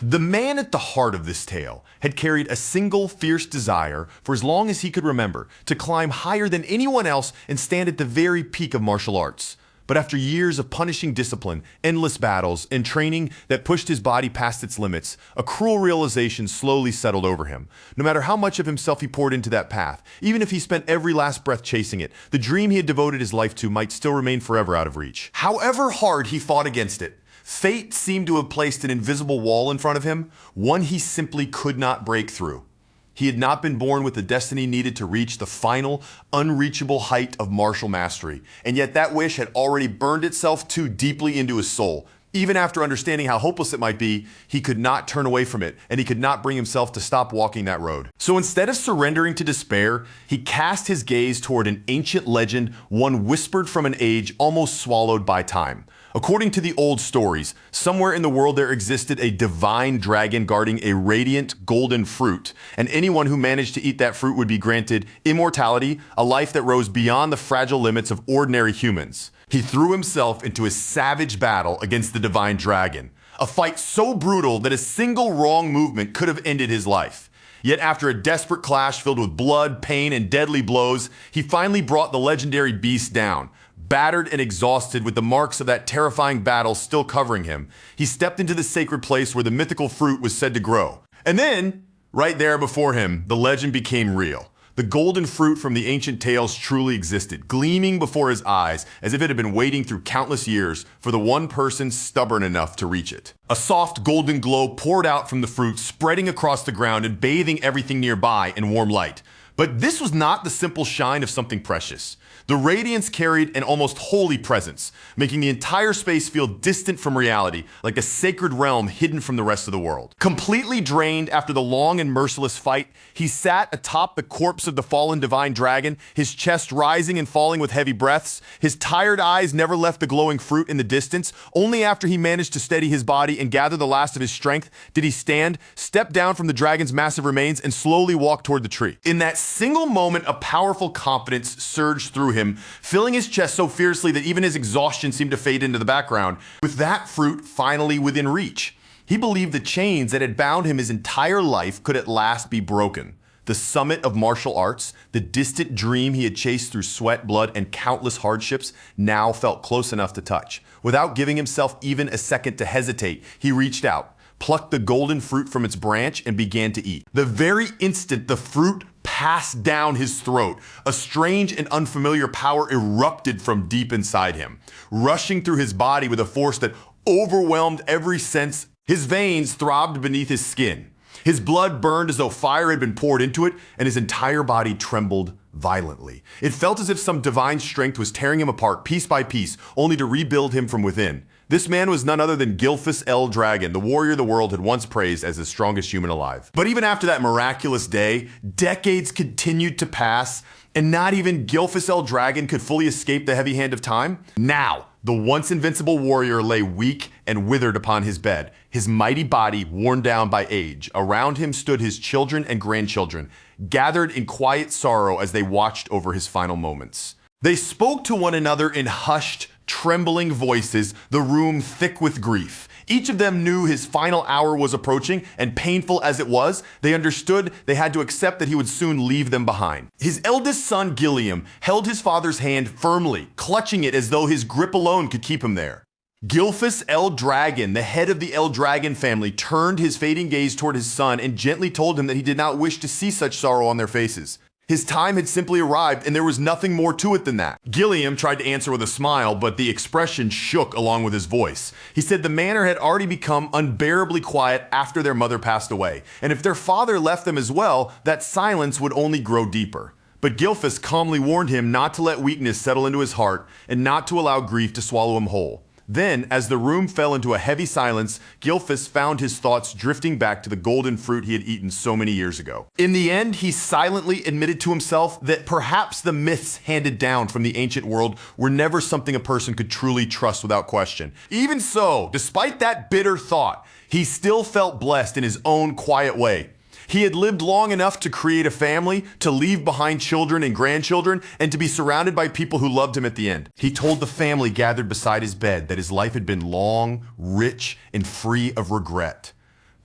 The man at the heart of this tale had carried a single fierce desire for as long as he could remember, to climb higher than anyone else and stand at the very peak of martial arts. But after years of punishing discipline, endless battles, and training that pushed his body past its limits, a cruel realization slowly settled over him. No matter how much of himself he poured into that path, even if he spent every last breath chasing it, the dream he had devoted his life to might still remain forever out of reach. However hard he fought against it, fate seemed to have placed an invisible wall in front of him, one he simply could not break through. He had not been born with the destiny needed to reach the final, unreachable height of martial mastery, and yet that wish had already burned itself too deeply into his soul. Even after understanding how hopeless it might be, he could not turn away from it, and he could not bring himself to stop walking that road. So instead of surrendering to despair, he cast his gaze toward an ancient legend, one whispered from an age almost swallowed by time. According to the old stories, somewhere in the world there existed a divine dragon guarding a radiant golden fruit, and anyone who managed to eat that fruit would be granted immortality, a life that rose beyond the fragile limits of ordinary humans. He threw himself into a savage battle against the divine dragon, a fight so brutal that a single wrong movement could have ended his life. Yet after a desperate clash filled with blood, pain, and deadly blows, he finally brought the legendary beast down. Battered and exhausted with the marks of that terrifying battle still covering him, he stepped into the sacred place where the mythical fruit was said to grow. And then, right there before him, the legend became real. The golden fruit from the ancient tales truly existed, gleaming before his eyes as if it had been waiting through countless years for the one person stubborn enough to reach it. A soft golden glow poured out from the fruit, spreading across the ground and bathing everything nearby in warm light. But this was not the simple shine of something precious. The radiance carried an almost holy presence, making the entire space feel distant from reality, like a sacred realm hidden from the rest of the world. Completely drained after the long and merciless fight, he sat atop the corpse of the fallen divine dragon, his chest rising and falling with heavy breaths. His tired eyes never left the glowing fruit in the distance. Only after he managed to steady his body and gather the last of his strength did he stand, step down from the dragon's massive remains, and slowly walk toward the tree. In that single moment, a powerful confidence surged through him, filling his chest so fiercely that even his exhaustion seemed to fade into the background. With that fruit finally within reach, he believed the chains that had bound him his entire life could at last be broken. The summit of martial arts, the distant dream he had chased through sweat, blood, and countless hardships, now felt close enough to touch. Without giving himself even a second to hesitate, he reached out, plucked the golden fruit from its branch, and began to eat. The very instant the fruit passed down his throat, a strange and unfamiliar power erupted from deep inside him, rushing through his body with a force that overwhelmed every sense. His veins throbbed beneath his skin. His blood burned as though fire had been poured into it, and his entire body trembled violently. It felt as if some divine strength was tearing him apart piece by piece, only to rebuild him from within. This man was none other than Gilphus L. Dragon, the warrior the world had once praised as the strongest human alive. But even after that miraculous day, decades continued to pass, and not even Gilphus L. Dragon could fully escape the heavy hand of time. Now, the once invincible warrior lay weak and withered upon his bed, his mighty body worn down by age. Around him stood his children and grandchildren, gathered in quiet sorrow as they watched over his final moments. They spoke to one another in hushed, trembling voices, the room thick with grief. Each of them knew his final hour was approaching, and painful as it was, they understood they had to accept that he would soon leave them behind. His eldest son, Gilliam, held his father's hand firmly, clutching it as though his grip alone could keep him there. Gilphus L. Dragon, the head of the L. Dragon family, turned his fading gaze toward his son and gently told him that he did not wish to see such sorrow on their faces. His time had simply arrived, and there was nothing more to it than that. Gilliam tried to answer with a smile, but the expression shook along with his voice. He said the manor had already become unbearably quiet after their mother passed away, and if their father left them as well, that silence would only grow deeper. But Gilphus calmly warned him not to let weakness settle into his heart and not to allow grief to swallow him whole. Then, as the room fell into a heavy silence, Gilphus found his thoughts drifting back to the golden fruit he had eaten so many years ago. In the end, he silently admitted to himself that perhaps the myths handed down from the ancient world were never something a person could truly trust without question. Even so, despite that bitter thought, he still felt blessed in his own quiet way. He had lived long enough to create a family, to leave behind children and grandchildren, and to be surrounded by people who loved him at the end. He told the family gathered beside his bed that his life had been long, rich, and free of regret.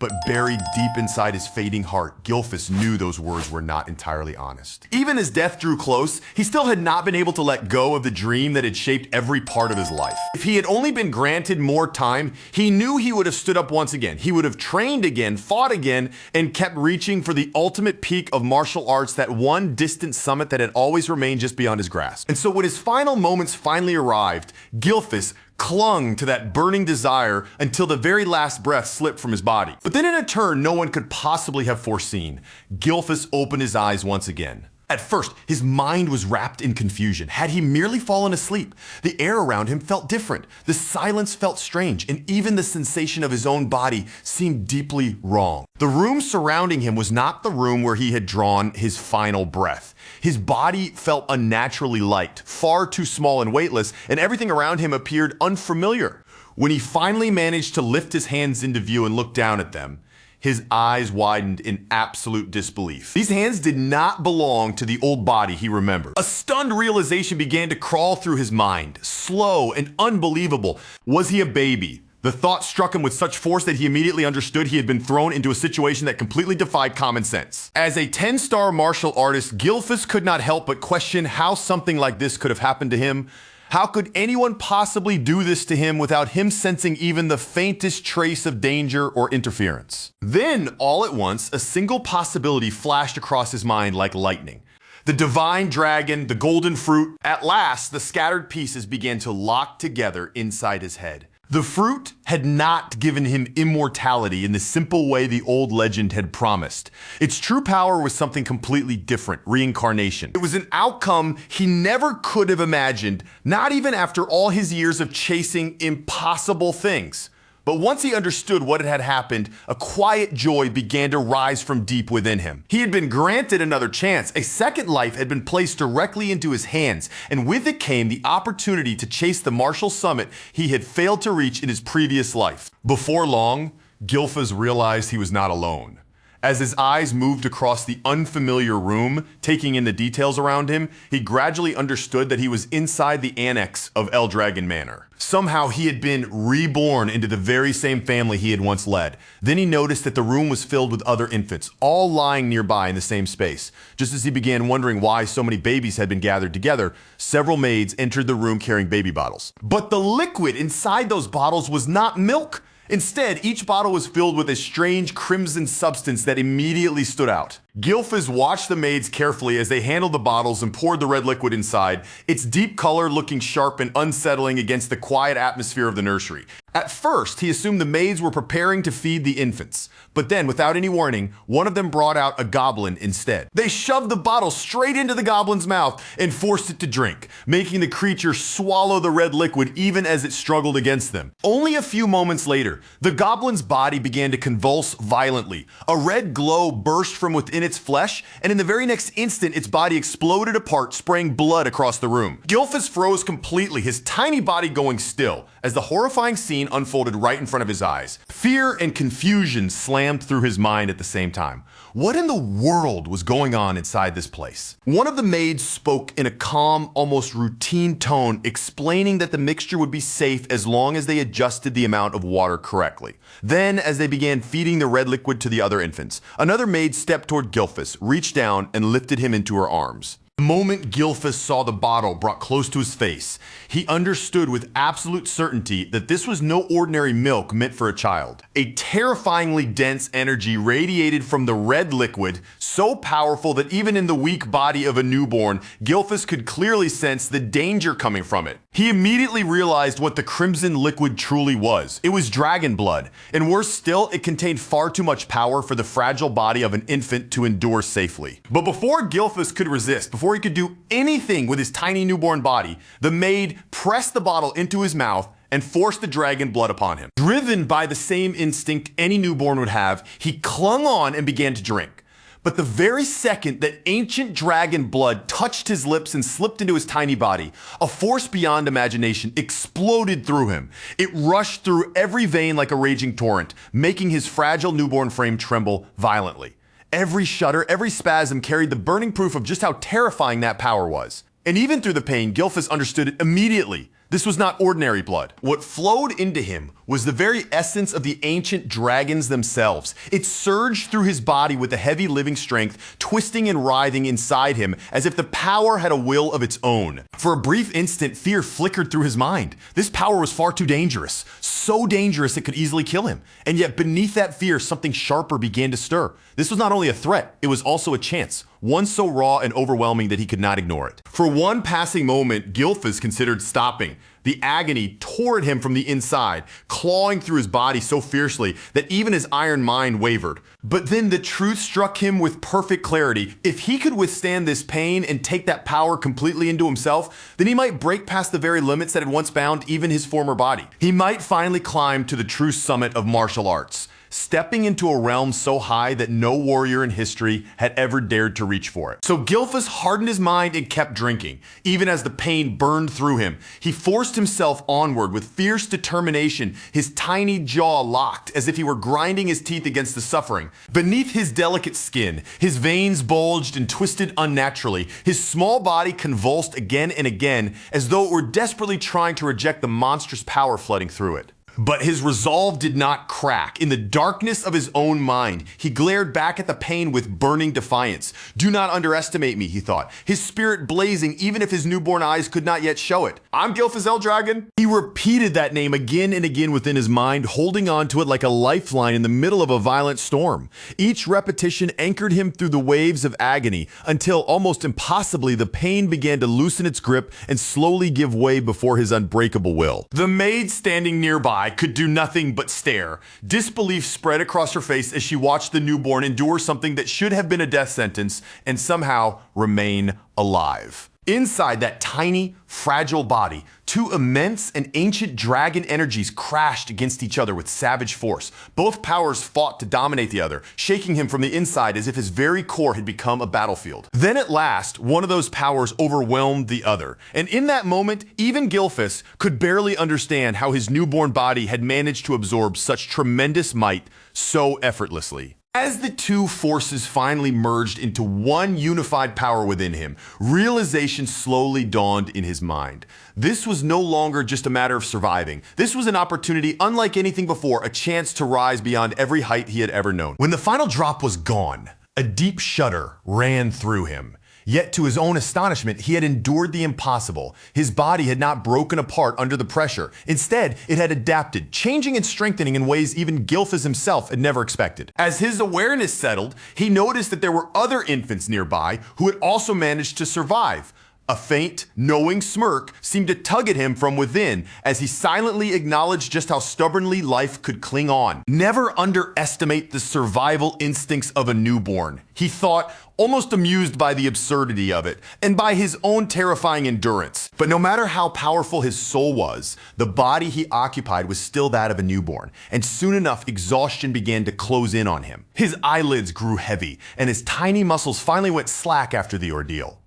But buried deep inside his fading heart, Gilphus knew those words were not entirely honest. Even as death drew close, he still had not been able to let go of the dream that had shaped every part of his life. If he had only been granted more time, he knew he would have stood up once again. He would have trained again, fought again, and kept reaching for the ultimate peak of martial arts, that one distant summit that had always remained just beyond his grasp. And so when his final moments finally arrived, Gilphus clung to that burning desire until the very last breath slipped from his body. But then in a turn no one could possibly have foreseen, Gilphus opened his eyes once again. At first, his mind was wrapped in confusion. Had he merely fallen asleep? The air around him felt different. The silence felt strange, and even the sensation of his own body seemed deeply wrong. The room surrounding him was not the room where he had drawn his final breath. His body felt unnaturally light, far too small and weightless, and everything around him appeared unfamiliar. When he finally managed to lift his hands into view and look down at them, his eyes widened in absolute disbelief. These hands did not belong to the old body he remembered. A stunned realization began to crawl through his mind, slow and unbelievable. Was he a baby? The thought struck him with such force that he immediately understood he had been thrown into a situation that completely defied common sense. As a 10-star martial artist, Gilphus could not help but question how something like this could have happened to him. How could anyone possibly do this to him without him sensing even the faintest trace of danger or interference? Then, all at once, a single possibility flashed across his mind like lightning. The divine dragon, the golden fruit. At last, the scattered pieces began to lock together inside his head. The fruit had not given him immortality in the simple way the old legend had promised. Its true power was something completely different, reincarnation. It was an outcome he never could have imagined, not even after all his years of chasing impossible things. But once he understood what had happened, a quiet joy began to rise from deep within him. He had been granted another chance. A second life had been placed directly into his hands, and with it came the opportunity to chase the martial summit he had failed to reach in his previous life. Before long, Gilphus realized he was not alone. As his eyes moved across the unfamiliar room, taking in the details around him, he gradually understood that he was inside the annex of Eldragon Manor. Somehow he had been reborn into the very same family he had once led. Then he noticed that the room was filled with other infants, all lying nearby in the same space. Just as he began wondering why so many babies had been gathered together, several maids entered the room carrying baby bottles. But the liquid inside those bottles was not milk. Instead, each bottle was filled with a strange crimson substance that immediately stood out. Gilphus watched the maids carefully as they handled the bottles and poured the red liquid inside, its deep color looking sharp and unsettling against the quiet atmosphere of the nursery. At first, he assumed the maids were preparing to feed the infants, but then, without any warning, one of them brought out a goblin instead. They shoved the bottle straight into the goblin's mouth and forced it to drink, making the creature swallow the red liquid even as it struggled against them. Only a few moments later, the goblin's body began to convulse violently. A red glow burst from within its flesh, and in the very next instant, its body exploded apart, spraying blood across the room. Gilphus froze completely, his tiny body going still, as the horrifying scene unfolded right in front of his eyes. Fear and confusion slammed through his mind at the same time. What in the world was going on inside this place? One of the maids spoke in a calm, almost routine tone, explaining that the mixture would be safe as long as they adjusted the amount of water correctly. Then, as they began feeding the red liquid to the other infants, another maid stepped toward Gilphus, reached down, and lifted him into her arms. The moment Gilphus saw the bottle brought close to his face, he understood with absolute certainty that this was no ordinary milk meant for a child. A terrifyingly dense energy radiated from the red liquid, so powerful that even in the weak body of a newborn, Gilphus could clearly sense the danger coming from it. He immediately realized what the crimson liquid truly was. It was dragon blood, and worse still, it contained far too much power for the fragile body of an infant to endure safely. But before Gilphus could resist, before he could do anything with his tiny newborn body, the maid pressed the bottle into his mouth and forced the dragon blood upon him. Driven by the same instinct any newborn would have, he clung on and began to drink. But the very second that ancient dragon blood touched his lips and slipped into his tiny body, a force beyond imagination exploded through him. It rushed through every vein like a raging torrent, making his fragile newborn frame tremble violently. Every shudder, every spasm carried the burning proof of just how terrifying that power was. And even through the pain, Gilphus understood it immediately. This was not ordinary blood. What flowed into him was the very essence of the ancient dragons themselves. It surged through his body with a heavy living strength, twisting and writhing inside him as if the power had a will of its own. For a brief instant, fear flickered through his mind. This power was far too dangerous, so dangerous it could easily kill him. And yet beneath that fear, something sharper began to stir. This was not only a threat, it was also a chance. One so raw and overwhelming that he could not ignore it. For one passing moment, Gylfas considered stopping. The agony tore at him from the inside, clawing through his body so fiercely that even his iron mind wavered. But then the truth struck him with perfect clarity. If he could withstand this pain and take that power completely into himself, then he might break past the very limits that had once bound even his former body. He might finally climb to the true summit of martial arts, stepping into a realm so high that no warrior in history had ever dared to reach for it. So Gylfas hardened his mind and kept drinking, even as the pain burned through him. He forced himself onward with fierce determination, his tiny jaw locked as if he were grinding his teeth against the suffering. Beneath his delicate skin, his veins bulged and twisted unnaturally. His small body convulsed again and again as though it were desperately trying to reject the monstrous power flooding through it. But his resolve did not crack. In the darkness of his own mind, he glared back at the pain with burning defiance. Do not underestimate me, he thought, his spirit blazing even if his newborn eyes could not yet show it. I'm Gylfas Eldragon. He repeated that name again and again within his mind, holding on to it like a lifeline in the middle of a violent storm. Each repetition anchored him through the waves of agony until, almost impossibly, the pain began to loosen its grip and slowly give way before his unbreakable will. The maid standing nearby could do nothing but stare. Disbelief spread across her face as she watched the newborn endure something that should have been a death sentence and somehow remain alive. Inside that tiny, fragile body, two immense and ancient dragon energies crashed against each other with savage force. Both powers fought to dominate the other, shaking him from the inside as if his very core had become a battlefield. Then at last, one of those powers overwhelmed the other. And in that moment, even Gylfas could barely understand how his newborn body had managed to absorb such tremendous might so effortlessly. As the two forces finally merged into one unified power within him, realization slowly dawned in his mind. This was no longer just a matter of surviving. This was an opportunity unlike anything before, a chance to rise beyond every height he had ever known. When the final drop was gone, a deep shudder ran through him. Yet to his own astonishment, he had endured the impossible. His body had not broken apart under the pressure. Instead, it had adapted, changing and strengthening in ways even Gylfas himself had never expected. As his awareness settled, he noticed that there were other infants nearby who had also managed to survive. A faint, knowing smirk seemed to tug at him from within as he silently acknowledged just how stubbornly life could cling on. Never underestimate the survival instincts of a newborn, he thought, almost amused by the absurdity of it and by his own terrifying endurance. But no matter how powerful his soul was, the body he occupied was still that of a newborn, and soon enough exhaustion began to close in on him. His eyelids grew heavy, and his tiny muscles finally went slack after the ordeal.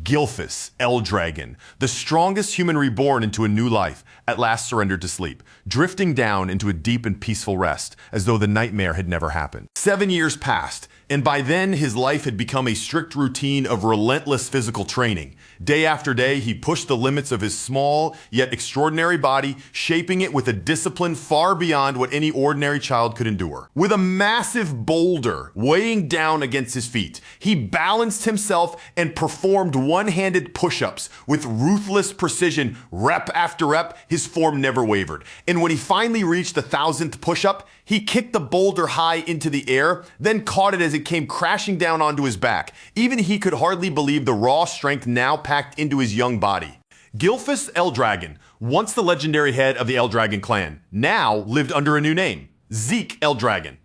Gylfas Eldragon, the strongest human reborn into a new life, at last surrendered to sleep, drifting down into a deep and peaceful rest, as though the nightmare had never happened. 7 years passed, and by then his life had become a strict routine of relentless physical training. Day after day, he pushed the limits of his small yet extraordinary body, shaping it with a discipline far beyond what any ordinary child could endure. With a massive boulder weighing down against his feet, he balanced himself and performed one-handed push-ups with ruthless precision. Rep after rep, his form never wavered. And when he finally reached the 1,000th push-up, he kicked the boulder high into the air, then caught it as it came crashing down onto his back. Even he could hardly believe the raw strength now packed into his young body. Gylfas Eldragon, once the legendary head of the Eldragon clan, now lived under a new name, Zeke Eldragon.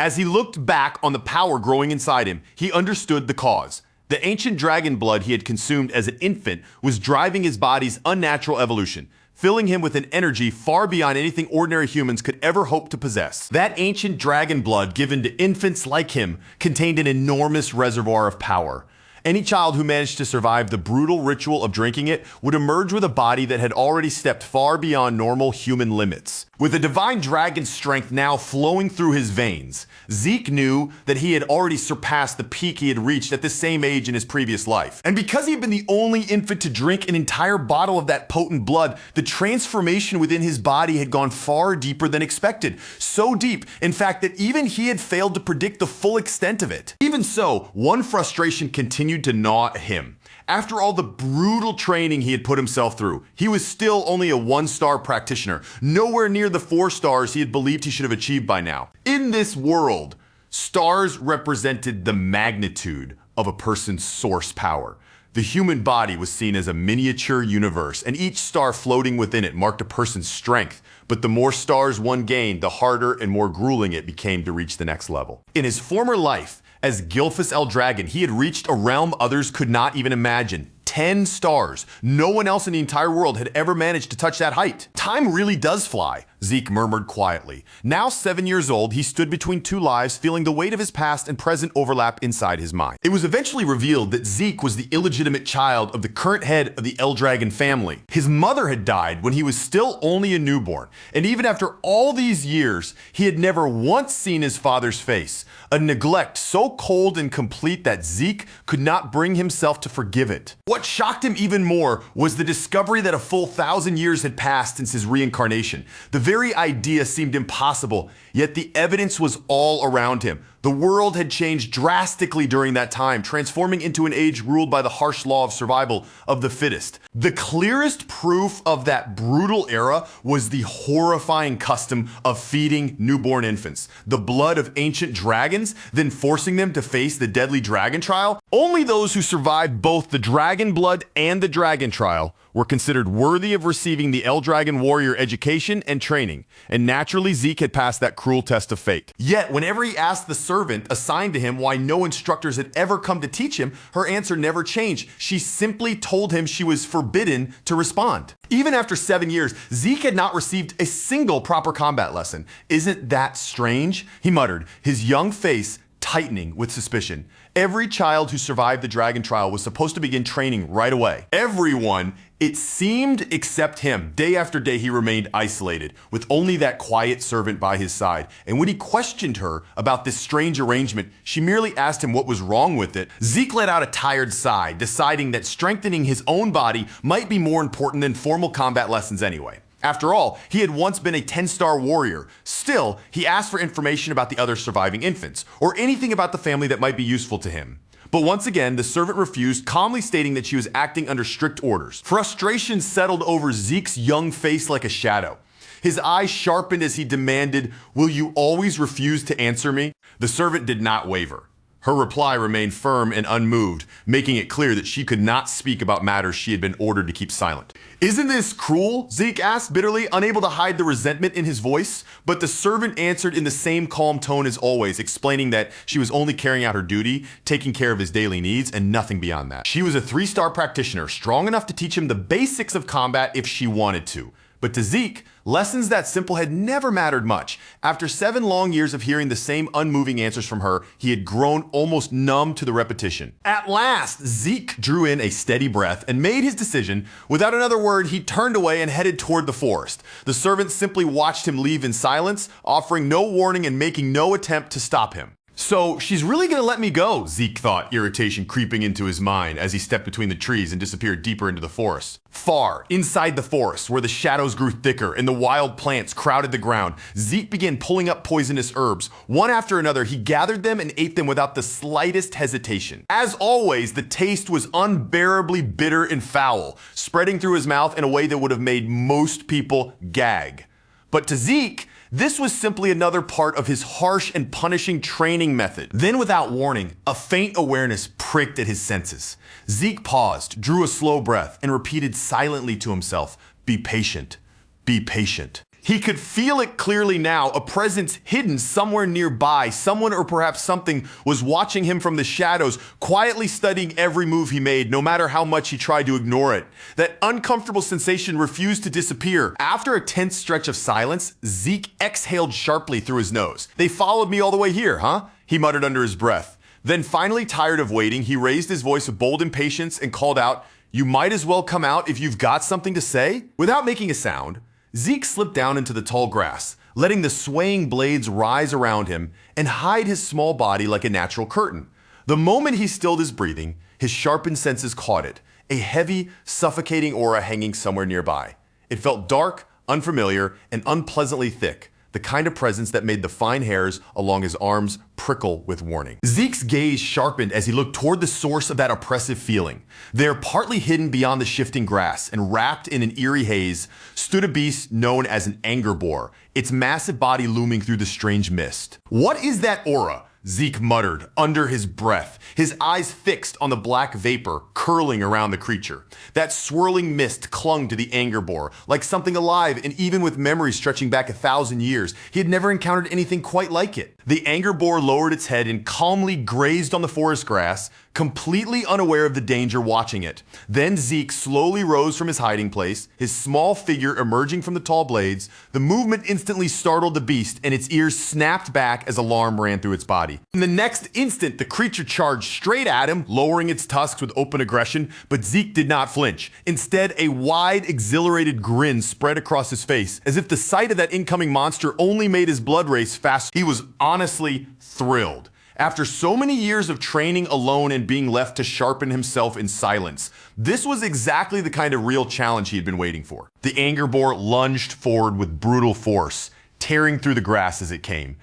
As he looked back on the power growing inside him, he understood the cause. The ancient dragon blood he had consumed as an infant was driving his body's unnatural evolution, filling him with an energy far beyond anything ordinary humans could ever hope to possess. That ancient dragon blood given to infants like him contained an enormous reservoir of power. Any child who managed to survive the brutal ritual of drinking it would emerge with a body that had already stepped far beyond normal human limits. With the divine dragon strength now flowing through his veins, Zeke knew that he had already surpassed the peak he had reached at the same age in his previous life. And because he had been the only infant to drink an entire bottle of that potent blood, the transformation within his body had gone far deeper than expected. So deep, in fact, that even he had failed to predict the full extent of it. Even so, one frustration continued to gnaw at him. After all the brutal training he had put himself through, he was still only a 1-star practitioner, nowhere near the 4 stars he had believed he should have achieved by now. In this world, stars represented the magnitude of a person's source power. The human body was seen as a miniature universe, and each star floating within it marked a person's strength. But the more stars one gained, the harder and more grueling it became to reach the next level. In his former life, as Gilphus L. Dragon, he had reached a realm others could not even imagine. 10 stars. No one else in the entire world had ever managed to touch that height. Time really does fly, Zeke murmured quietly. Now 7 years old, he stood between 2 lives, feeling the weight of his past and present overlap inside his mind. It was eventually revealed that Zeke was the illegitimate child of the current head of the L Dragon family. His mother had died when he was still only a newborn, and even after all these years, he had never once seen his father's face. A neglect so cold and complete that Zeke could not bring himself to forgive it. What shocked him even more was the discovery that a full 1,000 years had passed since his reincarnation. The very idea seemed impossible, yet the evidence was all around him. The world had changed drastically during that time, transforming into an age ruled by the harsh law of survival of the fittest. The clearest proof of that brutal era was the horrifying custom of feeding newborn infants the blood of ancient dragons, then forcing them to face the deadly dragon trial. Only those who survived both the dragon blood and the dragon trial were considered worthy of receiving the L Dragon warrior education and training, and naturally Zeke had passed that cruel test of fate. Yet, whenever he asked the servant assigned to him why no instructors had ever come to teach him, her answer never changed. She simply told him she was forbidden to respond. Even after 7 years, Zeke had not received a single proper combat lesson. "Isn't that strange?" he muttered, his young face tightening with suspicion. Every child who survived the dragon trial was supposed to begin training right away. Everyone, it seemed, except him. Day after day he remained isolated, with only that quiet servant by his side. And when he questioned her about this strange arrangement, she merely asked him what was wrong with it. Zeke let out a tired sigh, deciding that strengthening his own body might be more important than formal combat lessons anyway. After all, he had once been a 10-star warrior. Still, he asked for information about the other surviving infants, or anything about the family that might be useful to him. But once again, the servant refused, calmly stating that she was acting under strict orders. Frustration settled over Zeke's young face like a shadow. His eyes sharpened as he demanded, "Will you always refuse to answer me?" The servant did not waver. Her reply remained firm and unmoved, making it clear that she could not speak about matters she had been ordered to keep silent. "Isn't this cruel?" Zeke asked bitterly, unable to hide the resentment in his voice. But the servant answered in the same calm tone as always, explaining that she was only carrying out her duty, taking care of his daily needs, and nothing beyond that. She was a 3-star practitioner, strong enough to teach him the basics of combat if she wanted to. But to Zeke, lessons that simple had never mattered much. After 7 long years of hearing the same unmoving answers from her, he had grown almost numb to the repetition. At last, Zeke drew in a steady breath and made his decision. Without another word, he turned away and headed toward the forest. The servant simply watched him leave in silence, offering no warning and making no attempt to stop him. "So she's really gonna let me go," Zeke thought, irritation creeping into his mind as he stepped between the trees and disappeared deeper into the forest. Far inside the forest, where the shadows grew thicker and the wild plants crowded the ground, Zeke began pulling up poisonous herbs. One after another, he gathered them and ate them without the slightest hesitation. As always, the taste was unbearably bitter and foul, spreading through his mouth in a way that would have made most people gag. But to Zeke, this was simply another part of his harsh and punishing training method. Then, without warning, a faint awareness pricked at his senses. Zeke paused, drew a slow breath, and repeated silently to himself, "Be patient, be patient." He could feel it clearly now, a presence hidden somewhere nearby. Someone or perhaps something was watching him from the shadows, quietly studying every move he made, no matter how much he tried to ignore it. That uncomfortable sensation refused to disappear. After a tense stretch of silence, Zeke exhaled sharply through his nose. "They followed me all the way here, huh?" he muttered under his breath. Then finally tired of waiting, he raised his voice with bold impatience and called out, "You might as well come out if you've got something to say." Without making a sound, Zeke slipped down into the tall grass, letting the swaying blades rise around him and hide his small body like a natural curtain. The moment he stilled his breathing, his sharpened senses caught it, a heavy, suffocating aura hanging somewhere nearby. It felt dark, unfamiliar, and unpleasantly thick, the kind of presence that made the fine hairs along his arms prickle with warning. Zeke's gaze sharpened as he looked toward the source of that oppressive feeling. There, partly hidden beyond the shifting grass and wrapped in an eerie haze, stood a beast known as an anger boar, its massive body looming through the strange mist. "What is that aura?" Zeke muttered under his breath, his eyes fixed on the black vapor curling around the creature. That swirling mist clung to the anger boar like something alive, and even with memories stretching back 1,000 years, he had never encountered anything quite like it. The anger boar lowered its head and calmly grazed on the forest grass, completely unaware of the danger watching it. Then Zeke slowly rose from his hiding place, his small figure emerging from the tall blades. The movement instantly startled the beast, and its ears snapped back as alarm ran through its body. In the next instant, the creature charged straight at him, lowering its tusks with open aggression, but Zeke did not flinch. Instead, a wide, exhilarated grin spread across his face, as if the sight of that incoming monster only made his blood race faster. He was honestly thrilled. After so many years of training alone and being left to sharpen himself in silence, this was exactly the kind of real challenge he had been waiting for. The anger boar lunged forward with brutal force, tearing through the grass as it came.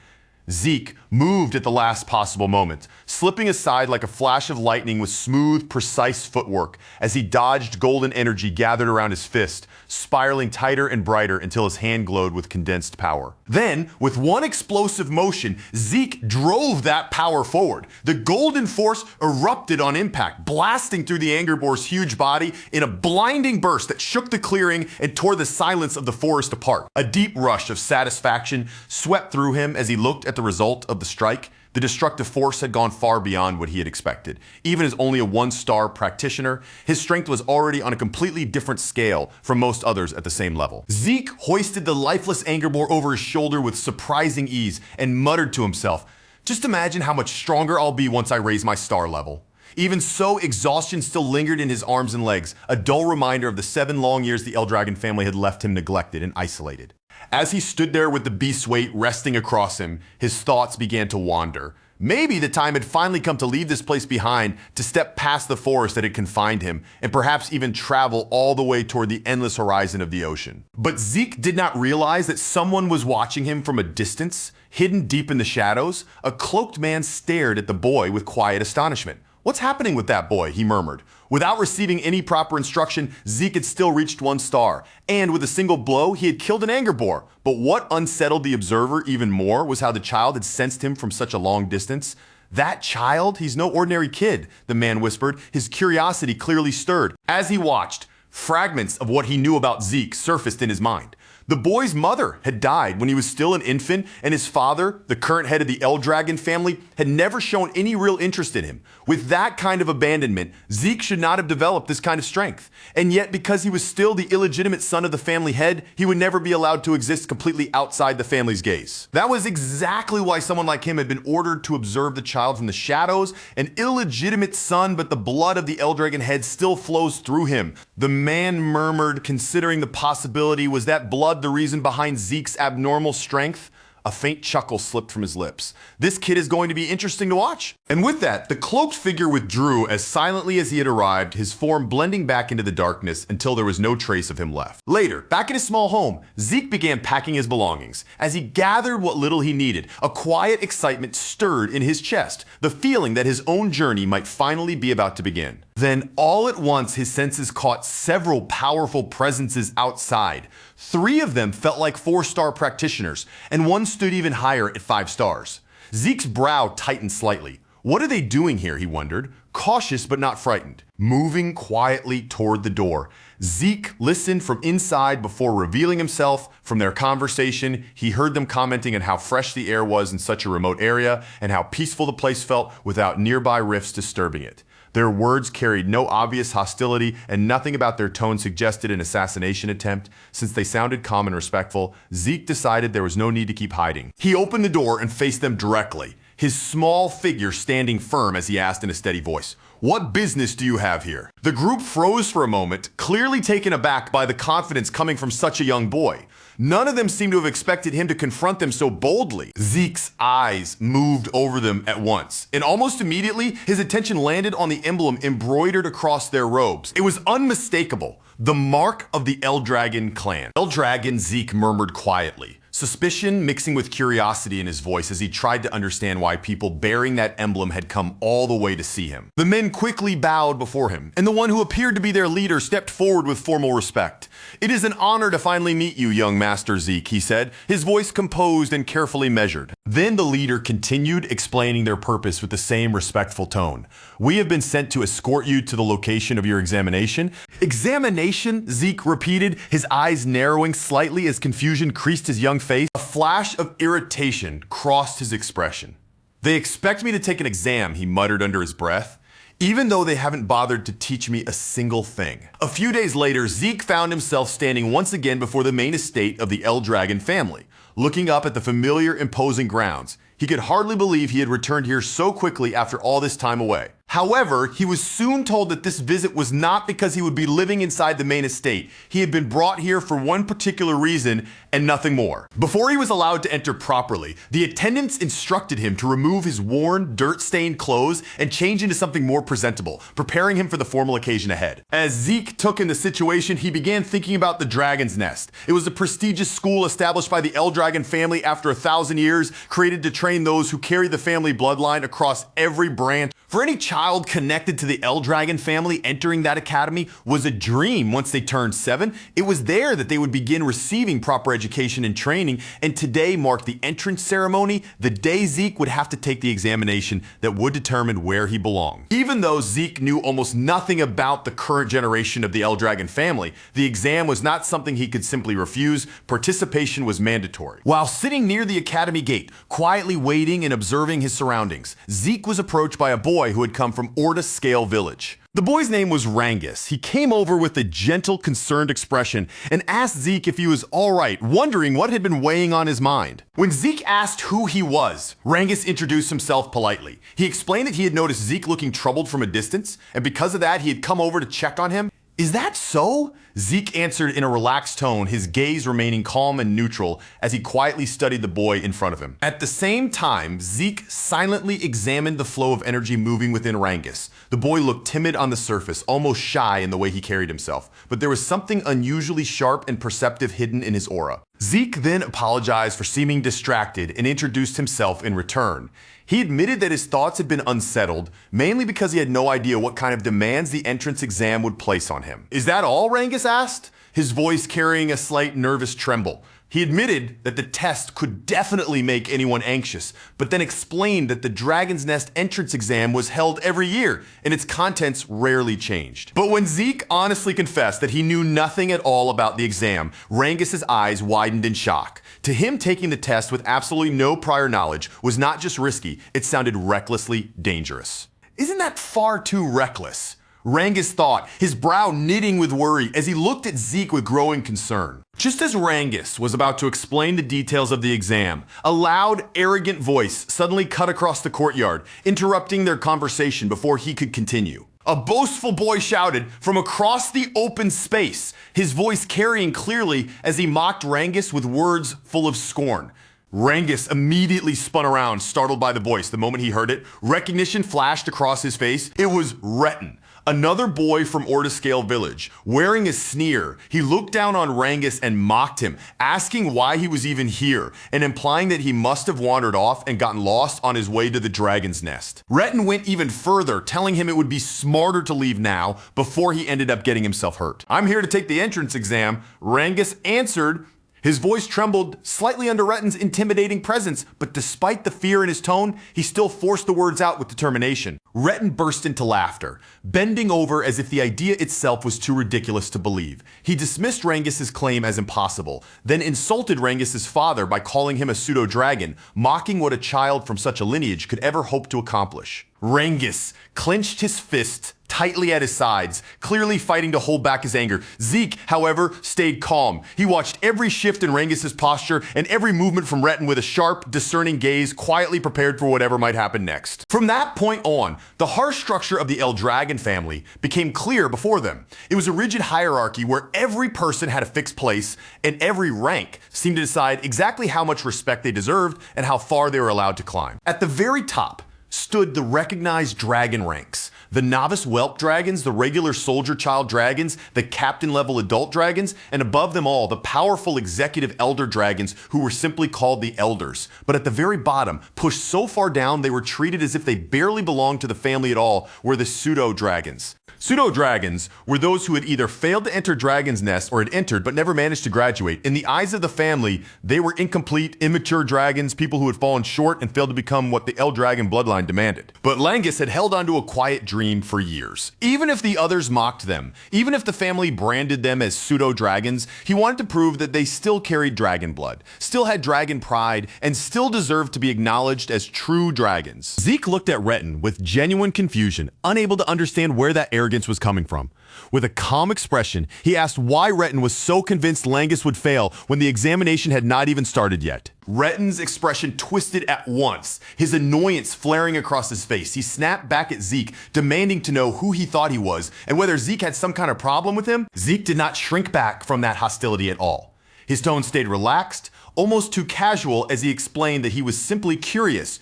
Zeke moved at the last possible moment, slipping aside like a flash of lightning with smooth, precise footwork as he dodged golden energy gathered around his fist, spiraling tighter and brighter until his hand glowed with condensed power. Then, with one explosive motion, Zeke drove that power forward. The golden force erupted on impact, blasting through the anger boar's huge body in a blinding burst that shook the clearing and tore the silence of the forest apart. A deep rush of satisfaction swept through him as he looked at the result of the strike. The destructive force had gone far beyond what he had expected. Even as only a one-star practitioner, his strength was already on a completely different scale from most others at the same level. Zeke hoisted the lifeless anger boar over his shoulder with surprising ease and muttered to himself, "Just imagine how much stronger I'll be once I raise my star level." Even so, exhaustion still lingered in his arms and legs, a dull reminder of the 7 long years the Eldragon family had left him neglected and isolated. As he stood there with the beast's weight resting across him, his thoughts began to wander. Maybe the time had finally come to leave this place behind, to step past the forest that had confined him, and perhaps even travel all the way toward the endless horizon of the ocean. But Zeke did not realize that someone was watching him from a distance, hidden deep in the shadows. A cloaked man stared at the boy with quiet astonishment. "What's happening with that boy?" he murmured. Without receiving any proper instruction, Zeke had still reached 1 star, and with a single blow, he had killed an anger boar. But what unsettled the observer even more was how the child had sensed him from such a long distance. "That child? He's no ordinary kid," the man whispered, his curiosity clearly stirred. As he watched, fragments of what he knew about Zeke surfaced in his mind. The boy's mother had died when he was still an infant, and his father, the current head of the Eldragon family, had never shown any real interest in him. With that kind of abandonment, Zeke should not have developed this kind of strength. And yet, because he was still the illegitimate son of the family head, he would never be allowed to exist completely outside the family's gaze. That was exactly why someone like him had been ordered to observe the child from the shadows. An illegitimate son, but the blood of the Eldragon head still flows through him. The man murmured, considering the possibility. Was that blood the reason behind Zeke's abnormal strength? A faint chuckle slipped from his lips. This kid is going to be interesting to watch. And with that, the cloaked figure withdrew as silently as he had arrived, his form blending back into the darkness until there was no trace of him left. Later, back in his small home, Zeke began packing his belongings. As he gathered what little he needed, a quiet excitement stirred in his chest, the feeling that his own journey might finally be about to begin. Then, all at once, his senses caught several powerful presences outside. 3 of them felt like 4-star practitioners, and one stood even higher at 5 stars. Zeke's brow tightened slightly. What are they doing here, he wondered, cautious but not frightened. Moving quietly toward the door, Zeke listened from inside before revealing himself. From their conversation, he heard them commenting on how fresh the air was in such a remote area and how peaceful the place felt without nearby rifts disturbing it. Their words carried no obvious hostility, and nothing about their tone suggested an assassination attempt. Since they sounded calm and respectful, Zeke decided there was no need to keep hiding. He opened the door and faced them directly. his small figure standing firm as he asked in a steady voice, "What business do you have here?" The group froze for a moment, clearly taken aback by the confidence coming from such a young boy. None of them seemed to have expected him to confront them so boldly. Zeke's eyes moved over them at once, and almost immediately, his attention landed on the emblem embroidered across their robes. It was unmistakable, the mark of the Eldragon clan. Eldragon, Zeke murmured quietly, suspicion mixing with curiosity in his voice as he tried to understand why people bearing that emblem had come all the way to see him. The men quickly bowed before him, and the one who appeared to be their leader stepped forward with formal respect. "It is an honor to finally meet you, young Master Zeke," he said, his voice composed and carefully measured. Then the leader continued explaining their purpose with the same respectful tone. "We have been sent to escort you to the location of your examination." "Examination?" Zeke repeated, his eyes narrowing slightly as confusion creased his young face. A flash of irritation crossed his expression. "They expect me to take an exam," he muttered under his breath, "even though they haven't bothered to teach me a single thing." A few days later, Zeke found himself standing once again before the main estate of the Eldragon family, looking up at the familiar, imposing grounds. He could hardly believe he had returned here so quickly after all this time away. However, he was soon told that this visit was not because he would be living inside the main estate. He had been brought here for one particular reason and nothing more. Before he was allowed to enter properly, the attendants instructed him to remove his worn, dirt-stained clothes and change into something more presentable, preparing him for the formal occasion ahead. As Zeke took in the situation, he began thinking about the Dragon's Nest. It was a prestigious school established by the Eldragon family after 1,000 years, created to train those who carry the family bloodline across every branch. For any child connected to the Eldragon family, entering that academy was a dream once they turned 7. It was there that they would begin receiving proper education and training, and today marked the entrance ceremony, the day Zeke would have to take the examination that would determine where he belonged. Even though Zeke knew almost nothing about the current generation of the Eldragon family, the exam was not something he could simply refuse. Participation was mandatory. While sitting near the academy gate, quietly waiting and observing his surroundings, Zeke was approached by a boy who had come from Orda Scale Village. The boy's name was Rangus. He came over with a gentle, concerned expression and asked Zeke if he was all right, wondering what had been weighing on his mind. When Zeke asked who he was, Rangus introduced himself politely. He explained that he had noticed Zeke looking troubled from a distance, and because of that, he had come over to check on him. "Is that so?" Zeke answered in a relaxed tone, his gaze remaining calm and neutral as he quietly studied the boy in front of him. At the same time, Zeke silently examined the flow of energy moving within Rangus. The boy looked timid on the surface, almost shy in the way he carried himself, but there was something unusually sharp and perceptive hidden in his aura. Zeke then apologized for seeming distracted and introduced himself in return. He admitted that his thoughts had been unsettled, mainly because he had no idea what kind of demands the entrance exam would place on him. "Is that all?" Rangus asked, his voice carrying a slight nervous tremble. He admitted that the test could definitely make anyone anxious, but then explained that the Dragon's Nest entrance exam was held every year, and its contents rarely changed. But when Zeke honestly confessed that he knew nothing at all about the exam, Rangus's eyes widened in shock. To him, taking the test with absolutely no prior knowledge was not just risky, it sounded recklessly dangerous. "Isn't that far too reckless?" Rangus thought, his brow knitting with worry as he looked at Zeke with growing concern. Just as Rangus was about to explain the details of the exam, a loud, arrogant voice suddenly cut across the courtyard, interrupting their conversation before he could continue. A boastful boy shouted from across the open space, his voice carrying clearly as he mocked Rangus with words full of scorn. Rangus immediately spun around, startled by the voice. The moment he heard it, recognition flashed across his face. It was Retin, another boy from Orda Scale Village. Wearing a sneer, he looked down on Rangus and mocked him, asking why he was even here, and implying that he must have wandered off and gotten lost on his way to the Dragon's Nest. Retin went even further, telling him it would be smarter to leave now before he ended up getting himself hurt. "I'm here to take the entrance exam," Rangus answered. His voice trembled slightly under Retin's intimidating presence, but despite the fear in his tone, he still forced the words out with determination. Retin burst into laughter, bending over as if the idea itself was too ridiculous to believe. He dismissed Rangus's claim as impossible, then insulted Rangus's father by calling him a pseudo-dragon, mocking what a child from such a lineage could ever hope to accomplish. Rangus clenched his fist tightly at his sides, clearly fighting to hold back his anger. Zeke, however, stayed calm. He watched every shift in Rengis' posture and every movement from Retin with a sharp, discerning gaze, quietly prepared for whatever might happen next. From that point on, the harsh structure of the Eldragon family became clear before them. It was a rigid hierarchy where every person had a fixed place, and every rank seemed to decide exactly how much respect they deserved and how far they were allowed to climb. At the very top stood the recognized dragon ranks. The novice whelp dragons, the regular soldier child dragons, the captain level adult dragons, and above them all, the powerful executive elder dragons who were simply called the elders. But at the very bottom, pushed so far down they were treated as if they barely belonged to the family at all, were the pseudo dragons. Pseudo-dragons were those who had either failed to enter Dragon's Nest or had entered but never managed to graduate. In the eyes of the family, they were incomplete, immature dragons, people who had fallen short and failed to become what the Eldragon bloodline demanded. But Langus had held onto a quiet dream for years. Even if the others mocked them, even if the family branded them as pseudo-dragons, he wanted to prove that they still carried dragon blood, still had dragon pride, and still deserved to be acknowledged as true dragons. Zeke looked at Retin with genuine confusion, unable to understand where that arrogance was coming from. With a calm expression, he asked why Retin was so convinced Langus would fail when the examination had not even started yet. Retin's expression twisted at once, his annoyance flaring across his face. He snapped back at Zeke, demanding to know who he thought he was and whether Zeke had some kind of problem with him. Zeke did not shrink back from that hostility at all. His tone stayed relaxed, almost too casual, as he explained that he was simply curious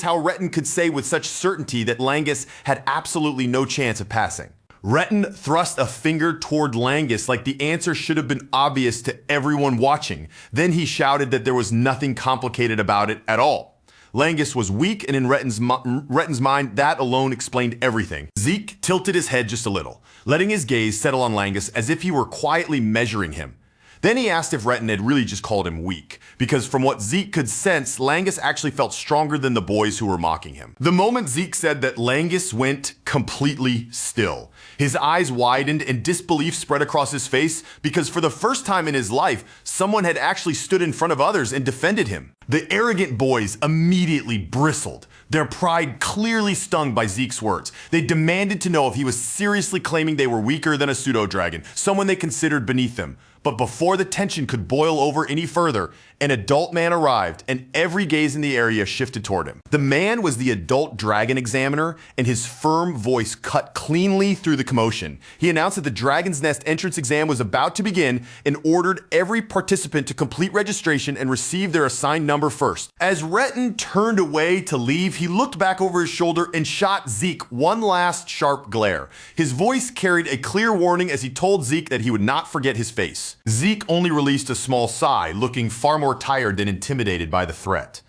how Retin could say with such certainty that Langus had absolutely no chance of passing. Retin thrust a finger toward Langus like the answer should have been obvious to everyone watching. Then he shouted that there was nothing complicated about it at all. Langus was weak, and in Retin's mind, that alone explained everything. Zeke tilted his head just a little, letting his gaze settle on Langus as if he were quietly measuring him. Then he asked if Retin had really just called him weak, because from what Zeke could sense, Langus actually felt stronger than the boys who were mocking him. The moment Zeke said that, Langus went completely still. His eyes widened and disbelief spread across his face because for the first time in his life, someone had actually stood in front of others and defended him. The arrogant boys immediately bristled, their pride clearly stung by Zeke's words. They demanded to know if he was seriously claiming they were weaker than a pseudo-dragon, someone they considered beneath them. But before the tension could boil over any further, an adult man arrived, and every gaze in the area shifted toward him. The man was the adult dragon examiner, and his firm voice cut cleanly through the commotion. He announced that the Dragon's Nest entrance exam was about to begin and ordered every participant to complete registration and receive their assigned number first. As Retin turned away to leave, he looked back over his shoulder and shot Zeke one last sharp glare. His voice carried a clear warning as he told Zeke that he would not forget his face. Zeke only released a small sigh, looking far more tired than intimidated by the threat.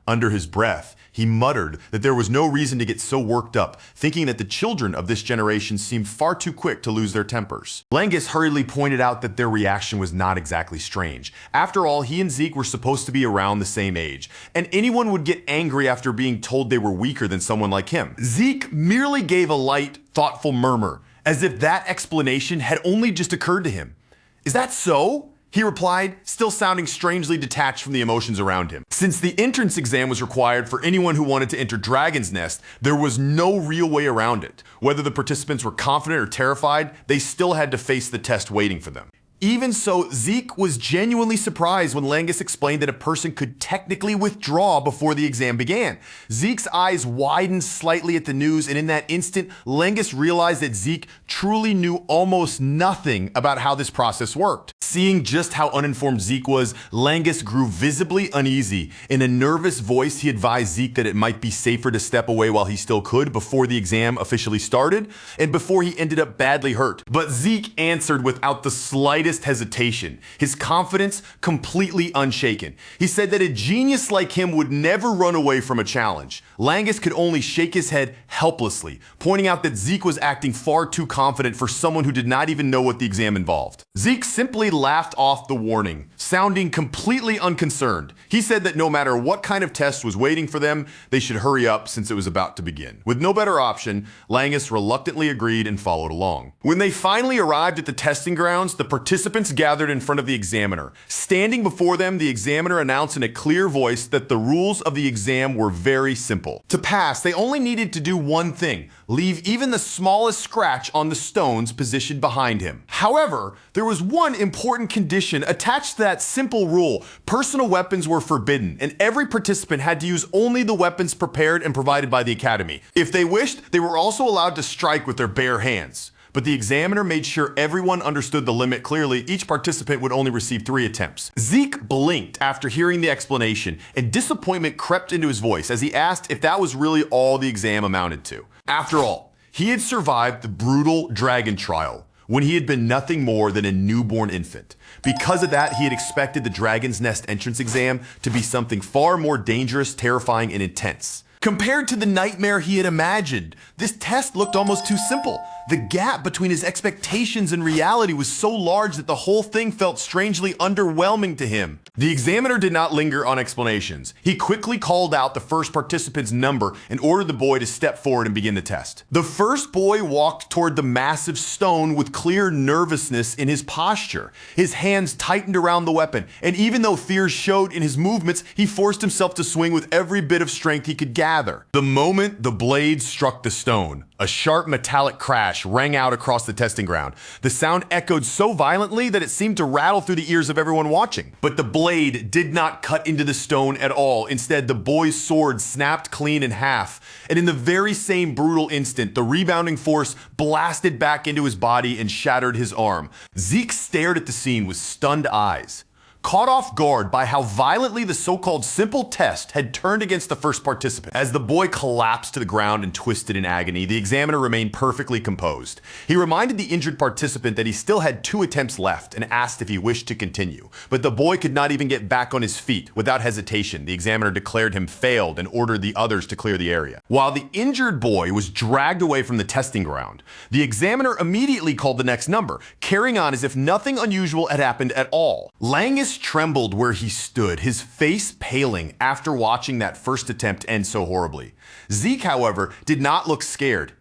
Under his breath, he muttered that there was no reason to get so worked up, thinking that the children of this generation seemed far too quick to lose their tempers. Langus hurriedly pointed out that their reaction was not exactly strange. After all, he and Zeke were supposed to be around the same age, and anyone would get angry after being told they were weaker than someone like him. Zeke merely gave a light, thoughtful murmur, as if that explanation had only just occurred to him. "Is that so?" he replied, still sounding strangely detached from the emotions around him. Since the entrance exam was required for anyone who wanted to enter Dragon's Nest, there was no real way around it. Whether the participants were confident or terrified, they still had to face the test waiting for them. Even so, Zeke was genuinely surprised when Langus explained that a person could technically withdraw before the exam began. Zeke's eyes widened slightly at the news, and in that instant, Langus realized that Zeke truly knew almost nothing about how this process worked. Seeing just how uninformed Zeke was, Langus grew visibly uneasy. In a nervous voice, he advised Zeke that it might be safer to step away while he still could before the exam officially started, and before he ended up badly hurt. But Zeke answered without the slightest hesitation, his confidence completely unshaken. He said that a genius like him would never run away from a challenge. Langus could only shake his head helplessly, pointing out that Zeke was acting far too confident for someone who did not even know what the exam involved. Zeke simply laughed off the warning, sounding completely unconcerned. He said that no matter what kind of test was waiting for them, they should hurry up since it was about to begin. With no better option, Langus reluctantly agreed and followed along. When they finally arrived at the testing grounds, the participants Participants gathered in front of the examiner. Standing before them, the examiner announced in a clear voice that the rules of the exam were very simple. To pass, they only needed to do one thing: leave even the smallest scratch on the stones positioned behind him. However, there was one important condition attached to that simple rule. Personal weapons were forbidden, and every participant had to use only the weapons prepared and provided by the academy. If they wished, they were also allowed to strike with their bare hands. But the examiner made sure everyone understood the limit clearly. Each participant would only receive 3 attempts. Zeke blinked after hearing the explanation, and disappointment crept into his voice as he asked if that was really all the exam amounted to. After all, he had survived the brutal dragon trial when he had been nothing more than a newborn infant. Because of that, he had expected the Dragon's Nest entrance exam to be something far more dangerous, terrifying, and intense. Compared to the nightmare he had imagined, this test looked almost too simple. The gap between his expectations and reality was so large that the whole thing felt strangely underwhelming to him. The examiner did not linger on explanations. He quickly called out the first participant's number and ordered the boy to step forward and begin the test. The first boy walked toward the massive stone with clear nervousness in his posture. His hands tightened around the weapon, and even though fear showed in his movements, he forced himself to swing with every bit of strength he could gather. The moment the blade struck the stone, a sharp metallic crash rang out across the testing ground. The sound echoed so violently that it seemed to rattle through the ears of everyone watching. But the blade did not cut into the stone at all. Instead, the boy's sword snapped clean in half. And in the very same brutal instant, the rebounding force blasted back into his body and shattered his arm. Zeke stared at the scene with stunned eyes, caught off guard by how violently the so-called simple test had turned against the first participant. As the boy collapsed to the ground and twisted in agony, the examiner remained perfectly composed. He reminded the injured participant that he still had 2 attempts left and asked if he wished to continue. But the boy could not even get back on his feet. Without hesitation, the examiner declared him failed and ordered the others to clear the area. While the injured boy was dragged away from the testing ground, the examiner immediately called the next number, carrying on as if nothing unusual had happened at all. Langus trembled where he stood, his face paling after watching that first attempt end so horribly. Zeke, however, did not look scared.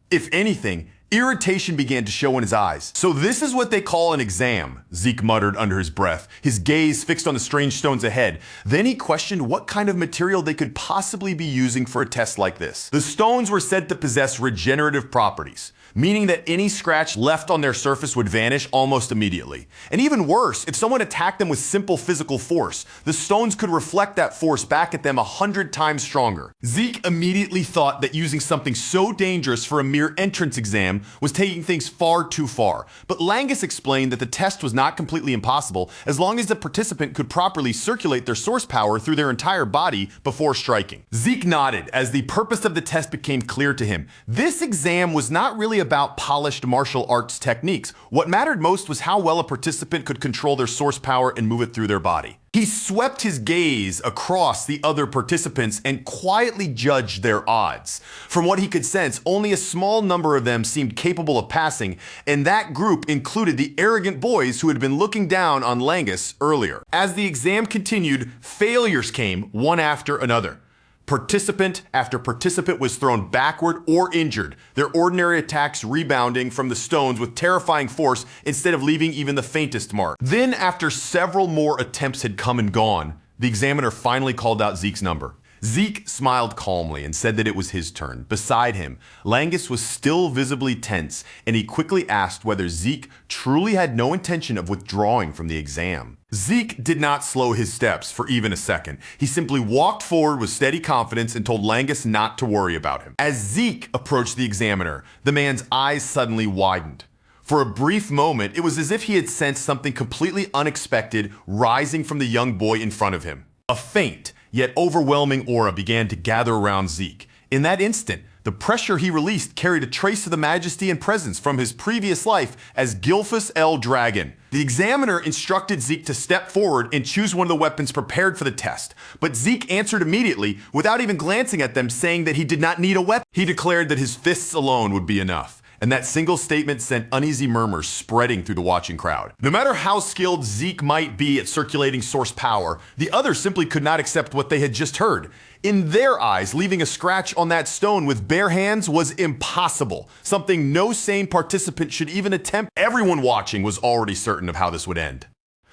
If anything, irritation began to show in his eyes. "So this is what they call an exam," Zeke muttered under his breath, his gaze fixed on the strange stones ahead. Then he questioned what kind of material they could possibly be using for a test like this. The stones were said to possess regenerative properties, meaning that any scratch left on their surface would vanish almost immediately. And even worse, if someone attacked them with simple physical force, the stones could reflect that force back at them 100 times stronger. Zeke immediately thought that using something so dangerous for a mere entrance exam was taking things far too far. But Langus explained that the test was not completely impossible as long as the participant could properly circulate their source power through their entire body before striking. Zeke nodded as the purpose of the test became clear to him. This exam was not really about polished martial arts techniques. What mattered most was how well a participant could control their source power and move it through their body. He swept his gaze across the other participants and quietly judged their odds. From what he could sense, only a small number of them seemed capable of passing, and that group included the arrogant boys who had been looking down on Langus earlier. As the exam continued, failures came one after another. Participant after participant was thrown backward or injured, their ordinary attacks rebounding from the stones with terrifying force instead of leaving even the faintest mark. Then, after several more attempts had come and gone, the examiner finally called out Zeke's number. Zeke smiled calmly and said that it was his turn. Beside him, Langus was still visibly tense, and he quickly asked whether Zeke truly had no intention of withdrawing from the exam. Zeke did not slow his steps for even a second. He simply walked forward with steady confidence and told Langus not to worry about him. As Zeke approached the examiner, the man's eyes suddenly widened. For a brief moment, it was as if he had sensed something completely unexpected rising from the young boy in front of him. A faint, yet overwhelming aura began to gather around Zeke. In that instant, the pressure he released carried a trace of the majesty and presence from his previous life as Gilphus L. Dragon. The examiner instructed Zeke to step forward and choose one of the weapons prepared for the test. But Zeke answered immediately, without even glancing at them, saying that he did not need a weapon. He declared that his fists alone would be enough. And that single statement sent uneasy murmurs spreading through the watching crowd. No matter how skilled Zeke might be at circulating source power, the others simply could not accept what they had just heard. In their eyes, leaving a scratch on that stone with bare hands was impossible, something no sane participant should even attempt. Everyone watching was already certain of how this would end.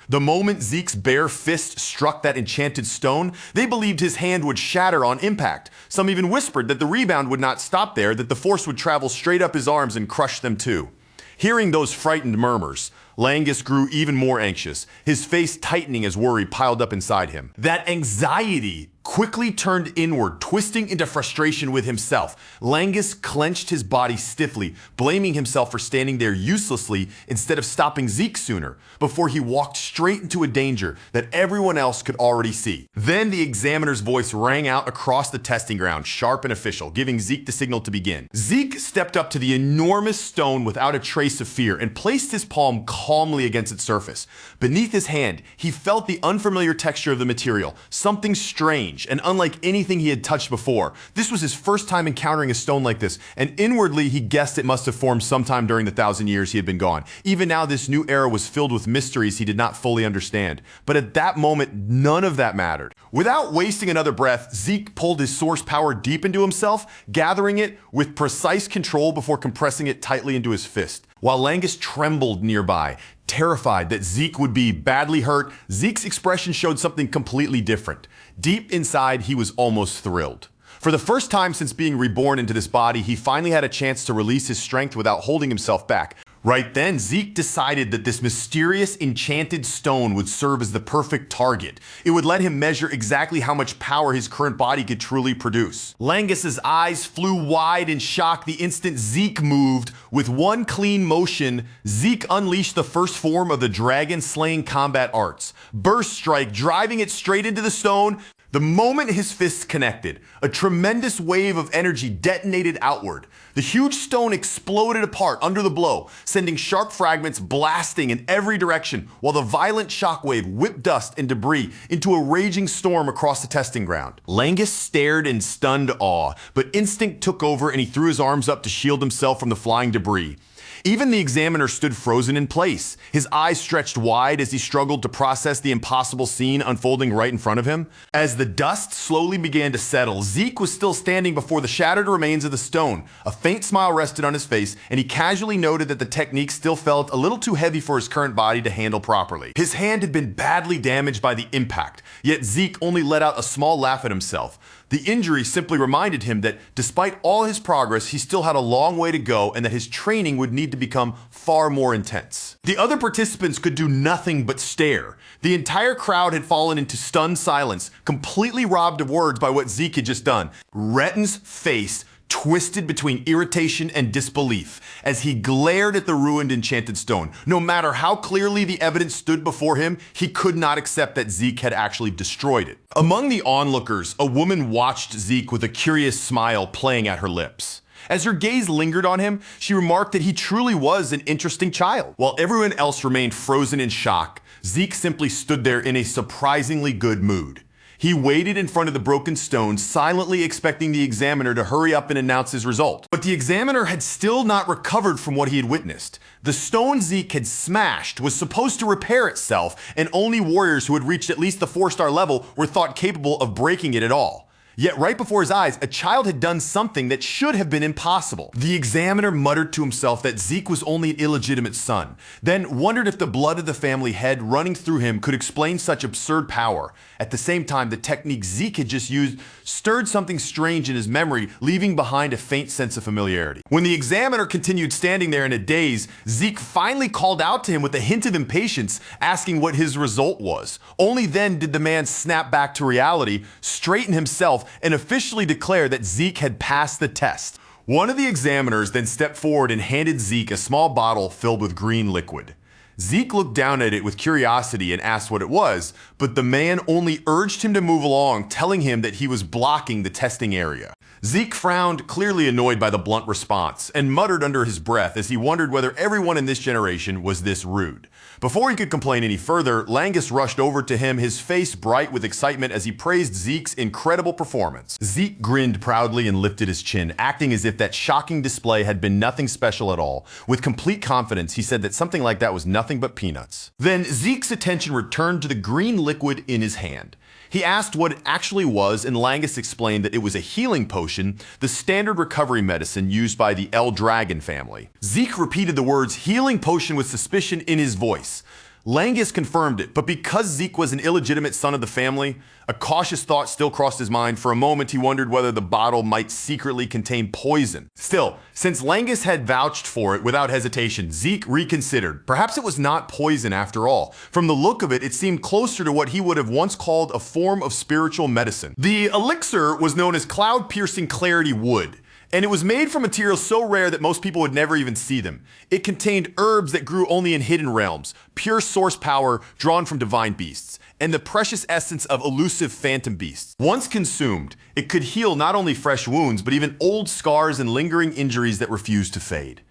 The moment Zeke's bare fist struck that enchanted stone, they believed his hand would shatter on impact. Some even whispered that the rebound would not stop there, that the force would travel straight up his arms and crush them too. Hearing those frightened murmurs, Langus grew even more anxious, his face tightening as worry piled up inside him. That anxiety quickly turned inward, twisting into frustration with himself. Langus clenched his body stiffly, blaming himself for standing there uselessly instead of stopping Zeke sooner, before he walked straight into a danger that everyone else could already see. Then the examiner's voice rang out across the testing ground, sharp and official, giving Zeke the signal to begin. Zeke stepped up to the enormous stone without a trace of fear and placed his palm calmly against its surface. Beneath his hand, he felt the unfamiliar texture of the material, something strange and unlike anything he had touched before. This was his first time encountering a stone like this, and inwardly he guessed it must have formed sometime during the 1,000 years he had been gone. Even now, this new era was filled with mysteries he did not fully understand. But at that moment, none of that mattered. Without wasting another breath, Zeke pulled his source power deep into himself, gathering it with precise control before compressing it tightly into his fist. While Langus trembled nearby, terrified that Zeke would be badly hurt, Zeke's expression showed something completely different. Deep inside, he was almost thrilled. For the first time since being reborn into this body, he finally had a chance to release his strength without holding himself back. Right then, Zeke decided that this mysterious enchanted stone would serve as the perfect target. It would let him measure exactly how much power his current body could truly produce. Langus's eyes flew wide in shock the instant Zeke moved. With one clean motion, Zeke unleashed the first form of the dragon-slaying combat arts. Burst Strike, driving it straight into the stone. The moment his fists connected, a tremendous wave of energy detonated outward. The huge stone exploded apart under the blow, sending sharp fragments blasting in every direction, while the violent shockwave whipped dust and debris into a raging storm across the testing ground. Langus stared in stunned awe, but instinct took over and he threw his arms up to shield himself from the flying debris. Even the examiner stood frozen in place, his eyes stretched wide as he struggled to process the impossible scene unfolding right in front of him. As the dust slowly began to settle, Zeke was still standing before the shattered remains of the stone. A faint smile rested on his face, and he casually noted that the technique still felt a little too heavy for his current body to handle properly. His hand had been badly damaged by the impact, yet Zeke only let out a small laugh at himself. The injury simply reminded him that despite all his progress, he still had a long way to go and that his training would need to become far more intense. The other participants could do nothing but stare. The entire crowd had fallen into stunned silence, completely robbed of words by what Zeke had just done. Retten's face twisted between irritation and disbelief as he glared at the ruined enchanted stone. No matter how clearly the evidence stood before him, he could not accept that Zeke had actually destroyed it. Among the onlookers, a woman watched Zeke with a curious smile playing at her lips. As her gaze lingered on him, she remarked that he truly was an interesting child. While everyone else remained frozen in shock, Zeke simply stood there in a surprisingly good mood. He waited in front of the broken stone, silently expecting the examiner to hurry up and announce his result. But the examiner had still not recovered from what he had witnessed. The stone Zeke had smashed was supposed to repair itself, and only warriors who had reached at least the 4-star level were thought capable of breaking it at all. Yet right before his eyes, a child had done something that should have been impossible. The examiner muttered to himself that Zeke was only an illegitimate son, then wondered if the blood of the family head running through him could explain such absurd power. At the same time, the technique Zeke had just used stirred something strange in his memory, leaving behind a faint sense of familiarity. When the examiner continued standing there in a daze, Zeke finally called out to him with a hint of impatience, asking what his result was. Only then did the man snap back to reality, straighten himself, and officially declare that Zeke had passed the test. One of the examiners then stepped forward and handed Zeke a small bottle filled with green liquid. Zeke looked down at it with curiosity and asked what it was, but the man only urged him to move along, telling him that he was blocking the testing area. Zeke frowned, clearly annoyed by the blunt response, and muttered under his breath as he wondered whether everyone in this generation was this rude. Before he could complain any further, Langus rushed over to him, his face bright with excitement as he praised Zeke's incredible performance. Zeke grinned proudly and lifted his chin, acting as if that shocking display had been nothing special at all. With complete confidence, he said that something like that was nothing but peanuts. Then Zeke's attention returned to the green liquid in his hand. He asked what it actually was, and Langus explained that it was a healing potion, the standard recovery medicine used by the El Dragon family. Zeke repeated the words healing potion with suspicion in his voice. Langus confirmed it, but because Zeke was an illegitimate son of the family, a cautious thought still crossed his mind. For a moment, he wondered whether the bottle might secretly contain poison. Still, since Langus had vouched for it without hesitation, Zeke reconsidered. Perhaps it was not poison after all. From the look of it, it seemed closer to what he would have once called a form of spiritual medicine. The elixir was known as cloud-piercing clarity wood, and it was made from materials so rare that most people would never even see them. It contained herbs that grew only in hidden realms, pure source power drawn from divine beasts, and the precious essence of elusive phantom beasts. Once consumed, it could heal not only fresh wounds, but even old scars and lingering injuries that refused to fade.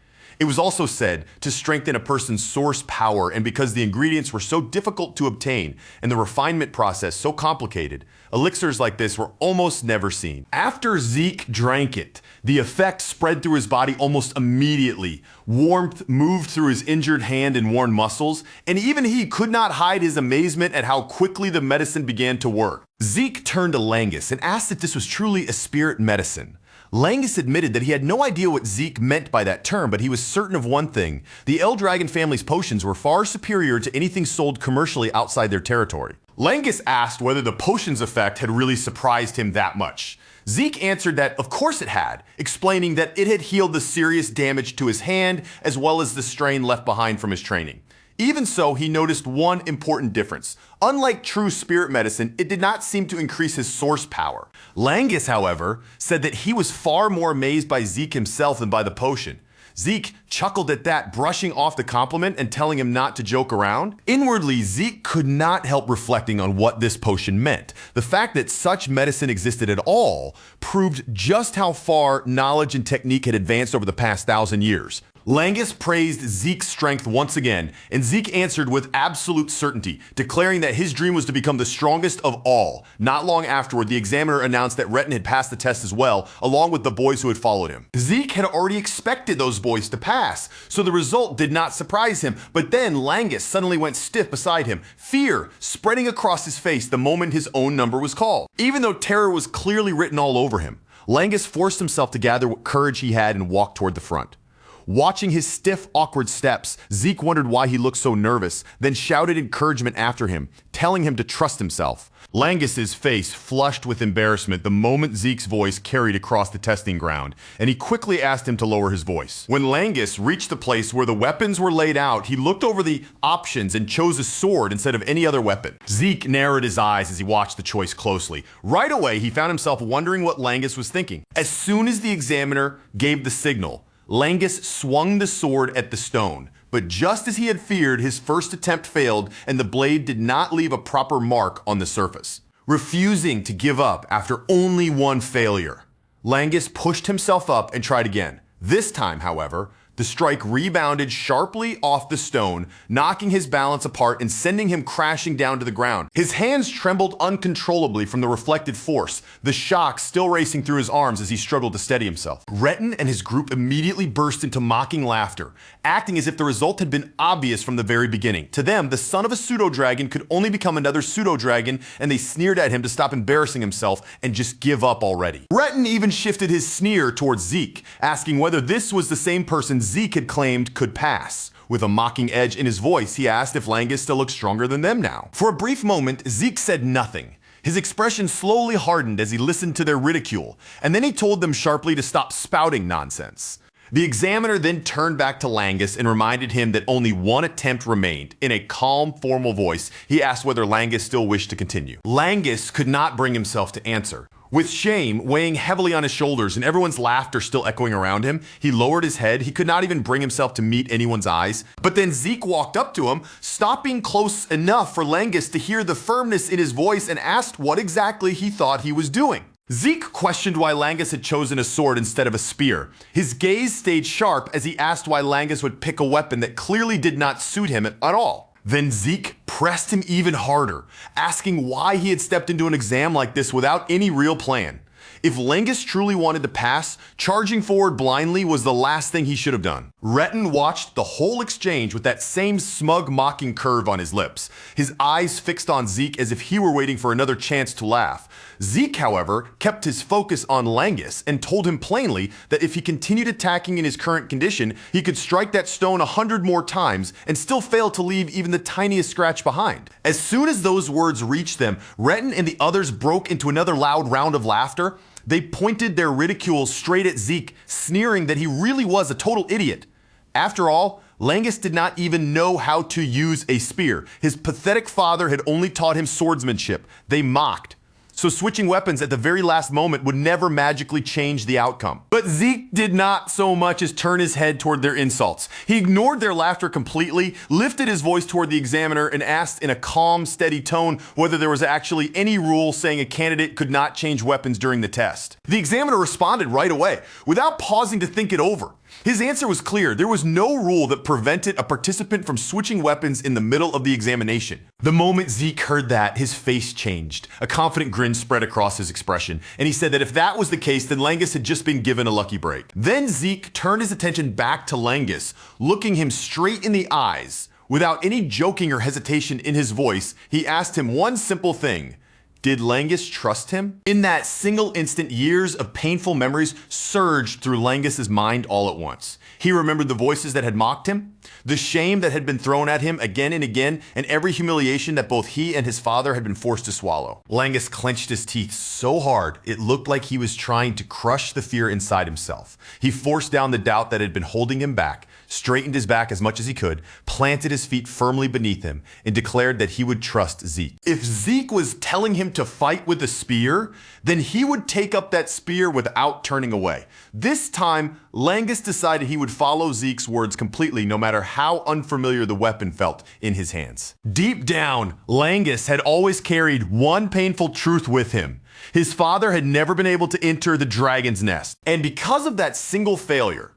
It was also said to strengthen a person's source power, and because the ingredients were so difficult to obtain and the refinement process so complicated, elixirs like this were almost never seen. After Zeke drank it, the effect spread through his body almost immediately. Warmth moved through his injured hand and worn muscles, and even he could not hide his amazement at how quickly the medicine began to work. Zeke turned to Langus and asked if this was truly a spirit medicine. Langus admitted that he had no idea what Zeke meant by that term, but he was certain of one thing: the El Dragon family's potions were far superior to anything sold commercially outside their territory. Langus asked whether the potion's effect had really surprised him that much. Zeke answered that of course it had, explaining that it had healed the serious damage to his hand as well as the strain left behind from his training. Even so, he noticed one important difference. Unlike true spirit medicine, it did not seem to increase his source power. Langus, however, said that he was far more amazed by Zeke himself than by the potion. Zeke chuckled at that, brushing off the compliment and telling him not to joke around. Inwardly, Zeke could not help reflecting on what this potion meant. The fact that such medicine existed at all proved just how far knowledge and technique had advanced over the past 1,000 years. Langus praised Zeke's strength once again, and Zeke answered with absolute certainty, declaring that his dream was to become the strongest of all. Not long afterward, the examiner announced that Retin had passed the test as well, along with the boys who had followed him. Zeke had already expected those boys to pass, so the result did not surprise him. But then Langus suddenly went stiff beside him, fear spreading across his face the moment his own number was called. Even though terror was clearly written all over him, Langus forced himself to gather what courage he had and walk toward the front. Watching his stiff, awkward steps, Zeke wondered why he looked so nervous, then shouted encouragement after him, telling him to trust himself. Langus's face flushed with embarrassment the moment Zeke's voice carried across the testing ground, and he quickly asked him to lower his voice. When Langus reached the place where the weapons were laid out, he looked over the options and chose a sword instead of any other weapon. Zeke narrowed his eyes as he watched the choice closely. Right away, he found himself wondering what Langus was thinking. As soon as the examiner gave the signal, Langus swung the sword at the stone, but just as he had feared, his first attempt failed and the blade did not leave a proper mark on the surface. Refusing to give up after only one failure, Langus pushed himself up and tried again. This time, however, the strike rebounded sharply off the stone, knocking his balance apart and sending him crashing down to the ground. His hands trembled uncontrollably from the reflected force, the shock still racing through his arms as he struggled to steady himself. Retin and his group immediately burst into mocking laughter, acting as if the result had been obvious from the very beginning. To them, the son of a pseudo-dragon could only become another pseudo-dragon, and they sneered at him to stop embarrassing himself and just give up already. Retin even shifted his sneer towards Zeke, asking whether this was the same person Zeke had claimed could pass. With a mocking edge in his voice, he asked if Langus still looked stronger than them now. For a brief moment, Zeke said nothing. His expression slowly hardened as he listened to their ridicule, and then he told them sharply to stop spouting nonsense. The examiner then turned back to Langus and reminded him that only one attempt remained. In a calm, formal voice, he asked whether Langus still wished to continue. Langus could not bring himself to answer. With shame weighing heavily on his shoulders and everyone's laughter still echoing around him, he lowered his head. He could not even bring himself to meet anyone's eyes. But then Zeke walked up to him, stopping close enough for Langus to hear the firmness in his voice, and asked what exactly he thought he was doing. Zeke questioned why Langus had chosen a sword instead of a spear. His gaze stayed sharp as he asked why Langus would pick a weapon that clearly did not suit him at all. Then Zeke pressed him even harder, asking why he had stepped into an exam like this without any real plan. If Langus truly wanted to pass, charging forward blindly was the last thing he should have done. Retin watched the whole exchange with that same smug, mocking curve on his lips, his eyes fixed on Zeke as if he were waiting for another chance to laugh. Zeke, however, kept his focus on Langus and told him plainly that if he continued attacking in his current condition, he could strike that stone 100 more times and still fail to leave even the tiniest scratch behind. As soon as those words reached them, Retin and the others broke into another loud round of laughter. They pointed their ridicule straight at Zeke, sneering that he really was a total idiot. After all, Langus did not even know how to use a spear. His pathetic father had only taught him swordsmanship. They mocked. So switching weapons at the very last moment would never magically change the outcome. But Zeke did not so much as turn his head toward their insults. He ignored their laughter completely, lifted his voice toward the examiner, and asked in a calm, steady tone whether there was actually any rule saying a candidate could not change weapons during the test. The examiner responded right away, without pausing to think it over. His answer was clear. There was no rule that prevented a participant from switching weapons in the middle of the examination. The moment Zeke heard that, his face changed. A confident grin spread across his expression, and he said that if that was the case, then Langus had just been given a lucky break. Then Zeke turned his attention back to Langus, looking him straight in the eyes. Without any joking or hesitation in his voice, he asked him one simple thing. Did Langus trust him? In that single instant, years of painful memories surged through Langus's mind all at once. He remembered the voices that had mocked him, the shame that had been thrown at him again and again, and every humiliation that both he and his father had been forced to swallow. Langus clenched his teeth so hard, it looked like he was trying to crush the fear inside himself. He forced down the doubt that had been holding him back, straightened his back as much as he could, planted his feet firmly beneath him, and declared that he would trust Zeke. If Zeke was telling him to fight with a spear, then he would take up that spear without turning away. This time, Langus decided he would follow Zeke's words completely, no matter how unfamiliar the weapon felt in his hands. Deep down, Langus had always carried one painful truth with him. His father had never been able to enter the dragon's nest. And because of that single failure,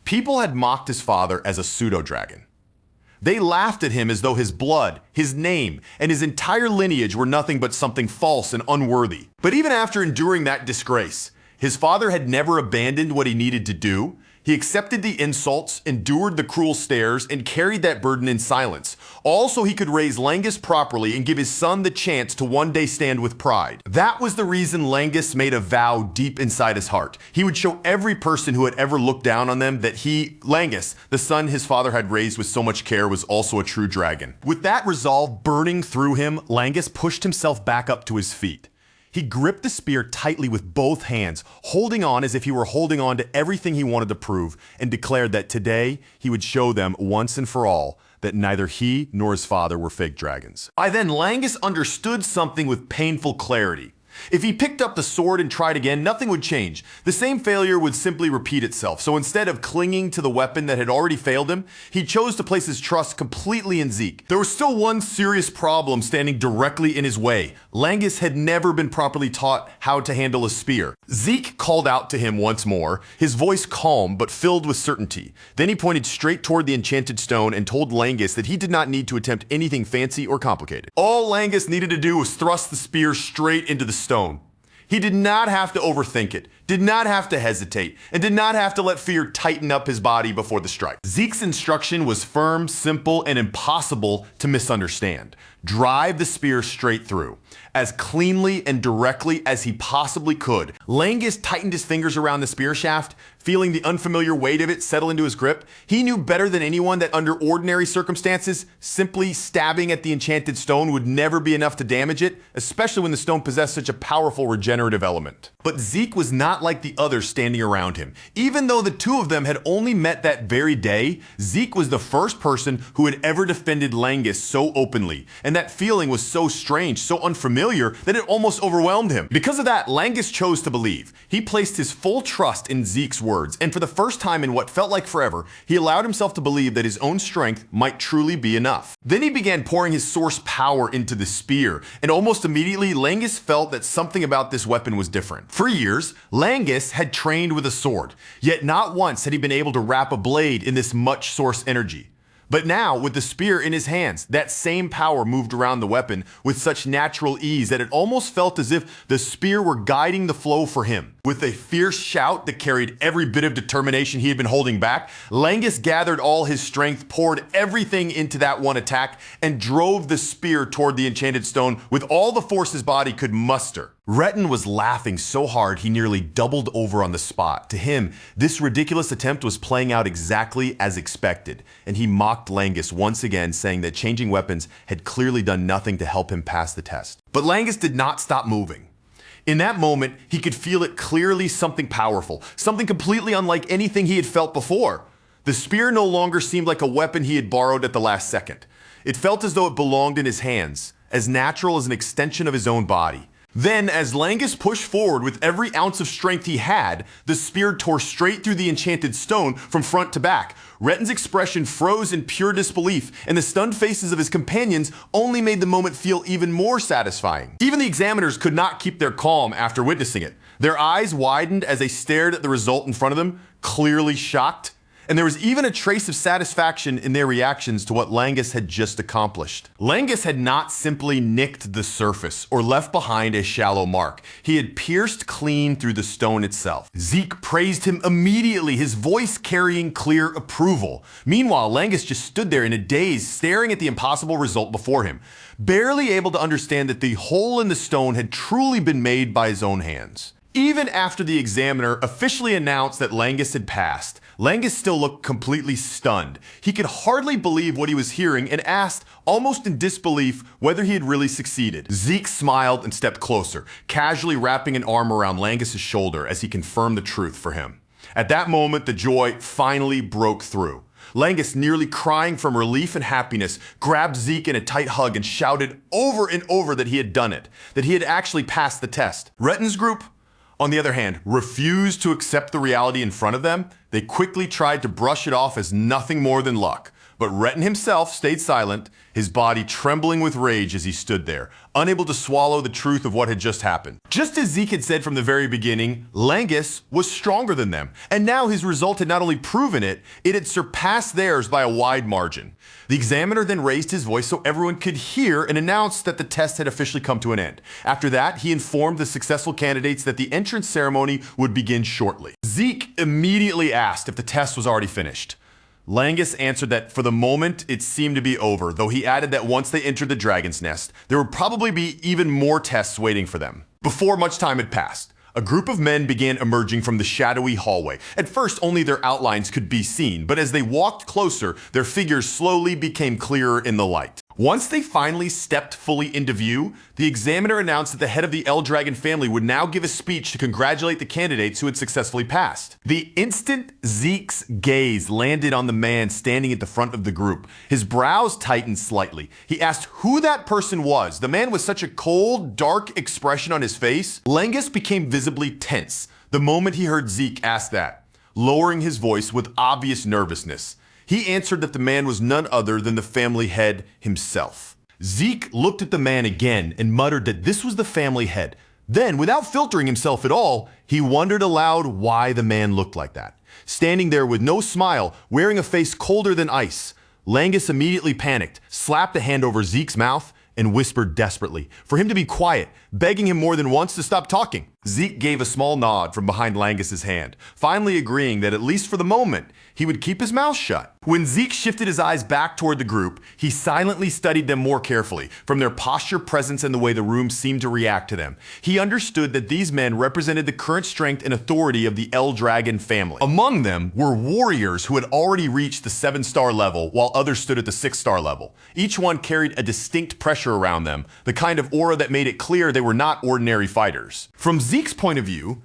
people had mocked his father as a pseudo-dragon. They laughed at him as though his blood, his name, and his entire lineage were nothing but something false and unworthy. But even after enduring that disgrace, his father had never abandoned what he needed to do. He accepted the insults, endured the cruel stares, and carried that burden in silence, all so he could raise Langus properly and give his son the chance to one day stand with pride. That was the reason Langus made a vow deep inside his heart. He would show every person who had ever looked down on them that he, Langus, the son his father had raised with so much care, was also a true dragon. With that resolve burning through him, Langus pushed himself back up to his feet. He gripped the spear tightly with both hands, holding on as if he were holding on to everything he wanted to prove, and declared that today he would show them once and for all that neither he nor his father were fake dragons. By then, Langus understood something with painful clarity. If he picked up the sword and tried again, nothing would change. The same failure would simply repeat itself. So instead of clinging to the weapon that had already failed him, he chose to place his trust completely in Zeke. There was still one serious problem standing directly in his way. Langus had never been properly taught how to handle a spear. Zeke called out to him once more, his voice calm but filled with certainty. Then he pointed straight toward the enchanted stone and told Langus that he did not need to attempt anything fancy or complicated. All Langus needed to do was thrust the spear straight into the stone. He did not have to overthink it, did not have to hesitate, and did not have to let fear tighten up his body before the strike. Zeke's instruction was firm, simple, and impossible to misunderstand. Drive the spear straight through, as cleanly and directly as he possibly could. Langus tightened his fingers around the spear shaft, feeling the unfamiliar weight of it settle into his grip. He knew better than anyone that under ordinary circumstances, simply stabbing at the enchanted stone would never be enough to damage it, especially when the stone possessed such a powerful regenerative element. But Zeke was not like the others standing around him. Even though the two of them had only met that very day, Zeke was the first person who had ever defended Langus so openly, and that feeling was so strange, so unfamiliar, that it almost overwhelmed him. Because of that, Langus chose to believe. He placed his full trust in Zeke's words, and for the first time in what felt like forever, he allowed himself to believe that his own strength might truly be enough. Then he began pouring his source power into the spear, and almost immediately, Langus felt that something about this weapon was different. For years, Langus had trained with a sword, yet not once had he been able to wrap a blade in this much source energy. But now, with the spear in his hands, that same power moved around the weapon with such natural ease that it almost felt as if the spear were guiding the flow for him. With a fierce shout that carried every bit of determination he had been holding back, Langus gathered all his strength, poured everything into that one attack, and drove the spear toward the enchanted stone with all the force his body could muster. Retin was laughing so hard he nearly doubled over on the spot. To him, this ridiculous attempt was playing out exactly as expected, and he mocked Langus once again, saying that changing weapons had clearly done nothing to help him pass the test. But Langus did not stop moving. In that moment, he could feel it clearly, something powerful, something completely unlike anything he had felt before. The spear no longer seemed like a weapon he had borrowed at the last second. It felt as though it belonged in his hands, as natural as an extension of his own body. Then, as Langus pushed forward with every ounce of strength he had, the spear tore straight through the enchanted stone from front to back. Retin's expression froze in pure disbelief, and the stunned faces of his companions only made the moment feel even more satisfying. Even the examiners could not keep their calm after witnessing it. Their eyes widened as they stared at the result in front of them, clearly shocked. And there was even a trace of satisfaction in their reactions to what Langus had just accomplished. Langus had not simply nicked the surface or left behind a shallow mark. He had pierced clean through the stone itself. Zeke praised him immediately, his voice carrying clear approval. Meanwhile, Langus just stood there in a daze, staring at the impossible result before him, barely able to understand that the hole in the stone had truly been made by his own hands. Even after the examiner officially announced that Langus had passed, Langus still looked completely stunned. He could hardly believe what he was hearing and asked, almost in disbelief, whether he had really succeeded. Zeke smiled and stepped closer, casually wrapping an arm around Langus's shoulder as he confirmed the truth for him. At that moment, the joy finally broke through. Langus, nearly crying from relief and happiness, grabbed Zeke in a tight hug and shouted over and over that he had done it, that he had actually passed the test. Retin's group, on the other hand, refused to accept the reality in front of them. They quickly tried to brush it off as nothing more than luck. But Retin himself stayed silent, his body trembling with rage as he stood there, unable to swallow the truth of what had just happened. Just as Zeke had said from the very beginning, Langus was stronger than them, and now his result had not only proven it, it had surpassed theirs by a wide margin. The examiner then raised his voice so everyone could hear and announced that the test had officially come to an end. After that, he informed the successful candidates that the entrance ceremony would begin shortly. Zeke immediately asked if the test was already finished. Langus answered that for the moment it seemed to be over, though he added that once they entered the dragon's nest, there would probably be even more tests waiting for them. Before much time had passed, a group of men began emerging from the shadowy hallway. At first, only their outlines could be seen, but as they walked closer, their figures slowly became clearer in the light. Once they finally stepped fully into view, the examiner announced that the head of the L-Dragon family would now give a speech to congratulate the candidates who had successfully passed. The instant Zeke's gaze landed on the man standing at the front of the group, his brows tightened slightly. He asked who that person was. The man with such a cold, dark expression on his face. Langus became visibly tense the moment he heard Zeke ask that, lowering his voice with obvious nervousness. He answered that the man was none other than the family head himself. Zeke looked at the man again and muttered that this was the family head. Then, without filtering himself at all, he wondered aloud why the man looked like that. Standing there with no smile, wearing a face colder than ice, Langus immediately panicked, slapped a hand over Zeke's mouth, and whispered desperately for him to be quiet, begging him more than once to stop talking. Zeke gave a small nod from behind Langus's hand, finally agreeing that at least for the moment, he would keep his mouth shut. When Zeke shifted his eyes back toward the group, he silently studied them more carefully, from their posture, presence, and the way the room seemed to react to them. He understood that these men represented the current strength and authority of the L-Dragon family. Among them were warriors who had already reached the 7-star level, while others stood at the 6-star level. Each one carried a distinct pressure around them, the kind of aura that made it clear they were not ordinary fighters. From Zeke's point of view,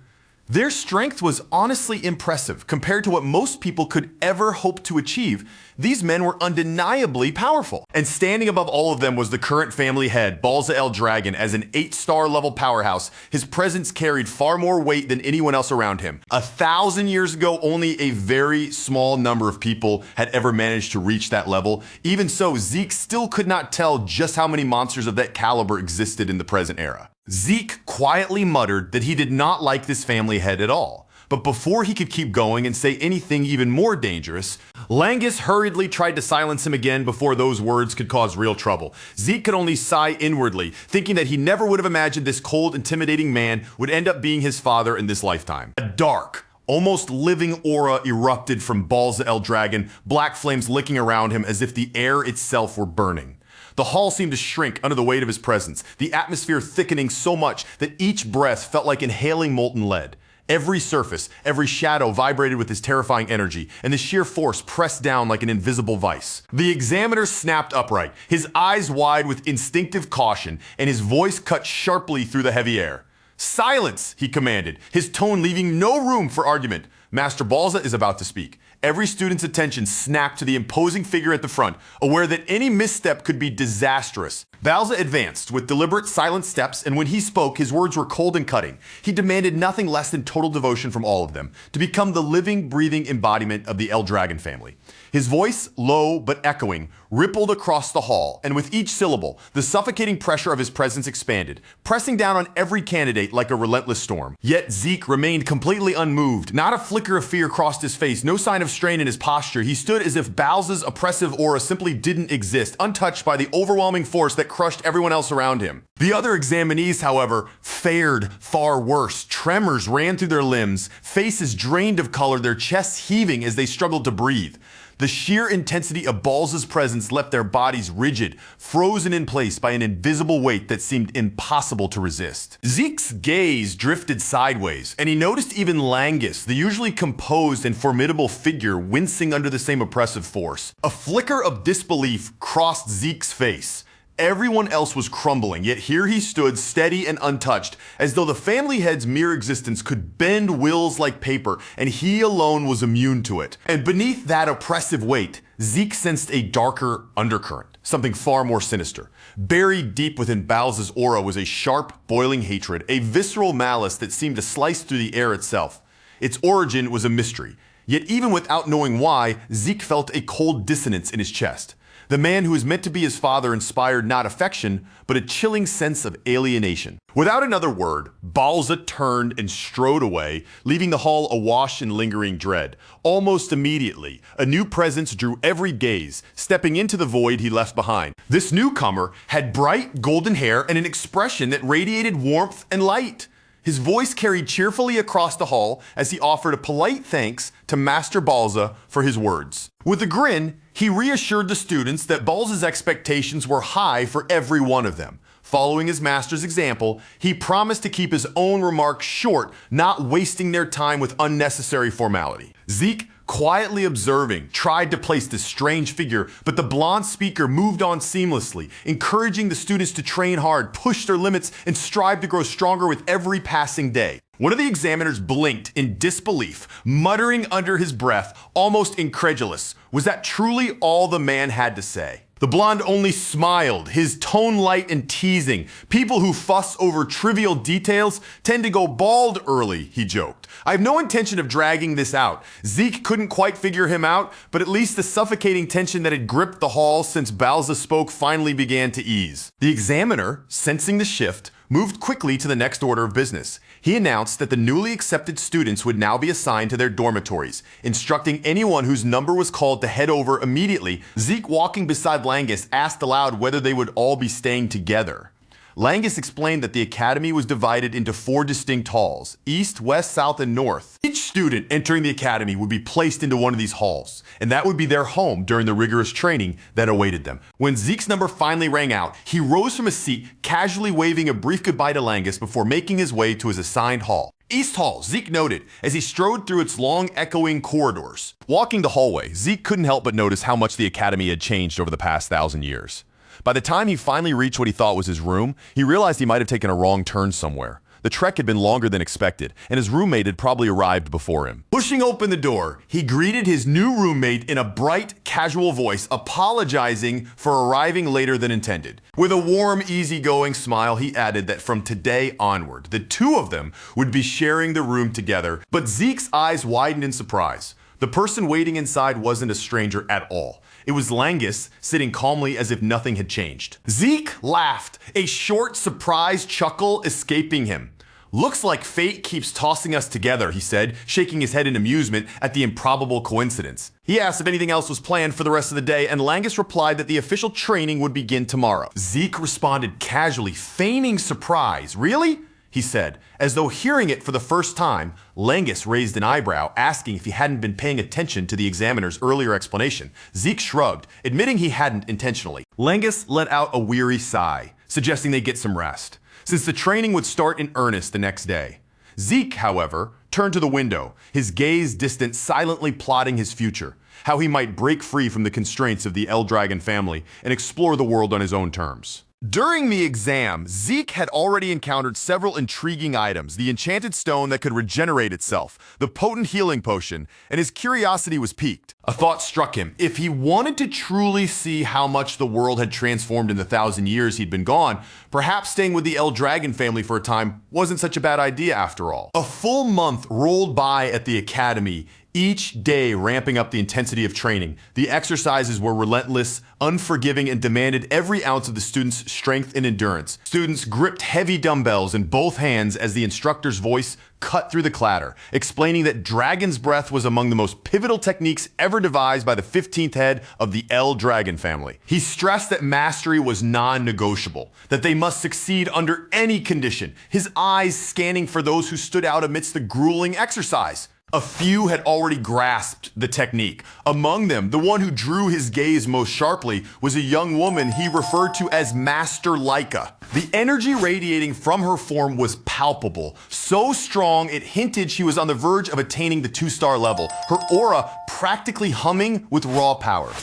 their strength was honestly impressive compared to what most people could ever hope to achieve. These men were undeniably powerful. And standing above all of them was the current family head, Balza L-Dragon, as an 8-star level powerhouse. His presence carried far more weight than anyone else around him. 1,000 years ago, only a very small number of people had ever managed to reach that level. Even so, Zeke still could not tell just how many monsters of that caliber existed in the present era. Zeke quietly muttered that he did not like this family head at all. But before he could keep going and say anything even more dangerous, Langus hurriedly tried to silence him again before those words could cause real trouble. Zeke could only sigh inwardly, thinking that he never would have imagined this cold, intimidating man would end up being his father in this lifetime. A dark, almost living aura erupted from Balza El Dragon, black flames licking around him as if the air itself were burning. The hall seemed to shrink under the weight of his presence, the atmosphere thickening so much that each breath felt like inhaling molten lead. Every surface, every shadow vibrated with his terrifying energy, and the sheer force pressed down like an invisible vice. The examiner snapped upright, his eyes wide with instinctive caution, and his voice cut sharply through the heavy air. "Silence!" he commanded, his tone leaving no room for argument. Master Balza is about to speak. Every student's attention snapped to the imposing figure at the front, aware that any misstep could be disastrous. Balza advanced with deliberate, silent steps, and when he spoke, his words were cold and cutting. He demanded nothing less than total devotion from all of them, to become the living, breathing embodiment of the El Dragon family. His voice, low but echoing, rippled across the hall, and with each syllable, the suffocating pressure of his presence expanded, pressing down on every candidate like a relentless storm. Yet Zeke remained completely unmoved. Not a flicker of fear crossed his face, no sign of strain in his posture. He stood as if Balza's oppressive aura simply didn't exist, untouched by the overwhelming force that crushed everyone else around him. The other examinees, however, fared far worse. Tremors ran through their limbs, faces drained of color, their chests heaving as they struggled to breathe. The sheer intensity of Balza's presence left their bodies rigid, frozen in place by an invisible weight that seemed impossible to resist. Zeke's gaze drifted sideways, and he noticed even Langus, the usually composed and formidable figure, wincing under the same oppressive force. A flicker of disbelief crossed Zeke's face. Everyone else was crumbling, yet here he stood steady and untouched, as though the family head's mere existence could bend wills like paper, and he alone was immune to it. And beneath that oppressive weight, Zeke sensed a darker undercurrent, something far more sinister. Buried deep within Balza's aura was a sharp, boiling hatred, a visceral malice that seemed to slice through the air itself. Its origin was a mystery, yet even without knowing why, Zeke felt a cold dissonance in his chest. The man who was meant to be his father inspired not affection, but a chilling sense of alienation. Without another word, Balza turned and strode away, leaving the hall awash in lingering dread. Almost immediately, a new presence drew every gaze, stepping into the void he left behind. This newcomer had bright golden hair and an expression that radiated warmth and light. His voice carried cheerfully across the hall as he offered a polite thanks to Master Balza for his words. With a grin, he reassured the students that Balza's expectations were high for every one of them. Following his master's example, he promised to keep his own remarks short, not wasting their time with unnecessary formality. Zeke, quietly observing, tried to place this strange figure, but the blonde speaker moved on seamlessly, encouraging the students to train hard, push their limits, and strive to grow stronger with every passing day. One of the examiners blinked in disbelief, muttering under his breath, almost incredulous. Was that truly all the man had to say? The blonde only smiled, his tone light and teasing. People who fuss over trivial details tend to go bald early, he joked. I have no intention of dragging this out. Zeke couldn't quite figure him out, but at least the suffocating tension that had gripped the hall since Balza spoke finally began to ease. The examiner, sensing the shift, moved quickly to the next order of business. He announced that the newly accepted students would now be assigned to their dormitories, instructing anyone whose number was called to head over immediately. Zeke, walking beside Langus, asked aloud whether they would all be staying together. Langus explained that the academy was divided into 4 distinct halls, east, west, south, and north. Each student entering the academy would be placed into one of these halls, and that would be their home during the rigorous training that awaited them. When Zeke's number finally rang out, he rose from his seat, casually waving a brief goodbye to Langus before making his way to his assigned hall. East Hall, Zeke noted, as he strode through its long, echoing corridors. Walking the hallway, Zeke couldn't help but notice how much the academy had changed over the past 1,000 years. By the time he finally reached what he thought was his room, he realized he might have taken a wrong turn somewhere. The trek had been longer than expected, and his roommate had probably arrived before him. Pushing open the door, he greeted his new roommate in a bright, casual voice, apologizing for arriving later than intended. With a warm, easygoing smile, he added that from today onward, the two of them would be sharing the room together, but Zeke's eyes widened in surprise. The person waiting inside wasn't a stranger at all. It was Langus, sitting calmly as if nothing had changed. Zeke laughed, a short, surprised chuckle escaping him. Looks like fate keeps tossing us together, he said, shaking his head in amusement at the improbable coincidence. He asked if anything else was planned for the rest of the day, and Langus replied that the official training would begin tomorrow. Zeke responded casually, feigning surprise. Really? He said, as though hearing it for the first time. Langus raised an eyebrow, asking if he hadn't been paying attention to the examiner's earlier explanation. Zeke shrugged, admitting he hadn't intentionally. Langus let out a weary sigh, suggesting they get some rest, since the training would start in earnest the next day. Zeke, however, turned to the window, his gaze distant, silently plotting his future, how he might break free from the constraints of the L-Dragon family and explore the world on his own terms. During the exam, Zeke had already encountered several intriguing items: the enchanted stone that could regenerate itself, the potent healing potion, and his curiosity was piqued. A thought struck him. If he wanted to truly see how much the world had transformed in the 1,000 years he'd been gone, perhaps staying with the L-Dragon family for a time wasn't such a bad idea after all. A full month rolled by at the academy, each day ramping up the intensity of training. The exercises were relentless, unforgiving, and demanded every ounce of the students' strength and endurance. Students gripped heavy dumbbells in both hands as the instructor's voice cut through the clatter, explaining that Dragon's Breath was among the most pivotal techniques ever devised by the 15th head of the L-Dragon family. He stressed that mastery was non-negotiable, that they must succeed under any condition, his eyes scanning for those who stood out amidst the grueling exercise. A few had already grasped the technique. Among them, the one who drew his gaze most sharply was a young woman he referred to as Master Laika. The energy radiating from her form was palpable, so strong it hinted she was on the verge of attaining the 2-star level, her aura practically humming with raw power.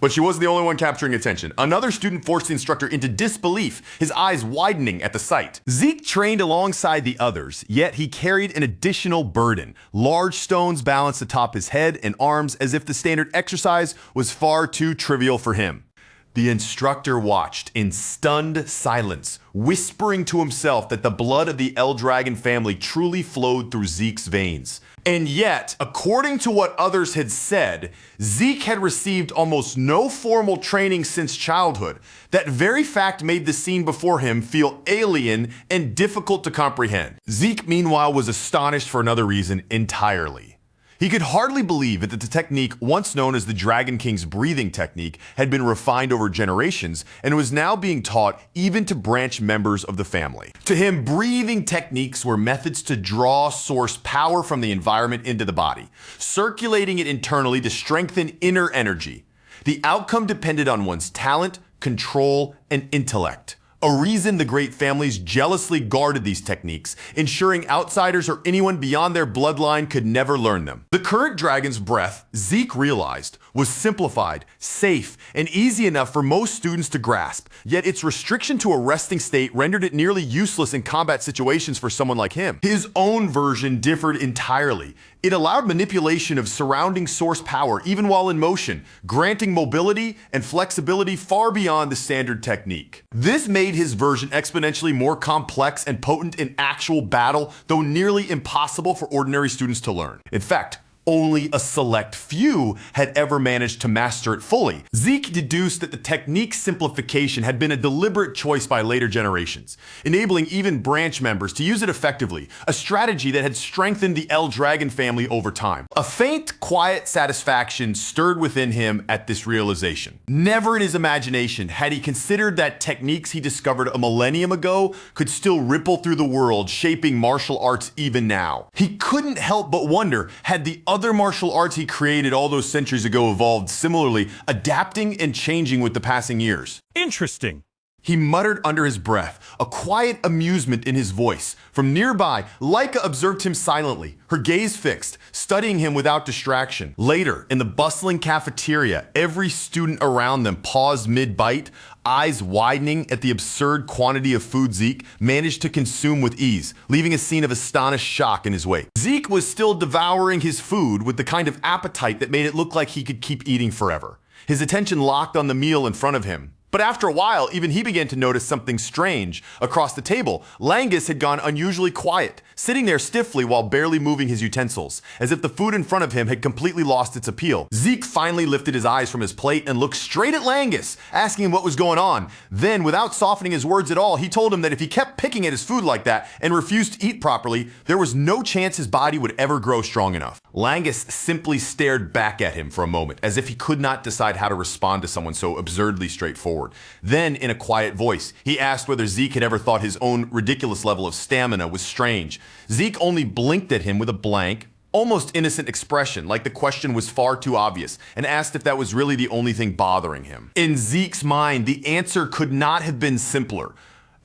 But she wasn't the only one capturing attention. Another student forced the instructor into disbelief, his eyes widening at the sight. Zeke trained alongside the others, yet he carried an additional burden. Large stones balanced atop his head and arms as if the standard exercise was far too trivial for him. The instructor watched in stunned silence, whispering to himself that the blood of the L-Dragon family truly flowed through Zeke's veins. And yet, according to what others had said, Zeke had received almost no formal training since childhood. That very fact made the scene before him feel alien and difficult to comprehend. Zeke, meanwhile, was astonished for another reason entirely. He could hardly believe that the technique once known as the Dragon King's breathing technique had been refined over generations and was now being taught even to branch members of the family. To him, breathing techniques were methods to draw source power from the environment into the body, circulating it internally to strengthen inner energy. The outcome depended on one's talent, control, and intellect. A reason the great families jealously guarded these techniques, ensuring outsiders or anyone beyond their bloodline could never learn them. The current Dragon's Breath, Zeke realized, was simplified, safe, and easy enough for most students to grasp, yet its restriction to a resting state rendered it nearly useless in combat situations for someone like him. His own version differed entirely. It allowed manipulation of surrounding source power even while in motion, granting mobility and flexibility far beyond the standard technique. This made his version exponentially more complex and potent in actual battle, though nearly impossible for ordinary students to learn. In fact, only a select few had ever managed to master it fully. Zeke deduced that the technique's simplification had been a deliberate choice by later generations, enabling even branch members to use it effectively, a strategy that had strengthened the L-Dragon family over time. A faint, quiet satisfaction stirred within him at this realization. Never in his imagination had he considered that techniques he discovered a millennium ago could still ripple through the world, shaping martial arts even now. He couldn't help but wonder, had the other martial arts he created all those centuries ago evolved similarly, adapting and changing with the passing years. Interesting. He muttered under his breath, a quiet amusement in his voice. From nearby, Laika observed him silently, her gaze fixed, studying him without distraction. Later, in the bustling cafeteria, every student around them paused mid-bite, eyes widening at the absurd quantity of food Zeke managed to consume with ease, leaving a scene of astonished shock in his wake. Zeke was still devouring his food with the kind of appetite that made it look like he could keep eating forever. His attention locked on the meal in front of him. But after a while, even he began to notice something strange. Across the table, Langus had gone unusually quiet, sitting there stiffly while barely moving his utensils, as if the food in front of him had completely lost its appeal. Zeke finally lifted his eyes from his plate and looked straight at Langus, asking him what was going on. Then, without softening his words at all, he told him that if he kept picking at his food like that and refused to eat properly, there was no chance his body would ever grow strong enough. Langus simply stared back at him for a moment, as if he could not decide how to respond to someone so absurdly straightforward. Then, in a quiet voice, he asked whether Zeke had ever thought his own ridiculous level of stamina was strange. Zeke only blinked at him with a blank, almost innocent expression, like the question was far too obvious, and asked if that was really the only thing bothering him. In Zeke's mind, the answer could not have been simpler.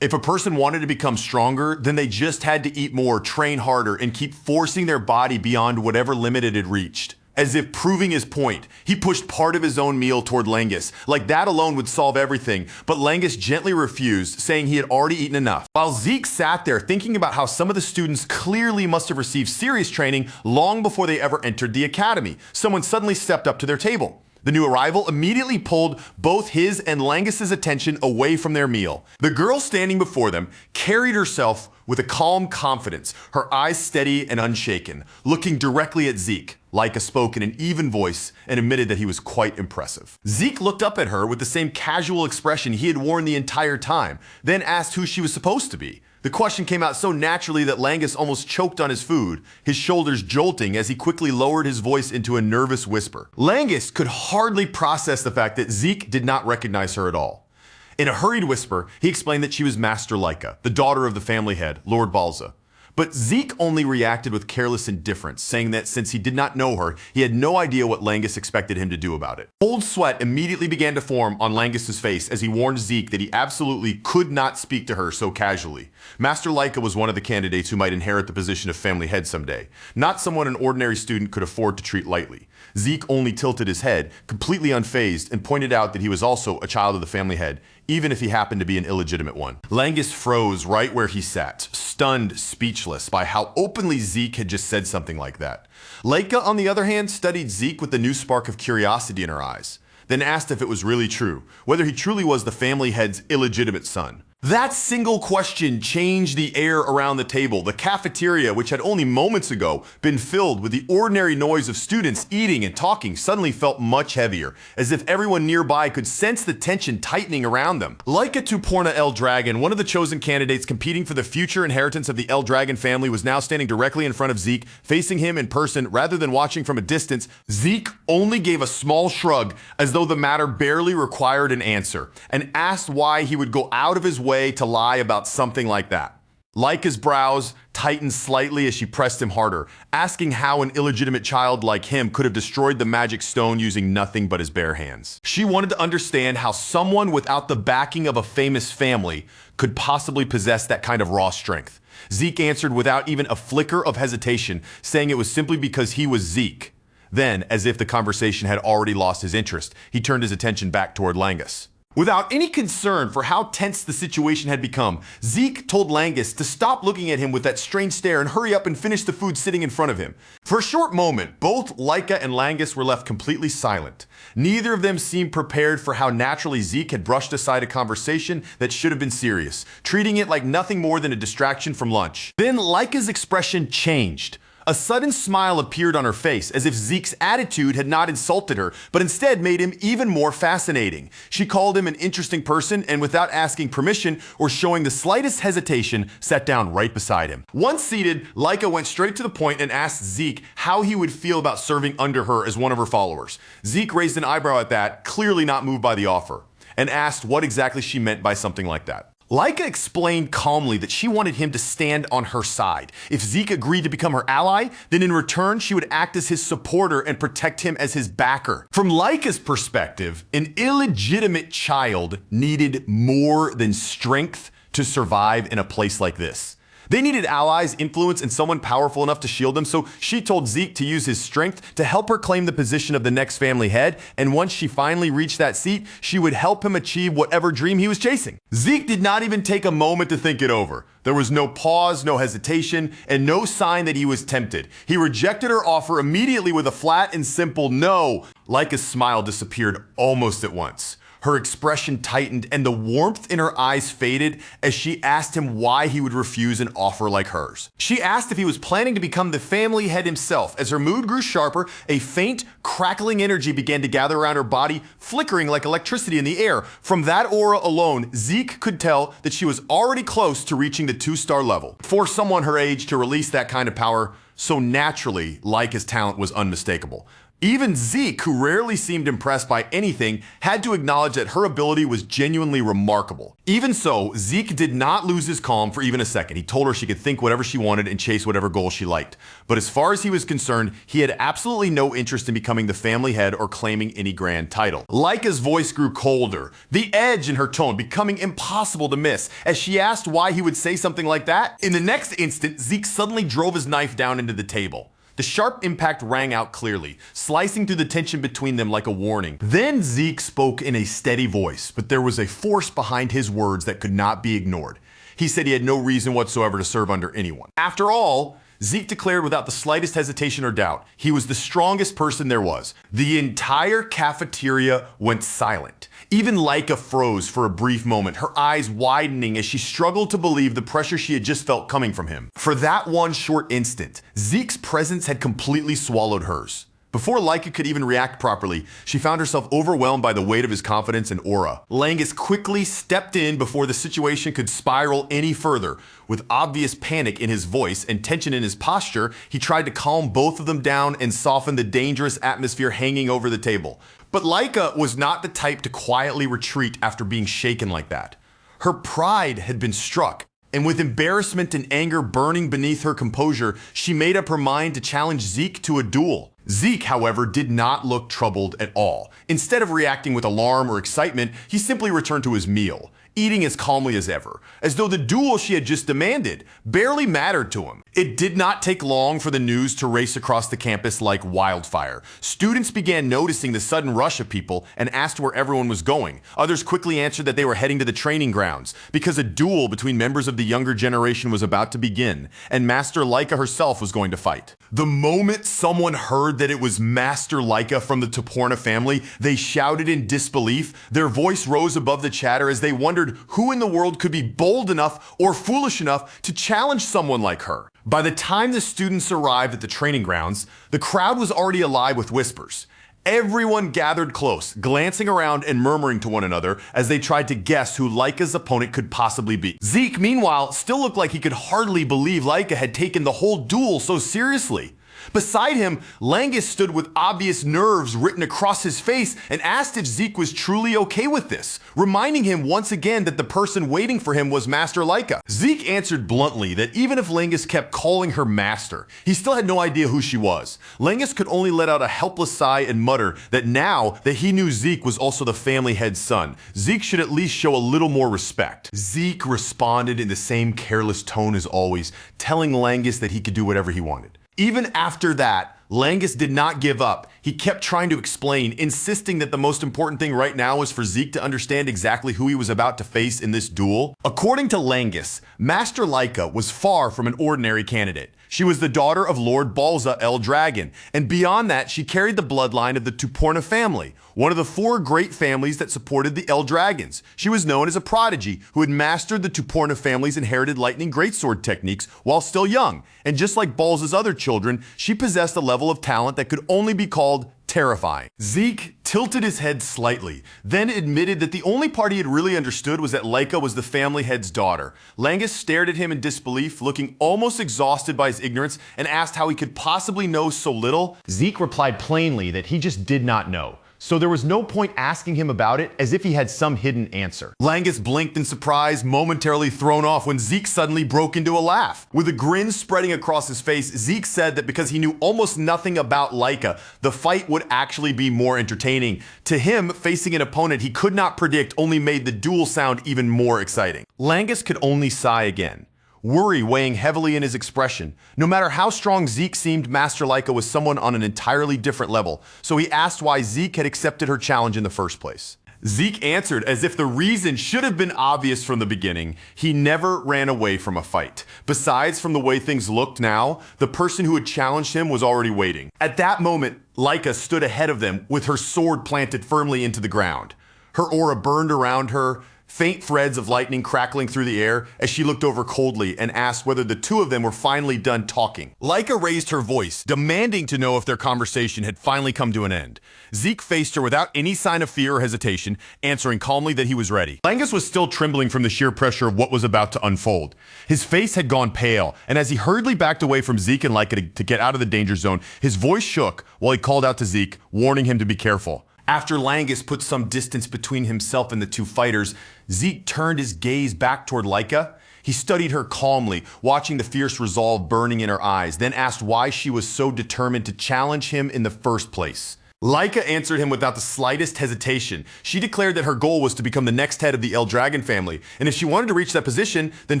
If a person wanted to become stronger, then they just had to eat more, train harder, and keep forcing their body beyond whatever limit it had reached. As if proving his point, he pushed part of his own meal toward Langus, like that alone would solve everything, but Langus gently refused, saying he had already eaten enough. While Zeke sat there thinking about how some of the students clearly must have received serious training long before they ever entered the academy, someone suddenly stepped up to their table. The new arrival immediately pulled both his and Langus's attention away from their meal. The girl standing before them carried herself with a calm confidence, her eyes steady and unshaken, looking directly at Zeke. Laika spoke in an even voice and admitted that he was quite impressive. Zeke looked up at her with the same casual expression he had worn the entire time, then asked who she was supposed to be. The question came out so naturally that Langus almost choked on his food, his shoulders jolting as he quickly lowered his voice into a nervous whisper. Langus could hardly process the fact that Zeke did not recognize her at all. In a hurried whisper, he explained that she was Master Laika, the daughter of the family head, Lord Balza. But Zeke only reacted with careless indifference, saying that since he did not know her, he had no idea what Langus expected him to do about it. Cold sweat immediately began to form on Langus's face as he warned Zeke that he absolutely could not speak to her so casually. Master Laika was one of the candidates who might inherit the position of family head someday, not someone an ordinary student could afford to treat lightly. Zeke only tilted his head, completely unfazed, and pointed out that he was also a child of the family head, even if he happened to be an illegitimate one. Langus froze right where he sat, stunned, speechless by how openly Zeke had just said something like that. Laika, on the other hand, studied Zeke with a new spark of curiosity in her eyes, then asked if it was really true, whether he truly was the family head's illegitimate son. That single question changed the air around the table. The cafeteria, which had only moments ago been filled with the ordinary noise of students eating and talking, suddenly felt much heavier, as if everyone nearby could sense the tension tightening around them. Laika Tuporna El Dragon, one of the chosen candidates competing for the future inheritance of the El Dragon family, was now standing directly in front of Zeke, facing him in person rather than watching from a distance. Zeke only gave a small shrug, as though the matter barely required an answer, and asked why he would go out of his way to lie about something like that. Laika's brows tightened slightly as she pressed him harder, asking how an illegitimate child like him could have destroyed the magic stone using nothing but his bare hands. She wanted to understand how someone without the backing of a famous family could possibly possess that kind of raw strength. Zeke answered without even a flicker of hesitation, saying it was simply because he was Zeke. Then, as if the conversation had already lost his interest, he turned his attention back toward Langus. Without any concern for how tense the situation had become, Zeke told Langus to stop looking at him with that strange stare and hurry up and finish the food sitting in front of him. For a short moment, both Laika and Langus were left completely silent. Neither of them seemed prepared for how naturally Zeke had brushed aside a conversation that should have been serious, treating it like nothing more than a distraction from lunch. Then Laika's expression changed. A sudden smile appeared on her face, as if Zeke's attitude had not insulted her, but instead made him even more fascinating. She called him an interesting person, and without asking permission or showing the slightest hesitation, sat down right beside him. Once seated, Laika went straight to the point and asked Zeke how he would feel about serving under her as one of her followers. Zeke raised an eyebrow at that, clearly not moved by the offer, and asked what exactly she meant by something like that. Laika explained calmly that she wanted him to stand on her side. If Zeke agreed to become her ally, then in return she would act as his supporter and protect him as his backer. From Laika's perspective, an illegitimate child needed more than strength to survive in a place like this. They needed allies, influence, and someone powerful enough to shield them, so she told Zeke to use his strength to help her claim the position of the next family head, and once she finally reached that seat, she would help him achieve whatever dream he was chasing. Zeke did not even take a moment to think it over. There was no pause, no hesitation, and no sign that he was tempted. He rejected her offer immediately with a flat and simple no. Laika's smile disappeared almost at once. Her expression tightened and the warmth in her eyes faded as she asked him why he would refuse an offer like hers. She asked if he was planning to become the family head himself. As her mood grew sharper, a faint, crackling energy began to gather around her body, flickering like electricity in the air. From that aura alone, Zeke could tell that she was already close to reaching the 2-star level. For someone her age to release that kind of power so naturally, Laika's talent was unmistakable. Even Zeke, who rarely seemed impressed by anything, had to acknowledge that her ability was genuinely remarkable. Even so, Zeke did not lose his calm for even a second. He told her she could think whatever she wanted and chase whatever goal she liked. But as far as he was concerned, he had absolutely no interest in becoming the family head or claiming any grand title. Laika's voice grew colder, the edge in her tone becoming impossible to miss, as she asked why he would say something like that. In the next instant, Zeke suddenly drove his knife down into the table. The sharp impact rang out clearly, slicing through the tension between them like a warning. Then Zeke spoke in a steady voice, but there was a force behind his words that could not be ignored. He said he had no reason whatsoever to serve under anyone. After all, Zeke declared without the slightest hesitation or doubt, he was the strongest person there was. The entire cafeteria went silent. Even Laika froze for a brief moment, her eyes widening as she struggled to believe the pressure she had just felt coming from him. For that one short instant, Zeke's presence had completely swallowed hers. Before Laika could even react properly, she found herself overwhelmed by the weight of his confidence and aura. Langus quickly stepped in before the situation could spiral any further. With obvious panic in his voice and tension in his posture, he tried to calm both of them down and soften the dangerous atmosphere hanging over the table. But Laika was not the type to quietly retreat after being shaken like that. Her pride had been struck, and with embarrassment and anger burning beneath her composure, she made up her mind to challenge Zeke to a duel. Zeke, however, did not look troubled at all. Instead of reacting with alarm or excitement, he simply returned to his meal, eating as calmly as ever, as though the duel she had just demanded barely mattered to him. It did not take long for the news to race across the campus like wildfire. Students began noticing the sudden rush of people and asked where everyone was going. Others quickly answered that they were heading to the training grounds because a duel between members of the younger generation was about to begin, and Master Laika herself was going to fight. The moment someone heard that it was Master Laika from the Toporna family, they shouted in disbelief. Their voice rose above the chatter as they wondered who in the world could be bold enough or foolish enough to challenge someone like her. By the time the students arrived at the training grounds, the crowd was already alive with whispers. Everyone gathered close, glancing around and murmuring to one another as they tried to guess who Laika's opponent could possibly be. Zeke, meanwhile, still looked like he could hardly believe Laika had taken the whole duel so seriously. Beside him, Langus stood with obvious nerves written across his face and asked if Zeke was truly okay with this, reminding him once again that the person waiting for him was Master Laika. Zeke answered bluntly that even if Langus kept calling her master, he still had no idea who she was. Langus could only let out a helpless sigh and mutter that now that he knew Zeke was also the family head's son, Zeke should at least show a little more respect. Zeke responded in the same careless tone as always, telling Langus that he could do whatever he wanted. Even after that, Langus did not give up. He kept trying to explain, insisting that the most important thing right now was for Zeke to understand exactly who he was about to face in this duel. According to Langus, Master Laika was far from an ordinary candidate. She was the daughter of Lord Balza El Dragon, and beyond that, she carried the bloodline of the Toporna family, one of the 4 great families that supported the El Dragons. She was known as a prodigy who had mastered the Toporna family's inherited lightning greatsword techniques while still young, and just like Balza's other children, she possessed a level of talent that could only be called terrifying. Zeke tilted his head slightly, then admitted that the only part he had really understood was that Laika was the family head's daughter. Langus stared at him in disbelief, looking almost exhausted by his ignorance, and asked how he could possibly know so little. Zeke replied plainly that he just did not know. So there was no point asking him about it, as if he had some hidden answer. Langus blinked in surprise, momentarily thrown off when Zeke suddenly broke into a laugh. With a grin spreading across his face, Zeke said that because he knew almost nothing about Laika, the fight would actually be more entertaining. To him, facing an opponent he could not predict only made the duel sound even more exciting. Langus could only sigh again, worry weighing heavily in his expression. No matter how strong Zeke seemed, Master Laika was someone on an entirely different level, so he asked why Zeke had accepted her challenge in the first place. Zeke answered as if the reason should have been obvious from the beginning. He never ran away from a fight. Besides, from the way things looked now, the person who had challenged him was already waiting. At that moment, Laika stood ahead of them with her sword planted firmly into the ground. Her aura burned around her, faint threads of lightning crackling through the air as she looked over coldly and asked whether the two of them were finally done talking. Laika raised her voice, demanding to know if their conversation had finally come to an end. Zeke faced her without any sign of fear or hesitation, answering calmly that he was ready. Langus was still trembling from the sheer pressure of what was about to unfold. His face had gone pale, and as he hurriedly backed away from Zeke and Laika to get out of the danger zone, his voice shook while he called out to Zeke, warning him to be careful. After Langus put some distance between himself and the two fighters, Zeke turned his gaze back toward Laika. He studied her calmly, watching the fierce resolve burning in her eyes, then asked why she was so determined to challenge him in the first place. Laika answered him without the slightest hesitation. She declared that her goal was to become the next head of the El Dragon family, and if she wanted to reach that position, then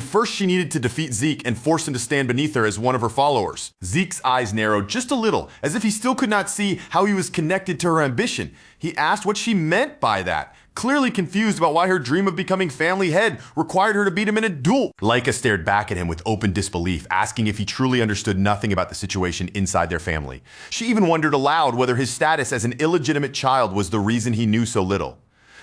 first she needed to defeat Zeke and force him to stand beneath her as one of her followers. Zeke's eyes narrowed just a little, as if he still could not see how he was connected to her ambition. He asked what she meant by that, clearly confused about why her dream of becoming family head required her to beat him in a duel. Laika stared back at him with open disbelief, asking if he truly understood nothing about the situation inside their family. She even wondered aloud whether his status as an illegitimate child was the reason he knew so little.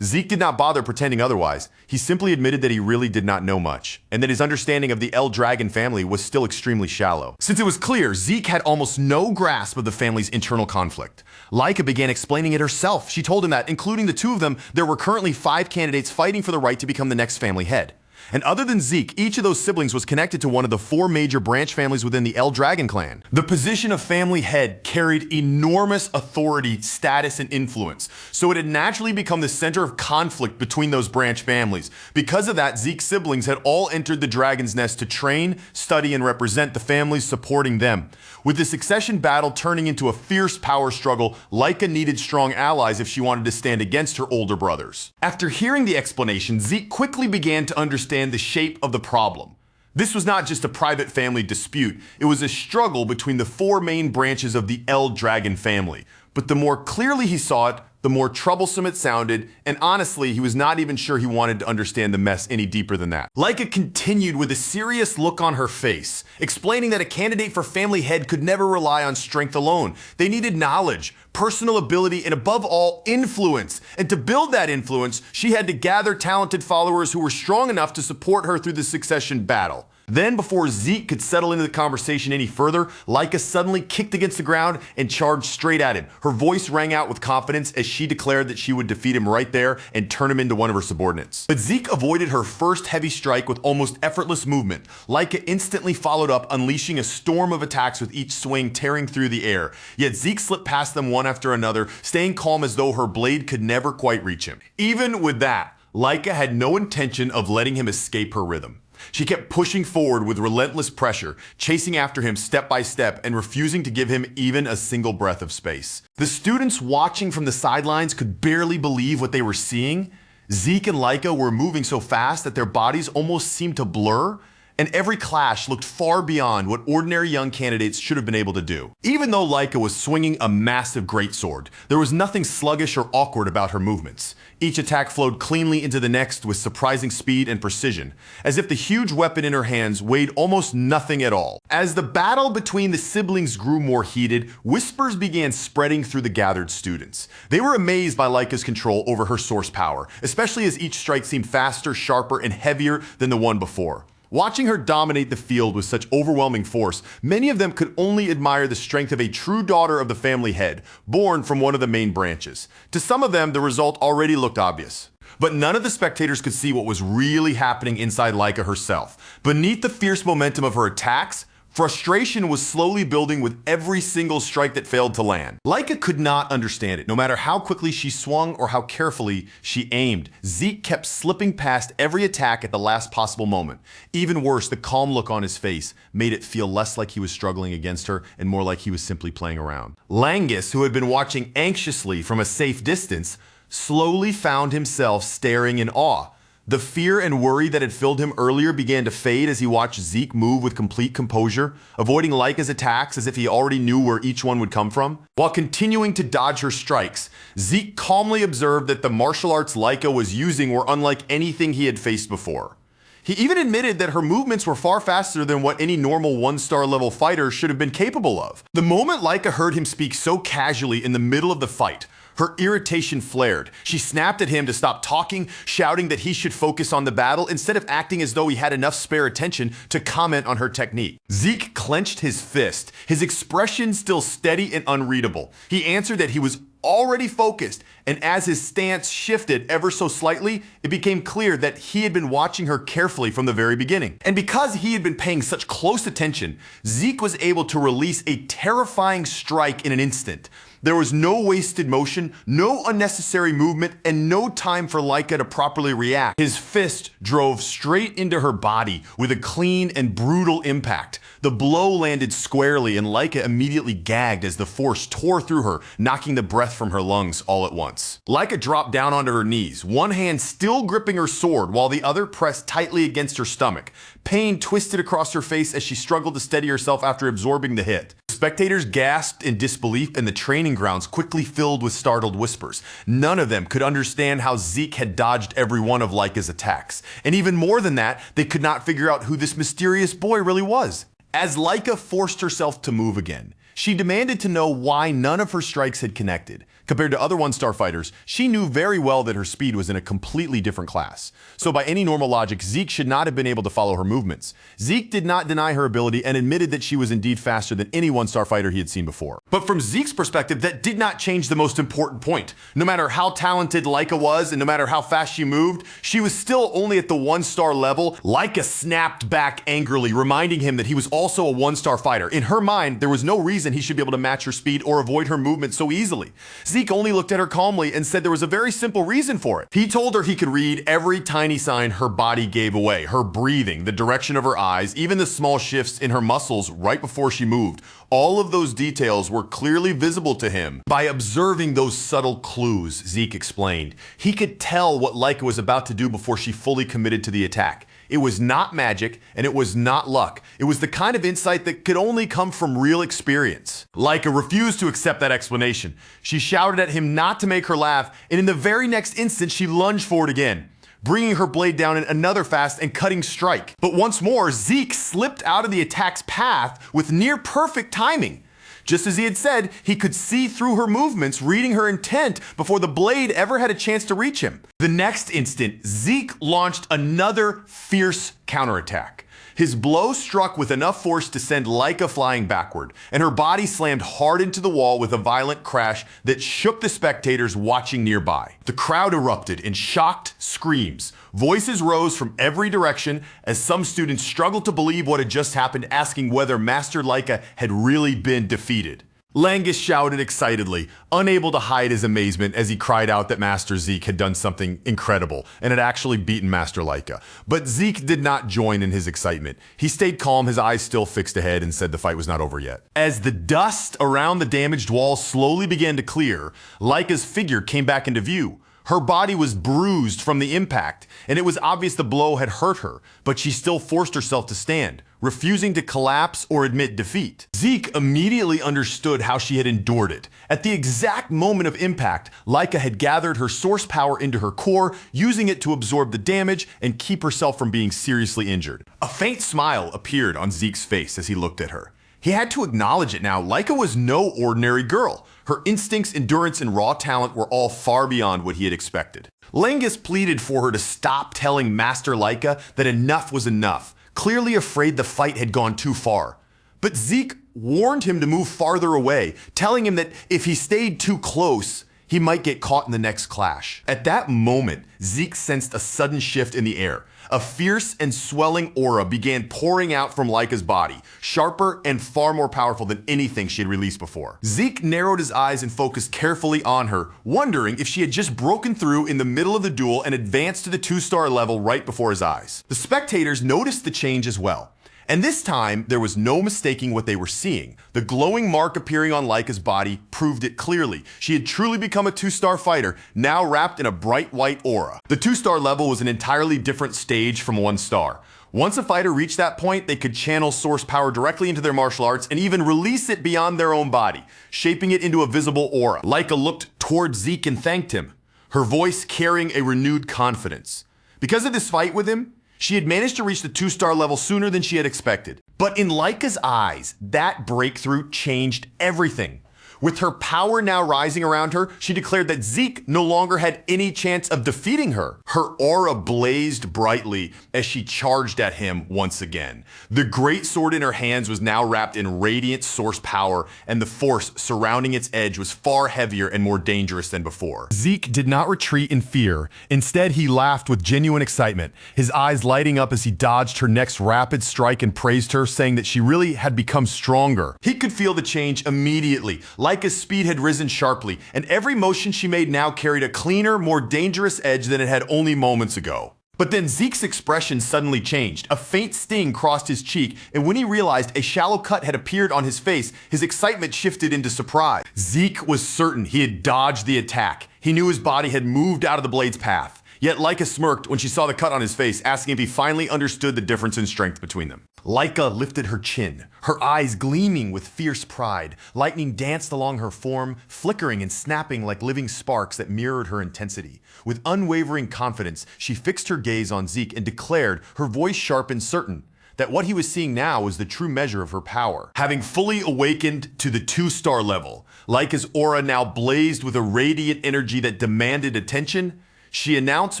Zeke did not bother pretending otherwise. He simply admitted that he really did not know much, and that his understanding of the El Dragon family was still extremely shallow. Since it was clear Zeke had almost no grasp of the family's internal conflict, Laika began explaining it herself. She told him that, including the two of them, there were currently 5 candidates fighting for the right to become the next family head. And other than Zeke, each of those siblings was connected to one of the 4 major branch families within the El Dragon clan. The position of family head carried enormous authority, status, and influence, so it had naturally become the center of conflict between those branch families. Because of that, Zeke's siblings had all entered the Dragon's Nest to train, study, and represent the families supporting them. With the succession battle turning into a fierce power struggle, Laika needed strong allies if she wanted to stand against her older brothers. After hearing the explanation, Zeke quickly began to understand the shape of the problem. This was not just a private family dispute, it was a struggle between the 4 main branches of the El Dragon family. But the more clearly he saw it, the more troublesome it sounded, and honestly, he was not even sure he wanted to understand the mess any deeper than that. Laika continued with a serious look on her face, explaining that a candidate for family head could never rely on strength alone. They needed knowledge, personal ability, and above all, influence. And to build that influence, she had to gather talented followers who were strong enough to support her through the succession battle. Then, before Zeke could settle into the conversation any further, Laika suddenly kicked against the ground and charged straight at him. Her voice rang out with confidence as she declared that she would defeat him right there and turn him into one of her subordinates. But Zeke avoided her first heavy strike with almost effortless movement. Laika instantly followed up, unleashing a storm of attacks with each swing tearing through the air. Yet Zeke slipped past them one after another, staying calm as though her blade could never quite reach him. Even with that, Laika had no intention of letting him escape her rhythm. She kept pushing forward with relentless pressure, chasing after him step by step and refusing to give him even a single breath of space. The students watching from the sidelines could barely believe what they were seeing. Zeke and Laika were moving so fast that their bodies almost seemed to blur, and every clash looked far beyond what ordinary young candidates should have been able to do. Even though Laika was swinging a massive greatsword, there was nothing sluggish or awkward about her movements. Each attack flowed cleanly into the next with surprising speed and precision, as if the huge weapon in her hands weighed almost nothing at all. As the battle between the siblings grew more heated, whispers began spreading through the gathered students. They were amazed by Laika's control over her source power, especially as each strike seemed faster, sharper, and heavier than the one before. Watching her dominate the field with such overwhelming force, many of them could only admire the strength of a true daughter of the family head, born from one of the main branches. To some of them, the result already looked obvious. But none of the spectators could see what was really happening inside Laika herself. Beneath the fierce momentum of her attacks, frustration was slowly building with every single strike that failed to land. Laika could not understand it, no matter how quickly she swung or how carefully she aimed. Zeke kept slipping past every attack at the last possible moment. Even worse, the calm look on his face made it feel less like he was struggling against her and more like he was simply playing around. Langus, who had been watching anxiously from a safe distance, slowly found himself staring in awe. The fear and worry that had filled him earlier began to fade as he watched Zeke move with complete composure, avoiding Laika's attacks as if he already knew where each one would come from. While continuing to dodge her strikes, Zeke calmly observed that the martial arts Laika was using were unlike anything he had faced before. He even admitted that her movements were far faster than what any normal 1-star level fighter should have been capable of. The moment Laika heard him speak so casually in the middle of the fight, Her irritation flared. She snapped at him to stop talking, shouting that he should focus on the battle instead of acting as though he had enough spare attention to comment on her technique. Zeke clenched his fist, his expression still steady and unreadable. He answered that he was already focused, and as his stance shifted ever so slightly, it became clear that he had been watching her carefully from the very beginning. And because he had been paying such close attention, Zeke was able to release a terrifying strike in an instant. There was no wasted motion, no unnecessary movement, and no time for Laika to properly react. His fist drove straight into her body with a clean and brutal impact. The blow landed squarely, and Laika immediately gagged as the force tore through her, knocking the breath from her lungs all at once. Laika dropped down onto her knees, one hand still gripping her sword while the other pressed tightly against her stomach. Pain twisted across her face as she struggled to steady herself after absorbing the hit. Spectators gasped in disbelief, and the training grounds quickly filled with startled whispers. None of them could understand how Zeke had dodged every one of Laika's attacks. And even more than that, they could not figure out who this mysterious boy really was. As Laika forced herself to move again, she demanded to know why none of her strikes had connected. Compared to other one-star fighters, she knew very well that her speed was in a completely different class. So by any normal logic, Zeke should not have been able to follow her movements. Zeke did not deny her ability and admitted that she was indeed faster than any one-star fighter he had seen before. But from Zeke's perspective, that did not change the most important point. No matter how talented Laika was and no matter how fast she moved, she was still only at the one-star level. Laika snapped back angrily, reminding him that he was also a one-star fighter. In her mind, there was no reason he should be able to match her speed or avoid her movement so easily. Zeke only looked at her calmly and said there was a very simple reason for it. He told her he could read every tiny sign her body gave away, her breathing, the direction of her eyes, even the small shifts in her muscles right before she moved. All of those details were clearly visible to him. By observing those subtle clues, Zeke explained, he could tell what Laika was about to do before she fully committed to the attack. It was not magic, and it was not luck. It was the kind of insight that could only come from real experience. Laika refused to accept that explanation. She shouted at him not to make her laugh, and in the very next instant, she lunged forward again, bringing her blade down in another fast and cutting strike. But once more, Zeke slipped out of the attack's path with near perfect timing. Just as he had said, he could see through her movements, reading her intent before the blade ever had a chance to reach him. The next instant, Zeke launched another fierce counterattack. His blow struck with enough force to send Laika flying backward, and her body slammed hard into the wall with a violent crash that shook the spectators watching nearby. The crowd erupted in shocked screams. Voices rose from every direction as some students struggled to believe what had just happened, asking whether Master Laika had really been defeated. Langus shouted excitedly, unable to hide his amazement as he cried out that Master Zeke had done something incredible and had actually beaten Master Laika. But Zeke did not join in his excitement. He stayed calm, his eyes still fixed ahead, and said the fight was not over yet. As the dust around the damaged wall slowly began to clear, Laika's figure came back into view. Her body was bruised from the impact, and it was obvious the blow had hurt her, but she still forced herself to stand, refusing to collapse or admit defeat. Zeke immediately understood how she had endured it. At the exact moment of impact, Laika had gathered her source power into her core, using it to absorb the damage and keep herself from being seriously injured. A faint smile appeared on Zeke's face as he looked at her. He had to acknowledge it now. Laika was no ordinary girl. Her instincts, endurance, and raw talent were all far beyond what he had expected. Langus pleaded for her to stop telling Master Laika that enough was enough, clearly afraid the fight had gone too far. But Zeke warned him to move farther away, telling him that if he stayed too close, he might get caught in the next clash. At that moment, Zeke sensed a sudden shift in the air. A fierce and swelling aura began pouring out from Laika's body, sharper and far more powerful than anything she had released before. Zeke narrowed his eyes and focused carefully on her, wondering if she had just broken through in the middle of the duel and advanced to the 2-star level right before his eyes. The spectators noticed the change as well. And this time, there was no mistaking what they were seeing. The glowing mark appearing on Laika's body proved it clearly. She had truly become a 2-star fighter, now wrapped in a bright white aura. The 2-star level was an entirely different stage from 1-star. Once a fighter reached that point, they could channel source power directly into their martial arts and even release it beyond their own body, shaping it into a visible aura. Laika looked toward Zeke and thanked him, her voice carrying a renewed confidence. Because of this fight with him, she had managed to reach the 2-star level sooner than she had expected. But in Laika's eyes, that breakthrough changed everything. With her power now rising around her, she declared that Zeke no longer had any chance of defeating her. Her aura blazed brightly as she charged at him once again. The great sword in her hands was now wrapped in radiant source power, and the force surrounding its edge was far heavier and more dangerous than before. Zeke did not retreat in fear. Instead, he laughed with genuine excitement, his eyes lighting up as he dodged her next rapid strike and praised her, saying that she really had become stronger. He could feel the change immediately. Laika's speed had risen sharply, and every motion she made now carried a cleaner, more dangerous edge than it had only moments ago. But then Zeke's expression suddenly changed. A faint sting crossed his cheek, and when he realized a shallow cut had appeared on his face, his excitement shifted into surprise. Zeke was certain he had dodged the attack. He knew his body had moved out of the blade's path. Yet Laika smirked when she saw the cut on his face, asking if he finally understood the difference in strength between them. Laika lifted her chin, her eyes gleaming with fierce pride. Lightning danced along her form, flickering and snapping like living sparks that mirrored her intensity. With unwavering confidence, she fixed her gaze on Zeke and declared, her voice sharp and certain, that what he was seeing now was the true measure of her power. Having fully awakened to the 2-star level, Laika's aura now blazed with a radiant energy that demanded attention. She announced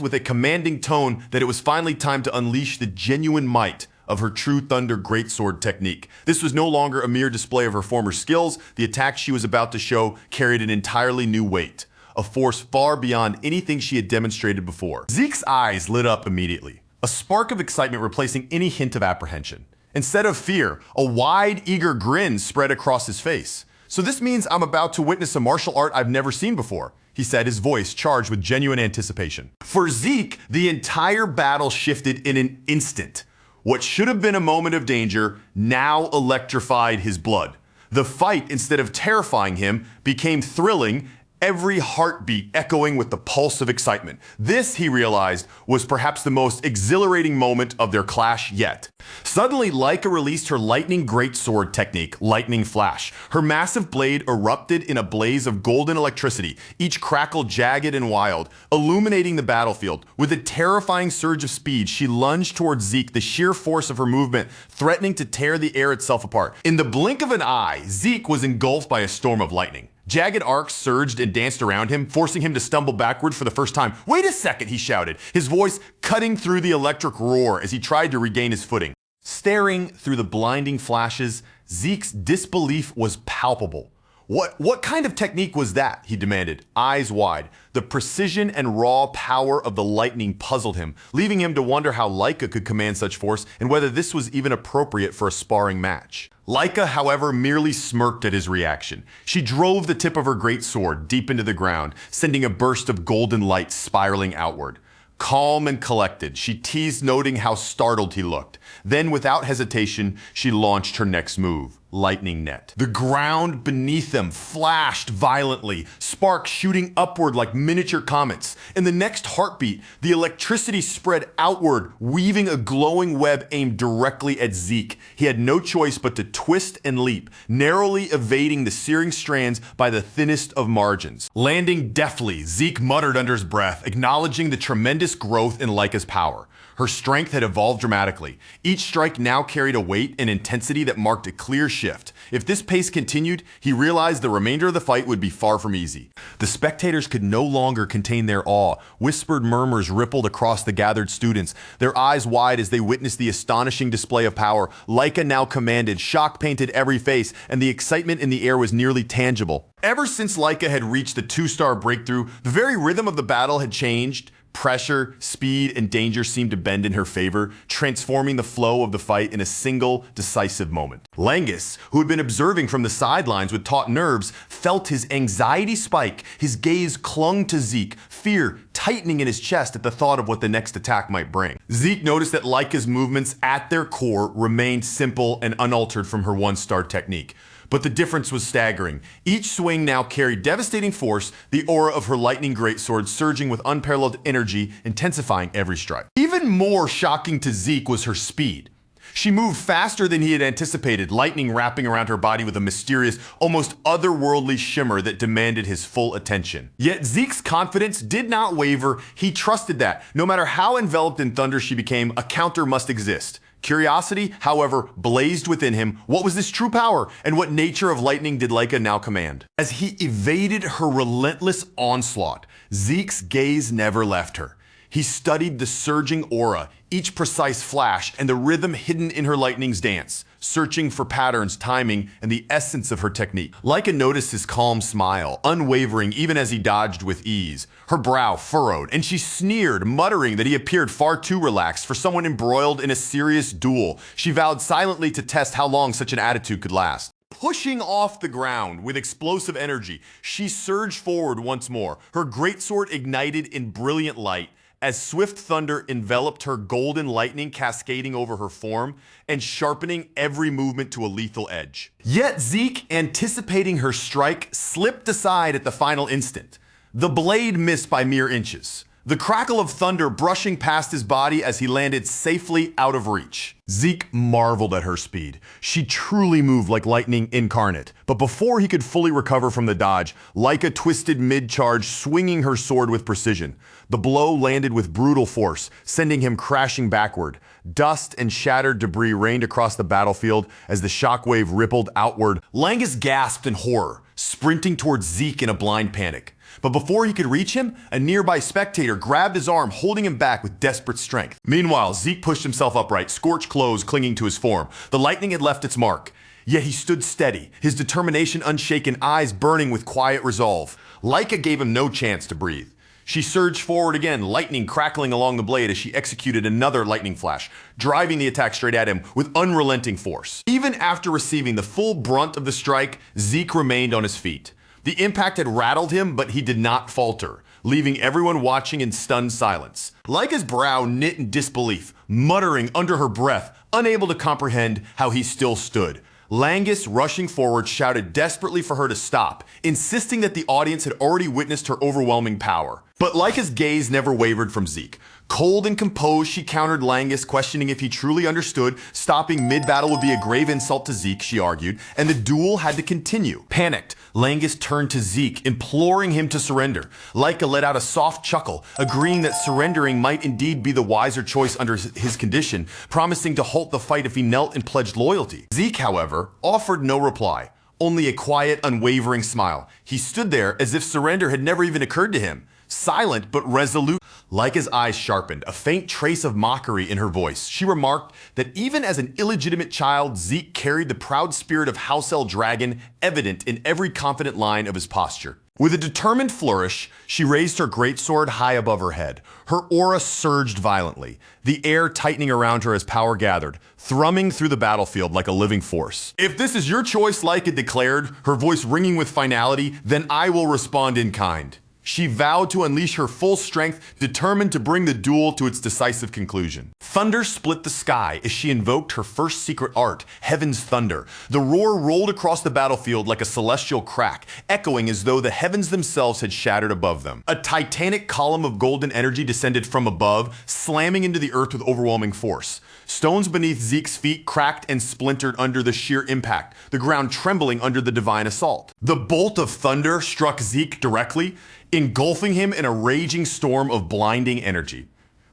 with a commanding tone that it was finally time to unleash the genuine might of her true Thunder Greatsword technique. This was no longer a mere display of her former skills. The attack she was about to show carried an entirely new weight, a force far beyond anything she had demonstrated before. Zeke's eyes lit up immediately, a spark of excitement replacing any hint of apprehension. Instead of fear, a wide, eager grin spread across his face. "So this means I'm about to witness a martial art I've never seen before," he said, his voice charged with genuine anticipation. For Zeke, the entire battle shifted in an instant. What should have been a moment of danger now electrified his blood. The fight, instead of terrifying him, became thrilling, every heartbeat echoing with the pulse of excitement. This, he realized, was perhaps the most exhilarating moment of their clash yet. Suddenly, Laika released her lightning greatsword technique, Lightning Flash. Her massive blade erupted in a blaze of golden electricity, each crackle jagged and wild, illuminating the battlefield. With a terrifying surge of speed, she lunged towards Zeke, the sheer force of her movement threatening to tear the air itself apart. In the blink of an eye, Zeke was engulfed by a storm of lightning. Jagged arcs surged and danced around him, forcing him to stumble backward for the first time. "Wait a second," he shouted, his voice cutting through the electric roar as he tried to regain his footing. Staring through the blinding flashes, Zeke's disbelief was palpable. What kind of technique was that?" he demanded, eyes wide. The precision and raw power of the lightning puzzled him, leaving him to wonder how Laika could command such force and whether this was even appropriate for a sparring match. Laika, however, merely smirked at his reaction. She drove the tip of her great sword deep into the ground, sending a burst of golden light spiraling outward. Calm and collected, she teased, noting how startled he looked. Then, without hesitation, she launched her next move, Lightning Net. The ground beneath them flashed violently, sparks shooting upward like miniature comets. In the next heartbeat, the electricity spread outward, weaving a glowing web aimed directly at Zeke. He had no choice but to twist and leap, narrowly evading the searing strands by the thinnest of margins. Landing deftly, Zeke muttered under his breath, acknowledging the tremendous growth in Laika's power. Her strength had evolved dramatically. Each strike now carried a weight and intensity that marked a clear shift. If this pace continued, he realized the remainder of the fight would be far from easy. The spectators could no longer contain their awe. Whispered murmurs rippled across the gathered students, their eyes wide as they witnessed the astonishing display of power. Laika now commanded, shock painted every face, and the excitement in the air was nearly tangible. Ever since Laika had reached the 2-star breakthrough, the very rhythm of the battle had changed. Pressure, speed, and danger seemed to bend in her favor, transforming the flow of the fight in a single, decisive moment. Langus, who had been observing from the sidelines with taut nerves, felt his anxiety spike. His gaze clung to Zeke, fear tightening in his chest at the thought of what the next attack might bring. Zeke noticed that Laika's movements at their core remained simple and unaltered from her 1-star technique. But the difference was staggering. Each swing now carried devastating force, the aura of her lightning greatsword surging with unparalleled energy, intensifying every strike. Even more shocking to Zeke was her speed. She moved faster than he had anticipated, lightning wrapping around her body with a mysterious, almost otherworldly shimmer that demanded his full attention. Yet Zeke's confidence did not waver. He trusted that, no matter how enveloped in thunder she became, a counter must exist. Curiosity, however, blazed within him. What was this true power, and what nature of lightning did Leica now command? As he evaded her relentless onslaught, Zeke's gaze never left her. He studied the surging aura, each precise flash, and the rhythm hidden in her lightning's dance, searching for patterns, timing, and the essence of her technique. Leica noticed his calm smile, unwavering even as he dodged with ease. Her brow furrowed, and she sneered, muttering that he appeared far too relaxed for someone embroiled in a serious duel. She vowed silently to test how long such an attitude could last. Pushing off the ground with explosive energy, she surged forward once more, her greatsword ignited in brilliant light, as swift thunder enveloped her, golden lightning cascading over her form and sharpening every movement to a lethal edge. Yet Zeke, anticipating her strike, slipped aside at the final instant. The blade missed by mere inches, the crackle of thunder brushing past his body as he landed safely out of reach. Zeke marveled at her speed. She truly moved like lightning incarnate. But before he could fully recover from the dodge, Leica twisted mid-charge, swinging her sword with precision. The blow landed with brutal force, sending him crashing backward. Dust and shattered debris rained across the battlefield as the shockwave rippled outward. Langus gasped in horror, sprinting towards Zeke in a blind panic. But before he could reach him, a nearby spectator grabbed his arm, holding him back with desperate strength. Meanwhile, Zeke pushed himself upright, scorched clothes clinging to his form. The lightning had left its mark. Yet he stood steady, his determination unshaken, eyes burning with quiet resolve. Leica gave him no chance to breathe. She surged forward again, lightning crackling along the blade as she executed another lightning flash, driving the attack straight at him with unrelenting force. Even after receiving the full brunt of the strike, Zeke remained on his feet. The impact had rattled him, but he did not falter, leaving everyone watching in stunned silence. Leica's brow knit in disbelief, muttering under her breath, unable to comprehend how he still stood. Langus, rushing forward, shouted desperately for her to stop, insisting that the audience had already witnessed her overwhelming power. But Leica's gaze never wavered from Zeke. Cold and composed, she countered Langus, questioning if he truly understood. Stopping mid-battle would be a grave insult to Zeke, she argued, and the duel had to continue. Panicked, Langus turned to Zeke, imploring him to surrender. Leica let out a soft chuckle, agreeing that surrendering might indeed be the wiser choice under his condition, promising to halt the fight if he knelt and pledged loyalty. Zeke, however, offered no reply, only a quiet, unwavering smile. He stood there as if surrender had never even occurred to him. Silent but resolute. Leica's eyes sharpened, a faint trace of mockery in her voice. She remarked that even as an illegitimate child, Zeke carried the proud spirit of House El Dragon evident in every confident line of his posture. With a determined flourish, she raised her greatsword high above her head. Her aura surged violently, the air tightening around her as power gathered, thrumming through the battlefield like a living force. "If this is your choice," Leica declared, her voice ringing with finality, "then I will respond in kind." She vowed to unleash her full strength, determined to bring the duel to its decisive conclusion. Thunder split the sky as she invoked her first secret art, Heaven's Thunder. The roar rolled across the battlefield like a celestial crack, echoing as though the heavens themselves had shattered above them. A titanic column of golden energy descended from above, slamming into the earth with overwhelming force. Stones beneath Zeke's feet cracked and splintered under the sheer impact, the ground trembling under the divine assault. The bolt of thunder struck Zeke directly, engulfing him in a raging storm of blinding energy.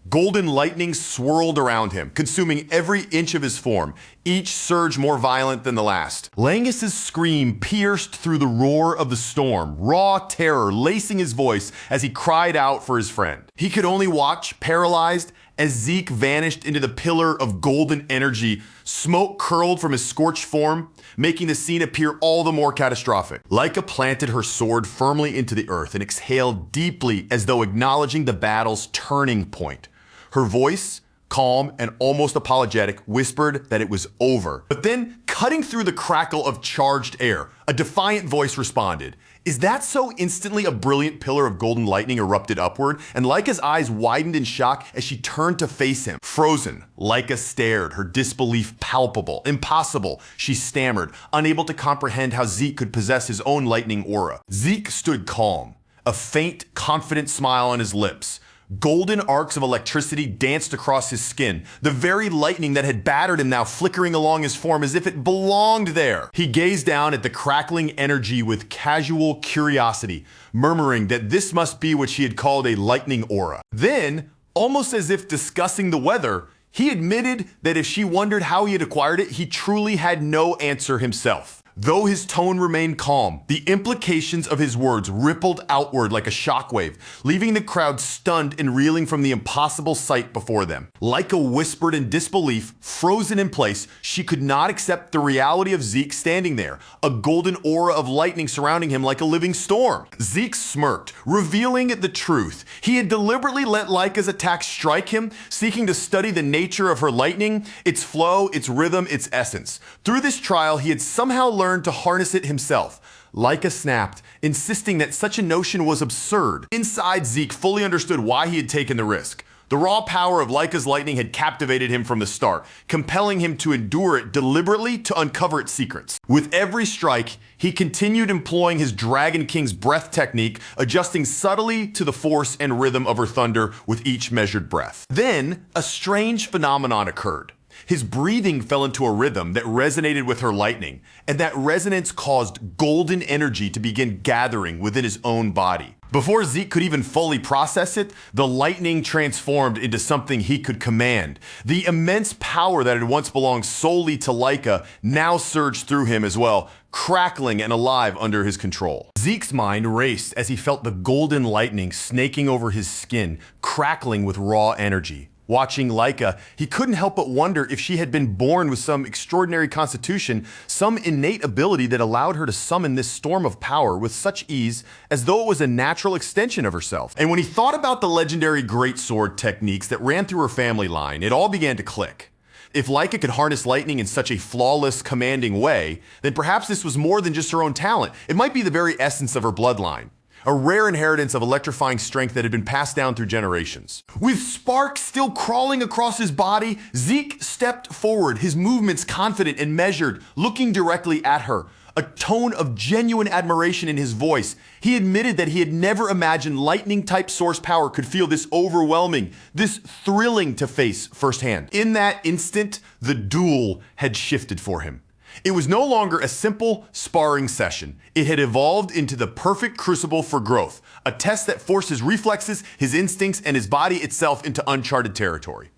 Golden lightning swirled around him, consuming every inch of his form, each surge more violent than the last. Langus's scream pierced through the roar of the storm, raw terror lacing his voice as he cried out for his friend. He could only watch, paralyzed, as Zeke vanished into the pillar of golden energy. Smoke curled from his scorched form, making the scene appear all the more catastrophic. Leica planted her sword firmly into the earth and exhaled deeply as though acknowledging the battle's turning point. Her voice, calm and almost apologetic, whispered that it was over. But then, cutting through the crackle of charged air, a defiant voice responded. "Is that so?" Instantly, a brilliant pillar of golden lightning erupted upward, and Leica's eyes widened in shock as she turned to face him. Frozen, Leica stared, her disbelief palpable. "Impossible," she stammered, unable to comprehend how Zeke could possess his own lightning aura. Zeke stood calm, a faint, confident smile on his lips. Golden arcs of electricity danced across his skin, the very lightning that had battered him now flickering along his form as if it belonged there. He gazed down at the crackling energy with casual curiosity, murmuring that this must be what she had called a lightning aura. Then, almost as if discussing the weather, He admitted that if she wondered how he had acquired it, he truly had no answer himself. Though his tone remained calm, the implications of his words rippled outward like a shockwave, leaving the crowd stunned and reeling from the impossible sight before them. Laika whispered in disbelief, frozen in place. She could not accept the reality of Zeke standing there, a golden aura of lightning surrounding him like a living storm. Zeke smirked, revealing the truth. He had deliberately let Laika's attack strike him, seeking to study the nature of her lightning, its flow, its rhythm, its essence. Through this trial, he had somehow learned to harness it himself. Laika snapped, insisting that such a notion was absurd. Inside, Zeke fully understood why he had taken the risk. The raw power of Laika's lightning had captivated him from the start, compelling him to endure it deliberately to uncover its secrets. With every strike, he continued employing his Dragon King's breath technique, adjusting subtly to the force and rhythm of her thunder with each measured breath. Then, a strange phenomenon occurred. His breathing fell into a rhythm that resonated with her lightning, and that resonance caused golden energy to begin gathering within his own body. Before Zeke could even fully process it, the lightning transformed into something he could command. The immense power that had once belonged solely to Laika now surged through him as well, crackling and alive under his control. Zeke's mind raced as he felt the golden lightning snaking over his skin, crackling with raw energy. Watching Laika, he couldn't help but wonder if she had been born with some extraordinary constitution, some innate ability that allowed her to summon this storm of power with such ease as though it was a natural extension of herself. And when he thought about the legendary greatsword techniques that ran through her family line, it all began to click. If Laika could harness lightning in such a flawless, commanding way, then perhaps this was more than just her own talent. It might be the very essence of her bloodline. A rare inheritance of electrifying strength that had been passed down through generations. With sparks still crawling across his body, Zeke stepped forward, his movements confident and measured, looking directly at her, a tone of genuine admiration in his voice. He admitted that he had never imagined lightning-type source power could feel this overwhelming, this thrilling to face firsthand. In that instant, the duel had shifted for him. It was no longer a simple sparring session. It had evolved into the perfect crucible for growth, a test that forced his reflexes, his instincts, and his body itself into uncharted territory.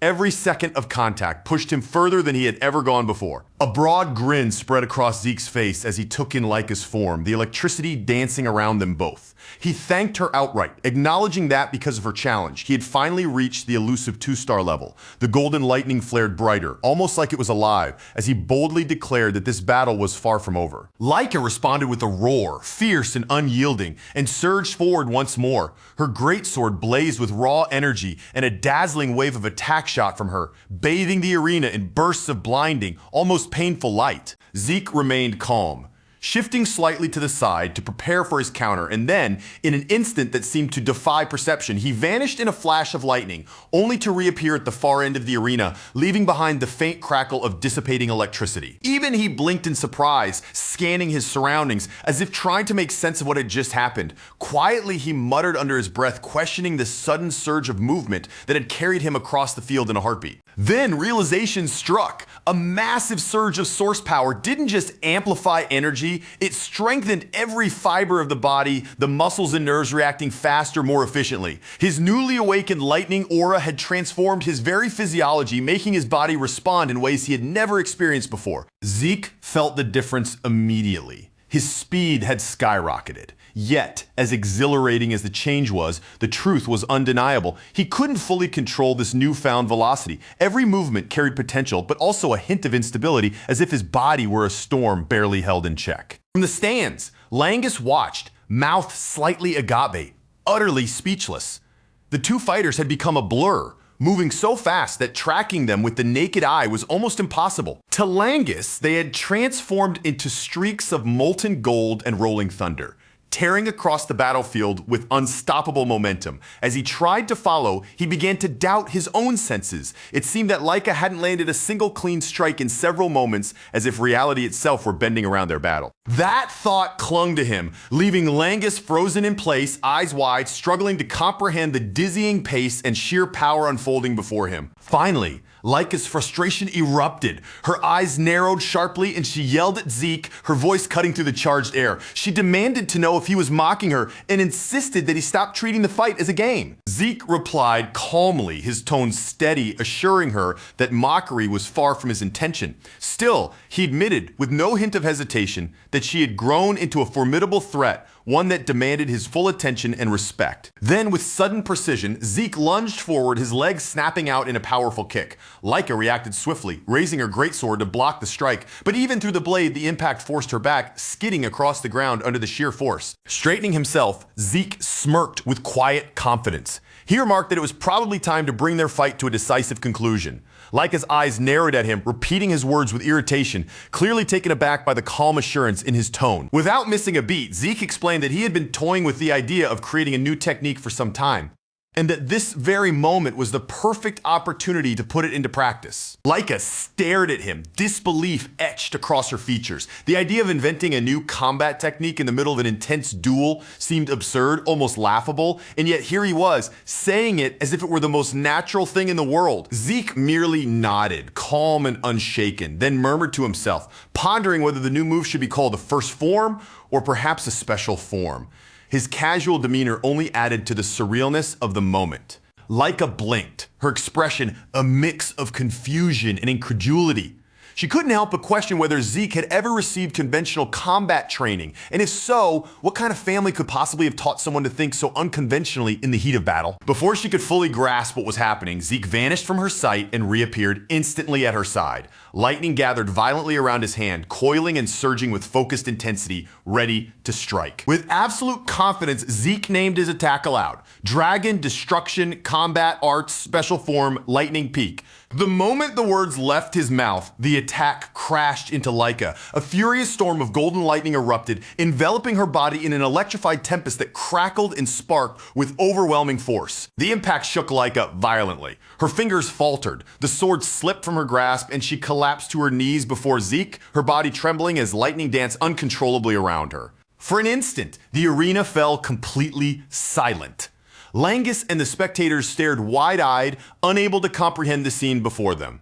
Every second of contact pushed him further than he had ever gone before. A broad grin spread across Zeke's face as he took in Laika's form, the electricity dancing around them both. He thanked her outright, acknowledging that because of her challenge, he had finally reached the elusive 2-star level. The golden lightning flared brighter, almost like it was alive, as he boldly declared that this battle was far from over. Laika responded with a roar, fierce and unyielding, and surged forward once more. Her greatsword blazed with raw energy, and a dazzling wave of attack shot from her, bathing the arena in bursts of blinding, almost painful light. Zeke remained calm, shifting slightly to the side to prepare for his counter, and then, in an instant that seemed to defy perception, he vanished in a flash of lightning, only to reappear at the far end of the arena, leaving behind the faint crackle of dissipating electricity. Even he blinked in surprise, scanning his surroundings, as if trying to make sense of what had just happened. Quietly, he muttered under his breath, questioning the sudden surge of movement that had carried him across the field in a heartbeat. Then realization struck. A massive surge of source power didn't just amplify energy, it strengthened every fiber of the body, the muscles and nerves reacting faster, more efficiently. His newly awakened lightning aura had transformed his very physiology, making his body respond in ways he had never experienced before. Zeke felt the difference immediately. His speed had skyrocketed. Yet, as exhilarating as the change was, the truth was undeniable. He couldn't fully control this newfound velocity. Every movement carried potential, but also a hint of instability, as if his body were a storm barely held in check. From the stands, Langus watched, mouth slightly agape, utterly speechless. The two fighters had become a blur, moving so fast that tracking them with the naked eye was almost impossible. To Langus, they had transformed into streaks of molten gold and rolling thunder, tearing across the battlefield with unstoppable momentum. As he tried to follow, he began to doubt his own senses. It seemed that Laika hadn't landed a single clean strike in several moments, as if reality itself were bending around their battle. That thought clung to him, leaving Langus frozen in place, eyes wide, struggling to comprehend the dizzying pace and sheer power unfolding before him. Finally, Laika's frustration erupted. Her eyes narrowed sharply and she yelled at Zeke, her voice cutting through the charged air. She demanded to know if he was mocking her and insisted that he stop treating the fight as a game. Zeke replied calmly, his tone steady, assuring her that mockery was far from his intention. Still, he admitted, with no hint of hesitation, that she had grown into a formidable threat, one that demanded his full attention and respect. Then, with sudden precision, Zeke lunged forward, his legs snapping out in a powerful kick. Laika reacted swiftly, raising her greatsword to block the strike, but even through the blade, the impact forced her back, skidding across the ground under the sheer force. Straightening himself, Zeke smirked with quiet confidence. He remarked that it was probably time to bring their fight to a decisive conclusion. Laika's eyes narrowed at him, repeating his words with irritation, clearly taken aback by the calm assurance in his tone. Without missing a beat, Zeke explained that he had been toying with the idea of creating a new technique for some time, and that this very moment was the perfect opportunity to put it into practice. Laika stared at him, disbelief etched across her features. The idea of inventing a new combat technique in the middle of an intense duel seemed absurd, almost laughable, and yet here he was, saying it as if it were the most natural thing in the world. Zeke merely nodded, calm and unshaken, then murmured to himself, pondering whether the new move should be called a first form or perhaps a special form. His casual demeanor only added to the surrealness of the moment. Laika blinked, her expression a mix of confusion and incredulity. She couldn't help but question whether Zeke had ever received conventional combat training, and if so, what kind of family could possibly have taught someone to think so unconventionally in the heat of battle? Before she could fully grasp what was happening, Zeke vanished from her sight and reappeared instantly at her side. Lightning gathered violently around his hand, coiling and surging with focused intensity, ready to strike. With absolute confidence, Zeke named his attack aloud: Dragon, Destruction, Combat Arts, Special Form, Lightning Peak. The moment the words left his mouth, the attack crashed into Laika. A furious storm of golden lightning erupted, enveloping her body in an electrified tempest that crackled and sparked with overwhelming force. The impact shook Laika violently. Her fingers faltered, the sword slipped from her grasp, and she collapsed to her knees before Zeke, her body trembling as lightning danced uncontrollably around her. For an instant, the arena fell completely silent. Langus and the spectators stared wide-eyed, unable to comprehend the scene before them.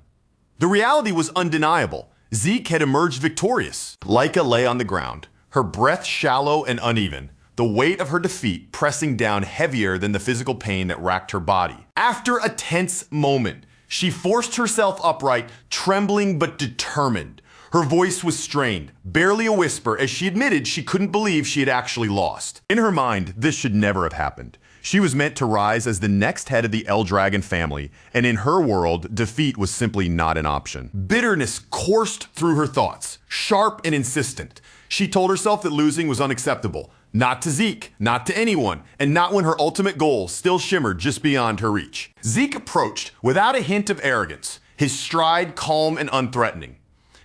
The reality was undeniable. Zeke had emerged victorious. Laika lay on the ground, her breath shallow and uneven, the weight of her defeat pressing down heavier than the physical pain that racked her body. After a tense moment, she forced herself upright, trembling but determined. Her voice was strained, barely a whisper, as she admitted she couldn't believe she had actually lost. In her mind, this should never have happened. She was meant to rise as the next head of the Dragon family, and in her world, defeat was simply not an option. Bitterness coursed through her thoughts, sharp and insistent. She told herself that losing was unacceptable. Not to Zeke, not to anyone, and not when her ultimate goal still shimmered just beyond her reach. Zeke approached without a hint of arrogance, his stride calm and unthreatening.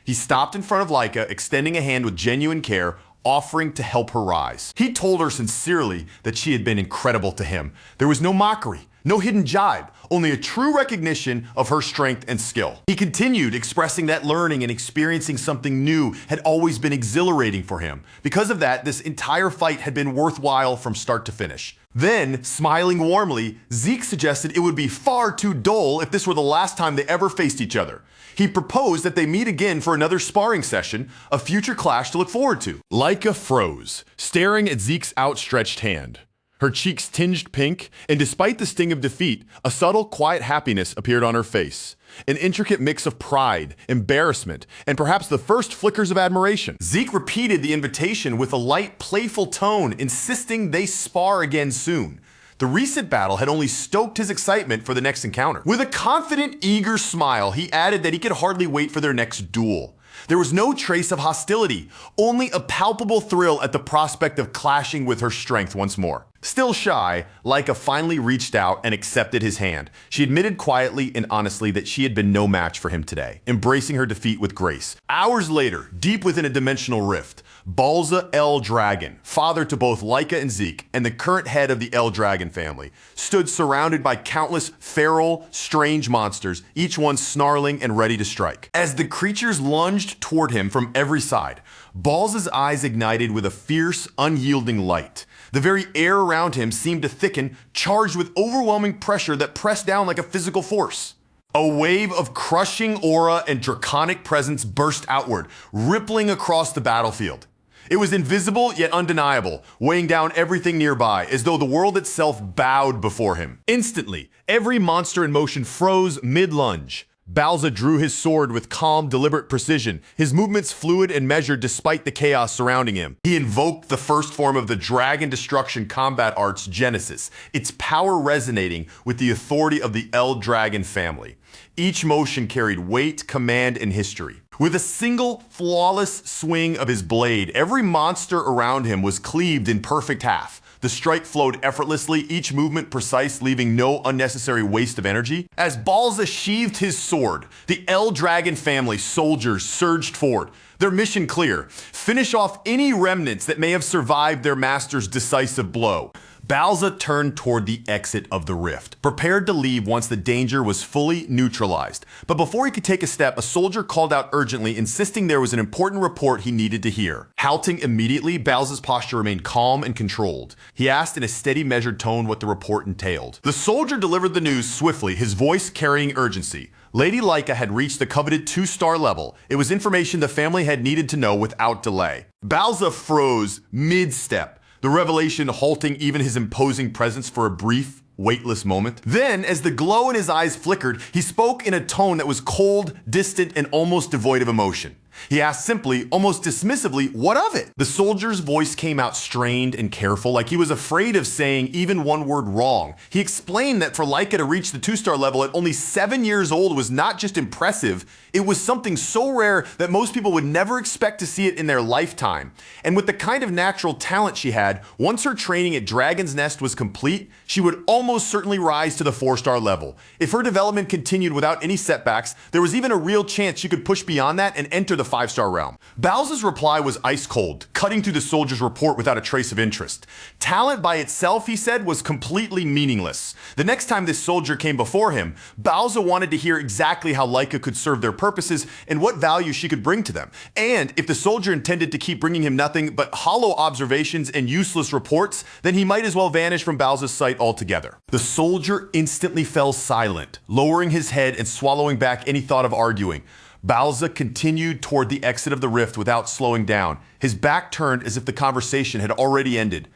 He stopped in front of Laika, extending a hand with genuine care, offering to help her rise. He told her sincerely that she had been incredible to him. There was no mockery, no hidden jibe, only a true recognition of her strength and skill. He continued, expressing that learning and experiencing something new had always been exhilarating for him. Because of that, this entire fight had been worthwhile from start to finish. Then, smiling warmly, Zeke suggested it would be far too dull if this were the last time they ever faced each other. He proposed that they meet again for another sparring session, a future clash to look forward to. Laika froze, staring at Zeke's outstretched hand. Her cheeks tinged pink, and despite the sting of defeat, a subtle, quiet happiness appeared on her face. An intricate mix of pride, embarrassment, and perhaps the first flickers of admiration. Zeke repeated the invitation with a light, playful tone, insisting they spar again soon. The recent battle had only stoked his excitement for the next encounter. With a confident, eager smile, he added that he could hardly wait for their next duel. There was no trace of hostility, only a palpable thrill at the prospect of clashing with her strength once more. Still shy, Laika finally reached out and accepted his hand. She admitted quietly and honestly that she had been no match for him today, embracing her defeat with grace. Hours later, deep within a dimensional rift, Balza Dragon, father to both Laika and Zeke, and the current head of the Dragon family, stood surrounded by countless feral, strange monsters, each one snarling and ready to strike. As the creatures lunged toward him from every side, Balza's eyes ignited with a fierce, unyielding light. The very air around him seemed to thicken, charged with overwhelming pressure that pressed down like a physical force. A wave of crushing aura and draconic presence burst outward, rippling across the battlefield. It was invisible yet undeniable, weighing down everything nearby, as though the world itself bowed before him. Instantly, every monster in motion froze mid-lunge. Bowser drew his sword with calm, deliberate precision, his movements fluid and measured despite the chaos surrounding him. He invoked the first form of the Dragon Destruction combat art's Genesis, its power resonating with the authority of the El Dragon family. Each motion carried weight, command, and history. With a single, flawless swing of his blade, every monster around him was cleaved in perfect half. The strike flowed effortlessly, each movement precise, leaving no unnecessary waste of energy. As Balza sheathed his sword, the El Dragon family soldiers surged forward. Their mission clear: finish off any remnants that may have survived their master's decisive blow. Balza turned toward the exit of the rift, prepared to leave once the danger was fully neutralized. But before he could take a step, a soldier called out urgently, insisting there was an important report he needed to hear. Halting immediately, Balza's posture remained calm and controlled. He asked in a steady, measured tone what the report entailed. The soldier delivered the news swiftly, his voice carrying urgency. Lady Laika had reached the coveted 2-star level. It was information the family had needed to know without delay. Balza froze mid-step, the revelation halting even his imposing presence for a brief, weightless moment. Then, as the glow in his eyes flickered, he spoke in a tone that was cold, distant, and almost devoid of emotion. He asked simply, almost dismissively, what of it? The soldier's voice came out strained and careful, like he was afraid of saying even one word wrong. He explained that for Laika to reach the 2-star level at only 7 years old was not just impressive, it was something so rare that most people would never expect to see it in their lifetime. And with the kind of natural talent she had, once her training at Dragon's Nest was complete, she would almost certainly rise to the 4-star level. If her development continued without any setbacks, there was even a real chance she could push beyond that and enter the 5-star realm. Balza's reply was ice cold, cutting through the soldier's report without a trace of interest. Talent by itself, he said, was completely meaningless. The next time this soldier came before him, Balza wanted to hear exactly how Laika could serve their purposes and what value she could bring to them. And if the soldier intended to keep bringing him nothing but hollow observations and useless reports, then he might as well vanish from Balza's sight altogether. The soldier instantly fell silent, lowering his head and swallowing back any thought of arguing. Balza continued toward the exit of the rift without slowing down, his back turned as if the conversation had already ended.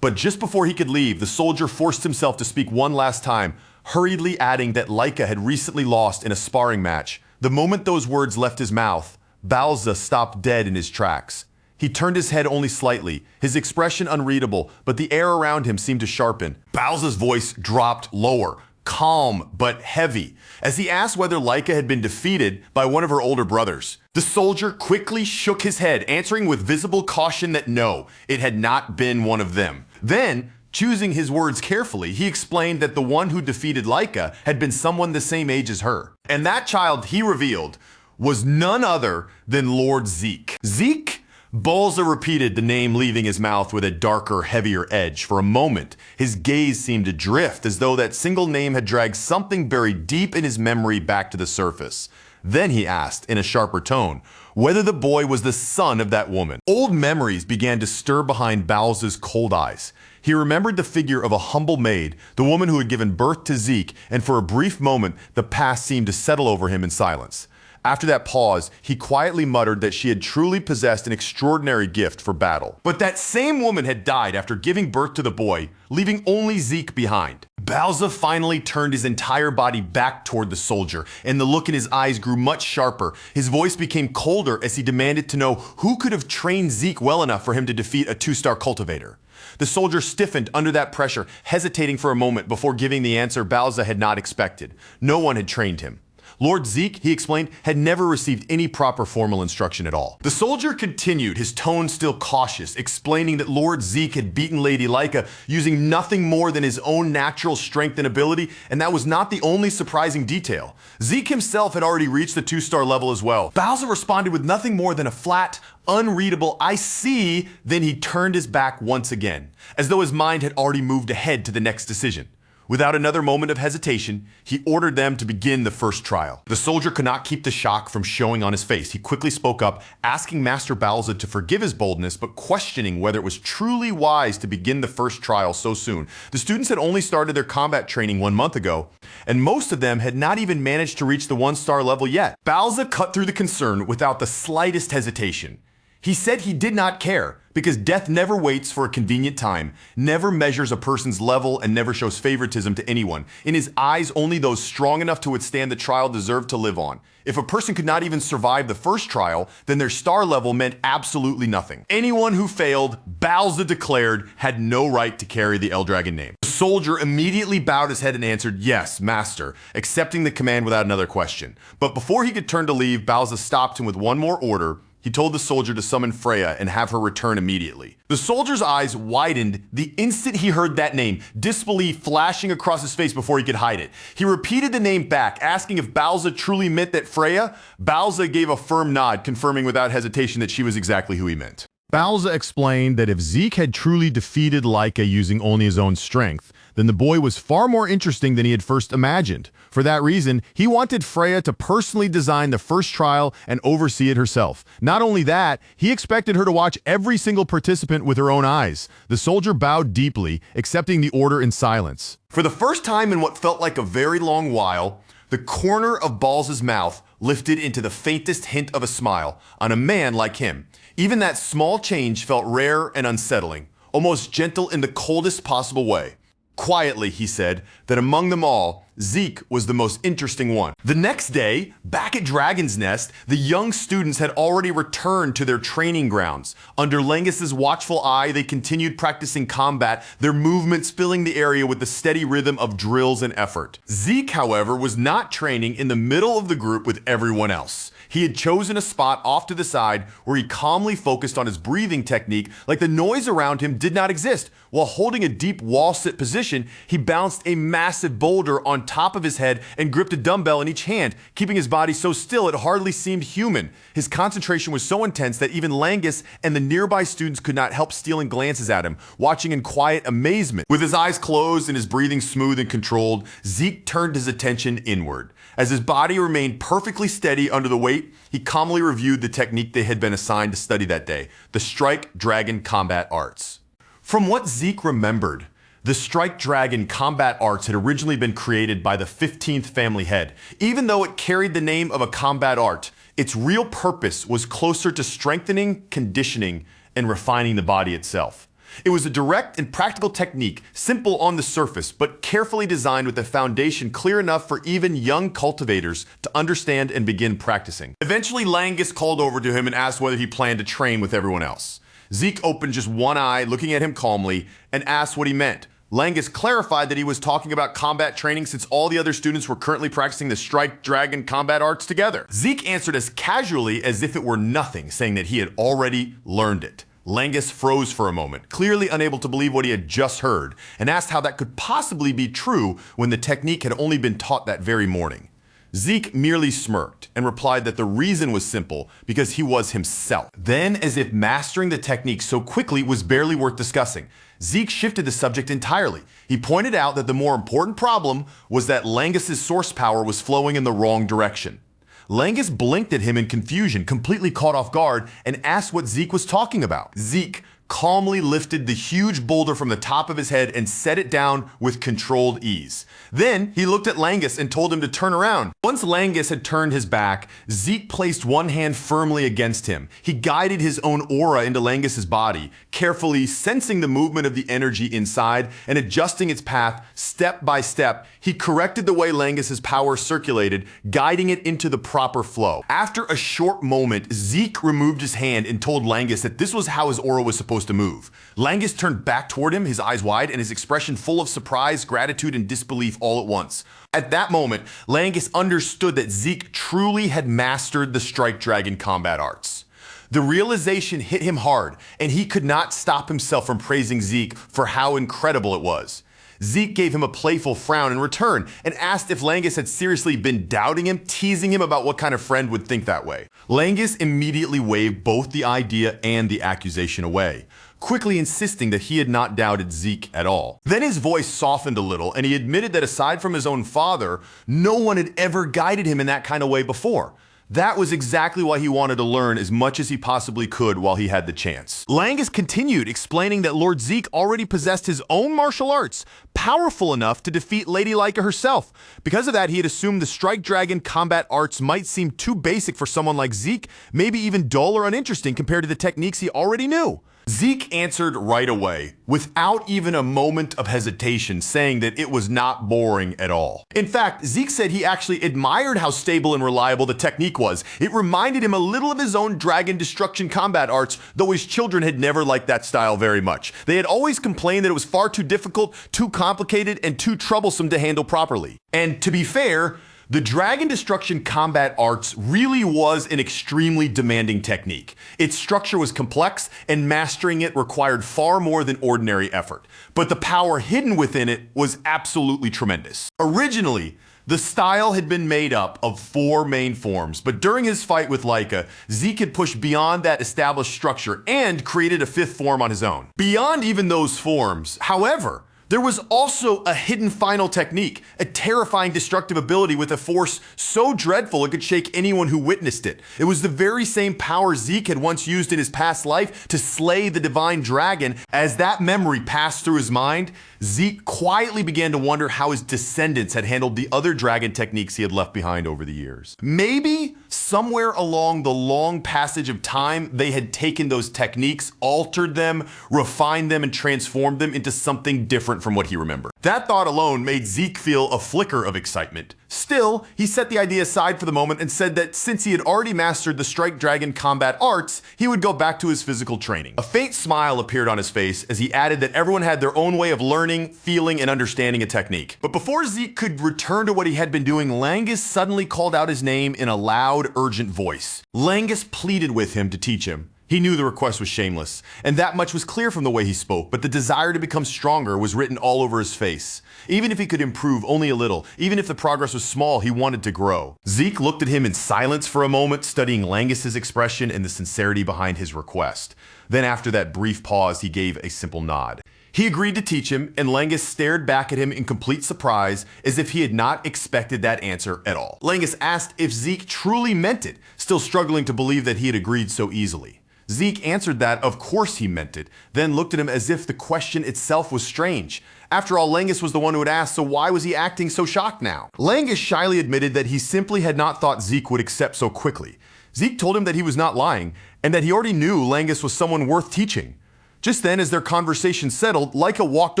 But just before he could leave, the soldier forced himself to speak one last time, hurriedly adding that Laika had recently lost in a sparring match. The moment those words left his mouth, Balza stopped dead in his tracks. He turned his head only slightly, his expression unreadable, but the air around him seemed to sharpen. Balza's voice dropped lower, calm but heavy, as he asked whether Laika had been defeated by one of her older brothers. The soldier quickly shook his head, answering with visible caution that no, it had not been one of them. Then, choosing his words carefully, he explained that the one who defeated Laika had been someone the same age as her. And that child, he revealed, was none other than Lord Zeke. Zeke? Balza repeated the name, leaving his mouth with a darker, heavier edge. For a moment, his gaze seemed to drift, as though that single name had dragged something buried deep in his memory back to the surface. Then he asked, in a sharper tone, whether the boy was the son of that woman. Old memories began to stir behind Balza's cold eyes. He remembered the figure of a humble maid, the woman who had given birth to Zeke, and for a brief moment, the past seemed to settle over him in silence. After that pause, he quietly muttered that she had truly possessed an extraordinary gift for battle. But that same woman had died after giving birth to the boy, leaving only Zeke behind. Balza finally turned his entire body back toward the soldier, and the look in his eyes grew much sharper. His voice became colder as he demanded to know who could have trained Zeke well enough for him to defeat a 2-star cultivator. The soldier stiffened under that pressure, hesitating for a moment before giving the answer Balza had not expected. No one had trained him. Lord Zeke, he explained, had never received any proper formal instruction at all. The soldier continued, his tone still cautious, explaining that Lord Zeke had beaten Lady Laika using nothing more than his own natural strength and ability, and that was not the only surprising detail. Zeke himself had already reached the 2-star level as well. Balza responded with nothing more than a flat, unreadable, "I see," then he turned his back once again, as though his mind had already moved ahead to the next decision. Without another moment of hesitation, he ordered them to begin the first trial. The soldier could not keep the shock from showing on his face. He quickly spoke up, asking Master Bowser to forgive his boldness, but questioning whether it was truly wise to begin the first trial so soon. The students had only started their combat training 1 month ago, and most of them had not even managed to reach the 1-star level yet. Bowser cut through the concern without the slightest hesitation. He said he did not care, because death never waits for a convenient time, never measures a person's level, and never shows favoritism to anyone. In his eyes, only those strong enough to withstand the trial deserved to live on. If a person could not even survive the first trial, then their star level meant absolutely nothing. Anyone who failed, Bowser declared, had no right to carry the Eldragon name. The soldier immediately bowed his head and answered, "Yes, master," accepting the command without another question. But before he could turn to leave, Bowser stopped him with one more order. He told the soldier to summon Freya and have her return immediately. The soldier's eyes widened the instant he heard that name, disbelief flashing across his face before he could hide it. He repeated the name back, asking if Bowser truly meant that Freya. Bowser gave a firm nod, confirming without hesitation that she was exactly who he meant. Bowser explained that if Zeke had truly defeated Laika using only his own strength, then the boy was far more interesting than he had first imagined. For that reason, he wanted Freya to personally design the first trial and oversee it herself. Not only that, he expected her to watch every single participant with her own eyes. The soldier bowed deeply, accepting the order in silence. For the first time in what felt like a very long while, the corner of Balls' mouth lifted into the faintest hint of a smile on a man like him. Even that small change felt rare and unsettling, almost gentle in the coldest possible way. Quietly, he said that among them all, Zeke was the most interesting one. The next day, back at Dragon's Nest, the young students had already returned to their training grounds. Under Langus's watchful eye, they continued practicing combat, their movements filling the area with the steady rhythm of drills and effort. Zeke, however, was not training in the middle of the group with everyone else. He had chosen a spot off to the side where he calmly focused on his breathing technique like the noise around him did not exist. While holding a deep wall sit position, he bounced a massive boulder on top of his head and gripped a dumbbell in each hand, keeping his body so still it hardly seemed human. His concentration was so intense that even Langus and the nearby students could not help stealing glances at him, watching in quiet amazement. With his eyes closed and his breathing smooth and controlled, Zeke turned his attention inward. As his body remained perfectly steady under the weight, he calmly reviewed the technique they had been assigned to study that day, the Strike Dragon Combat Arts. From what Zeke remembered, the Strike Dragon Combat Arts had originally been created by the 15th family head. Even though it carried the name of a combat art, its real purpose was closer to strengthening, conditioning, and refining the body itself. It was a direct and practical technique, simple on the surface, but carefully designed with a foundation clear enough for even young cultivators to understand and begin practicing. Eventually, Langus called over to him and asked whether he planned to train with everyone else. Zeke opened just one eye, looking at him calmly, and asked what he meant. Langus clarified that he was talking about combat training since all the other students were currently practicing the Strike Dragon Combat Arts together. Zeke answered as casually as if it were nothing, saying that he had already learned it. Langus froze for a moment, clearly unable to believe what he had just heard, and asked how that could possibly be true when the technique had only been taught that very morning. Zeke merely smirked and replied that the reason was simple, because he was himself. Then, as if mastering the technique so quickly was barely worth discussing, Zeke shifted the subject entirely. He pointed out that the more important problem was that Langus's source power was flowing in the wrong direction. Langus blinked at him in confusion, completely caught off guard, and asked what Zeke was talking about. Zeke calmly lifted the huge boulder from the top of his head and set it down with controlled ease. Then he looked at Langus and told him to turn around. Once Langus had turned his back, Zeke placed one hand firmly against him. He guided his own aura into Langus's body, carefully sensing the movement of the energy inside and adjusting its path step by step. He corrected the way Langus's power circulated, guiding it into the proper flow. After a short moment, Zeke removed his hand and told Langus that this was how his aura was supposed to move. Langus turned back toward him, his eyes wide and his expression full of surprise, gratitude, and disbelief all at once. At that moment, Langus understood that Zeke truly had mastered the Strike Dragon Combat Arts. The realization hit him hard, and he could not stop himself from praising Zeke for how incredible it was. Zeke gave him a playful frown in return and asked if Langus had seriously been doubting him, teasing him about what kind of friend would think that way. Langus immediately waved both the idea and the accusation away. quickly insisting that he had not doubted Zeke at all. Then his voice softened a little, and he admitted that aside from his own father, no one had ever guided him in that kind of way before. That was exactly why he wanted to learn as much as he possibly could while he had the chance. Langus continued, explaining that Lord Zeke already possessed his own martial arts, powerful enough to defeat Lady Laika herself. Because of that, he had assumed the Strike Dragon combat arts might seem too basic for someone like Zeke, maybe even dull or uninteresting compared to the techniques he already knew. Zeke answered right away, without even a moment of hesitation, saying that it was not boring at all. In fact, Zeke said he actually admired how stable and reliable the technique was. It reminded him a little of his own dragon destruction combat arts, though his children had never liked that style very much. They had always complained that it was far too difficult, too complicated, and too troublesome to handle properly. And to be fair, the Dragon Destruction combat arts really was an extremely demanding technique. Its structure was complex, and mastering it required far more than ordinary effort. But the power hidden within it was absolutely tremendous. Originally, the style had been made up of 4 main forms, but during his fight with Laika, Zeke had pushed beyond that established structure and created a 5th form on his own. Beyond even those forms, however, there was also a hidden final technique, a terrifying destructive ability with a force so dreadful it could shake anyone who witnessed it. It was the very same power Zeke had once used in his past life to slay the divine dragon. As that memory passed through his mind, Zeke quietly began to wonder how his descendants had handled the other dragon techniques he had left behind over the years. Maybe somewhere along the long passage of time, they had taken those techniques, altered them, refined them, and transformed them into something different from what he remembered. That thought alone made Zeke feel a flicker of excitement. Still, he set the idea aside for the moment and said that since he had already mastered the Strike Dragon combat arts, he would go back to his physical training. A faint smile appeared on his face as he added that everyone had their own way of learning, feeling, and understanding a technique. But before Zeke could return to what he had been doing, Langus suddenly called out his name in a loud, urgent voice. Langus pleaded with him to teach him. He knew the request was shameless, and that much was clear from the way he spoke, but the desire to become stronger was written all over his face. Even if he could improve only a little, even if the progress was small, he wanted to grow. Zeke looked at him in silence for a moment, studying Langus's expression and the sincerity behind his request. Then after that brief pause, he gave a simple nod. He agreed to teach him, and Langus stared back at him in complete surprise, as if he had not expected that answer at all. Langus asked if Zeke truly meant it, still struggling to believe that he had agreed so easily. Zeke answered that of course he meant it, then looked at him as if the question itself was strange. After all, Langus was the one who had asked, so why was he acting so shocked now? Langus shyly admitted that he simply had not thought Zeke would accept so quickly. Zeke told him that he was not lying, and that he already knew Langus was someone worth teaching. Just then, as their conversation settled, Laika walked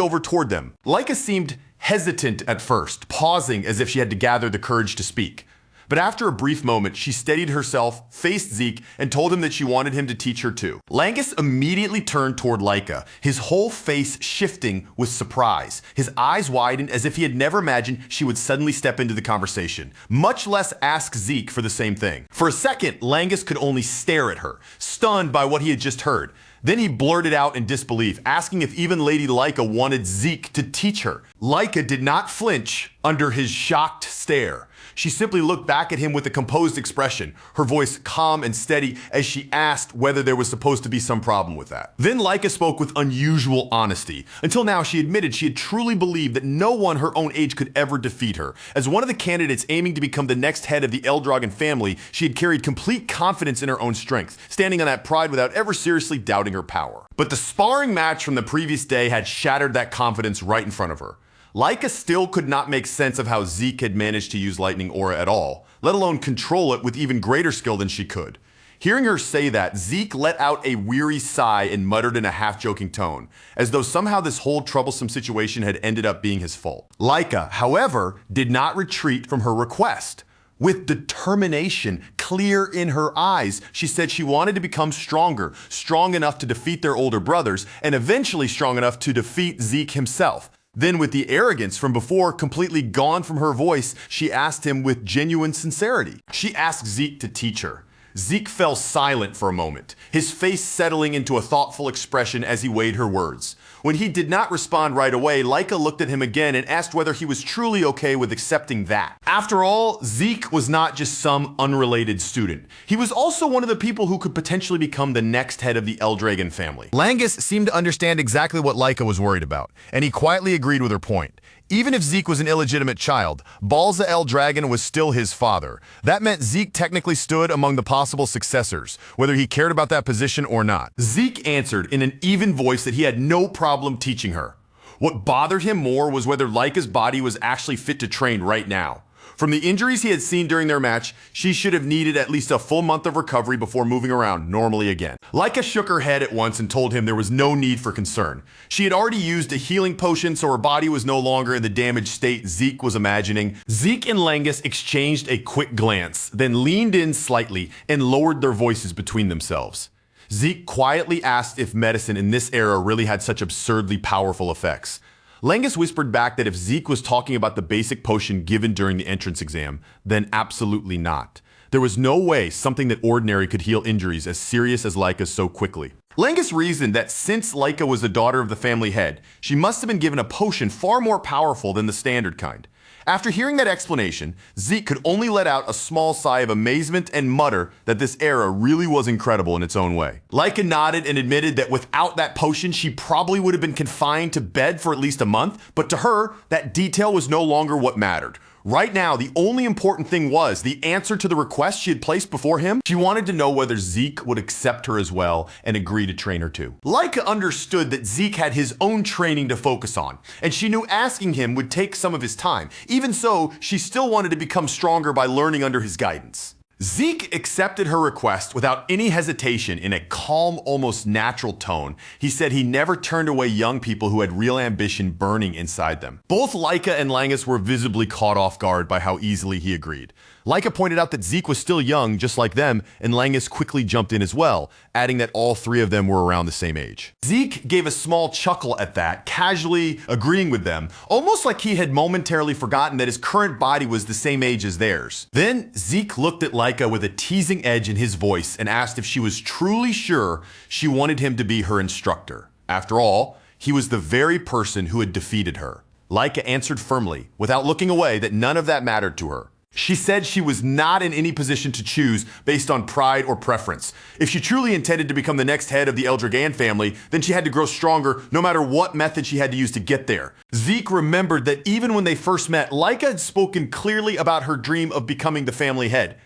over toward them. Laika seemed hesitant at first, pausing as if she had to gather the courage to speak. But after a brief moment, she steadied herself, faced Zeke, and told him that she wanted him to teach her too. Langus immediately turned toward Laika, his whole face shifting with surprise. His eyes widened as if he had never imagined she would suddenly step into the conversation, much less ask Zeke for the same thing. For a second, Langus could only stare at her, stunned by what he had just heard. Then he blurted out in disbelief, asking if even Lady Laika wanted Zeke to teach her. Laika did not flinch under his shocked stare. She simply looked back at him with a composed expression, her voice calm and steady as she asked whether there was supposed to be some problem with that. Then Laika spoke with unusual honesty. Until now, she admitted she had truly believed that no one her own age could ever defeat her. As one of the candidates aiming to become the next head of the Eldragon family, she had carried complete confidence in her own strength, standing on that pride without ever seriously doubting her power. But the sparring match from the previous day had shattered that confidence right in front of her. Laika still could not make sense of how Zeke had managed to use Lightning Aura at all, let alone control it with even greater skill than she could. Hearing her say that, Zeke let out a weary sigh and muttered in a half-joking tone, as though somehow this whole troublesome situation had ended up being his fault. Laika, however, did not retreat from her request. With determination clear in her eyes, she said she wanted to become stronger, strong enough to defeat their older brothers, and eventually strong enough to defeat Zeke himself. Then, with the arrogance from before completely gone from her voice, she asked him with genuine sincerity. She asked Zeke to teach her. Zeke fell silent for a moment, his face settling into a thoughtful expression as he weighed her words. When he did not respond right away, Laika looked at him again and asked whether he was truly okay with accepting that. After all, Zeke was not just some unrelated student. He was also one of the people who could potentially become the next head of the Eldragon family. Langus seemed to understand exactly what Laika was worried about, and he quietly agreed with her point. Even if Zeke was an illegitimate child, Balza Eldragon was still his father. That meant Zeke technically stood among the possible successors, whether he cared about that position or not. Zeke answered in an even voice that he had no problem teaching her. What bothered him more was whether Laika's body was actually fit to train right now. From the injuries he had seen during their match, she should have needed at least a full month of recovery before moving around normally again. Laika shook her head at once and told him there was no need for concern. She had already used a healing potion, so her body was no longer in the damaged state Zeke was imagining. Zeke and Langus exchanged a quick glance, then leaned in slightly and lowered their voices between themselves. Zeke quietly asked if medicine in this era really had such absurdly powerful effects. Langus whispered back that if Zeke was talking about the basic potion given during the entrance exam, then absolutely not. There was no way something that ordinary could heal injuries as serious as Laika's so quickly. Langus reasoned that since Laika was the daughter of the family head, she must have been given a potion far more powerful than the standard kind. After hearing that explanation, Zeke could only let out a small sigh of amazement and mutter that this era really was incredible in its own way. Laika nodded and admitted that without that potion, she probably would have been confined to bed for at least a month, but to her, that detail was no longer what mattered. Right now, the only important thing was the answer to the request she had placed before him. She wanted to know whether Zeke would accept her as well and agree to train her too. Laika understood that Zeke had his own training to focus on, and she knew asking him would take some of his time. Even so, she still wanted to become stronger by learning under his guidance. Zeke accepted her request without any hesitation in a calm, almost natural tone. He said he never turned away young people who had real ambition burning inside them. Both Laika and Langus were visibly caught off guard by how easily he agreed. Laika pointed out that Zeke was still young, just like them, and Langus quickly jumped in as well, adding that all three of them were around the same age. Zeke gave a small chuckle at that, casually agreeing with them, almost like he had momentarily forgotten that his current body was the same age as theirs. Then Zeke looked at Laika with a teasing edge in his voice and asked if she was truly sure she wanted him to be her instructor. After all, he was the very person who had defeated her. Laika answered firmly, without looking away, that none of that mattered to her. She said she was not in any position to choose based on pride or preference. If she truly intended to become the next head of the Eldragon family, then she had to grow stronger no matter what method she had to use to get there. Zeke remembered that even when they first met, Laika had spoken clearly about her dream of becoming the family head.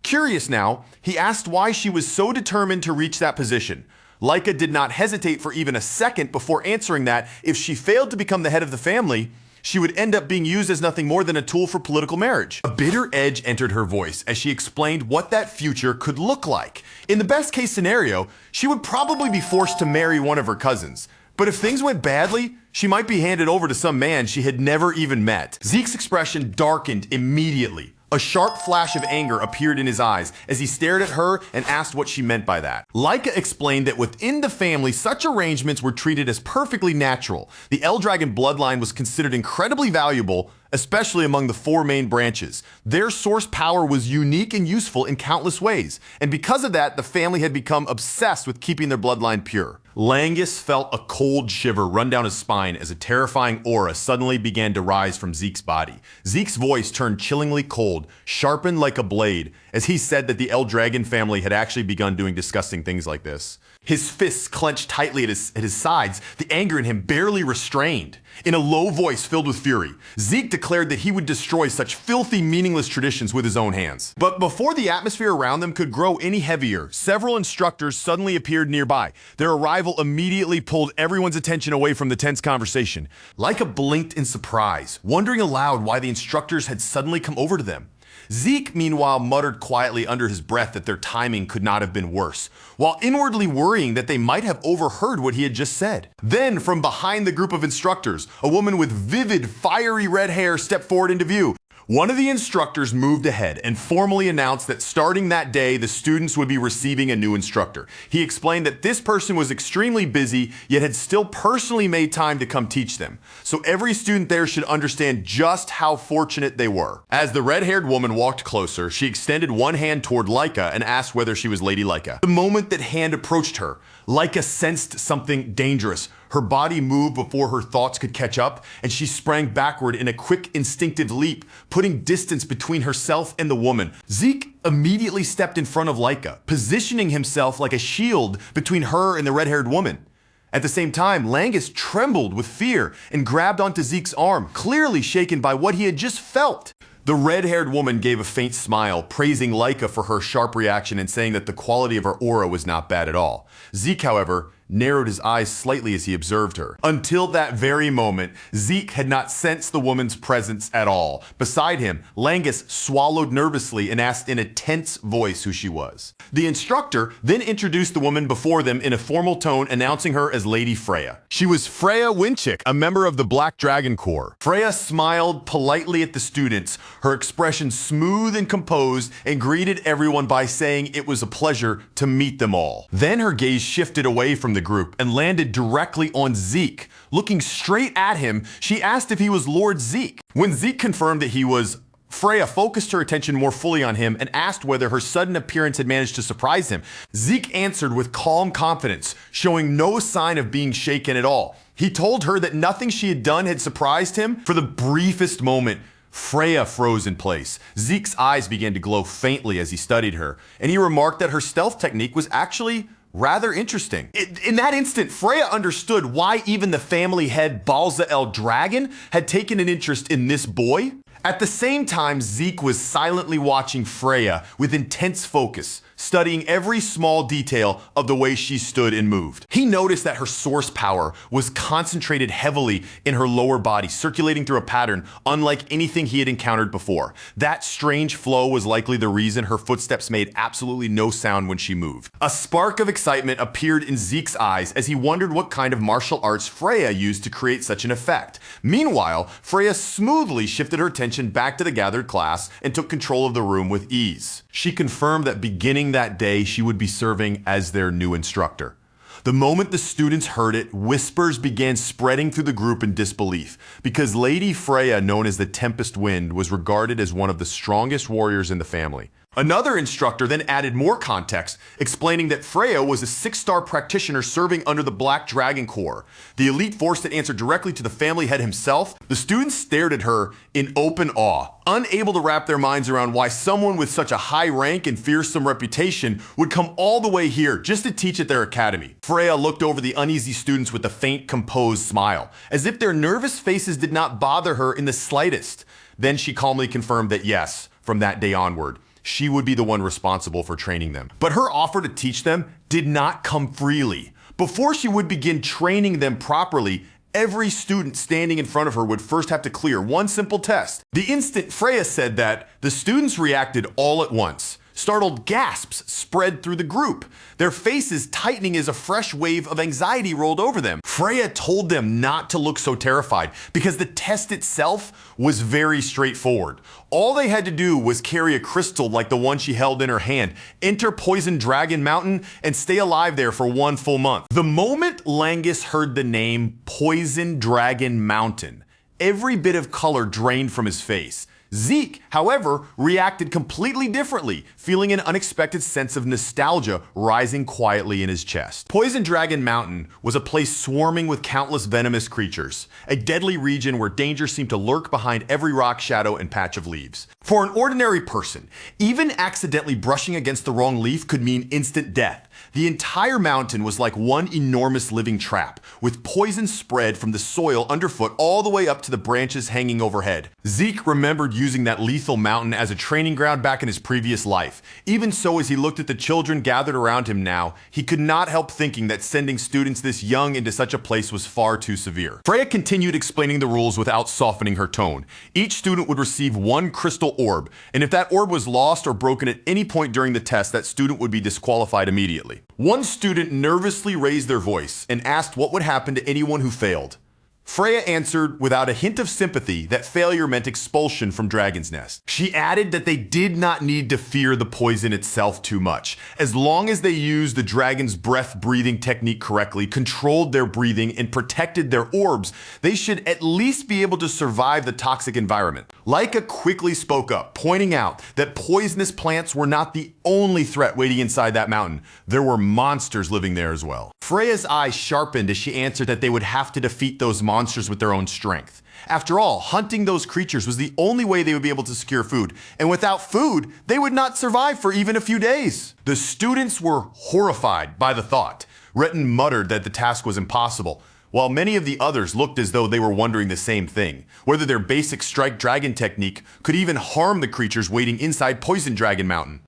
Curious now, he asked why she was so determined to reach that position. Laika did not hesitate for even a second before answering that if she failed to become the head of the family, she would end up being used as nothing more than a tool for political marriage. A bitter edge entered her voice as she explained what that future could look like. In the best case scenario, she would probably be forced to marry one of her cousins. But if things went badly, she might be handed over to some man she had never even met. Zeke's expression darkened immediately. A sharp flash of anger appeared in his eyes as he stared at her and asked what she meant by that. Laika explained that within the family, such arrangements were treated as perfectly natural. The Eldragon bloodline was considered incredibly valuable, especially among the four main branches. Their source power was unique and useful in countless ways, and because of that, the family had become obsessed with keeping their bloodline pure. Langus felt a cold shiver run down his spine as a terrifying aura suddenly began to rise from Zeke's body. Zeke's voice turned chillingly cold, sharpened like a blade, as he said that the Eldragon family had actually begun doing disgusting things like this. His fists clenched tightly at his sides, the anger in him barely restrained. In a low voice filled with fury, Zeke declared that he would destroy such filthy, meaningless traditions with his own hands. But before the atmosphere around them could grow any heavier, several instructors suddenly appeared nearby. Their arrival immediately pulled everyone's attention away from the tense conversation. Laika blinked in surprise, wondering aloud why the instructors had suddenly come over to them. Zeke, meanwhile, muttered quietly under his breath that their timing could not have been worse, while inwardly worrying that they might have overheard what he had just said. Then, from behind the group of instructors, a woman with vivid, fiery red hair stepped forward into view. One of the instructors moved ahead and formally announced that starting that day, the students would be receiving a new instructor. He explained that this person was extremely busy, yet had still personally made time to come teach them. So every student there should understand just how fortunate they were. As the red-haired woman walked closer, she extended one hand toward Laika and asked whether she was Lady Laika. The moment that hand approached her, Laika sensed something dangerous. Her body moved before her thoughts could catch up, and she sprang backward in a quick, instinctive leap, putting distance between herself and the woman. Zeke immediately stepped in front of Laika, positioning himself like a shield between her and the red-haired woman. At the same time, Langus trembled with fear and grabbed onto Zeke's arm, clearly shaken by what he had just felt. The red-haired woman gave a faint smile, praising Laika for her sharp reaction and saying that the quality of her aura was not bad at all. Zeke, however, narrowed his eyes slightly as he observed her. Until that very moment, Zeke had not sensed the woman's presence at all. Beside him, Langus swallowed nervously and asked in a tense voice who she was. The instructor then introduced the woman before them in a formal tone, announcing her as Lady Freya. She was Freya Winchik, a member of the Black Dragon Corps. Freya smiled politely at the students, her expression smooth and composed, and greeted everyone by saying it was a pleasure to meet them all. Then her gaze shifted away from the group and landed directly on Zeke. Looking straight at him, she asked if he was Lord Zeke. When Zeke confirmed that he was, Freya focused her attention more fully on him and asked whether her sudden appearance had managed to surprise him. Zeke answered with calm confidence, showing no sign of being shaken at all. He told her that nothing she had done had surprised him. For the briefest moment, Freya froze in place. Zeke's eyes began to glow faintly as he studied her, and he remarked that her stealth technique was actually rather interesting. In that instant, Freya understood why even the family head Balza El Dragon had taken an interest in this boy. At the same time, Zeke was silently watching Freya with intense focus, studying every small detail of the way she stood and moved. He noticed that her source power was concentrated heavily in her lower body, circulating through a pattern unlike anything he had encountered before. That strange flow was likely the reason her footsteps made absolutely no sound when she moved. A spark of excitement appeared in Zeke's eyes as he wondered what kind of martial arts Freya used to create such an effect. Meanwhile, Freya smoothly shifted her attention back to the gathered class and took control of the room with ease. She confirmed that beginning that day, she would be serving as their new instructor. The moment the students heard it, whispers began spreading through the group in disbelief, because Lady Freya, known as the Tempest Wind, was regarded as one of the strongest warriors in the family. Another instructor then added more context, explaining that Freya was a 6-star practitioner serving under the Black Dragon Corps, the elite force that answered directly to the family head himself. The students stared at her in open awe, unable to wrap their minds around why someone with such a high rank and fearsome reputation would come all the way here just to teach at their academy. Freya looked over the uneasy students with a faint, composed smile, as if their nervous faces did not bother her in the slightest. Then she calmly confirmed that yes, from that day onward, she would be the one responsible for training them. But her offer to teach them did not come freely. Before she would begin training them properly, every student standing in front of her would first have to clear one simple test. The instant Freya said that, the students reacted all at once. Startled gasps spread through the group, their faces tightening as a fresh wave of anxiety rolled over them. Freya told them not to look so terrified because the test itself was very straightforward. All they had to do was carry a crystal like the one she held in her hand, enter Poison Dragon Mountain, and stay alive there for 1 full month. The moment Langus heard the name Poison Dragon Mountain, every bit of color drained from his face. Zeke, however, reacted completely differently, feeling an unexpected sense of nostalgia rising quietly in his chest. Poison Dragon Mountain was a place swarming with countless venomous creatures, a deadly region where danger seemed to lurk behind every rock, shadow, and patch of leaves. For an ordinary person, even accidentally brushing against the wrong leaf could mean instant death. The entire mountain was like one enormous living trap, with poison spread from the soil underfoot all the way up to the branches hanging overhead. Zeke remembered using that lethal mountain as a training ground back in his previous life. Even so, as he looked at the children gathered around him now, he could not help thinking that sending students this young into such a place was far too severe. Freya continued explaining the rules without softening her tone. Each student would receive 1 crystal orb, and if that orb was lost or broken at any point during the test, that student would be disqualified immediately. One student nervously raised their voice and asked what would happen to anyone who failed. Freya answered without a hint of sympathy that failure meant expulsion from Dragon's Nest. She added that they did not need to fear the poison itself too much. As long as they used the dragon's breath-breathing technique correctly, controlled their breathing, and protected their orbs, they should at least be able to survive the toxic environment. Laika quickly spoke up, pointing out that poisonous plants were not the only threat waiting inside that mountain. There were monsters living there as well. Freya's eyes sharpened as she answered that they would have to defeat those monsters with their own strength. After all, hunting those creatures was the only way they would be able to secure food, and without food, they would not survive for even a few days. The students were horrified by the thought. Retin muttered that the task was impossible, while many of the others looked as though they were wondering the same thing, whether their basic strike dragon technique could even harm the creatures waiting inside Poison Dragon Mountain.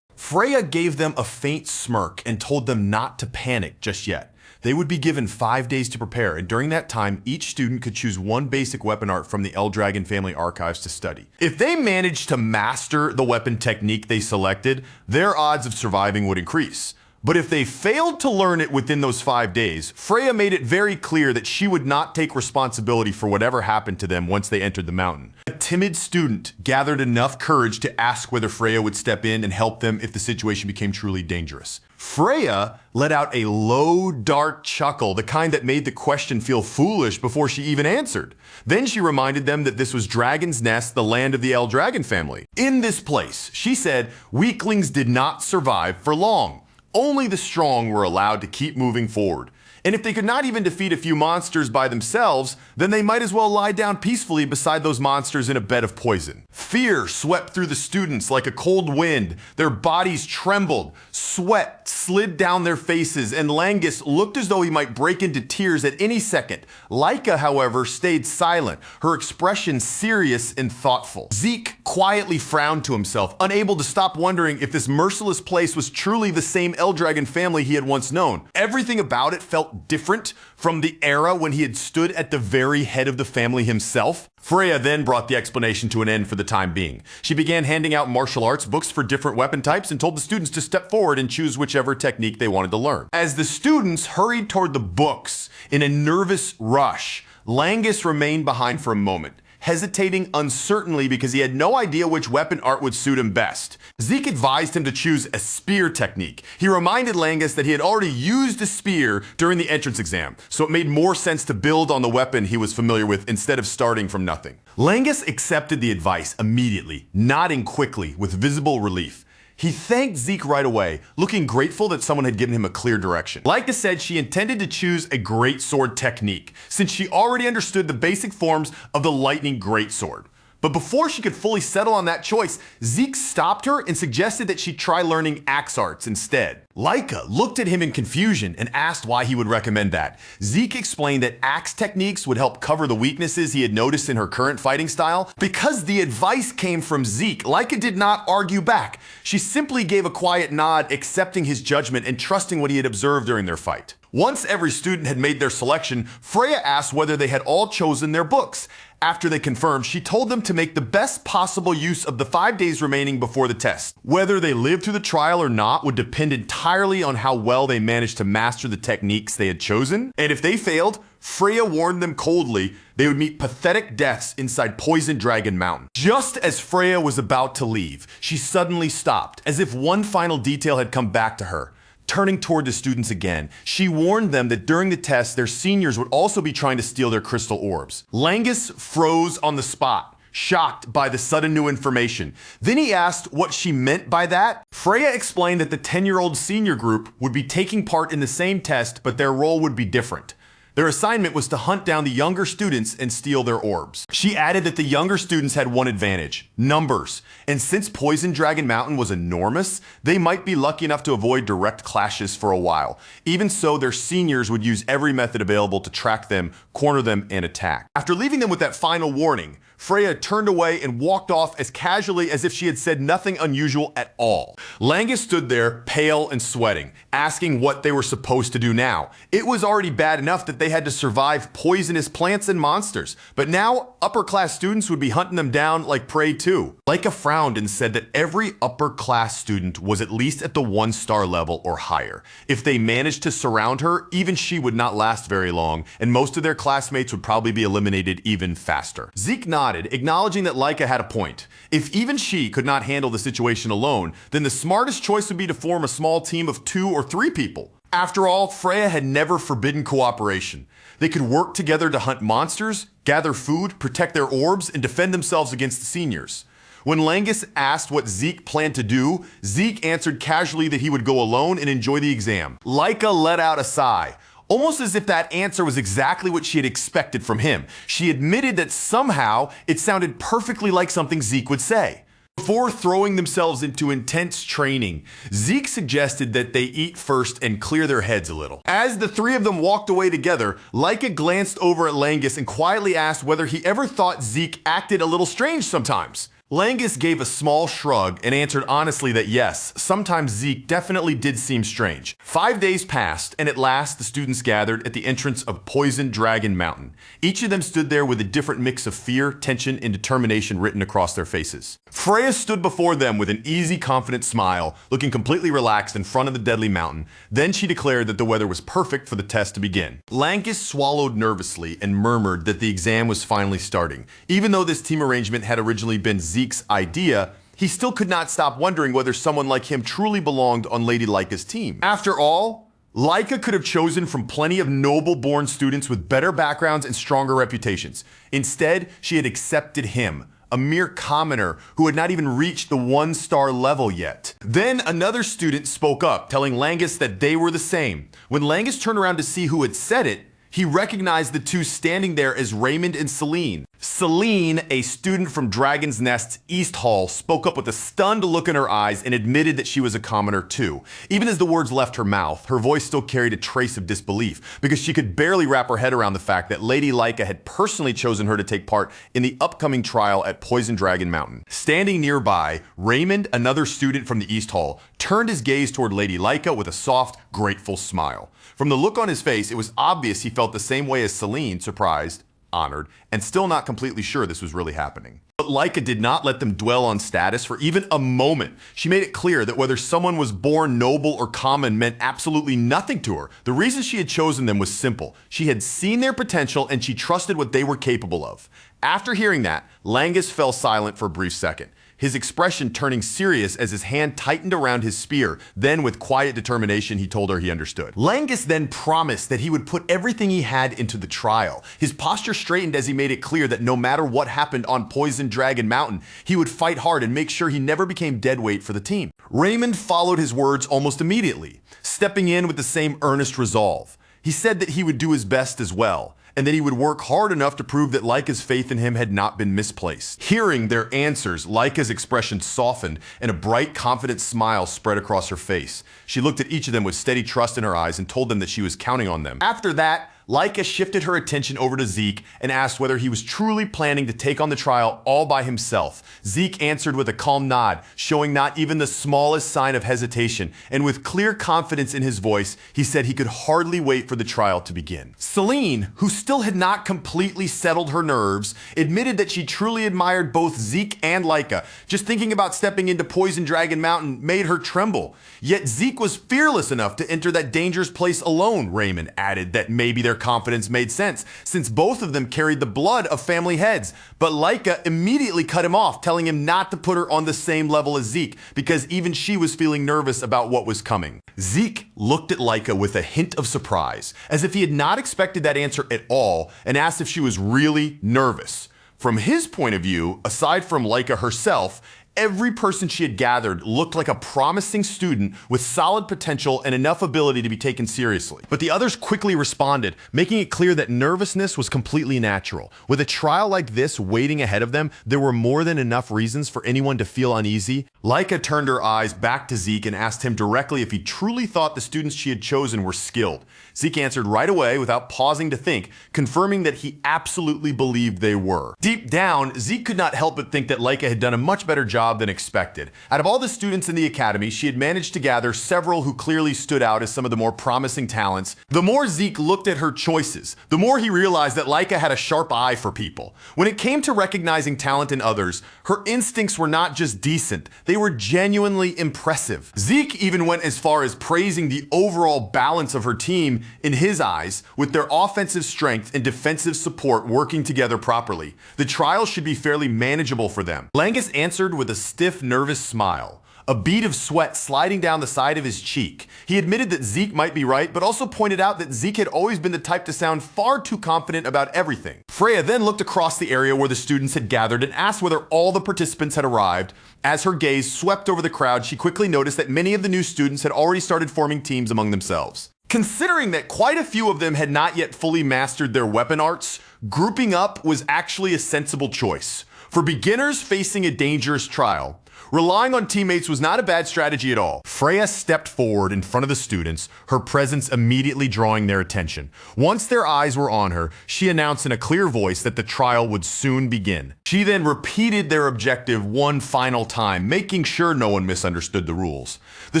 Freya gave them a faint smirk and told them not to panic just yet. They would be given 5 days to prepare, and during that time, each student could choose one basic weapon art from the Eldragon family archives to study. If they managed to master the weapon technique they selected, their odds of surviving would increase. But if they failed to learn it within those 5 days, Freya made it very clear that she would not take responsibility for whatever happened to them once they entered the mountain. A timid student gathered enough courage to ask whether Freya would step in and help them if the situation became truly dangerous. Freya let out a low, dark chuckle, the kind that made the question feel foolish before she even answered. Then she reminded them that this was Dragon's Nest, the land of the Eldragon family. In this place, she said, weaklings did not survive for long. Only the strong were allowed to keep moving forward. And if they could not even defeat a few monsters by themselves, then they might as well lie down peacefully beside those monsters in a bed of poison. Fear swept through the students like a cold wind. Their bodies trembled, sweat slid down their faces, and Langus looked as though he might break into tears at any second. Laika, however, stayed silent, her expression serious and thoughtful. Zeke quietly frowned to himself, unable to stop wondering if this merciless place was truly the same Eldragon family he had once known. Everything about it felt different from the era when he had stood at the very head of the family himself. Freya then brought the explanation to an end for the time being. She began handing out martial arts books for different weapon types and told the students to step forward and choose whichever technique they wanted to learn. As the students hurried toward the books in a nervous rush, Langus remained behind for a moment, hesitating uncertainly because he had no idea which weapon art would suit him best. Zeke advised him to choose a spear technique. He reminded Langus that he had already used a spear during the entrance exam, so it made more sense to build on the weapon he was familiar with instead of starting from nothing. Langus accepted the advice immediately, nodding quickly with visible relief. He thanked Zeke right away, looking grateful that someone had given him a clear direction. Laika said she intended to choose a greatsword technique, since she already understood the basic forms of the lightning greatsword. But before she could fully settle on that choice, Zeke stopped her and suggested that she try learning axe arts instead. Laika looked at him in confusion and asked why he would recommend that. Zeke explained that axe techniques would help cover the weaknesses he had noticed in her current fighting style. Because the advice came from Zeke, Laika did not argue back. She simply gave a quiet nod, accepting his judgment and trusting what he had observed during their fight. Once every student had made their selection, Freya asked whether they had all chosen their books. After they confirmed, she told them to make the best possible use of the 5 days remaining before the test. Whether they lived through the trial or not would depend entirely on how well they managed to master the techniques they had chosen. And if they failed, Freya warned them coldly they would meet pathetic deaths inside Poison Dragon Mountain. Just as Freya was about to leave, she suddenly stopped, as if one final detail had come back to her. Turning toward the students again, she warned them that during the test, their seniors would also be trying to steal their crystal orbs. Langus froze on the spot, shocked by the sudden new information. Then he asked what she meant by that. Freya explained that the 10-year-old senior group would be taking part in the same test, but their role would be different. Their assignment was to hunt down the younger students and steal their orbs. She added that the younger students had one advantage: numbers. And since Poison Dragon Mountain was enormous, they might be lucky enough to avoid direct clashes for a while. Even so, their seniors would use every method available to track them, corner them, and attack. After leaving them with that final warning, Freya turned away and walked off as casually as if she had said nothing unusual at all. Langus stood there, pale and sweating, asking what they were supposed to do now. It was already bad enough that they had to survive poisonous plants and monsters, but now upper-class students would be hunting them down like prey too. Laika frowned and said that every upper-class student was at least at the 1-star level or higher. If they managed to surround her, even she would not last very long, and most of their classmates would probably be eliminated even faster. Zeke nodded, acknowledging that Laika had a point. If even she could not handle the situation alone, then the smartest choice would be to form a small team of 2 or 3 people. After all, Freya had never forbidden cooperation. They could work together to hunt monsters, gather food, protect their orbs, and defend themselves against the seniors. When Langus asked what Zeke planned to do, Zeke answered casually that he would go alone and enjoy the exam. Laika let out a sigh, almost as if that answer was exactly what she had expected from him. She admitted that somehow it sounded perfectly like something Zeke would say. Before throwing themselves into intense training, Zeke suggested that they eat first and clear their heads a little. As the 3 of them walked away together, Laika glanced over at Langus and quietly asked whether he ever thought Zeke acted a little strange sometimes. Langus gave a small shrug and answered honestly that yes, sometimes Zeke definitely did seem strange. 5 days passed, and at last the students gathered at the entrance of Poison Dragon Mountain. Each of them stood there with a different mix of fear, tension, and determination written across their faces. Freya stood before them with an easy, confident smile, looking completely relaxed in front of the deadly mountain. Then she declared that the weather was perfect for the test to begin. Langus swallowed nervously and murmured that the exam was finally starting. Even though this team arrangement had originally been Zeke's idea, he still could not stop wondering whether someone like him truly belonged on Lady Laika's team. After all, Laika could have chosen from plenty of noble-born students with better backgrounds and stronger reputations. Instead, she had accepted him, a mere commoner who had not even reached the 1-star level yet. Then another student spoke up, telling Langus that they were the same. When Langus turned around to see who had said it, he recognized the 2 standing there as Raymond and Celine. Celine, a student from Dragon's Nest's East Hall, spoke up with a stunned look in her eyes and admitted that she was a commoner too. Even as the words left her mouth, her voice still carried a trace of disbelief, because she could barely wrap her head around the fact that Lady Laika had personally chosen her to take part in the upcoming trial at Poison Dragon Mountain. Standing nearby, Raymond, another student from the East Hall, turned his gaze toward Lady Laika with a soft, grateful smile. From the look on his face, it was obvious he felt the same way as Celine, surprised, honored, and still not completely sure this was really happening. But Laika did not let them dwell on status for even a moment. She made it clear that whether someone was born noble or common meant absolutely nothing to her. The reason she had chosen them was simple. She had seen their potential and she trusted what they were capable of. After hearing that, Langus fell silent for a brief second, his expression turning serious as his hand tightened around his spear. Then, with quiet determination, he told her he understood. Langus then promised that he would put everything he had into the trial. His posture straightened as he made it clear that no matter what happened on Poison Dragon Mountain, he would fight hard and make sure he never became dead weight for the team. Raymond followed his words almost immediately, stepping in with the same earnest resolve. He said that he would do his best as well, and that he would work hard enough to prove that Laika's faith in him had not been misplaced. Hearing their answers, Laika's expression softened and a bright, confident smile spread across her face. She looked at each of them with steady trust in her eyes and told them that she was counting on them. After that, Laika shifted her attention over to Zeke and asked whether he was truly planning to take on the trial all by himself. Zeke answered with a calm nod, showing not even the smallest sign of hesitation, and with clear confidence in his voice, he said he could hardly wait for the trial to begin. Celine, who still had not completely settled her nerves, admitted that she truly admired both Zeke and Laika. Just thinking about stepping into Poison Dragon Mountain made her tremble. Yet Zeke was fearless enough to enter that dangerous place alone. Raymond added that maybe their confidence made sense, since both of them carried the blood of family heads. But Laika immediately cut him off, telling him not to put her on the same level as Zeke, because even she was feeling nervous about what was coming. Zeke looked at Laika with a hint of surprise, as if he had not expected that answer at all, and asked if she was really nervous. From his point of view, aside from Laika herself, every person she had gathered looked like a promising student with solid potential and enough ability to be taken seriously. But the others quickly responded, making it clear that nervousness was completely natural. With a trial like this waiting ahead of them, there were more than enough reasons for anyone to feel uneasy. Laika turned her eyes back to Zeke and asked him directly if he truly thought the students she had chosen were skilled. Zeke answered right away without pausing to think, confirming that he absolutely believed they were. Deep down, Zeke could not help but think that Laika had done a much better job than expected. Out of all the students in the academy, she had managed to gather several who clearly stood out as some of the more promising talents. The more Zeke looked at her choices, the more he realized that Laika had a sharp eye for people. When it came to recognizing talent in others, her instincts were not just decent, they were genuinely impressive. Zeke even went as far as praising the overall balance of her team in his eyes, with their offensive strength and defensive support working together properly. The trial should be fairly manageable for them. Langus answered with a stiff, nervous smile, a bead of sweat sliding down the side of his cheek. He admitted that Zeke might be right, but also pointed out that Zeke had always been the type to sound far too confident about everything. Freya then looked across the area where the students had gathered and asked whether all the participants had arrived. As her gaze swept over the crowd, she quickly noticed that many of the new students had already started forming teams among themselves. Considering that quite a few of them had not yet fully mastered their weapon arts, grouping up was actually a sensible choice. For beginners facing a dangerous trial, relying on teammates was not a bad strategy at all. Freya stepped forward in front of the students, her presence immediately drawing their attention. Once their eyes were on her, she announced in a clear voice that the trial would soon begin. She then repeated their objective one final time, making sure no one misunderstood the rules. The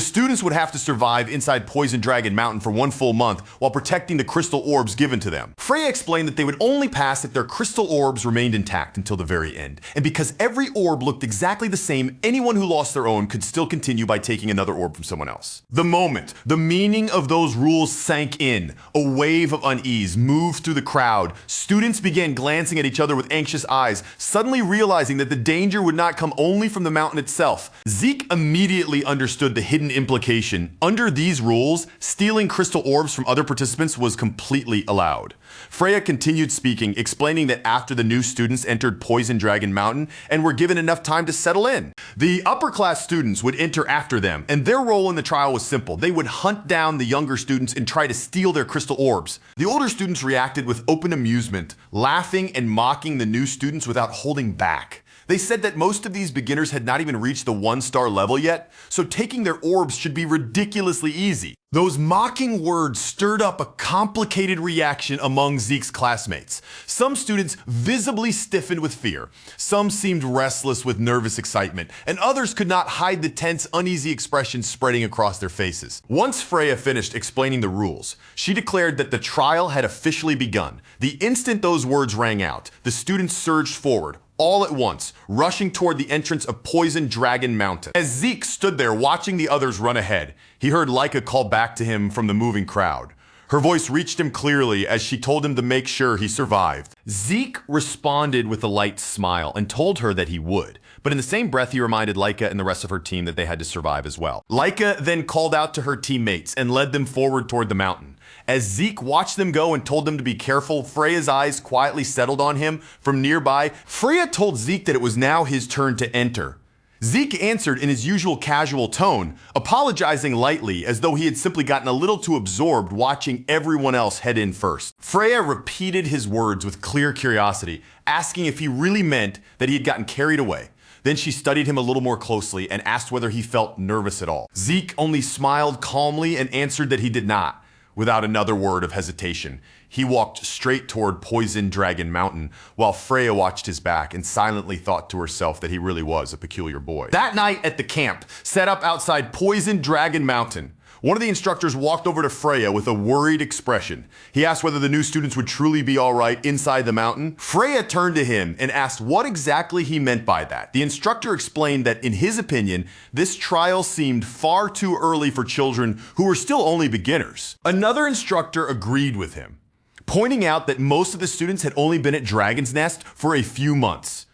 students would have to survive inside Poison Dragon Mountain for 1 full month while protecting the crystal orbs given to them. Freya explained that they would only pass if their crystal orbs remained intact until the very end. And because every orb looked exactly the same, anyone who lost their own could still continue by taking another orb from someone else. The moment the meaning of those rules sank in, a wave of unease moved through the crowd. Students began glancing at each other with anxious eyes, suddenly realizing that the danger would not come only from the mountain itself. Zeke immediately understood the hidden implication. Under these rules, stealing crystal orbs from other participants was completely allowed. Freya continued speaking, explaining that after the new students entered Poison Dragon Mountain and were given enough time to settle in, the upper-class students would enter after them, and their role in the trial was simple. They would hunt down the younger students and try to steal their crystal orbs. The older students reacted with open amusement, laughing and mocking the new students without holding back. They said that most of these beginners had not even reached the 1-star level yet, so taking their orbs should be ridiculously easy. Those mocking words stirred up a complicated reaction among Zeke's classmates. Some students visibly stiffened with fear, some seemed restless with nervous excitement, and others could not hide the tense, uneasy expressions spreading across their faces. Once Freya finished explaining the rules, she declared that the trial had officially begun. The instant those words rang out, the students surged forward, all at once, rushing toward the entrance of Poison Dragon Mountain. As Zeke stood there watching the others run ahead, he heard Laika call back to him from the moving crowd. Her voice reached him clearly as she told him to make sure he survived. Zeke responded with a light smile and told her that he would, but in the same breath he reminded Laika and the rest of her team that they had to survive as well. Laika then called out to her teammates and led them forward toward the mountain. As Zeke watched them go and told them to be careful, Freya's eyes quietly settled on him from nearby. Freya told Zeke that it was now his turn to enter. Zeke answered in his usual casual tone, apologizing lightly as though he had simply gotten a little too absorbed watching everyone else head in first. Freya repeated his words with clear curiosity, asking if he really meant that he had gotten carried away. Then she studied him a little more closely and asked whether he felt nervous at all. Zeke only smiled calmly and answered that he did not. Without another word of hesitation, he walked straight toward Poison Dragon Mountain, while Freya watched his back and silently thought to herself that he really was a peculiar boy. That night at the camp, set up outside Poison Dragon Mountain, one of the instructors walked over to Freya with a worried expression. He asked whether the new students would truly be all right inside the mountain. Freya turned to him and asked what exactly he meant by that. The instructor explained that in his opinion, this trial seemed far too early for children who were still only beginners. Another instructor agreed with him, pointing out that most of the students had only been at Dragon's Nest for a few months.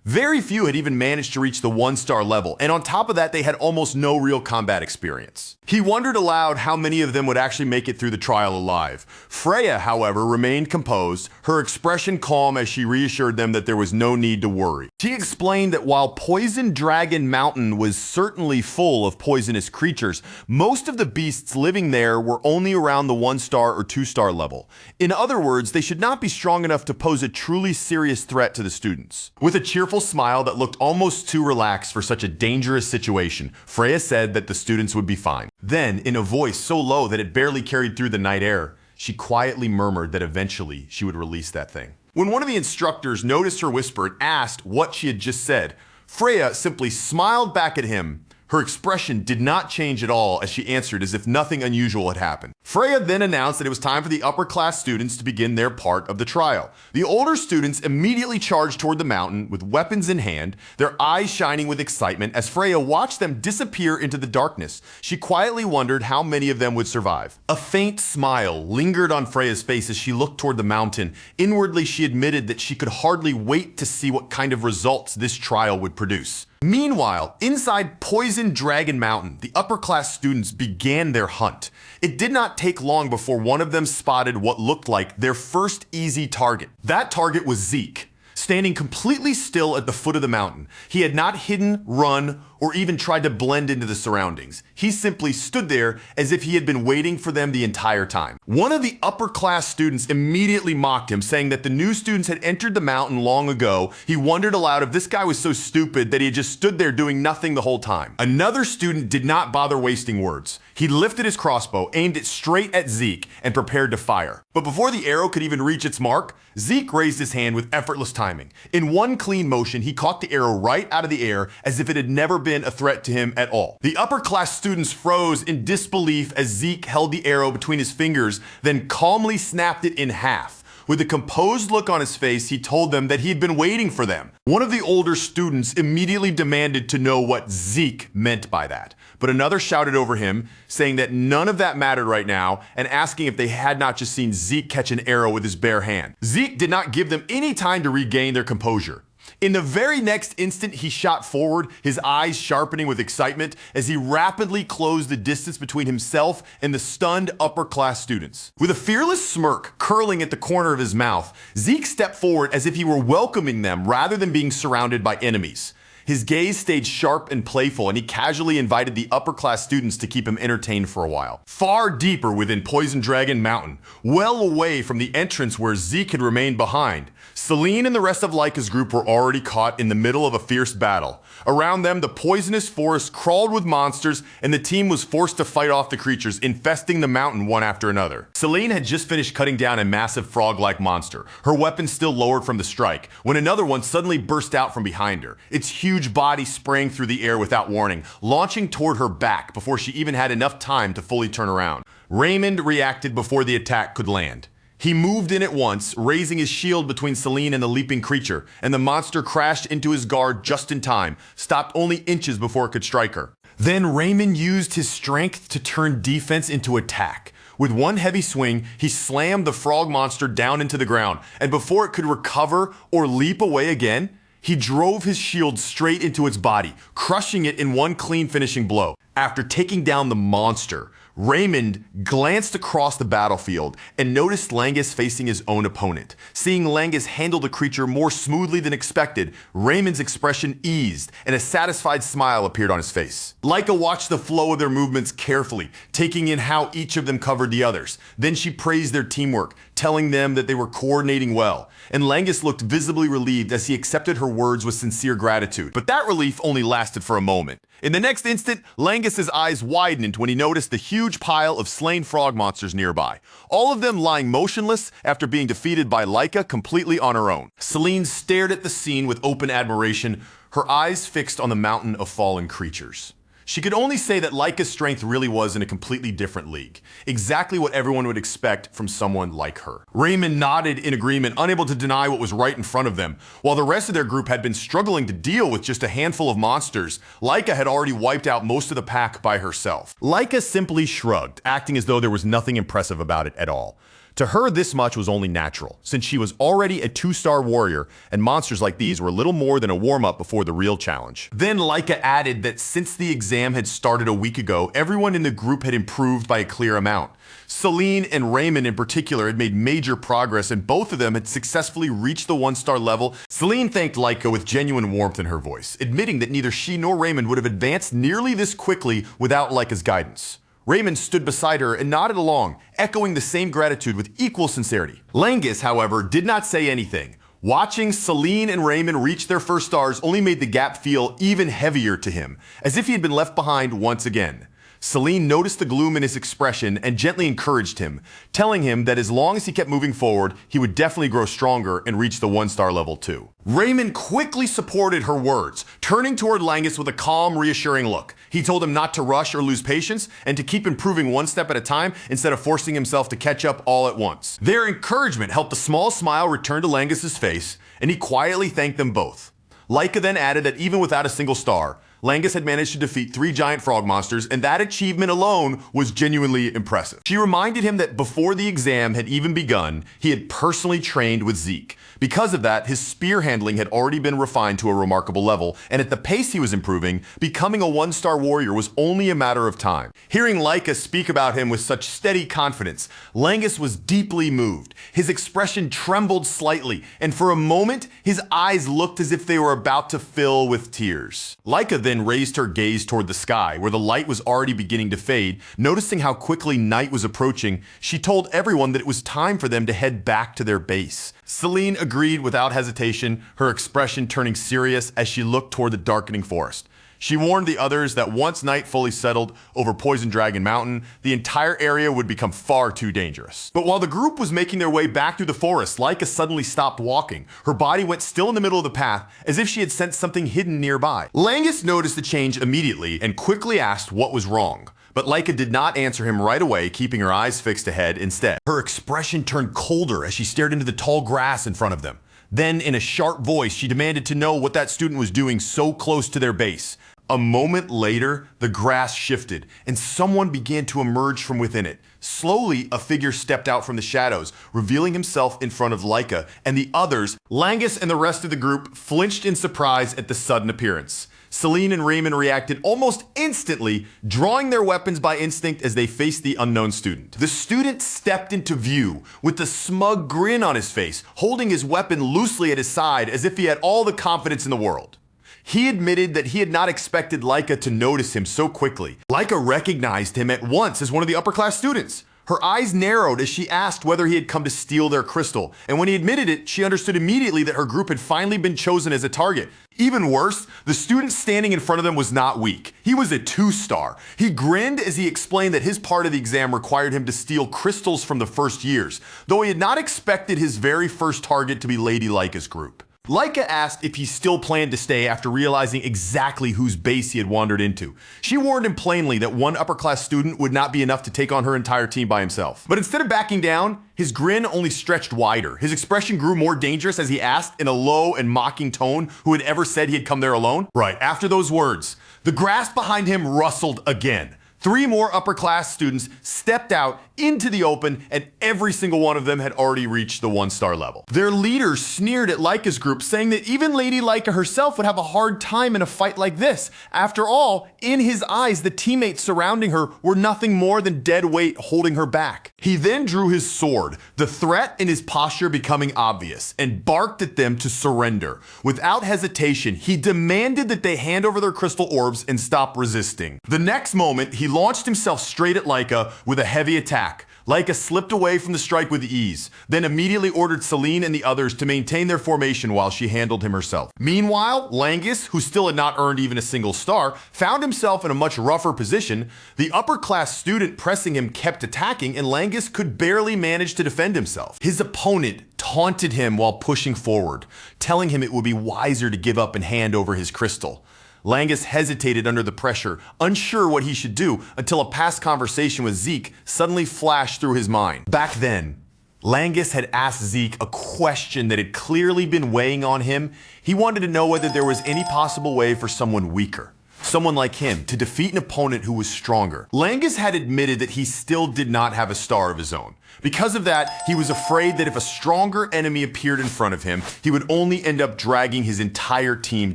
Very few had even managed to reach the 1-star level, and on top of that, they had almost no real combat experience. He wondered aloud how many of them would actually make it through the trial alive. Freya, however, remained composed, her expression calm as she reassured them that there was no need to worry. She explained that while Poison Dragon Mountain was certainly full of poisonous creatures, most of the beasts living there were only around the 1-star or 2-star level. In other words, they should not be strong enough to pose a truly serious threat to the students. With a cheerful smile that looked almost too relaxed for such a dangerous situation, Freya said that the students would be fine. Then, in a voice so low that it barely carried through the night air, she quietly murmured that eventually she would release that thing. When one of the instructors noticed her whisper and asked what she had just said, Freya simply smiled back at him. Her expression did not change at all as she answered as if nothing unusual had happened. Freya then announced that it was time for the upper-class students to begin their part of the trial. The older students immediately charged toward the mountain with weapons in hand, their eyes shining with excitement as Freya watched them disappear into the darkness. She quietly wondered how many of them would survive. A faint smile lingered on Freya's face as she looked toward the mountain. Inwardly, she admitted that she could hardly wait to see what kind of results this trial would produce. Meanwhile, inside Poison Dragon Mountain, the upper-class students began their hunt. It did not take long before one of them spotted what looked like their first easy target. That target was Zeke, standing completely still at the foot of the mountain. He had not hidden, run, or even tried to blend into the surroundings. He simply stood there as if he had been waiting for them the entire time. One of the upper-class students immediately mocked him, saying that the new students had entered the mountain long ago. He wondered aloud if this guy was so stupid that he had just stood there doing nothing the whole time. Another student did not bother wasting words. He lifted his crossbow, aimed it straight at Zeke, and prepared to fire. But before the arrow could even reach its mark, Zeke raised his hand with effortless timing. In one clean motion, he caught the arrow right out of the air as if it had never been a threat to him at all. The upper-class students froze in disbelief as Zeke held the arrow between his fingers, then calmly snapped it in half. With a composed look on his face, he told them that he had been waiting for them. One of the older students immediately demanded to know what Zeke meant by that. But another shouted over him, saying that none of that mattered right now, and asking if they had not just seen Zeke catch an arrow with his bare hand. Zeke did not give them any time to regain their composure. In the very next instant, he shot forward, his eyes sharpening with excitement as he rapidly closed the distance between himself and the stunned upper-class students. With a fearless smirk curling at the corner of his mouth, Zeke stepped forward as if he were welcoming them rather than being surrounded by enemies. His gaze stayed sharp and playful, and he casually invited the upper-class students to keep him entertained for a while. Far deeper within Poison Dragon Mountain, well away from the entrance where Zeke had remained behind, Celine and the rest of Laika's group were already caught in the middle of a fierce battle. Around them, the poisonous forest crawled with monsters, and the team was forced to fight off the creatures, infesting the mountain one after another. Celine had just finished cutting down a massive frog-like monster, her weapon still lowered from the strike, when another one suddenly burst out from behind her. Its huge body sprang through the air without warning, launching toward her back before she even had enough time to fully turn around. Raymond reacted before the attack could land. He moved in at once, raising his shield between Celine and the leaping creature, and the monster crashed into his guard just in time, stopped only inches before it could strike her. Then Raymond used his strength to turn defense into attack. With one heavy swing, he slammed the frog monster down into the ground, and before it could recover or leap away again, he drove his shield straight into its body, crushing it in one clean finishing blow. After taking down the monster, Raymond glanced across the battlefield and noticed Langus facing his own opponent. Seeing Langus handle the creature more smoothly than expected, Raymond's expression eased and a satisfied smile appeared on his face. Laika watched the flow of their movements carefully, taking in how each of them covered the others. Then she praised their teamwork, telling them that they were coordinating well. And Langus looked visibly relieved as he accepted her words with sincere gratitude. But that relief only lasted for a moment. In the next instant, Langus's eyes widened when he noticed the huge pile of slain frog monsters nearby, all of them lying motionless after being defeated by Laika completely on her own. Celine stared at the scene with open admiration, her eyes fixed on the mountain of fallen creatures. She could only say that Laika's strength really was in a completely different league. Exactly what everyone would expect from someone like her. Raymond nodded in agreement, unable to deny what was right in front of them. While the rest of their group had been struggling to deal with just a handful of monsters, Laika had already wiped out most of the pack by herself. Laika simply shrugged, acting as though there was nothing impressive about it at all. To her, this much was only natural, since she was already a 2-star warrior, and monsters like these were little more than a warm-up before the real challenge. Then Laika added that since the exam had started a week ago, everyone in the group had improved by a clear amount. Celine and Raymond in particular had made major progress, and both of them had successfully reached the 1-star level. Celine thanked Laika with genuine warmth in her voice, admitting that neither she nor Raymond would have advanced nearly this quickly without Laika's guidance. Raymond stood beside her and nodded along, echoing the same gratitude with equal sincerity. Langus, however, did not say anything. Watching Celine and Raymond reach their first stars only made the gap feel even heavier to him, as if he had been left behind once again. Celine noticed the gloom in his expression and gently encouraged him, telling him that as long as he kept moving forward, he would definitely grow stronger and reach the 1-star level too. Raymond quickly supported her words, turning toward Langus with a calm, reassuring look. He told him not to rush or lose patience and to keep improving one step at a time instead of forcing himself to catch up all at once. Their encouragement helped a small smile return to Langus's face, and he quietly thanked them both. Laika then added that even without a single star, Langus had managed to defeat 3 giant frog monsters, and that achievement alone was genuinely impressive. She reminded him that before the exam had even begun, he had personally trained with Zeke. Because of that, his spear handling had already been refined to a remarkable level, and at the pace he was improving, becoming a 1-star warrior was only a matter of time. Hearing Laika speak about him with such steady confidence, Langus was deeply moved. His expression trembled slightly, and for a moment, his eyes looked as if they were about to fill with tears. Laika then raised her gaze toward the sky, where the light was already beginning to fade. Noticing how quickly night was approaching, she told everyone that it was time for them to head back to their base. Celine agreed without hesitation, her expression turning serious as she looked toward the darkening forest. She warned the others that once night fully settled over Poison Dragon Mountain, the entire area would become far too dangerous. But while the group was making their way back through the forest, Laika suddenly stopped walking. Her body went still in the middle of the path, as if she had sensed something hidden nearby. Langus noticed the change immediately and quickly asked what was wrong. But Laika did not answer him right away, keeping her eyes fixed ahead instead. Her expression turned colder as she stared into the tall grass in front of them. Then, in a sharp voice, she demanded to know what that student was doing so close to their base. A moment later, the grass shifted, and someone began to emerge from within it. Slowly, a figure stepped out from the shadows, revealing himself in front of Laika and the others. Langus and the rest of the group flinched in surprise at the sudden appearance. Celine and Raymond reacted almost instantly, drawing their weapons by instinct as they faced the unknown student. The student stepped into view with a smug grin on his face, holding his weapon loosely at his side as if he had all the confidence in the world. He admitted that he had not expected Laika to notice him so quickly. Laika recognized him at once as one of the upper-class students. Her eyes narrowed as she asked whether he had come to steal their crystal, and when he admitted it, she understood immediately that her group had finally been chosen as a target. Even worse, the student standing in front of them was not weak. He was a 2-star. He grinned as he explained that his part of the exam required him to steal crystals from the first years, though he had not expected his very first target to be Lady Laika's group. Laika asked if he still planned to stay after realizing exactly whose base he had wandered into. She warned him plainly that one upper-class student would not be enough to take on her entire team by himself. But instead of backing down, his grin only stretched wider. His expression grew more dangerous as he asked in a low and mocking tone who had ever said he had come there alone. Right after those words, the grass behind him rustled again. 3 more upper-class students stepped out into the open, and every single one of them had already reached the 1-star level. Their leaders sneered at Laika's group, saying that even Lady Laika herself would have a hard time in a fight like this. After all, in his eyes, the teammates surrounding her were nothing more than dead weight holding her back. He then drew his sword, the threat in his posture becoming obvious, and barked at them to surrender. Without hesitation, he demanded that they hand over their crystal orbs and stop resisting. The next moment, he launched himself straight at Laika with a heavy attack. Laika slipped away from the strike with ease, then immediately ordered Celine and the others to maintain their formation while she handled him herself. Meanwhile, Langus, who still had not earned even a single star, found himself in a much rougher position. The upper-class student pressing him kept attacking, and Langus could barely manage to defend himself. His opponent taunted him while pushing forward, telling him it would be wiser to give up and hand over his crystal. Langus hesitated under the pressure, unsure what he should do, until a past conversation with Zeke suddenly flashed through his mind. Back then, Langus had asked Zeke a question that had clearly been weighing on him. He wanted to know whether there was any possible way for someone weaker, someone like him, to defeat an opponent who was stronger. Langus had admitted that he still did not have a star of his own. Because of that, he was afraid that if a stronger enemy appeared in front of him, he would only end up dragging his entire team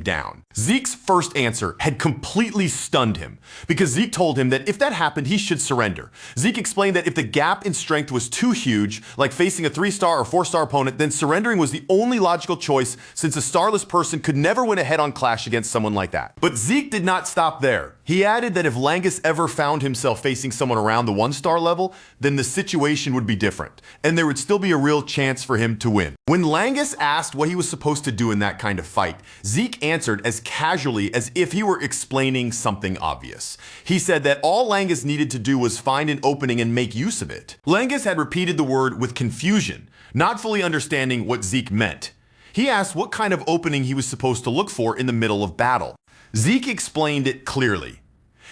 down. Zeke's first answer had completely stunned him, because Zeke told him that if that happened, he should surrender. Zeke explained that if the gap in strength was too huge, like facing a 3-star or 4-star opponent, then surrendering was the only logical choice, since a starless person could never win a head-on clash against someone like that. But Zeke did not stop there. He added that if Langus ever found himself facing someone around the 1-star level, then the situation would be different, and there would still be a real chance for him to win. When Langus asked what he was supposed to do in that kind of fight, Zeke answered as casually as if he were explaining something obvious. He said that all Langus needed to do was find an opening and make use of it. Langus had repeated the word with confusion, not fully understanding what Zeke meant. He asked what kind of opening he was supposed to look for in the middle of battle. Zeke explained it clearly.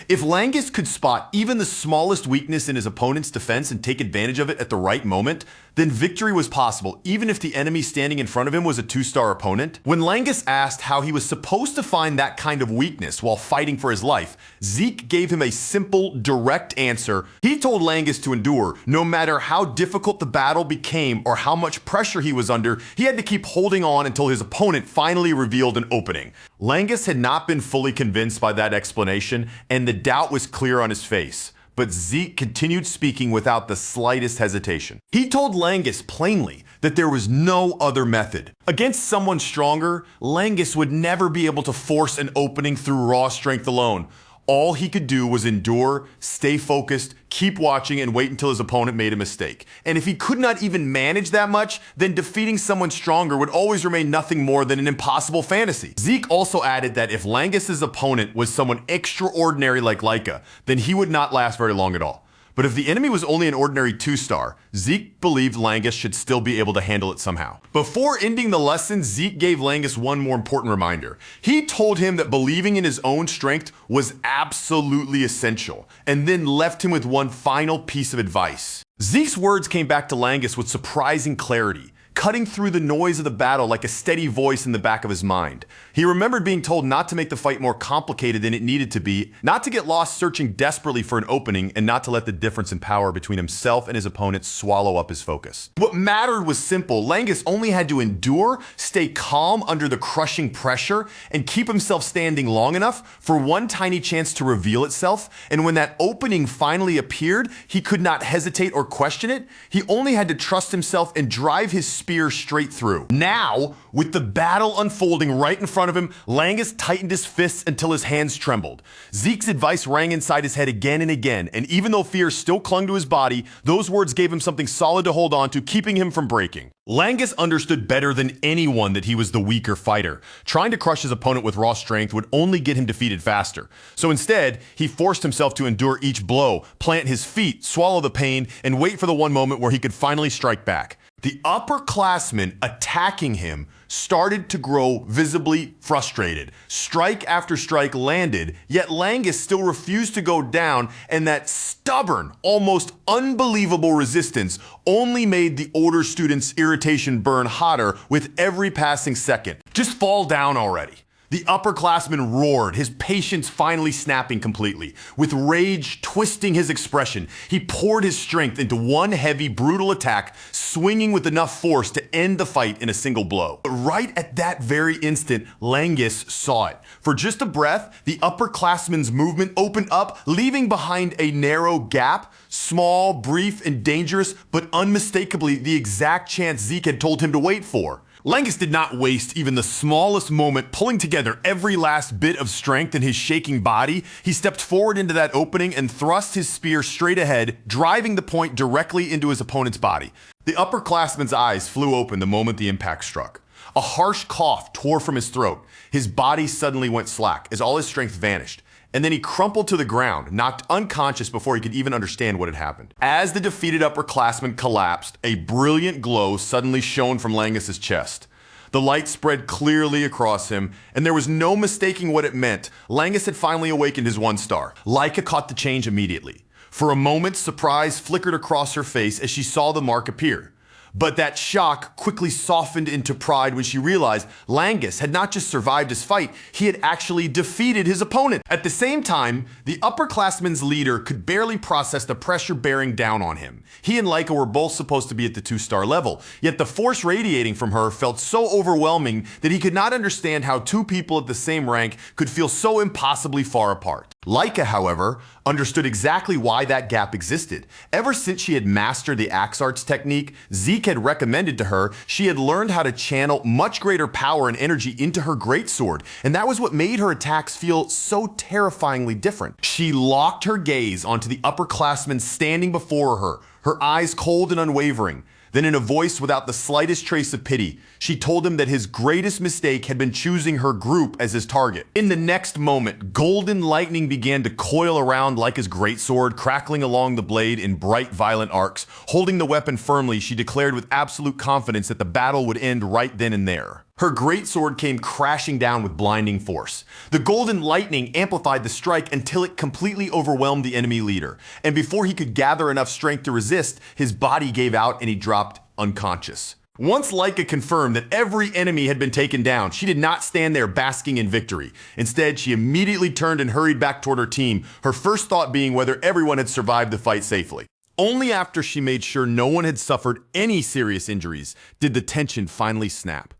If Langus could spot even the smallest weakness in his opponent's defense and take advantage of it at the right moment, then victory was possible, even if the enemy standing in front of him was a 2-star opponent. When Langus asked how he was supposed to find that kind of weakness while fighting for his life, Zeke gave him a simple, direct answer. He told Langus to endure. No matter how difficult the battle became or how much pressure he was under, he had to keep holding on until his opponent finally revealed an opening. Langus had not been fully convinced by that explanation, and the doubt was clear on his face. But Zeke continued speaking without the slightest hesitation. He told Langus plainly that there was no other method. Against someone stronger, Langus would never be able to force an opening through raw strength alone. All he could do was endure, stay focused, keep watching, and wait until his opponent made a mistake. And if he could not even manage that much, then defeating someone stronger would always remain nothing more than an impossible fantasy. Zeke also added that if Langus's opponent was someone extraordinary like Laika, then he would not last very long at all. But if the enemy was only an ordinary 2-star, Zeke believed Langus should still be able to handle it somehow. Before ending the lesson, Zeke gave Langus one more important reminder. He told him that believing in his own strength was absolutely essential, and then left him with one final piece of advice. Zeke's words came back to Langus with surprising clarity, cutting through the noise of the battle like a steady voice in the back of his mind. He remembered being told not to make the fight more complicated than it needed to be, not to get lost searching desperately for an opening, and not to let the difference in power between himself and his opponent swallow up his focus. What mattered was simple. Langus only had to endure, stay calm under the crushing pressure, and keep himself standing long enough for one tiny chance to reveal itself. And when that opening finally appeared, he could not hesitate or question it. He only had to trust himself and drive his spear straight through. Now, with the battle unfolding right in front of him, Langus tightened his fists until his hands trembled. Zeke's advice rang inside his head again and again, and even though fear still clung to his body, those words gave him something solid to hold on to, keeping him from breaking. Langus understood better than anyone that he was the weaker fighter. Trying to crush his opponent with raw strength would only get him defeated faster. So instead, he forced himself to endure each blow, plant his feet, swallow the pain, and wait for the one moment where he could finally strike back. The upperclassmen attacking him started to grow visibly frustrated. Strike after strike landed, yet Langus still refused to go down, and that stubborn, almost unbelievable resistance only made the older student's irritation burn hotter with every passing second. Just fall down already. The upperclassman roared, his patience finally snapping completely. With rage twisting his expression, he poured his strength into one heavy, brutal attack, swinging with enough force to end the fight in a single blow. But right at that very instant, Langus saw it. For just a breath, the upperclassman's movement opened up, leaving behind a narrow gap, small, brief, and dangerous, but unmistakably the exact chance Zeke had told him to wait for. Langus did not waste even the smallest moment pulling together every last bit of strength in his shaking body. He stepped forward into that opening and thrust his spear straight ahead, driving the point directly into his opponent's body. The upperclassman's eyes flew open the moment the impact struck. A harsh cough tore from his throat. His body suddenly went slack as all his strength vanished. And then he crumpled to the ground, knocked unconscious before he could even understand what had happened. As the defeated upperclassman collapsed, a brilliant glow suddenly shone from Langus's chest. The light spread clearly across him, and there was no mistaking what it meant. Langus had finally awakened his 1-star. Laika caught the change immediately. For a moment, surprise flickered across her face as she saw the mark appear. But that shock quickly softened into pride when she realized Langus had not just survived his fight, he had actually defeated his opponent. At the same time, the upperclassman's leader could barely process the pressure bearing down on him. He and Laika were both supposed to be at the 2-star level, yet the force radiating from her felt so overwhelming that he could not understand how two people at the same rank could feel so impossibly far apart. Laika, however, understood exactly why that gap existed. Ever since she had mastered the axe arts technique Zeke had recommended to her, she had learned how to channel much greater power and energy into her greatsword, and that was what made her attacks feel so terrifyingly different. She locked her gaze onto the upperclassman standing before her, her eyes cold and unwavering. Then in a voice without the slightest trace of pity, she told him that his greatest mistake had been choosing her group as his target. In the next moment, golden lightning began to coil around Laika's greatsword, crackling along the blade in bright, violent arcs. Holding the weapon firmly, she declared with absolute confidence that the battle would end right then and there. Her greatsword came crashing down with blinding force. The golden lightning amplified the strike until it completely overwhelmed the enemy leader. And before he could gather enough strength to resist, his body gave out and he dropped unconscious. Once Laika confirmed that every enemy had been taken down, she did not stand there basking in victory. Instead, she immediately turned and hurried back toward her team, her first thought being whether everyone had survived the fight safely. Only after she made sure no one had suffered any serious injuries did the tension finally snap.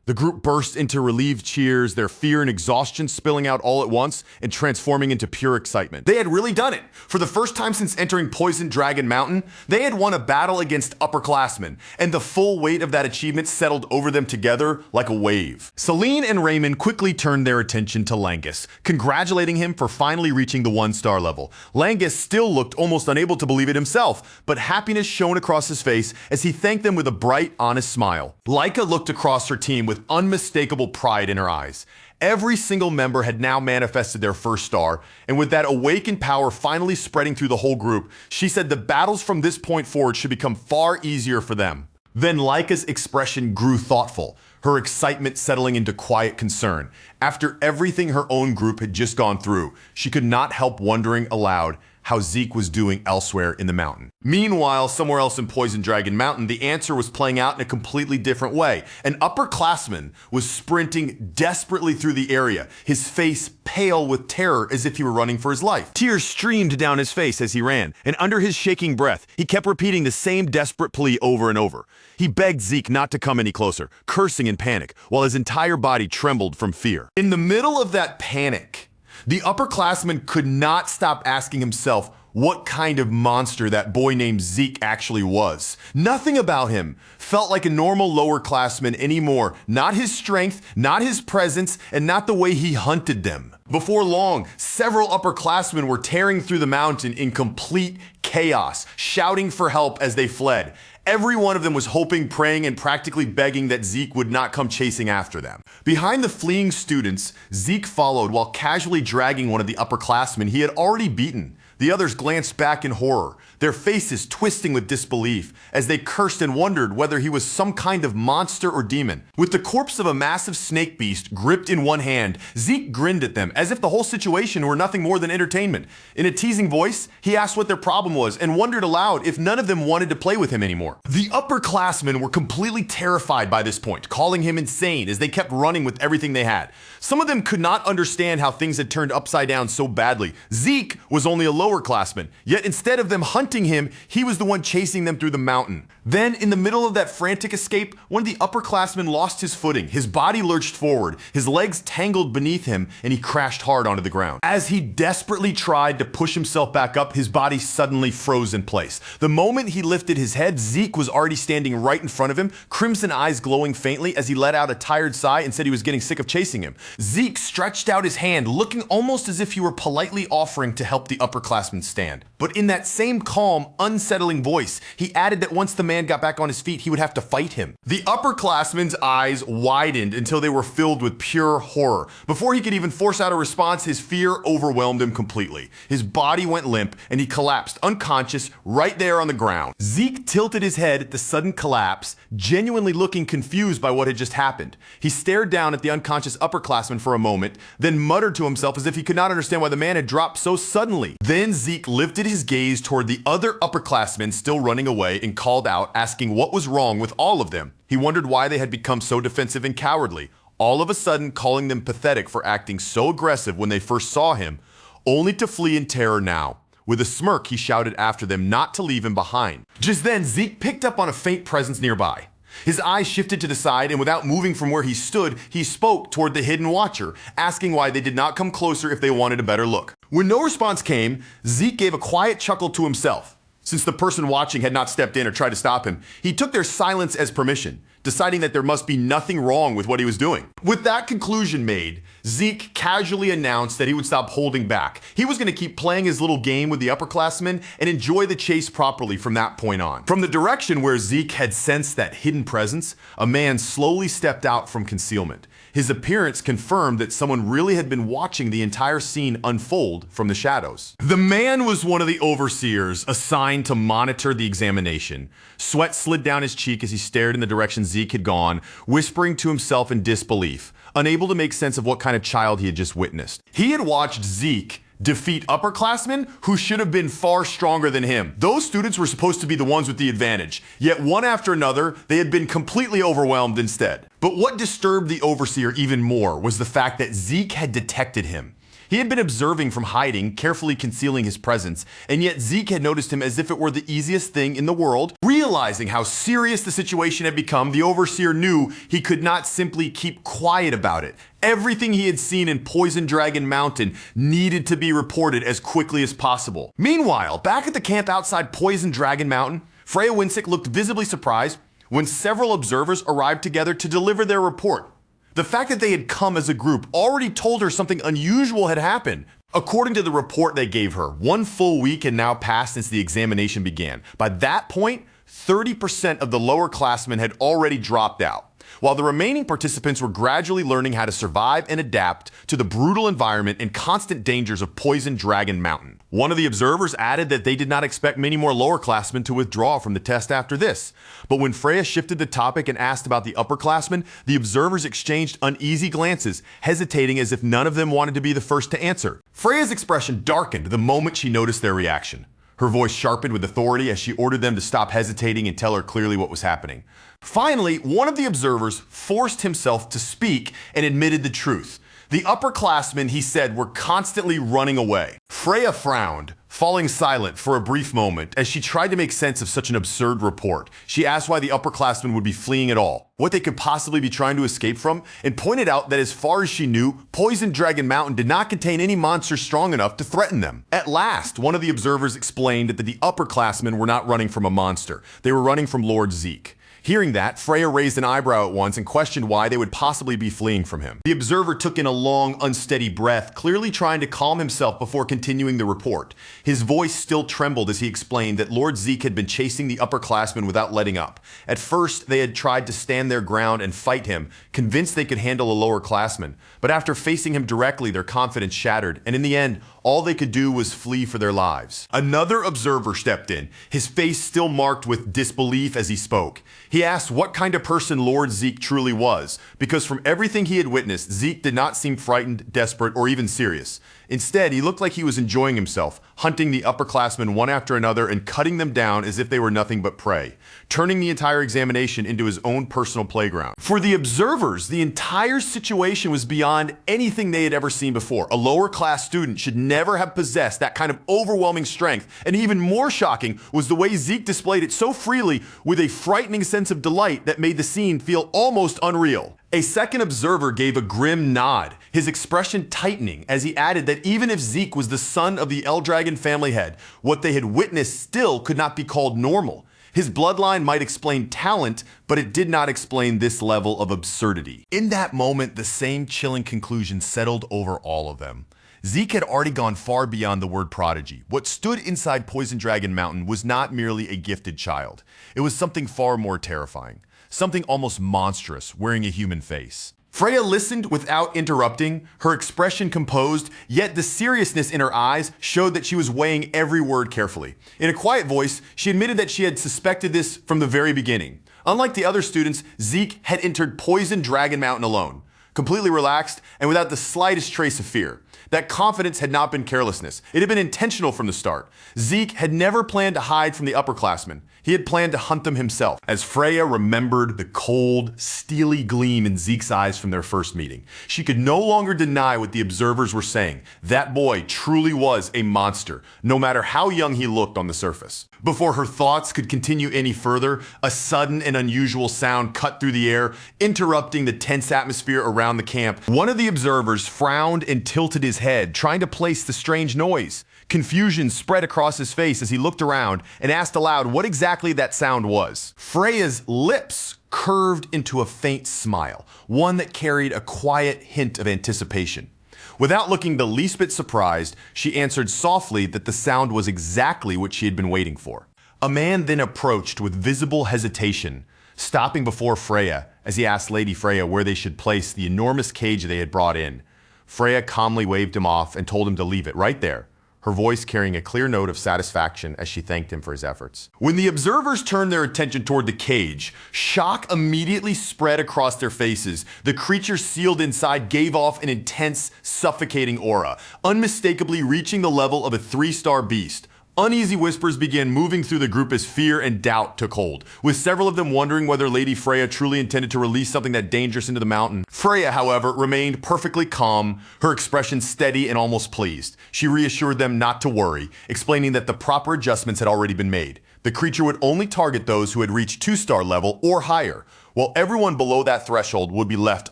The group burst into relieved cheers, their fear and exhaustion spilling out all at once and transforming into pure excitement. They had really done it. For the first time since entering Poison Dragon Mountain, they had won a battle against upperclassmen, and the full weight of that achievement settled over them together like a wave. Celine and Raymond quickly turned their attention to Langus, congratulating him for finally reaching the 1-star level. Langus still looked almost unable to believe it himself, but happiness shone across his face as he thanked them with a bright, honest smile. Laika looked across her team with unmistakable pride in her eyes. Every single member had now manifested their 1st star, and with that awakened power finally spreading through the whole group, she said the battles from this point forward should become far easier for them. Then Laika's expression grew thoughtful, her excitement settling into quiet concern. After everything her own group had just gone through, she could not help wondering aloud how Zeke was doing elsewhere in the mountain. Meanwhile, somewhere else in Poison Dragon Mountain, the answer was playing out in a completely different way. An upperclassman was sprinting desperately through the area, his face pale with terror as if he were running for his life. Tears streamed down his face as he ran, and under his shaking breath, he kept repeating the same desperate plea over and over. He begged Zeke not to come any closer, cursing in panic, while his entire body trembled from fear. In the middle of that panic, the upperclassman could not stop asking himself what kind of monster that boy named Zeke actually was. Nothing about him felt like a normal lowerclassman anymore. Not his strength, not his presence, and not the way he hunted them. Before long, several upperclassmen were tearing through the mountain in complete chaos, shouting for help as they fled. Every one of them was hoping, praying, and practically begging that Zeke would not come chasing after them. Behind the fleeing students, Zeke followed while casually dragging one of the upperclassmen he had already beaten. The others glanced back in horror, their faces twisting with disbelief, as they cursed and wondered whether he was some kind of monster or demon. With the corpse of a massive snake beast gripped in one hand, Zeke grinned at them as if the whole situation were nothing more than entertainment. In a teasing voice, he asked what their problem was and wondered aloud if none of them wanted to play with him anymore. The upperclassmen were completely terrified by this point, calling him insane as they kept running with everything they had. Some of them could not understand how things had turned upside down so badly. Zeke was only a lowerclassman, yet instead of them hunting him, he was the one chasing them through the mountain. Then, in the middle of that frantic escape, one of the upperclassmen lost his footing. His body lurched forward, his legs tangled beneath him, and he crashed hard onto the ground. As he desperately tried to push himself back up, his body suddenly froze in place. The moment he lifted his head, Zeke was already standing right in front of him, crimson eyes glowing faintly as he let out a tired sigh and said he was getting sick of chasing him. Zeke stretched out his hand, looking almost as if he were politely offering to help the upperclassman stand. But in that same calm, unsettling voice, he added that once the man got back on his feet, he would have to fight him. The upperclassman's eyes widened until they were filled with pure horror. Before he could even force out a response, his fear overwhelmed him completely. His body went limp, and he collapsed unconscious right there on the ground. Zeke tilted his head at the sudden collapse, genuinely looking confused by what had just happened. He stared down at the unconscious upperclassman for a moment, then muttered to himself as if he could not understand why the man had dropped so suddenly. Then Then Zeke lifted his gaze toward the other upperclassmen still running away and called out, asking what was wrong with all of them. He wondered why they had become so defensive and cowardly, all of a sudden calling them pathetic for acting so aggressive when they first saw him, only to flee in terror now. With a smirk, he shouted after them not to leave him behind. Just then, Zeke picked up on a faint presence nearby. His eyes shifted to the side, and without moving from where he stood, he spoke toward the hidden watcher, asking why they did not come closer if they wanted a better look. When no response came, Zeke gave a quiet chuckle to himself. Since the person watching had not stepped in or tried to stop him, he took their silence as permission, deciding that there must be nothing wrong with what he was doing. With that conclusion made, Zeke casually announced that he would stop holding back. He was going to keep playing his little game with the upperclassmen and enjoy the chase properly from that point on. From the direction where Zeke had sensed that hidden presence, a man slowly stepped out from concealment. His appearance confirmed that someone really had been watching the entire scene unfold from the shadows. The man was one of the overseers assigned to monitor the examination. Sweat slid down his cheek as he stared in the direction Zeke had gone, whispering to himself in disbelief, unable to make sense of what kind of child he had just witnessed. He had watched Zeke defeat upperclassmen who should have been far stronger than him. Those students were supposed to be the ones with the advantage, yet one after another, they had been completely overwhelmed instead. But what disturbed the overseer even more was the fact that Zeke had detected him. He had been observing from hiding, carefully concealing his presence, and yet Zeke had noticed him as if it were the easiest thing in the world. Realizing how serious the situation had become, the overseer knew he could not simply keep quiet about it. Everything he had seen in Poison Dragon Mountain needed to be reported as quickly as possible. Meanwhile, back at the camp outside Poison Dragon Mountain, Freya Winsick looked visibly surprised when several observers arrived together to deliver their report. The fact that they had come as a group already told her something unusual had happened. According to the report they gave her, 1 full week had now passed since the examination began. By that point, 30% of the lower classmen had already dropped out, while the remaining participants were gradually learning how to survive and adapt to the brutal environment and constant dangers of Poison Dragon Mountain. One of the observers added that they did not expect many more lower classmen to withdraw from the test after this. But when Freya shifted the topic and asked about the upperclassmen, the observers exchanged uneasy glances, hesitating as if none of them wanted to be the first to answer. Freya's expression darkened the moment she noticed their reaction. Her voice sharpened with authority as she ordered them to stop hesitating and tell her clearly what was happening. Finally, one of the observers forced himself to speak and admitted the truth. The upperclassmen, he said, were constantly running away. Freya frowned, falling silent for a brief moment as she tried to make sense of such an absurd report. She asked why the upperclassmen would be fleeing at all, what they could possibly be trying to escape from, and pointed out that as far as she knew, Poison Dragon Mountain did not contain any monsters strong enough to threaten them. At last, one of the observers explained that the upperclassmen were not running from a monster. They were running from Lord Zeke. Hearing that, Freya raised an eyebrow at once and questioned why they would possibly be fleeing from him. The observer took in a long, unsteady breath, clearly trying to calm himself before continuing the report. His voice still trembled as he explained that Lord Zeke had been chasing the upperclassmen without letting up. At first, they had tried to stand their ground and fight him, convinced they could handle a lower classman. But after facing him directly, their confidence shattered, and in the end, all they could do was flee for their lives. Another observer stepped in, his face still marked with disbelief as he spoke. He asked what kind of person Lord Zeke truly was, because from everything he had witnessed, Zeke did not seem frightened, desperate, or even serious. Instead, he looked like he was enjoying himself, hunting the upperclassmen one after another and cutting them down as if they were nothing but prey, turning the entire examination into his own personal playground. For the observers, the entire situation was beyond anything they had ever seen before. A lower class student should never have possessed that kind of overwhelming strength, and even more shocking was the way Zeke displayed it so freely with a frightening sense of delight that made the scene feel almost unreal. A second observer gave a grim nod, his expression tightening as he added that even if Zeke was the son of the Eldragon family head, what they had witnessed still could not be called normal. His bloodline might explain talent, but it did not explain this level of absurdity. In that moment, the same chilling conclusion settled over all of them. Zeke had already gone far beyond the word prodigy. What stood inside Poison Dragon Mountain was not merely a gifted child. It was something far more terrifying. Something almost monstrous, wearing a human face. Freya listened without interrupting, her expression composed, yet the seriousness in her eyes showed that she was weighing every word carefully. In a quiet voice, she admitted that she had suspected this from the very beginning. Unlike the other students, Zeke had entered Poison Dragon Mountain alone. completely relaxed and without the slightest trace of fear. That confidence had not been carelessness. It had been intentional from the start. Zeke had never planned to hide from the upperclassmen. He had planned to hunt them himself. As Freya remembered the cold, steely gleam in Zeke's eyes from their first meeting, she could no longer deny what the observers were saying. That boy truly was a monster, no matter how young he looked on the surface. Before her thoughts could continue any further, a sudden and unusual sound cut through the air, interrupting the tense atmosphere around the camp. One of the observers frowned and tilted his head, trying to place the strange noise. Confusion spread across his face as he looked around and asked aloud what exactly that sound was. Freya's lips curved into a faint smile, one that carried a quiet hint of anticipation. Without looking the least bit surprised, she answered softly that the sound was exactly what she had been waiting for. A man then approached with visible hesitation, stopping before Freya as he asked Lady Freya where they should place the enormous cage they had brought in. Freya calmly waved him off and told him to leave it right there, her voice carrying a clear note of satisfaction as she thanked him for his efforts. When the observers turned their attention toward the cage, shock immediately spread across their faces. The creature sealed inside gave off an intense, suffocating aura, unmistakably reaching the level of a 3-star beast. Uneasy whispers began moving through the group as fear and doubt took hold, with several of them wondering whether Lady Freya truly intended to release something that dangerous into the mountain. Freya, however, remained perfectly calm, her expression steady and almost pleased. She reassured them not to worry, explaining that the proper adjustments had already been made. The creature would only target those who had reached 2-star level or higher, while everyone below that threshold would be left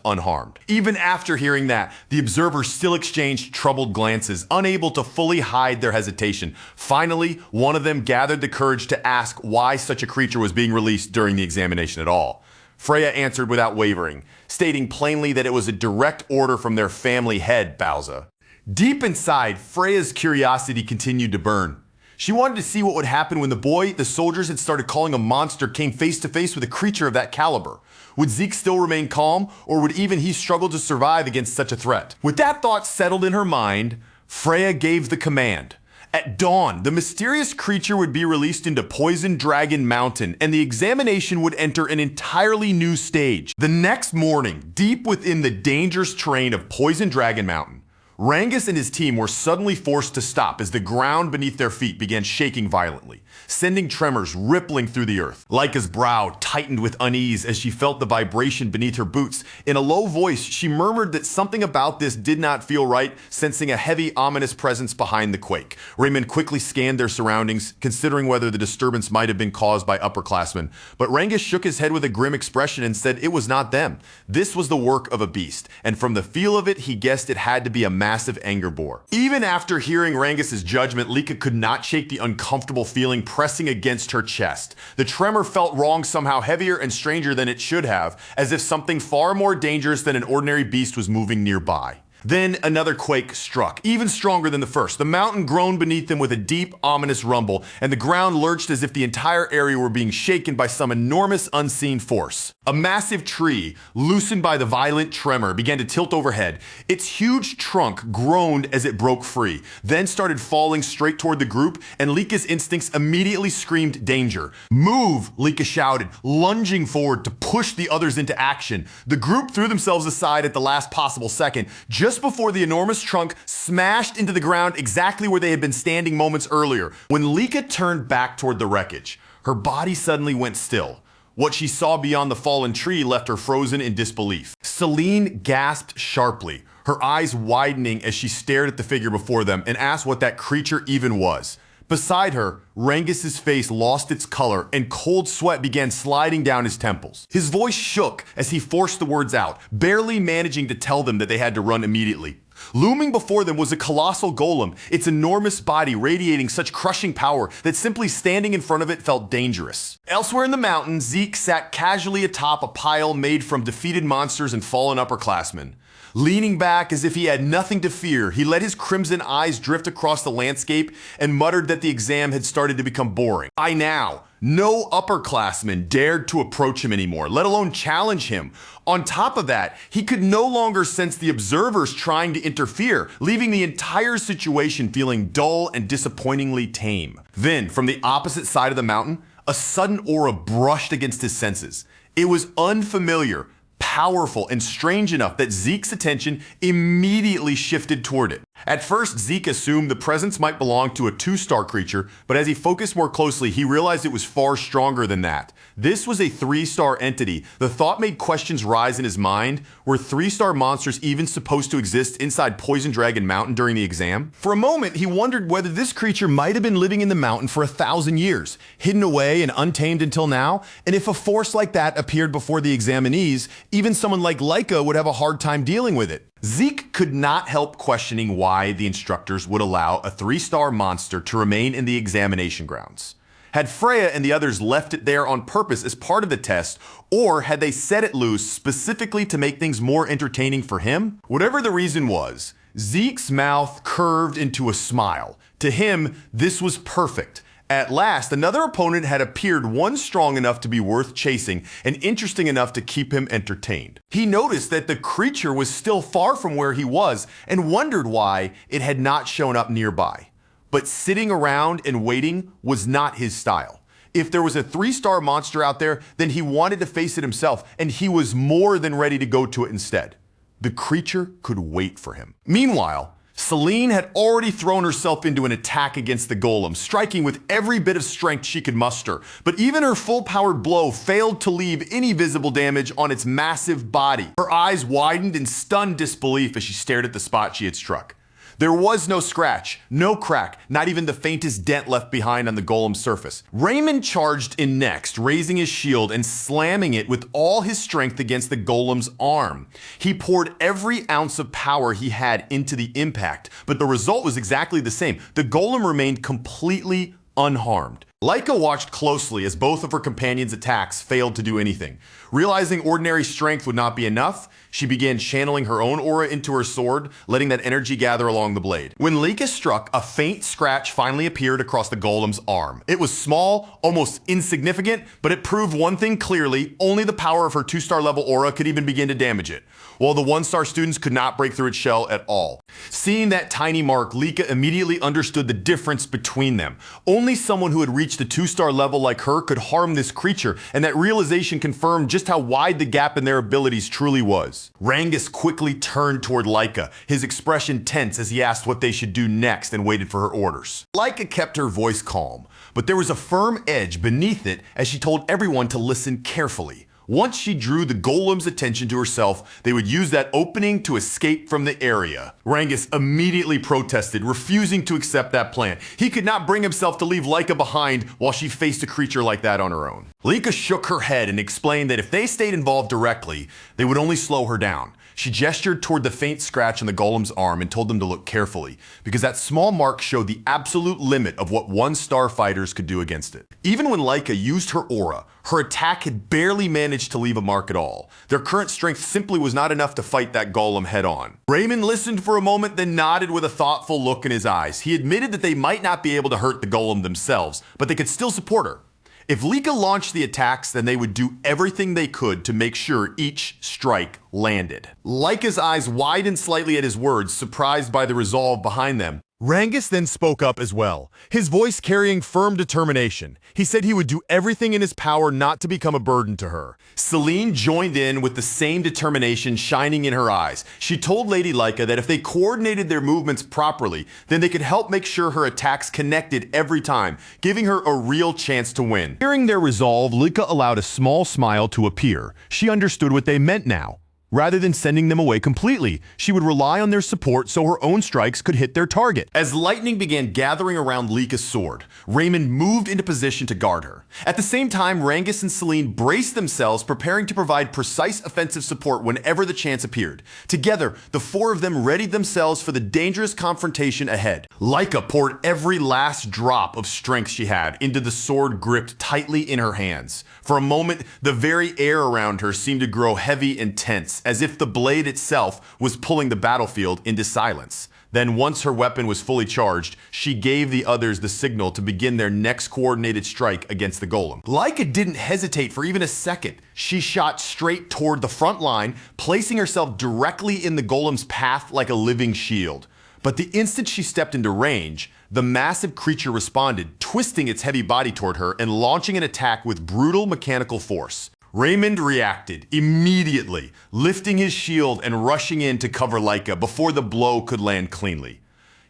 unharmed. Even after hearing that, the observers still exchanged troubled glances, unable to fully hide their hesitation. Finally, one of them gathered the courage to ask why such a creature was being released during the examination at all. Freya answered without wavering, stating plainly that it was a direct order from their family head, Bowser. Deep inside, Freya's curiosity continued to burn. She wanted to see what would happen when the boy the soldiers had started calling a monster came face to face with a creature of that caliber. Would Zeke still remain calm, or would even he struggle to survive against such a threat? With that thought settled in her mind, Freya gave the command. At dawn, the mysterious creature would be released into Poison Dragon Mountain, and the examination would enter an entirely new stage. The next morning, deep within the dangerous terrain of Poison Dragon Mountain, Rangus and his team were suddenly forced to stop as the ground beneath their feet began shaking violently, sending tremors rippling through the earth. Laika's brow tightened with unease as she felt the vibration beneath her boots. In a low voice, she murmured that something about this did not feel right, sensing a heavy, ominous presence behind the quake. Raymond quickly scanned their surroundings, considering whether the disturbance might have been caused by upperclassmen, but Rangus shook his head with a grim expression and said it was not them. This was the work of a beast, and from the feel of it, he guessed it had to be a massive anger boar. Even after hearing Rangus's judgment, Lika could not shake the uncomfortable feeling pressing against her chest. The tremor felt wrong, somehow heavier and stranger than it should have, as if something far more dangerous than an ordinary beast was moving nearby. Then another quake struck, even stronger than the first. The mountain groaned beneath them with a deep, ominous rumble, and the ground lurched as if the entire area were being shaken by some enormous unseen force. A massive tree, loosened by the violent tremor, began to tilt overhead. Its huge trunk groaned as it broke free, then started falling straight toward the group, and Lika's instincts immediately screamed danger. "Move!" Lika shouted, lunging forward to push the others into action. The group threw themselves aside at the last possible second, just before the enormous trunk smashed into the ground exactly where they had been standing moments earlier. When Lika turned back toward the wreckage, her body suddenly went still. What she saw beyond the fallen tree left her frozen in disbelief. Celine gasped sharply, her eyes widening as she stared at the figure before them and asked what that creature even was. Beside her, Rangus's face lost its color and cold sweat began sliding down his temples. His voice shook as he forced the words out, barely managing to tell them that they had to run immediately. Looming before them was a colossal golem, its enormous body radiating such crushing power that simply standing in front of it felt dangerous. Elsewhere in the mountain, Zeke sat casually atop a pile made from defeated monsters and fallen upperclassmen. Leaning back as if he had nothing to fear, he let his crimson eyes drift across the landscape and muttered that the exam had started to become boring. By now, no upperclassman dared to approach him anymore, let alone challenge him. On top of that, he could no longer sense the observers trying to interfere, leaving the entire situation feeling dull and disappointingly tame. Then, from the opposite side of the mountain, a sudden aura brushed against his senses. It was unfamiliar, powerful and strange enough that Zeke's attention immediately shifted toward it. At first, Zeke assumed the presence might belong to a 2-star creature, but as he focused more closely, he realized it was far stronger than that. This was a 3-star entity. The thought made questions rise in his mind. Were 3-star monsters even supposed to exist inside Poison Dragon Mountain during the exam? For a moment, he wondered whether this creature might have been living in the mountain for 1,000 years, hidden away and untamed until now, and if a force like that appeared before the examinees, even someone like Laika would have a hard time dealing with it. Zeke could not help questioning why the instructors would allow a 3-star monster to remain in the examination grounds. Had Freya and the others left it there on purpose as part of the test, or had they set it loose specifically to make things more entertaining for him? Whatever the reason was, Zeke's mouth curved into a smile. To him, this was perfect. At last, another opponent had appeared, one strong enough to be worth chasing and interesting enough to keep him entertained. He noticed that the creature was still far from where he was and wondered why it had not shown up nearby. But sitting around and waiting was not his style. If there was a 3-star monster out there, then he wanted to face it himself, and he was more than ready to go to it instead. The creature could wait for him. Meanwhile, Selene had already thrown herself into an attack against the golem, striking with every bit of strength she could muster. But even her full-powered blow failed to leave any visible damage on its massive body. Her eyes widened in stunned disbelief as she stared at the spot she had struck. There was no scratch, no crack, not even the faintest dent left behind on the golem's surface. Raymond charged in next, raising his shield and slamming it with all his strength against the golem's arm. He poured every ounce of power he had into the impact, but the result was exactly the same. The golem remained completely unharmed. Laika watched closely as both of her companions' attacks failed to do anything. Realizing ordinary strength would not be enough, she began channeling her own aura into her sword, letting that energy gather along the blade. When Laika struck, a faint scratch finally appeared across the golem's arm. It was small, almost insignificant, but it proved one thing clearly: only the power of her 2-star level aura could even begin to damage it, while the 1-star students could not break through its shell at all. Seeing that tiny mark, Laika immediately understood the difference between them. Only someone who had reached the 2-star level like her could harm this creature, and that realization confirmed just how wide the gap in their abilities truly was. Rangus quickly turned toward Laika, his expression tense as he asked what they should do next and waited for her orders. Laika kept her voice calm, but there was a firm edge beneath it as she told everyone to listen carefully. Once she drew the golem's attention to herself, they would use that opening to escape from the area. Rangus immediately protested, refusing to accept that plan. He could not bring himself to leave Laika behind while she faced a creature like that on her own. Laika shook her head and explained that if they stayed involved directly, they would only slow her down. She gestured toward the faint scratch on the golem's arm and told them to look carefully, because that small mark showed the absolute limit of what 1-star fighters could do against it. Even when Laika used her aura, her attack had barely managed to leave a mark at all. Their current strength simply was not enough to fight that golem head on. Raymond listened for a moment, then nodded with a thoughtful look in his eyes. He admitted that they might not be able to hurt the golem themselves, but they could still support her. If Laika launched the attacks, then they would do everything they could to make sure each strike landed. Laika's eyes widened slightly at his words, surprised by the resolve behind them. Rangus then spoke up as well, his voice carrying firm determination. He said he would do everything in his power not to become a burden to her. Selene joined in with the same determination shining in her eyes. She told Lady Laika that if they coordinated their movements properly, then they could help make sure her attacks connected every time, giving her a real chance to win. Hearing their resolve, Laika allowed a small smile to appear. She understood what they meant now. Rather than sending them away completely, she would rely on their support so her own strikes could hit their target. As lightning began gathering around Laika's sword, Raymond moved into position to guard her. At the same time, Rangus and Selene braced themselves, preparing to provide precise offensive support whenever the chance appeared. Together, the 4 of them readied themselves for the dangerous confrontation ahead. Laika poured every last drop of strength she had into the sword gripped tightly in her hands. For a moment, the very air around her seemed to grow heavy and tense, as if the blade itself was pulling the battlefield into silence. Then, once her weapon was fully charged, she gave the others the signal to begin their next coordinated strike against the golem. Laika didn't hesitate for even a second. She shot straight toward the front line, placing herself directly in the golem's path like a living shield. But the instant she stepped into range, the massive creature responded, twisting its heavy body toward her and launching an attack with brutal mechanical force. Raymond reacted immediately, lifting his shield and rushing in to cover Laika before the blow could land cleanly.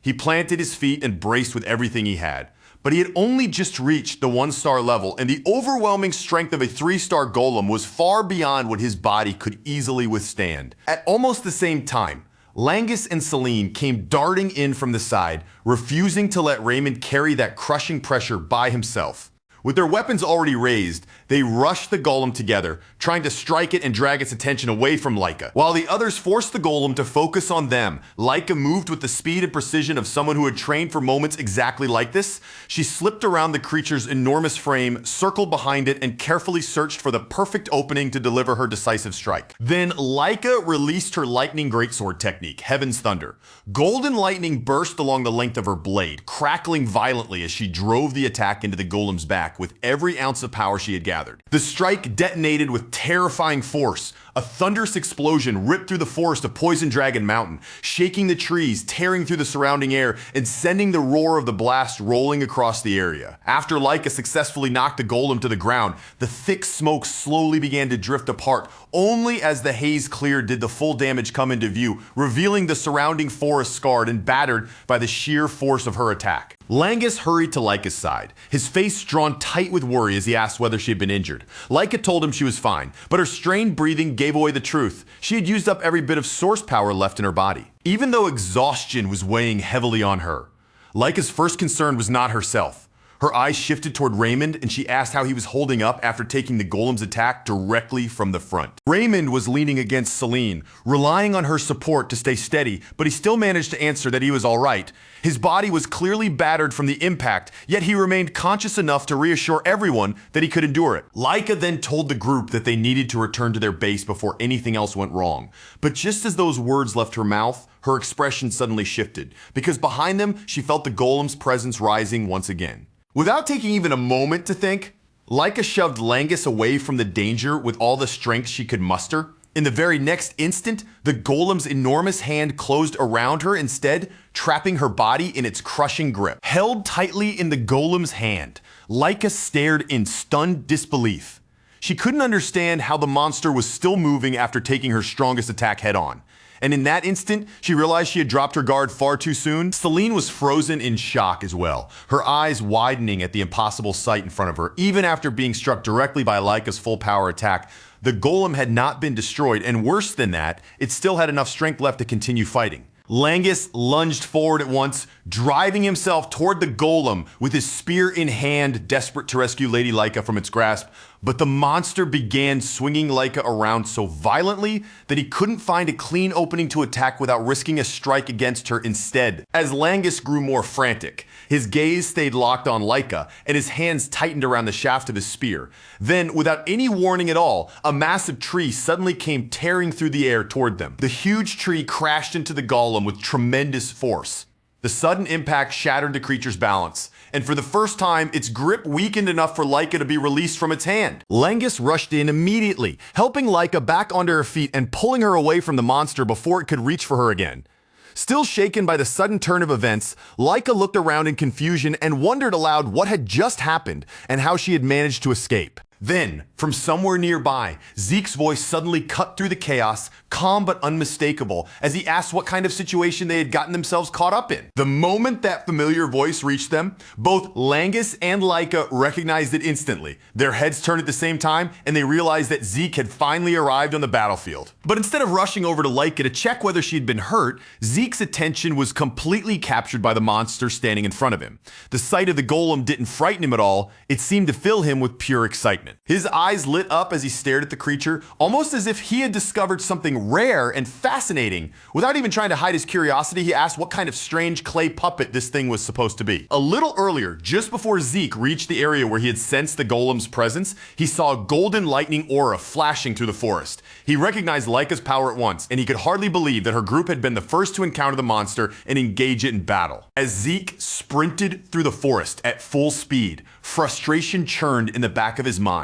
He planted his feet and braced with everything he had. But he had only just reached the 1-star level, and the overwhelming strength of a 3-star golem was far beyond what his body could easily withstand. At almost the same time, Langus and Celine came darting in from the side, refusing to let Raymond carry that crushing pressure by himself. With their weapons already raised, they rushed the golem together, trying to strike it and drag its attention away from Laika. While the others forced the golem to focus on them, Laika moved with the speed and precision of someone who had trained for moments exactly like this. She slipped around the creature's enormous frame, circled behind it, and carefully searched for the perfect opening to deliver her decisive strike. Then Laika released her lightning greatsword technique, Heaven's Thunder. Golden lightning burst along the length of her blade, crackling violently as she drove the attack into the golem's back with every ounce of power she had gathered. The strike detonated with terrifying force. A thunderous explosion ripped through the forest of Poison Dragon Mountain, shaking the trees, tearing through the surrounding air, and sending the roar of the blast rolling across the area. After Laika successfully knocked the golem to the ground, the thick smoke slowly began to drift apart. Only as the haze cleared did the full damage come into view, revealing the surrounding forest scarred and battered by the sheer force of her attack. Langus hurried to Laika's side, his face drawn tight with worry as he asked whether she had been injured. Laika told him she was fine, but her strained breathing gave away the truth. She had used up every bit of source power left in her body. Even though exhaustion was weighing heavily on her, Laika's first concern was not herself. Her eyes shifted toward Raymond, and she asked how he was holding up after taking the golem's attack directly from the front. Raymond was leaning against Celine, relying on her support to stay steady, but he still managed to answer that he was all right. His body was clearly battered from the impact, yet he remained conscious enough to reassure everyone that he could endure it. Laika then told the group that they needed to return to their base before anything else went wrong. But just as those words left her mouth, her expression suddenly shifted, because behind them, she felt the golem's presence rising once again. Without taking even a moment to think, Laika shoved Langus away from the danger with all the strength she could muster. In the very next instant, the golem's enormous hand closed around her instead, trapping her body in its crushing grip. Held tightly in the golem's hand, Laika stared in stunned disbelief. She couldn't understand how the monster was still moving after taking her strongest attack head-on. And in that instant, she realized she had dropped her guard far too soon. Celine was frozen in shock as well, her eyes widening at the impossible sight in front of her. Even after being struck directly by Laika's full power attack, the golem had not been destroyed, and worse than that, it still had enough strength left to continue fighting. Langus lunged forward at once, driving himself toward the golem with his spear in hand, desperate to rescue Lady Laika from its grasp. But the monster began swinging Laika around so violently that he couldn't find a clean opening to attack without risking a strike against her instead. As Langus grew more frantic, his gaze stayed locked on Laika, and his hands tightened around the shaft of his spear. Then, without any warning at all, a massive tree suddenly came tearing through the air toward them. The huge tree crashed into the golem with tremendous force. The sudden impact shattered the creature's balance, and for the first time, its grip weakened enough for Laika to be released from its hand. Langus rushed in immediately, helping Laika back onto her feet and pulling her away from the monster before it could reach for her again. Still shaken by the sudden turn of events, Laika looked around in confusion and wondered aloud what had just happened and how she had managed to escape. Then, from somewhere nearby, Zeke's voice suddenly cut through the chaos, calm but unmistakable, as he asked what kind of situation they had gotten themselves caught up in. The moment that familiar voice reached them, both Langus and Laika recognized it instantly. Their heads turned at the same time, and they realized that Zeke had finally arrived on the battlefield. But instead of rushing over to Laika to check whether she'd been hurt, Zeke's attention was completely captured by the monster standing in front of him. The sight of the golem didn't frighten him at all, it seemed to fill him with pure excitement. His eyes lit up as he stared at the creature, almost as if he had discovered something rare and fascinating. Without even trying to hide his curiosity, he asked what kind of strange clay puppet this thing was supposed to be. A little earlier, just before Zeke reached the area where he had sensed the golem's presence, he saw a golden lightning aura flashing through the forest. He recognized Laika's power at once, and he could hardly believe that her group had been the first to encounter the monster and engage it in battle. As Zeke sprinted through the forest at full speed, frustration churned in the back of his mind.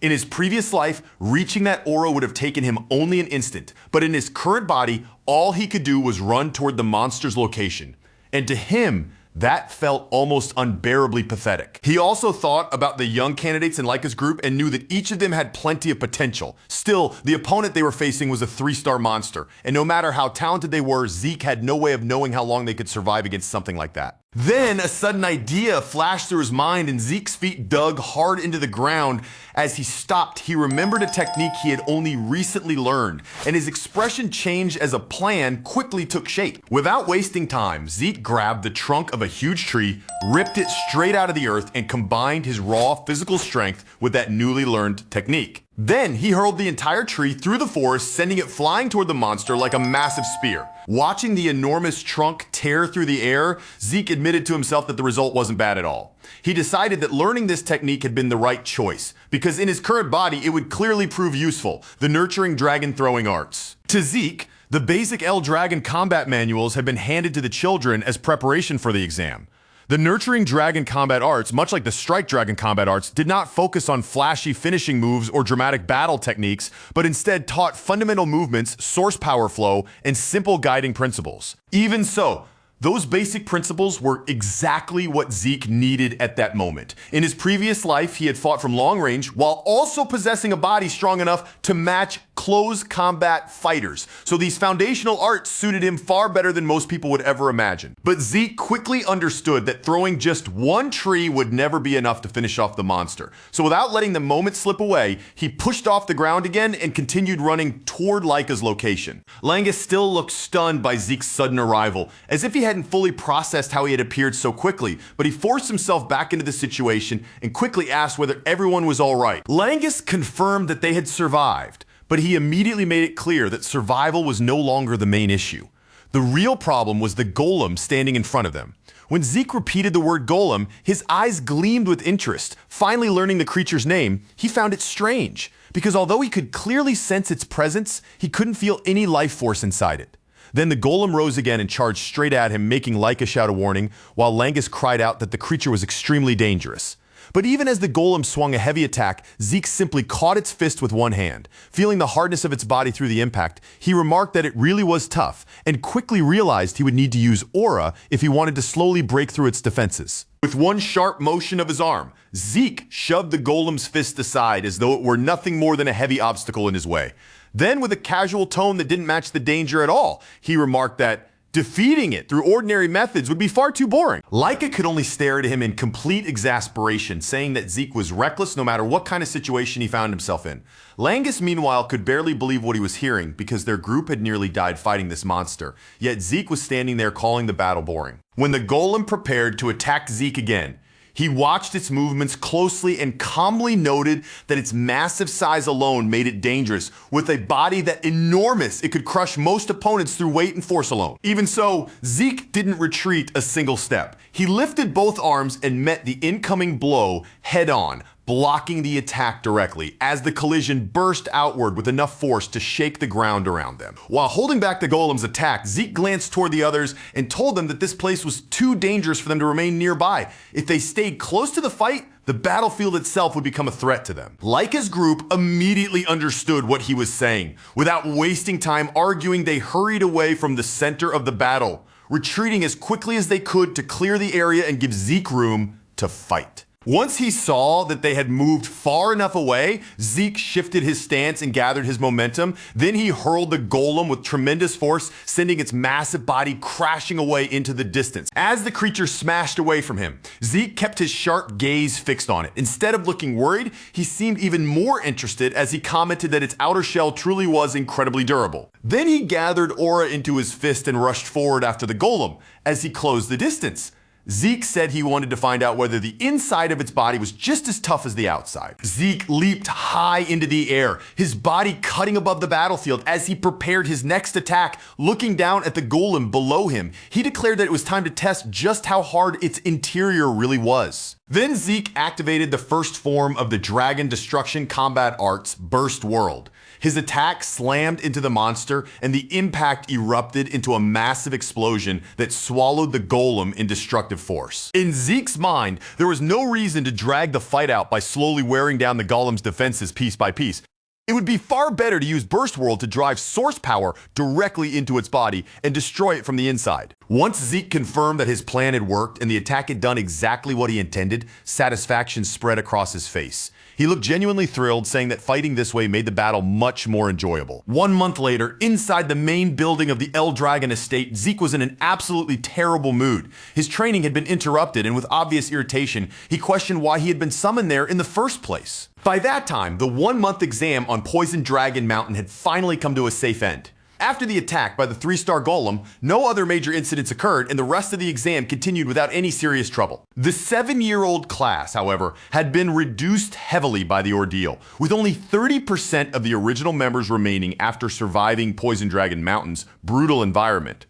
In his previous life, reaching that aura would have taken him only an instant, but in his current body, all he could do was run toward the monster's location. And to him, That felt almost unbearably pathetic. He also thought about the young candidates in Leica's group and knew that each of them had plenty of potential. Still, the opponent they were facing was a 3-star monster, and no matter how talented they were, Zeke had no way of knowing how long they could survive against something like that. Then a sudden idea flashed through his mind and Zeke's feet dug hard into the ground. As he stopped, he remembered a technique he had only recently learned, and his expression changed as a plan quickly took shape. Without wasting time, Zeke grabbed the trunk of a huge tree, ripped it straight out of the earth, and combined his raw physical strength with that newly learned technique. Then he hurled the entire tree through the forest, sending it flying toward the monster like a massive spear. Watching the enormous trunk tear through the air, Zeke admitted to himself that the result wasn't bad at all. He decided that learning this technique had been the right choice, because in his current body it would clearly prove useful, the nurturing dragon throwing arts. To Zeke, the basic L-Dragon combat manuals had been handed to the children as preparation for the exam. The nurturing dragon combat arts, much like the strike dragon combat arts, did not focus on flashy finishing moves or dramatic battle techniques, but instead taught fundamental movements, source power flow, and simple guiding principles. Even so, those basic principles were exactly what Zeke needed at that moment. In his previous life, he had fought from long range while also possessing a body strong enough to match close combat fighters. So these foundational arts suited him far better than most people would ever imagine. But Zeke quickly understood that throwing just one tree would never be enough to finish off the monster. So without letting the moment slip away, he pushed off the ground again and continued running toward Leica's location. Langus still looked stunned by Zeke's sudden arrival, as if he hadn't fully processed how he had appeared so quickly, but he forced himself back into the situation and quickly asked whether everyone was all right. Langus confirmed that they had survived, but he immediately made it clear that survival was no longer the main issue. The real problem was the golem standing in front of them. When Zeke repeated the word golem, his eyes gleamed with interest. Finally learning the creature's name, he found it strange, because although he could clearly sense its presence, he couldn't feel any life force inside it. Then the golem rose again and charged straight at him, making Leica shout a warning, while Langus cried out that the creature was extremely dangerous. But even as the golem swung a heavy attack, Zeke simply caught its fist with one hand. Feeling the hardness of its body through the impact, he remarked that it really was tough, and quickly realized he would need to use aura if he wanted to slowly break through its defenses. With one sharp motion of his arm, Zeke shoved the golem's fist aside as though it were nothing more than a heavy obstacle in his way. Then, with a casual tone that didn't match the danger at all, he remarked that defeating it through ordinary methods would be far too boring. Leica could only stare at him in complete exasperation, saying that Zeke was reckless no matter what kind of situation he found himself in. Langus, meanwhile, could barely believe what he was hearing because their group had nearly died fighting this monster, yet Zeke was standing there calling the battle boring. When the golem prepared to attack Zeke again, he watched its movements closely and calmly noted that its massive size alone made it dangerous. With a body that enormous, it could crush most opponents through weight and force alone. Even so, Zeke didn't retreat a single step. He lifted both arms and met the incoming blow head on, blocking the attack directly as the collision burst outward with enough force to shake the ground around them. While holding back the golem's attack, Zeke glanced toward the others and told them that this place was too dangerous for them to remain nearby. If they stayed close to the fight, the battlefield itself would become a threat to them. Leica's group immediately understood what he was saying. Without wasting time arguing, they hurried away from the center of the battle, retreating as quickly as they could to clear the area and give Zeke room to fight. Once he saw that they had moved far enough away, Zeke shifted his stance and gathered his momentum. Then he hurled the golem with tremendous force, sending its massive body crashing away into the distance. As the creature smashed away from him, Zeke kept his sharp gaze fixed on it. Instead of looking worried, he seemed even more interested as he commented that its outer shell truly was incredibly durable. Then he gathered aura into his fist and rushed forward after the golem as he closed the distance. Zeke said he wanted to find out whether the inside of its body was just as tough as the outside. Zeke leaped high into the air, his body cutting above the battlefield as he prepared his next attack. Looking down at the golem below him, he declared that it was time to test just how hard its interior really was. Then Zeke activated the first form of the Dragon Destruction Combat Arts, Burst World. His attack slammed into the monster, and the impact erupted into a massive explosion that swallowed the golem in destructive force. In Zeke's mind, there was no reason to drag the fight out by slowly wearing down the golem's defenses piece by piece. It would be far better to use Burst World to drive source power directly into its body and destroy it from the inside. Once Zeke confirmed that his plan had worked and the attack had done exactly what he intended, satisfaction spread across his face. He looked genuinely thrilled, saying that fighting this way made the battle much more enjoyable. 1 month later, inside the main building of the El Dragon estate, Zeke was in an absolutely terrible mood. His training had been interrupted, and with obvious irritation, he questioned why he had been summoned there in the first place. By that time, the 1-month exam on Poison Dragon Mountain had finally come to a safe end. After the attack by the 3-star golem, no other major incidents occurred and the rest of the exam continued without any serious trouble. The 7-year-old class, however, had been reduced heavily by the ordeal, with only 30% of the original members remaining after surviving Poison Dragon Mountain's brutal environment.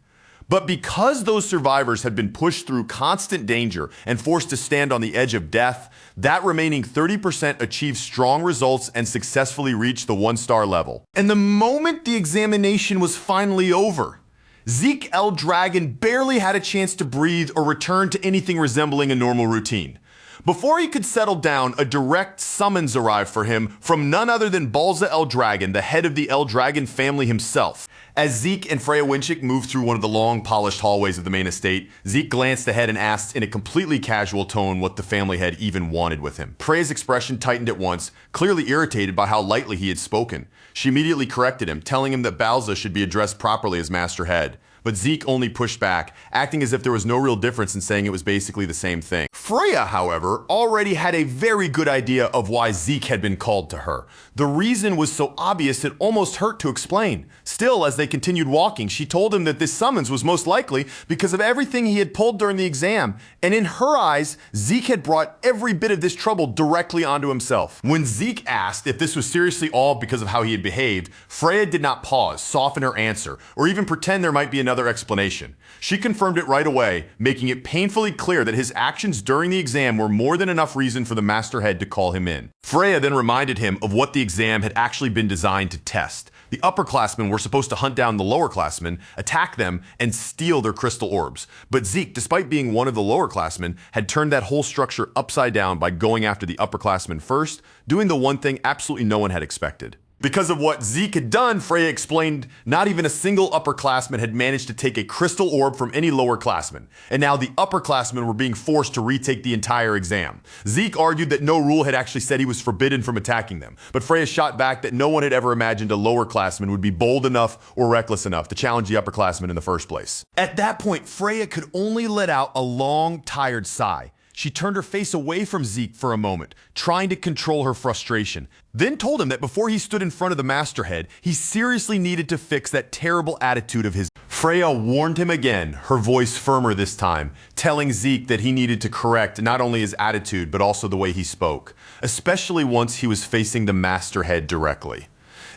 But because those survivors had been pushed through constant danger and forced to stand on the edge of death, that remaining 30% achieved strong results and successfully reached the 1-star level. And the moment the examination was finally over, Zeke El Dragon barely had a chance to breathe or return to anything resembling a normal routine. Before he could settle down, a direct summons arrived for him from none other than Balza El Dragon, the head of the El Dragon family himself. As Zeke and Freya Winchik moved through one of the long, polished hallways of the main estate, Zeke glanced ahead and asked in a completely casual tone what the family had even wanted with him. Freya's expression tightened at once, clearly irritated by how lightly he had spoken. She immediately corrected him, telling him that Balza should be addressed properly as Master Head. But Zeke only pushed back, acting as if there was no real difference in saying it was basically the same thing. Freya, however, already had a very good idea of why Zeke had been called to her. The reason was so obvious it almost hurt to explain. Still, as they continued walking, she told him that this summons was most likely because of everything he had pulled during the exam, and in her eyes, Zeke had brought every bit of this trouble directly onto himself. When Zeke asked if this was seriously all because of how he had behaved, Freya did not pause, soften her answer, or even pretend there might be another explanation. She confirmed it right away, making it painfully clear that his actions during the exam were more than enough reason for the Master Head to call him in. Freya then reminded him of what the exam had actually been designed to test. The upperclassmen were supposed to hunt down the lowerclassmen, attack them, and steal their crystal orbs. But Zeke, despite being one of the lowerclassmen, had turned that whole structure upside down by going after the upperclassmen first, doing the one thing absolutely no one had expected. Because of what Zeke had done, Freya explained not even a single upperclassman had managed to take a crystal orb from any lowerclassman, and now the upperclassmen were being forced to retake the entire exam. Zeke argued that no rule had actually said he was forbidden from attacking them, but Freya shot back that no one had ever imagined a lowerclassman would be bold enough or reckless enough to challenge the upperclassmen in the first place. At that point, Freya could only let out a long, tired sigh. She turned her face away from Zeke for a moment, trying to control her frustration, then told him that before he stood in front of the Master Head, he seriously needed to fix that terrible attitude of his. Freya warned him again, her voice firmer this time, telling Zeke that he needed to correct not only his attitude but also the way he spoke, especially once he was facing the Master Head directly.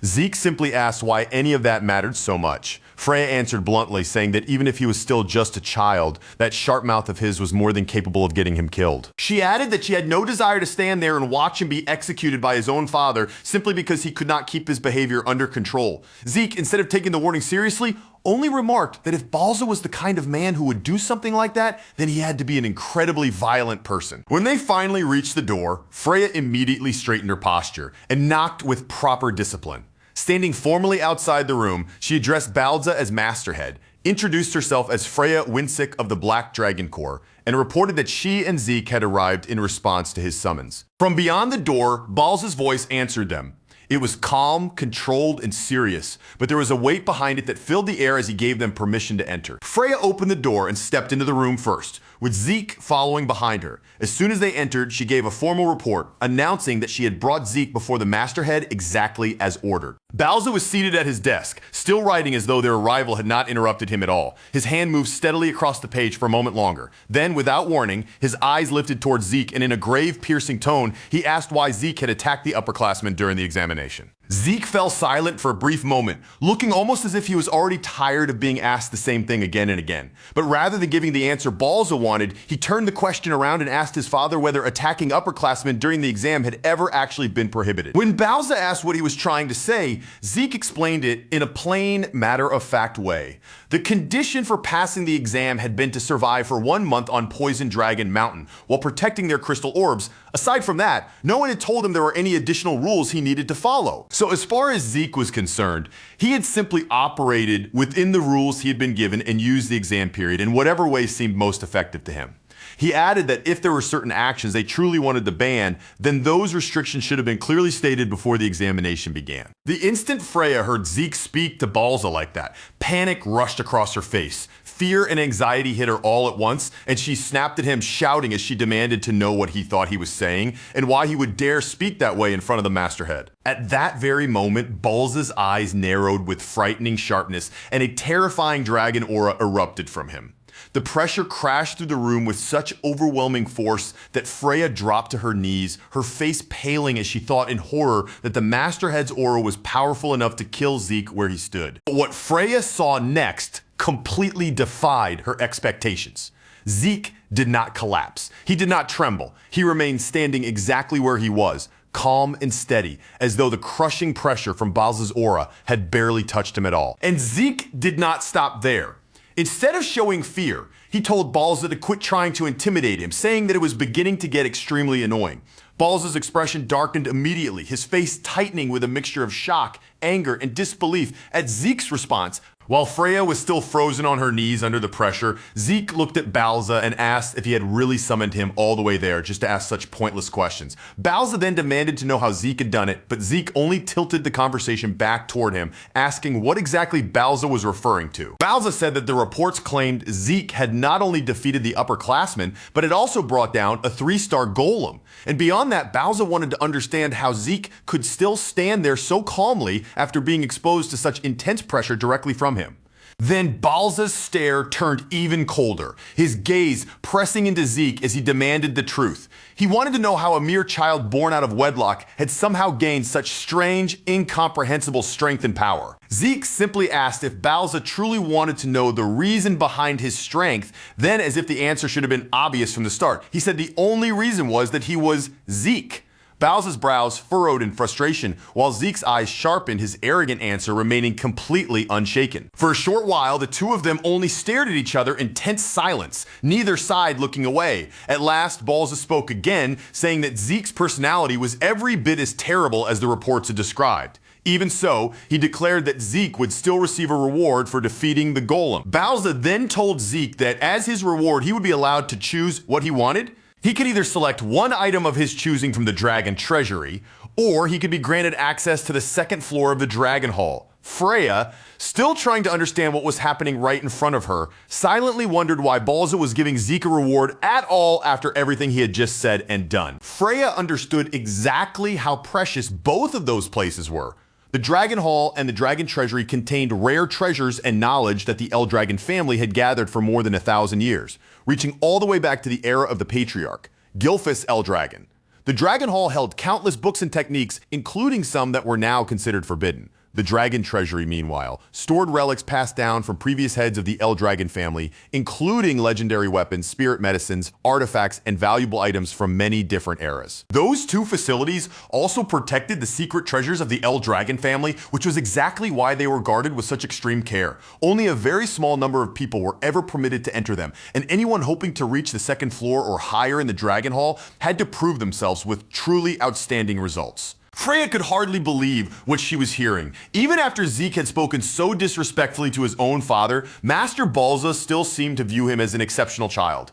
Zeke simply asked why any of that mattered so much. Freya answered bluntly, saying that even if he was still just a child, that sharp mouth of his was more than capable of getting him killed. She added that she had no desire to stand there and watch him be executed by his own father simply because he could not keep his behavior under control. Zeke, instead of taking the warning seriously, only remarked that if Balza was the kind of man who would do something like that, then he had to be an incredibly violent person. When they finally reached the door, Freya immediately straightened her posture and knocked with proper discipline. Standing formally outside the room, she addressed Balza as Master Head, introduced herself as Freya Winsick of the Black Dragon Corps, and reported that she and Zeke had arrived in response to his summons. From beyond the door, Balza's voice answered them. It was calm, controlled, and serious, but there was a weight behind it that filled the air as he gave them permission to enter. Freya opened the door and stepped into the room first, with Zeke following behind her. As soon as they entered, she gave a formal report, announcing that she had brought Zeke before the Master Head exactly as ordered. Balza was seated at his desk, still writing as though their arrival had not interrupted him at all. His hand moved steadily across the page for a moment longer. Then, without warning, his eyes lifted towards Zeke, and in a grave, piercing tone, he asked why Zeke had attacked the upperclassmen during the examination. Zeke fell silent for a brief moment, looking almost as if he was already tired of being asked the same thing again and again. But rather than giving the answer Balza wanted, he turned the question around and asked his father whether attacking upperclassmen during the exam had ever actually been prohibited. When Balza asked what he was trying to say, Zeke explained it in a plain, matter-of-fact way. The condition for passing the exam had been to survive for 1 month on Poison Dragon Mountain while protecting their crystal orbs, Aside from that, no one had told him there were any additional rules he needed to follow. So as far as Zeke was concerned, he had simply operated within the rules he had been given and used the exam period in whatever way seemed most effective to him. He added that if there were certain actions they truly wanted to ban, then those restrictions should have been clearly stated before the examination began. The instant Freya heard Zeke speak to Balza like that, panic rushed across her face. Fear and anxiety hit her all at once, and she snapped at him, shouting as she demanded to know what he thought he was saying and why he would dare speak that way in front of the Masterhead. At that very moment, Balza's eyes narrowed with frightening sharpness, and a terrifying dragon aura erupted from him. The pressure crashed through the room with such overwhelming force that Freya dropped to her knees, her face paling as she thought in horror that the Masterhead's aura was powerful enough to kill Zeke where he stood. But what Freya saw next completely defied her expectations. Zeke did not collapse. He did not tremble. He remained standing exactly where he was, calm and steady, as though the crushing pressure from Balza's aura had barely touched him at all. And Zeke did not stop there. Instead of showing fear, he told Balza to quit trying to intimidate him, saying that it was beginning to get extremely annoying. Balza's expression darkened immediately, his face tightening with a mixture of shock, anger, and disbelief at Zeke's response. While Freya was still frozen on her knees under the pressure, Zeke looked at Balza and asked if he had really summoned him all the way there just to ask such pointless questions. Balza then demanded to know how Zeke had done it, but Zeke only tilted the conversation back toward him, asking what exactly Balza was referring to. Balza said that the reports claimed Zeke had not only defeated the upperclassmen, but had also brought down a 3-star golem. And beyond that, Balza wanted to understand how Zeke could still stand there so calmly after being exposed to such intense pressure directly from him. Then Balza's stare turned even colder, his gaze pressing into Zeke as he demanded the truth. He wanted to know how a mere child born out of wedlock had somehow gained such strange, incomprehensible strength and power. Zeke simply asked if Balza truly wanted to know the reason behind his strength, then as if the answer should have been obvious from the start. He said the only reason was that he was Zeke. Balza's brows furrowed in frustration, while Zeke's eyes sharpened, his arrogant answer remaining completely unshaken. For a short while, the two of them only stared at each other in tense silence, neither side looking away. At last, Balza spoke again, saying that Zeke's personality was every bit as terrible as the reports had described. Even so, he declared that Zeke would still receive a reward for defeating the golem. Balza then told Zeke that as his reward, he would be allowed to choose what he wanted. He could either select one item of his choosing from the Dragon Treasury, or he could be granted access to the second floor of the Dragon Hall. Freya, still trying to understand what was happening right in front of her, silently wondered why Balza was giving Zeke a reward at all after everything he had just said and done. Freya understood exactly how precious both of those places were. The Dragon Hall and the Dragon Treasury contained rare treasures and knowledge that the Eldragon family had gathered for more than 1,000 years, reaching all the way back to the era of the Patriarch, Gilfus Eldragon. The Dragon Hall held countless books and techniques, including some that were now considered forbidden. The Dragon Treasury, meanwhile, stored relics passed down from previous heads of the Eldragon family, including legendary weapons, spirit medicines, artifacts, and valuable items from many different eras. Those two facilities also protected the secret treasures of the Eldragon family, which was exactly why they were guarded with such extreme care. Only a very small number of people were ever permitted to enter them, and anyone hoping to reach the second floor or higher in the Dragon Hall had to prove themselves with truly outstanding results. Freya could hardly believe what she was hearing. Even after Zeke had spoken so disrespectfully to his own father, Master Balza still seemed to view him as an exceptional child.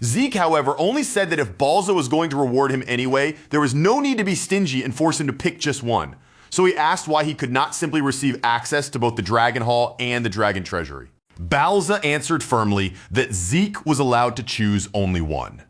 Zeke, however, only said that if Balza was going to reward him anyway, there was no need to be stingy and force him to pick just one. So he asked why he could not simply receive access to both the Dragon Hall and the Dragon Treasury. Balza answered firmly that Zeke was allowed to choose only one.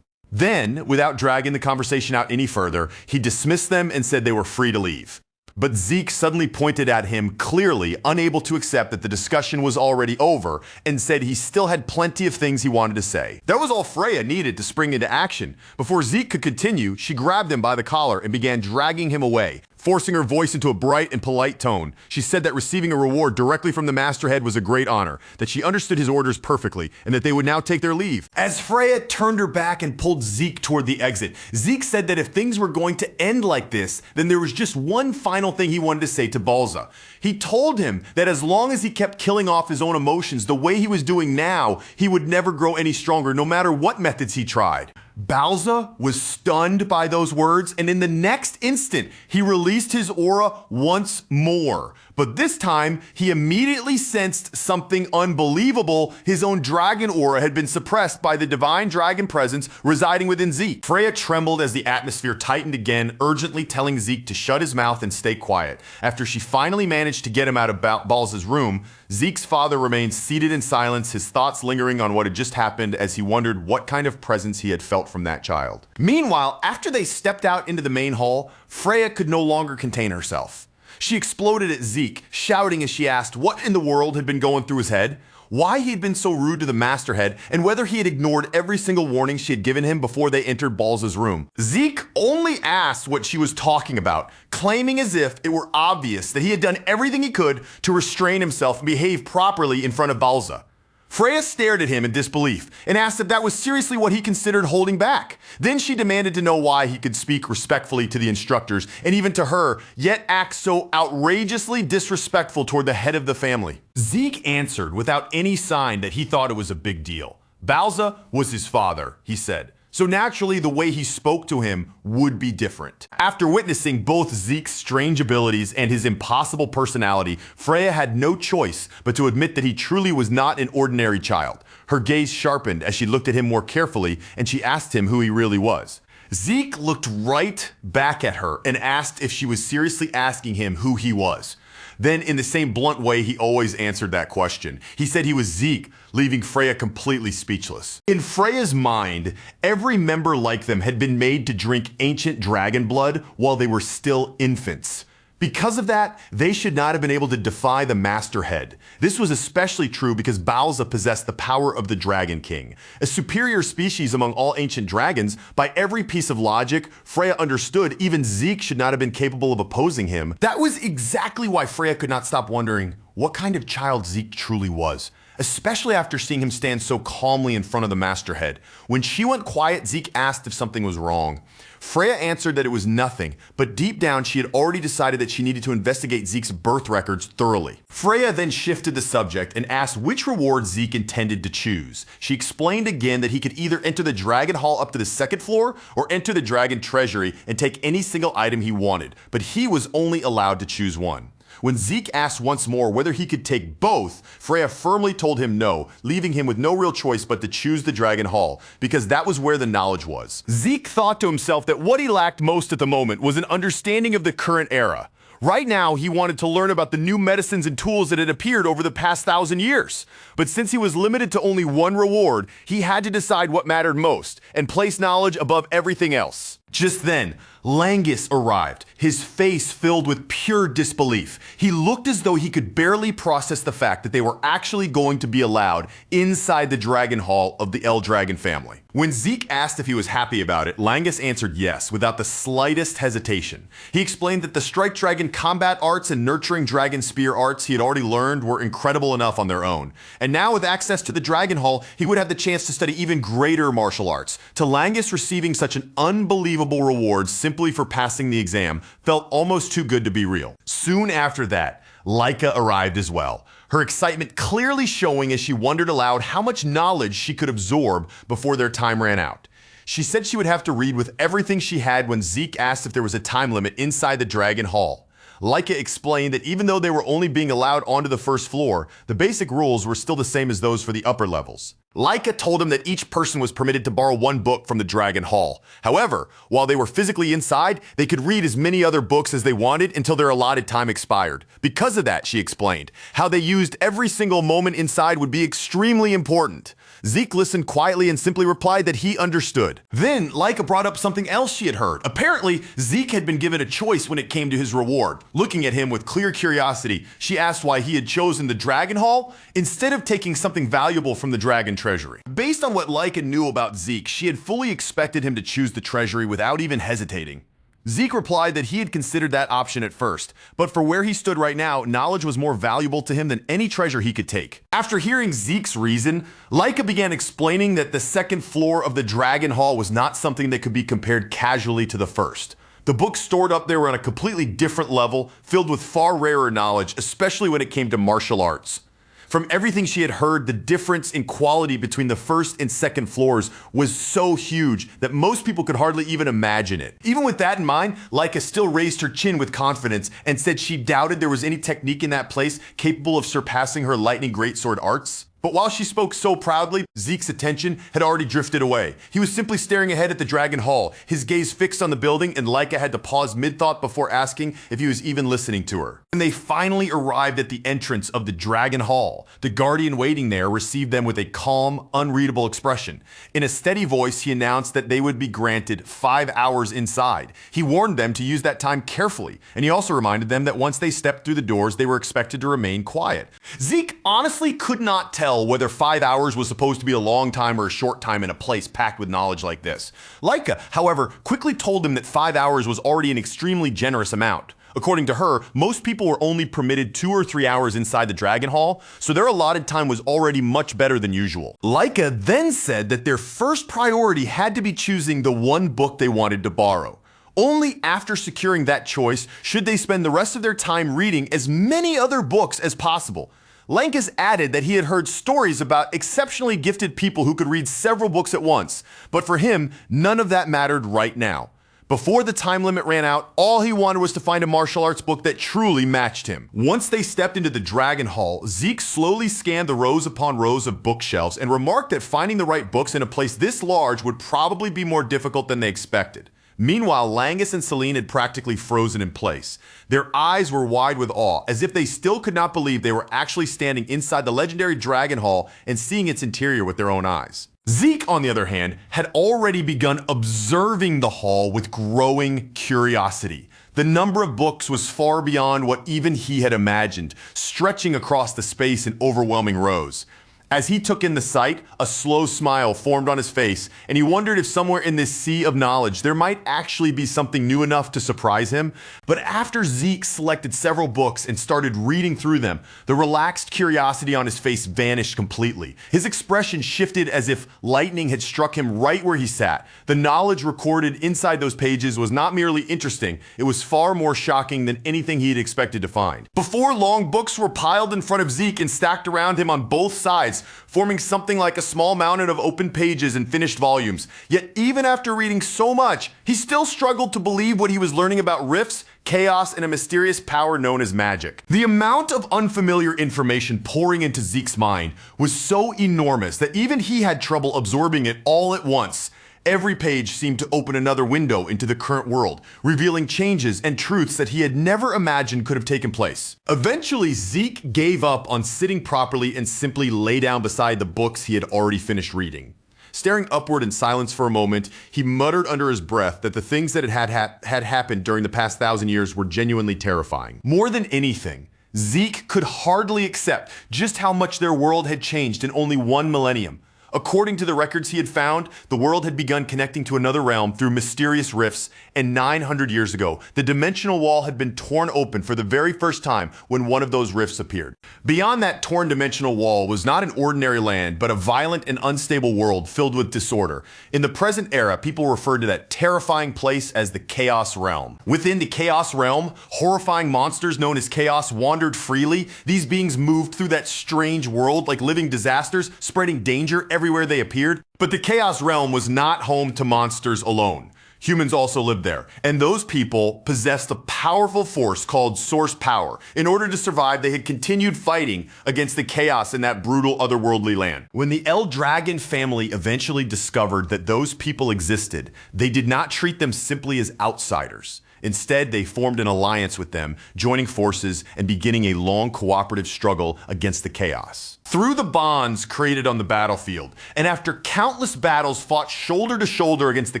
Then, without dragging the conversation out any further, he dismissed them and said they were free to leave. But Zeke suddenly pointed at him, clearly unable to accept that the discussion was already over, and said he still had plenty of things he wanted to say. That was all Freya needed to spring into action. Before Zeke could continue, she grabbed him by the collar and began dragging him away, forcing her voice into a bright and polite tone. She said that receiving a reward directly from the Masterhead was a great honor, that she understood his orders perfectly, and that they would now take their leave. As Freya turned her back and pulled Zeke toward the exit, Zeke said that if things were going to end like this, then there was just one final thing he wanted to say to Balza. He told him that as long as he kept killing off his own emotions the way he was doing now, he would never grow any stronger, no matter what methods he tried. Balza was stunned by those words, and in the next instant, he released his aura once more. But this time, he immediately sensed something unbelievable. His own dragon aura had been suppressed by the divine dragon presence residing within Zeke. Freya trembled as the atmosphere tightened again, urgently telling Zeke to shut his mouth and stay quiet. After she finally managed to get him out of Balza's room, Zeke's father remained seated in silence, his thoughts lingering on what had just happened as he wondered what kind of presence he had felt from that child. Meanwhile, after they stepped out into the main hall, Freya could no longer contain herself. She exploded at Zeke, shouting as she asked what in the world had been going through his head, why he had been so rude to the Masterhead, and whether he had ignored every single warning she had given him before they entered Balza's room. Zeke only asked what she was talking about, claiming as if it were obvious that he had done everything he could to restrain himself and behave properly in front of Balza. Freya stared at him in disbelief and asked if that was seriously what he considered holding back. Then she demanded to know why he could speak respectfully to the instructors and even to her, yet act so outrageously disrespectful toward the head of the family. Zeke answered without any sign that he thought it was a big deal. Balza was his father, he said. So naturally, the way he spoke to him would be different. After witnessing both Zeke's strange abilities and his impossible personality, Freya had no choice but to admit that he truly was not an ordinary child. Her gaze sharpened as she looked at him more carefully, and she asked him who he really was. Zeke looked right back at her and asked if she was seriously asking him who he was. Then, in the same blunt way he always answered that question, he said he was Zeke, leaving Freya completely speechless. In Freya's mind, every member like them had been made to drink ancient dragon blood while they were still infants. Because of that, they should not have been able to defy the Masterhead. This was especially true because Balza possessed the power of the Dragon King. A superior species among all ancient dragons, by every piece of logic, Freya understood even Zeke should not have been capable of opposing him. That was exactly why Freya could not stop wondering what kind of child Zeke truly was, especially after seeing him stand so calmly in front of the Masterhead. When she went quiet, Zeke asked if something was wrong. Freya answered that it was nothing, but deep down she had already decided that she needed to investigate Zeke's birth records thoroughly. Freya then shifted the subject and asked which reward Zeke intended to choose. She explained again that he could either enter the Dragon Hall up to the second floor or enter the Dragon Treasury and take any single item he wanted, but he was only allowed to choose one. When Zeke asked once more whether he could take both, Freya firmly told him no, leaving him with no real choice but to choose the Dragon Hall, because that was where the knowledge was. Zeke thought to himself that what he lacked most at the moment was an understanding of the current era. Right now, he wanted to learn about the new medicines and tools that had appeared over the past 1,000 years. But since he was limited to only one reward, he had to decide what mattered most and place knowledge above everything else. Just then, Langus arrived, his face filled with pure disbelief. He looked as though he could barely process the fact that they were actually going to be allowed inside the Dragon Hall of the Dragon family. When Zeke asked if he was happy about it, Langus answered yes, without the slightest hesitation. He explained that the Strike Dragon combat arts and Nurturing Dragon Spear arts he had already learned were incredible enough on their own. And now with access to the Dragon Hall, he would have the chance to study even greater martial arts. To Langus, receiving such an unbelievable reward simply for passing the exam felt almost too good to be real. Soon after that, Laika arrived as well, her excitement clearly showing as she wondered aloud how much knowledge she could absorb before their time ran out. She said she would have to read with everything she had when Zeke asked if there was a time limit inside the Dragon Hall. Laika explained that even though they were only being allowed onto the first floor, the basic rules were still the same as those for the upper levels. Laika told him that each person was permitted to borrow one book from the Dragon Hall. However, while they were physically inside, they could read as many other books as they wanted until their allotted time expired. Because of that, she explained, how they used every single moment inside would be extremely important. Zeke listened quietly and simply replied that he understood. Then, Laika brought up something else she had heard. Apparently, Zeke had been given a choice when it came to his reward. Looking at him with clear curiosity, she asked why he had chosen the Dragon Hall instead of taking something valuable from the Dragon Treasury. Based on what Laika knew about Zeke, she had fully expected him to choose the Treasury without even hesitating. Zeke replied that he had considered that option at first, but for where he stood right now, knowledge was more valuable to him than any treasure he could take. After hearing Zeke's reason, Laika began explaining that the second floor of the Dragon Hall was not something that could be compared casually to the first. The books stored up there were on a completely different level, filled with far rarer knowledge, especially when it came to martial arts. From everything she had heard, the difference in quality between the first and second floors was so huge that most people could hardly even imagine it. Even with that in mind, Laika still raised her chin with confidence and said she doubted there was any technique in that place capable of surpassing her lightning greatsword arts. But while she spoke so proudly, Zeke's attention had already drifted away. He was simply staring ahead at the Dragon Hall, his gaze fixed on the building, and Laika had to pause mid-thought before asking if he was even listening to her. When they finally arrived at the entrance of the Dragon Hall, the guardian waiting there received them with a calm, unreadable expression. In a steady voice, he announced that they would be granted 5 hours inside. He warned them to use that time carefully, and he also reminded them that once they stepped through the doors, they were expected to remain quiet. Zeke honestly could not tell whether 5 hours was supposed to be a long time or a short time in a place packed with knowledge like this. Laika, however, quickly told him that 5 hours was already an extremely generous amount. According to her, most people were only permitted 2 or 3 hours inside the Dragon Hall, so their allotted time was already much better than usual. Laika then said that their first priority had to be choosing the one book they wanted to borrow. Only after securing that choice should they spend the rest of their time reading as many other books as possible. Lankus added that he had heard stories about exceptionally gifted people who could read several books at once, but for him, none of that mattered right now. Before the time limit ran out, all he wanted was to find a martial arts book that truly matched him. Once they stepped into the Dragon Hall, Zeke slowly scanned the rows upon rows of bookshelves and remarked that finding the right books in a place this large would probably be more difficult than they expected. Meanwhile, Langus and Celine had practically frozen in place. Their eyes were wide with awe, as if they still could not believe they were actually standing inside the legendary Dragon Hall and seeing its interior with their own eyes. Zeke, on the other hand, had already begun observing the hall with growing curiosity. The number of books was far beyond what even he had imagined, stretching across the space in overwhelming rows. As he took in the sight, a slow smile formed on his face, and he wondered if somewhere in this sea of knowledge there might actually be something new enough to surprise him. But after Zeke selected several books and started reading through them, the relaxed curiosity on his face vanished completely. His expression shifted as if lightning had struck him right where he sat. The knowledge recorded inside those pages was not merely interesting, it was far more shocking than anything he had expected to find. Before long, books were piled in front of Zeke and stacked around him on both sides, forming something like a small mountain of open pages and finished volumes. Yet even after reading so much, he still struggled to believe what he was learning about rifts, chaos, and a mysterious power known as magic. The amount of unfamiliar information pouring into Zeke's mind was so enormous that even he had trouble absorbing it all at once. Every page seemed to open another window into the current world, revealing changes and truths that he had never imagined could have taken place. Eventually, Zeke gave up on sitting properly and simply lay down beside the books he had already finished reading. Staring upward in silence for a moment, he muttered under his breath that the things that had happened during the past 1,000 years were genuinely terrifying. More than anything, Zeke could hardly accept just how much their world had changed in only 1 millennium. According to the records he had found, the world had begun connecting to another realm through mysterious rifts, and 900 years ago, the dimensional wall had been torn open for the very first time when one of those rifts appeared. Beyond that torn dimensional wall was not an ordinary land, but a violent and unstable world filled with disorder. In the present era, people referred to that terrifying place as the Chaos Realm. Within the Chaos Realm, horrifying monsters known as Chaos wandered freely. These beings moved through that strange world like living disasters, spreading danger everywhere they appeared. But the Chaos Realm was not home to monsters alone. Humans also lived there, and those people possessed a powerful force called Source Power. In order to survive, they had continued fighting against the chaos in that brutal otherworldly land. When the El Dragon family eventually discovered that those people existed, they did not treat them simply as outsiders. Instead, they formed an alliance with them, joining forces and beginning a long cooperative struggle against the chaos. Through the bonds created on the battlefield, and after countless battles fought shoulder to shoulder against the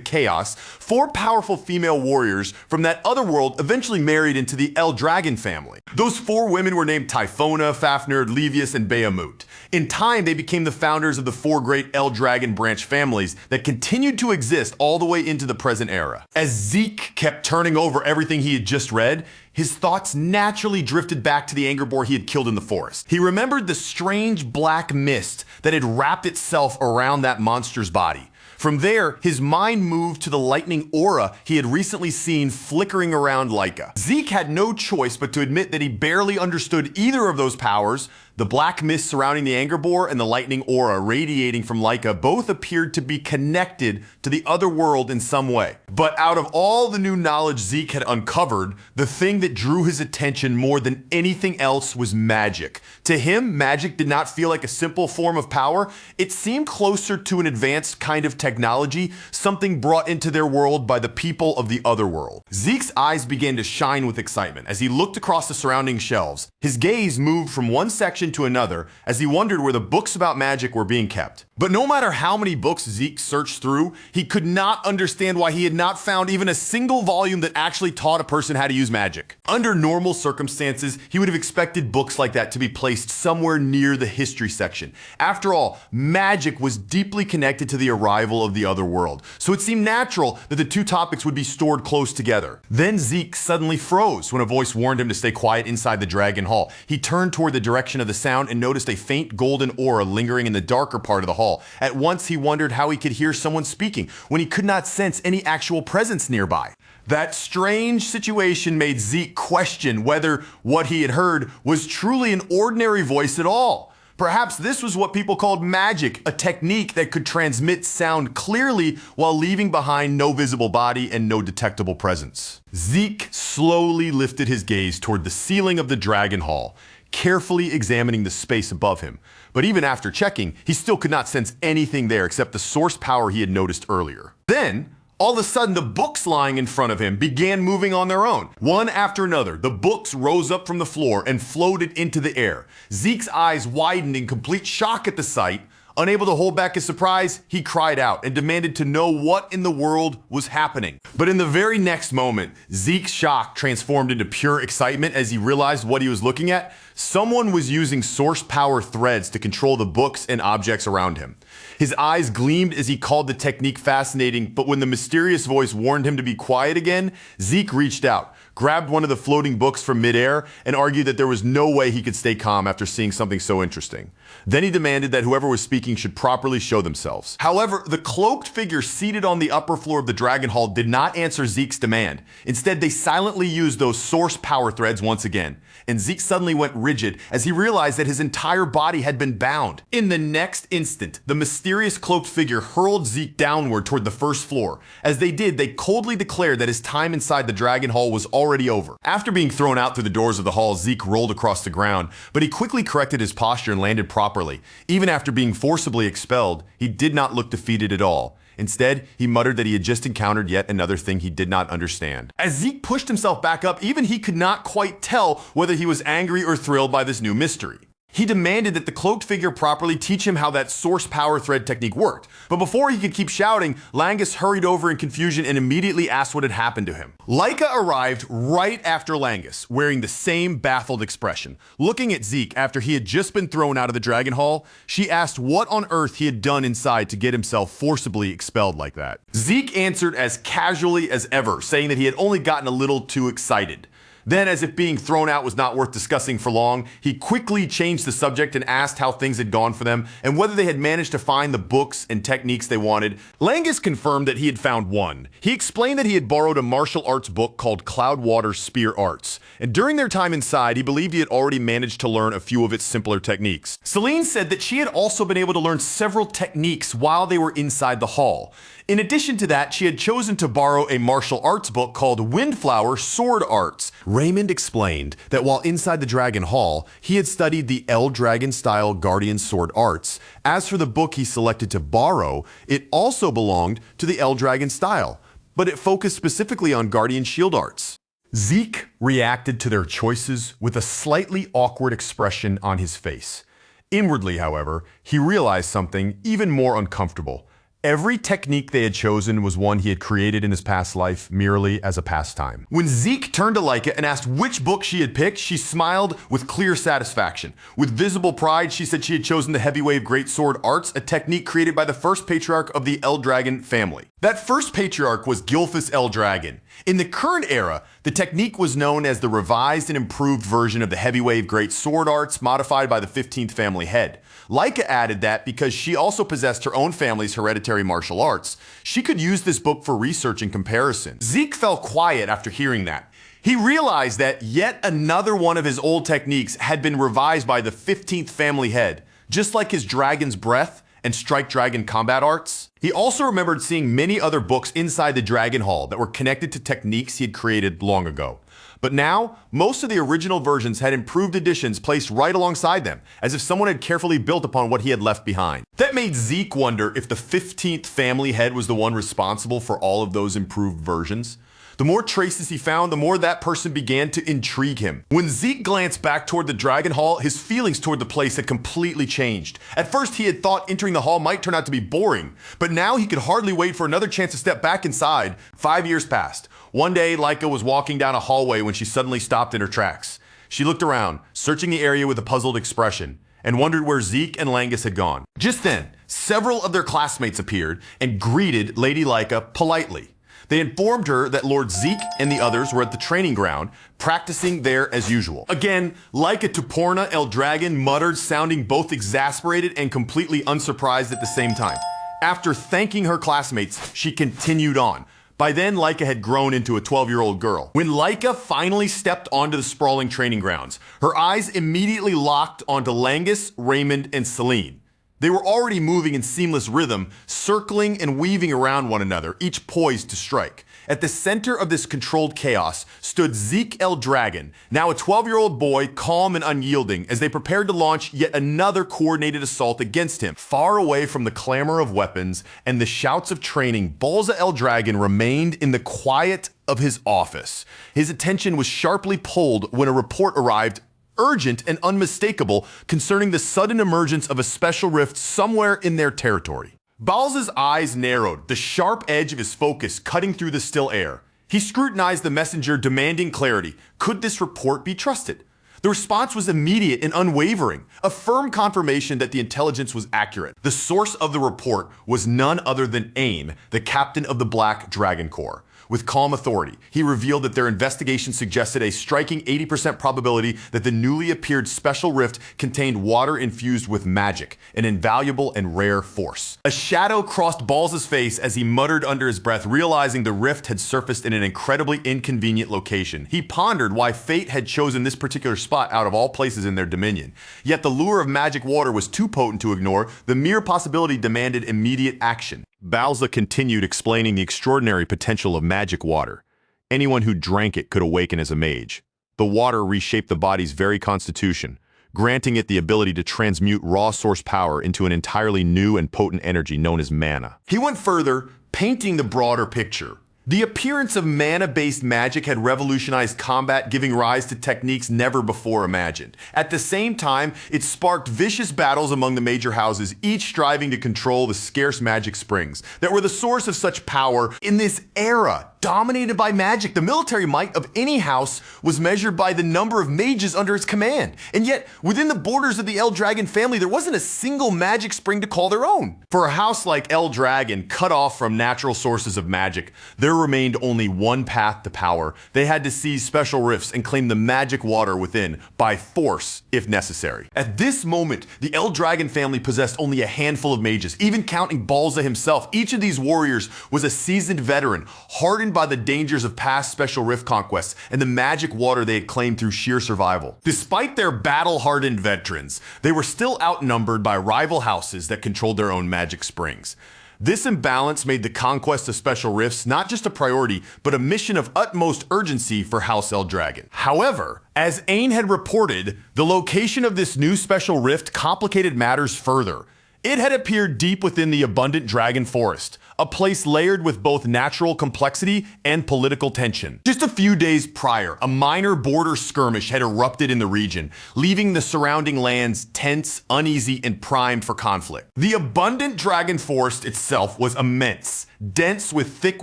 chaos, 4 powerful female warriors from that other world eventually married into the El Dragon family. Those 4 women were named Typhona, Fafnir, Levius, and Behemoth. In time, they became the founders of the 4 great El Dragon branch families that continued to exist all the way into the present era. As Zeke kept turning over everything he had just read, his thoughts naturally drifted back to the anger boar he had killed in the forest. He remembered the strange black mist that had wrapped itself around that monster's body. From there, his mind moved to the lightning aura he had recently seen flickering around Laika. Zeke had no choice but to admit that he barely understood either of those powers, The black mist surrounding the anger boar and the lightning aura radiating from Leica both appeared to be connected to the other world in some way. But out of all the new knowledge Zeke had uncovered, the thing that drew his attention more than anything else was magic. To him, magic did not feel like a simple form of power. It seemed closer to an advanced kind of technology, something brought into their world by the people of the other world. Zeke's eyes began to shine with excitement as he looked across the surrounding shelves. His gaze moved from one section to another as he wondered where the books about magic were being kept. But no matter how many books Zeke searched through, he could not understand why he had not found even a single volume that actually taught a person how to use magic. Under normal circumstances, he would have expected books like that to be placed somewhere near the history section. After all, magic was deeply connected to the arrival of the other world, so it seemed natural that the two topics would be stored close together. Then Zeke suddenly froze when a voice warned him to stay quiet inside the Dragon Hall. He turned toward the direction of the sound and noticed a faint golden aura lingering in the darker part of the hall. At once he wondered how he could hear someone speaking when he could not sense any actual presence nearby. That strange situation made Zeke question whether what he had heard was truly an ordinary voice at all. Perhaps this was what people called magic, a technique that could transmit sound clearly while leaving behind no visible body and no detectable presence. Zeke slowly lifted his gaze toward the ceiling of the Dragon Hall, carefully examining the space above him. But even after checking, he still could not sense anything there except the source power he had noticed earlier. Then, all of a sudden, the books lying in front of him began moving on their own. One after another, the books rose up from the floor and floated into the air. Zeke's eyes widened in complete shock at the sight. Unable to hold back his surprise, he cried out and demanded to know what in the world was happening. But in the very next moment, Zeke's shock transformed into pure excitement as he realized what he was looking at. Someone was using source power threads to control the books and objects around him. His eyes gleamed as he called the technique fascinating, but when the mysterious voice warned him to be quiet again, Zeke reached out, grabbed one of the floating books from midair, and argued that there was no way he could stay calm after seeing something so interesting. Then he demanded that whoever was speaking should properly show themselves. However, the cloaked figure seated on the upper floor of the Dragon Hall did not answer Zeke's demand. Instead, they silently used those source power threads once again, and Zeke suddenly went rigid as he realized that his entire body had been bound. In the next instant, the mysterious cloaked figure hurled Zeke downward toward the first floor. As they did, they coldly declared that his time inside the Dragon Hall was already over. After being thrown out through the doors of the hall, Zeke rolled across the ground, but he quickly corrected his posture and landed properly. Even after being forcibly expelled, he did not look defeated at all. Instead, he muttered that he had just encountered yet another thing he did not understand. As Zeke pushed himself back up, even he could not quite tell whether he was angry or thrilled by this new mystery. He demanded that the cloaked figure properly teach him how that source power thread technique worked. But before he could keep shouting, Langus hurried over in confusion and immediately asked what had happened to him. Leica arrived right after Langus, wearing the same baffled expression. Looking at Zeke after he had just been thrown out of the Dragon Hall, she asked what on earth he had done inside to get himself forcibly expelled like that. Zeke answered as casually as ever, saying that he had only gotten a little too excited. Then, as if being thrown out was not worth discussing for long, he quickly changed the subject and asked how things had gone for them and whether they had managed to find the books and techniques they wanted. Langus confirmed that he had found one. He explained that he had borrowed a martial arts book called Cloudwater Spear Arts, and during their time inside, he believed he had already managed to learn a few of its simpler techniques. Celine said that she had also been able to learn several techniques while they were inside the hall. In addition to that, she had chosen to borrow a martial arts book called Windflower Sword Arts. Raymond explained that while inside the Dragon Hall, he had studied the Dragon-style Guardian Sword Arts. As for the book he selected to borrow, it also belonged to the Dragon style, but it focused specifically on Guardian Shield Arts. Zeke reacted to their choices with a slightly awkward expression on his face. Inwardly, however, he realized something even more uncomfortable. Every technique they had chosen was one he had created in his past life merely as a pastime. When Zeke turned to Leica and asked which book she had picked, she smiled with clear satisfaction. With visible pride, she said she had chosen the Heavywave Greatsword Arts, a technique created by the first patriarch of the Dragon family. That first patriarch was Gilphus Dragon. In the current era, the technique was known as the revised and improved version of the Heavywave Greatsword Arts modified by the 15th family head. Leica added that because she also possessed her own family's hereditary martial arts, she could use this book for research and comparison. Zeke fell quiet after hearing that. He realized that yet another one of his old techniques had been revised by the 15th family head, just like his dragon's breath and strike dragon combat arts. He also remembered seeing many other books inside the Dragon Hall that were connected to techniques he had created long ago. But now, most of the original versions had improved additions placed right alongside them, as if someone had carefully built upon what he had left behind. That made Zeke wonder if the 15th family head was the one responsible for all of those improved versions. The more traces he found, the more that person began to intrigue him. When Zeke glanced back toward the Dragon Hall, his feelings toward the place had completely changed. At first, he had thought entering the hall might turn out to be boring, but now he could hardly wait for another chance to step back inside. 5 years passed. One day, Laika was walking down a hallway when she suddenly stopped in her tracks. She looked around, searching the area with a puzzled expression, and wondered where Zeke and Langus had gone. Just then, several of their classmates appeared and greeted Lady Laika politely. They informed her that Lord Zeke and the others were at the training ground, practicing there as usual. Again, Laika Tuporna El Dragon muttered, sounding both exasperated and completely unsurprised at the same time. After thanking her classmates, she continued on. By then, Laika had grown into a 12-year-old girl. When Laika finally stepped onto the sprawling training grounds, her eyes immediately locked onto Langus, Raymond, and Celine. They were already moving in seamless rhythm, circling and weaving around one another, each poised to strike. At the center of this controlled chaos stood Zeke El Dragon, now a 12-year-old boy, calm and unyielding, as they prepared to launch yet another coordinated assault against him. Far away from the clamor of weapons and the shouts of training, Balza El Dragon remained in the quiet of his office. His attention was sharply pulled when a report arrived, urgent and unmistakable, concerning the sudden emergence of a special rift somewhere in their territory. Balza's eyes narrowed, the sharp edge of his focus cutting through the still air. He scrutinized the messenger, demanding clarity. Could this report be trusted? The response was immediate and unwavering, a firm confirmation that the intelligence was accurate. The source of the report was none other than AIM, the captain of the Black Dragon Corps. With calm authority, he revealed that their investigation suggested a striking 80% probability that the newly appeared special rift contained water infused with magic, an invaluable and rare force. A shadow crossed Balza's face as he muttered under his breath, realizing the rift had surfaced in an incredibly inconvenient location. He pondered why fate had chosen this particular spot out of all places in their dominion. Yet the lure of magic water was too potent to ignore. The mere possibility demanded immediate action. Balza continued explaining the extraordinary potential of magic water. Anyone who drank it could awaken as a mage. The water reshaped the body's very constitution, granting it the ability to transmute raw source power into an entirely new and potent energy known as mana. He went further, painting the broader picture. The appearance of mana-based magic had revolutionized combat, giving rise to techniques never before imagined. At the same time, it sparked vicious battles among the major houses, each striving to control the scarce magic springs that were the source of such power in this era. Dominated by magic, the military might of any house was measured by the number of mages under its command. And yet, within the borders of the El Dragon family, there wasn't a single magic spring to call their own. For a house like El Dragon, cut off from natural sources of magic, there remained only one path to power. They had to seize special rifts and claim the magic water within, by force, if necessary. At this moment, the El Dragon family possessed only a handful of mages, even counting Balza himself. Each of these warriors was a seasoned veteran, hardened by the dangers of past special rift conquests and the magic water they had claimed through sheer survival. Despite their battle-hardened veterans, they were still outnumbered by rival houses that controlled their own magic springs. This imbalance made the conquest of special rifts not just a priority, but a mission of utmost urgency for House El Dragon. However, as Ain had reported, the location of this new special rift complicated matters further. It had appeared deep within the abundant dragon forest, a place layered with both natural complexity and political tension. Just a few days prior, a minor border skirmish had erupted in the region, leaving the surrounding lands tense, uneasy, and primed for conflict. The abundant dragon forest itself was immense, dense with thick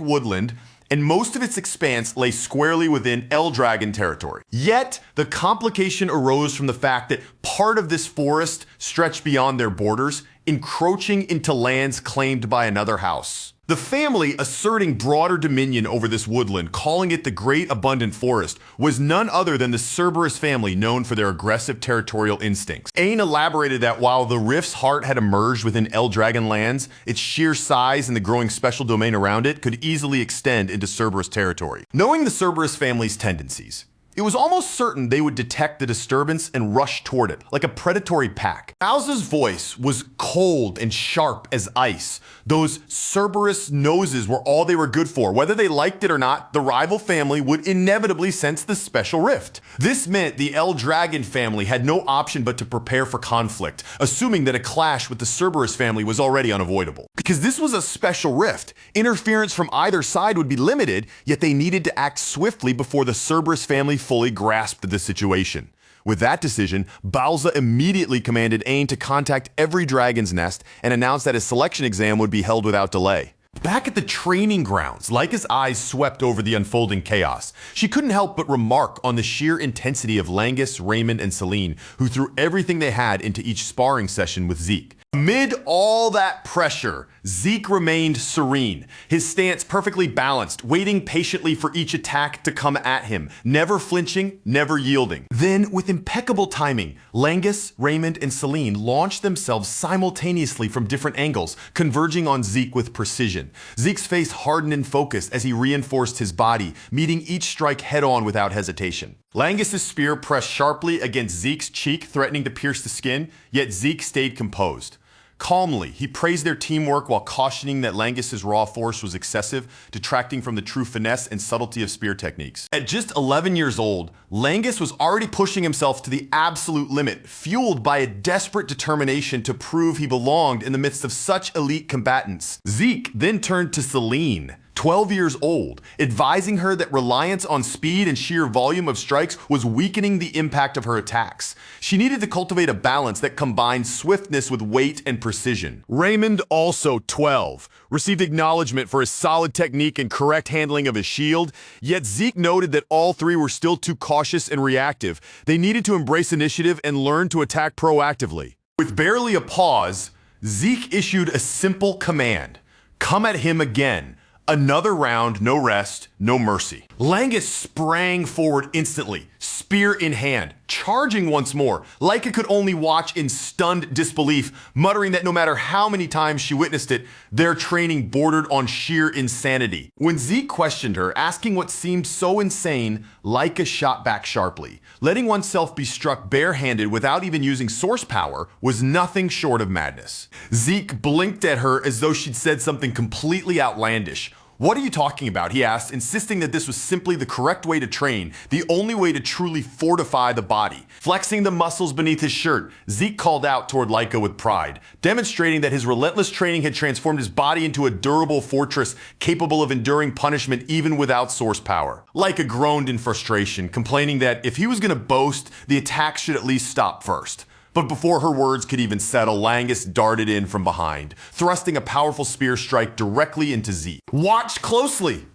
woodland, and most of its expanse lay squarely within El Dragon territory. Yet, the complication arose from the fact that part of this forest stretched beyond their borders, encroaching into lands claimed by another house. The family, asserting broader dominion over this woodland, calling it the Great Abundant Forest, was none other than the Cerberus family, known for their aggressive territorial instincts. Aang elaborated that while the rift's heart had emerged within Eldragon lands, its sheer size and the growing special domain around it could easily extend into Cerberus territory. Knowing the Cerberus family's tendencies, it was almost certain they would detect the disturbance and rush toward it, like a predatory pack. Bowser's voice was cold and sharp as ice. Those Cerberus noses were all they were good for. Whether they liked it or not, the rival family would inevitably sense the special rift. This meant the Eldragon family had no option but to prepare for conflict, assuming that a clash with the Cerberus family was already unavoidable. Because this was a special rift, interference from either side would be limited, yet they needed to act swiftly before the Cerberus family fully grasped the situation. With that decision, Bowser immediately commanded Aang to contact every dragon's nest and announced that his selection exam would be held without delay. Back at the training grounds, Laika's eyes swept over the unfolding chaos. She couldn't help but remark on the sheer intensity of Langus, Raymond, and Celine, who threw everything they had into each sparring session with Zeke. Amid all that pressure, Zeke remained serene, his stance perfectly balanced, waiting patiently for each attack to come at him, never flinching, never yielding. Then, with impeccable timing, Langus, Raymond, and Celine launched themselves simultaneously from different angles, converging on Zeke with precision. Zeke's face hardened in focus as he reinforced his body, meeting each strike head-on without hesitation. Langus's spear pressed sharply against Zeke's cheek, threatening to pierce the skin, yet Zeke stayed composed. Calmly, he praised their teamwork while cautioning that Langus's raw force was excessive, detracting from the true finesse and subtlety of spear techniques. At just 11 years old, Langus was already pushing himself to the absolute limit, fueled by a desperate determination to prove he belonged in the midst of such elite combatants. Zeke then turned to Celine, 12 years old, advising her that reliance on speed and sheer volume of strikes was weakening the impact of her attacks. She needed to cultivate a balance that combined swiftness with weight and precision. Raymond, also 12, received acknowledgement for his solid technique and correct handling of his shield, yet Zeke noted that all three were still too cautious and reactive. They needed to embrace initiative and learn to attack proactively. With barely a pause, Zeke issued a simple command: "Come at him again." Another round, no rest, no mercy. Langus sprang forward instantly, spear in hand, charging once more. Laika could only watch in stunned disbelief, muttering that no matter how many times she witnessed it, their training bordered on sheer insanity. When Zeke questioned her, asking what seemed so insane, Laika shot back sharply. Letting oneself be struck barehanded without even using source power was nothing short of madness. Zeke blinked at her as though she'd said something completely outlandish. "What are you talking about?" he asked, insisting that this was simply the correct way to train, the only way to truly fortify the body. Flexing the muscles beneath his shirt, Zeke called out toward Laika with pride, demonstrating that his relentless training had transformed his body into a durable fortress capable of enduring punishment even without source power. Laika groaned in frustration, complaining that if he was going to boast, the attack should at least stop first. But before her words could even settle, Langus darted in from behind, thrusting a powerful spear strike directly into Zeke. "Watch closely!"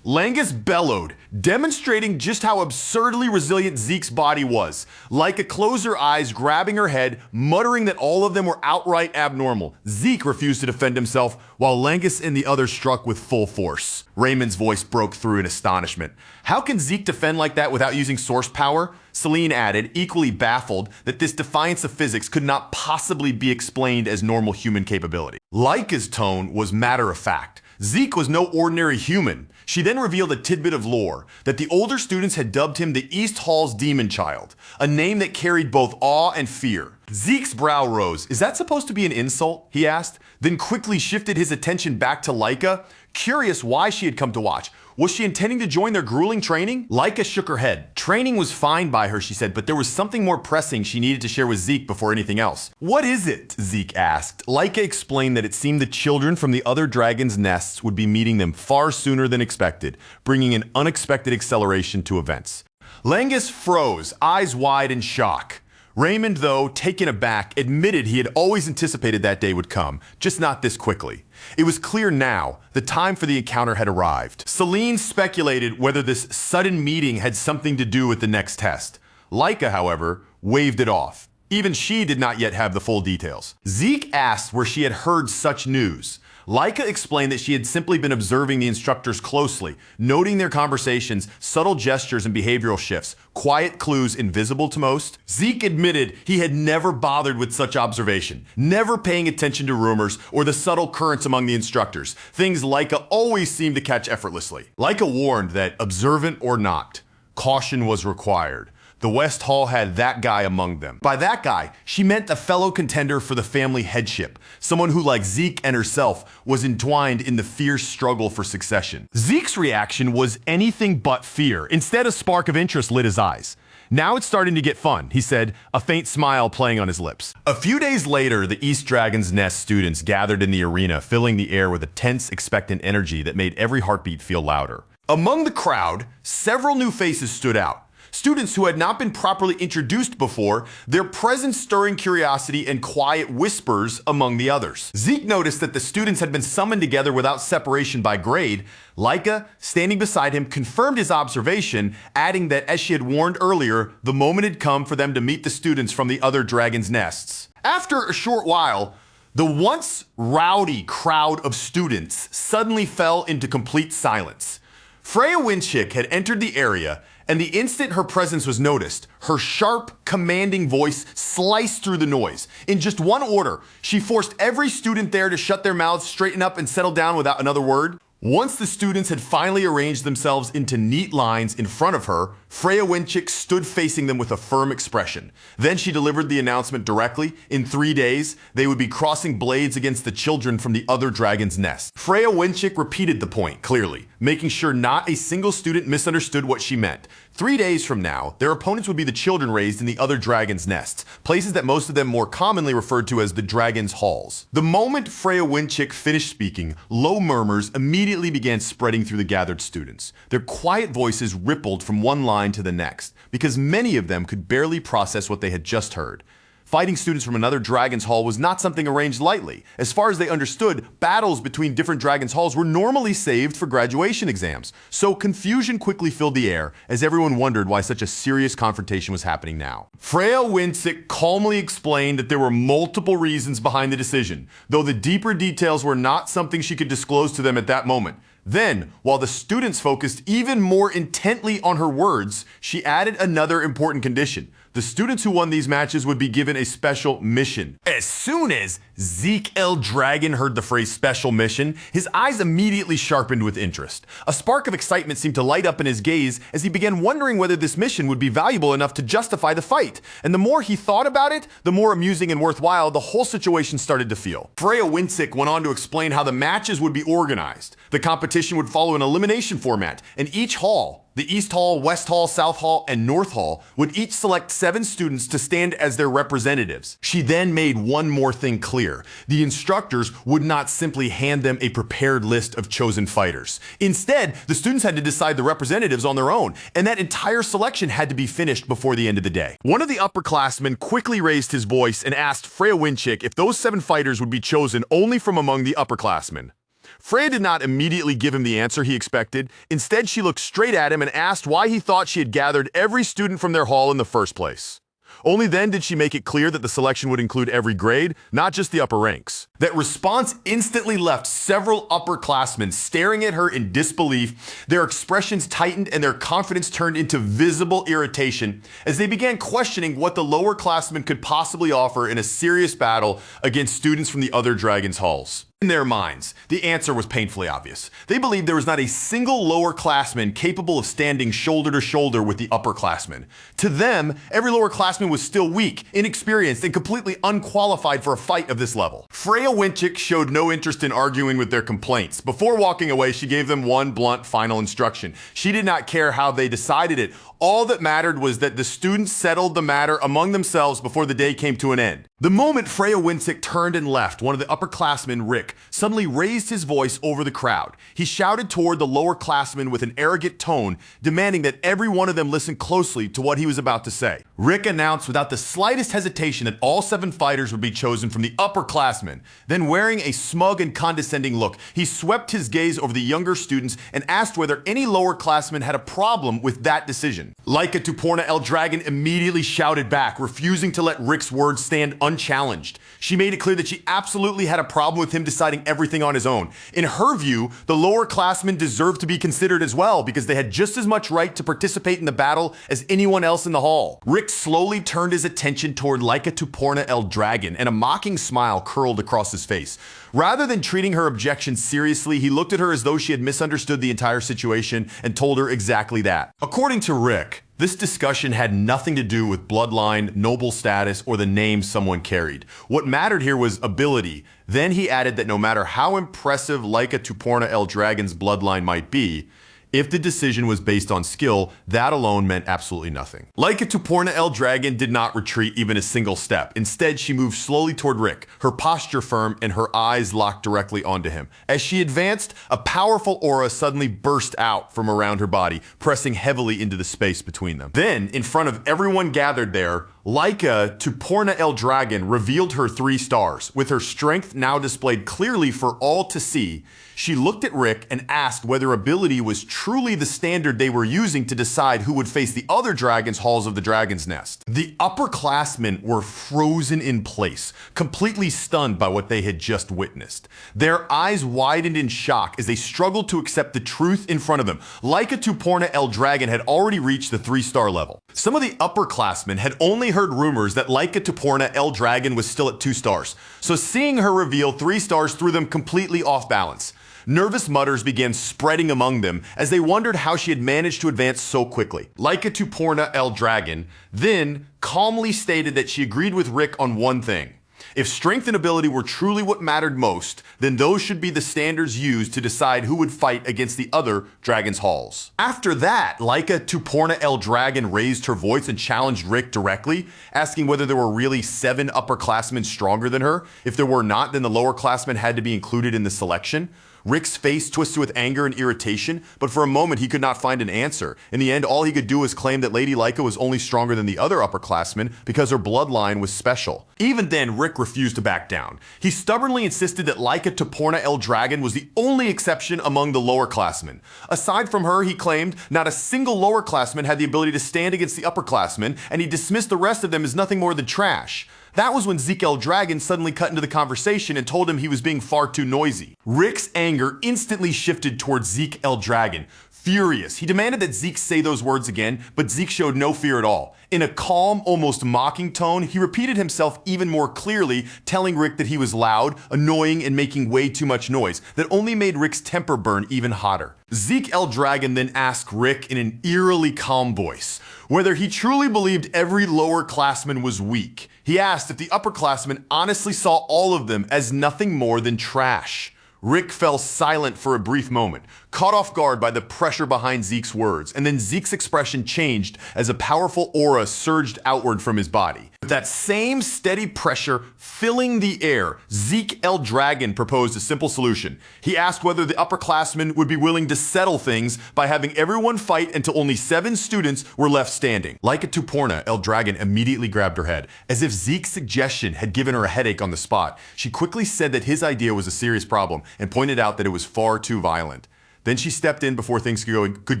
Langus bellowed, demonstrating just how absurdly resilient Zeke's body was. Laika closed her eyes, grabbing her head, muttering that all of them were outright abnormal. Zeke refused to defend himself, while Langus and the others struck with full force. Raymond's voice broke through in astonishment. "How can Zeke defend like that without using source power?" Celine added, equally baffled that this defiance of physics could not possibly be explained as normal human capability. Laika's tone was matter-of-fact. Zeke was no ordinary human. She then revealed a tidbit of lore, that the older students had dubbed him the East Hall's Demon Child, a name that carried both awe and fear. Zeke's brow rose. "Is that supposed to be an insult?" he asked, then quickly shifted his attention back to Laika, curious why she had come to watch. Was she intending to join their grueling training? Laika shook her head. Training was fine by her, she said, but there was something more pressing she needed to share with Zeke before anything else. "What is it?" Zeke asked. Laika explained that it seemed the children from the other dragons' nests would be meeting them far sooner than expected, bringing an unexpected acceleration to events. Langus froze, eyes wide in shock. Raymond, though, taken aback, admitted he had always anticipated that day would come, just not this quickly. It was clear now the time for the encounter had arrived. Celine speculated whether this sudden meeting had something to do with the next test. Laika, however, waved it off. Even she did not yet have the full details. Zeke asked where she had heard such news. Laika explained that she had simply been observing the instructors closely, noting their conversations, subtle gestures and behavioral shifts, quiet clues invisible to most. Zeke admitted he had never bothered with such observation, never paying attention to rumors or the subtle currents among the instructors, things Laika always seemed to catch effortlessly. Laika warned that, observant or not, caution was required. The West Hall had that guy among them. By that guy, she meant a fellow contender for the family headship, someone who, like Zeke and herself, was entwined in the fierce struggle for succession. Zeke's reaction was anything but fear. Instead, a spark of interest lit his eyes. "Now it's starting to get fun," he said, a faint smile playing on his lips. A few days later, the East Dragon's Nest students gathered in the arena, filling the air with a tense, expectant energy that made every heartbeat feel louder. Among the crowd, several new faces stood out. Students who had not been properly introduced before, their presence stirring curiosity and quiet whispers among the others. Zeke noticed that the students had been summoned together without separation by grade. Laika, standing beside him, confirmed his observation, adding that, as she had warned earlier, the moment had come for them to meet the students from the other dragon's nests. After a short while, the once rowdy crowd of students suddenly fell into complete silence. Freya Winchick had entered the area, and the instant her presence was noticed, her sharp, commanding voice sliced through the noise. In just one order, she forced every student there to shut their mouths, straighten up, and settle down without another word. Once the students had finally arranged themselves into neat lines in front of her, Freya Winchick stood facing them with a firm expression. Then she delivered the announcement directly. In 3 days, they would be crossing blades against the children from the other dragon's nest. Freya Winchick repeated the point clearly, making sure not a single student misunderstood what she meant. 3 days from now, their opponents would be the children raised in the other dragon's nests, places that most of them more commonly referred to as the dragon's halls. The moment Freya Winchick finished speaking, low murmurs immediately began spreading through the gathered students. Their quiet voices rippled from one line to the next, because many of them could barely process what they had just heard. Fighting students from another dragon's hall was not something arranged lightly. As far as they understood, battles between different dragon's halls were normally saved for graduation exams. So confusion quickly filled the air as everyone wondered why such a serious confrontation was happening now. Freya Winchick calmly explained that there were multiple reasons behind the decision, though the deeper details were not something she could disclose to them at that moment. Then, while the students focused even more intently on her words, she added another important condition. The students who won these matches would be given a special mission. As soon as Zeke L. Dragon heard the phrase special mission, his eyes immediately sharpened with interest. A spark of excitement seemed to light up in his gaze as he began wondering whether this mission would be valuable enough to justify the fight. And the more he thought about it, the more amusing and worthwhile the whole situation started to feel. Freya Winchick went on to explain how the matches would be organized. The competition would follow an elimination format, and each hall, the East Hall, West Hall, South Hall, and North Hall, would each select 7 students to stand as their representatives. She then made one more thing clear. The instructors would not simply hand them a prepared list of chosen fighters. Instead, the students had to decide the representatives on their own, and that entire selection had to be finished before the end of the day. One of the upperclassmen quickly raised his voice and asked Freya Winchick if those 7 fighters would be chosen only from among the upperclassmen. Freya did not immediately give him the answer he expected. Instead, she looked straight at him and asked why he thought she had gathered every student from their hall in the first place. Only then did she make it clear that the selection would include every grade, not just the upper ranks. That response instantly left several upperclassmen staring at her in disbelief. Their expressions tightened and their confidence turned into visible irritation as they began questioning what the lowerclassmen could possibly offer in a serious battle against students from the other dragon's halls. In their minds, the answer was painfully obvious. They believed there was not a single lowerclassman capable of standing shoulder to shoulder with the upperclassmen. To them, every lowerclassman was still weak, inexperienced, and completely unqualified for a fight of this level. Freya Winchick showed no interest in arguing with their complaints. Before walking away, she gave them one blunt final instruction. She did not care how they decided it. All that mattered was that the students settled the matter among themselves before the day came to an end. The moment Freya Winchick turned and left, one of the upperclassmen, Rick, suddenly raised his voice over the crowd. He shouted toward the lowerclassmen with an arrogant tone, demanding that every one of them listen closely to what he was about to say. Rick announced without the slightest hesitation that all 7 fighters would be chosen from the upperclassmen. Then, wearing a smug and condescending look, he swept his gaze over the younger students and asked whether any lowerclassmen had a problem with that decision. Laika Tuporna L. Dragon immediately shouted back, refusing to let Rick's words stand unchallenged. She made it clear that she absolutely had a problem with him deciding everything on his own. In her view, the lower classmen deserved to be considered as well because they had just as much right to participate in the battle as anyone else in the hall. Rick slowly turned his attention toward Laika Tuporna El Dragon, and a mocking smile curled across his face. Rather than treating her objection seriously, he looked at her as though she had misunderstood the entire situation and told her exactly that. According to Rick, this discussion had nothing to do with bloodline, noble status, or the name someone carried. What mattered here was ability. Then he added that no matter how impressive Laika Tuporna El Dragon's bloodline might be, if the decision was based on skill, that alone meant absolutely nothing. Laika Tuporna El Dragon did not retreat even a single step. Instead, she moved slowly toward Rick, her posture firm and her eyes locked directly onto him. As she advanced, a powerful aura suddenly burst out from around her body, pressing heavily into the space between them. Then, in front of everyone gathered there, Laika Tuporna El Dragon revealed her 3 stars. With her strength now displayed clearly for all to see, she looked at Rick and asked whether ability was truly the standard they were using to decide who would face the other dragons' halls of the Dragon's Nest. The upperclassmen were frozen in place, completely stunned by what they had just witnessed. Their eyes widened in shock as they struggled to accept the truth in front of them. Laika Tuporna El Dragon had already reached the 3-star level. Some of the upperclassmen had only heard rumors that Laika Tuporna El Dragon was still at 2 stars, so seeing her reveal 3 stars threw them completely off balance. Nervous mutters began spreading among them as they wondered how she had managed to advance so quickly. Laika Tuporna El Dragon then calmly stated that she agreed with Rick on one thing. If strength and ability were truly what mattered most, then those should be the standards used to decide who would fight against the other Dragon's Halls. After that, Laika Tuporna El Dragon raised her voice and challenged Rick directly, asking whether there were really 7 upperclassmen stronger than her. If there were not, then the lower classmen had to be included in the selection. Rick's face twisted with anger and irritation, but for a moment he could not find an answer. In the end, all he could do was claim that Lady Laika was only stronger than the other upperclassmen because her bloodline was special. Even then, Rick refused to back down. He stubbornly insisted that Laika Tuporna El Dragon was the only exception among the lower classmen. Aside from her, he claimed, not a single lower classman had the ability to stand against the upperclassmen, and he dismissed the rest of them as nothing more than trash. That was when Zeke El Dragon suddenly cut into the conversation and told him he was being far too noisy. Rick's anger instantly shifted towards Zeke El Dragon. Furious, he demanded that Zeke say those words again, but Zeke showed no fear at all. In a calm, almost mocking tone, he repeated himself even more clearly, telling Rick that he was loud, annoying, and making way too much noise, that only made Rick's temper burn even hotter. Zeke El Dragon then asked Rick in an eerily calm voice whether he truly believed every lower classman was weak. He asked if the upperclassmen honestly saw all of them as nothing more than trash. Rick fell silent for a brief moment, caught off guard by the pressure behind Zeke's words, and then Zeke's expression changed as a powerful aura surged outward from his body. With that same steady pressure filling the air, Zeke El Dragon proposed a simple solution. He asked whether the upperclassmen would be willing to settle things by having everyone fight until only 7 students were left standing. Laika Tuporna El Dragon immediately grabbed her head. As if Zeke's suggestion had given her a headache on the spot, she quickly said that his idea was a serious problem and pointed out that it was far too violent. Then she stepped in before things could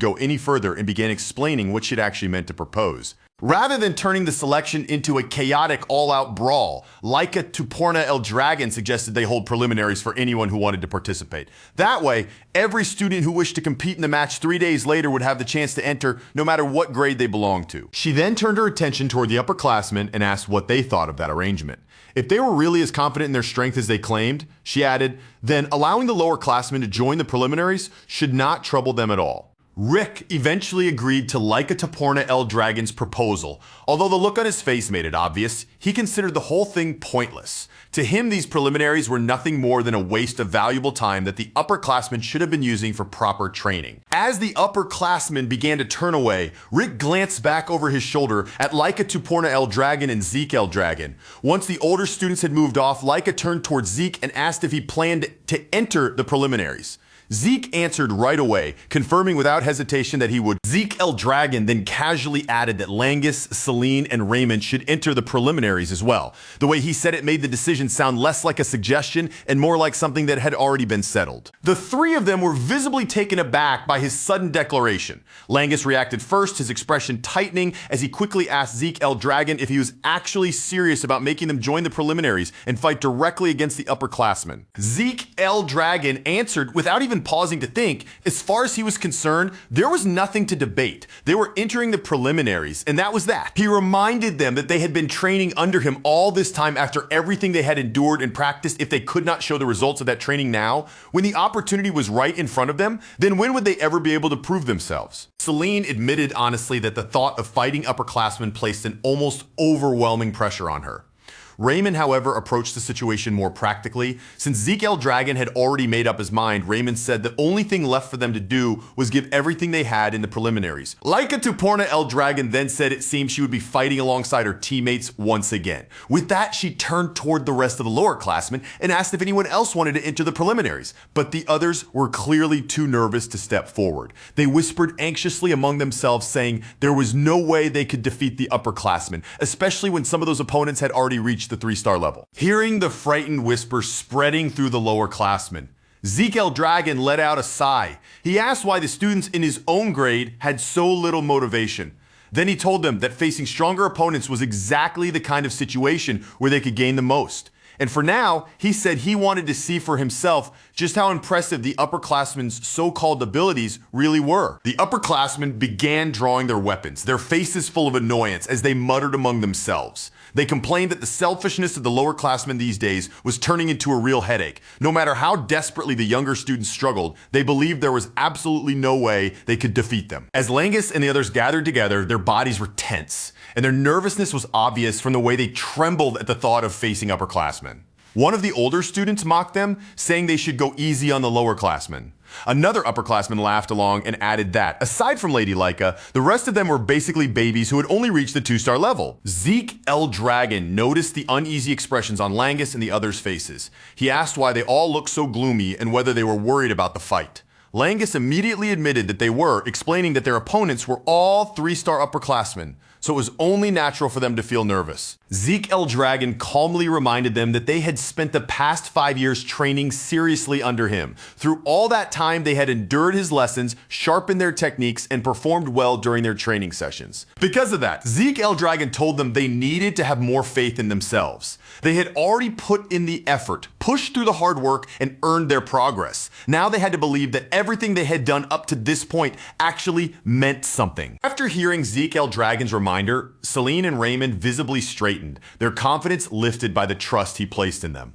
go any further and began explaining what she'd actually meant to propose. Rather than turning the selection into a chaotic all-out brawl, Laika Tuporna El Dragon suggested they hold preliminaries for anyone who wanted to participate. That way, every student who wished to compete in the match 3 days later would have the chance to enter no matter what grade they belonged to. She then turned her attention toward the upperclassmen and asked what they thought of that arrangement. If they were really as confident in their strength as they claimed, she added, then allowing the lower classmen to join the preliminaries should not trouble them at all. Rick eventually agreed to Laika Tuporna El Dragon's proposal. Although the look on his face made it obvious, he considered the whole thing pointless. To him, these preliminaries were nothing more than a waste of valuable time that the upperclassmen should have been using for proper training. As the upperclassmen began to turn away, Rick glanced back over his shoulder at Laika Tuporna El Dragon and Zeke El Dragon. Once the older students had moved off, Laika turned towards Zeke and asked if he planned to enter the preliminaries. Zeke answered right away, confirming without hesitation that he would. Zeke L. Dragon then casually added that Langus, Celine, and Raymond should enter the preliminaries as well. The way he said it made the decision sound less like a suggestion and more like something that had already been settled. The three of them were visibly taken aback by his sudden declaration. Langus reacted first, his expression tightening as he quickly asked Zeke L. Dragon if he was actually serious about making them join the preliminaries and fight directly against the upperclassmen. Zeke L. Dragon answered without even pausing to think. As far as he was concerned, there was nothing to debate. They were entering the preliminaries, and that was that. He reminded them that they had been training under him all this time after everything they had endured and practiced. If they could not show the results of that training now, when the opportunity was right in front of them, then when would they ever be able to prove themselves? Celine admitted honestly that the thought of fighting upperclassmen placed an almost overwhelming pressure on her. Raymond, however, approached the situation more practically. Since Zeke L. Dragon had already made up his mind, Raymond said the only thing left for them to do was give everything they had in the preliminaries. Laika Tuporna L. Dragon then said it seemed she would be fighting alongside her teammates once again. With that, she turned toward the rest of the lower classmen and asked if anyone else wanted to enter the preliminaries, but the others were clearly too nervous to step forward. They whispered anxiously among themselves, saying there was no way they could defeat the upperclassmen, especially when some of those opponents had already reached the 3-star level. Hearing the frightened whispers spreading through the lower classmen, Zeke L. Dragon let out a sigh. He asked why the students in his own grade had so little motivation. Then he told them that facing stronger opponents was exactly the kind of situation where they could gain the most. And for now, he said he wanted to see for himself just how impressive the upperclassmen's so-called abilities really were. The upperclassmen began drawing their weapons, their faces full of annoyance as they muttered among themselves. They complained that the selfishness of the lower classmen these days was turning into a real headache. No matter how desperately the younger students struggled, they believed there was absolutely no way they could defeat them. As Langus and the others gathered together, their bodies were tense, and their nervousness was obvious from the way they trembled at the thought of facing upperclassmen. One of the older students mocked them, saying they should go easy on the lower classmen. Another upperclassman laughed along and added that, aside from Lady Laika, the rest of them were basically babies who had only reached the 2-star level. Zeke L. Dragon noticed the uneasy expressions on Langus and the others' faces. He asked why they all looked so gloomy and whether they were worried about the fight. Langus immediately admitted that they were, explaining that their opponents were all 3-star upperclassmen, so it was only natural for them to feel nervous. Zeke L. Dragon calmly reminded them that they had spent the past 5 years training seriously under him. Through all that time, they had endured his lessons, sharpened their techniques, and performed well during their training sessions. Because of that, Zeke L. Dragon told them they needed to have more faith in themselves. They had already put in the effort, pushed through the hard work, and earned their progress. Now they had to believe that everything they had done up to this point actually meant something. After hearing Zeke L. Dragon's reminder, Celine and Raymond visibly straightened, their confidence lifted by the trust he placed in them.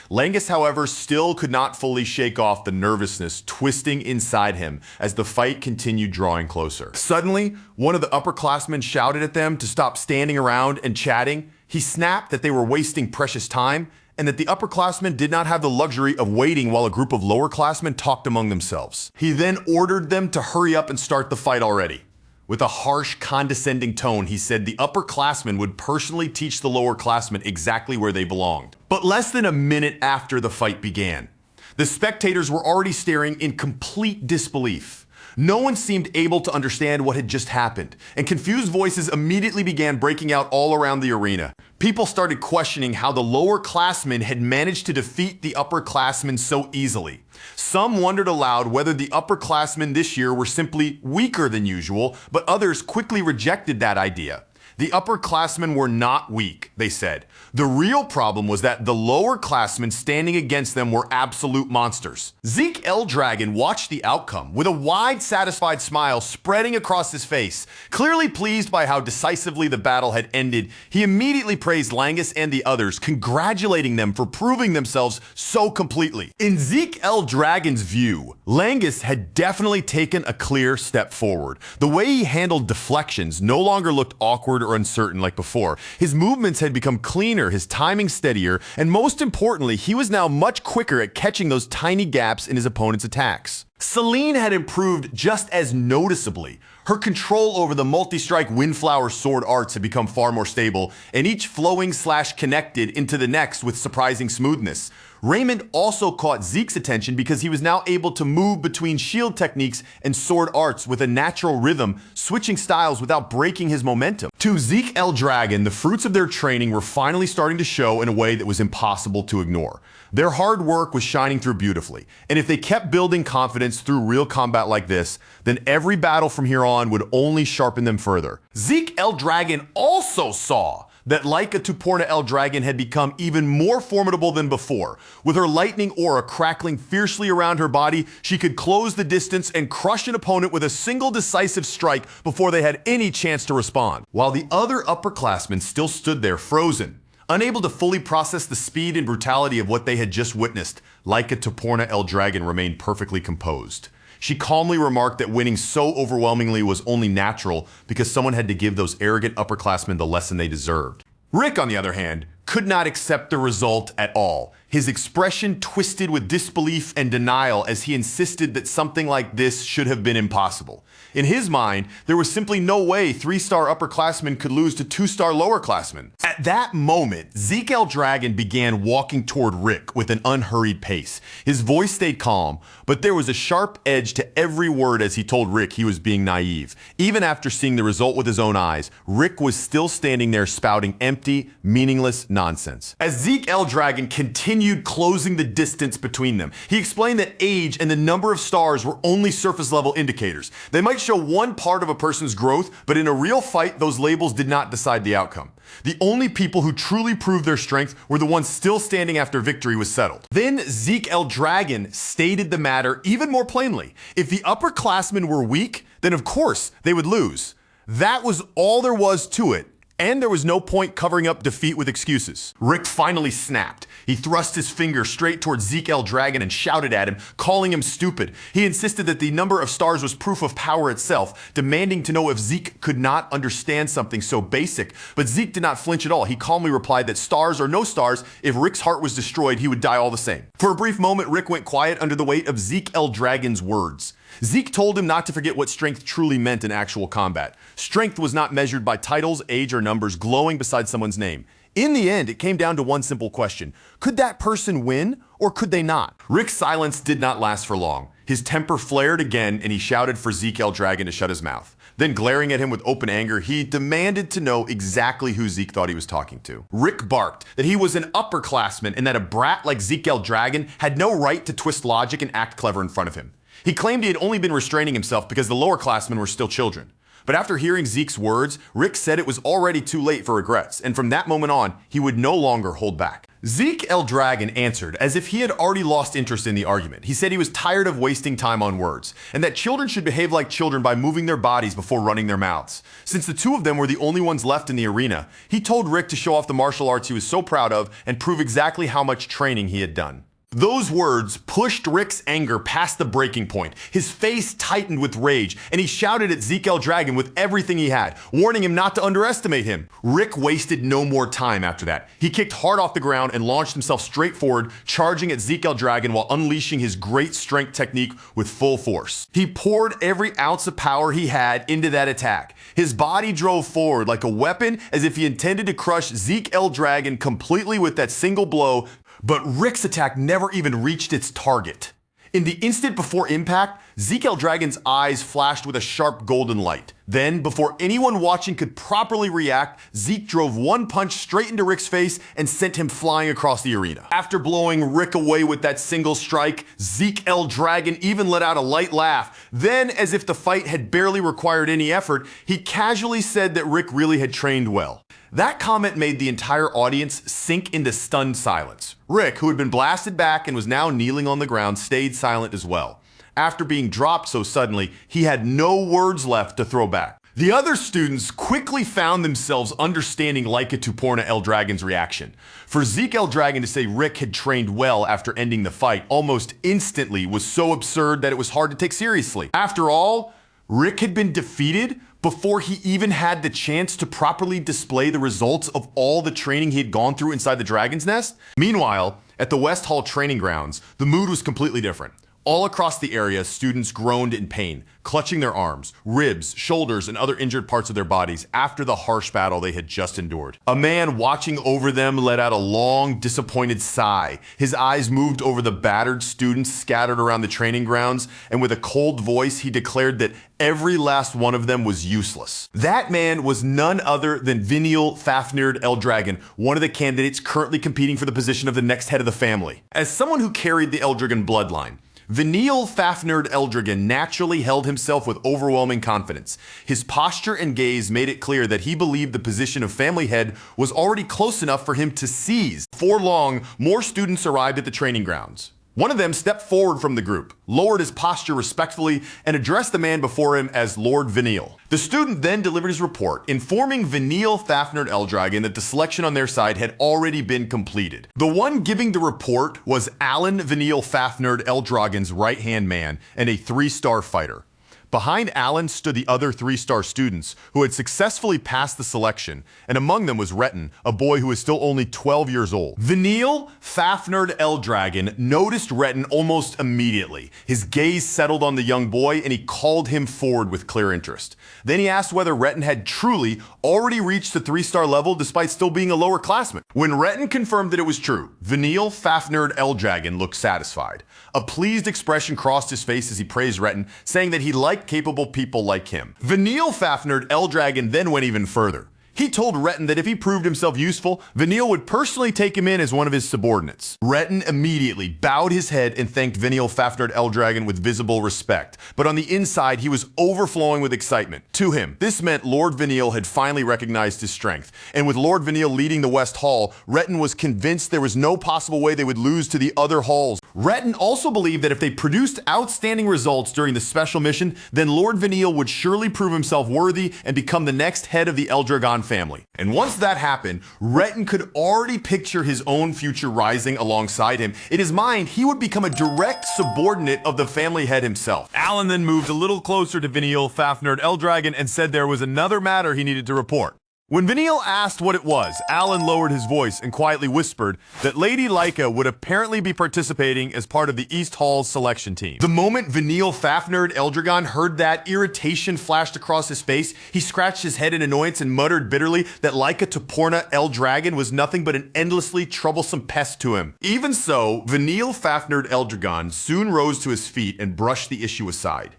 Langus, however, still could not fully shake off the nervousness twisting inside him as the fight continued drawing closer. Suddenly, one of the upperclassmen shouted at them to stop standing around and chatting. He snapped that they were wasting precious time and that the upperclassmen did not have the luxury of waiting while a group of lowerclassmen talked among themselves. He then ordered them to hurry up and start the fight already. With a harsh, condescending tone, he said the upperclassmen would personally teach the lowerclassmen exactly where they belonged. But less than a minute after the fight began, the spectators were already staring in complete disbelief. No one seemed able to understand what had just happened, and confused voices immediately began breaking out all around the arena. People started questioning how the lowerclassmen had managed to defeat the upperclassmen so easily. Some wondered aloud whether the upperclassmen this year were simply weaker than usual, but others quickly rejected that idea. The upperclassmen were not weak, they said. The real problem was that the lowerclassmen standing against them were absolute monsters. Zeke L. Dragon watched the outcome with a wide, satisfied smile spreading across his face. Clearly pleased by how decisively the battle had ended, he immediately praised Langus and the others, congratulating them for proving themselves so completely. In Zeke L. Dragon's view, Langus had definitely taken a clear step forward. The way he handled deflections no longer looked awkward or uncertain like before. His movements had become cleaner, his timing steadier, and most importantly, he was now much quicker at catching those tiny gaps in his opponent's attacks. Celine had improved just as noticeably. Her control over the multi-strike Windflower sword arts had become far more stable, and each flowing/connected into the next with surprising smoothness. Raymond also caught Zeke's attention because he was now able to move between shield techniques and sword arts with a natural rhythm, switching styles without breaking his momentum. To Zeke L. Dragon, the fruits of their training were finally starting to show in a way that was impossible to ignore. Their hard work was shining through beautifully, and if they kept building confidence through real combat like this, then every battle from here on would only sharpen them further. Zeke L. Dragon also saw that Laika Tuporna L. Dragon had become even more formidable than before. With her lightning aura crackling fiercely around her body, she could close the distance and crush an opponent with a single decisive strike before they had any chance to respond. While the other upperclassmen still stood there frozen, unable to fully process the speed and brutality of what they had just witnessed, Laika Tuporna L. Dragon remained perfectly composed. She calmly remarked that winning so overwhelmingly was only natural because someone had to give those arrogant upperclassmen the lesson they deserved. Rick, on the other hand, could not accept the result at all. His expression twisted with disbelief and denial as he insisted that something like this should have been impossible. In his mind, there was simply no way 3-star upperclassmen could lose to 2-star lowerclassmen. At that moment, Zeke L. Dragon began walking toward Rick with an unhurried pace. His voice stayed calm, but there was a sharp edge to every word as he told Rick he was being naive. Even after seeing the result with his own eyes, Rick was still standing there spouting empty, meaningless nonsense. As Zeke L. Dragon continued closing the distance between them, he explained that age and the number of stars were only surface level indicators. They might show one part of a person's growth, but in a real fight, those labels did not decide the outcome. The only people who truly proved their strength were the ones still standing after victory was settled. Then Zeke L. Dragon stated the matter even more plainly. If the upperclassmen were weak, then of course they would lose. That was all there was to it. And there was no point covering up defeat with excuses. Rick finally snapped. He thrust his finger straight towards Zeke L. Dragon and shouted at him, calling him stupid. He insisted that the number of stars was proof of power itself, demanding to know if Zeke could not understand something so basic. But Zeke did not flinch at all. He calmly replied that stars or no stars, if Rick's heart was destroyed, he would die all the same. For a brief moment, Rick went quiet under the weight of Zeke L. Dragon's words. Zeke told him not to forget what strength truly meant in actual combat. Strength was not measured by titles, age, or numbers glowing beside someone's name. In the end, it came down to one simple question. Could that person win, or could they not? Rick's silence did not last for long. His temper flared again, and he shouted for Zeke L. Dragon to shut his mouth. Then, glaring at him with open anger, he demanded to know exactly who Zeke thought he was talking to. Rick barked that he was an upperclassman and that a brat like Zeke L. Dragon had no right to twist logic and act clever in front of him. He claimed he had only been restraining himself because the lowerclassmen were still children. But after hearing Zeke's words, Rick said it was already too late for regrets, and from that moment on, he would no longer hold back. Zeke L. Dragon answered as if he had already lost interest in the argument. He said he was tired of wasting time on words, and that children should behave like children by moving their bodies before running their mouths. Since the two of them were the only ones left in the arena, he told Rick to show off the martial arts he was so proud of and prove exactly how much training he had done. Those words pushed Rick's anger past the breaking point. His face tightened with rage, and he shouted at Zeke L. Dragon with everything he had, warning him not to underestimate him. Rick wasted no more time after that. He kicked hard off the ground and launched himself straight forward, charging at Zeke L. Dragon while unleashing his great strength technique with full force. He poured every ounce of power he had into that attack. His body drove forward like a weapon as if he intended to crush Zeke L. Dragon completely with that single blow. But Rick's attack never even reached its target. In the instant before impact, Zeke L. Dragon's eyes flashed with a sharp golden light. Then, before anyone watching could properly react, Zeke drove one punch straight into Rick's face and sent him flying across the arena. After blowing Rick away with that single strike, Zeke L. Dragon even let out a light laugh. Then, as if the fight had barely required any effort, he casually said that Rick really had trained well. That comment made the entire audience sink into stunned silence. Rick, who had been blasted back and was now kneeling on the ground, stayed silent as well. After being dropped so suddenly, he had no words left to throw back. The other students quickly found themselves understanding Laika Tuporna L. Dragon's reaction. For Zeke L. Dragon to say Rick had trained well after ending the fight almost instantly was so absurd that it was hard to take seriously. After all, Rick had been defeated before he even had the chance to properly display the results of all the training he had gone through inside the Dragon's Nest. Meanwhile, at the West Hall training grounds, the mood was completely different. All across the area, students groaned in pain, clutching their arms, ribs, shoulders, and other injured parts of their bodies after the harsh battle they had just endured. A man watching over them let out a long, disappointed sigh. His eyes moved over the battered students scattered around the training grounds, and with a cold voice, he declared that every last one of them was useless. That man was none other than Veniel Fafnir Eldragon, one of the candidates currently competing for the position of the next head of the family. As someone who carried the Eldragon bloodline, Veniel Fafnir Eldragon naturally held himself with overwhelming confidence. His posture and gaze made it clear that he believed the position of family head was already close enough for him to seize. Before long, more students arrived at the training grounds. One of them stepped forward from the group, lowered his posture respectfully, and addressed the man before him as Lord Veniel. The student then delivered his report, informing Veniel Fafnir Eldragon that the selection on their side had already been completed. The one giving the report was Alan Veniel Fafnir Eldragon's right-hand man and a 3-star fighter. Behind Alan stood the other 3-star students who had successfully passed the selection, and among them was Retin, a boy who was still only 12 years old. Veniel Fafnir Eldragon noticed Retin almost immediately. His gaze settled on the young boy, and he called him forward with clear interest. Then he asked whether Retin had truly already reached the 3-star level despite still being a lower classman. When Retin confirmed that it was true, Veniel Fafnir Eldragon looked satisfied. A pleased expression crossed his face as he praised Retin, saying that he liked capable people like him. Veniel Fafnir Eldragon then went even further. He told Retin that if he proved himself useful, Veniel would personally take him in as one of his subordinates. Retin immediately bowed his head and thanked Veniel Fafnir Eldragon with visible respect, but on the inside he was overflowing with excitement. To him, this meant Lord Veniel had finally recognized his strength, and with Lord Veniel leading the West Hall, Retin was convinced there was no possible way they would lose to the other halls. Retin also believed that if they produced outstanding results during the special mission, then Lord Veniel would surely prove himself worthy and become the next head of the Eldragon family. And once that happened, Retin could already picture his own future rising alongside him. In his mind, he would become a direct subordinate of the family head himself. Alan then moved a little closer to Veniel Fafnir Eldragon and said there was another matter he needed to report. When Veniel asked what it was, Alan lowered his voice and quietly whispered that Lady Laika would apparently be participating as part of the East Hall's selection team. The moment Veniel Fafnir Eldragon heard that, irritation flashed across his face. He scratched his head in annoyance and muttered bitterly that Laika Toporna Eldragon was nothing but an endlessly troublesome pest to him. Even so, Veniel Fafnir Eldragon soon rose to his feet and brushed the issue aside.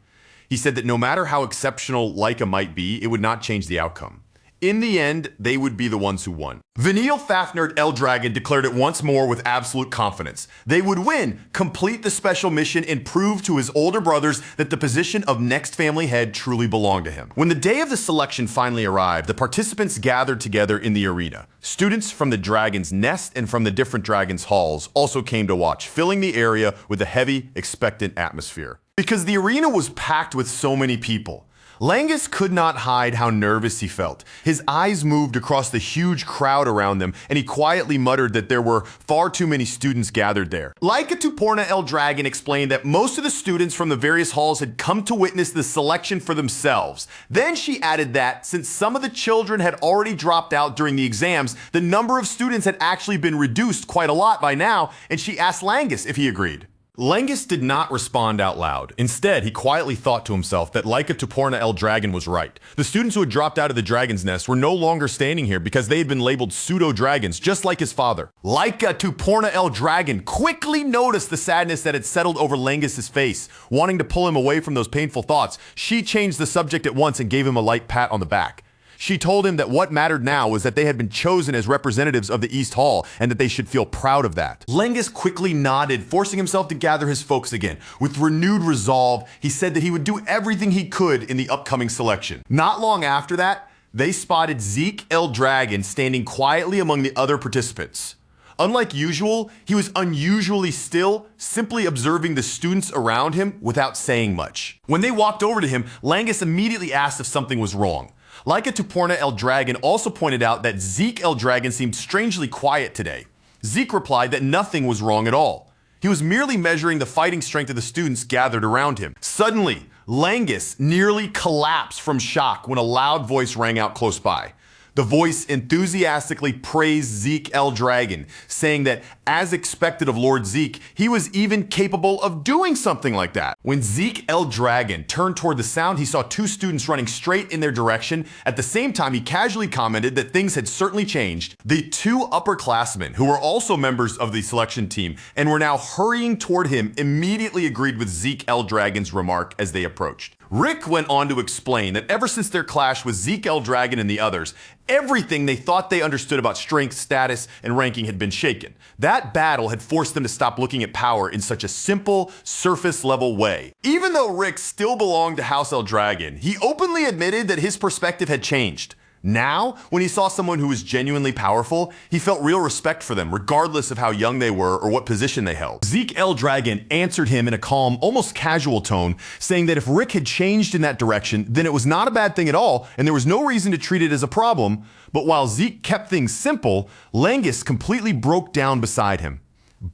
He said that no matter how exceptional Laika might be, it would not change the outcome. In the end, they would be the ones who won. Veniel Fafnir Eldragon declared it once more with absolute confidence. They would win, complete the special mission, and prove to his older brothers that the position of next family head truly belonged to him. When the day of the selection finally arrived, the participants gathered together in the arena. Students from the Dragon's Nest and from the different Dragon's Halls also came to watch, filling the area with a heavy, expectant atmosphere. Because the arena was packed with so many people, Langus could not hide how nervous he felt. His eyes moved across the huge crowd around them, and he quietly muttered that there were far too many students gathered there. Laika Toporna Eldragon explained that most of the students from the various halls had come to witness the selection for themselves. Then she added that, since some of the children had already dropped out during the exams, the number of students had actually been reduced quite a lot by now, and she asked Langus if he agreed. Langus did not respond out loud. Instead, he quietly thought to himself that Laika Toporna Eldragon was right. The students who had dropped out of the Dragon's Nest were no longer standing here because they had been labeled pseudo-dragons, just like his father. Laika Toporna Eldragon quickly noticed the sadness that had settled over Langus's face. Wanting to pull him away from those painful thoughts, she changed the subject at once and gave him a light pat on the back. She told him that what mattered now was that they had been chosen as representatives of the East Hall and that they should feel proud of that. Langus quickly nodded, forcing himself to gather his folks again. With renewed resolve, he said that he would do everything he could in the upcoming selection. Not long after that, they spotted Zeke Eldragon standing quietly among the other participants. Unlike usual, he was unusually still, simply observing the students around him without saying much. When they walked over to him, Langus immediately asked if something was wrong. Laika Toporna Eldragon also pointed out that Zeke Eldragon seemed strangely quiet today. Zeke replied that nothing was wrong at all. He was merely measuring the fighting strength of the students gathered around him. Suddenly, Langus nearly collapsed from shock when a loud voice rang out close by. The voice enthusiastically praised Zeke L. Dragon, saying that, as expected of Lord Zeke, he was even capable of doing something like that. When Zeke L. Dragon turned toward the sound, he saw two students running straight in their direction. At the same time, he casually commented that things had certainly changed. The two upperclassmen, who were also members of the selection team and were now hurrying toward him, immediately agreed with Zeke L. Dragon's remark as they approached. Rick went on to explain that ever since their clash with Zeke L. Dragon and the others, everything they thought they understood about strength, status, and ranking had been shaken. That battle had forced them to stop looking at power in such a simple, surface-level way. Even though Rick still belonged to House L. Dragon, he openly admitted that his perspective had changed. Now, when he saw someone who was genuinely powerful, he felt real respect for them, regardless of how young they were or what position they held. Zeke L. Dragon answered him in a calm, almost casual tone, saying that if Rick had changed in that direction, then it was not a bad thing at all, and there was no reason to treat it as a problem. But while Zeke kept things simple, Langus completely broke down beside him,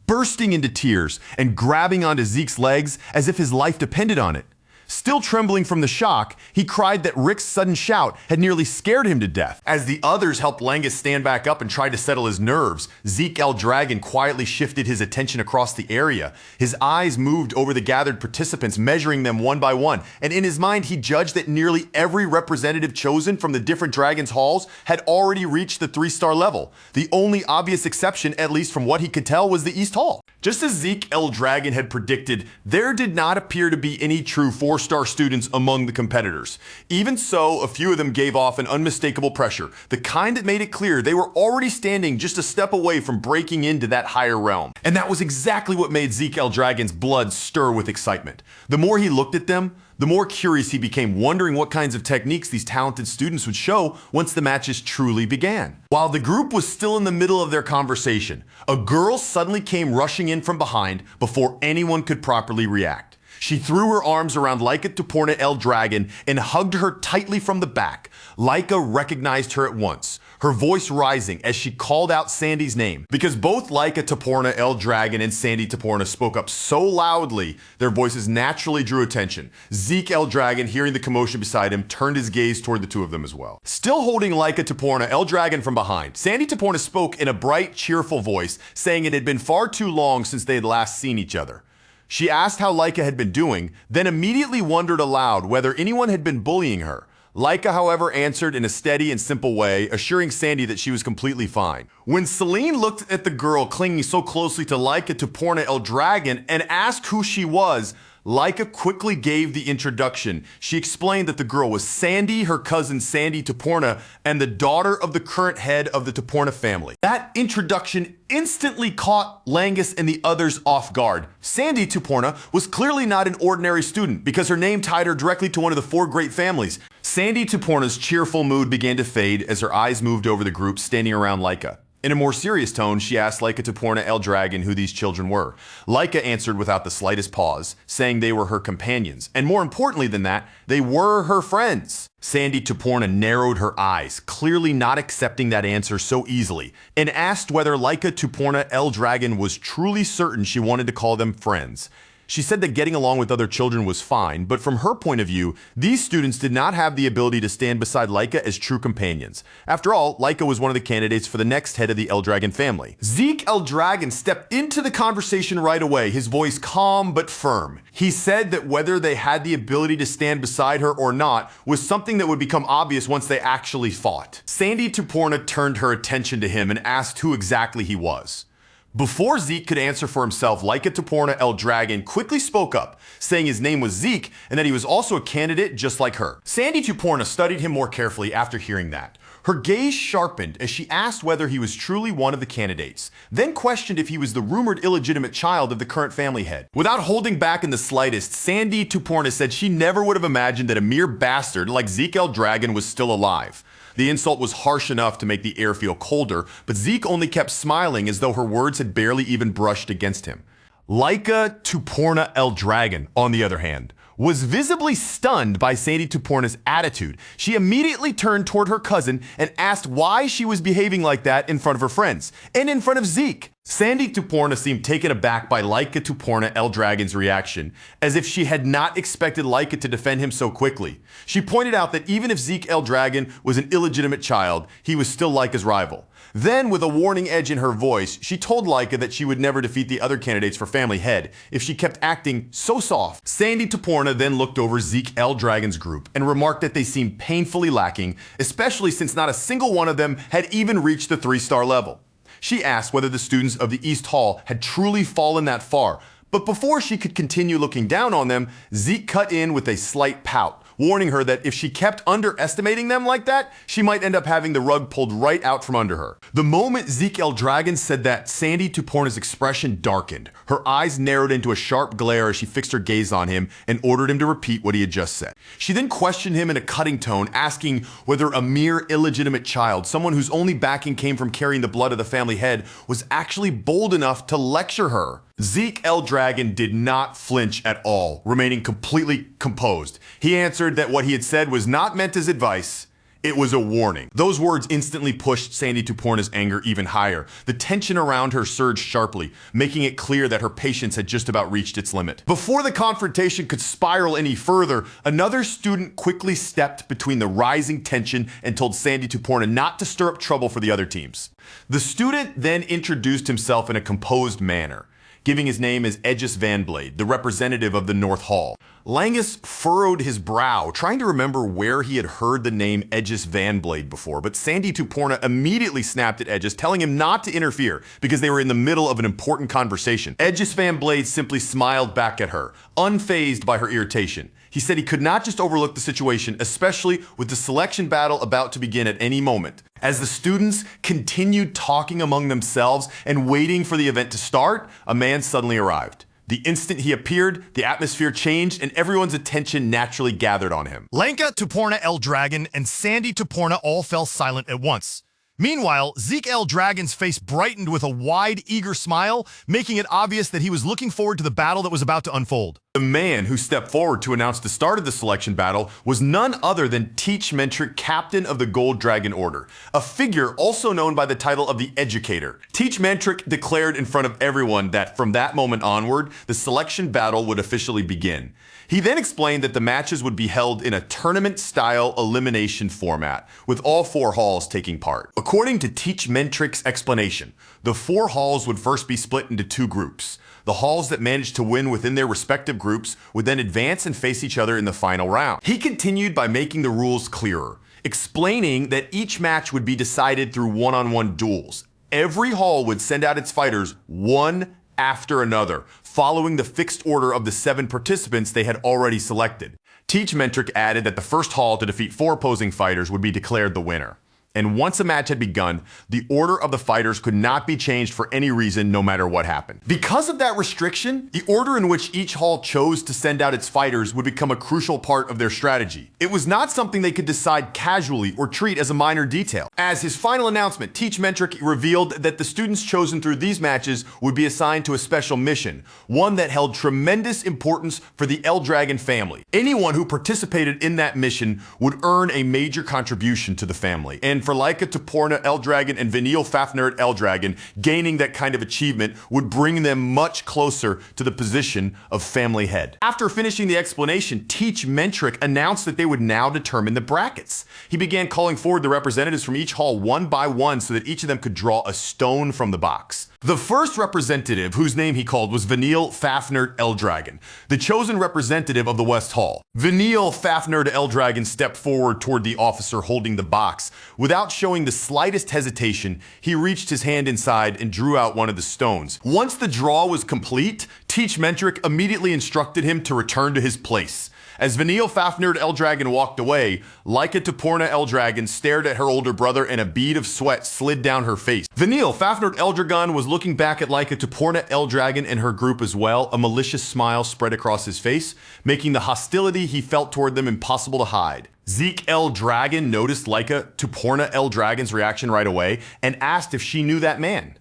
bursting into tears and grabbing onto Zeke's legs as if his life depended on it. Still trembling from the shock, he cried that Rick's sudden shout had nearly scared him to death. As the others helped Langus stand back up and tried to settle his nerves, Zeke L. Dragon quietly shifted his attention across the area. His eyes moved over the gathered participants, measuring them one by one, and in his mind he judged that nearly every representative chosen from the different Dragons' halls had already reached the 3-star level. The only obvious exception, at least from what he could tell, was the East Hall. Just as Zeke L. Dragon had predicted, there did not appear to be any true 4-star students among the competitors. Even so, a few of them gave off an unmistakable pressure, the kind that made it clear they were already standing just a step away from breaking into that higher realm. And that was exactly what made Zeke L. Dragon's blood stir with excitement. The more he looked at them, the more curious he became, wondering what kinds of techniques these talented students would show once the matches truly began. While the group was still in the middle of their conversation, a girl suddenly came rushing in from behind before anyone could properly react. She threw her arms around Laika Toporna L. Dragon and hugged her tightly from the back. Laika recognized her at once, her voice rising as she called out Sandy's name. Because both Laika Toporna L. Dragon and Sandy Toporna spoke up so loudly, their voices naturally drew attention. Zeke L. Dragon, hearing the commotion beside him, turned his gaze toward the two of them as well. Still holding Laika Toporna L. Dragon from behind, Sandy Toporna spoke in a bright, cheerful voice, saying it had been far too long since they had last seen each other. She asked how Laika had been doing, then immediately wondered aloud whether anyone had been bullying her. Laika, however, answered in a steady and simple way, assuring Sandy that she was completely fine. When Celine looked at the girl clinging so closely to Laika Toporna L. Dragon and asked who she was, Laika quickly gave the introduction. She explained that the girl was Sandy, her cousin Sandy Toporna, and the daughter of the current head of the Toporna family. That introduction instantly caught Langus and the others off guard. Sandy Toporna was clearly not an ordinary student because her name tied her directly to one of the 4 great families. Sandy Toporna's cheerful mood began to fade as her eyes moved over the group standing around Laika. In a more serious tone, she asked Laika Toporna L. Dragon who these children were. Laika answered without the slightest pause, saying they were her companions, and more importantly than that, they were her friends. Sandy Toporna narrowed her eyes, clearly not accepting that answer so easily, and asked whether Laika Toporna L. Dragon was truly certain she wanted to call them friends. She said that getting along with other children was fine, but from her point of view, these students did not have the ability to stand beside Laika as true companions. After all, Laika was one of the candidates for the next head of the L. Dragon family. Zeke L. Dragon stepped into the conversation right away, his voice calm but firm. He said that whether they had the ability to stand beside her or not was something that would become obvious once they actually fought. Sandy Toporna turned her attention to him and asked who exactly he was. Before Zeke could answer for himself, Laika Toporna L. Dragon quickly spoke up, saying his name was Zeke and that he was also a candidate just like her. Sandy Toporna studied him more carefully after hearing that. Her gaze sharpened as she asked whether he was truly one of the candidates, then questioned if he was the rumored illegitimate child of the current family head. Without holding back in the slightest, Sandy Toporna said she never would have imagined that a mere bastard like Zeke L. Dragon was still alive. The insult was harsh enough to make the air feel colder, but Zeke only kept smiling as though her words had barely even brushed against him. Laika Toporna L. Dragon, on the other hand, was visibly stunned by Sandy Toporna's attitude. She immediately turned toward her cousin and asked why she was behaving like that in front of her friends, and in front of Zeke. Sandy Tuporna seemed taken aback by Laika Tuporna Eldragon's reaction, as if she had not expected Laika to defend him so quickly. She pointed out that even if Zeke Eldragon was an illegitimate child, he was still Laika's rival. Then, with a warning edge in her voice, she told Laika that she would never defeat the other candidates for Family Head if she kept acting so soft. Sandy Tuporna then looked over Zeke Eldragon's group and remarked that they seemed painfully lacking, especially since not a single one of them had even reached the 3-star level. She asked whether the students of the East Hall had truly fallen that far, but before she could continue looking down on them, Zeke cut in with a slight pout, warning her that if she kept underestimating them like that, she might end up having the rug pulled right out from under her. The moment Zeke Eldragon said that, Sandy Tuporna's expression darkened. Her eyes narrowed into a sharp glare as she fixed her gaze on him and ordered him to repeat what he had just said. She then questioned him in a cutting tone, asking whether a mere illegitimate child, someone whose only backing came from carrying the blood of the family head, was actually bold enough to lecture her. Zeke Eldragon did not flinch at all, remaining completely composed. He answered that what he had said was not meant as advice, it was a warning. Those words instantly pushed Sandy Tuporna's anger even higher. The tension around her surged sharply, making it clear that her patience had just about reached its limit. Before the confrontation could spiral any further, another student quickly stepped between the rising tension and told Sandy Tuporna not to stir up trouble for the other teams. The student then introduced himself in a composed manner, giving his name as Aegis Vanblade, the representative of the North Hall. Langus furrowed his brow, trying to remember where he had heard the name Aegis Vanblade before, but Sandy Tuporna immediately snapped at Aegis, telling him not to interfere because they were in the middle of an important conversation. Aegis Vanblade simply smiled back at her, unfazed by her irritation. He said he could not just overlook the situation, especially with the selection battle about to begin at any moment. As the students continued talking among themselves and waiting for the event to start, a man suddenly arrived. The instant he appeared, the atmosphere changed and everyone's attention naturally gathered on him. Laika Tuporna Eldragon and Sandy Tuporna all fell silent at once. Meanwhile, Zeke Eldragon's face brightened with a wide, eager smile, making it obvious that he was looking forward to the battle that was about to unfold. The man who stepped forward to announce the start of the selection battle was none other than Teach Mentric, captain of the Gold Dragon Order, a figure also known by the title of the Educator. Teach Mentric declared in front of everyone that from that moment onward, the selection battle would officially begin. He then explained that the matches would be held in a tournament-style elimination format, with all 4 halls taking part. According to Teach Mentric's explanation, the 4 halls would first be split into 2 groups. The halls that managed to win within their respective groups would then advance and face each other in the final round. He continued by making the rules clearer, explaining that each match would be decided through one-on-one duels. Every hall would send out its fighters one after another, following the fixed order of the 7 participants they had already selected. Teach Mentric added that the first hall to defeat 4 opposing fighters would be declared the winner. And once a match had begun, the order of the fighters could not be changed for any reason, no matter what happened. Because of that restriction, the order in which each hall chose to send out its fighters would become a crucial part of their strategy. It was not something they could decide casually or treat as a minor detail. As his final announcement, Teach Mentric revealed that the students chosen through these matches would be assigned to a special mission, one that held tremendous importance for the Eldragon family. Anyone who participated in that mission would earn a major contribution to the family, and for Laika Tuporna Eldragon and Vanille Fafnir Eldragon, gaining that kind of achievement would bring them much closer to the position of family head. After finishing the explanation, Teach Mentric announced that they would now determine the brackets. He began calling forward the representatives from each hall one by one so that each of them could draw a stone from the box. The first representative, whose name he called, was Vanille Fafnir Eldragon, the chosen representative of the West Hall. Vanille Fafnir Eldragon stepped forward toward the officer holding the box. Without showing the slightest hesitation, he reached his hand inside and drew out one of the stones. Once the draw was complete, Teach Mentric immediately instructed him to return to his place. As Vanille Fafnir Eldragon walked away, Laika Tuporna Eldragon stared at her older brother and a bead of sweat slid down her face. Vanille Fafnir Eldragon was looking back at Laika Tuporna Eldragon and her group as well. A malicious smile spread across his face, making the hostility he felt toward them impossible to hide. Zeke Eldragon noticed Laika Tuporna Eldragon's reaction right away and asked if she knew that man.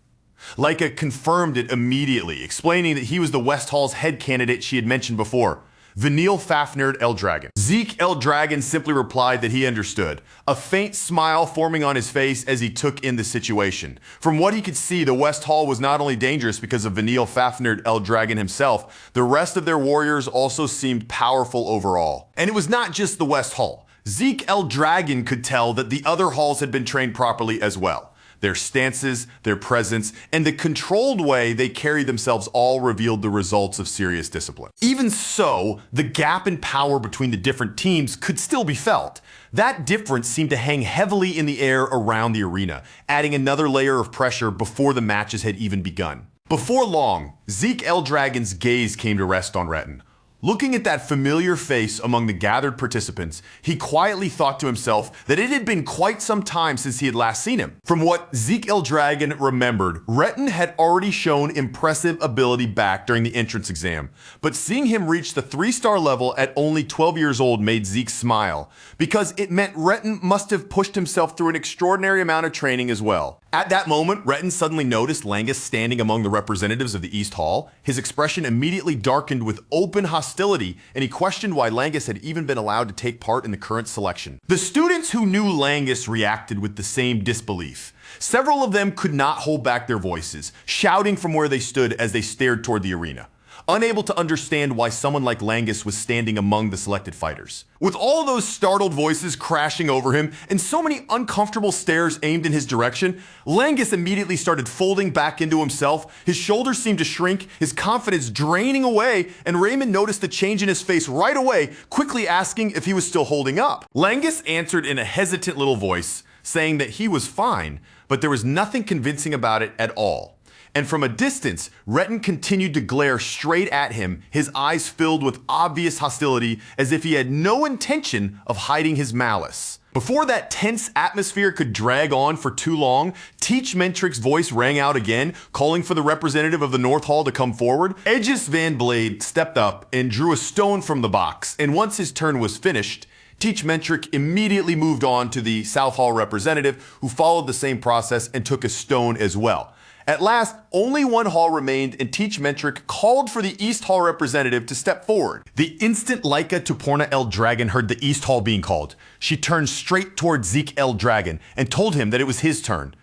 Laika confirmed it immediately, explaining that he was the West Hall's head candidate she had mentioned before. Vanille Fafnir L. Dragon. Zeke L. Dragon simply replied that he understood, a faint smile forming on his face as he took in the situation. From what he could see, the West Hall was not only dangerous because of Vanille Fafnir L. Dragon himself, the rest of their warriors also seemed powerful overall. And it was not just the West Hall. Zeke L. Dragon could tell that the other halls had been trained properly as well. Their stances, their presence, and the controlled way they carried themselves all revealed the results of serious discipline. Even so, the gap in power between the different teams could still be felt. That difference seemed to hang heavily in the air around the arena, adding another layer of pressure before the matches had even begun. Before long, Zeke L. Dragon's gaze came to rest on Retin. Looking at that familiar face among the gathered participants, he quietly thought to himself that it had been quite some time since he had last seen him. From what Zeke L. Dragon remembered, Retin had already shown impressive ability back during the entrance exam, but seeing him reach the 3-star level at only 12 years old made Zeke smile, because it meant Retin must have pushed himself through an extraordinary amount of training as well. At that moment, Retin suddenly noticed Langus standing among the representatives of the East Hall. His expression immediately darkened with open hostility, and he questioned why Langus had even been allowed to take part in the current selection. The students who knew Langus reacted with the same disbelief. Several of them could not hold back their voices, shouting from where they stood as they stared toward the arena, unable to understand why someone like Langus was standing among the selected fighters. With all those startled voices crashing over him and so many uncomfortable stares aimed in his direction, Langus immediately started folding back into himself. His shoulders seemed to shrink, his confidence draining away, and Raymond noticed the change in his face right away, quickly asking if he was still holding up. Langus answered in a hesitant little voice, saying that he was fine, but there was nothing convincing about it at all. And from a distance, Retin continued to glare straight at him, his eyes filled with obvious hostility, as if he had no intention of hiding his malice. Before that tense atmosphere could drag on for too long, Teach Mentrick's voice rang out again, calling for the representative of the North Hall to come forward. Aegis Van Blade stepped up and drew a stone from the box, and once his turn was finished, Teach Mentrick immediately moved on to the South Hall representative, who followed the same process and took a stone as well. At last, only one hall remained, and Teach Mentrick called for the East Hall representative to step forward. The instant Laika Tuporna L. Dragon heard the East Hall being called, she turned straight toward Zeke L. Dragon and told him that it was his turn.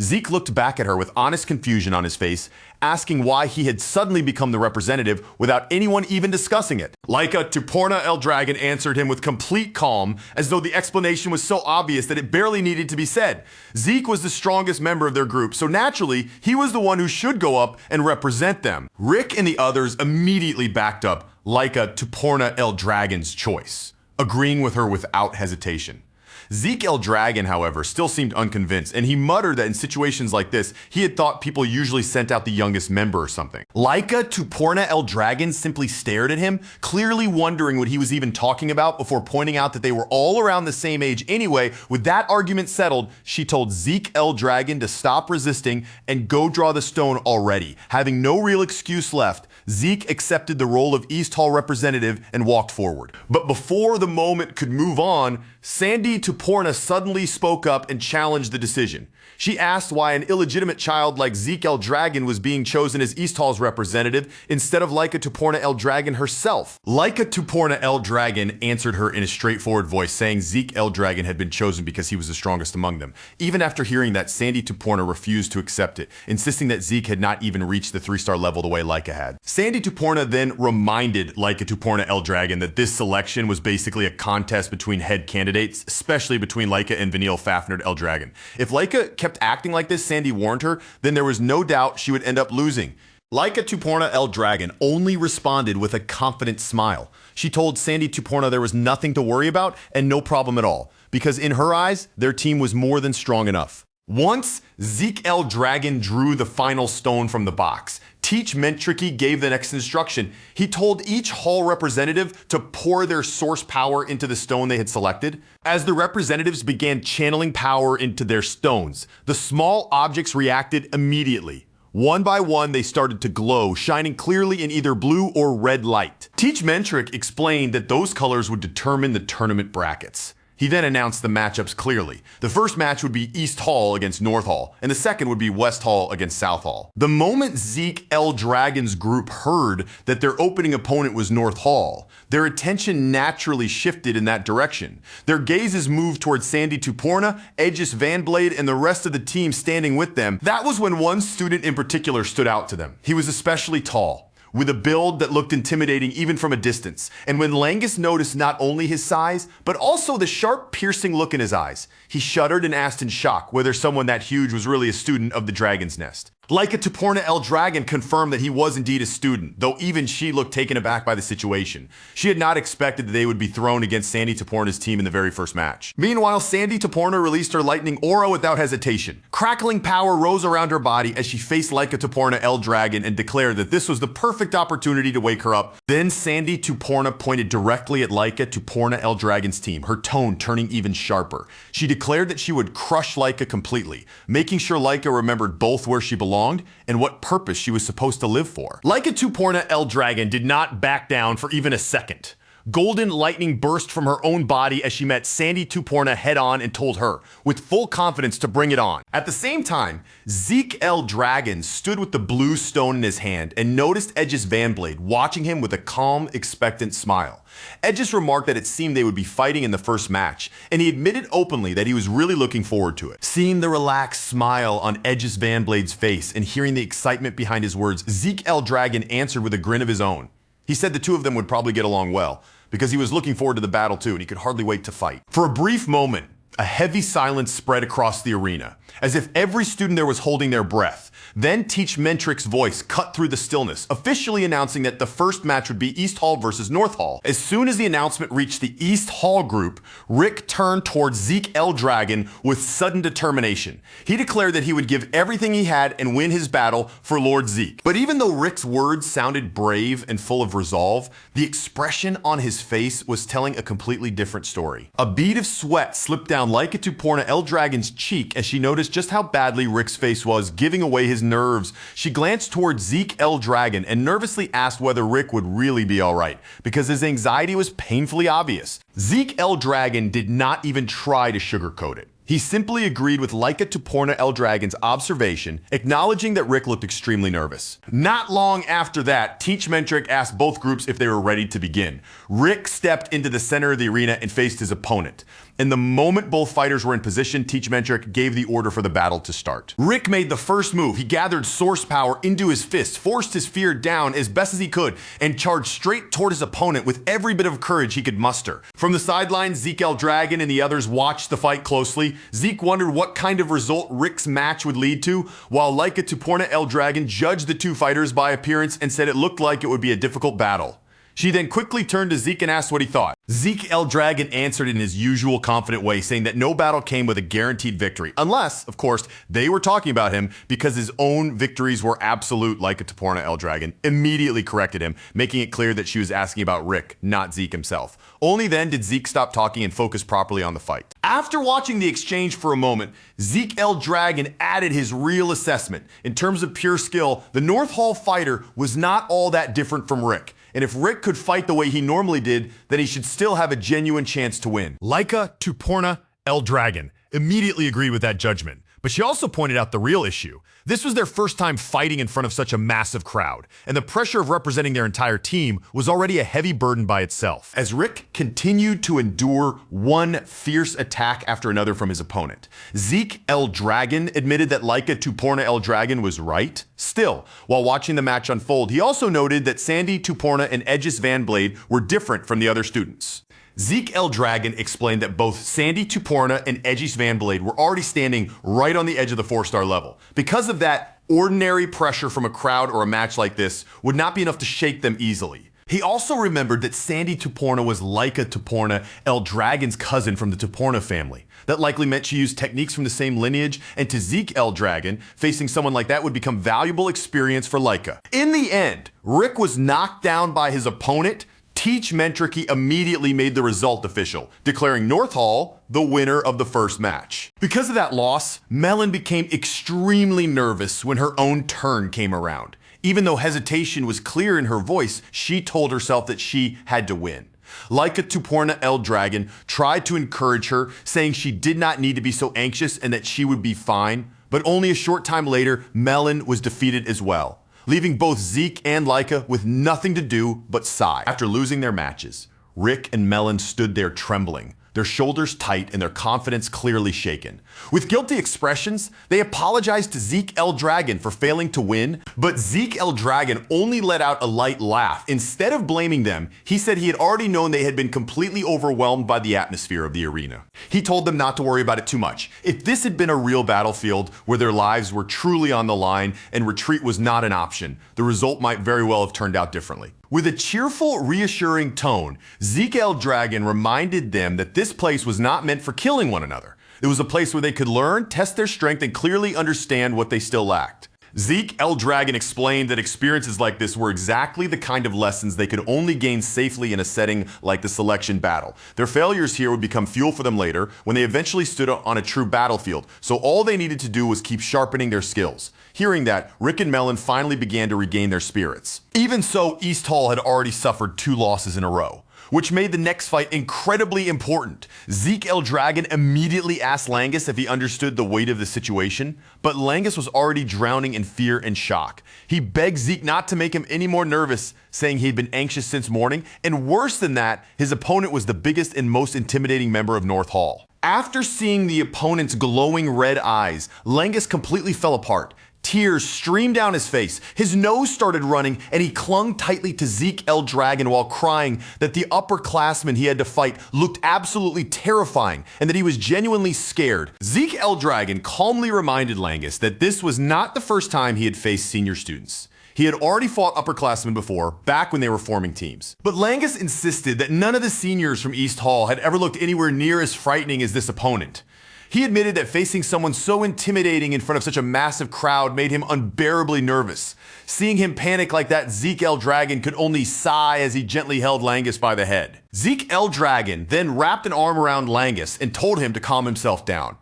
Zeke looked back at her with honest confusion on his face, asking why he had suddenly become the representative without anyone even discussing it. Laika Tuporna L. Dragon answered him with complete calm, as though the explanation was so obvious that it barely needed to be said. Zeke was the strongest member of their group, so naturally, he was the one who should go up and represent them. Rick and the others immediately backed up Laika Tuporna L. Dragon's choice, agreeing with her without hesitation. Zeke L. Dragon, however, still seemed unconvinced, and he muttered that in situations like this, he had thought people usually sent out the youngest member or something. Laika Tuporna L. Dragon simply stared at him, clearly wondering what he was even talking about, before pointing out that they were all around the same age anyway. With that argument settled, she told Zeke L. Dragon to stop resisting and go draw the stone already. Having no real excuse left, Zeke accepted the role of East Hall representative and walked forward. But before the moment could move on, Sandy Tuporna suddenly spoke up and challenged the decision. She asked why an illegitimate child like Zeke L. Dragon was being chosen as East Hall's representative instead of Laika Tuporna L. Dragon herself. Laika Tuporna L. Dragon answered her in a straightforward voice, saying Zeke L. Dragon had been chosen because he was the strongest among them. Even after hearing that, Sandy Tuporna refused to accept it, insisting that Zeke had not even reached the 3-star level the way Laika had. Sandy Tuporna then reminded Laika Tuporna L. Dragon that this selection was basically a contest between head candidates, especially between Laika and Vanille Fafnir L. Dragon. If Laika kept acting like this, Sandy warned her, then there was no doubt she would end up losing. Laika Tuporna L. Dragon only responded with a confident smile. She told Sandy Tuporna there was nothing to worry about and no problem at all, because in her eyes, their team was more than strong enough. Once Zeke L. Dragon drew the final stone from the box, Teach Mentricky gave the next instruction. He told each hall representative to pour their source power into the stone they had selected. As the representatives began channeling power into their stones, the small objects reacted immediately. One by one, they started to glow, shining clearly in either blue or red light. Teach Mentrick explained that those colors would determine the tournament brackets. He then announced the matchups clearly. The first match would be East Hall against North Hall, and the second would be West Hall against South Hall. The moment Zeke L. Dragon's group heard that their opening opponent was North Hall, their attention naturally shifted in that direction. Their gazes moved towards Sandy Tuporna, Aegis Vanblade, and the rest of the team standing with them. That was when one student in particular stood out to them. He was especially tall, with a build that looked intimidating even from a distance. And when Langus noticed not only his size, but also the sharp, piercing look in his eyes, he shuddered and asked in shock whether someone that huge was really a student of the Dragon's Nest. Laika Tuporna L. Dragon confirmed that he was indeed a student, though even she looked taken aback by the situation. She had not expected that they would be thrown against Sandy Tuporna's team in the very first match. Meanwhile, Sandy Tuporna released her lightning aura without hesitation. Crackling power rose around her body as she faced Laika Tuporna L. Dragon and declared that this was the perfect opportunity to wake her up. Then Sandy Tuporna pointed directly at Laika Tuporna L. Dragon's team, her tone turning even sharper. She declared that she would crush Laika completely, making sure Laika remembered both where she belonged and what purpose she was supposed to live for. Laika Tuporna L. Dragon did not back down for even a second. Golden lightning burst from her own body as she met Sandy Tuporna head-on and told her, with full confidence, to bring it on. At the same time, Zeke L. Dragon stood with the blue stone in his hand and noticed Aegis Vanblade watching him with a calm, expectant smile. Aegis remarked that it seemed they would be fighting in the first match, and he admitted openly that he was really looking forward to it. Seeing the relaxed smile on Aegis Vanblade's face and hearing the excitement behind his words, Zeke L. Dragon answered with a grin of his own. He said the two of them would probably get along well, because he was looking forward to the battle too, and he could hardly wait to fight. For a brief moment, a heavy silence spread across the arena, as if every student there was holding their breath. Then Teach Mentric's voice cut through the stillness, officially announcing that the first match would be East Hall versus North Hall. As soon as the announcement reached the East Hall group, Rick turned towards Zeke L. Dragon with sudden determination. He declared that he would give everything he had and win his battle for Lord Zeke. But even though Rick's words sounded brave and full of resolve, the expression on his face was telling a completely different story. A bead of sweat slipped down Laika Tuporna L. Dragon's cheek as she noticed just how badly Rick's face was giving away his nerves. She glanced towards Zeke L. Dragon and nervously asked whether Rick would really be alright, because his anxiety was painfully obvious. Zeke L. Dragon did not even try to sugarcoat it. He simply agreed with Laika Tuporna L. Dragon's observation, acknowledging that Rick looked extremely nervous. Not long after that, Teach Mentric asked both groups if they were ready to begin. Rick stepped into the center of the arena and faced his opponent. And the moment both fighters were in position, Teach Mentric gave the order for the battle to start. Rick made the first move. He gathered source power into his fist, forced his fear down as best as he could, and charged straight toward his opponent with every bit of courage he could muster. From the sidelines, Zeke L. Dragon and the others watched the fight closely. Zeke wondered what kind of result Rick's match would lead to, while Laika Tuporna L. Dragon judged the two fighters by appearance and said it looked like it would be a difficult battle. She then quickly turned to Zeke and asked what he thought. Zeke L. Dragon answered in his usual confident way, saying that no battle came with a guaranteed victory, unless, of course, they were talking about him because his own victories were absolute. Laika Tuporna L. Dragon immediately corrected him, making it clear that she was asking about Rick, not Zeke himself. Only then did Zeke stop talking and focus properly on the fight. After watching the exchange for a moment, Zeke L. Dragon added his real assessment. In terms of pure skill, the North Hall fighter was not all that different from Rick. And if Rick could fight the way he normally did, then he should still have a genuine chance to win. Laika Tuporna L. Dragon immediately agreed with that judgment, but she also pointed out the real issue. This was their first time fighting in front of such a massive crowd, and the pressure of representing their entire team was already a heavy burden by itself. As Rick continued to endure one fierce attack after another from his opponent, Zeke L. Dragon admitted that Laika Tuporna L. Dragon was right. Still, while watching the match unfold, he also noted that Sandy Tuporna and Aegis Vanblade were different from the other students. Zeke L. Dragon explained that both Sandy Tuporna and Aegis Vanblade were already standing right on the edge of the 4-star level. Because of that, ordinary pressure from a crowd or a match like this would not be enough to shake them easily. He also remembered that Sandy Tuporna was Laika Tuporna L. Dragon's cousin from the Tuporna family. That likely meant she used techniques from the same lineage, and to Zeke L. Dragon, facing someone like that would become valuable experience for Laika. In the end, Rick was knocked down by his opponent. Teach Mentric immediately made the result official, declaring North Hall the winner of the first match. Because of that loss, Melon became extremely nervous when her own turn came around. Even though hesitation was clear in her voice, she told herself that she had to win. Laika Tuporna El Dragon tried to encourage her, saying she did not need to be so anxious and that she would be fine, but only a short time later, Melon was defeated as well, leaving both Zeke and Laika with nothing to do but sigh. After losing their matches, Rick and Melon stood there trembling, their shoulders tight and their confidence clearly shaken. With guilty expressions, they apologized to Zeke El Dragon for failing to win, but Zeke El Dragon only let out a light laugh. Instead of blaming them, he said he had already known they had been completely overwhelmed by the atmosphere of the arena. He told them not to worry about it too much. If this had been a real battlefield where their lives were truly on the line and retreat was not an option, the result might very well have turned out differently. With a cheerful, reassuring tone, Zeke El Dragon reminded them that this place was not meant for killing one another. It was a place where they could learn, test their strength, and clearly understand what they still lacked. Zeke El Dragon explained that experiences like this were exactly the kind of lessons they could only gain safely in a setting like the selection battle. Their failures here would become fuel for them later when they eventually stood on a true battlefield, so all they needed to do was keep sharpening their skills. Hearing that, Rick and Melon finally began to regain their spirits. Even so, East Hall had already suffered 2 losses in a row, which made the next fight incredibly important. Zeke El Dragon immediately asked Langus if he understood the weight of the situation, but Langus was already drowning in fear and shock. He begged Zeke not to make him any more nervous, saying he had been anxious since morning, and worse than that, his opponent was the biggest and most intimidating member of North Hall. After seeing the opponent's glowing red eyes, Langus completely fell apart. Tears streamed down his face, his nose started running, and he clung tightly to Zeke El Dragon while crying that the upperclassmen he had to fight looked absolutely terrifying and that he was genuinely scared. Zeke El Dragon calmly reminded Langus that this was not the first time he had faced senior students. He had already fought upperclassmen before, back when they were forming teams. But Langus insisted that none of the seniors from East Hall had ever looked anywhere near as frightening as this opponent. He admitted that facing someone so intimidating in front of such a massive crowd made him unbearably nervous. Seeing him panic like that, Zeke El Dragon could only sigh as he gently held Langus by the head. Zeke El Dragon then wrapped an arm around Langus and told him to calm himself down.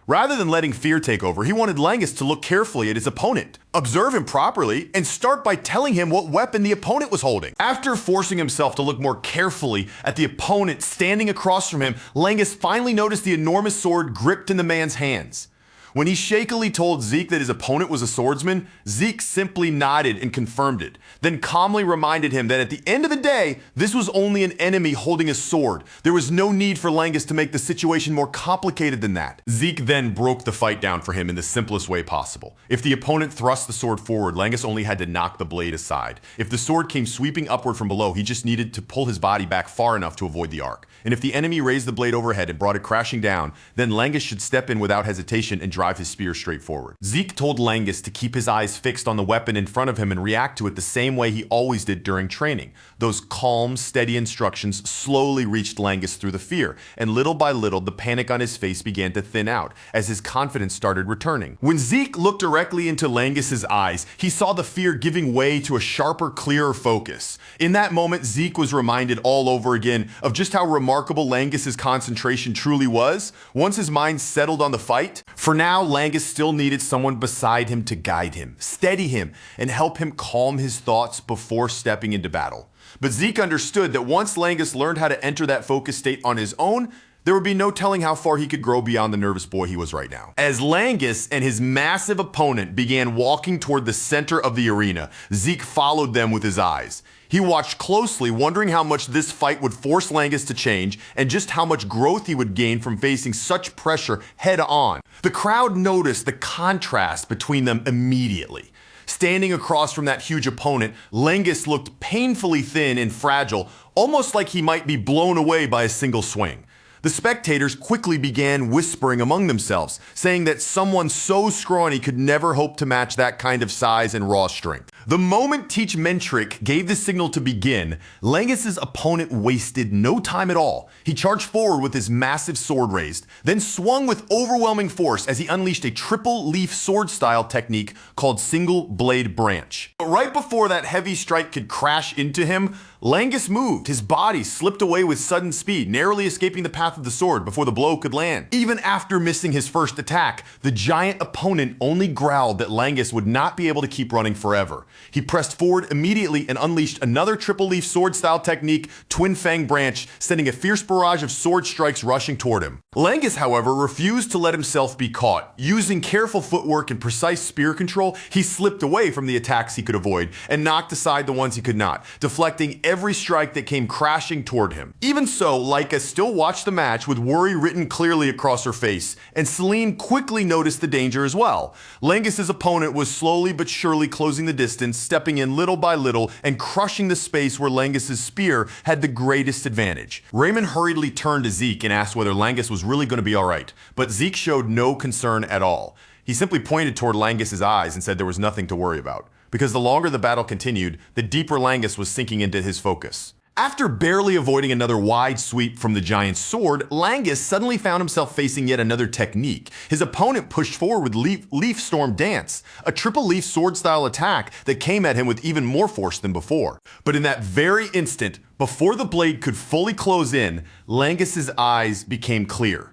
Rather than letting fear take over, he wanted Langus to look carefully at his opponent, observe him properly, and start by telling him what weapon the opponent was holding. After forcing himself to look more carefully at the opponent standing across from him, Langus finally noticed the enormous sword gripped in the man's hands. When he shakily told Zeke that his opponent was a swordsman, Zeke simply nodded and confirmed it, then calmly reminded him that at the end of the day, this was only an enemy holding a sword. There was no need for Langus to make the situation more complicated than that. Zeke then broke the fight down for him in the simplest way possible. If the opponent thrust the sword forward, Langus only had to knock the blade aside. If the sword came sweeping upward from below, he just needed to pull his body back far enough to avoid the arc. And if the enemy raised the blade overhead and brought it crashing down, then Langus should step in without hesitation and drive his spear straight forward. Zeke told Langus to keep his eyes fixed on the weapon in front of him and react to it the same way he always did during training. Those calm, steady instructions slowly reached Langus through the fear, and little by little the panic on his face began to thin out as his confidence started returning. When Zeke looked directly into Langus's eyes, he saw the fear giving way to a sharper, clearer focus. In that moment, Zeke was reminded all over again of just how remarkable Langus's concentration truly was. Once his mind settled on the fight, for now, Langus still needed someone beside him to guide him, steady him, and help him calm his thoughts before stepping into battle. But Zeke understood that once Langus learned how to enter that focus state on his own, there would be no telling how far he could grow beyond the nervous boy he was right now. As Langus and his massive opponent began walking toward the center of the arena, Zeke followed them with his eyes. He watched closely, wondering how much this fight would force Langus to change and just how much growth he would gain from facing such pressure head on. The crowd noticed the contrast between them immediately. Standing across from that huge opponent, Langus looked painfully thin and fragile, almost like he might be blown away by a single swing. The spectators quickly began whispering among themselves, saying that someone so scrawny could never hope to match that kind of size and raw strength. The moment Teach Mentrick gave the signal to begin, Langus's opponent wasted no time at all. He charged forward with his massive sword raised, then swung with overwhelming force as he unleashed a triple leaf sword style technique called single blade branch. But right before that heavy strike could crash into him, Langus moved. His body slipped away with sudden speed, narrowly escaping the path of the sword before the blow could land. Even after missing his first attack, the giant opponent only growled that Langus would not be able to keep running forever. He pressed forward immediately and unleashed another triple leaf sword-style technique, Twin Fang Branch, sending a fierce barrage of sword strikes rushing toward him. Langus, however, refused to let himself be caught. Using careful footwork and precise spear control, he slipped away from the attacks he could avoid and knocked aside the ones he could not, deflecting every strike that came crashing toward him. Even so, Laika still watched the match with worry written clearly across her face, and Celine quickly noticed the danger as well. Langus's opponent was slowly but surely closing the distance, stepping in little by little and crushing the space where Langus's spear had the greatest advantage. Raymond hurriedly turned to Zeke and asked whether Langus was really going to be alright, but Zeke showed no concern at all. He simply pointed toward Langus's eyes and said there was nothing to worry about, because the longer the battle continued, the deeper Langus was sinking into his focus. After barely avoiding another wide sweep from the giant's sword, Langus suddenly found himself facing yet another technique. His opponent pushed forward with Leaf Storm Dance, a triple leaf sword-style attack that came at him with even more force than before. But in that very instant, before the blade could fully close in, Langus's eyes became clear.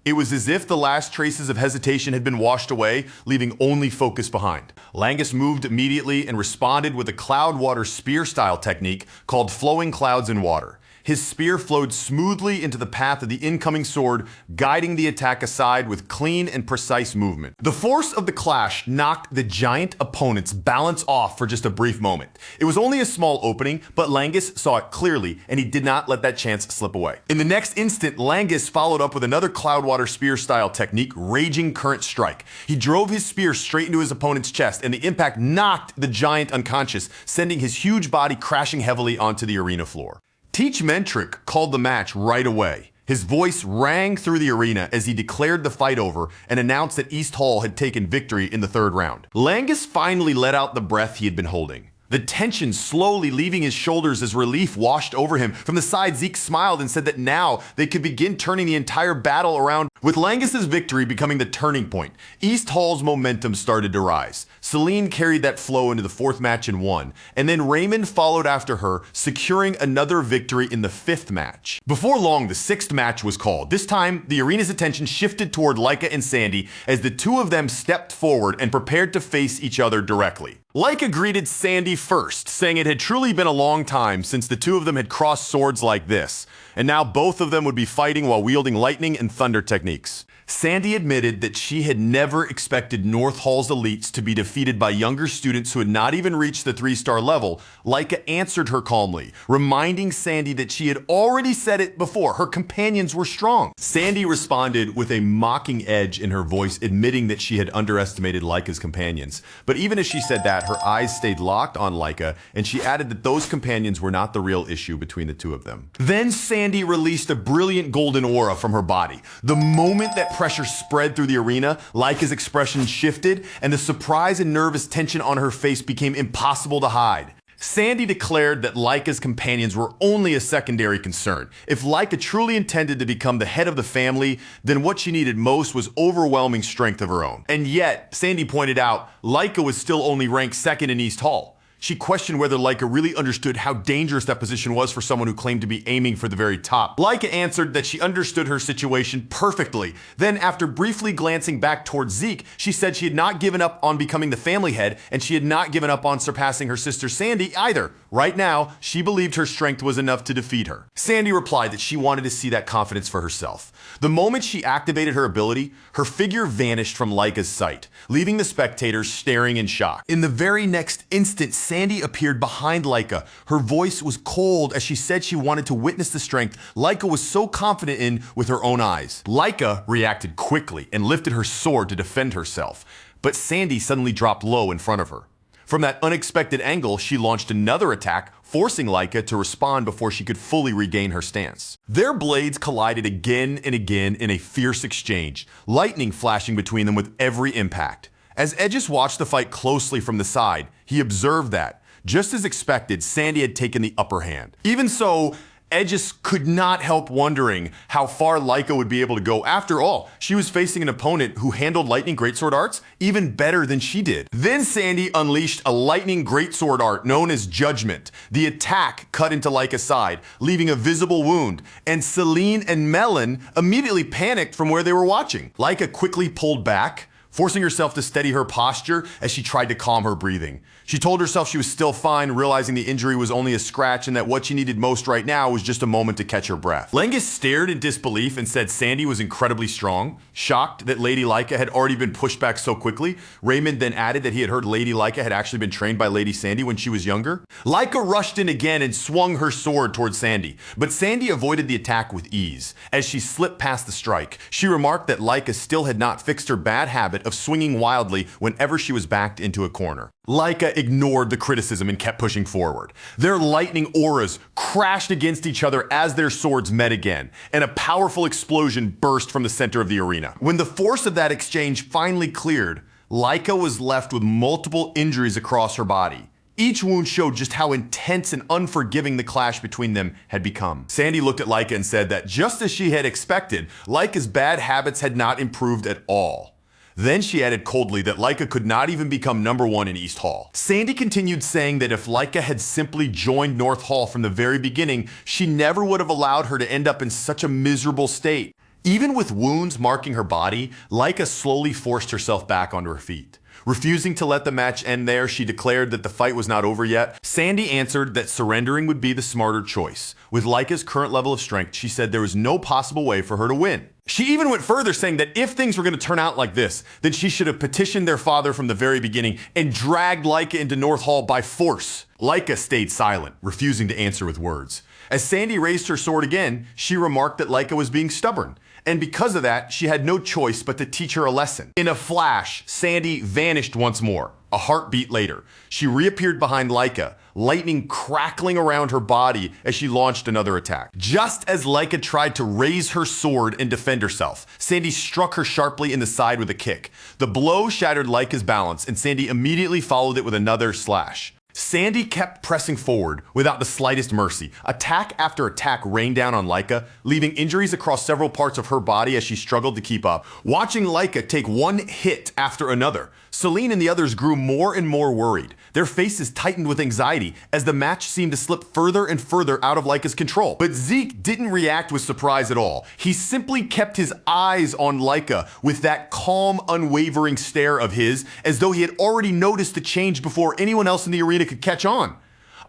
It was as if the last traces of hesitation had been washed away, leaving only focus behind. Langus moved immediately and responded with a cloud water spear-style technique called Flowing Clouds in Water. His spear flowed smoothly into the path of the incoming sword, guiding the attack aside with clean and precise movement. The force of the clash knocked the giant opponent's balance off for just a brief moment. It was only a small opening, but Langus saw it clearly, and he did not let that chance slip away. In the next instant, Langus followed up with another Cloudwater spear-style technique, Raging Current Strike. He drove his spear straight into his opponent's chest, and the impact knocked the giant unconscious, sending his huge body crashing heavily onto the arena floor. Teach Mentric called the match right away. His voice rang through the arena as he declared the fight over and announced that East Hall had taken victory in the third round. Langus finally let out the breath he had been holding, the tension slowly leaving his shoulders as relief washed over him. From the side, Zeke smiled and said that now they could begin turning the entire battle around. With Langus's victory becoming the turning point, East Hall's momentum started to rise. Celine carried that flow into the fourth match and won, and then Raymond followed after her, securing another victory in the fifth match. Before long, the sixth match was called. This time, the arena's attention shifted toward Laika and Sandy as the two of them stepped forward and prepared to face each other directly. Laika greeted Sandy first, saying it had truly been a long time since the two of them had crossed swords like this, and now both of them would be fighting while wielding lightning and thunder techniques. Sandy admitted that she had never expected North Hall's elites to be defeated by younger students who had not even reached the 3-star level. Laika answered her calmly, reminding Sandy that she had already said it before, her companions were strong. Sandy responded with a mocking edge in her voice, admitting that she had underestimated Laika's companions. But even as she said that, her eyes stayed locked on Laika, and she added that those companions were not the real issue between the two of them. Then Sandy released a brilliant golden aura from her body. The moment that pressure spread through the arena, Laika's expression shifted, and the surprise and nervous tension on her face became impossible to hide. Sandy declared that Laika's companions were only a secondary concern. If Laika truly intended to become the head of the family, then what she needed most was overwhelming strength of her own. And yet, Sandy pointed out, Laika was still only ranked second in East Hall. She questioned whether Laika really understood how dangerous that position was for someone who claimed to be aiming for the very top. Laika answered that she understood her situation perfectly. Then, after briefly glancing back towards Zeke, she said she had not given up on becoming the family head, and she had not given up on surpassing her sister Sandy either. Right now, she believed her strength was enough to defeat her. Sandy replied that she wanted to see that confidence for herself. The moment she activated her ability, her figure vanished from Laika's sight, leaving the spectators staring in shock. In the very next instant, Sandy appeared behind Laika. Her voice was cold as she said she wanted to witness the strength Laika was so confident in with her own eyes. Laika reacted quickly and lifted her sword to defend herself, but Sandy suddenly dropped low in front of her. From that unexpected angle, she launched another attack, forcing Laika to respond before she could fully regain her stance. Their blades collided again and again in a fierce exchange, lightning flashing between them with every impact. As Edges watched the fight closely from the side, he observed that, just as expected, Sandy had taken the upper hand. Even so, Edges could not help wondering how far Laika would be able to go. After all, she was facing an opponent who handled lightning greatsword arts even better than she did. Then Sandy unleashed a lightning greatsword art known as Judgment. The attack cut into Laika's side, leaving a visible wound, and Celine and Melon immediately panicked from where they were watching. Laika quickly pulled back, forcing herself to steady her posture as she tried to calm her breathing. She told herself she was still fine, realizing the injury was only a scratch and that what she needed most right now was just a moment to catch her breath. Lengus stared in disbelief and said Sandy was incredibly strong. Shocked that Lady Laika had already been pushed back so quickly, Raymond then added that he had heard Lady Laika had actually been trained by Lady Sandy when she was younger. Laika rushed in again and swung her sword towards Sandy, but Sandy avoided the attack with ease. As she slipped past the strike, she remarked that Laika still had not fixed her bad habit of swinging wildly whenever she was backed into a corner. Laika ignored the criticism and kept pushing forward. Their lightning auras crashed against each other as their swords met again, and a powerful explosion burst from the center of the arena. When the force of that exchange finally cleared, Laika was left with multiple injuries across her body. Each wound showed just how intense and unforgiving the clash between them had become. Sandy looked at Laika and said that just as she had expected, Laika's bad habits had not improved at all. Then she added coldly that Laika could not even become #1 in East Hall. Sandy continued saying that if Laika had simply joined North Hall from the very beginning, she never would have allowed her to end up in such a miserable state. Even with wounds marking her body, Laika slowly forced herself back onto her feet. Refusing to let the match end there, she declared that the fight was not over yet. Sandy answered that surrendering would be the smarter choice. With Laika's current level of strength, she said there was no possible way for her to win. She even went further, saying that if things were going to turn out like this, then she should have petitioned their father from the very beginning and dragged Laika into North Hall by force. Laika stayed silent, refusing to answer with words. As Sandy raised her sword again, she remarked that Laika was being stubborn, and because of that, she had no choice but to teach her a lesson. In a flash, Sandy vanished once more. A heartbeat later, she reappeared behind Laika, lightning crackling around her body as she launched another attack. Just as Laika tried to raise her sword and defend herself, Sandy struck her sharply in the side with a kick. The blow shattered Laika's balance, and Sandy immediately followed it with another slash. Sandy kept pressing forward without the slightest mercy. Attack after attack rained down on Laika, leaving injuries across several parts of her body as she struggled to keep up. Watching Laika take one hit after another, Celine and the others grew more and more worried. Their faces tightened with anxiety as the match seemed to slip further and further out of Laika's control. But Zeke didn't react with surprise at all. He simply kept his eyes on Laika with that calm, unwavering stare of his, as though he had already noticed the change before anyone else in the arena could catch on.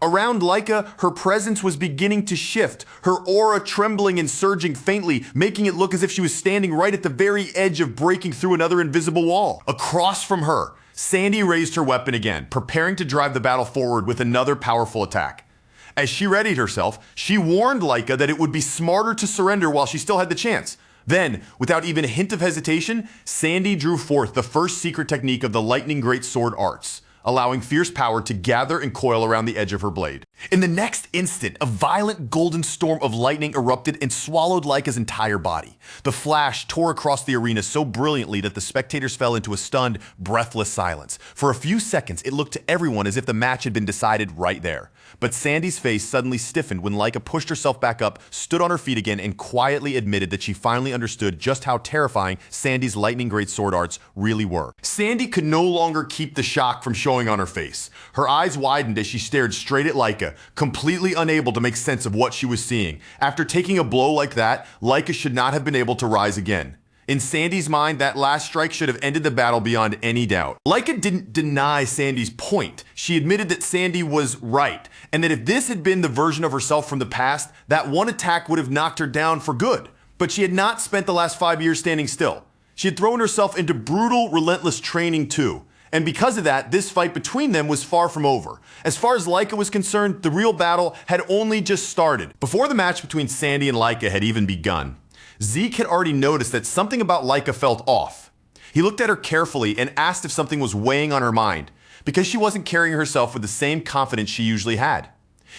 Around Laika, her presence was beginning to shift, her aura trembling and surging faintly, making it look as if she was standing right at the very edge of breaking through another invisible wall. Across from her, Sandy raised her weapon again, preparing to drive the battle forward with another powerful attack. As she readied herself, she warned Laika that it would be smarter to surrender while she still had the chance. Then, without even a hint of hesitation, Sandy drew forth the first secret technique of the Lightning Greatsword arts, allowing fierce power to gather and coil around the edge of her blade. In the next instant, a violent golden storm of lightning erupted and swallowed Laika's entire body. The flash tore across the arena so brilliantly that the spectators fell into a stunned, breathless silence. For a few seconds, it looked to everyone as if the match had been decided right there. But Sandy's face suddenly stiffened when Laika pushed herself back up, stood on her feet again, and quietly admitted that she finally understood just how terrifying Sandy's Lightning Greatsword arts really were. Sandy could no longer keep the shock from showing on her face. Her eyes widened as she stared straight at Laika, completely unable to make sense of what she was seeing. After taking a blow like that, Laika should not have been able to rise again. In Sandy's mind, that last strike should have ended the battle beyond any doubt. Laika didn't deny Sandy's point. She admitted that Sandy was right, and that if this had been the version of herself from the past, that one attack would have knocked her down for good. But she had not spent the last 5 years standing still. She had thrown herself into brutal, relentless training too. And because of that, this fight between them was far from over. As far as Laika was concerned, the real battle had only just started. Before the match between Sandy and Laika had even begun, Zeke had already noticed that something about Laika felt off. He looked at her carefully and asked if something was weighing on her mind, because she wasn't carrying herself with the same confidence she usually had.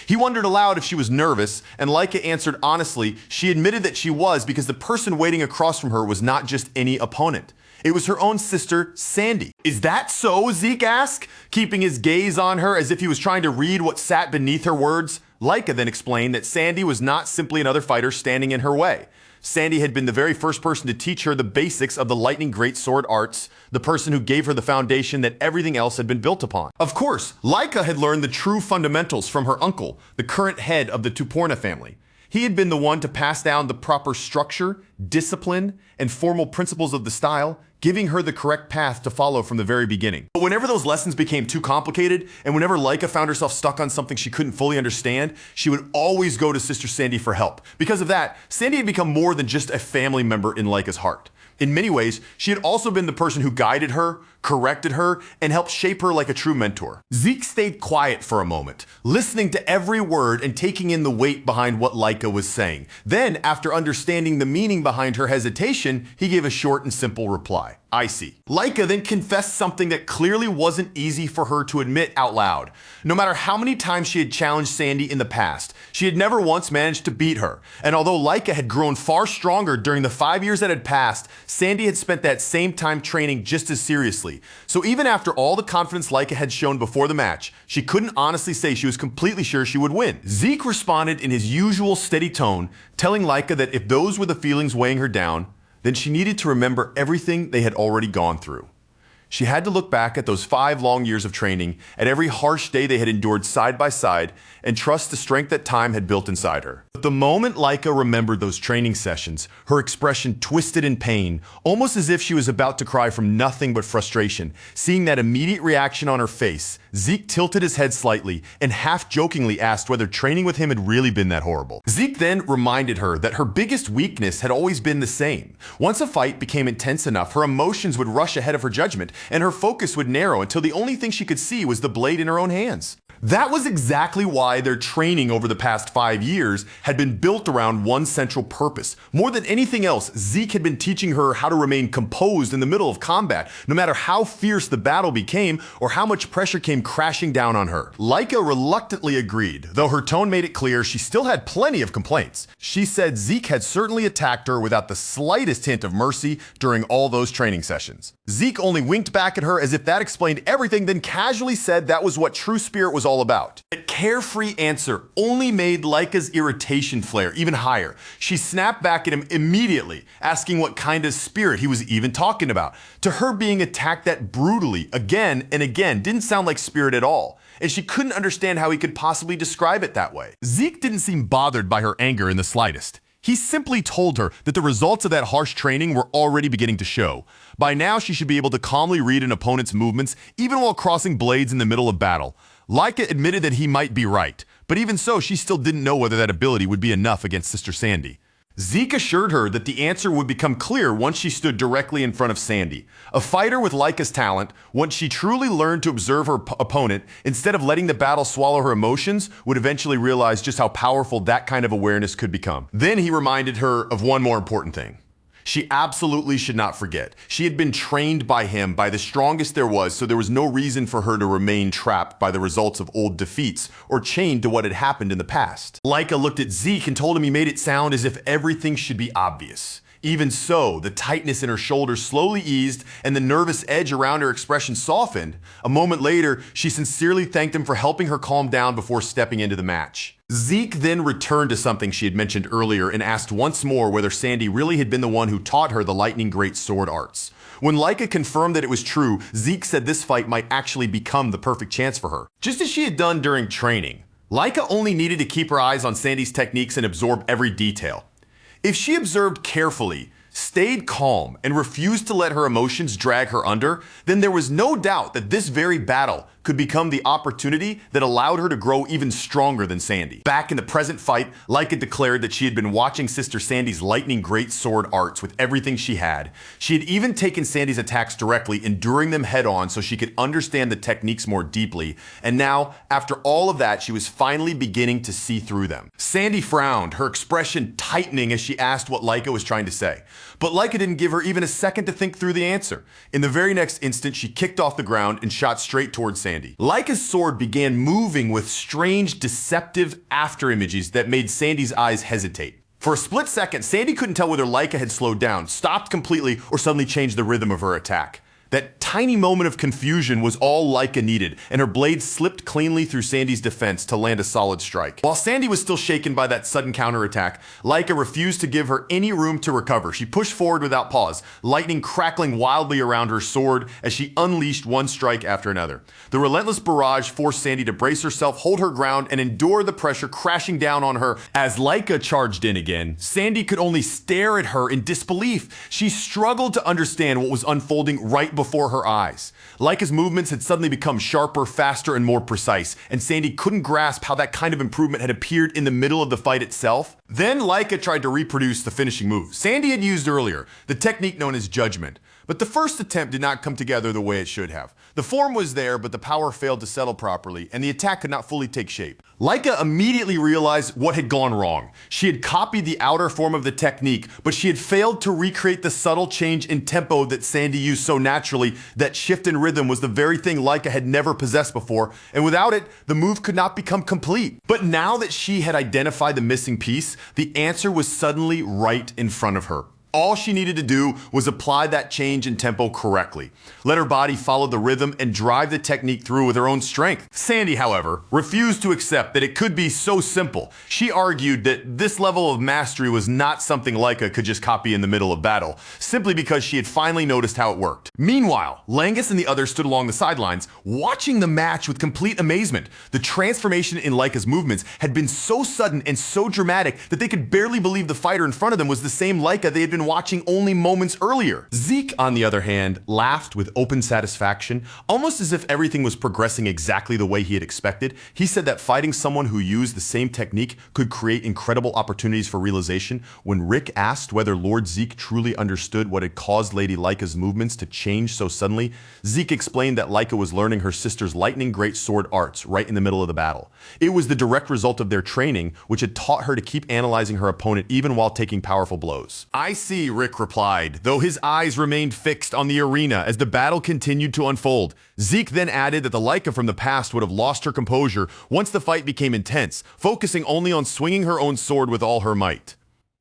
He wondered aloud if she was nervous, and Laika answered honestly she admitted that she was, because the person waiting across from her was not just any opponent. It was her own sister, Sandy. "Is that so?" Zeke asked, keeping his gaze on her as if he was trying to read what sat beneath her words. Laika then explained that Sandy was not simply another fighter standing in her way. Sandy had been the very first person to teach her the basics of the Lightning Greatsword arts, the person who gave her the foundation that everything else had been built upon. Of course, Laika had learned the true fundamentals from her uncle, the current head of the Tuporna family. He had been the one to pass down the proper structure, discipline, and formal principles of the style, giving her the correct path to follow from the very beginning. But whenever those lessons became too complicated, and whenever Laika found herself stuck on something she couldn't fully understand, she would always go to Sister Sandy for help. Because of that, Sandy had become more than just a family member in Laika's heart. In many ways, she had also been the person who guided her, corrected her, and helped shape her like a true mentor. Zeke stayed quiet for a moment, listening to every word and taking in the weight behind what Laika was saying. Then, after understanding the meaning behind her hesitation, he gave a short and simple reply. I see. Laika then confessed something that clearly wasn't easy for her to admit out loud. No matter how many times she had challenged Sandy in the past, she had never once managed to beat her. And although Laika had grown far stronger during the 5 years that had passed, Sandy had spent that same time training just as seriously. So even after all the confidence Laika had shown before the match, she couldn't honestly say she was completely sure she would win. Zeke responded in his usual steady tone, telling Laika that if those were the feelings weighing her down, then she needed to remember everything they had already gone through. She had to look back at those 5 long years of training, at every harsh day they had endured side by side, and trust the strength that time had built inside her. But the moment Laika remembered those training sessions, her expression twisted in pain, almost as if she was about to cry from nothing but frustration. Seeing that immediate reaction on her face, Zeke tilted his head slightly and half-jokingly asked whether training with him had really been that horrible. Zeke then reminded her that her biggest weakness had always been the same. Once a fight became intense enough, her emotions would rush ahead of her judgment, and her focus would narrow until the only thing she could see was the blade in her own hands. That was exactly why their training over the past 5 years had been built around one central purpose. More than anything else, Zeke had been teaching her how to remain composed in the middle of combat, no matter how fierce the battle became or how much pressure came crashing down on her. Laika reluctantly agreed, though her tone made it clear she still had plenty of complaints. She said Zeke had certainly attacked her without the slightest hint of mercy during all those training sessions. Zeke only winked back at her as if that explained everything, then casually said that was what true spirit was all about. That carefree answer only made Laika's irritation flare even higher. She snapped back at him immediately, asking what kind of spirit he was even talking about. To her, being attacked that brutally again and again didn't sound like spirit at all, and she couldn't understand how he could possibly describe it that way. Zeke didn't seem bothered by her anger in the slightest. He simply told her that the results of that harsh training were already beginning to show. By now, she should be able to calmly read an opponent's movements, even while crossing blades in the middle of battle. Laika admitted that he might be right, but even so, she still didn't know whether that ability would be enough against Sister Sandy. Zeke assured her that the answer would become clear once she stood directly in front of Sandy. A fighter with Laika's talent, once she truly learned to observe her opponent, instead of letting the battle swallow her emotions, would eventually realize just how powerful that kind of awareness could become. Then he reminded her of one more important thing. She absolutely should not forget. She had been trained by him, by the strongest there was, so there was no reason for her to remain trapped by the results of old defeats or chained to what had happened in the past. Laika looked at Zeke and told him he made it sound as if everything should be obvious. Even so, the tightness in her shoulders slowly eased and the nervous edge around her expression softened. A moment later, she sincerely thanked him for helping her calm down before stepping into the match. Zeke then returned to something she had mentioned earlier and asked once more whether Sandy really had been the one who taught her the lightning great sword arts. When Laika confirmed that it was true, Zeke said this fight might actually become the perfect chance for her, just as she had done during training. Laika only needed to keep her eyes on Sandy's techniques and absorb every detail. If she observed carefully, stayed calm, and refused to let her emotions drag her under, then there was no doubt that this very battle could become the opportunity that allowed her to grow even stronger than Sandy. Back in the present fight, Laika declared that she had been watching Sister Sandy's lightning great sword arts with everything she had. She had even taken Sandy's attacks directly, enduring them head on so she could understand the techniques more deeply. And now, after all of that, she was finally beginning to see through them. Sandy frowned, her expression tightening as she asked what Laika was trying to say. But Laika didn't give her even a second to think through the answer. In the very next instant, she kicked off the ground and shot straight towards Sandy. Laika's sword began moving with strange, deceptive afterimages that made Sandy's eyes hesitate. For a split second, Sandy couldn't tell whether Laika had slowed down, stopped completely, or suddenly changed the rhythm of her attack. That tiny moment of confusion was all Laika needed, and her blade slipped cleanly through Sandy's defense to land a solid strike. While Sandy was still shaken by that sudden counterattack, Laika refused to give her any room to recover. She pushed forward without pause, lightning crackling wildly around her sword as she unleashed one strike after another. The relentless barrage forced Sandy to brace herself, hold her ground, and endure the pressure crashing down on her. As Laika charged in again, Sandy could only stare at her in disbelief. She struggled to understand what was unfolding right before her eyes. Laika's movements had suddenly become sharper, faster, and more precise, and Sandy couldn't grasp how that kind of improvement had appeared in the middle of the fight itself. Then Laika tried to reproduce the finishing move Sandy had used earlier, the technique known as judgment. But the first attempt did not come together the way it should have. The form was there, but the power failed to settle properly, and the attack could not fully take shape. Laika immediately realized what had gone wrong. She had copied the outer form of the technique, but she had failed to recreate the subtle change in tempo that Sandy used so naturally. That shift in rhythm was the very thing Laika had never possessed before, and without it, the move could not become complete. But now that she had identified the missing piece, the answer was suddenly right in front of her. All she needed to do was apply that change in tempo correctly. Let her body follow the rhythm and drive the technique through with her own strength. Sandy, however, refused to accept that it could be so simple. She argued that this level of mastery was not something Laika could just copy in the middle of battle, simply because she had finally noticed how it worked. Meanwhile, Langus and the others stood along the sidelines, watching the match with complete amazement. The transformation in Laika's movements had been so sudden and so dramatic that they could barely believe the fighter in front of them was the same Laika they had been watching only moments earlier. Zeke, on the other hand, laughed with open satisfaction, almost as if everything was progressing exactly the way he had expected. He said that fighting someone who used the same technique could create incredible opportunities for realization. When Rick asked whether Lord Zeke truly understood what had caused Lady Laika's movements to change so suddenly, Zeke explained that Laika was learning her sister's lightning great sword arts right in the middle of the battle. It was the direct result of their training, which had taught her to keep analyzing her opponent even while taking powerful blows. "I see," Rick replied, though his eyes remained fixed on the arena as the battle continued to unfold. Zeke then added that the Laika from the past would have lost her composure once the fight became intense, focusing only on swinging her own sword with all her might.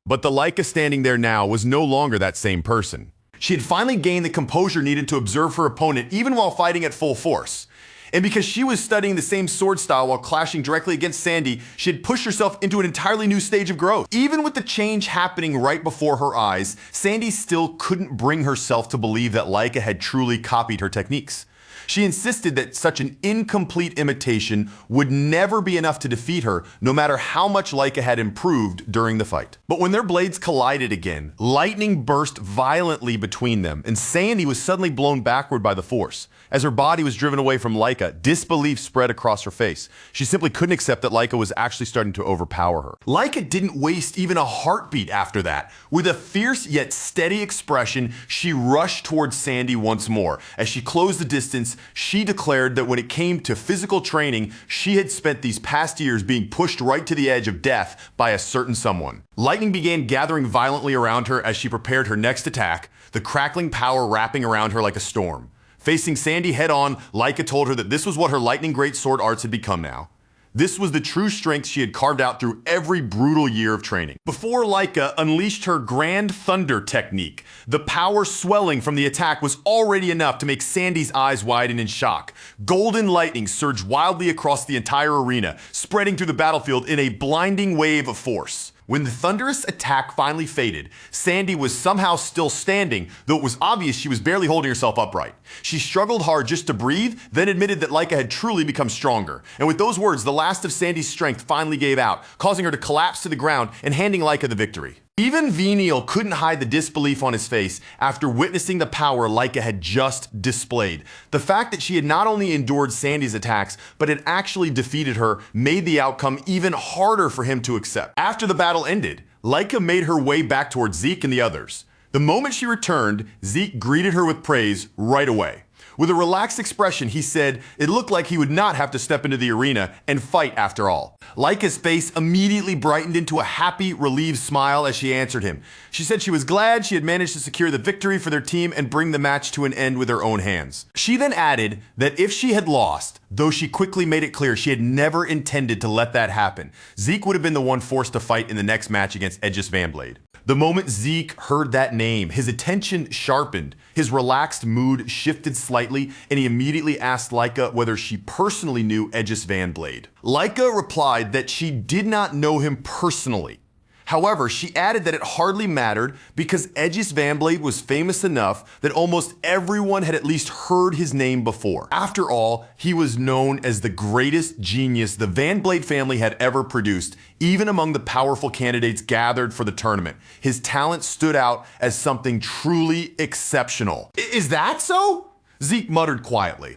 But the Laika standing there now was no longer that same person. She had finally gained the composure needed to observe her opponent even while fighting at full force. And because she was studying the same sword style while clashing directly against Sandy, she had pushed herself into an entirely new stage of growth. Even with the change happening right before her eyes, Sandy still couldn't bring herself to believe that Laika had truly copied her techniques. She insisted that such an incomplete imitation would never be enough to defeat her, no matter how much Laika had improved during the fight. But when their blades collided again, lightning burst violently between them, and Sandy was suddenly blown backward by the force. As her body was driven away from Laika, disbelief spread across her face. She simply couldn't accept that Laika was actually starting to overpower her. Laika didn't waste even a heartbeat after that. With a fierce yet steady expression, she rushed towards Sandy once more. As she closed the distance, she declared that when it came to physical training, she had spent these past years being pushed right to the edge of death by a certain someone. Lightning began gathering violently around her as she prepared her next attack, the crackling power wrapping around her like a storm. Facing Sandy head-on, Laika told her that this was what her lightning great sword arts had become now. This was the true strength she had carved out through every brutal year of training. Before Laika unleashed her Grand Thunder technique, the power swelling from the attack was already enough to make Sandy's eyes widen in shock. Golden lightning surged wildly across the entire arena, spreading through the battlefield in a blinding wave of force. When the thunderous attack finally faded, Sandy was somehow still standing, though it was obvious she was barely holding herself upright. She struggled hard just to breathe, then admitted that Laika had truly become stronger. And with those words, the last of Sandy's strength finally gave out, causing her to collapse to the ground and handing Laika the victory. Even Venial couldn't hide the disbelief on his face after witnessing the power Laika had just displayed. The fact that she had not only endured Sandy's attacks, but had actually defeated her made the outcome even harder for him to accept. After the battle ended, Laika made her way back towards Zeke and the others. The moment she returned, Zeke greeted her with praise right away. With a relaxed expression, he said it looked like he would not have to step into the arena and fight after all. Laika's face immediately brightened into a happy, relieved smile as she answered him. She said she was glad she had managed to secure the victory for their team and bring the match to an end with her own hands. She then added that if she had lost, though she quickly made it clear she had never intended to let that happen, Zeke would have been the one forced to fight in the next match against Aegis Vanblade. The moment Zeke heard that name, his attention sharpened, his relaxed mood shifted slightly, and he immediately asked Laika whether she personally knew Aegis Van Blade. Laika replied that she did not know him personally. However, she added that it hardly mattered because Aegis Van Blade was famous enough that almost everyone had at least heard his name before. After all, he was known as the greatest genius the Van Blade family had ever produced, even among the powerful candidates gathered for the tournament. His talent stood out as something truly exceptional. Is that so? Zeke muttered quietly.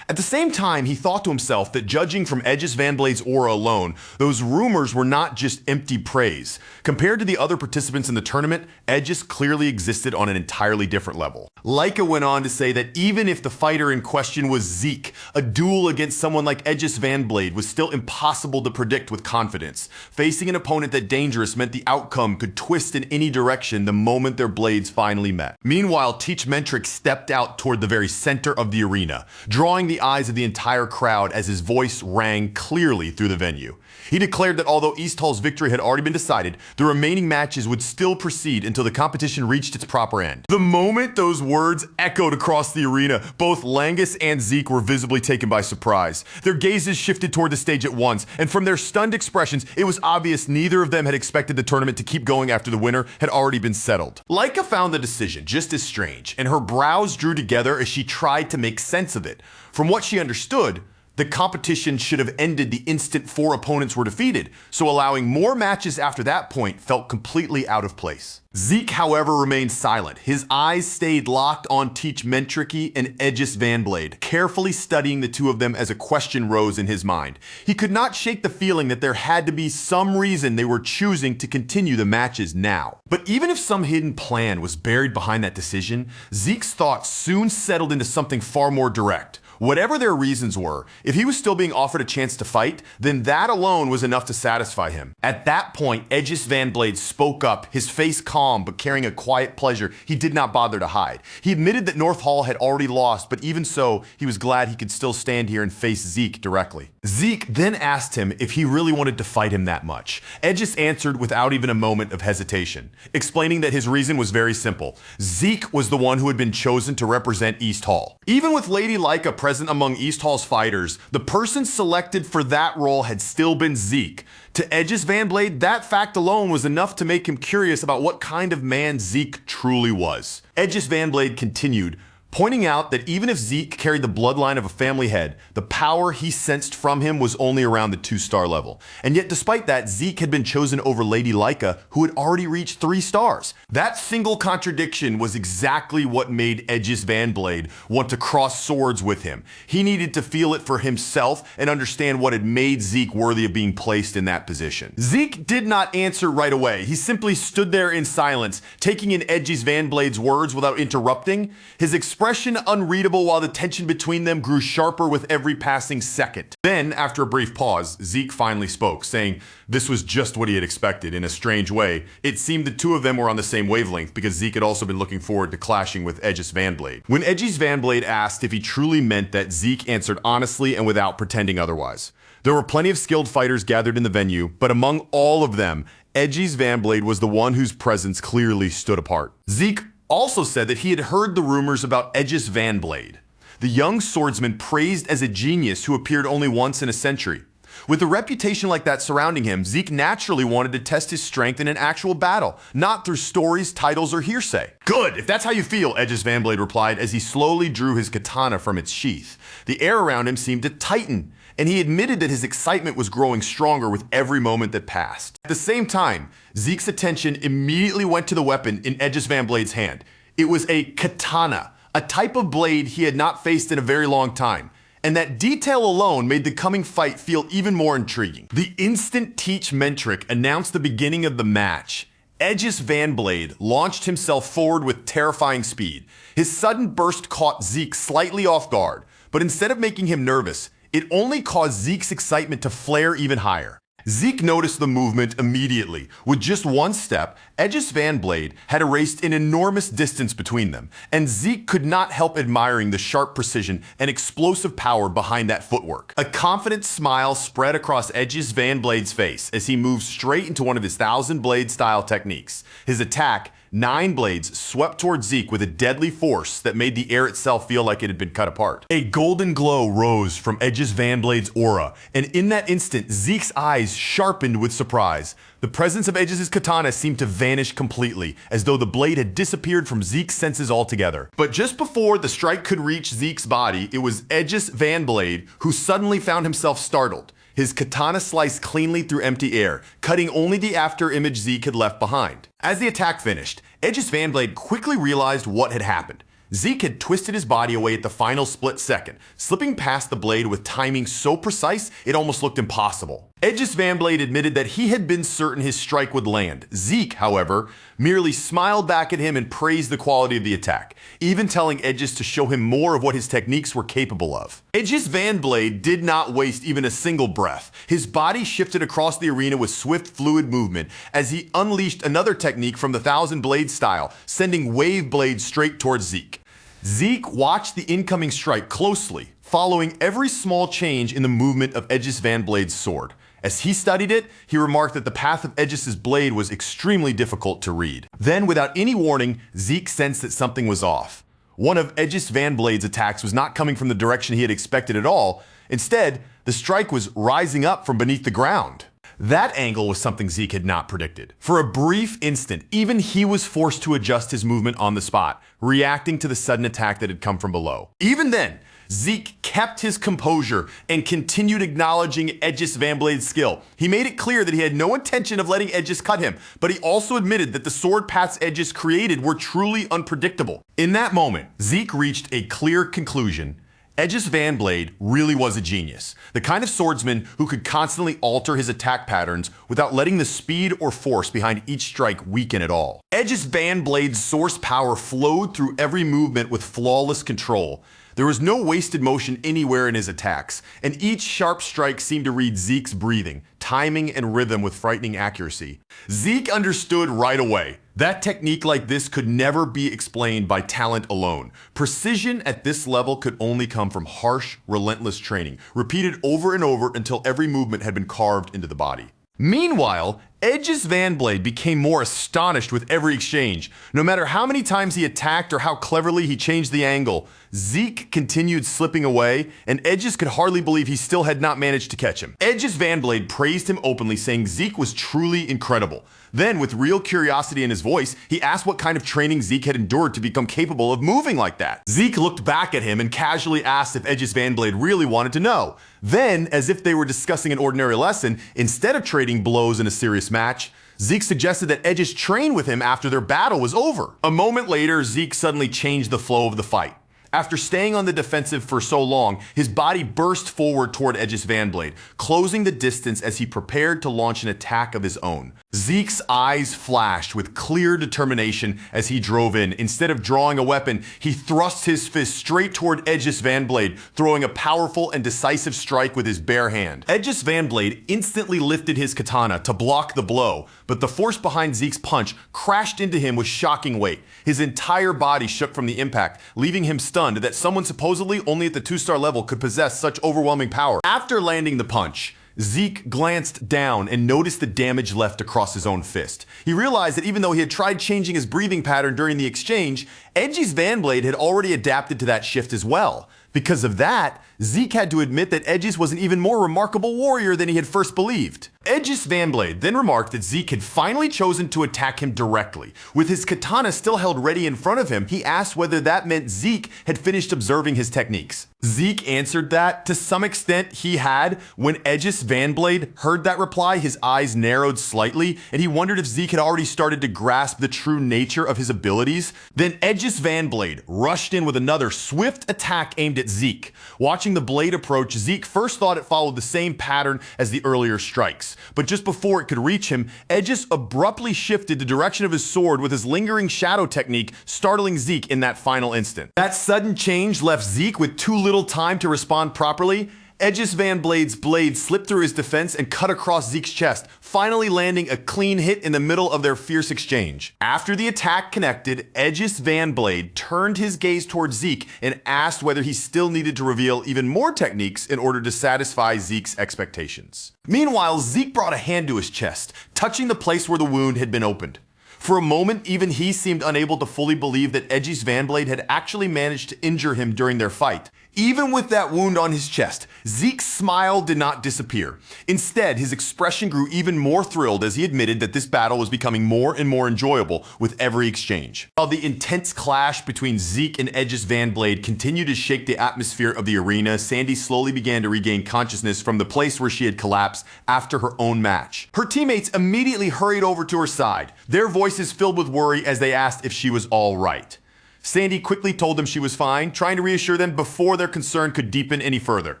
At the same time, he thought to himself that judging from Aegis Van Blade's aura alone, those rumors were not just empty praise. Compared to the other participants in the tournament, Aegis clearly existed on an entirely different level. Laika went on to say that even if the fighter in question was Zeke, a duel against someone like Aegis Van Blade was still impossible to predict with confidence. Facing an opponent that dangerous meant the outcome could twist in any direction the moment their blades finally met. Meanwhile, Teach Mentric stepped out toward the very center of the arena, drawing the eyes of the entire crowd as his voice rang clearly through the venue. He declared that although East Hall's victory had already been decided, the remaining matches would still proceed until the competition reached its proper end. The moment those words echoed across the arena, both Langus and Zeke were visibly taken by surprise. Their gazes shifted toward the stage at once, and from their stunned expressions, it was obvious neither of them had expected the tournament to keep going after the winner had already been settled. Laika found the decision just as strange, and her brows drew together as she tried to make sense of it. From what she understood, the competition should have ended the instant 4 opponents were defeated, so allowing more matches after that point felt completely out of place. Zeke, however, remained silent. His eyes stayed locked on Teach Mentric and Aegis Van Blade, carefully studying the two of them as a question rose in his mind. He could not shake the feeling that there had to be some reason they were choosing to continue the matches now. But even if some hidden plan was buried behind that decision, Zeke's thoughts soon settled into something far more direct. Whatever their reasons were, if he was still being offered a chance to fight, then that alone was enough to satisfy him. At that point, Aegis Van Blade spoke up, his face calm but carrying a quiet pleasure he did not bother to hide. He admitted that North Hall had already lost, but even so, he was glad he could still stand here and face Zeke directly. Zeke then asked him if he really wanted to fight him that much. Aegis answered without even a moment of hesitation, explaining that his reason was very simple. Zeke was the one who had been chosen to represent East Hall. Even with Lady Laika present among East Hall's fighters, the person selected for that role had still been Zeke. To Aegis Van Blade, that fact alone was enough to make him curious about what kind of man Zeke truly was. Aegis Van Blade continued, pointing out that even if Zeke carried the bloodline of a family head, the power he sensed from him was only around the 2-star level. And yet despite that, Zeke had been chosen over Lady Laika, who had already reached 3 stars. That single contradiction was exactly what made Aegis Van Blade want to cross swords with him. He needed to feel it for himself and understand what had made Zeke worthy of being placed in that position. Zeke did not answer right away. He simply stood there in silence, taking in Aegis Van Blade's words without interrupting. His expression unreadable while the tension between them grew sharper with every passing second. Then, after a brief pause, Zeke finally spoke, saying this was just what he had expected. In a strange way, it seemed the two of them were on the same wavelength because Zeke had also been looking forward to clashing with Aegis Van Blade. When Aegis Van Blade asked if he truly meant that, Zeke answered honestly and without pretending otherwise. There were plenty of skilled fighters gathered in the venue, but among all of them, Aegis Van Blade was the one whose presence clearly stood apart. Zeke also said that he had heard the rumors about Aegis Van Blade, the young swordsman praised as a genius who appeared only once in a century. With a reputation like that surrounding him, Zeke naturally wanted to test his strength in an actual battle, not through stories, titles, or hearsay. Good, if that's how you feel, Aegis Van Blade replied as he slowly drew his katana from its sheath. The air around him seemed to tighten, and he admitted that his excitement was growing stronger with every moment that passed. At the same time, Zeke's attention immediately went to the weapon in Aegis Van Blade's hand. It was a katana, a type of blade he had not faced in a very long time. And that detail alone made the coming fight feel even more intriguing. The instant Teach Mentric announced the beginning of the match, Aegis Van Blade launched himself forward with terrifying speed. His sudden burst caught Zeke slightly off guard, but instead of making him nervous, it only caused Zeke's excitement to flare even higher. Zeke noticed the movement immediately. With just one step, Edge's fan blade had erased an enormous distance between them, and Zeke could not help admiring the sharp precision and explosive power behind that footwork. A confident smile spread across Edge's fan blade's face as he moved straight into one of his 1,000-blade style techniques. His attack, 9 blades, swept towards Zeke with a deadly force that made the air itself feel like it had been cut apart. A golden glow rose from Edge's fan blade's aura, and in that instant, Zeke's eyes sharpened with surprise. The presence of Edge's katana seemed to vanish completely, as though the blade had disappeared from Zeke's senses altogether. But just before the strike could reach Zeke's body, it was Edge's fan blade who suddenly found himself startled. His katana sliced cleanly through empty air, cutting only the after-image Zeke had left behind. As the attack finished, Edge's fan blade quickly realized what had happened. Zeke had twisted his body away at the final split second, slipping past the blade with timing so precise it almost looked impossible. Edge's fan blade admitted that he had been certain his strike would land. Zeke, however, merely smiled back at him and praised the quality of the attack, even telling Edge's to show him more of what his techniques were capable of. Edge's fan blade did not waste even a single breath. His body shifted across the arena with swift, fluid movement as he unleashed another technique from the 1,000-blade style, sending wave blades straight towards Zeke. Zeke watched the incoming strike closely, following every small change in the movement of Edge's fan blade's sword. As he studied it, he remarked that the path of Edge's blade was extremely difficult to read. Then, without any warning, Zeke sensed that something was off. One of Edge's fan blade's attacks was not coming from the direction he had expected at all. Instead, the strike was rising up from beneath the ground. That angle was something Zeke had not predicted. For a brief instant, even he was forced to adjust his movement on the spot, reacting to the sudden attack that had come from below. Even then, Zeke kept his composure and continued acknowledging Edge's fan blade's skill. He made it clear that he had no intention of letting Edge's cut him, but he also admitted that the sword paths Edge's created were truly unpredictable. In that moment, Zeke reached a clear conclusion. Edge's fan blade really was a genius, the kind of swordsman who could constantly alter his attack patterns without letting the speed or force behind each strike weaken at all. Edge's fan blade's source power flowed through every movement with flawless control. There was no wasted motion anywhere in his attacks, and each sharp strike seemed to read Zeke's breathing, timing, and rhythm with frightening accuracy. Zeke understood right away. That technique like this could never be explained by talent alone. Precision at this level could only come from harsh, relentless training, repeated over and over until every movement had been carved into the body. Meanwhile, Edge's fan blade became more astonished with every exchange. No matter how many times he attacked or how cleverly he changed the angle, Zeke continued slipping away, and Edge's could hardly believe he still had not managed to catch him. Edge's fan blade praised him openly, saying Zeke was truly incredible. Then, with real curiosity in his voice, he asked what kind of training Zeke had endured to become capable of moving like that. Zeke looked back at him and casually asked if Edge's fan blade really wanted to know. Then, as if they were discussing an ordinary lesson, instead of trading blows in a serious match, Zeke suggested that Edge's train with him after their battle was over. A moment later, Zeke suddenly changed the flow of the fight. After staying on the defensive for so long, his body burst forward toward Edge's fan blade, closing the distance as he prepared to launch an attack of his own. Zeke's eyes flashed with clear determination as he drove in. Instead of drawing a weapon, he thrust his fist straight toward Edge's fan blade, throwing a powerful and decisive strike with his bare hand. Edge's fan blade instantly lifted his katana to block the blow, but the force behind Zeke's punch crashed into him with shocking weight. His entire body shook from the impact, leaving him stunned that someone supposedly only at the 2-star level could possess such overwhelming power. After landing the punch, Zeke glanced down and noticed the damage left across his own fist. He realized that even though he had tried changing his breathing pattern during the exchange, Edge's fan blade had already adapted to that shift as well. Because of that, Zeke had to admit that Edge's was an even more remarkable warrior than he had first believed. Edge's fan blade then remarked that Zeke had finally chosen to attack him directly. With his katana still held ready in front of him, he asked whether that meant Zeke had finished observing his techniques. Zeke answered that, to some extent, he had. When Edge's fan blade heard that reply, his eyes narrowed slightly, and he wondered if Zeke had already started to grasp the true nature of his abilities. Then Edge's fan blade rushed in with another swift attack aimed at Zeke. Watching the blade approach, Zeke first thought it followed the same pattern as the earlier strikes. But just before it could reach him, Edge's abruptly shifted the direction of his sword with his lingering shadow technique, startling Zeke in that final instant. That sudden change left Zeke with too little time to respond properly. Edge's Van Blade's blade slipped through his defense and cut across Zeke's chest, finally landing a clean hit in the middle of their fierce exchange. After the attack connected, Edge's Van Blade turned his gaze towards Zeke and asked whether he still needed to reveal even more techniques in order to satisfy Zeke's expectations. Meanwhile, Zeke brought a hand to his chest, touching the place where the wound had been opened. For a moment, even he seemed unable to fully believe that Edge's Van Blade had actually managed to injure him during their fight. Even with that wound on his chest, Zeke's smile did not disappear. Instead, his expression grew even more thrilled as he admitted that this battle was becoming more and more enjoyable with every exchange. While the intense clash between Zeke and Edge's Van Blade continued to shake the atmosphere of the arena, Sandy slowly began to regain consciousness from the place where she had collapsed after her own match. Her teammates immediately hurried over to her side, their voices filled with worry as they asked if she was all right. Sandy quickly told them she was fine, trying to reassure them before their concern could deepen any further.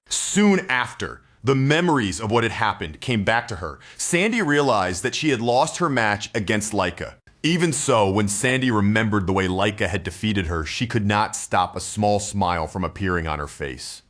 Soon after, the memories of what had happened came back to her. Sandy realized that she had lost her match against Laika. Even so, when Sandy remembered the way Laika had defeated her, she could not stop a small smile from appearing on her face.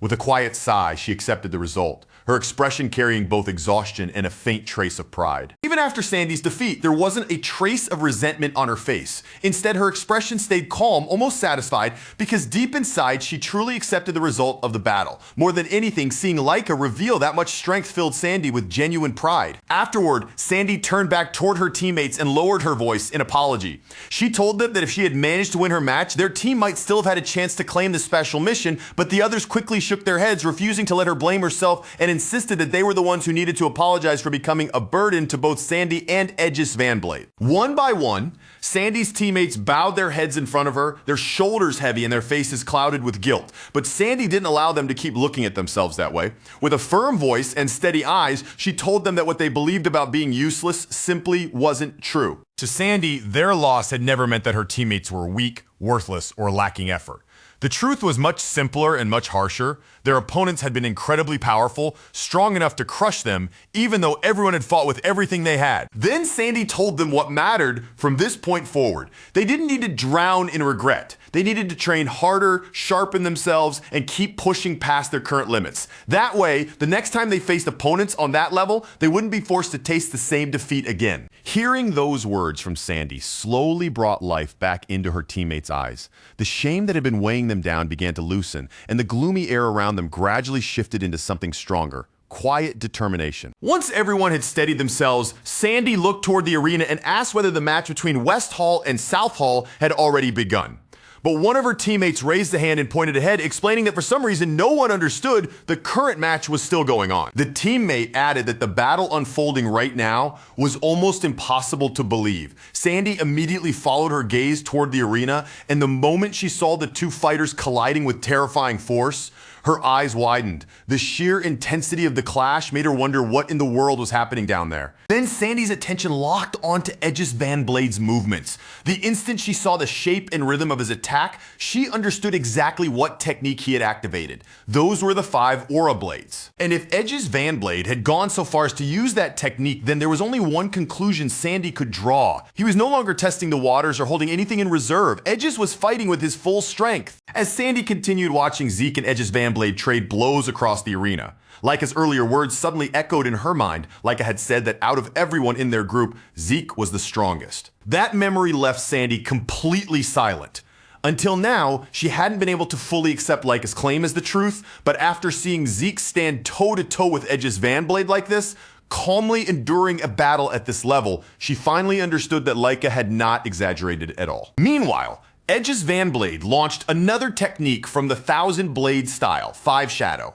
With a quiet sigh, she accepted the result, her expression carrying both exhaustion and a faint trace of pride. Even after Sandy's defeat, there wasn't a trace of resentment on her face. Instead, her expression stayed calm, almost satisfied, because deep inside, she truly accepted the result of the battle. More than anything, seeing Laika reveal that much strength filled Sandy with genuine pride. Afterward, Sandy turned back toward her teammates and lowered her voice in apology. She told them that if she had managed to win her match, their team might still have had a chance to claim the special mission, but the others quickly shook their heads, refusing to let her blame herself and insisted that they were the ones who needed to apologize for becoming a burden to both Sandy and Edge's Van Blade. One by one, Sandy's teammates bowed their heads in front of her, their shoulders heavy and their faces clouded with guilt. But Sandy didn't allow them to keep looking at themselves that way. With a firm voice and steady eyes, she told them that what they believed about being useless simply wasn't true. To Sandy, their loss had never meant that her teammates were weak, worthless, or lacking effort. The truth was much simpler and much harsher. Their opponents had been incredibly powerful, strong enough to crush them, even though everyone had fought with everything they had. Then Sandy told them what mattered from this point forward. They didn't need to drown in regret. They needed to train harder, sharpen themselves, and keep pushing past their current limits. That way, the next time they faced opponents on that level, they wouldn't be forced to taste the same defeat again. Hearing those words from Sandy slowly brought life back into her teammates' eyes. The shame that had been weighing them down began to loosen, and the gloomy air around them gradually shifted into something stronger. Quiet determination. Once everyone had steadied themselves, Sandy looked toward the arena and asked whether the match between West Hall and South Hall had already begun. But one of her teammates raised a hand and pointed ahead, explaining that for some reason no one understood the current match was still going on. The teammate added that the battle unfolding right now was almost impossible to believe. Sandy immediately followed her gaze toward the arena, and the moment she saw the two fighters colliding with terrifying force, her eyes widened. The sheer intensity of the clash made her wonder what in the world was happening down there. Then Sandy's attention locked onto Edge's Van Blade's movements. The instant she saw the shape and rhythm of his attack, she understood exactly what technique he had activated. Those were the 5 Aura Blades. And if Edge's Van Blade had gone so far as to use that technique, then there was only one conclusion Sandy could draw. He was no longer testing the waters or holding anything in reserve. Edge's was fighting with his full strength. As Sandy continued watching Zeke and Edge's Van Blade trade blows across the arena, Laika's earlier words suddenly echoed in her mind. Laika had said that out of everyone in their group, Zeke was the strongest. That memory left Sandy completely silent. Until now, she hadn't been able to fully accept Laika's claim as the truth, but after seeing Zeke stand toe-to-toe with Edge's Van Blade like this, calmly enduring a battle at this level, she finally understood that Laika had not exaggerated at all. Meanwhile, Edge's Van Blade launched another technique from the 1,000 Blade style, 5 Shadow.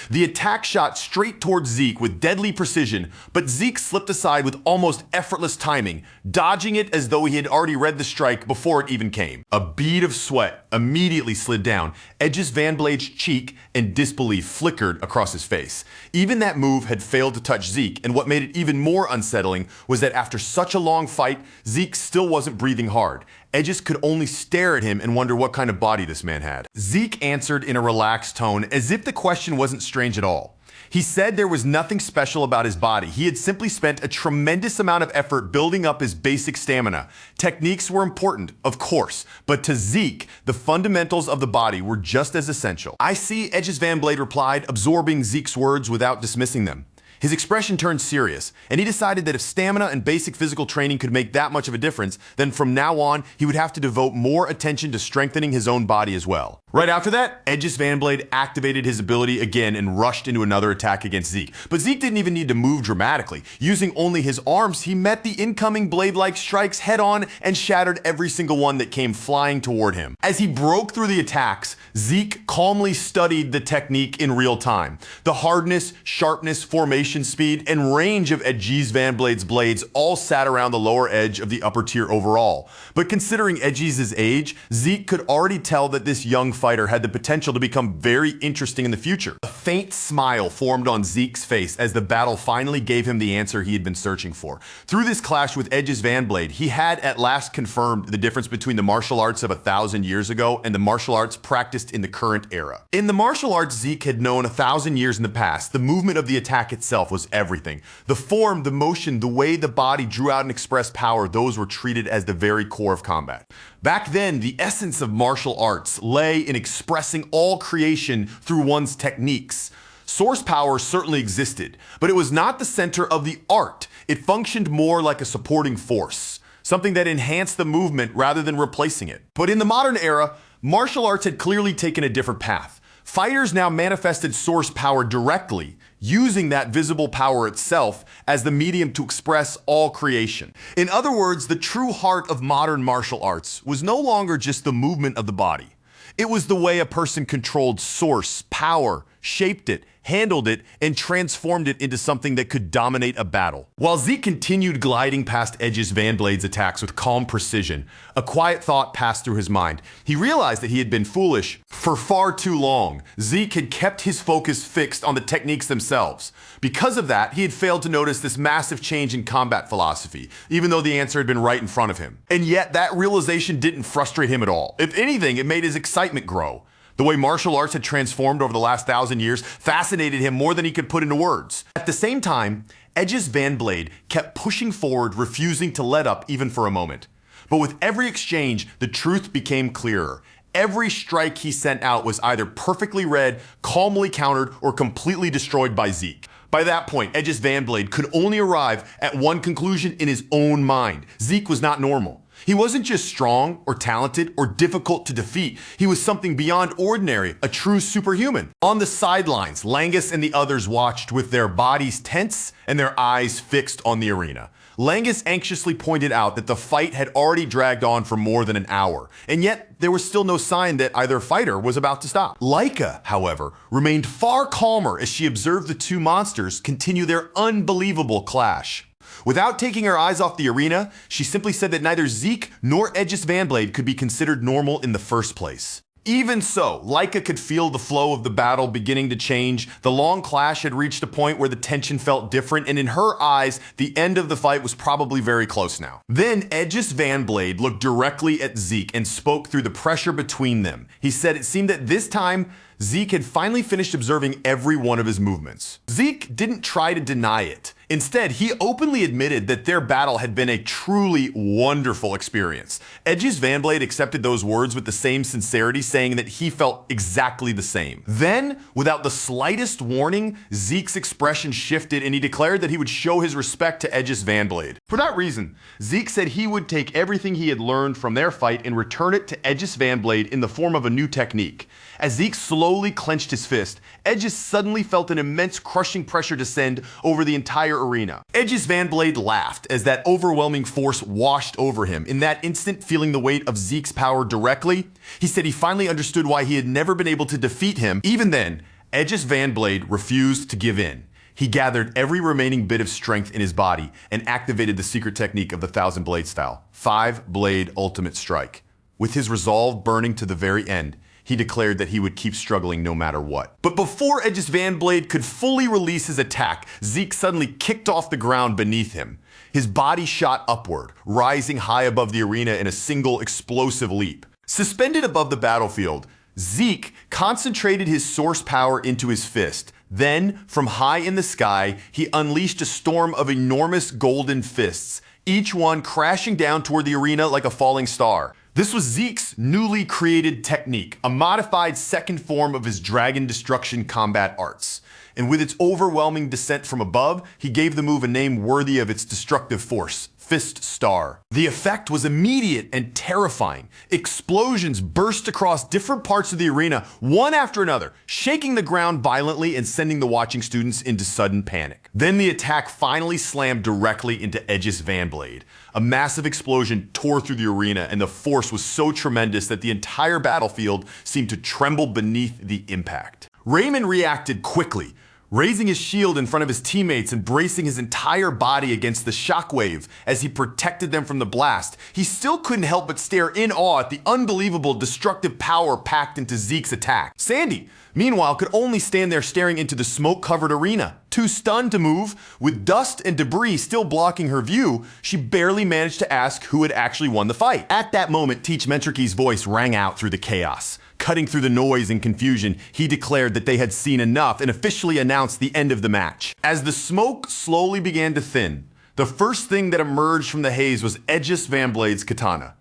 The attack shot straight towards Zeke with deadly precision, but Zeke slipped aside with almost effortless timing, dodging it as though he had already read the strike before it even came. A bead of sweat immediately slid down Edge's Van Blade's cheek, and disbelief flickered across his face. Even that move had failed to touch Zeke, and what made it even more unsettling was that after such a long fight, Zeke still wasn't breathing hard. Edges could only stare at him and wonder what kind of body this man had. Zeke answered in a relaxed tone, as if the question wasn't strange at all. He said there was nothing special about his body. He had simply spent a tremendous amount of effort building up his basic stamina. Techniques were important, of course, but to Zeke, the fundamentals of the body were just as essential. "I see," Edges Van Blade replied, absorbing Zeke's words without dismissing them. His expression turned serious, and he decided that if stamina and basic physical training could make that much of a difference, then from now on, he would have to devote more attention to strengthening his own body as well. Right after that, Edges Van Blade activated his ability again and rushed into another attack against Zeke. But Zeke didn't even need to move dramatically. Using only his arms, he met the incoming blade-like strikes head-on and shattered every single one that came flying toward him. As he broke through the attacks, Zeke calmly studied the technique in real time. The hardness, sharpness, formation speed, and range of Edges Van Blade's blades all sat around the lower edge of the upper tier overall. But considering Edges' age, Zeke could already tell that this young fighter had the potential to become very interesting in the future. A faint smile formed on Zeke's face as the battle finally gave him the answer he had been searching for. Through this clash with Edges Van Blade, he had at last confirmed the difference between the martial arts of 1,000 years ago and the martial arts practiced in the current era. In the martial arts Zeke had known 1,000 years in the past, the movement of the attack itself was everything. The form, the motion, the way the body drew out and expressed power, those were treated as the very core of combat. Back then, the essence of martial arts lay in expressing all creation through one's techniques. Source power certainly existed, but it was not the center of the art. It functioned more like a supporting force, something that enhanced the movement rather than replacing it. But in the modern era, martial arts had clearly taken a different path. Fighters now manifested source power directly, using that visible power itself as the medium to express all creation. In other words, the true heart of modern martial arts was no longer just the movement of the body. It was the way a person controlled source, power, shaped it, handled it, and transformed it into something that could dominate a battle. While Zeke continued gliding past Edges Van Blade's attacks with calm precision, a quiet thought passed through his mind. He realized that he had been foolish for far too long. Zeke had kept his focus fixed on the techniques themselves. Because of that, he had failed to notice this massive change in combat philosophy, even though the answer had been right in front of him. And yet, that realization didn't frustrate him at all. If anything, it made his excitement grow. The way martial arts had transformed over the last 1,000 years fascinated him more than he could put into words. At the same time, Edges Van Blade kept pushing forward, refusing to let up even for a moment. But with every exchange, the truth became clearer. Every strike he sent out was either perfectly read, calmly countered, or completely destroyed by Zeke. By that point, Edges Van Blade could only arrive at one conclusion in his own mind. Zeke was not normal. He wasn't just strong or talented or difficult to defeat. He was something beyond ordinary, a true superhuman. On the sidelines, Langus and the others watched with their bodies tense and their eyes fixed on the arena. Langus anxiously pointed out that the fight had already dragged on for more than an hour, and yet there was still no sign that either fighter was about to stop. Laika, however, remained far calmer as she observed the two monsters continue their unbelievable clash. Without taking her eyes off the arena, she simply said that neither Zeke nor Edges Van Blade could be considered normal in the first place. Even so, Laika could feel the flow of the battle beginning to change. The long clash had reached a point where the tension felt different, and in her eyes, the end of the fight was probably very close now. Then Edges Van Blade looked directly at Zeke and spoke through the pressure between them. He said it seemed that this time, Zeke had finally finished observing every one of his movements. Zeke didn't try to deny it. Instead, he openly admitted that their battle had been a truly wonderful experience. Edges Van Blade accepted those words with the same sincerity, saying that he felt exactly the same. Then, without the slightest warning, Zeke's expression shifted and he declared that he would show his respect to Edges Van Blade. For that reason, Zeke said he would take everything he had learned from their fight and return it to Edges Van Blade in the form of a new technique. As Zeke slowly clenched his fist, Edges suddenly felt an immense crushing pressure descend over the entire arena. Edges Van Blade laughed as that overwhelming force washed over him. In that instant, feeling the weight of Zeke's power directly, he said he finally understood why he had never been able to defeat him. Even then, Edges Van Blade refused to give in. He gathered every remaining bit of strength in his body and activated the secret technique of the 1,000 Blade style, 5-blade ultimate strike. With his resolve burning to the very end, he declared that he would keep struggling no matter what. But before Edges Van Blade could fully release his attack, Zeke suddenly kicked off the ground beneath him. His body shot upward, rising high above the arena in a single explosive leap. Suspended above the battlefield, Zeke concentrated his source power into his fist. Then, from high in the sky, he unleashed a storm of enormous golden fists, each one crashing down toward the arena like a falling star. This was Zeke's newly created technique, a modified second form of his dragon destruction combat arts. And with its overwhelming descent from above, he gave the move a name worthy of its destructive force: Fist Star. The effect was immediate and terrifying. Explosions burst across different parts of the arena, one after another, shaking the ground violently and sending the watching students into sudden panic. Then the attack finally slammed directly into Aegis Vanblade. A massive explosion tore through the arena, and the force was so tremendous that the entire battlefield seemed to tremble beneath the impact. Raymond reacted quickly, raising his shield in front of his teammates and bracing his entire body against the shockwave as he protected them from the blast. He still couldn't help but stare in awe at the unbelievable destructive power packed into Zeke's attack. Sandy, meanwhile, could only stand there staring into the smoke-covered arena. Too stunned to move, with dust and debris still blocking her view, she barely managed to ask who had actually won the fight. At that moment, Teach Mentriky's voice rang out through the chaos. Cutting through the noise and confusion, he declared that they had seen enough and officially announced the end of the match. As the smoke slowly began to thin, the first thing that emerged from the haze was Aegis Vanblade's katana.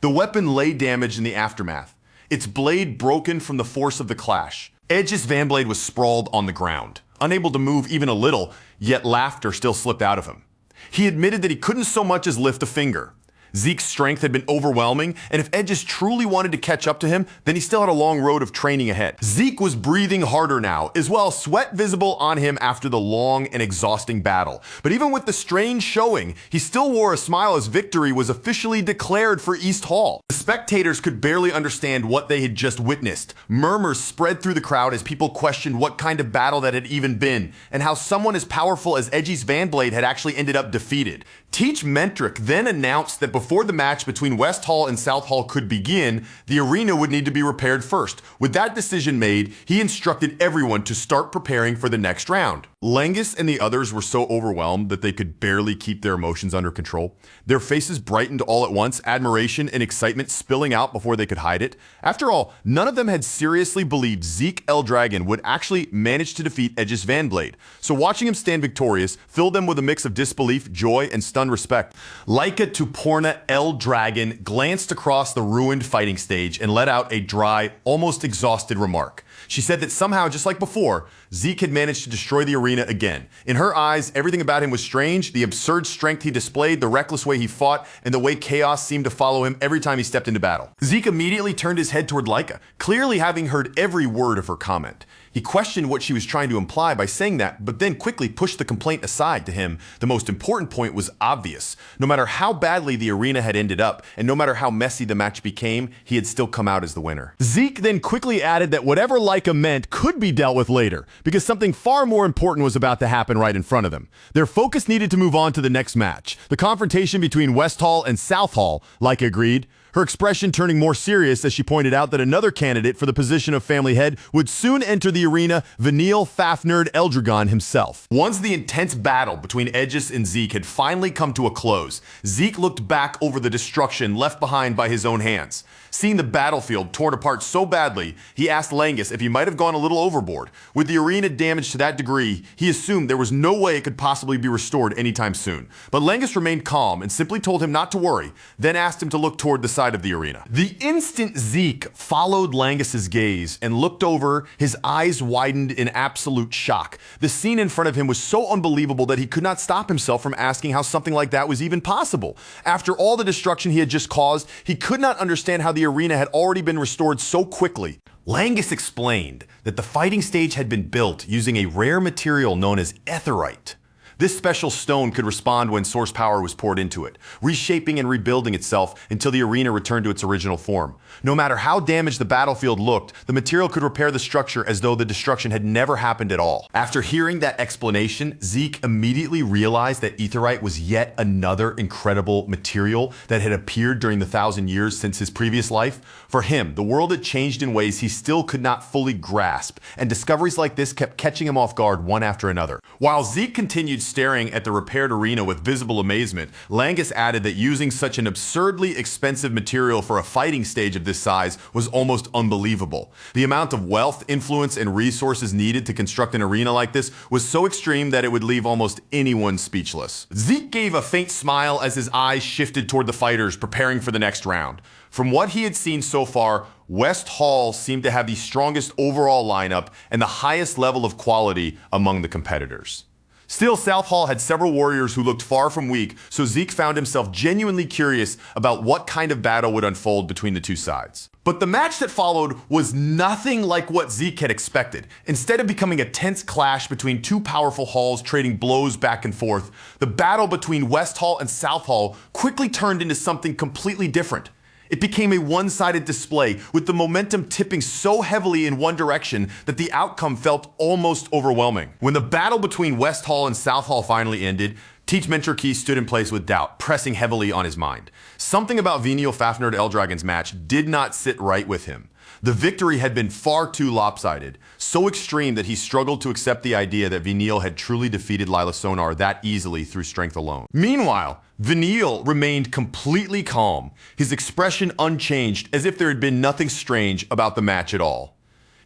The weapon lay damaged in the aftermath, its blade broken from the force of the clash. Aegis Vanblade was sprawled on the ground, unable to move even a little, yet laughter still slipped out of him. He admitted that he couldn't so much as lift a finger. Zeke's strength had been overwhelming, and if Aegis truly wanted to catch up to him, then he still had a long road of training ahead. Zeke was breathing harder now, as well, sweat visible on him after the long and exhausting battle. But even with the strange showing, he still wore a smile as victory was officially declared for East Hall. The spectators could barely understand what they had just witnessed. Murmurs spread through the crowd as people questioned what kind of battle that had even been, and how someone as powerful as Aegis Vanblade had actually ended up defeated. Teach Mentrick then announced that before the match between West Hall and South Hall could begin, the arena would need to be repaired first. With that decision made, he instructed everyone to start preparing for the next round. Langus and the others were so overwhelmed that they could barely keep their emotions under control. Their faces brightened all at once, admiration and excitement spilling out before they could hide it. After all, none of them had seriously believed Zeke Eldragon would actually manage to defeat Aegis Vanblade. So watching him stand victorious filled them with a mix of disbelief, joy, and stunned respect. Laika Tuporna Eldragon glanced across the ruined fighting stage and let out a dry, almost exhausted remark. She said that somehow, just like before, Zeke had managed to destroy the arena again. In her eyes, everything about him was strange: the absurd strength he displayed, the reckless way he fought, and the way chaos seemed to follow him every time he stepped into battle. Zeke immediately turned his head toward Laika, clearly having heard every word of her comment. He questioned what she was trying to imply by saying that, but then quickly pushed the complaint aside. To him, the most important point was obvious. No matter how badly the arena had ended up, and no matter how messy the match became, he had still come out as the winner. Zeke then quickly added that whatever Laika meant could be dealt with later, because something far more important was about to happen right in front of them. Their focus needed to move on to the next match, the confrontation between West Hall and South Hall, Laika agreed, her expression turning more serious as she pointed out that another candidate for the position of family head would soon enter the arena, Vanille Fafnerd Eldragon himself. Once the intense battle between Aegis and Zeke had finally come to a close, Zeke looked back over the destruction left behind by his own hands. Seeing the battlefield torn apart so badly, he asked Langus if he might have gone a little overboard. With the arena damaged to that degree, he assumed there was no way it could possibly be restored anytime soon. But Langus remained calm and simply told him not to worry, then asked him to look toward the side of the arena. The instant Zeke followed Langus's gaze and looked over, his eyes widened in absolute shock. The scene in front of him was so unbelievable that he could not stop himself from asking how something like that was even possible. After all the destruction he had just caused, he could not understand how the arena had already been restored so quickly. Langus explained that the fighting stage had been built using a rare material known as Aetheryte. This special stone could respond when source power was poured into it, reshaping and rebuilding itself until the arena returned to its original form. No matter how damaged the battlefield looked, the material could repair the structure as though the destruction had never happened at all. After hearing that explanation, Zeke immediately realized that Aetheryte was yet another incredible material that had appeared during the 1,000 years since his previous life. For him, the world had changed in ways he still could not fully grasp, and discoveries like this kept catching him off guard one after another. While Zeke continued staring at the repaired arena with visible amazement, Langus added that using such an absurdly expensive material for a fighting stage of this size was almost unbelievable. The amount of wealth, influence, and resources needed to construct an arena like this was so extreme that it would leave almost anyone speechless. Zeke gave a faint smile as his eyes shifted toward the fighters preparing for the next round. From what he had seen so far, West Hall seemed to have the strongest overall lineup and the highest level of quality among the competitors. Still, South Hall had several warriors who looked far from weak, so Zeke found himself genuinely curious about what kind of battle would unfold between the two sides. But the match that followed was nothing like what Zeke had expected. Instead of becoming a tense clash between two powerful halls trading blows back and forth, the battle between West Hall and South Hall quickly turned into something completely different. It became a one-sided display, with the momentum tipping so heavily in one direction that the outcome felt almost overwhelming. When the battle between West Hall and South Hall finally ended, Teach Mentriki stood in place with doubt, pressing heavily on his mind. Something about Veniel Fafnir Eldragon's match did not sit right with him. The victory had been far too lopsided, so extreme that he struggled to accept the idea that Veniel had truly defeated Lila Sonar that easily through strength alone. Meanwhile, Veniel remained completely calm, his expression unchanged as if there had been nothing strange about the match at all.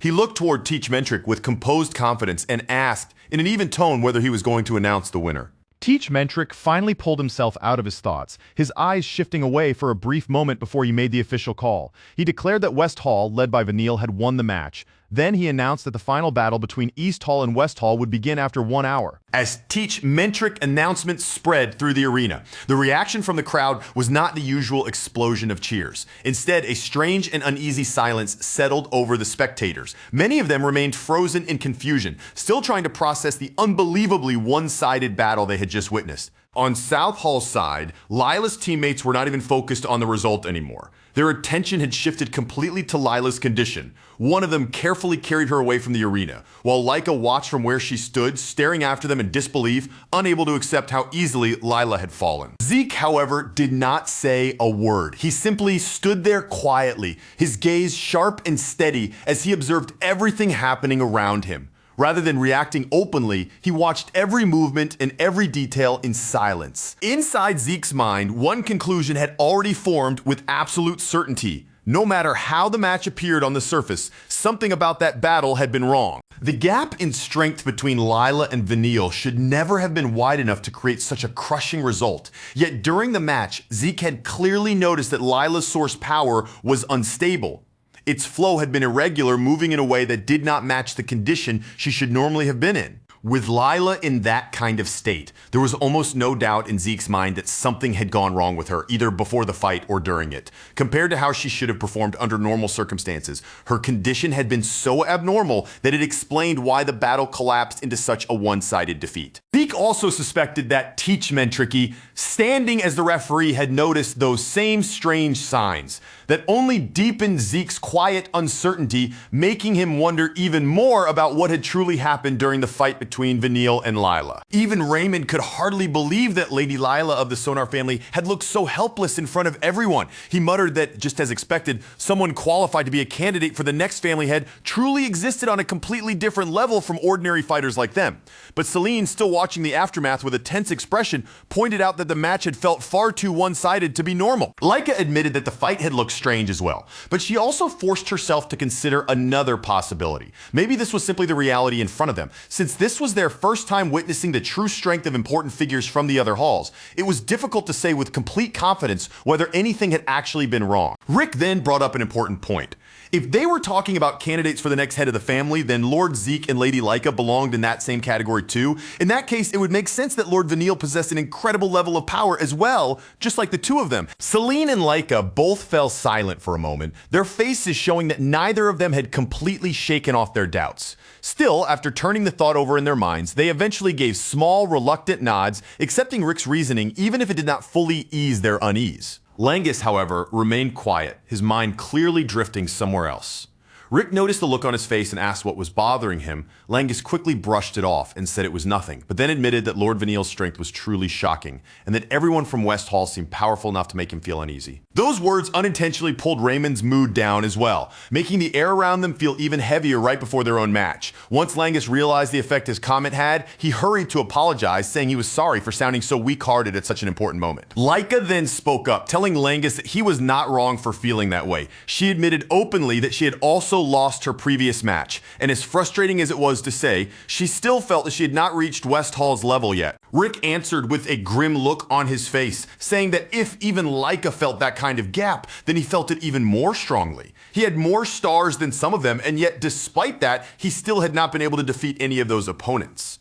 He looked toward Teach Mentric with composed confidence and asked, in an even tone, whether he was going to announce the winner. Teach Mentric finally pulled himself out of his thoughts, his eyes shifting away for a brief moment before he made the official call. He declared that West Hall, led by Veniel, had won the match. Then he announced that the final battle between East Hall and West Hall would begin after 1 hour. As Teach Mentric announcements spread through the arena, the reaction from the crowd was not the usual explosion of cheers. Instead, a strange and uneasy silence settled over the spectators. Many of them remained frozen in confusion, still trying to process the unbelievably one-sided battle they had just witnessed. On South Hall's side, Lila's teammates were not even focused on the result anymore. Their attention had shifted completely to Lila's condition. One of them carefully carried her away from the arena, while Leica watched from where she stood, staring after them in disbelief, unable to accept how easily Lila had fallen. Zeke, however, did not say a word. He simply stood there quietly, his gaze sharp and steady as he observed everything happening around him. Rather than reacting openly, he watched every movement and every detail in silence. Inside Zeke's mind, one conclusion had already formed with absolute certainty. No matter how the match appeared on the surface, something about that battle had been wrong. The gap in strength between Lila and Veniel should never have been wide enough to create such a crushing result. Yet during the match, Zeke had clearly noticed that Lila's source power was unstable. Its flow had been irregular, moving in a way that did not match the condition she should normally have been in. With Lila in that kind of state, there was almost no doubt in Zeke's mind that something had gone wrong with her, either before the fight or during it. Compared to how she should have performed under normal circumstances, her condition had been so abnormal that it explained why the battle collapsed into such a one-sided defeat. Zeke also suspected that Teach Mentriki, standing as the referee, had noticed those same strange signs that only deepened Zeke's quiet uncertainty, making him wonder even more about what had truly happened during the fight between Veniel and Lila. Even Raymond could hardly believe that Lady Lila of the Sonar family had looked so helpless in front of everyone. He muttered that, just as expected, someone qualified to be a candidate for the next family head truly existed on a completely different level from ordinary fighters like them. But Celine, still watching the aftermath with a tense expression, pointed out that the match had felt far too one-sided to be normal. Leica admitted that the fight had looked strange as well, but she also forced herself to consider another possibility. Maybe this was simply the reality in front of them. Since this was their first time witnessing the true strength of important figures from the other halls, it was difficult to say with complete confidence whether anything had actually been wrong. Rick then brought up an important point. If they were talking about candidates for the next head of the family, then Lord Zeke and Lady Leica belonged in that same category too. In that case, it would make sense that Lord Veniel possessed an incredible level of power as well, just like the two of them. Celine and Leica both fell silent for a moment, their faces showing that neither of them had completely shaken off their doubts. Still, after turning the thought over in their minds, they eventually gave small, reluctant nods, accepting Rick's reasoning even if it did not fully ease their unease. Langus, however, remained quiet, his mind clearly drifting somewhere else. Rick noticed the look on his face and asked what was bothering him. Langus quickly brushed it off and said it was nothing, but then admitted that Lord Vanille's strength was truly shocking, and that everyone from West Hall seemed powerful enough to make him feel uneasy. Those words unintentionally pulled Raymond's mood down as well, making the air around them feel even heavier right before their own match. Once Langus realized the effect his comment had, he hurried to apologize, saying he was sorry for sounding so weak-hearted at such an important moment. Laika then spoke up, telling Langus that he was not wrong for feeling that way. She admitted openly that she had also lost her previous match, and as frustrating as it was to say, she still felt that she had not reached West Hall's level yet. Rick answered with a grim look on his face, saying that if even Laika felt that kind of gap, then he felt it even more strongly. He had more stars than some of them, and yet despite that, he still had not been able to defeat any of those opponents.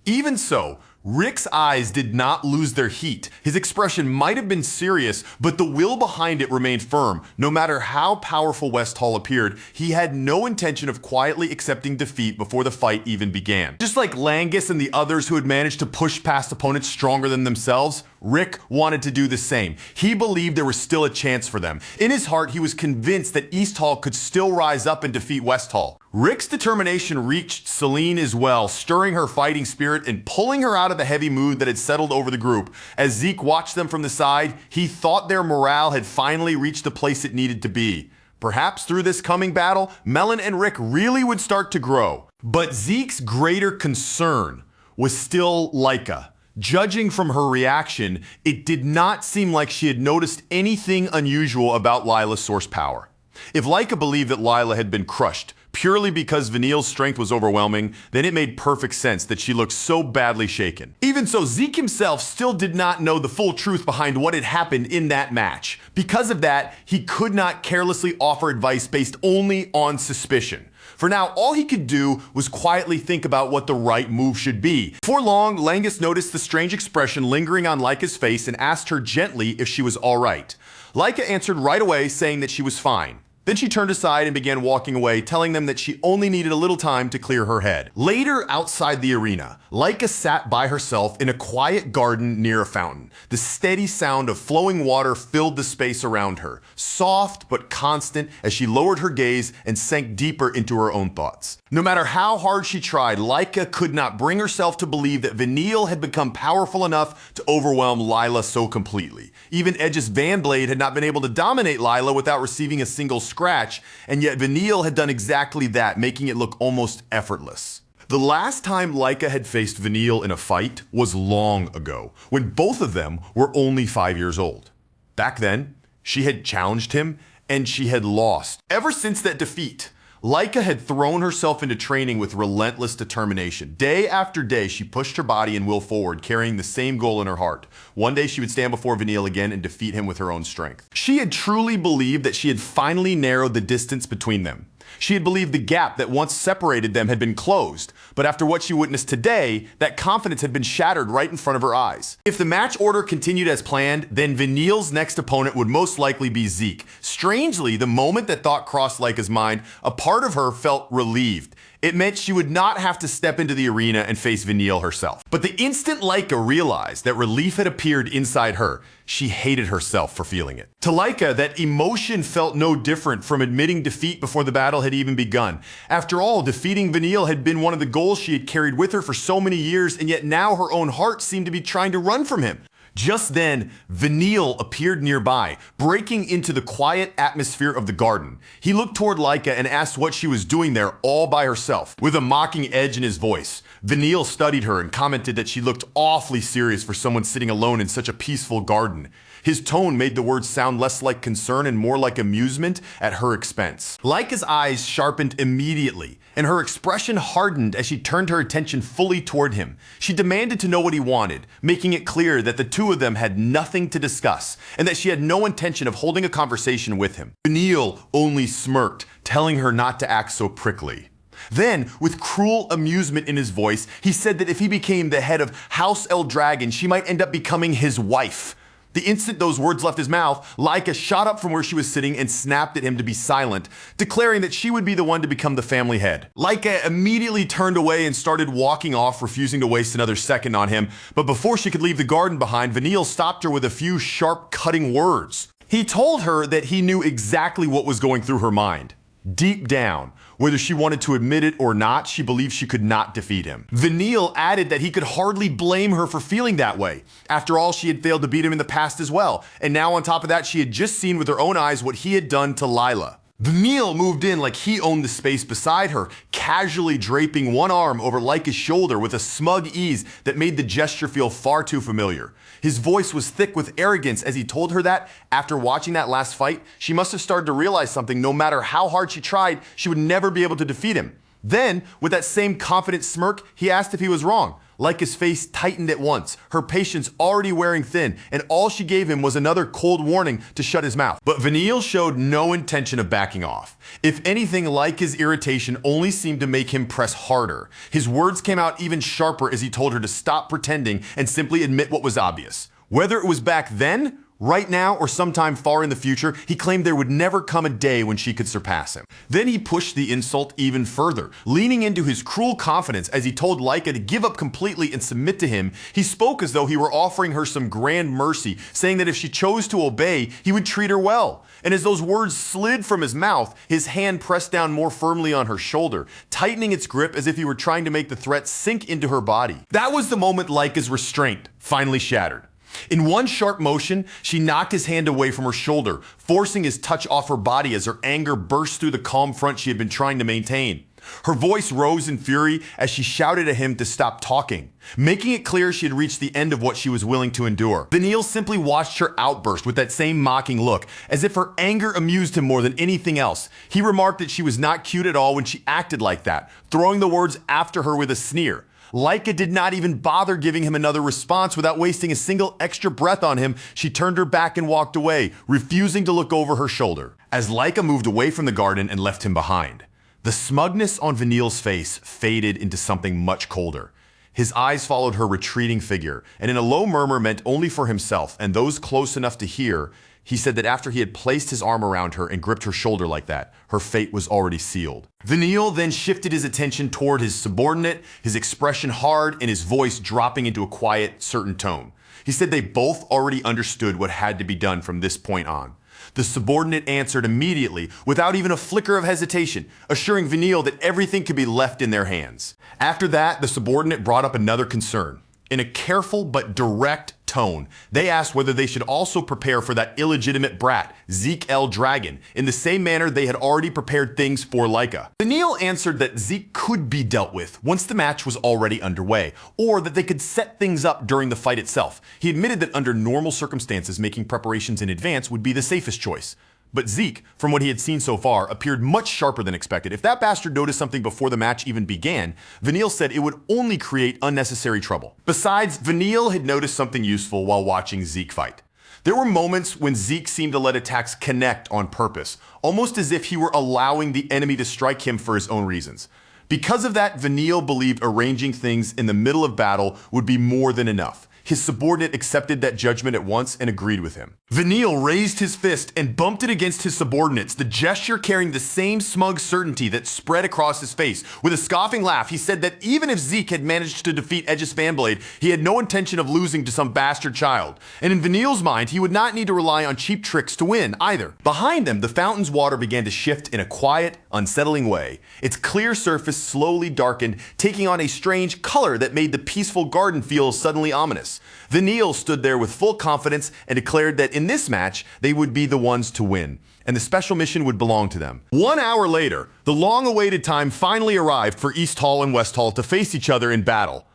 Even so, Rick's eyes did not lose their heat. His expression might have been serious, but the will behind it remained firm. No matter how powerful West Hall appeared, he had no intention of quietly accepting defeat before the fight even began. Just like Langus and the others who had managed to push past opponents stronger than themselves, Rick wanted to do the same. He believed there was still a chance for them. In his heart, he was convinced that East Hall could still rise up and defeat West Hall. Rick's determination reached Celine as well, stirring her fighting spirit and pulling her out of the heavy mood that had settled over the group. As Zeke watched them from the side, he thought their morale had finally reached the place it needed to be. Perhaps through this coming battle, Melon and Rick really would start to grow. But Zeke's greater concern was still Laika. Judging from her reaction, it did not seem like she had noticed anything unusual about Lila's source power. If Laika believed that Lila had been crushed purely because Vanille's strength was overwhelming, then it made perfect sense that she looked so badly shaken. Even so, Zeke himself still did not know the full truth behind what had happened in that match. Because of that, he could not carelessly offer advice based only on suspicion. For now, all he could do was quietly think about what the right move should be. Before long, Langus noticed the strange expression lingering on Laika's face and asked her gently if she was all right. Laika answered right away, saying that she was fine. Then she turned aside and began walking away, telling them that she only needed a little time to clear her head. Later, outside the arena, Laika sat by herself in a quiet garden near a fountain. The steady sound of flowing water filled the space around her, soft but constant as she lowered her gaze and sank deeper into her own thoughts. No matter how hard she tried, Laika could not bring herself to believe that Vanille had become powerful enough to overwhelm Lila so completely. Even Edge's Van Blade had not been able to dominate Lila without receiving a single scratch, and yet Vanille had done exactly that, making it look almost effortless. The last time Laika had faced Vanille in a fight was long ago, when both of them were only 5 years old. Back then, she had challenged him, and she had lost. Ever since that defeat, Laika had thrown herself into training with relentless determination. Day after day, she pushed her body and will forward, carrying the same goal in her heart. One day, she would stand before Vanille again and defeat him with her own strength. She had truly believed that she had finally narrowed the distance between them. She had believed the gap that once separated them had been closed, but after what she witnessed today, that confidence had been shattered right in front of her eyes. If the match order continued as planned, then Vanille's next opponent would most likely be Zeke. Strangely, the moment that thought crossed Laika's mind, a part of her felt relieved. It meant she would not have to step into the arena and face Vanille herself. But the instant Laika realized that relief had appeared inside her, she hated herself for feeling it. To Laika, that emotion felt no different from admitting defeat before the battle had even begun. After all, defeating Vanille had been one of the goals she had carried with her for so many years, and yet now her own heart seemed to be trying to run from him. Just then, Vanille appeared nearby, breaking into the quiet atmosphere of the garden. He looked toward Laika and asked what she was doing there all by herself, with a mocking edge in his voice. Vanille studied her and commented that she looked awfully serious for someone sitting alone in such a peaceful garden. His tone made the words sound less like concern and more like amusement at her expense. Laika's eyes sharpened immediately, and her expression hardened as she turned her attention fully toward him. She demanded to know what he wanted, making it clear that the two of them had nothing to discuss, and that she had no intention of holding a conversation with him. Vanille only smirked, telling her not to act so prickly. Then, with cruel amusement in his voice, he said that if he became the head of House El Dragon, she might end up becoming his wife. The instant those words left his mouth, Laika shot up from where she was sitting and snapped at him to be silent, declaring that she would be the one to become the family head. Laika immediately turned away and started walking off, refusing to waste another second on him, but before she could leave the garden behind, Vanille stopped her with a few sharp, cutting words. He told her that he knew exactly what was going through her mind. Deep down, whether she wanted to admit it or not, she believed she could not defeat him. Vanille added that he could hardly blame her for feeling that way. After all, she had failed to beat him in the past as well. And now on top of that, she had just seen with her own eyes what he had done to Lila. Vanille moved in like he owned the space beside her, casually draping one arm over Laika's shoulder with a smug ease that made the gesture feel far too familiar. His voice was thick with arrogance as he told her that, after watching that last fight, she must have started to realize something. No matter how hard she tried, she would never be able to defeat him. Then, with that same confident smirk, he asked if he was wrong. Laika's face tightened at once, her patience already wearing thin, and all she gave him was another cold warning to shut his mouth. But Vanille showed no intention of backing off. If anything, Laika's irritation only seemed to make him press harder. His words came out even sharper as he told her to stop pretending and simply admit what was obvious. Whether it was back then, right now, or sometime far in the future, he claimed there would never come a day when she could surpass him. Then he pushed the insult even further, leaning into his cruel confidence as he told Laika to give up completely and submit to him. He spoke as though he were offering her some grand mercy, saying that if she chose to obey, he would treat her well. And as those words slid from his mouth, his hand pressed down more firmly on her shoulder, tightening its grip as if he were trying to make the threat sink into her body. That was the moment Laika's restraint finally shattered. In one sharp motion, she knocked his hand away from her shoulder, forcing his touch off her body as her anger burst through the calm front she had been trying to maintain. Her voice rose in fury as she shouted at him to stop talking, making it clear she had reached the end of what she was willing to endure. Vanille simply watched her outburst with that same mocking look, as if her anger amused him more than anything else. He remarked that she was not cute at all when she acted like that, throwing the words after her with a sneer. Laika did not even bother giving him another response. Without wasting a single extra breath on him, she turned her back and walked away, refusing to look over her shoulder. As Laika moved away from the garden and left him behind, the smugness on Vanille's face faded into something much colder. His eyes followed her retreating figure, and in a low murmur meant only for himself and those close enough to hear, he said that after he had placed his arm around her and gripped her shoulder like that, her fate was already sealed. Vanille then shifted his attention toward his subordinate, his expression hard and his voice dropping into a quiet, certain tone. He said they both already understood what had to be done from this point on. The subordinate answered immediately, without even a flicker of hesitation, assuring Vanille that everything could be left in their hands. After that, the subordinate brought up another concern. In a careful but direct tone, they asked whether they should also prepare for that illegitimate brat, Zeke L. Dragon, in the same manner they had already prepared things for Laika. Vanille answered that Zeke could be dealt with once the match was already underway, or that they could set things up during the fight itself. He admitted that under normal circumstances, making preparations in advance would be the safest choice. But Zeke, from what he had seen so far, appeared much sharper than expected. If that bastard noticed something before the match even began, Vanille said it would only create unnecessary trouble. Besides, Vanille had noticed something useful while watching Zeke fight. There were moments when Zeke seemed to let attacks connect on purpose, almost as if he were allowing the enemy to strike him for his own reasons. Because of that, Vanille believed arranging things in the middle of battle would be more than enough. His subordinate accepted that judgment at once and agreed with him. Vanille raised his fist and bumped it against his subordinates, the gesture carrying the same smug certainty that spread across his face. With a scoffing laugh, he said that even if Zeke had managed to defeat Aegis Fanblade, he had no intention of losing to some bastard child. And in Vanille's mind, he would not need to rely on cheap tricks to win, either. Behind them, the fountain's water began to shift in a quiet, unsettling way. Its clear surface slowly darkened, taking on a strange color that made the peaceful garden feel suddenly ominous. Vanille stood there with full confidence and declared that in this match, they would be the ones to win, and the special mission would belong to them. 1 hour later, the long-awaited time finally arrived for East Hall and West Hall to face each other in battle.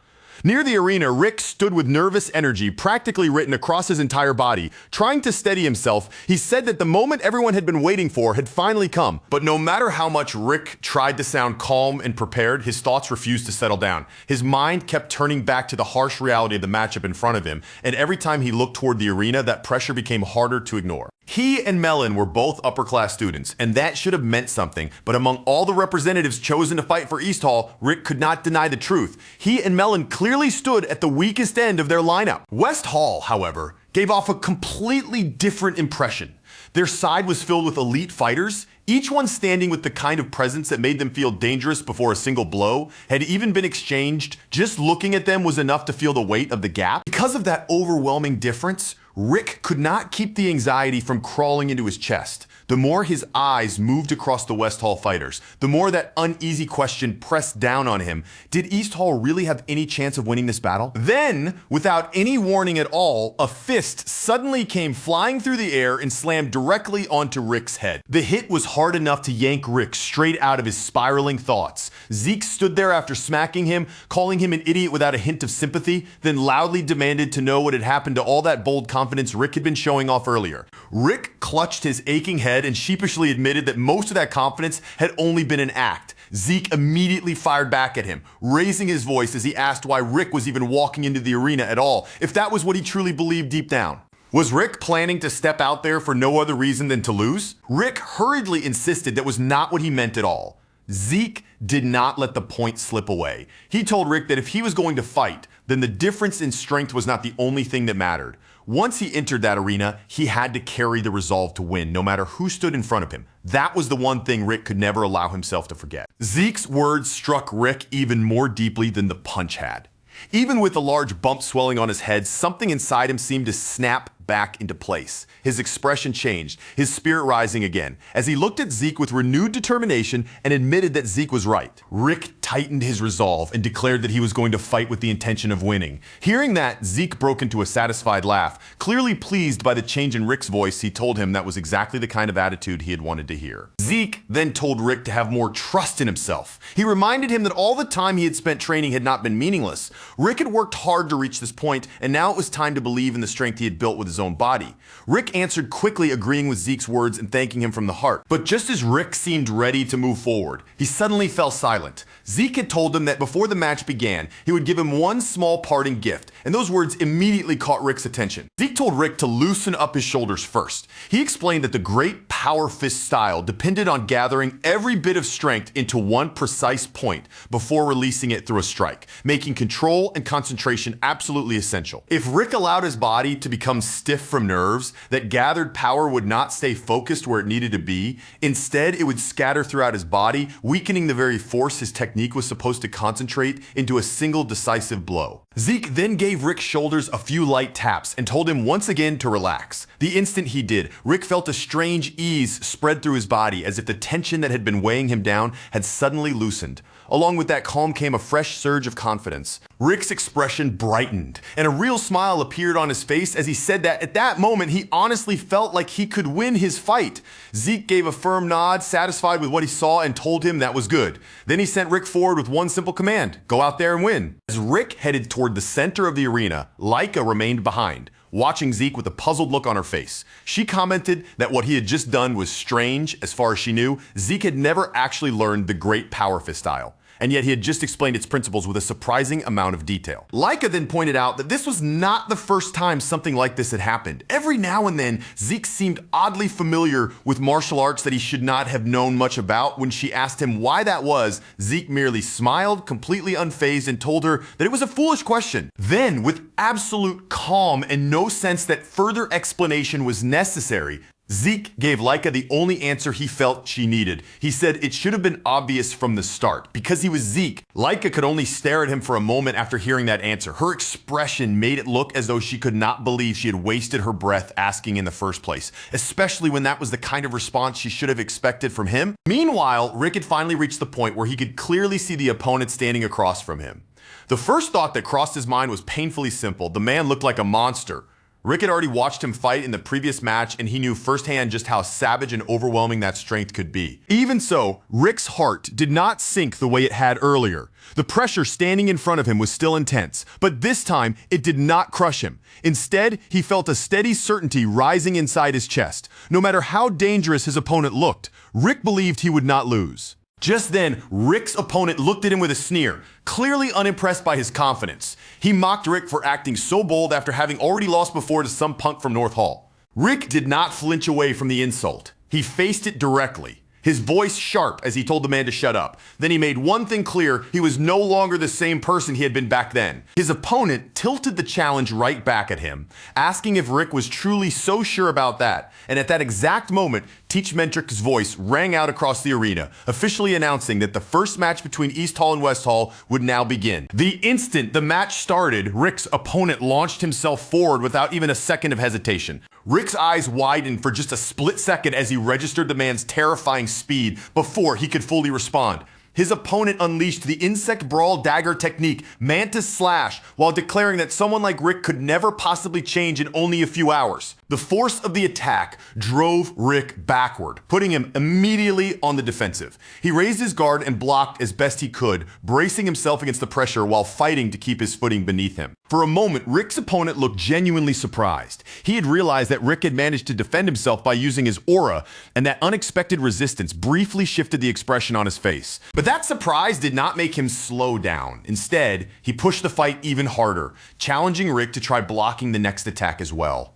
Near the arena, Rick stood with nervous energy practically written across his entire body. Trying to steady himself, he said that the moment everyone had been waiting for had finally come. But no matter how much Rick tried to sound calm and prepared, his thoughts refused to settle down. His mind kept turning back to the harsh reality of the matchup in front of him, and every time he looked toward the arena, that pressure became harder to ignore. He and Melon were both upper-class students, and that should have meant something, but among all the representatives chosen to fight for East Hall, Rick could not deny the truth. He and Melon clearly stood at the weakest end of their lineup. West Hall, however, gave off a completely different impression. Their side was filled with elite fighters, each one standing with the kind of presence that made them feel dangerous before a single blow had even been exchanged. Just looking at them was enough to feel the weight of the gap. Because of that overwhelming difference, Rick could not keep the anxiety from crawling into his chest. the more his eyes moved across the West Hall fighters, the more that uneasy question pressed down on him. Did East Hall really have any chance of winning this battle? Then, without any warning at all, a fist suddenly came flying through the air and slammed directly onto Rick's head. The hit was hard enough to yank Rick straight out of his spiraling thoughts. Zeke stood there after smacking him, calling him an idiot without a hint of sympathy, then loudly demanded to know what had happened to all that bold confidence Rick had been showing off earlier. Rick clutched his aching head and sheepishly admitted that most of that confidence had only been an act. Zeke immediately fired back at him, raising his voice as he asked why Rick was even walking into the arena at all, if that was what he truly believed deep down. Was Rick planning to step out there for no other reason than to lose? Rick hurriedly insisted that was not what he meant at all. Zeke did not let the point slip away. He told Rick that if he was going to fight, then the difference in strength was not the only thing that mattered. Once he entered that arena, he had to carry the resolve to win, no matter who stood in front of him. That was the one thing Rick could never allow himself to forget. Zeke's words struck Rick even more deeply than the punch had. Even with a large bump swelling on his head, something inside him seemed to snap back into place. His expression changed, his spirit rising again, as he looked at Zeke with renewed determination and admitted that Zeke was right. Rick tightened his resolve and declared that he was going to fight with the intention of winning. Hearing that, Zeke broke into a satisfied laugh. Clearly pleased by the change in Rick's voice, he told him that was exactly the kind of attitude he had wanted to hear. Zeke then told Rick to have more trust in himself. He reminded him that all the time he had spent training had not been meaningless. Rick had worked hard to reach this point, and now it was time to believe in the strength he had built with his own body. Rick answered quickly, agreeing with Zeke's words and thanking him from the heart. But just as Rick seemed ready to move forward, he suddenly fell silent. Zeke had told him that before the match began, he would give him one small parting gift, and those words immediately caught Rick's attention. Zeke told Rick to loosen up his shoulders first. He explained that the great power fist style depended on gathering every bit of strength into one precise point before releasing it through a strike, making control and concentration absolutely essential. If Rick allowed his body to become stiff from nerves, that gathered power would not stay focused where it needed to be. Instead, it would scatter throughout his body, weakening the very force his technique was supposed to concentrate into a single decisive blow. Zeke then gave Rick's shoulders a few light taps and told him once again to relax. The instant he did, Rick felt a strange ease spread through his body, as if the tension that had been weighing him down had suddenly loosened. Along with that calm came a fresh surge of confidence. Rick's expression brightened, and a real smile appeared on his face as he said that at that moment he honestly felt like he could win his fight. Zeke gave a firm nod, satisfied with what he saw, and told him that was good. Then he sent Rick forward with one simple command: go out there and win. As Rick headed toward the center of the arena, Laika remained behind, watching Zeke with a puzzled look on her face. She commented that what he had just done was strange. As far as she knew, Zeke had never actually learned the great power fist style, and yet he had just explained its principles with a surprising amount of detail. Laika then pointed out that this was not the first time something like this had happened. Every now and then, Zeke seemed oddly familiar with martial arts that he should not have known much about. When she asked him why that was, Zeke merely smiled, completely unfazed, and told her that it was a foolish question. Then, with absolute calm and no sense that further explanation was necessary, Zeke gave Laika the only answer he felt she needed. He said it should have been obvious from the start. Because he was Zeke, Laika could only stare at him for a moment after hearing that answer. Her expression made it look as though she could not believe she had wasted her breath asking in the first place, especially when that was the kind of response she should have expected from him. Meanwhile, Rick had finally reached the point where he could clearly see the opponent standing across from him. The first thought that crossed his mind was painfully simple. The man looked like a monster. Rick had already watched him fight in the previous match, and he knew firsthand just how savage and overwhelming that strength could be. Even so, Rick's heart did not sink the way it had earlier. The pressure standing in front of him was still intense, but this time it did not crush him. Instead, he felt a steady certainty rising inside his chest. No matter how dangerous his opponent looked, Rick believed he would not lose. Just then, Rick's opponent looked at him with a sneer, clearly unimpressed by his confidence. He mocked Rick for acting so bold after having already lost before to some punk from North Hall. Rick did not flinch away from the insult. He faced it directly, his voice sharp as he told the man to shut up. Then he made one thing clear: he was no longer the same person he had been back then. His opponent tilted the challenge right back at him, asking if Rick was truly so sure about that. And at that exact moment, Teach Mentric's voice rang out across the arena, officially announcing that the first match between East Hall and West Hall would now begin. The instant the match started, Rick's opponent launched himself forward without even a second of hesitation. Rick's eyes widened for just a split second as he registered the man's terrifying speed before he could fully respond. His opponent unleashed the insect brawl dagger technique, Mantis Slash, while declaring that someone like Rick could never possibly change in only a few hours. The force of the attack drove Rick backward, putting him immediately on the defensive. He raised his guard and blocked as best he could, bracing himself against the pressure while fighting to keep his footing beneath him. For a moment, Rick's opponent looked genuinely surprised. He had realized that Rick had managed to defend himself by using his aura, and that unexpected resistance briefly shifted the expression on his face. But that surprise did not make him slow down. Instead, he pushed the fight even harder, challenging Rick to try blocking the next attack as well.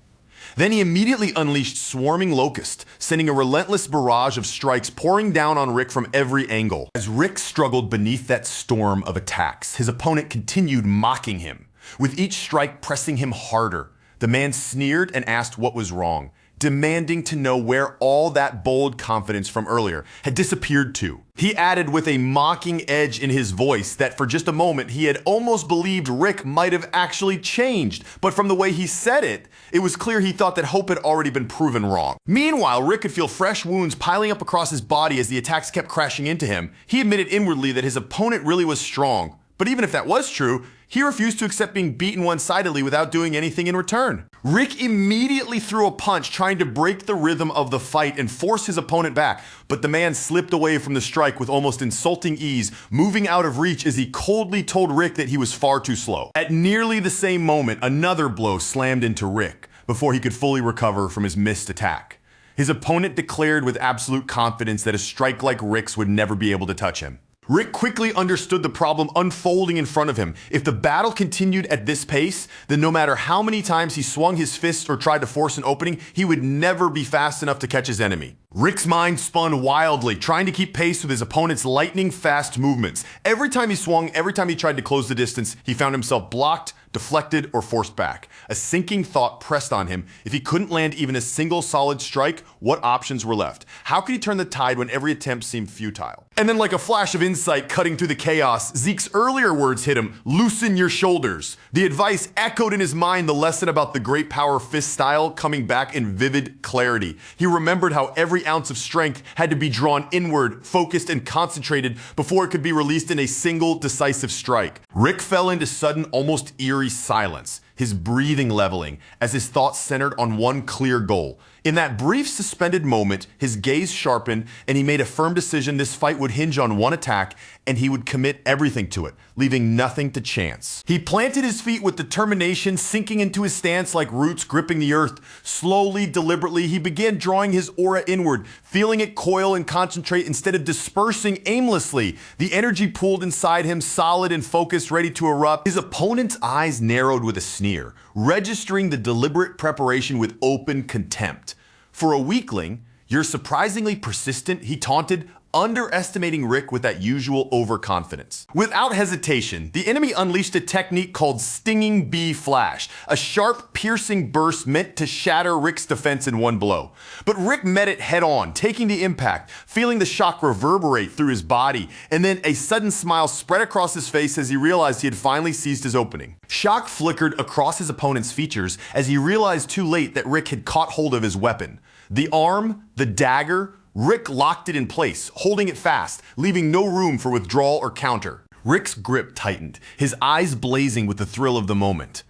Then he immediately unleashed Swarming Locust, sending a relentless barrage of strikes pouring down on Rick from every angle. As Rick struggled beneath that storm of attacks, his opponent continued mocking him, with each strike pressing him harder. The man sneered and asked what was wrong, demanding to know where all that bold confidence from earlier had disappeared to. He added with a mocking edge in his voice that for just a moment he had almost believed Rick might have actually changed, but from the way he said it, it was clear he thought that hope had already been proven wrong. Meanwhile, Rick could feel fresh wounds piling up across his body as the attacks kept crashing into him. He admitted inwardly that his opponent really was strong, but even if that was true, he refused to accept being beaten one-sidedly without doing anything in return. Rick immediately threw a punch, trying to break the rhythm of the fight and force his opponent back, but the man slipped away from the strike with almost insulting ease, moving out of reach as he coldly told Rick that he was far too slow. At nearly the same moment, another blow slammed into Rick before he could fully recover from his missed attack. His opponent declared with absolute confidence that a strike like Rick's would never be able to touch him. Rick quickly understood the problem unfolding in front of him. If the battle continued at this pace, then no matter how many times he swung his fist or tried to force an opening, he would never be fast enough to catch his enemy. Rick's mind spun wildly, trying to keep pace with his opponent's lightning-fast movements. Every time he swung, every time he tried to close the distance, he found himself blocked, deflected, or forced back. A sinking thought pressed on him. If he couldn't land even a single solid strike, what options were left? How could he turn the tide when every attempt seemed futile? And then like a flash of insight cutting through the chaos, Zeke's earlier words hit him, "Loosen your shoulders." The advice echoed in his mind the lesson about the great power fist style coming back in vivid clarity. He remembered how every ounce of strength had to be drawn inward, focused, and concentrated before it could be released in a single decisive strike. Rick fell into sudden, almost eerie silence, his breathing leveling as his thoughts centered on one clear goal. In that brief suspended moment, his gaze sharpened and he made a firm decision this fight would hinge on one attack and he would commit everything to it, leaving nothing to chance. He planted his feet with determination, sinking into his stance like roots gripping the earth. Slowly, deliberately, he began drawing his aura inward, feeling it coil and concentrate instead of dispersing aimlessly. The energy pooled inside him, solid and focused, ready to erupt. His opponent's eyes narrowed with a sneer, registering the deliberate preparation with open contempt. For a weakling, "You're surprisingly persistent," he taunted, underestimating Rick with that usual overconfidence. Without hesitation, the enemy unleashed a technique called Stinging Bee Flash, a sharp, piercing burst meant to shatter Rick's defense in one blow. But Rick met it head on, taking the impact, feeling the shock reverberate through his body, and then a sudden smile spread across his face as he realized he had finally seized his opening. Shock flickered across his opponent's features as he realized too late that Rick had caught hold of his weapon. The arm, the dagger, Rick locked it in place, holding it fast, leaving no room for withdrawal or counter. Rick's grip tightened, his eyes blazing with the thrill of the moment.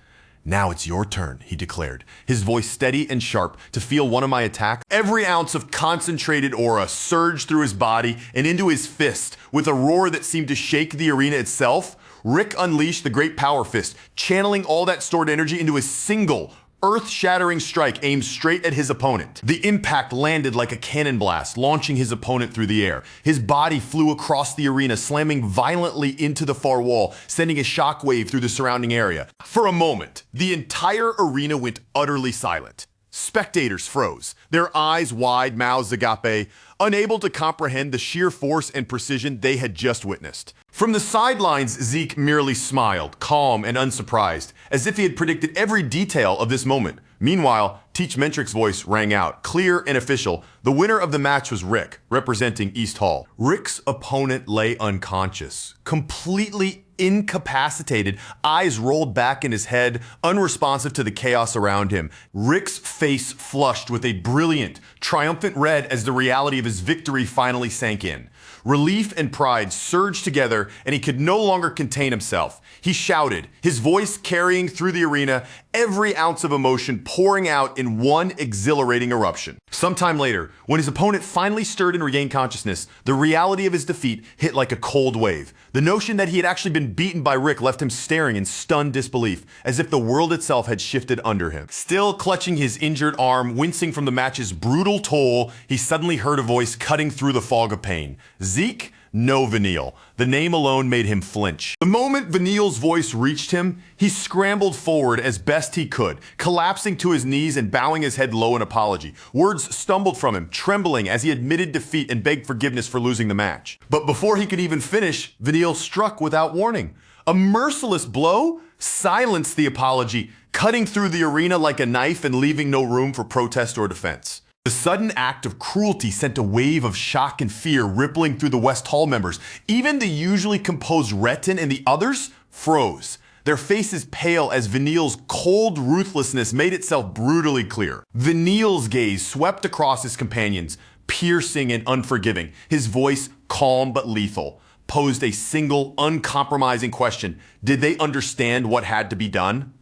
"Now it's your turn," he declared, his voice steady and sharp. "To feel one of my attacks?" Every ounce of concentrated aura surged through his body and into his fist. With a roar that seemed to shake the arena itself, Rick unleashed the great power fist, channeling all that stored energy into a single, earth-shattering strike aimed straight at his opponent. The impact landed like a cannon blast, launching his opponent through the air. His body flew across the arena, slamming violently into the far wall, sending a shockwave through the surrounding area. For a moment, the entire arena went utterly silent. Spectators froze, their eyes wide, mouths agape, unable to comprehend the sheer force and precision they had just witnessed. From the sidelines, Zeke merely smiled, calm and unsurprised, as if he had predicted every detail of this moment. Meanwhile, Teach Mentrick's voice rang out, clear and official. The winner of the match was Rick, representing East Hall. Rick's opponent lay unconscious, completely incapacitated, eyes rolled back in his head, unresponsive to the chaos around him. Rick's face flushed with a brilliant, triumphant red as the reality of his victory finally sank in. Relief and pride surged together, and he could no longer contain himself. He shouted, his voice carrying through the arena, every ounce of emotion pouring out in one exhilarating eruption. Sometime later, when his opponent finally stirred and regained consciousness, the reality of his defeat hit like a cold wave. The notion that he had actually been beaten by Rick left him staring in stunned disbelief, as if the world itself had shifted under him. Still clutching his injured arm, wincing from the match's brutal toll, he suddenly heard a voice cutting through the fog of pain. Zeke? No, Vanille. The name alone made him flinch. The moment Vanille's voice reached him, he scrambled forward as best he could, collapsing to his knees and bowing his head low in apology. Words stumbled from him, trembling as he admitted defeat and begged forgiveness for losing the match. But before he could even finish, Vanille struck without warning. A merciless blow silenced the apology, cutting through the arena like a knife and leaving no room for protest or defense. The sudden act of cruelty sent a wave of shock and fear rippling through the West Hall members. Even the usually composed Retin and the others froze, their faces pale as Vanille's cold ruthlessness made itself brutally clear. Vanille's gaze swept across his companions, piercing and unforgiving. His voice, calm but lethal, posed a single, uncompromising question. Did they understand what had to be done?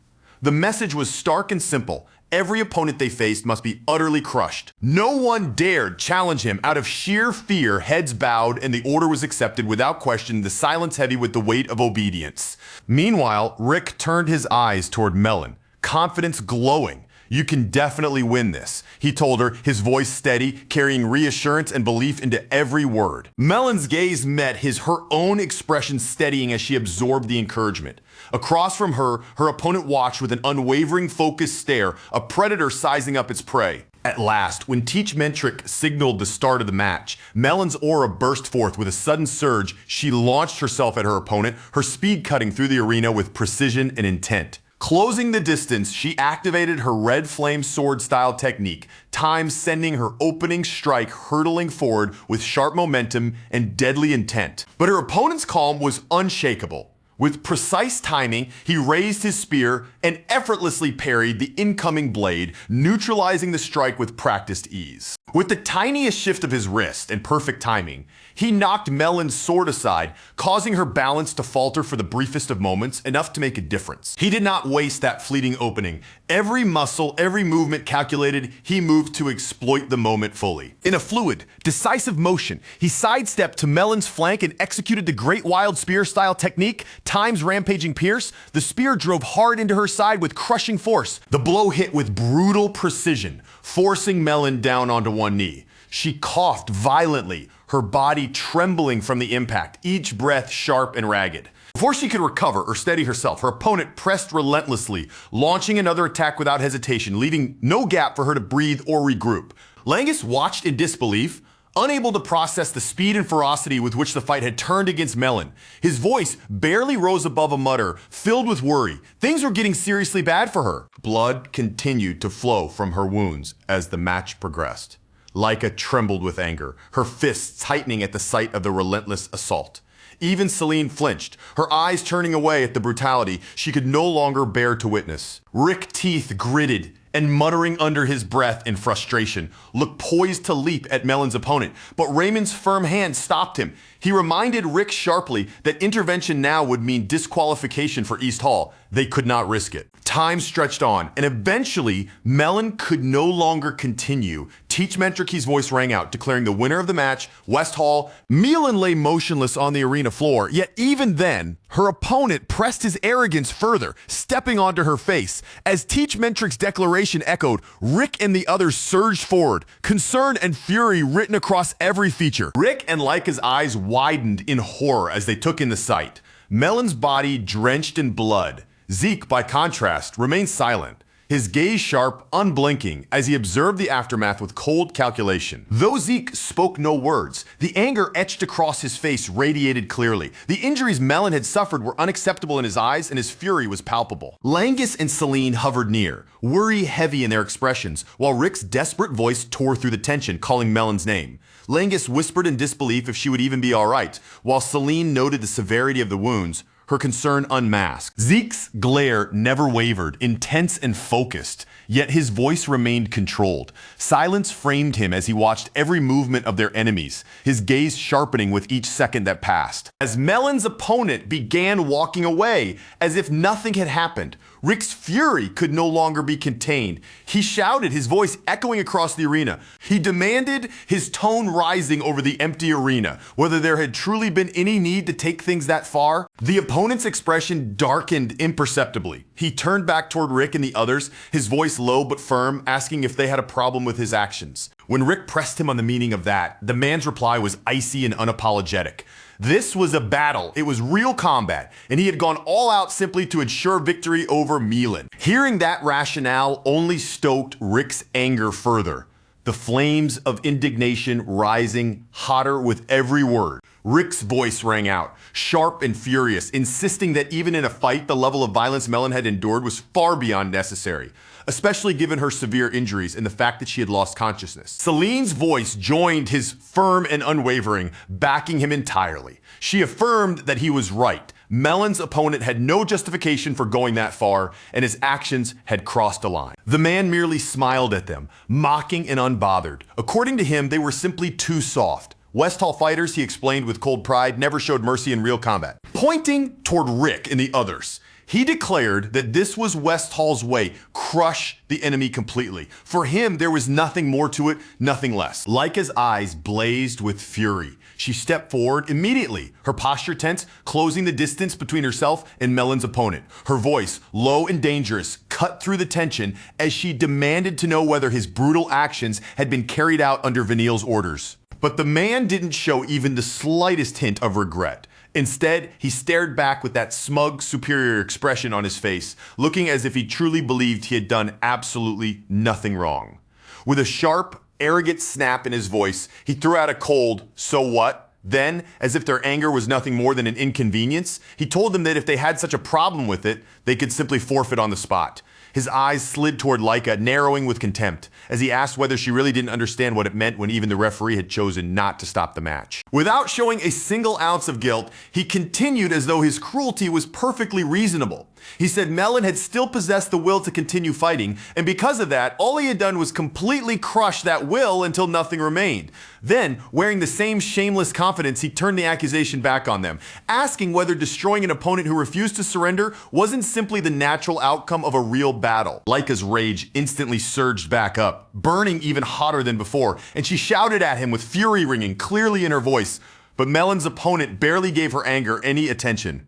The message was stark and simple. Every opponent they faced must be utterly crushed. No one dared challenge him. Out of sheer fear, heads bowed and the order was accepted without question, the silence heavy with the weight of obedience. Meanwhile, Rick turned his eyes toward Melon, confidence glowing. You can definitely win this, he told her, his voice steady, carrying reassurance and belief into every word. Melon's gaze met her own expression steadying as she absorbed the encouragement. Across from her, her opponent watched with an unwavering focused stare, a predator sizing up its prey. At last, when Teach Mentric signaled the start of the match, Melon's aura burst forth with a sudden surge. She launched herself at her opponent, her speed cutting through the arena with precision and intent. Closing the distance, she activated her red flame sword style technique, time sending her opening strike hurtling forward with sharp momentum and deadly intent. But her opponent's calm was unshakable. With precise timing, he raised his spear and effortlessly parried the incoming blade, neutralizing the strike with practiced ease. With the tiniest shift of his wrist and perfect timing, he knocked Melon's sword aside, causing her balance to falter for the briefest of moments, enough to make a difference. He did not waste that fleeting opening. Every muscle, every movement calculated, he moved to exploit the moment fully. In a fluid, decisive motion, he sidestepped to Melon's flank and executed the great wild spear style technique, Time's rampaging pierce. The spear drove hard into her side with crushing force. The blow hit with brutal precision, forcing Melon down onto one knee. She coughed violently, her body trembling from the impact, each breath sharp and ragged. Before she could recover or steady herself, her opponent pressed relentlessly, launching another attack without hesitation, leaving no gap for her to breathe or regroup. Langus watched in disbelief, unable to process the speed and ferocity with which the fight had turned against Melon. His voice barely rose above a mutter, filled with worry. Things were getting seriously bad for her. Blood continued to flow from her wounds as the match progressed. Laika trembled with anger, her fists tightening at the sight of the relentless assault. Even Celine flinched, her eyes turning away at the brutality she could no longer bear to witness. Rick teeth gritted and, muttering under his breath in frustration, looked poised to leap at Melon's opponent, but Raymond's firm hand stopped him. He reminded Rick sharply that intervention now would mean disqualification for East Hall. They could not risk it. Time stretched on, and eventually, Melon could no longer continue. Teach Mentrice's voice rang out, declaring the winner of the match, West Hall. Melon lay motionless on the arena floor, yet even then, her opponent pressed his arrogance further, stepping onto her face. As Teach Mentrice's declaration echoed, Rick and the others surged forward, concern and fury written across every feature. Rick and Laika's eyes widened in horror as they took in the sight. Melon's body drenched in blood. Zeke, by contrast, remained silent, his gaze sharp, unblinking, as he observed the aftermath with cold calculation. Though Zeke spoke no words, the anger etched across his face radiated clearly. The injuries Melon had suffered were unacceptable in his eyes, and his fury was palpable. Langus and Celine hovered near, worry heavy in their expressions, while Rick's desperate voice tore through the tension, calling Melon's name. Langus whispered in disbelief if she would even be all right, while Celine noted the severity of the wounds. her concern unmasked. Zeke's glare never wavered, intense and focused, yet his voice remained controlled. Silence framed him as he watched every movement of their enemies, his gaze sharpening with each second that passed. As Melon's opponent began walking away, as if nothing had happened, Rick's fury could no longer be contained. He shouted, his voice echoing across the arena. He demanded, his tone rising over the empty arena, whether there had truly been any need to take things that far. The opponent's expression darkened imperceptibly. He turned back toward Rick and the others, his voice low but firm, asking if they had a problem with his actions. When Rick pressed him on the meaning of that, the man's reply was icy and unapologetic. This was a battle. It was real combat, and he had gone all out simply to ensure victory over Milan. Hearing that rationale only stoked Rick's anger further, the flames of indignation rising hotter with every word. Rick's voice rang out, sharp and furious, insisting that even in a fight, the level of violence Melon had endured was far beyond necessary, especially given her severe injuries and the fact that she had lost consciousness. Celine's voice joined his firm and unwavering, backing him entirely. She affirmed that he was right. Melon's opponent had no justification for going that far, and his actions had crossed a line. The man merely smiled at them, mocking and unbothered. According to him, they were simply too soft. West Hall fighters, he explained with cold pride, never showed mercy in real combat. Pointing toward Rick and the others, he declared that this was West Hall's way, crush the enemy completely. For him, there was nothing more to it, nothing less. Laika's eyes blazed with fury. She stepped forward immediately, her posture tense, closing the distance between herself and Melon's opponent. Her voice, low and dangerous, cut through the tension as she demanded to know whether his brutal actions had been carried out under Vanille's orders. But the man didn't show even the slightest hint of regret. Instead, he stared back with that smug, superior expression on his face, looking as if he truly believed he had done absolutely nothing wrong. With a sharp, arrogant snap in his voice, he threw out a cold, "So what?" Then, as if their anger was nothing more than an inconvenience, he told them that if they had such a problem with it, they could simply forfeit on the spot. His eyes slid toward Laika, narrowing with contempt, as he asked whether she really didn't understand what it meant when even the referee had chosen not to stop the match. Without showing a single ounce of guilt, he continued as though his cruelty was perfectly reasonable. He said Melon had still possessed the will to continue fighting, and because of that, all he had done was completely crush that will until nothing remained. Then, wearing the same shameless confidence, he turned the accusation back on them, asking whether destroying an opponent who refused to surrender wasn't simply the natural outcome of a real battle. Laika's rage instantly surged back up, burning even hotter than before, and she shouted at him with fury ringing clearly in her voice. But Melon's opponent barely gave her anger any attention.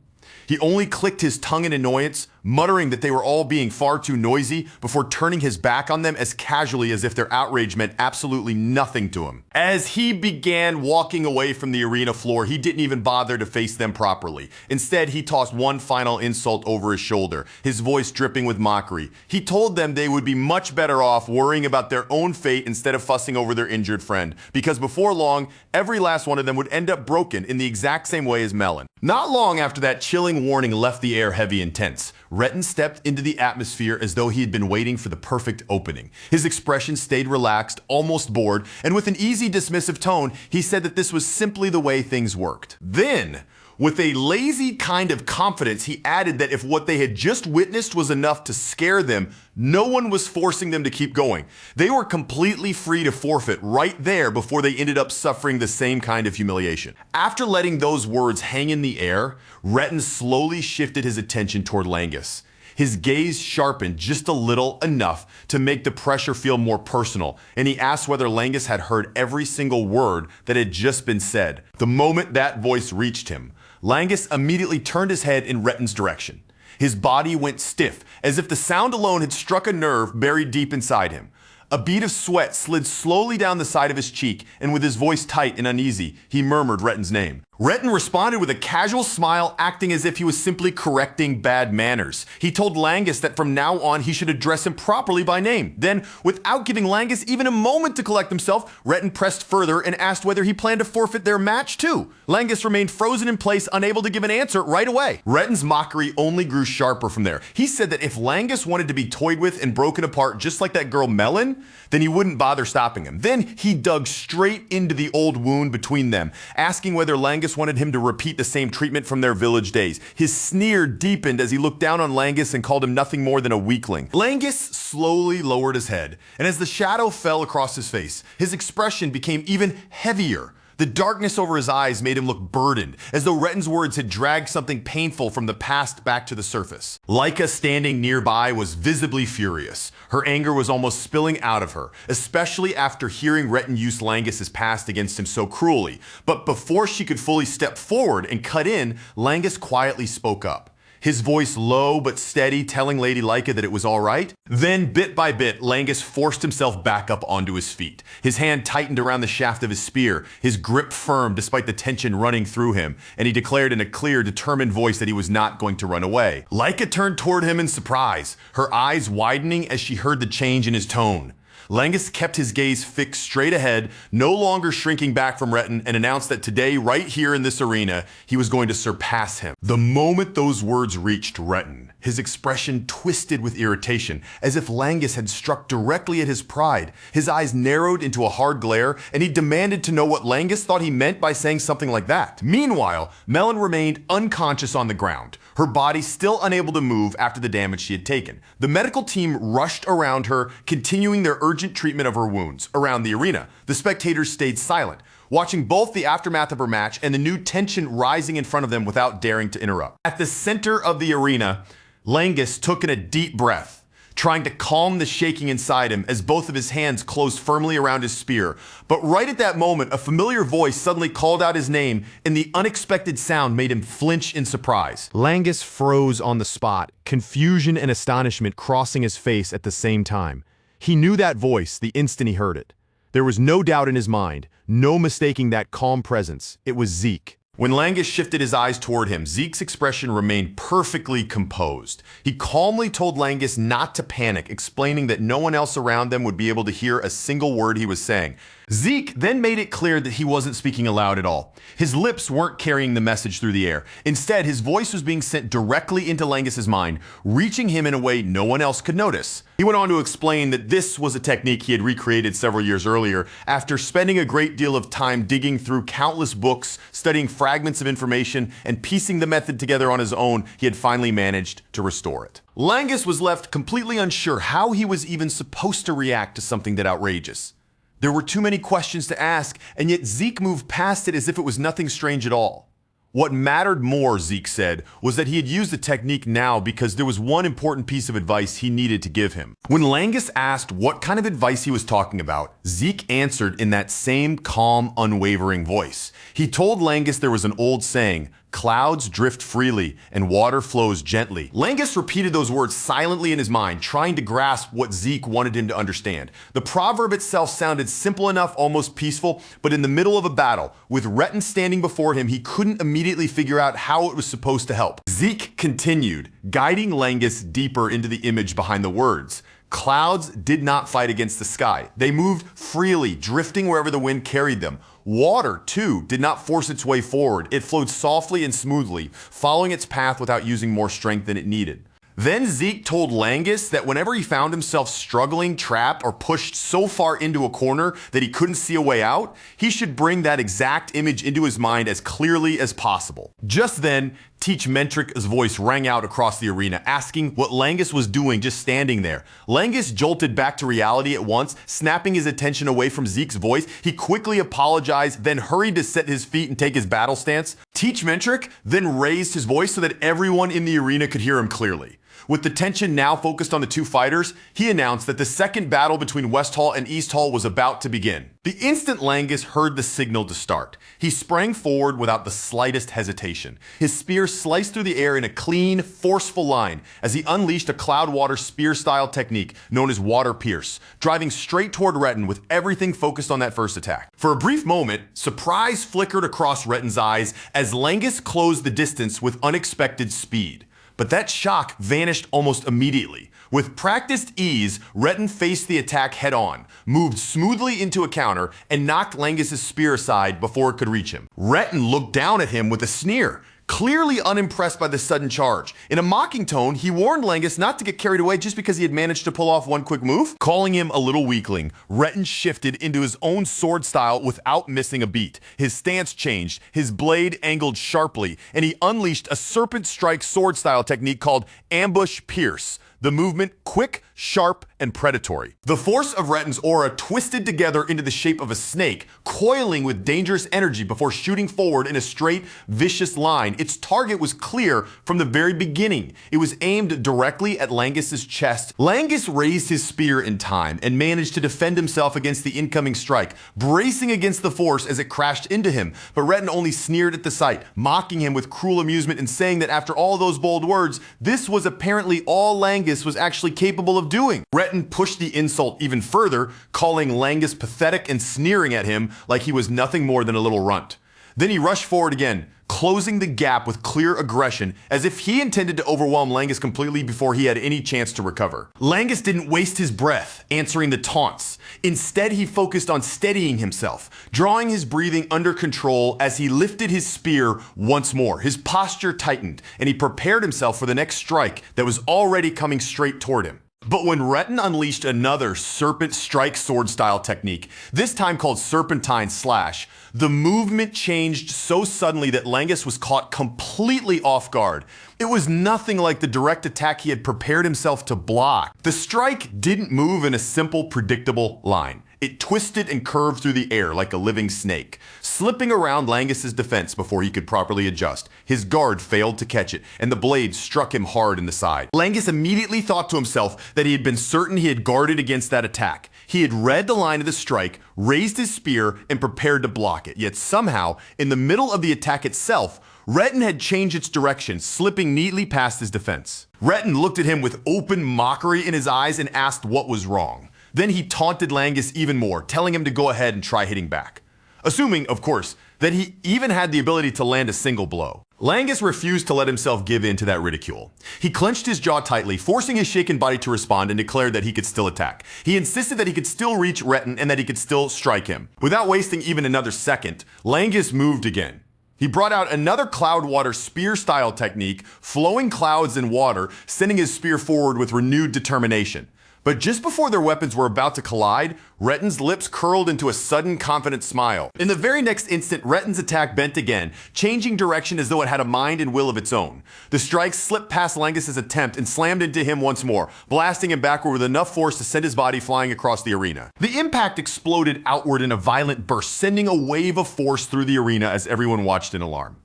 He only clicked his tongue in annoyance, muttering that they were all being far too noisy before turning his back on them as casually as if their outrage meant absolutely nothing to him. As he began walking away from the arena floor, he didn't even bother to face them properly. Instead, he tossed one final insult over his shoulder, his voice dripping with mockery. He told them they would be much better off worrying about their own fate instead of fussing over their injured friend, because before long, every last one of them would end up broken in the exact same way as Melon. Not long after that chilling warning left the air heavy and tense, Retton stepped into the atmosphere as though he had been waiting for the perfect opening. His expression stayed relaxed, almost bored, and with an easy dismissive tone, he said that this was simply the way things worked. Then, with a lazy kind of confidence, he added that if what they had just witnessed was enough to scare them, no one was forcing them to keep going. They were completely free to forfeit right there before they ended up suffering the same kind of humiliation. After letting those words hang in the air, Retton slowly shifted his attention toward Langus. His gaze sharpened just a little, enough to make the pressure feel more personal, and he asked whether Langus had heard every single word that had just been said. The moment that voice reached him, Langus immediately turned his head in Retton's direction. His body went stiff, as if the sound alone had struck a nerve buried deep inside him. A bead of sweat slid slowly down the side of his cheek, and with his voice tight and uneasy, he murmured Retton's name. Retton responded with a casual smile, acting as if he was simply correcting bad manners. He told Langus that from now on he should address him properly by name. Then, without giving Langus even a moment to collect himself, Retton pressed further and asked whether he planned to forfeit their match too. Langus remained frozen in place, unable to give an answer right away. Retton's mockery only grew sharper from there. He said that if Langus wanted to be toyed with and broken apart just like that girl Melon, then he wouldn't bother stopping him. Then he dug straight into the old wound between them, asking whether Langus Langus wanted him to repeat the same treatment from their village days. His sneer deepened as he looked down on Langus and called him nothing more than a weakling. Langus slowly lowered his head, and as the shadow fell across his face, his expression became even heavier. The darkness over his eyes made him look burdened, as though Retten's words had dragged something painful from the past back to the surface. Leica, standing nearby, was visibly furious. Her anger was almost spilling out of her, especially after hearing Retten use Langus's past against him so cruelly. But before she could fully step forward and cut in, Langus quietly spoke up. His voice low but steady, telling Lady Leica that it was all right. Then, bit by bit, Langus forced himself back up onto his feet. His hand tightened around the shaft of his spear, his grip firm despite the tension running through him, and he declared in a clear, determined voice that he was not going to run away. Leica turned toward him in surprise, her eyes widening as she heard the change in his tone. Langus kept his gaze fixed straight ahead, no longer shrinking back from Retten, and announced that today, right here in this arena, he was going to surpass him. The moment those words reached Retten, his expression twisted with irritation, as if Langus had struck directly at his pride. His eyes narrowed into a hard glare, and he demanded to know what Langus thought he meant by saying something like that. Meanwhile, Melon remained unconscious on the ground, her body still unable to move after the damage she had taken. The medical team rushed around her, continuing their urgent treatment of her wounds. Around the arena, the spectators stayed silent, watching both the aftermath of her match and the new tension rising in front of them without daring to interrupt. At the center of the arena, Langus took in a deep breath, trying to calm the shaking inside him as both of his hands closed firmly around his spear. But right at that moment, a familiar voice suddenly called out his name, and the unexpected sound made him flinch in surprise. Langus froze on the spot, confusion and astonishment crossing his face at the same time. He knew that voice the instant he heard it. There was no doubt in his mind, no mistaking that calm presence. It was Zeke. When Langus shifted his eyes toward him, Zeke's expression remained perfectly composed. He calmly told Langus not to panic, explaining that no one else around them would be able to hear a single word he was saying. Zeke then made it clear that he wasn't speaking aloud at all. His lips weren't carrying the message through the air. Instead, his voice was being sent directly into Langus's mind, reaching him in a way no one else could notice. He went on to explain that this was a technique he had recreated several years earlier after spending a great deal of time digging through countless books, studying fragments of information, and piecing the method together on his own. He had finally managed to restore it. Langus was left completely unsure how he was even supposed to react to something that outrageous. There were too many questions to ask, and yet Zeke moved past it as if it was nothing strange at all. What mattered more, Zeke said, was that he had used the technique now because there was one important piece of advice he needed to give him. When Langus asked what kind of advice he was talking about, Zeke answered in that same calm, unwavering voice. He told Langus there was an old saying, "Clouds drift freely and water flows gently." Langus repeated those words silently in his mind, trying to grasp what Zeke wanted him to understand. The proverb itself sounded simple enough, almost peaceful, but in the middle of a battle, with Retten standing before him, he couldn't immediately figure out how it was supposed to help. Zeke continued, guiding Langus deeper into the image behind the words. Clouds did not fight against the sky. They moved freely, drifting wherever the wind carried them. Water, too, did not force its way forward. It flowed softly and smoothly, following its path without using more strength than it needed. Then Zeke told Langus that whenever he found himself struggling, trapped, or pushed so far into a corner that he couldn't see a way out, he should bring that exact image into his mind as clearly as possible. Just then, Teach Mentric's voice rang out across the arena, asking what Langus was doing just standing there. Langus jolted back to reality at once, snapping his attention away from Zeke's voice. He quickly apologized, then hurried to set his feet and take his battle stance. Teach Mentric then raised his voice so that everyone in the arena could hear him clearly. With the tension now focused on the two fighters, he announced that the second battle between West Hall and East Hall was about to begin. The instant Langus heard the signal to start, he sprang forward without the slightest hesitation. His spear sliced through the air in a clean, forceful line as he unleashed a Cloudwater spear-style technique known as Water Pierce, driving straight toward Retten with everything focused on that first attack. For a brief moment, surprise flickered across Retten's eyes as Langus closed the distance with unexpected speed. But that shock vanished almost immediately. With practiced ease, Retten faced the attack head-on, moved smoothly into a counter, and knocked Langus's spear aside before it could reach him. Retten looked down at him with a sneer, clearly unimpressed by the sudden charge. In a mocking tone, he warned Langus not to get carried away just because he had managed to pull off one quick move. Calling him a little weakling, Retin shifted into his own sword style without missing a beat. His stance changed, his blade angled sharply, and he unleashed a serpent strike sword style technique called Ambush Pierce. The movement quick, sharp, and predatory. The force of Retin's aura twisted together into the shape of a snake, coiling with dangerous energy before shooting forward in a straight, vicious line. Its target was clear from the very beginning. It was aimed directly at Langus's chest. Langus raised his spear in time and managed to defend himself against the incoming strike, bracing against the force as it crashed into him. But Retin only sneered at the sight, mocking him with cruel amusement and saying that after all those bold words, this was apparently all Langus was actually capable of doing. Retin pushed the insult even further, calling Langus pathetic and sneering at him like he was nothing more than a little runt. Then he rushed forward again, closing the gap with clear aggression as if he intended to overwhelm Langus completely before he had any chance to recover. Langus didn't waste his breath answering the taunts. Instead, he focused on steadying himself, drawing his breathing under control as he lifted his spear once more. His posture tightened, and he prepared himself for the next strike that was already coming straight toward him. But when Retin unleashed another serpent strike sword style technique, this time called Serpentine Slash, the movement changed so suddenly that Langus was caught completely off guard. It was nothing like the direct attack he had prepared himself to block. The strike didn't move in a simple, predictable line. It twisted and curved through the air like a living snake, slipping around Langus's defense before he could properly adjust. His guard failed to catch it, and the blade struck him hard in the side. Langus immediately thought to himself that he had been certain he had guarded against that attack. He had read the line of the strike, raised his spear, and prepared to block it. Yet somehow, in the middle of the attack itself, Retin had changed its direction, slipping neatly past his defense. Retin looked at him with open mockery in his eyes and asked what was wrong. Then he taunted Langus even more, telling him to go ahead and try hitting back. Assuming, of course, that he even had the ability to land a single blow. Langus refused to let himself give in to that ridicule. He clenched his jaw tightly, forcing his shaken body to respond, and declared that he could still attack. He insisted that he could still reach Retin and that he could still strike him. Without wasting even another second, Langus moved again. He brought out another Cloudwater spear-style technique, flowing clouds in water, sending his spear forward with renewed determination. But just before their weapons were about to collide, Retin's lips curled into a sudden, confident smile. In the very next instant, Retin's attack bent again, changing direction as though it had a mind and will of its own. The strike slipped past Langus's attempt and slammed into him once more, blasting him backward with enough force to send his body flying across the arena. The impact exploded outward in a violent burst, sending a wave of force through the arena as everyone watched in alarm.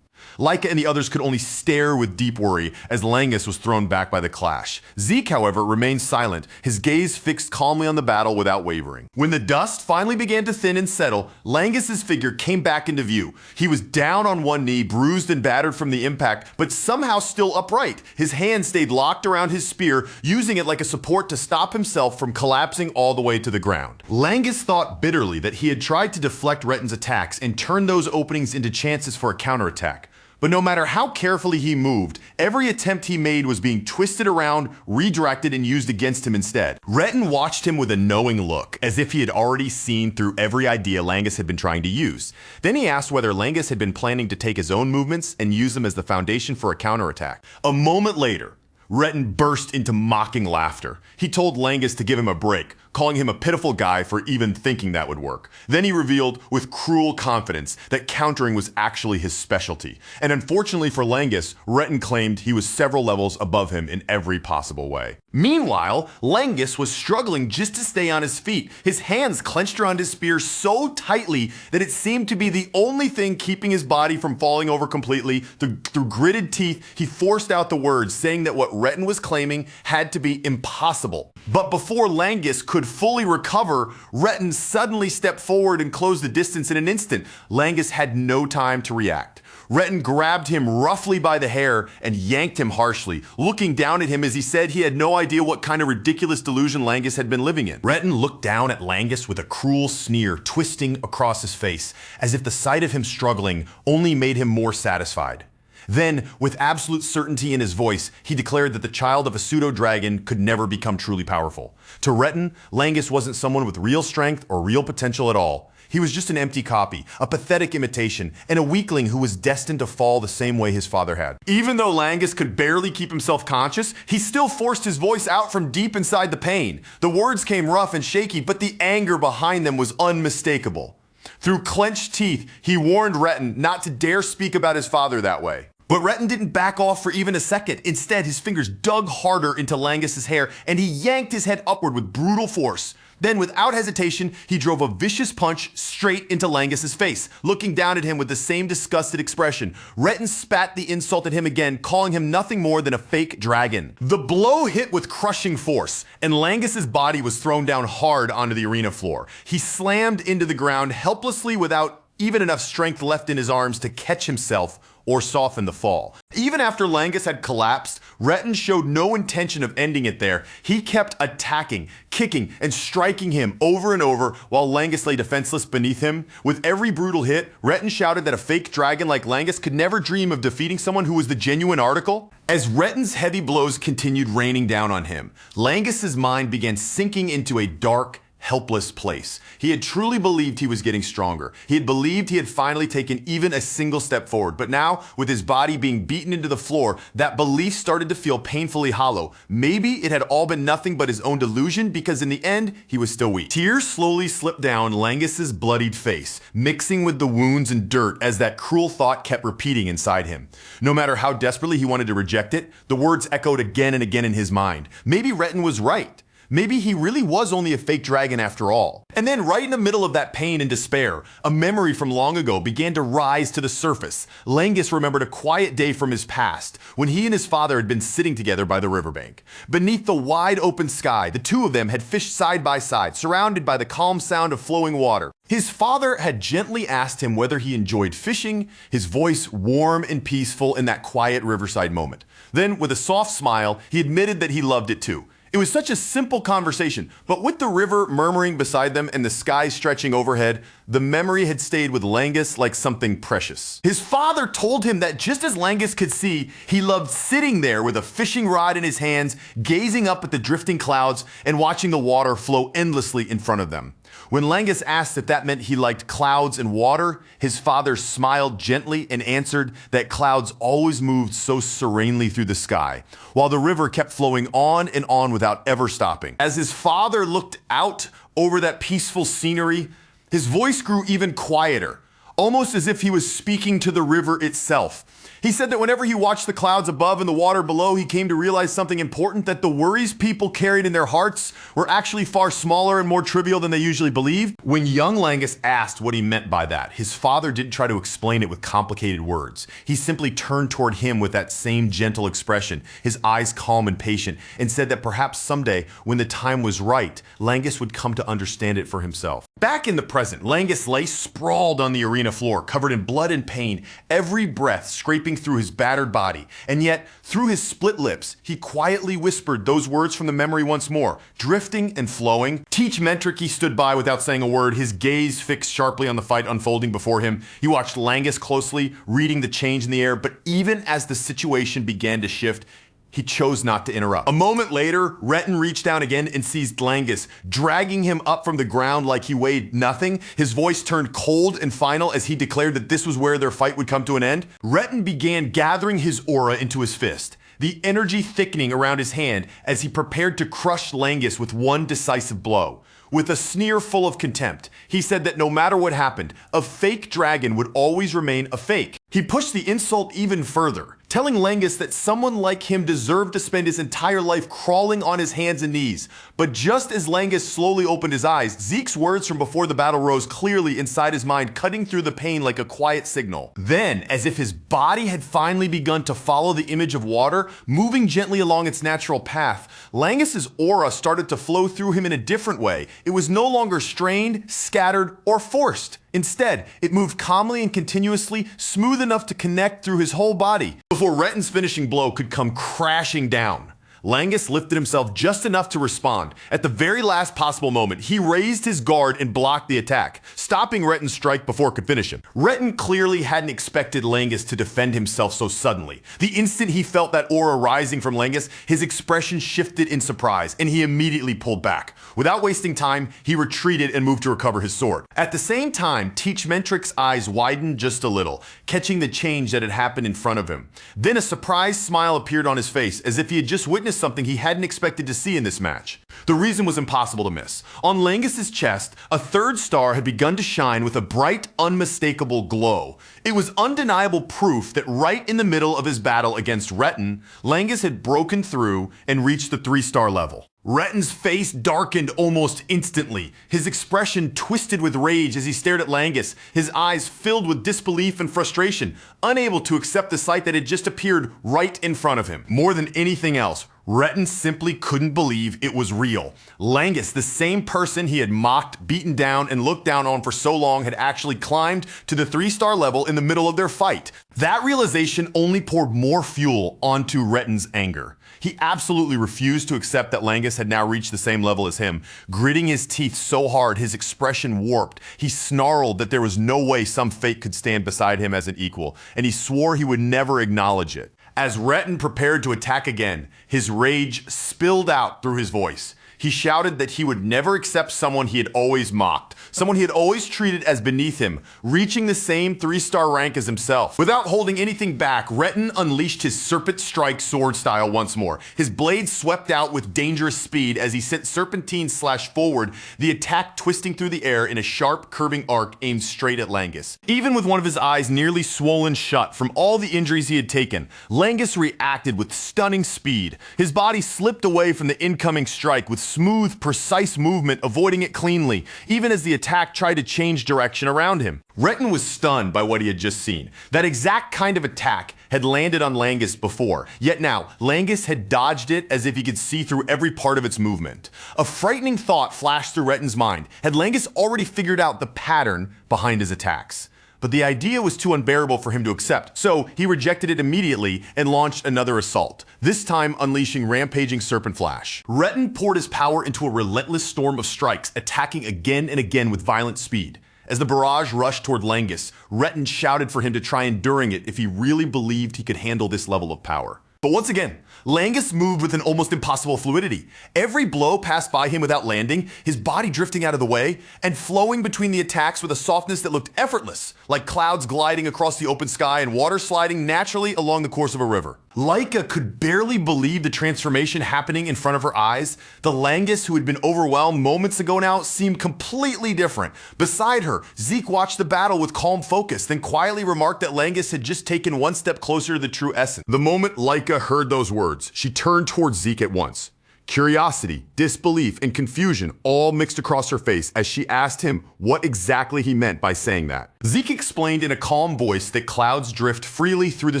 Laika and the others could only stare with deep worry as Langus was thrown back by the clash. Zeke, however, remained silent, his gaze fixed calmly on the battle without wavering. When the dust finally began to thin and settle, Langus's figure came back into view. He was down on one knee, bruised and battered from the impact, but somehow still upright. His hand stayed locked around his spear, using it like a support to stop himself from collapsing all the way to the ground. Langus thought bitterly that he had tried to deflect Retin's attacks and turn those openings into chances for a counterattack. But no matter how carefully he moved, every attempt he made was being twisted around, redirected, and used against him instead. Retin watched him with a knowing look, as if he had already seen through every idea Langus had been trying to use. Then he asked whether Langus had been planning to take his own movements and use them as the foundation for a counterattack. A moment later, Retin burst into mocking laughter. He told Langus to give him a break, calling him a pitiful guy for even thinking that would work. Then he revealed with cruel confidence that countering was actually his specialty. And unfortunately for Langus, Retin claimed he was several levels above him in every possible way. Meanwhile, Langus was struggling just to stay on his feet, his hands clenched around his spear so tightly that it seemed to be the only thing keeping his body from falling over completely. Through gritted teeth, he forced out the words, saying that what Retin was claiming had to be impossible. But before Langus could fully recover, Retin suddenly stepped forward and closed the distance in an instant. Langus had no time to react. Retin grabbed him roughly by the hair and yanked him harshly, looking down at him as he said he had no idea what kind of ridiculous delusion Langus had been living in. Retin looked down at Langus with a cruel sneer twisting across his face, as if the sight of him struggling only made him more satisfied. Then, with absolute certainty in his voice, he declared that the child of a pseudo-dragon could never become truly powerful. To Retin, Langus wasn't someone with real strength or real potential at all. He was just an empty copy, a pathetic imitation, and a weakling who was destined to fall the same way his father had. Even though Langus could barely keep himself conscious, he still forced his voice out from deep inside the pain. The words came rough and shaky, but the anger behind them was unmistakable. Through clenched teeth, he warned Retin not to dare speak about his father that way. But Retin didn't back off for even a second. Instead, his fingers dug harder into Langus's hair, and he yanked his head upward with brutal force. Then, without hesitation, he drove a vicious punch straight into Langus's face, looking down at him with the same disgusted expression. Retin spat the insult at him again, calling him nothing more than a fake dragon. The blow hit with crushing force, and Langus's body was thrown down hard onto the arena floor. He slammed into the ground helplessly without even enough strength left in his arms to catch himself or soften the fall. Even after Langus had collapsed, Retin showed no intention of ending it there. He kept attacking, kicking, and striking him over and over while Langus lay defenseless beneath him. With every brutal hit, Retin shouted that a fake dragon like Langus could never dream of defeating someone who was the genuine article. As Retin's heavy blows continued raining down on him, Langus's mind began sinking into a dark, helpless place. He had truly believed he was getting stronger. He had believed he had finally taken even a single step forward. But now, with his body being beaten into the floor, that belief started to feel painfully hollow. Maybe it had all been nothing but his own delusion, because in the end, he was still weak. Tears slowly slipped down Langus's bloodied face, mixing with the wounds and dirt as that cruel thought kept repeating inside him. No matter how desperately he wanted to reject it, the words echoed again and again in his mind. Maybe Retin was right. Maybe he really was only a fake dragon after all. And then right in the middle of that pain and despair, a memory from long ago began to rise to the surface. Langus remembered a quiet day from his past, when he and his father had been sitting together by the riverbank. Beneath the wide open sky, the two of them had fished side by side, surrounded by the calm sound of flowing water. His father had gently asked him whether he enjoyed fishing, his voice warm and peaceful in that quiet riverside moment. Then, with a soft smile, he admitted that he loved it too. It was such a simple conversation, but with the river murmuring beside them and the sky stretching overhead, the memory had stayed with Langus like something precious. His father told him that just as Langus could see, he loved sitting there with a fishing rod in his hands, gazing up at the drifting clouds and watching the water flow endlessly in front of them. When Langus asked if that meant he liked clouds and water, his father smiled gently and answered that clouds always moved so serenely through the sky, while the river kept flowing on and on without ever stopping. As his father looked out over that peaceful scenery, his voice grew even quieter, almost as if he was speaking to the river itself. He said that whenever he watched the clouds above and the water below, he came to realize something important, that the worries people carried in their hearts were actually far smaller and more trivial than they usually believed. When young Langus asked what he meant by that, his father didn't try to explain it with complicated words. He simply turned toward him with that same gentle expression, his eyes calm and patient, and said that perhaps someday, when the time was right, Langus would come to understand it for himself. Back in the present, Langus lay sprawled on the arena floor, covered in blood and pain, every breath scraping through his battered body. And yet, through his split lips, he quietly whispered those words from the memory once more, drifting and flowing. Teach Mentriki stood by without saying a word, his gaze fixed sharply on the fight unfolding before him. He watched Langus closely, reading the change in the air, but even as the situation began to shift, he chose not to interrupt. A moment later, Retin reached down again and seized Langus, dragging him up from the ground like he weighed nothing. His voice turned cold and final as he declared that this was where their fight would come to an end. Retin began gathering his aura into his fist, the energy thickening around his hand as he prepared to crush Langus with one decisive blow. With a sneer full of contempt, he said that no matter what happened, a fake dragon would always remain a fake. He pushed the insult even further, telling Langus that someone like him deserved to spend his entire life crawling on his hands and knees. But just as Langus slowly opened his eyes, Zeke's words from before the battle rose clearly inside his mind, cutting through the pain like a quiet signal. Then, as if his body had finally begun to follow the image of water, moving gently along its natural path, Langus's aura started to flow through him in a different way. It was no longer strained, scattered, or forced. Instead, it moved calmly and continuously, smooth enough to connect through his whole body. Before Retin's finishing blow could come crashing down, Langus lifted himself just enough to respond. At the very last possible moment, he raised his guard and blocked the attack, stopping Retten's strike before it could finish him. Retten clearly hadn't expected Langus to defend himself so suddenly. The instant he felt that aura rising from Langus, his expression shifted in surprise, and he immediately pulled back. Without wasting time, he retreated and moved to recover his sword. At the same time, Teach Mentric's eyes widened just a little, catching the change that had happened in front of him. Then a surprised smile appeared on his face, as if he had just witnessed something he hadn't expected to see in this match. The reason was impossible to miss. On Langus's chest, a third star had begun to shine with a bright, unmistakable glow. It was undeniable proof that right in the middle of his battle against Retten, Langus had broken through and reached the 3-star level. Retten's face darkened almost instantly. His expression twisted with rage as he stared at Langus, his eyes filled with disbelief and frustration, unable to accept the sight that had just appeared right in front of him. More than anything else, Retten simply couldn't believe it was real. Langus, the same person he had mocked, beaten down, and looked down on for so long, had actually climbed to the 3-star level in the middle of their fight. That realization only poured more fuel onto Retten's anger. He absolutely refused to accept that Langus had now reached the same level as him. Gritting his teeth so hard, his expression warped. He snarled that there was no way some fate could stand beside him as an equal, and he swore he would never acknowledge it. As Retten prepared to attack again, his rage spilled out through his voice. He shouted that he would never accept someone he had always mocked, someone he had always treated as beneath him, reaching the same 3-star rank as himself. Without holding anything back, Retten unleashed his Serpent Strike sword style once more. His blade swept out with dangerous speed as he sent Serpentine slash forward, the attack twisting through the air in a sharp, curving arc aimed straight at Langus. Even with one of his eyes nearly swollen shut from all the injuries he had taken, Langus reacted with stunning speed. His body slipped away from the incoming strike with smooth, precise movement, avoiding it cleanly, even as the attack tried to change direction around him. Retten was stunned by what he had just seen. That exact kind of attack had landed on Langus before, yet now, Langus had dodged it as if he could see through every part of its movement. A frightening thought flashed through Retten's mind. Had Langus already figured out the pattern behind his attacks? But the idea was too unbearable for him to accept, so he rejected it immediately and launched another assault, this time unleashing rampaging Serpent Flash. Retten poured his power into a relentless storm of strikes, attacking again and again with violent speed. As the barrage rushed toward Langus, Retten shouted for him to try enduring it if he really believed he could handle this level of power. But once again, Langus moved with an almost impossible fluidity. Every blow passed by him without landing, his body drifting out of the way, and flowing between the attacks with a softness that looked effortless, like clouds gliding across the open sky and water sliding naturally along the course of a river. Laika could barely believe the transformation happening in front of her eyes. The Langus who had been overwhelmed moments ago now seemed completely different. Beside her, Zeke watched the battle with calm focus, then quietly remarked that Langus had just taken one step closer to the true essence. The moment Laika heard those words, she turned towards Zeke at once. Curiosity, disbelief, and confusion all mixed across her face as she asked him what exactly he meant by saying that. Zeke explained in a calm voice that clouds drift freely through the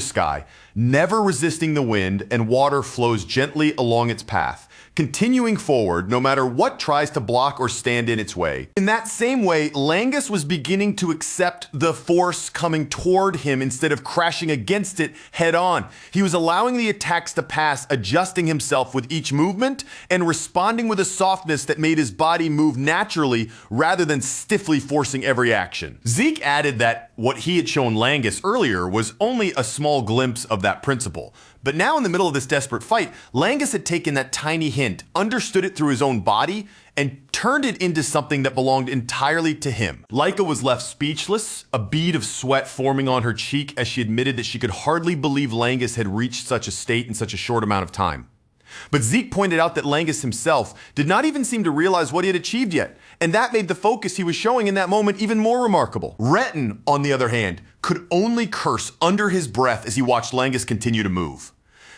sky, never resisting the wind, and water flows gently along its path, continuing forward no matter what tries to block or stand in its way. In that same way, Langus was beginning to accept the force coming toward him instead of crashing against it head on. He was allowing the attacks to pass, adjusting himself with each movement and responding with a softness that made his body move naturally rather than stiffly forcing every action. Zeke added that what he had shown Langus earlier was only a small glimpse of that principle. But now in the middle of this desperate fight, Langus had taken that tiny hint, understood it through his own body, and turned it into something that belonged entirely to him. Laika was left speechless, a bead of sweat forming on her cheek as she admitted that she could hardly believe Langus had reached such a state in such a short amount of time. But Zeke pointed out that Langus himself did not even seem to realize what he had achieved yet, and that made the focus he was showing in that moment even more remarkable. Retten, on the other hand, could only curse under his breath as he watched Langus continue to move.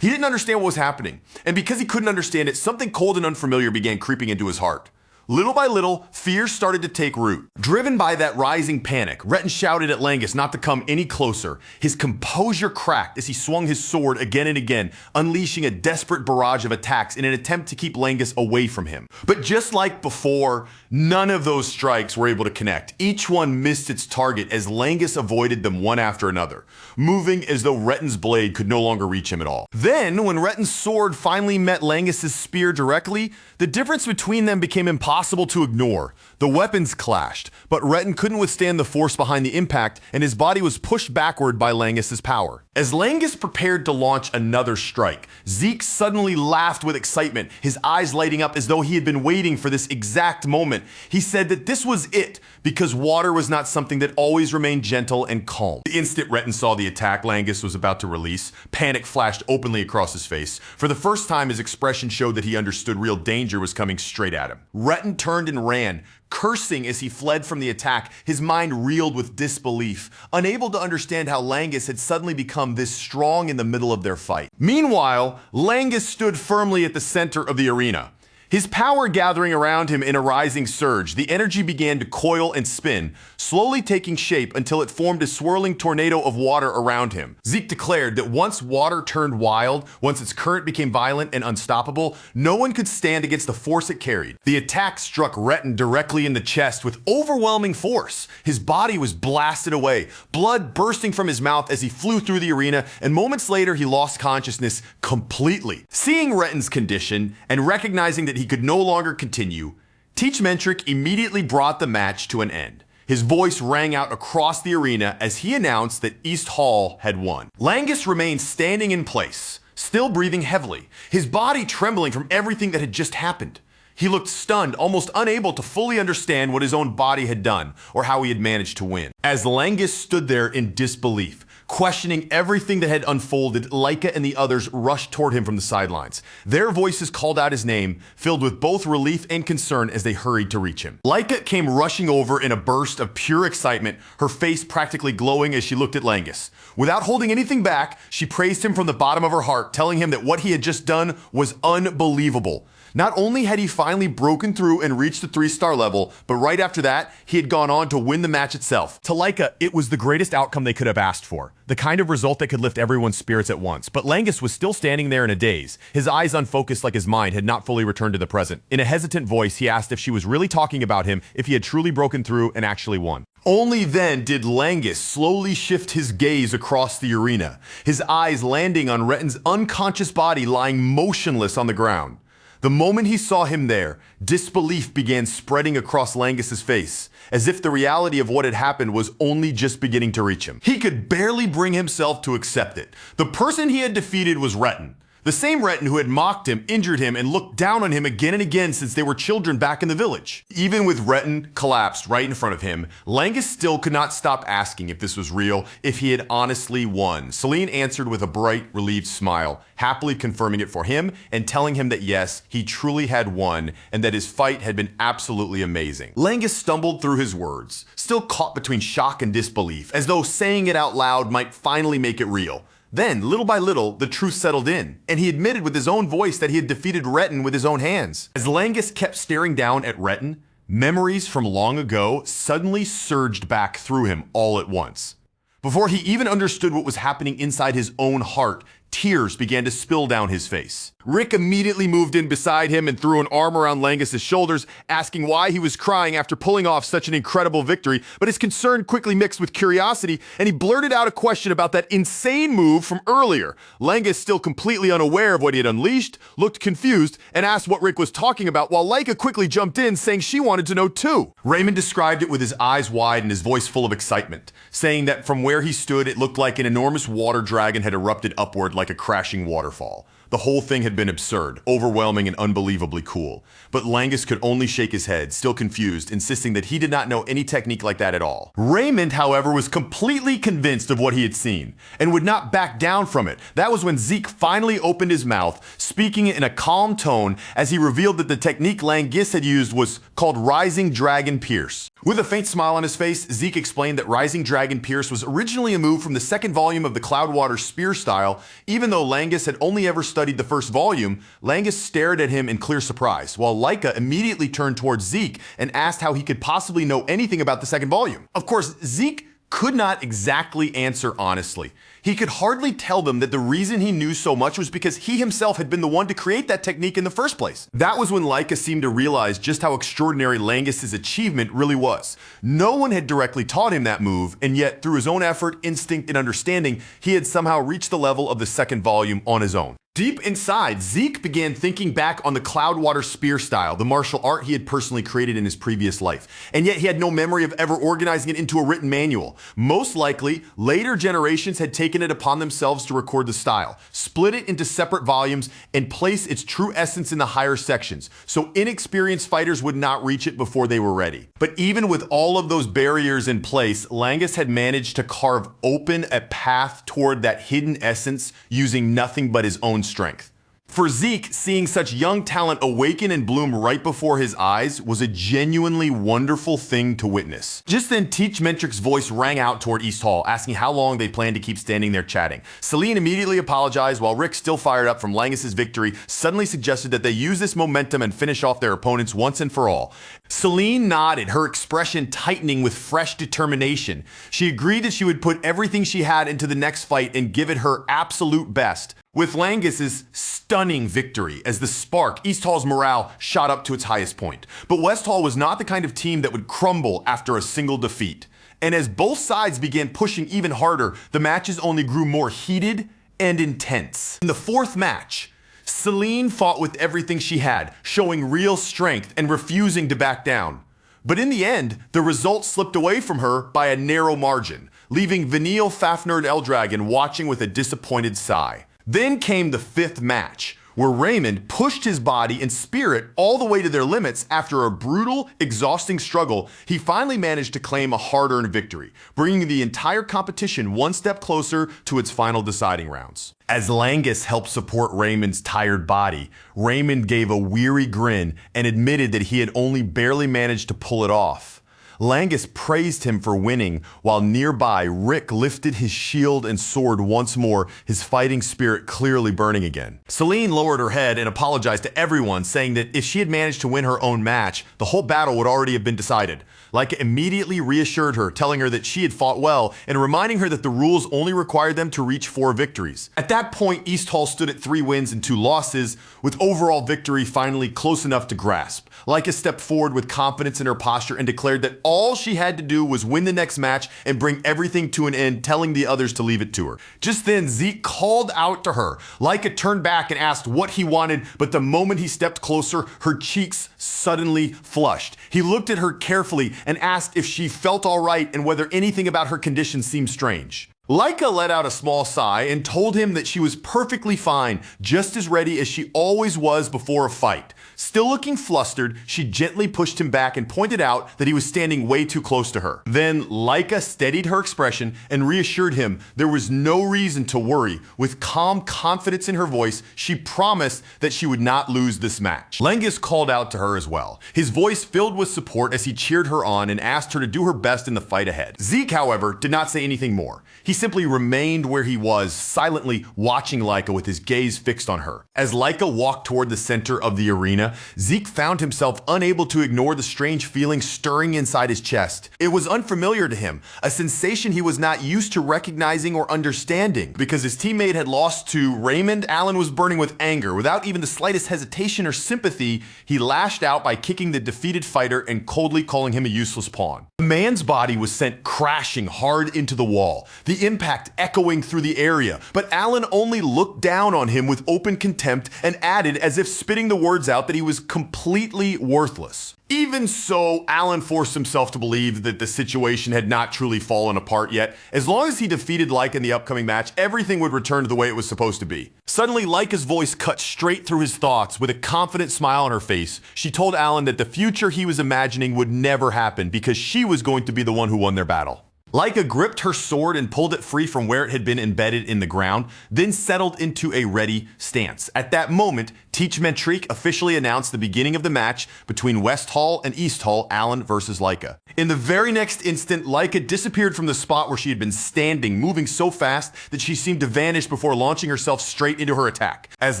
He didn't understand what was happening, and because he couldn't understand it, something cold and unfamiliar began creeping into his heart. Little by little, fear started to take root. Driven by that rising panic, Retin shouted at Langus not to come any closer. His composure cracked as he swung his sword again and again, unleashing a desperate barrage of attacks in an attempt to keep Langus away from him. But just like before, none of those strikes were able to connect. Each one missed its target as Langus avoided them one after another, moving as though Retin's blade could no longer reach him at all. Then, when Retin's sword finally met Langus's spear directly, the difference between them became impossible to ignore. The weapons clashed, but Retin couldn't withstand the force behind the impact, and his body was pushed backward by Langus's power. As Langus prepared to launch another strike, Zeke suddenly laughed with excitement, his eyes lighting up as though he had been waiting for this exact moment. He said that this was it, because water was not something that always remained gentle and calm. The instant Retin saw the attack Langus was about to release, panic flashed openly across his face. For the first time, his expression showed that he understood real danger was coming straight at him. Retin turned and ran, cursing as he fled from the attack, his mind reeled with disbelief, unable to understand how Langus had suddenly become this strong in the middle of their fight. Meanwhile, Langus stood firmly at the center of the arena. His power gathering around him in a rising surge, the energy began to coil and spin, slowly taking shape until it formed a swirling tornado of water around him. Zeke declared that once water turned wild, once its current became violent and unstoppable, no one could stand against the force it carried. The attack struck Retin directly in the chest with overwhelming force. His body was blasted away, blood bursting from his mouth as he flew through the arena, and moments later he lost consciousness completely. Seeing Retin's condition and recognizing that he could no longer continue, Teach Mentric immediately brought the match to an end. His voice rang out across the arena as he announced that East Hall had won. Langus remained standing in place, still breathing heavily, his body trembling from everything that had just happened. He looked stunned, almost unable to fully understand what his own body had done or how he had managed to win. As Langus stood there in disbelief, questioning everything that had unfolded, Laika and the others rushed toward him from the sidelines. Their voices called out his name, filled with both relief and concern as they hurried to reach him. Laika came rushing over in a burst of pure excitement, her face practically glowing as she looked at Langus. Without holding anything back, she praised him from the bottom of her heart, telling him that what he had just done was unbelievable. Not only had he finally broken through and reached the 3-star level, but right after that, he had gone on to win the match itself. To Laika, it was the greatest outcome they could have asked for, the kind of result that could lift everyone's spirits at once. But Langus was still standing there in a daze, his eyes unfocused like his mind had not fully returned to the present. In a hesitant voice, he asked if she was really talking about him, if he had truly broken through and actually won. Only then did Langus slowly shift his gaze across the arena, his eyes landing on Retin's unconscious body lying motionless on the ground. The moment he saw him there, disbelief began spreading across Langus's face, as if the reality of what had happened was only just beginning to reach him. He could barely bring himself to accept it. The person he had defeated was Retin. The same Retin who had mocked him, injured him, and looked down on him again and again since they were children back in the village. Even with Retin collapsed right in front of him, Langus still could not stop asking if this was real, if he had honestly won. Celine answered with a bright, relieved smile, happily confirming it for him and telling him that yes, he truly had won and that his fight had been absolutely amazing. Langus stumbled through his words, still caught between shock and disbelief, as though saying it out loud might finally make it real. Then, little by little, the truth settled in, and he admitted with his own voice that he had defeated Retin with his own hands. As Langus kept staring down at Retin, memories from long ago suddenly surged back through him all at once. Before he even understood what was happening inside his own heart, tears began to spill down his face. Rick immediately moved in beside him and threw an arm around Langus's shoulders, asking why he was crying after pulling off such an incredible victory, but his concern quickly mixed with curiosity, and he blurted out a question about that insane move from earlier. Langus, still completely unaware of what he had unleashed, looked confused and asked what Rick was talking about, while Laika quickly jumped in, saying she wanted to know too. Raymond described it with his eyes wide and his voice full of excitement, saying that from where he stood, it looked like an enormous water dragon had erupted upward like a crashing waterfall. The whole thing had been absurd, overwhelming, and unbelievably cool. But Langus could only shake his head, still confused, insisting that he did not know any technique like that at all. Raymond, however, was completely convinced of what he had seen, and would not back down from it. That was when Zeke finally opened his mouth, speaking in a calm tone as he revealed that the technique Langus had used was called Rising Dragon Pierce. With a faint smile on his face, Zeke explained that Rising Dragon Pierce was originally a move from the second volume of the Cloudwater Spear style. Even though Langus had only ever studied the first volume, Langus stared at him in clear surprise, while Laika immediately turned towards Zeke and asked how he could possibly know anything about the second volume. Of course, Zeke could not exactly answer honestly. He could hardly tell them that the reason he knew so much was because he himself had been the one to create that technique in the first place. That was when Laika seemed to realize just how extraordinary Langus's achievement really was. No one had directly taught him that move, and yet through his own effort, instinct, and understanding, he had somehow reached the level of the second volume on his own. Deep inside, Zeke began thinking back on the Cloudwater Spear style, the martial art he had personally created in his previous life, and yet he had no memory of ever organizing it into a written manual. Most likely, later generations had taken it upon themselves to record the style, split it into separate volumes, and place its true essence in the higher sections, so inexperienced fighters would not reach it before they were ready. But even with all of those barriers in place, Langus had managed to carve open a path toward that hidden essence using nothing but his own strength. For Zeke, seeing such young talent awaken and bloom right before his eyes was a genuinely wonderful thing to witness. Just then, Teach Mentric's voice rang out toward East Hall, asking how long they planned to keep standing there chatting. Celine immediately apologized, while Rick, still fired up from Langus's victory, suddenly suggested that they use this momentum and finish off their opponents once and for all. Celine nodded, her expression tightening with fresh determination. She agreed that she would put everything she had into the next fight and give it her absolute best. With Langus's stunning victory as the spark, East Hall's morale shot up to its highest point. But West Hall was not the kind of team that would crumble after a single defeat. And as both sides began pushing even harder, the matches only grew more heated and intense. In the fourth match, Celine fought with everything she had, showing real strength and refusing to back down. But in the end, the result slipped away from her by a narrow margin, leaving Vanille Fafnir Eldragon watching with a disappointed sigh. Then came the fifth match, where Raymond pushed his body and spirit all the way to their limits. After a brutal, exhausting struggle, he finally managed to claim a hard-earned victory, bringing the entire competition one step closer to its final deciding rounds. As Langus helped support Raymond's tired body, Raymond gave a weary grin and admitted that he had only barely managed to pull it off. Langus praised him for winning, while nearby Rick lifted his shield and sword once more, his fighting spirit clearly burning again. Celine lowered her head and apologized to everyone, saying that if she had managed to win her own match, the whole battle would already have been decided. Laika immediately reassured her, telling her that she had fought well and reminding her that the rules only required them to reach 4 victories. At that point, East Hall stood at 3 wins and 2 losses, with overall victory finally close enough to grasp. Laika stepped forward with confidence in her posture and declared that all she had to do was win the next match and bring everything to an end, telling the others to leave it to her. Just then, Zeke called out to her. Laika turned back and asked what he wanted, but the moment he stepped closer, her cheeks suddenly flushed. He looked at her carefully and asked if she felt all right and whether anything about her condition seemed strange. Laika let out a small sigh and told him that she was perfectly fine, just as ready as she always was before a fight. Still looking flustered, she gently pushed him back and pointed out that he was standing way too close to her. Then Laika steadied her expression and reassured him there was no reason to worry. With calm confidence in her voice, she promised that she would not lose this match. Langus called out to her as well, his voice filled with support as he cheered her on and asked her to do her best in the fight ahead. Zeke, however, did not say anything more. He simply remained where he was, silently watching Laika with his gaze fixed on her. As Laika walked toward the center of the arena, Zeke found himself unable to ignore the strange feeling stirring inside his chest. It was unfamiliar to him, a sensation he was not used to recognizing or understanding. Because his teammate had lost to Raymond, Alan was burning with anger. Without even the slightest hesitation or sympathy, he lashed out by kicking the defeated fighter and coldly calling him a useless pawn. The man's body was sent crashing hard into the wall, the impact echoing through the area, but Alan only looked down on him with open contempt and added, as if spitting the words out, that he was completely worthless. Even so, Alan forced himself to believe that the situation had not truly fallen apart yet. As long as he defeated Laika in the upcoming match, everything would return to the way it was supposed to be. Suddenly, Laika's voice cut straight through his thoughts. With a confident smile on her face, she told Alan that the future he was imagining would never happen because she was going to be the one who won their battle. Laika gripped her sword and pulled it free from where it had been embedded in the ground, then settled into a ready stance. At that moment, Teach Mentrique officially announced the beginning of the match between West Hall and East Hall, Alan versus Laika. In the very next instant, Laika disappeared from the spot where she had been standing, moving so fast that she seemed to vanish before launching herself straight into her attack. As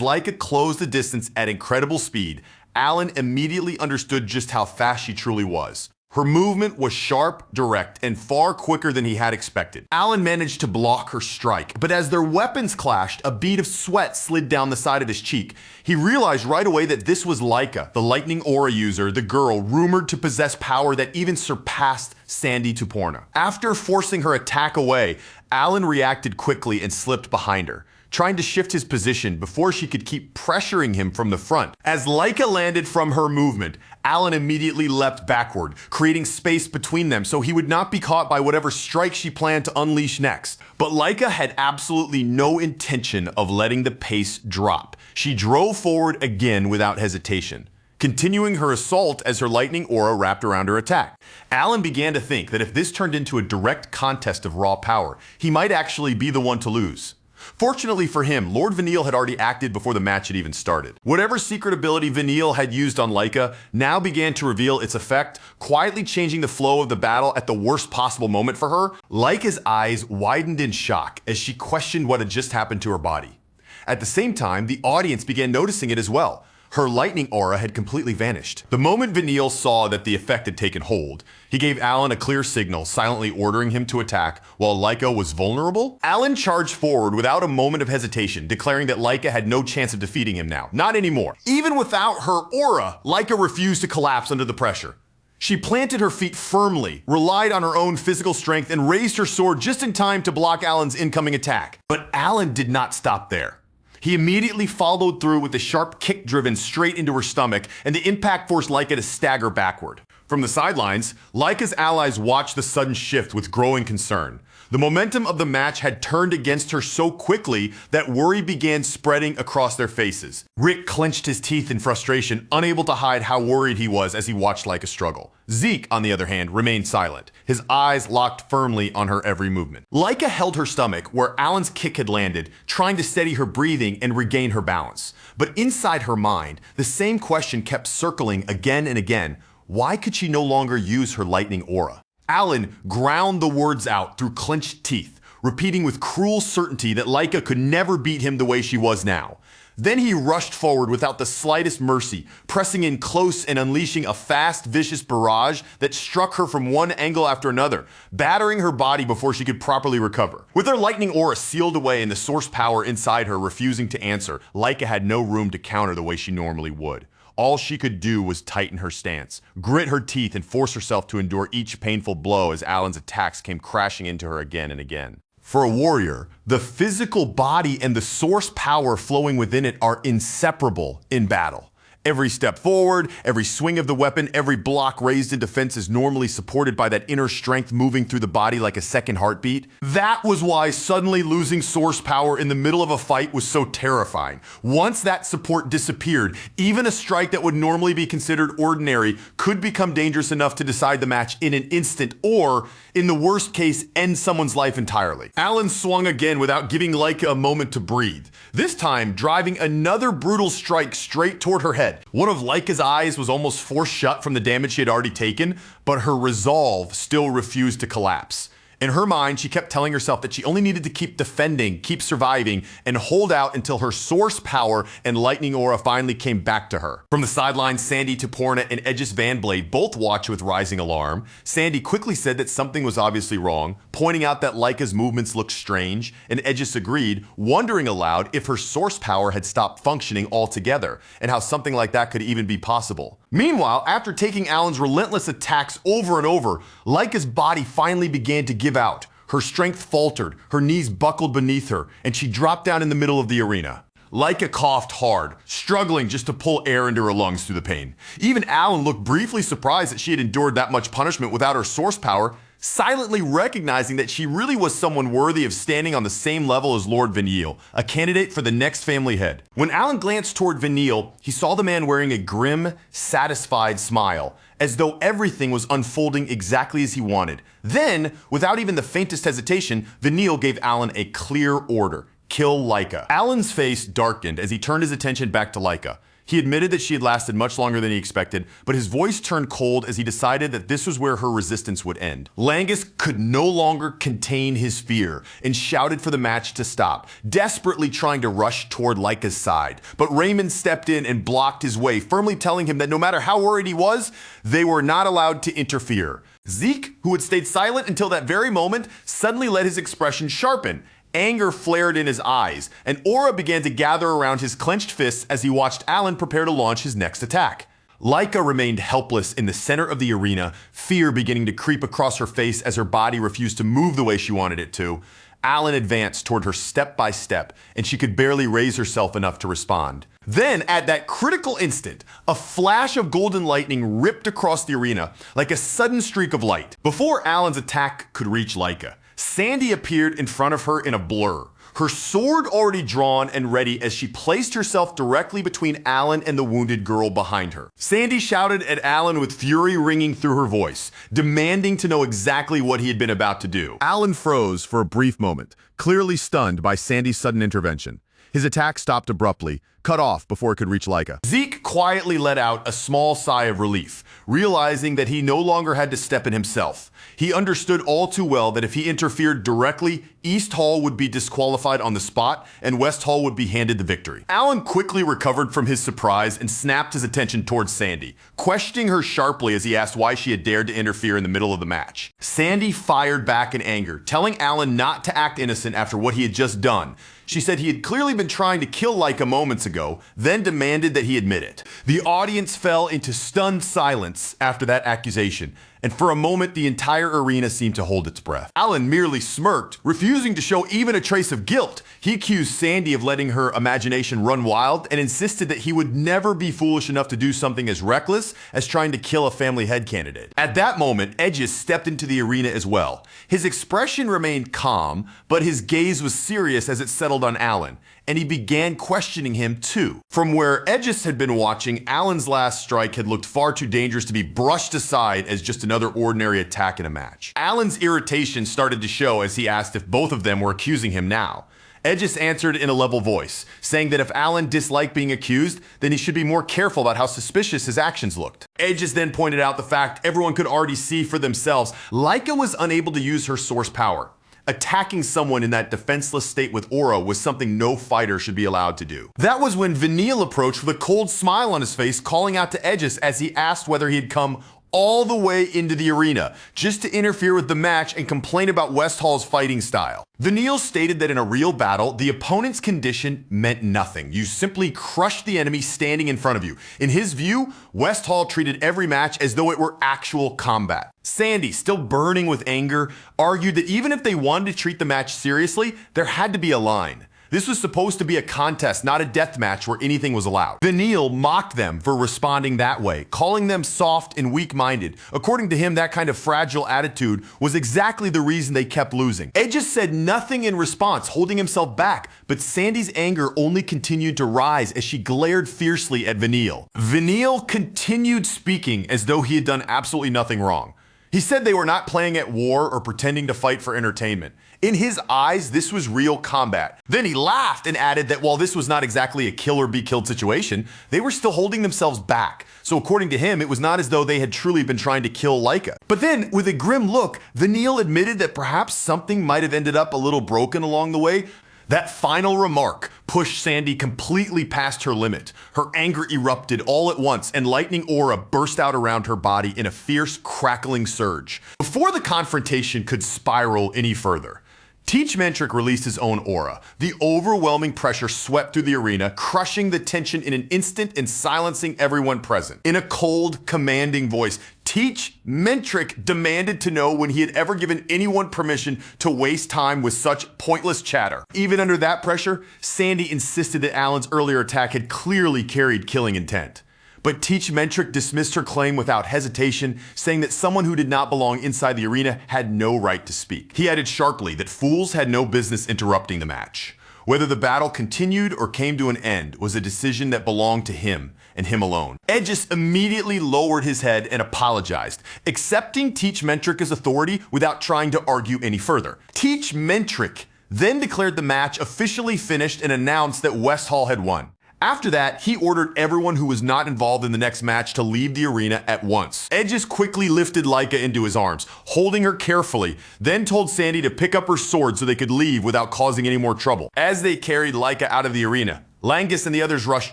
Laika closed the distance at incredible speed, Alan immediately understood just how fast she truly was. Her movement was sharp, direct, and far quicker than he had expected. Alan managed to block her strike, but as their weapons clashed, a bead of sweat slid down the side of his cheek. He realized right away that this was Laika, the lightning aura user, the girl rumored to possess power that even surpassed Sandy Tuporna. After forcing her attack away, Alan reacted quickly and slipped behind her, trying to shift his position before she could keep pressuring him from the front. As Laika landed from her movement, Alan immediately leapt backward, creating space between them so he would not be caught by whatever strike she planned to unleash next. But Laika had absolutely no intention of letting the pace drop. She drove forward again without hesitation, continuing her assault as her lightning aura wrapped around her attack. Alan began to think that if this turned into a direct contest of raw power, he might actually be the one to lose. Fortunately for him, Lord Vanille had already acted before the match had even started. Whatever secret ability Vanille had used on Laika now began to reveal its effect, quietly changing the flow of the battle at the worst possible moment for her. Laika's eyes widened in shock as she questioned what had just happened to her body. At the same time, the audience began noticing it as well. Her lightning aura had completely vanished. The moment Vanille saw that the effect had taken hold, he gave Alan a clear signal, silently ordering him to attack while Laika was vulnerable. Alan charged forward without a moment of hesitation, declaring that Laika had no chance of defeating him now. Not anymore. Even without her aura, Laika refused to collapse under the pressure. She planted her feet firmly, relied on her own physical strength, and raised her sword just in time to block Alan's incoming attack. But Alan did not stop there. He immediately followed through with a sharp kick driven straight into her stomach, and the impact forced Laika to stagger backward. From the sidelines, Laika's allies watched the sudden shift with growing concern. The momentum of the match had turned against her so quickly that worry began spreading across their faces. Rick clenched his teeth in frustration, unable to hide how worried he was as he watched Laika struggle. Zeke, on the other hand, remained silent, his eyes locked firmly on her every movement. Laika held her stomach where Alan's kick had landed, trying to steady her breathing and regain her balance. But inside her mind, the same question kept circling again and again. Why could she no longer use her lightning aura? Alan ground the words out through clenched teeth, repeating with cruel certainty that Laika could never beat him the way she was now. Then he rushed forward without the slightest mercy, pressing in close and unleashing a fast, vicious barrage that struck her from one angle after another, battering her body before she could properly recover. With her lightning aura sealed away and the source power inside her refusing to answer, Laika had no room to counter the way she normally would. All she could do was tighten her stance, grit her teeth, and force herself to endure each painful blow as Alan's attacks came crashing into her again and again. For a warrior, the physical body and the source power flowing within it are inseparable in battle. Every step forward, every swing of the weapon, every block raised in defense is normally supported by that inner strength moving through the body like a second heartbeat. That was why suddenly losing source power in the middle of a fight was so terrifying. Once that support disappeared, even a strike that would normally be considered ordinary could become dangerous enough to decide the match in an instant or, in the worst case, end someone's life entirely. Alan swung again without giving Laika a moment to breathe, this time driving another brutal strike straight toward her head. One of Laika's eyes was almost forced shut from the damage she had already taken, but her resolve still refused to collapse. In her mind, she kept telling herself that she only needed to keep defending, keep surviving, and hold out until her source power and lightning aura finally came back to her. From the sidelines, Sandy Tuporna and Aegis Vanblade both watched with rising alarm. Sandy quickly said that something was obviously wrong, pointing out that Laika's movements looked strange, and Aegis agreed, wondering aloud if her source power had stopped functioning altogether, and how something like that could even be possible. Meanwhile, after taking Alan's relentless attacks over and over, Laika's body finally began to give out. Her strength faltered, her knees buckled beneath her, and she dropped down in the middle of the arena. Laika coughed hard, struggling just to pull air into her lungs through the pain. Even Alan looked briefly surprised that she had endured that much punishment without her source power. silently recognizing that she really was someone worthy of standing on the same level as Lord Vanille, a candidate for the next family head. When Alan glanced toward Vanille, he saw the man wearing a grim, satisfied smile, as though everything was unfolding exactly as he wanted. Then, without even the faintest hesitation, Vanille gave Alan a clear order: kill Laika. Alan's face darkened as he turned his attention back to Laika. He admitted that she had lasted much longer than he expected, but his voice turned cold as he decided that this was where her resistance would end. Langus could no longer contain his fear and shouted for the match to stop, desperately trying to rush toward Laika's side. But Raymond stepped in and blocked his way, firmly telling him that no matter how worried he was, they were not allowed to interfere. Zeke, who had stayed silent until that very moment, suddenly let his expression sharpen. Anger flared in his eyes, and aura began to gather around his clenched fists as he watched Alan prepare to launch his next attack. Laika remained helpless in the center of the arena, fear beginning to creep across her face as her body refused to move the way she wanted it to. Alan advanced toward her step by step, and she could barely raise herself enough to respond. Then, at that critical instant, a flash of golden lightning ripped across the arena like a sudden streak of light. Before Alan's attack could reach Laika, Sandy appeared in front of her in a blur, her sword already drawn and ready as she placed herself directly between Alan and the wounded girl behind her. Sandy shouted at Alan with fury ringing through her voice, demanding to know exactly what he had been about to do. Alan froze for a brief moment, clearly stunned by Sandy's sudden intervention. His attack stopped abruptly, cut off before it could reach Laika. Zeke quietly let out a small sigh of relief, realizing that he no longer had to step in himself. He understood all too well that if he interfered directly, East Hall would be disqualified on the spot and West Hall would be handed the victory. Alan quickly recovered from his surprise and snapped his attention towards Sandy, questioning her sharply as he asked why she had dared to interfere in the middle of the match. Sandy fired back in anger, telling Alan not to act innocent after what he had just done. She said he had clearly been trying to kill Laika moments ago, then demanded that he admit it. The audience fell into stunned silence after that accusation, and for a moment the entire arena seemed to hold its breath. Alan merely smirked, refusing to show even a trace of guilt. He accused Sandy of letting her imagination run wild and insisted that he would never be foolish enough to do something as reckless as trying to kill a family head candidate. At that moment, Edges stepped into the arena as well. His expression remained calm, but his gaze was serious as it settled on Alan, and he began questioning him too. From where Edges had been watching, Alan's last strike had looked far too dangerous to be brushed aside as just another ordinary attack in a match. Alan's irritation started to show as he asked if both of them were accusing him now. Edges answered in a level voice, saying that if Alan disliked being accused, then he should be more careful about how suspicious his actions looked. Edges then pointed out the fact everyone could already see for themselves. Laika was unable to use her source power. Attacking someone in that defenseless state with aura was something no fighter should be allowed to do. That was when Vanille approached with a cold smile on his face, calling out to Edges as he asked whether he had come all the way into the arena just to interfere with the match and complain about West Hall's fighting style. Vanille stated that in a real battle, the opponent's condition meant nothing. You simply crushed the enemy standing in front of you. In his view, West Hall treated every match as though it were actual combat. Sandy, still burning with anger, argued that even if they wanted to treat the match seriously, there had to be a line. This was supposed to be a contest, not a death match where anything was allowed. Vanille mocked them for responding that way, calling them soft and weak-minded. According to him, that kind of fragile attitude was exactly the reason they kept losing. Edges said nothing in response, holding himself back, but Sandy's anger only continued to rise as she glared fiercely at Vanille. Vanille continued speaking as though he had done absolutely nothing wrong. He said they were not playing at war or pretending to fight for entertainment. In his eyes, this was real combat. Then he laughed and added that while this was not exactly a kill or be killed situation, they were still holding themselves back. So according to him, it was not as though they had truly been trying to kill Laika. But then, with a grim look, Vanille admitted that perhaps something might have ended up a little broken along the way. That final remark pushed Sandy completely past her limit. Her anger erupted all at once, and lightning aura burst out around her body in a fierce, crackling surge. Before the confrontation could spiral any further, Teach Mentric released his own aura. The overwhelming pressure swept through the arena, crushing the tension in an instant and silencing everyone present. In a cold, commanding voice, Teach Mentric demanded to know when he had ever given anyone permission to waste time with such pointless chatter. Even under that pressure, Sandy insisted that Alan's earlier attack had clearly carried killing intent. But Teach Mentric dismissed her claim without hesitation, saying that someone who did not belong inside the arena had no right to speak. He added sharply that fools had no business interrupting the match. Whether the battle continued or came to an end was a decision that belonged to him and him alone. Edgis immediately lowered his head and apologized, accepting Teach Mentric as authority without trying to argue any further. Teach Mentric then declared the match officially finished and announced that West Hall had won. After that, he ordered everyone who was not involved in the next match to leave the arena at once. Edgis quickly lifted Laika into his arms, holding her carefully, then told Sandy to pick up her sword so they could leave without causing any more trouble. As they carried Laika out of the arena, Langus and the others rushed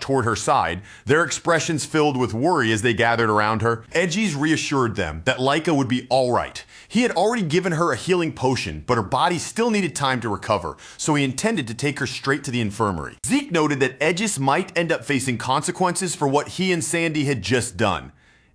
toward her side, their expressions filled with worry as they gathered around her. Edgis reassured them that Laika would be all right. He had already given her a healing potion, but her body still needed time to recover, so he intended to take her straight to the infirmary. Zeke noted that Edgis might end up facing consequences for what he and Sandy had just done.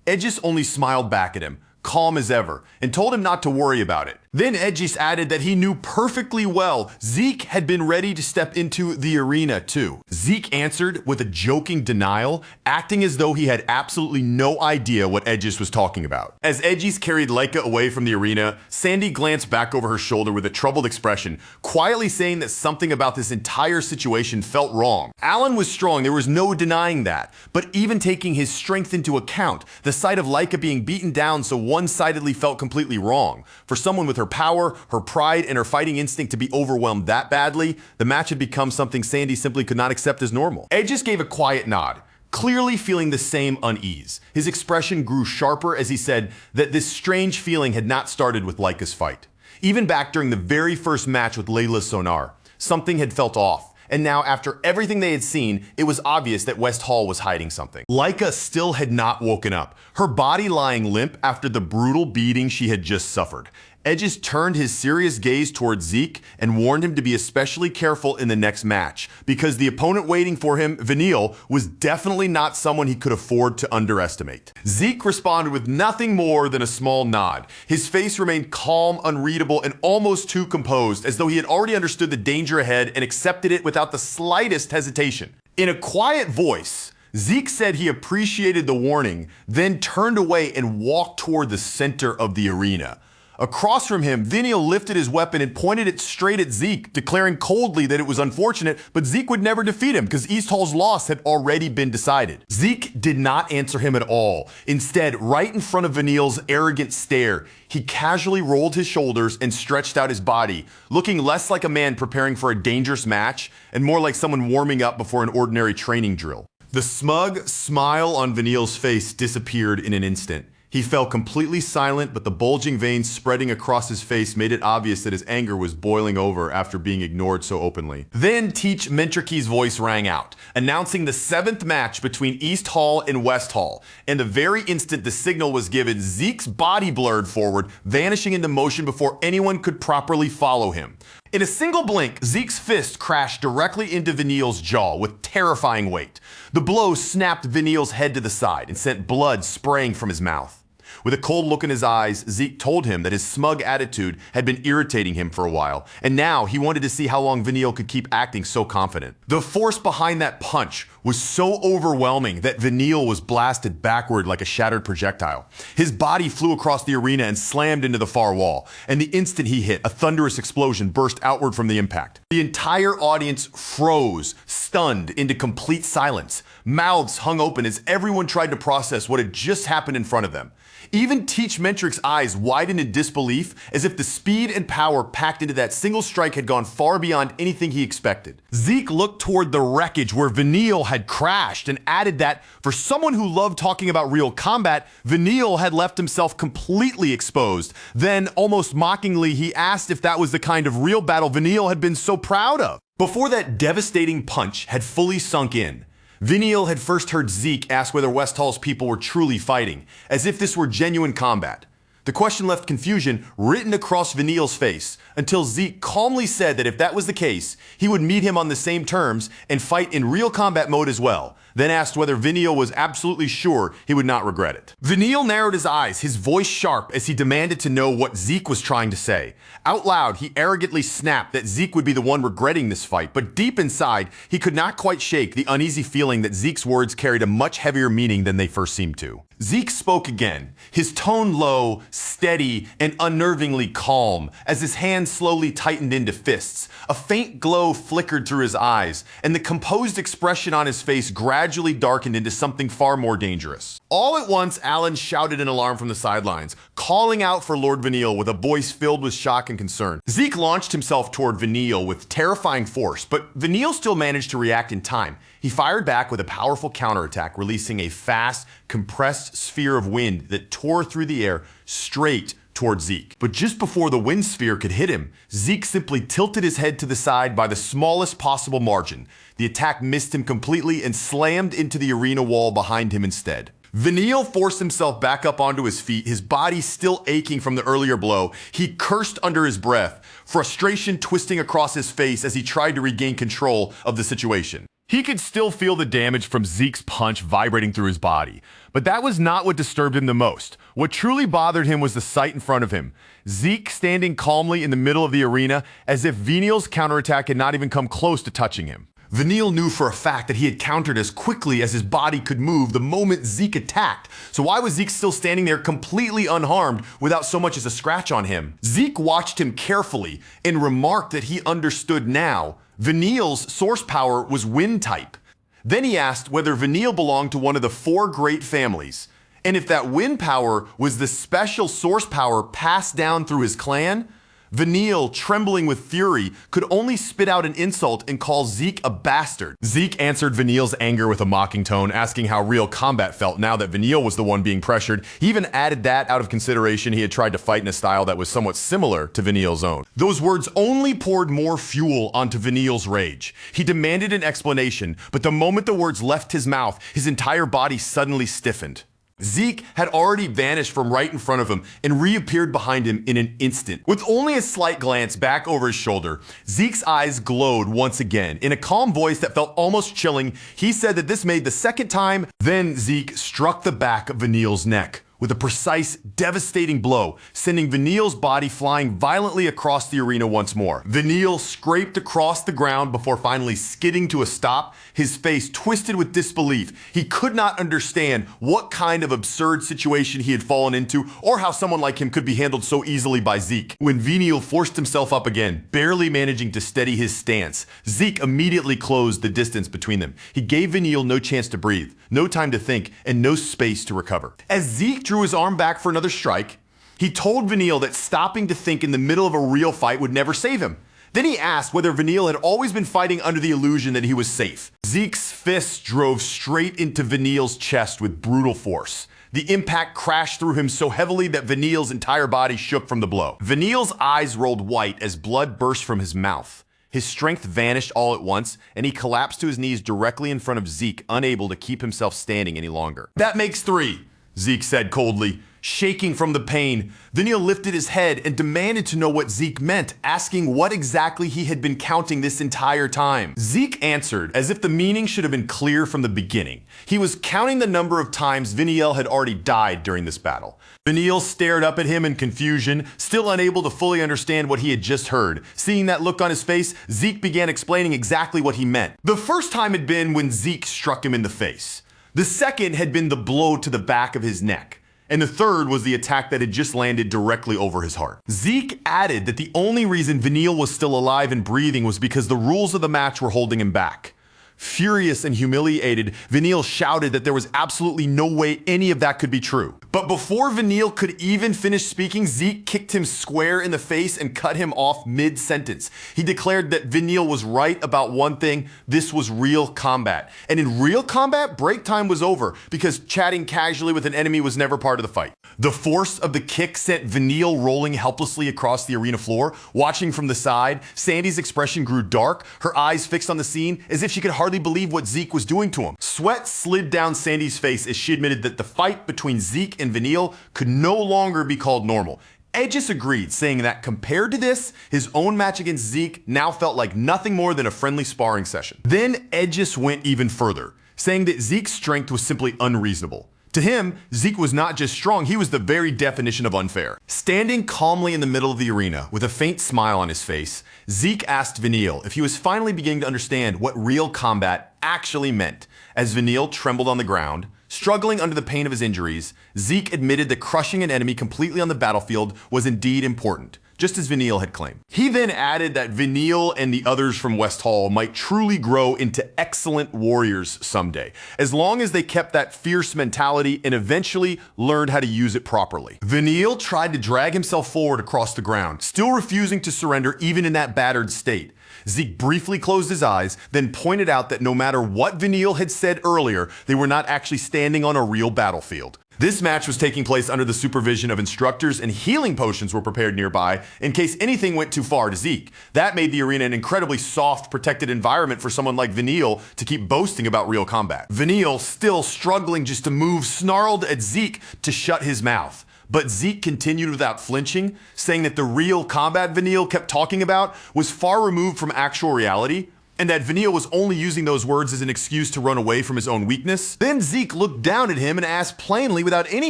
Edgis only smiled back at him, calm as ever, and told him not to worry about it. Then Edgis added that he knew perfectly well Zeke had been ready to step into the arena too. Zeke answered with a joking denial, acting as though he had absolutely no idea what Edgis was talking about. As Edgis carried Laika away from the arena, Sandy glanced back over her shoulder with a troubled expression, quietly saying that something about this entire situation felt wrong. Alan was strong, there was no denying that, but even taking his strength into account, the sight of Laika being beaten down so one-sidedly felt completely wrong. For someone with her power, her pride, and her fighting instinct to be overwhelmed that badly, the match had become something Sandy simply could not accept as normal. Edgis gave a quiet nod, clearly feeling the same unease. His expression grew sharper as he said that this strange feeling had not started with Laika's fight. Even back during the very first match with Layla Sonar, something had felt off. And now, after everything they had seen, it was obvious that West Hall was hiding something. Laika still had not woken up, her body lying limp after the brutal beating she had just suffered. Edgis turned his serious gaze towards Zeke and warned him to be especially careful in the next match, because the opponent waiting for him, Vanille, was definitely not someone he could afford to underestimate. Zeke responded with nothing more than a small nod. His face remained calm, unreadable, and almost too composed, as though he had already understood the danger ahead and accepted it without the slightest hesitation. In a quiet voice, Zeke said he appreciated the warning, then turned away and walked toward the center of the arena. Across from him, Viniel lifted his weapon and pointed it straight at Zeke, declaring coldly that it was unfortunate, but Zeke would never defeat him because East Hall's loss had already been decided. Zeke did not answer him at all. Instead, right in front of Viniel's arrogant stare, he casually rolled his shoulders and stretched out his body, looking less like a man preparing for a dangerous match and more like someone warming up before an ordinary training drill. The smug smile on Viniel's face disappeared in an instant. He fell completely silent, but the bulging veins spreading across his face made it obvious that his anger was boiling over after being ignored so openly. Then Teach Mentrice's voice rang out, announcing the 7th match between East Hall and West Hall. And the very instant the signal was given, Zeke's body blurred forward, vanishing into motion before anyone could properly follow him. In a single blink, Zeke's fist crashed directly into Viniel's jaw with terrifying weight. The blow snapped Viniel's head to the side and sent blood spraying from his mouth. With a cold look in his eyes, Zeke told him that his smug attitude had been irritating him for a while, and now he wanted to see how long Viniel could keep acting so confident. The force behind that punch was so overwhelming that Viniel was blasted backward like a shattered projectile. His body flew across the arena and slammed into the far wall, and the instant he hit, a thunderous explosion burst outward from the impact. The entire audience froze, stunned into complete silence. Mouths hung open as everyone tried to process what had just happened in front of them. Even Teach Mentrice's eyes widened in disbelief, as if the speed and power packed into that single strike had gone far beyond anything he expected. Zeke looked toward the wreckage where Viniel had crashed and added that, for someone who loved talking about real combat, Viniel had left himself completely exposed. Then, almost mockingly, he asked if that was the kind of real battle Viniel had been so proud of. Before that devastating punch had fully sunk in, Viniel had first heard Zeke ask whether West Hall's people were truly fighting, as if this were genuine combat. The question left confusion written across Vanille's face, until Zeke calmly said that if that was the case, he would meet him on the same terms and fight in real combat mode as well, then asked whether Vanille was absolutely sure he would not regret it. Vanille narrowed his eyes, his voice sharp as he demanded to know what Zeke was trying to say. Out loud, he arrogantly snapped that Zeke would be the one regretting this fight, but deep inside, he could not quite shake the uneasy feeling that Zeke's words carried a much heavier meaning than they first seemed to. Zeke spoke again, his tone low, steady, and unnervingly calm, as his hands slowly tightened into fists. A faint glow flickered through his eyes, and the composed expression on his face gradually darkened into something far more dangerous. All at once, Alan shouted an alarm from the sidelines, calling out for Lord Vanille with a voice filled with shock and concern. Zeke launched himself toward Vanille with terrifying force, but Vanille still managed to react in time. He fired back with a powerful counterattack, releasing a fast, compressed sphere of wind that tore through the air straight toward Zeke. But just before the wind sphere could hit him, Zeke simply tilted his head to the side by the smallest possible margin. The attack missed him completely and slammed into the arena wall behind him instead. Vanille forced himself back up onto his feet, his body still aching from the earlier blow. He cursed under his breath, frustration twisting across his face as he tried to regain control of the situation. He could still feel the damage from Zeke's punch vibrating through his body, but that was not what disturbed him the most. What truly bothered him was the sight in front of him. Zeke standing calmly in the middle of the arena as if Vanille's counterattack had not even come close to touching him. Vanille knew for a fact that he had countered as quickly as his body could move the moment Zeke attacked, so why was Zeke still standing there completely unharmed without so much as a scratch on him? Zeke watched him carefully and remarked that he understood now. Vanille's source power was wind type. Then he asked whether Vanille belonged to one of the 4 great families, and if that wind power was the special source power passed down through his clan. Vanille, trembling with fury, could only spit out an insult and call Zeke a bastard. Zeke answered Vanille's anger with a mocking tone, asking how real combat felt now that Vanille was the one being pressured. He even added that out of consideration he had tried to fight in a style that was somewhat similar to Vanille's own. Those words only poured more fuel onto Vanille's rage. He demanded an explanation, but the moment the words left his mouth, his entire body suddenly stiffened. Zeke had already vanished from right in front of him and reappeared behind him in an instant. With only a slight glance back over his shoulder, Zeke's eyes glowed once again. In a calm voice that felt almost chilling, he said that this made the second time. Then Zeke struck the back of Vanille's neck with a precise, devastating blow, sending Vanille's body flying violently across the arena once more. Vanille scraped across the ground before finally skidding to a stop, his face twisted with disbelief. He could not understand what kind of absurd situation he had fallen into, or how someone like him could be handled so easily by Zeke. When Vanille forced himself up again, barely managing to steady his stance, Zeke immediately closed the distance between them. He gave Vanille no chance to breathe, no time to think, and no space to recover. As Zeke drew his arm back for another strike, he told Vanille that stopping to think in the middle of a real fight would never save him. Then he asked whether Vanille had always been fighting under the illusion that he was safe. Zeke's fist drove straight into Vanille's chest with brutal force. The impact crashed through him so heavily that Vanille's entire body shook from the blow. Vanille's eyes rolled white as blood burst from his mouth. His strength vanished all at once, and he collapsed to his knees directly in front of Zeke, unable to keep himself standing any longer. "That makes 3, Zeke said coldly, shaking from the pain. Vanille lifted his head and demanded to know what Zeke meant, asking what exactly he had been counting this entire time. Zeke answered as if the meaning should have been clear from the beginning. He was counting the number of times Vanille had already died during this battle. Vanille stared up at him in confusion, still unable to fully understand what he had just heard. Seeing that look on his face, Zeke began explaining exactly what he meant. The first time had been when Zeke struck him in the face. The second had been the blow to the back of his neck. And the third was the attack that had just landed directly over his heart. Zeke added that the only reason Vanille was still alive and breathing was because the rules of the match were holding him back. Furious and humiliated, Vanille shouted that there was absolutely no way any of that could be true. But before Vanille could even finish speaking, Zeke kicked him square in the face and cut him off mid-sentence. He declared that Vanille was right about one thing: this was real combat. And in real combat, break time was over because chatting casually with an enemy was never part of the fight. The force of the kick sent Vanille rolling helplessly across the arena floor. Watching from the side, Sandy's expression grew dark, her eyes fixed on the scene as if she could hardly believe what Zeke was doing to him. Sweat slid down Sandy's face as she admitted that the fight between Zeke and Vanille could no longer be called normal. Edges agreed, saying that compared to this, his own match against Zeke now felt like nothing more than a friendly sparring session. Then Edges went even further, saying that Zeke's strength was simply unreasonable. To him, Zeke was not just strong, he was the very definition of unfair. Standing calmly in the middle of the arena, with a faint smile on his face, Zeke asked Vanille if he was finally beginning to understand what real combat actually meant. As Vanille trembled on the ground, struggling under the pain of his injuries, Zeke admitted that crushing an enemy completely on the battlefield was indeed important, just as Vanille had claimed. He then added that Vanille and the others from West Hall might truly grow into excellent warriors someday, as long as they kept that fierce mentality and eventually learned how to use it properly. Vanille tried to drag himself forward across the ground, still refusing to surrender even in that battered state. Zeke briefly closed his eyes, then pointed out that no matter what Vanille had said earlier, they were not actually standing on a real battlefield. This match was taking place under the supervision of instructors, and healing potions were prepared nearby in case anything went too far to Zeke. That made the arena an incredibly soft, protected environment for someone like Vanille to keep boasting about real combat. Vanille, still struggling just to move, snarled at Zeke to shut his mouth. But Zeke continued without flinching, saying that the real combat Vanille kept talking about was far removed from actual reality, and that Vanille was only using those words as an excuse to run away from his own weakness. Then Zeke looked down at him and asked plainly, without any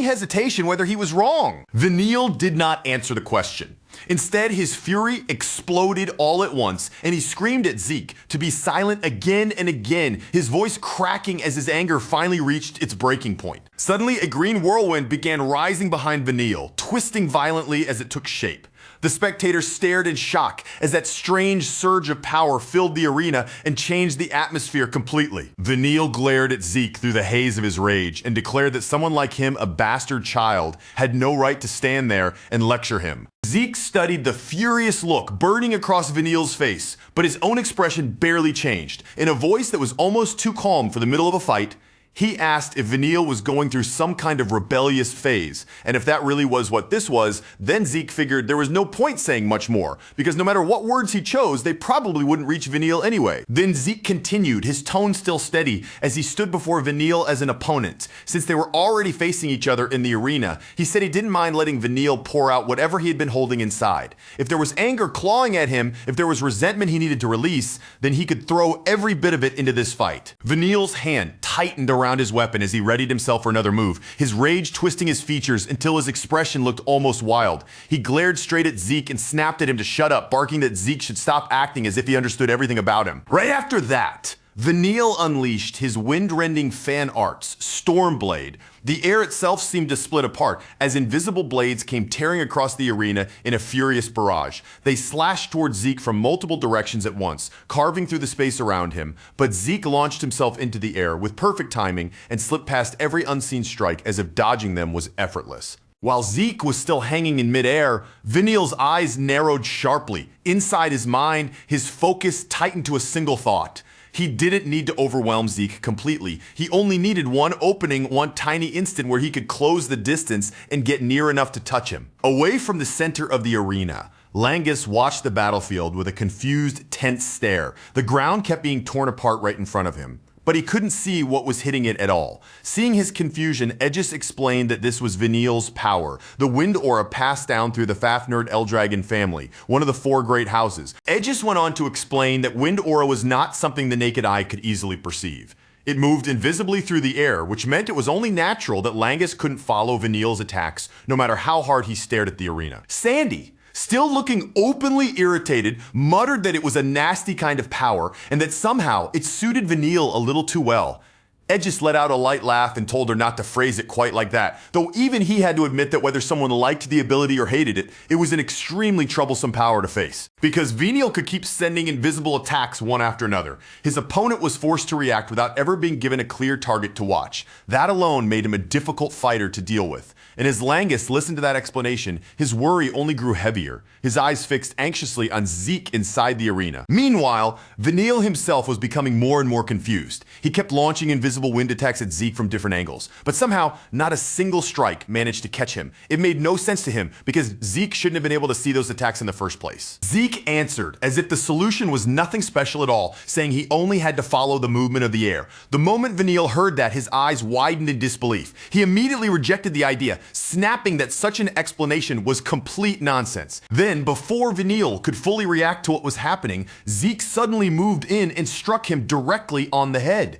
hesitation, whether he was wrong. Vanille did not answer the question. Instead, his fury exploded all at once, and he screamed at Zeke to be silent again and again, his voice cracking as his anger finally reached its breaking point. Suddenly, a green whirlwind began rising behind Vanille, twisting violently as it took shape. The spectators stared in shock as that strange surge of power filled the arena and changed the atmosphere completely. Vanille glared at Zeke through the haze of his rage and declared that someone like him, a bastard child, had no right to stand there and lecture him. Zeke studied the furious look burning across Vanille's face, but his own expression barely changed. In a voice that was almost too calm for the middle of a fight, he asked if Vanille was going through some kind of rebellious phase, and if that really was what this was, then Zeke figured there was no point saying much more, because no matter what words he chose, they probably wouldn't reach Vanille anyway. Then Zeke continued, his tone still steady, as he stood before Vanille as an opponent. Since they were already facing each other in the arena, he said he didn't mind letting Vanille pour out whatever he had been holding inside. If there was anger clawing at him, if there was resentment he needed to release, then he could throw every bit of it into this fight. Vanille's hand tightened around his weapon as he readied himself for another move, his rage twisting his features until his expression looked almost wild. He glared straight at Zeke and snapped at him to shut up, barking that Zeke should stop acting as if he understood everything about him. Right after that, Vanille unleashed his wind-rending fan arts, Stormblade. The air itself seemed to split apart as invisible blades came tearing across the arena in a furious barrage. They slashed towards Zeke from multiple directions at once, carving through the space around him, but Zeke launched himself into the air with perfect timing and slipped past every unseen strike as if dodging them was effortless. While Zeke was still hanging in midair, Vanille's eyes narrowed sharply. Inside his mind, his focus tightened to a single thought. He didn't need to overwhelm Zeke completely. He only needed one opening, one tiny instant where he could close the distance and get near enough to touch him. Away from the center of the arena, Langus watched the battlefield with a confused, tense stare. The ground kept being torn apart right in front of him, but he couldn't see what was hitting it at all. Seeing his confusion, Edges explained that this was Vanille's power, the wind aura passed down through the Fafnir Eldragon family, one of the 4 great houses. Edges went on to explain that wind aura was not something the naked eye could easily perceive. It moved invisibly through the air, which meant it was only natural that Langus couldn't follow Vanille's attacks, no matter how hard he stared at the arena. Sandy, still looking openly irritated, muttered that it was a nasty kind of power and that somehow it suited Vanille a little too well. Edges let out a light laugh and told her not to phrase it quite like that, though even he had to admit that whether someone liked the ability or hated it, it was an extremely troublesome power to face. Because Vanille could keep sending invisible attacks one after another, his opponent was forced to react without ever being given a clear target to watch. That alone made him a difficult fighter to deal with. And as Langus listened to that explanation, his worry only grew heavier, his eyes fixed anxiously on Zeke inside the arena. Meanwhile, Vanille himself was becoming more and more confused. He kept launching invisible wind attacks at Zeke from different angles, but somehow not a single strike managed to catch him. It made no sense to him because Zeke shouldn't have been able to see those attacks in the first place. Zeke answered as if the solution was nothing special at all, saying he only had to follow the movement of the air. The moment Vanille heard that, his eyes widened in disbelief. He immediately rejected the idea, snapping that such an explanation was complete nonsense. Then, before Vanille could fully react to what was happening, Zeke suddenly moved in and struck him directly on the head.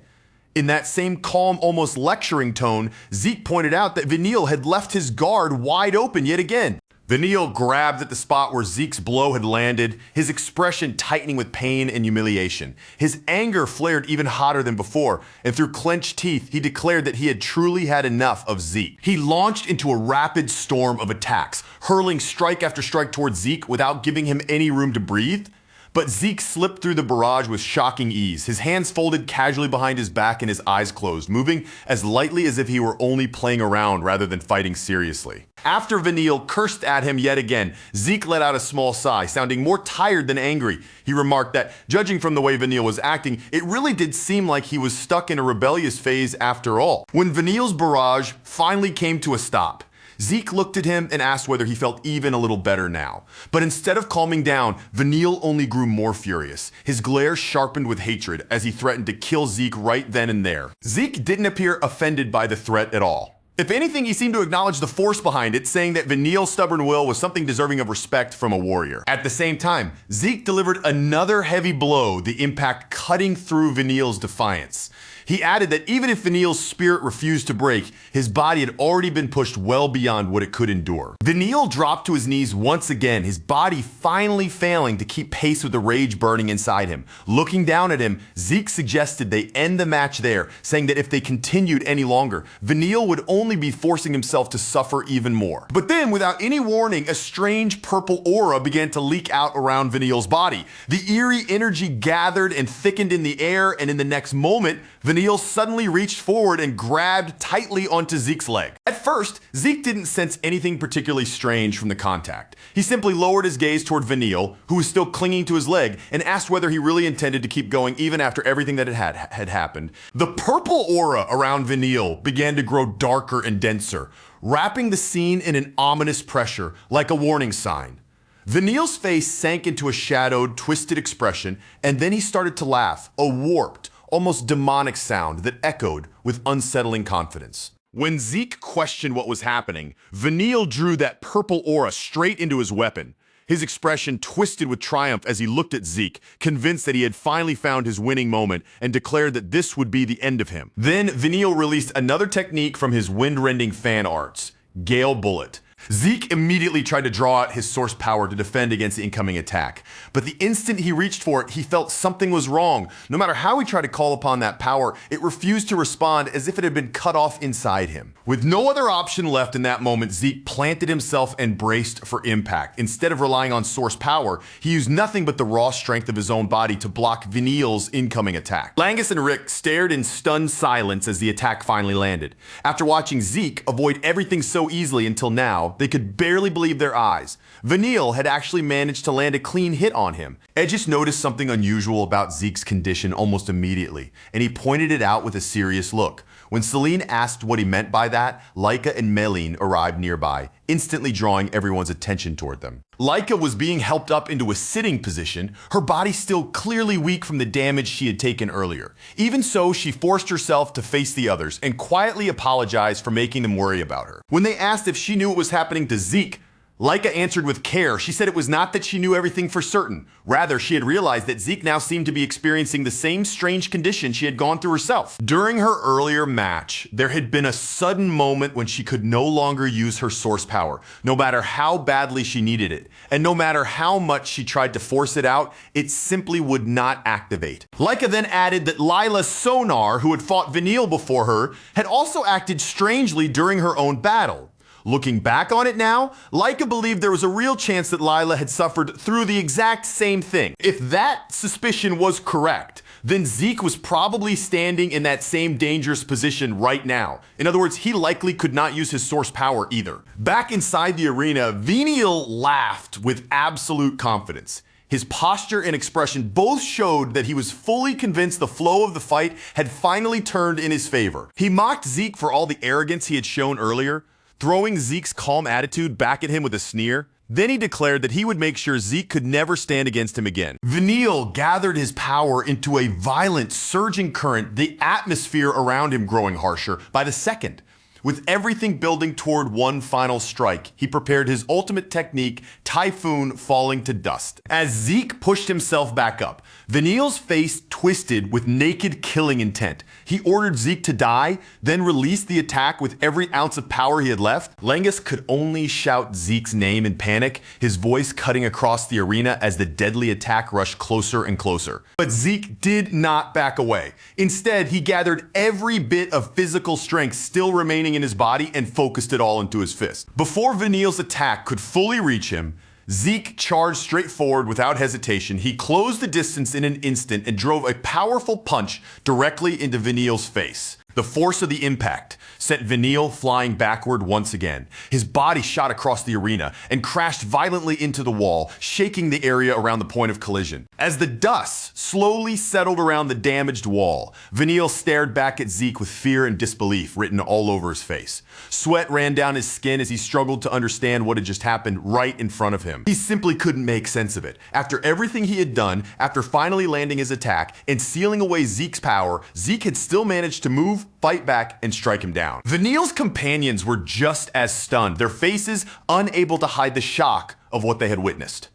In that same calm, almost lecturing tone, Zeke pointed out that Vanille had left his guard wide open yet again. Vanille grabbed at the spot where Zeke's blow had landed, his expression tightening with pain and humiliation. His anger flared even hotter than before, and through clenched teeth, he declared that he had truly had enough of Zeke. He launched into a rapid storm of attacks, hurling strike after strike towards Zeke without giving him any room to breathe. But Zeke slipped through the barrage with shocking ease, his hands folded casually behind his back and his eyes closed, moving as lightly as if he were only playing around rather than fighting seriously. After Vanille cursed at him yet again, Zeke let out a small sigh, sounding more tired than angry. He remarked that, judging from the way Vanille was acting, it really did seem like he was stuck in a rebellious phase after all. When Vanille's barrage finally came to a stop, Zeke looked at him and asked whether he felt even a little better now. But instead of calming down, Vanille only grew more furious. His glare sharpened with hatred as he threatened to kill Zeke right then and there. Zeke didn't appear offended by the threat at all. If anything, he seemed to acknowledge the force behind it, saying that Vanille's stubborn will was something deserving of respect from a warrior. At the same time, Zeke delivered another heavy blow, the impact cutting through Vanille's defiance. He added that even if Vanille's spirit refused to break, his body had already been pushed well beyond what it could endure. Vanille dropped to his knees once again, his body finally failing to keep pace with the rage burning inside him. Looking down at him, Zeke suggested they end the match there, saying that if they continued any longer, Vanille would only be forcing himself to suffer even more. But then, without any warning, a strange purple aura began to leak out around Vanille's body. The eerie energy gathered and thickened in the air, and in the next moment, Vanille suddenly reached forward and grabbed tightly onto Zeke's leg. At first, Zeke didn't sense anything particularly strange from the contact. He simply lowered his gaze toward Vanille, who was still clinging to his leg, and asked whether he really intended to keep going even after everything that had happened. The purple aura around Vanille began to grow darker and denser, wrapping the scene in an ominous pressure, like a warning sign. Vanille's face sank into a shadowed, twisted expression, and then he started to laugh, a warped, almost demonic sound that echoed with unsettling confidence. When Zeke questioned what was happening, Vanille drew that purple aura straight into his weapon. His expression twisted with triumph as he looked at Zeke, convinced that he had finally found his winning moment, and declared that this would be the end of him. Then Vanille released another technique from his wind-rending fan arts, Gale Bullet. Zeke immediately tried to draw out his source power to defend against the incoming attack. But the instant he reached for it, he felt something was wrong. No matter how he tried to call upon that power, it refused to respond as if it had been cut off inside him. With no other option left in that moment, Zeke planted himself and braced for impact. Instead of relying on source power, he used nothing but the raw strength of his own body to block Vanille's incoming attack. Langus and Rick stared in stunned silence as the attack finally landed. After watching Zeke avoid everything so easily until now, they could barely believe their eyes. Vanille had actually managed to land a clean hit on him. Edgis noticed something unusual about Zeke's condition almost immediately, and he pointed it out with a serious look. When Celine asked what he meant by that, Laika and Meline arrived nearby, instantly drawing everyone's attention toward them. Laika was being helped up into a sitting position, her body still clearly weak from the damage she had taken earlier. Even so, she forced herself to face the others and quietly apologized for making them worry about her. When they asked if she knew what was happening to Zeke, Laika answered with care. She said it was not that she knew everything for certain. Rather, she had realized that Zeke now seemed to be experiencing the same strange condition she had gone through herself. During her earlier match, there had been a sudden moment when she could no longer use her source power, no matter how badly she needed it. And no matter how much she tried to force it out, it simply would not activate. Laika then added that Lila Sonar, who had fought Vanille before her, had also acted strangely during her own battle. Looking back on it now, Laika believed there was a real chance that Lila had suffered through the exact same thing. If that suspicion was correct, then Zeke was probably standing in that same dangerous position right now. In other words, he likely could not use his source power either. Back inside the arena, Veniel laughed with absolute confidence. His posture and expression both showed that he was fully convinced the flow of the fight had finally turned in his favor. He mocked Zeke for all the arrogance he had shown earlier, throwing Zeke's calm attitude back at him with a sneer. Then he declared that he would make sure Zeke could never stand against him again. Veniel gathered his power into a violent, surging current, the atmosphere around him growing harsher by the second. With everything building toward one final strike, he prepared his ultimate technique, Typhoon falling to dust. As Zeke pushed himself back up, Veniel's face twisted with naked killing intent. He ordered Zeke to die, then released the attack with every ounce of power he had left. Lengus could only shout Zeke's name in panic, his voice cutting across the arena as the deadly attack rushed closer and closer. But Zeke did not back away. Instead, he gathered every bit of physical strength still remaining in his body and focused it all into his fist. Before Veniel's attack could fully reach him, Zeke charged straight forward without hesitation. He closed the distance in an instant and drove a powerful punch directly into Veniel's face. The force of the impact sent Veniel flying backward once again. His body shot across the arena and crashed violently into the wall, shaking the area around the point of collision. As the dust slowly settled around the damaged wall, Veniel stared back at Zeke with fear and disbelief written all over his face. Sweat ran down his skin as he struggled to understand what had just happened right in front of him. He simply couldn't make sense of it. After everything he had done, after finally landing his attack and sealing away Zeke's power, Zeke had still managed to move, fight back, and strike him down. Veniel's companions were just as stunned, their faces unable to hide the shock of what they had witnessed.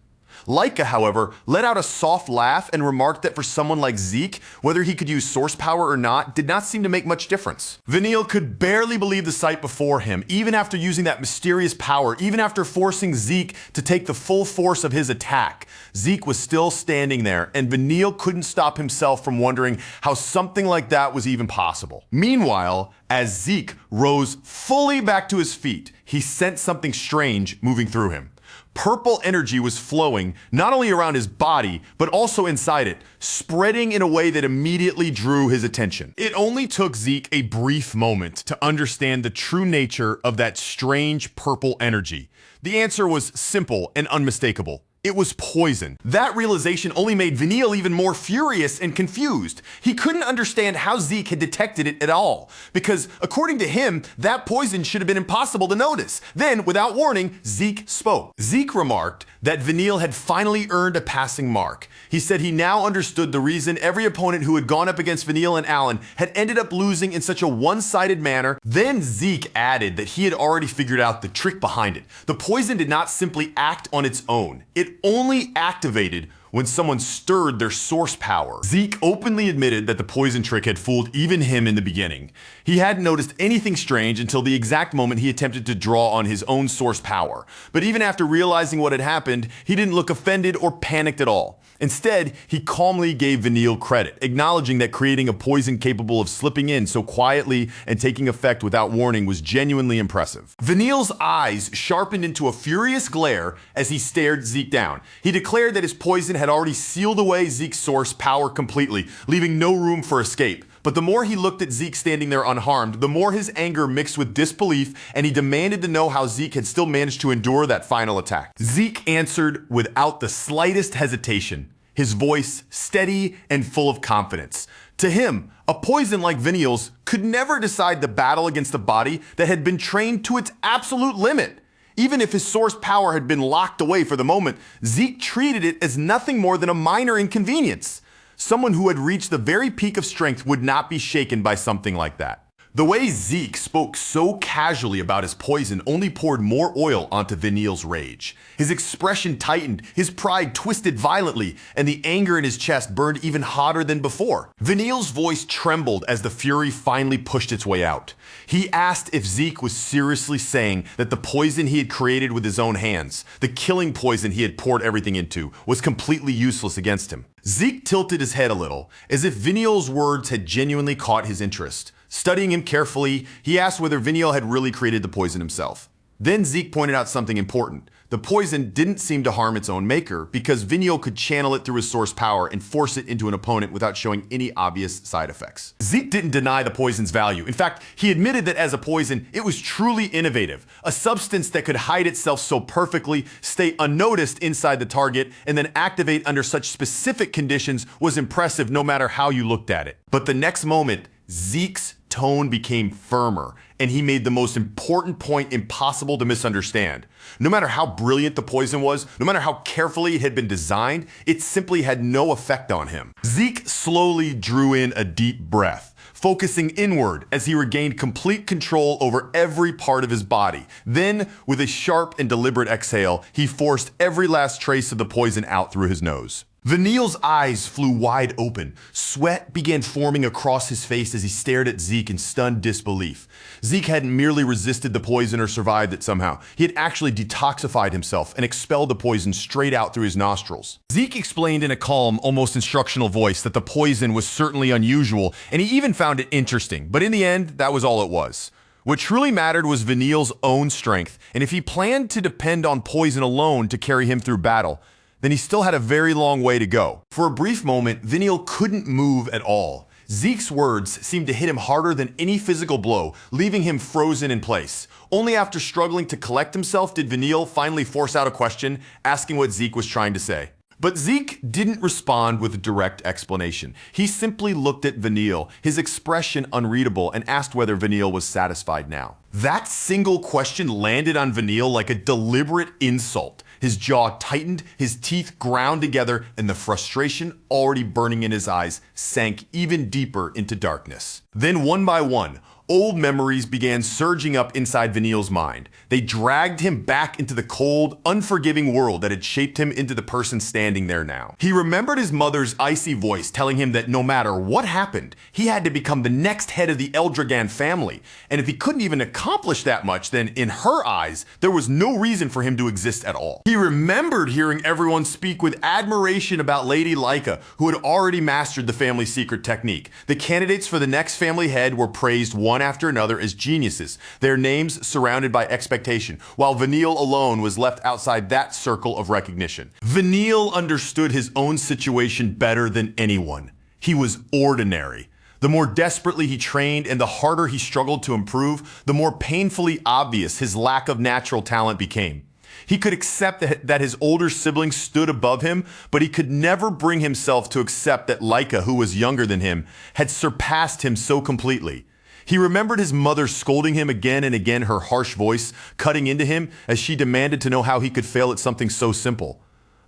Leica, however, let out a soft laugh and remarked that for someone like Zeke, whether he could use source power or not did not seem to make much difference. Veniel could barely believe the sight before him, even after using that mysterious power, even after forcing Zeke to take the full force of his attack. Zeke was still standing there, and Veniel couldn't stop himself from wondering how something like that was even possible. Meanwhile, as Zeke rose fully back to his feet, he sensed something strange moving through him. Purple energy was flowing not only around his body, but also inside it, spreading in a way that immediately drew his attention. It only took Zeke a brief moment to understand the true nature of that strange purple energy. The answer was simple and unmistakable. It was poison. That realization only made Veniel even more furious and confused. He couldn't understand how Zeke had detected it at all, because according to him, that poison should have been impossible to notice. Then, without warning, Zeke spoke. Zeke remarked that Veniel had finally earned a passing mark. He said he now understood the reason every opponent who had gone up against Veniel and Allen had ended up losing in such a one-sided manner. Then Zeke added that he had already figured out the trick behind it. The poison did not simply act on its own. It only activated when someone stirred their source power. Zeke openly admitted that the poison trick had fooled even him in the beginning. He hadn't noticed anything strange until the exact moment he attempted to draw on his own source power. But even after realizing what had happened, he didn't look offended or panicked at all. Instead, he calmly gave Veniel credit, acknowledging that creating a poison capable of slipping in so quietly and taking effect without warning was genuinely impressive. Veniel's eyes sharpened into a furious glare as he stared Zeke down. He declared that his poison had already sealed away Zeke's source power completely, leaving no room for escape. But the more he looked at Zeke standing there unharmed, the more his anger mixed with disbelief, and he demanded to know how Zeke had still managed to endure that final attack. Zeke answered without the slightest hesitation, his voice steady and full of confidence. To him, a poison like Veniel's could never decide the battle against a body that had been trained to its absolute limit. Even if his source power had been locked away for the moment, Zeke treated it as nothing more than a minor inconvenience. Someone who had reached the very peak of strength would not be shaken by something like that. The way Zeke spoke so casually about his poison only poured more oil onto Veniel's rage. His expression tightened, his pride twisted violently, and the anger in his chest burned even hotter than before. Veniel's voice trembled as the fury finally pushed its way out. He asked if Zeke was seriously saying that the poison he had created with his own hands, the killing poison he had poured everything into, was completely useless against him. Zeke tilted his head a little, as if Veniel's words had genuinely caught his interest. Studying him carefully, he asked whether Veniel had really created the poison himself. Then Zeke pointed out something important. The poison didn't seem to harm its own maker because Veniel could channel it through his source power and force it into an opponent without showing any obvious side effects. Zeke didn't deny the poison's value. In fact, he admitted that as a poison, it was truly innovative. A substance that could hide itself so perfectly, stay unnoticed inside the target, and then activate under such specific conditions was impressive no matter how you looked at it. But the next moment, Zeke's tone became firmer, and he made the most important point impossible to misunderstand. No matter how brilliant the poison was, no matter how carefully it had been designed, it simply had no effect on him. Zeke slowly drew in a deep breath, focusing inward as he regained complete control over every part of his body. Then, with a sharp and deliberate exhale, he forced every last trace of the poison out through his nose. Veniel's eyes flew wide open. Sweat began forming across his face as he stared at Zeke in stunned disbelief. Zeke hadn't merely resisted the poison or survived it somehow. He had actually detoxified himself and expelled the poison straight out through his nostrils. Zeke explained in a calm, almost instructional voice that the poison was certainly unusual, and he even found it interesting. But in the end, that was all it was. What truly mattered was Veniel's own strength, and if he planned to depend on poison alone to carry him through battle, then he still had a very long way to go. For a brief moment, Veniel couldn't move at all. Zeke's words seemed to hit him harder than any physical blow, leaving him frozen in place. Only after struggling to collect himself did Veniel finally force out a question, asking what Zeke was trying to say. But Zeke didn't respond with a direct explanation. He simply looked at Veniel, his expression unreadable, and asked whether Veniel was satisfied now. That single question landed on Veniel like a deliberate insult. His jaw tightened, his teeth ground together, and the frustration already burning in his eyes sank even deeper into darkness. Then one by one, old memories began surging up inside Veniel's mind. They dragged him back into the cold, unforgiving world that had shaped him into the person standing there now. He remembered his mother's icy voice telling him that no matter what happened, he had to become the next head of the Eldragan family. And if he couldn't even accomplish that much, then in her eyes, there was no reason for him to exist at all. He remembered hearing everyone speak with admiration about Lady Laika, who had already mastered the family secret technique. The candidates for the next family head were praised one after another as geniuses, their names surrounded by expectation, while Veniel alone was left outside that circle of recognition. Veniel understood his own situation better than anyone. He was ordinary. The more desperately he trained and the harder he struggled to improve, the more painfully obvious his lack of natural talent became. He could accept that his older siblings stood above him, but he could never bring himself to accept that Laika, who was younger than him, had surpassed him so completely. He remembered his mother scolding him again and again, her harsh voice cutting into him as she demanded to know how he could fail at something so simple.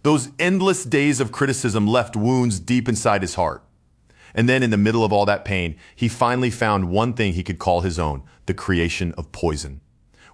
Those endless days of criticism left wounds deep inside his heart. And then in the middle of all that pain, he finally found one thing he could call his own, the creation of poison.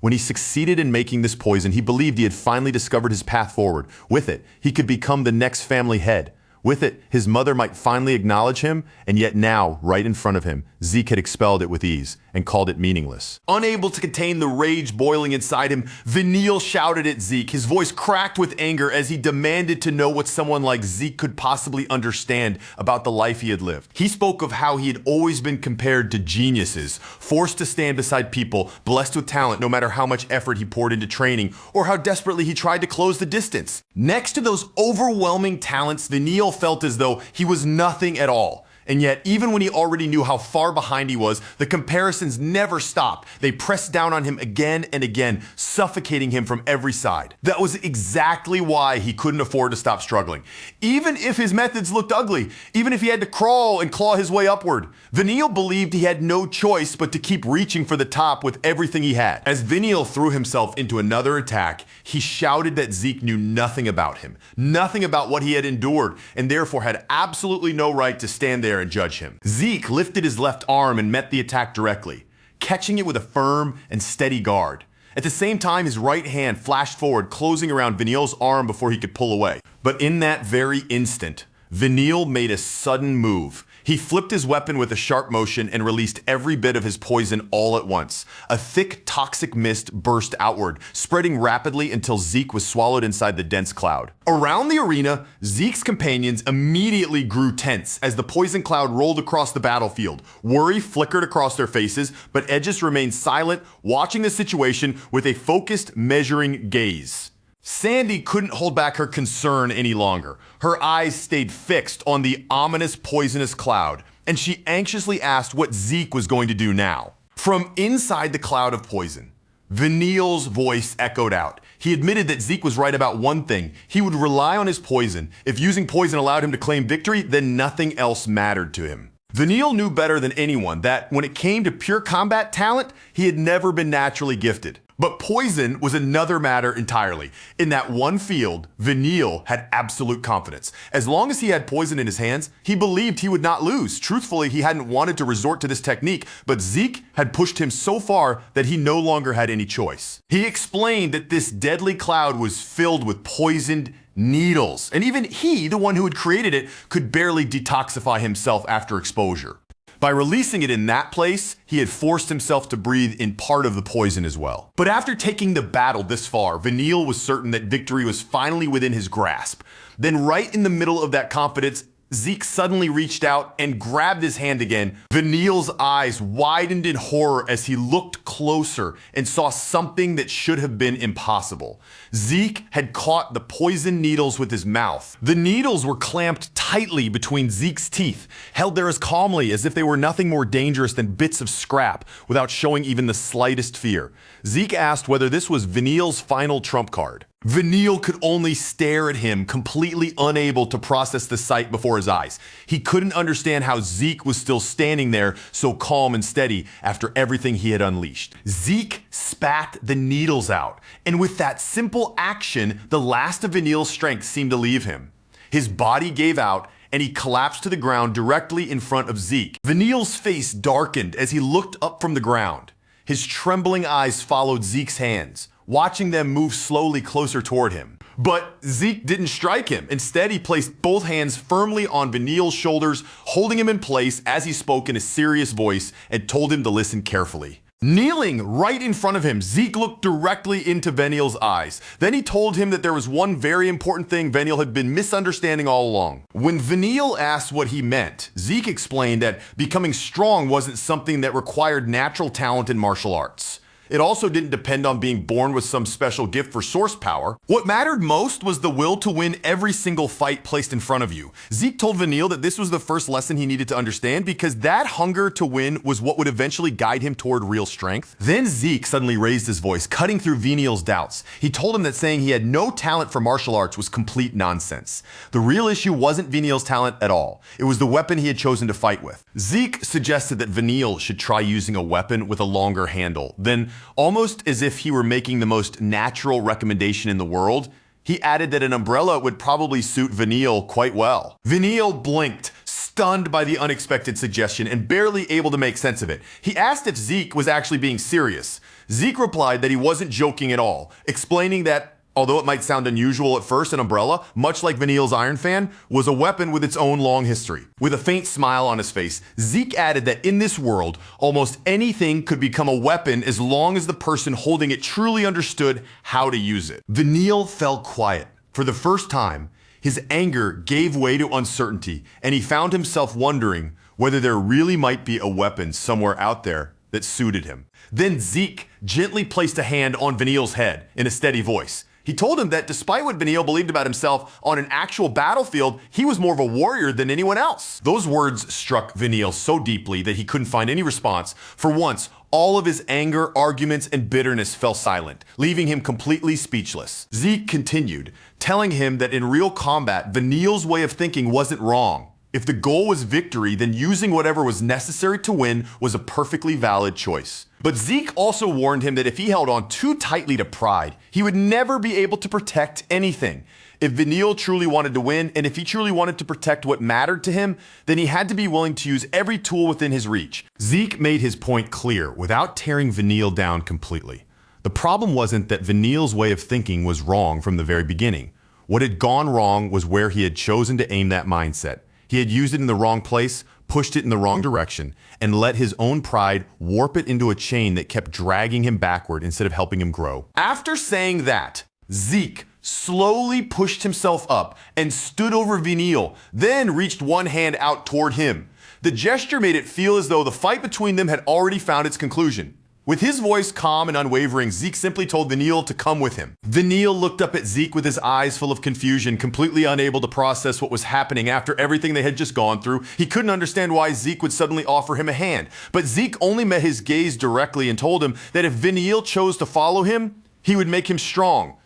When he succeeded in making this poison, he believed he had finally discovered his path forward. With it, he could become the next family head. With it, his mother might finally acknowledge him, and yet now, right in front of him, Zeke had expelled it with ease and called it meaningless. Unable to contain the rage boiling inside him, Veniel shouted at Zeke, his voice cracked with anger as he demanded to know what someone like Zeke could possibly understand about the life he had lived. He spoke of how he had always been compared to geniuses, forced to stand beside people blessed with talent no matter how much effort he poured into training or how desperately he tried to close the distance. Next to those overwhelming talents, Veniel felt as though he was nothing at all. And yet, even when he already knew how far behind he was, the comparisons never stopped. They pressed down on him again and again, suffocating him from every side. That was exactly why he couldn't afford to stop struggling. Even if his methods looked ugly, even if he had to crawl and claw his way upward, Veniel believed he had no choice but to keep reaching for the top with everything he had. As Veniel threw himself into another attack, he shouted that Zeke knew nothing about him, nothing about what he had endured, and therefore had absolutely no right to stand there and judge him. Zeke lifted his left arm and met the attack directly, catching it with a firm and steady guard. At the same time, his right hand flashed forward, closing around Veniel's arm before he could pull away. But in that very instant, Veniel made a sudden move. He flipped his weapon with a sharp motion and released every bit of his poison all at once. A thick, toxic mist burst outward, spreading rapidly until Zeke was swallowed inside the dense cloud. Around the arena, Zeke's companions immediately grew tense as the poison cloud rolled across the battlefield. Worry flickered across their faces, but Aegis remained silent, watching the situation with a focused, measuring gaze. Sandy couldn't hold back her concern any longer. Her eyes stayed fixed on the ominous, poisonous cloud, and she anxiously asked what Zeke was going to do now. From inside the cloud of poison, Vanille's voice echoed out. He admitted that Zeke was right about one thing. He would rely on his poison. If using poison allowed him to claim victory, then nothing else mattered to him. Vanille knew better than anyone that when it came to pure combat talent, he had never been naturally gifted. But poison was another matter entirely. In that one field, Vanille had absolute confidence. As long as he had poison in his hands, he believed he would not lose. Truthfully, he hadn't wanted to resort to this technique, but Zeke had pushed him so far that he no longer had any choice. He explained that this deadly cloud was filled with poisoned needles, and even he, the one who had created it, could barely detoxify himself after exposure. By releasing it in that place, he had forced himself to breathe in part of the poison as well. But after taking the battle this far, Vanille was certain that victory was finally within his grasp. Then right in the middle of that confidence, Zeke suddenly reached out and grabbed his hand again. Vanille's eyes widened in horror as he looked closer and saw something that should have been impossible. Zeke had caught the poison needles with his mouth. The needles were clamped tightly between Zeke's teeth, held there as calmly as if they were nothing more dangerous than bits of scrap, without showing even the slightest fear. Zeke asked whether this was Vanille's final trump card. Vanille could only stare at him, completely unable to process the sight before his eyes. He couldn't understand how Zeke was still standing there so calm and steady after everything he had unleashed. Zeke spat the needles out, and with that simple action, the last of Vanille's strength seemed to leave him. His body gave out, and he collapsed to the ground directly in front of Zeke. Vanille's face darkened as he looked up from the ground. His trembling eyes followed Zeke's hands, watching them move slowly closer toward him. But Zeke didn't strike him. Instead, he placed both hands firmly on Vanille's shoulders, holding him in place as he spoke in a serious voice and told him to listen carefully. Kneeling right in front of him, Zeke looked directly into Vanille's eyes. Then he told him that there was one very important thing Vanille had been misunderstanding all along. When Vanille asked what he meant, Zeke explained that becoming strong wasn't something that required natural talent in martial arts. It also didn't depend on being born with some special gift for source power. What mattered most was the will to win every single fight placed in front of you. Zeke told Vanille that this was the first lesson he needed to understand because that hunger to win was what would eventually guide him toward real strength. Then Zeke suddenly raised his voice, cutting through Vanille's doubts. He told him that saying he had no talent for martial arts was complete nonsense. The real issue wasn't Vanille's talent at all. It was the weapon he had chosen to fight with. Zeke suggested that Vanille should try using a weapon with a longer handle. Then, almost as if he were making the most natural recommendation in the world, he added that an umbrella would probably suit Vanille quite well. Vanille blinked, stunned by the unexpected suggestion and barely able to make sense of it. He asked if Zeke was actually being serious. Zeke replied that he wasn't joking at all, explaining that although it might sound unusual at first, an umbrella, much like Vanille's iron fan, was a weapon with its own long history. With a faint smile on his face, Zeke added that in this world, almost anything could become a weapon as long as the person holding it truly understood how to use it. Vanille fell quiet. For the first time, his anger gave way to uncertainty, and he found himself wondering whether there really might be a weapon somewhere out there that suited him. Then Zeke gently placed a hand on Vanille's head in a steady voice. He told him that despite what Vanille believed about himself on an actual battlefield, he was more of a warrior than anyone else. Those words struck Vanille so deeply that he couldn't find any response. For once, all of his anger, arguments, and bitterness fell silent, leaving him completely speechless. Zeke continued, telling him that in real combat, Vanille's way of thinking wasn't wrong. If the goal was victory, then using whatever was necessary to win was a perfectly valid choice. But Zeke also warned him that if he held on too tightly to pride, he would never be able to protect anything. If Vanille truly wanted to win, and if he truly wanted to protect what mattered to him, then he had to be willing to use every tool within his reach. Zeke made his point clear without tearing Vanille down completely. The problem wasn't that Vanille's way of thinking was wrong from the very beginning. What had gone wrong was where he had chosen to aim that mindset. He had used it in the wrong place, pushed it in the wrong direction, and let his own pride warp it into a chain that kept dragging him backward instead of helping him grow. After saying that, Zeke slowly pushed himself up and stood over Vanille, then reached one hand out toward him. The gesture made it feel as though the fight between them had already found its conclusion. With his voice calm and unwavering, Zeke simply told Vanille to come with him. Vanille looked up at Zeke with his eyes full of confusion, completely unable to process what was happening after everything they had just gone through. He couldn't understand why Zeke would suddenly offer him a hand. But Zeke only met his gaze directly and told him that if Vanille chose to follow him, he would make him strong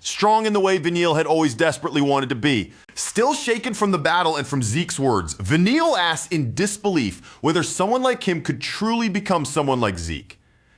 in the way Vanille had always desperately wanted to be. Still shaken from the battle and from Zeke's words, Vanille asked in disbelief whether someone like him could truly become someone like Zeke.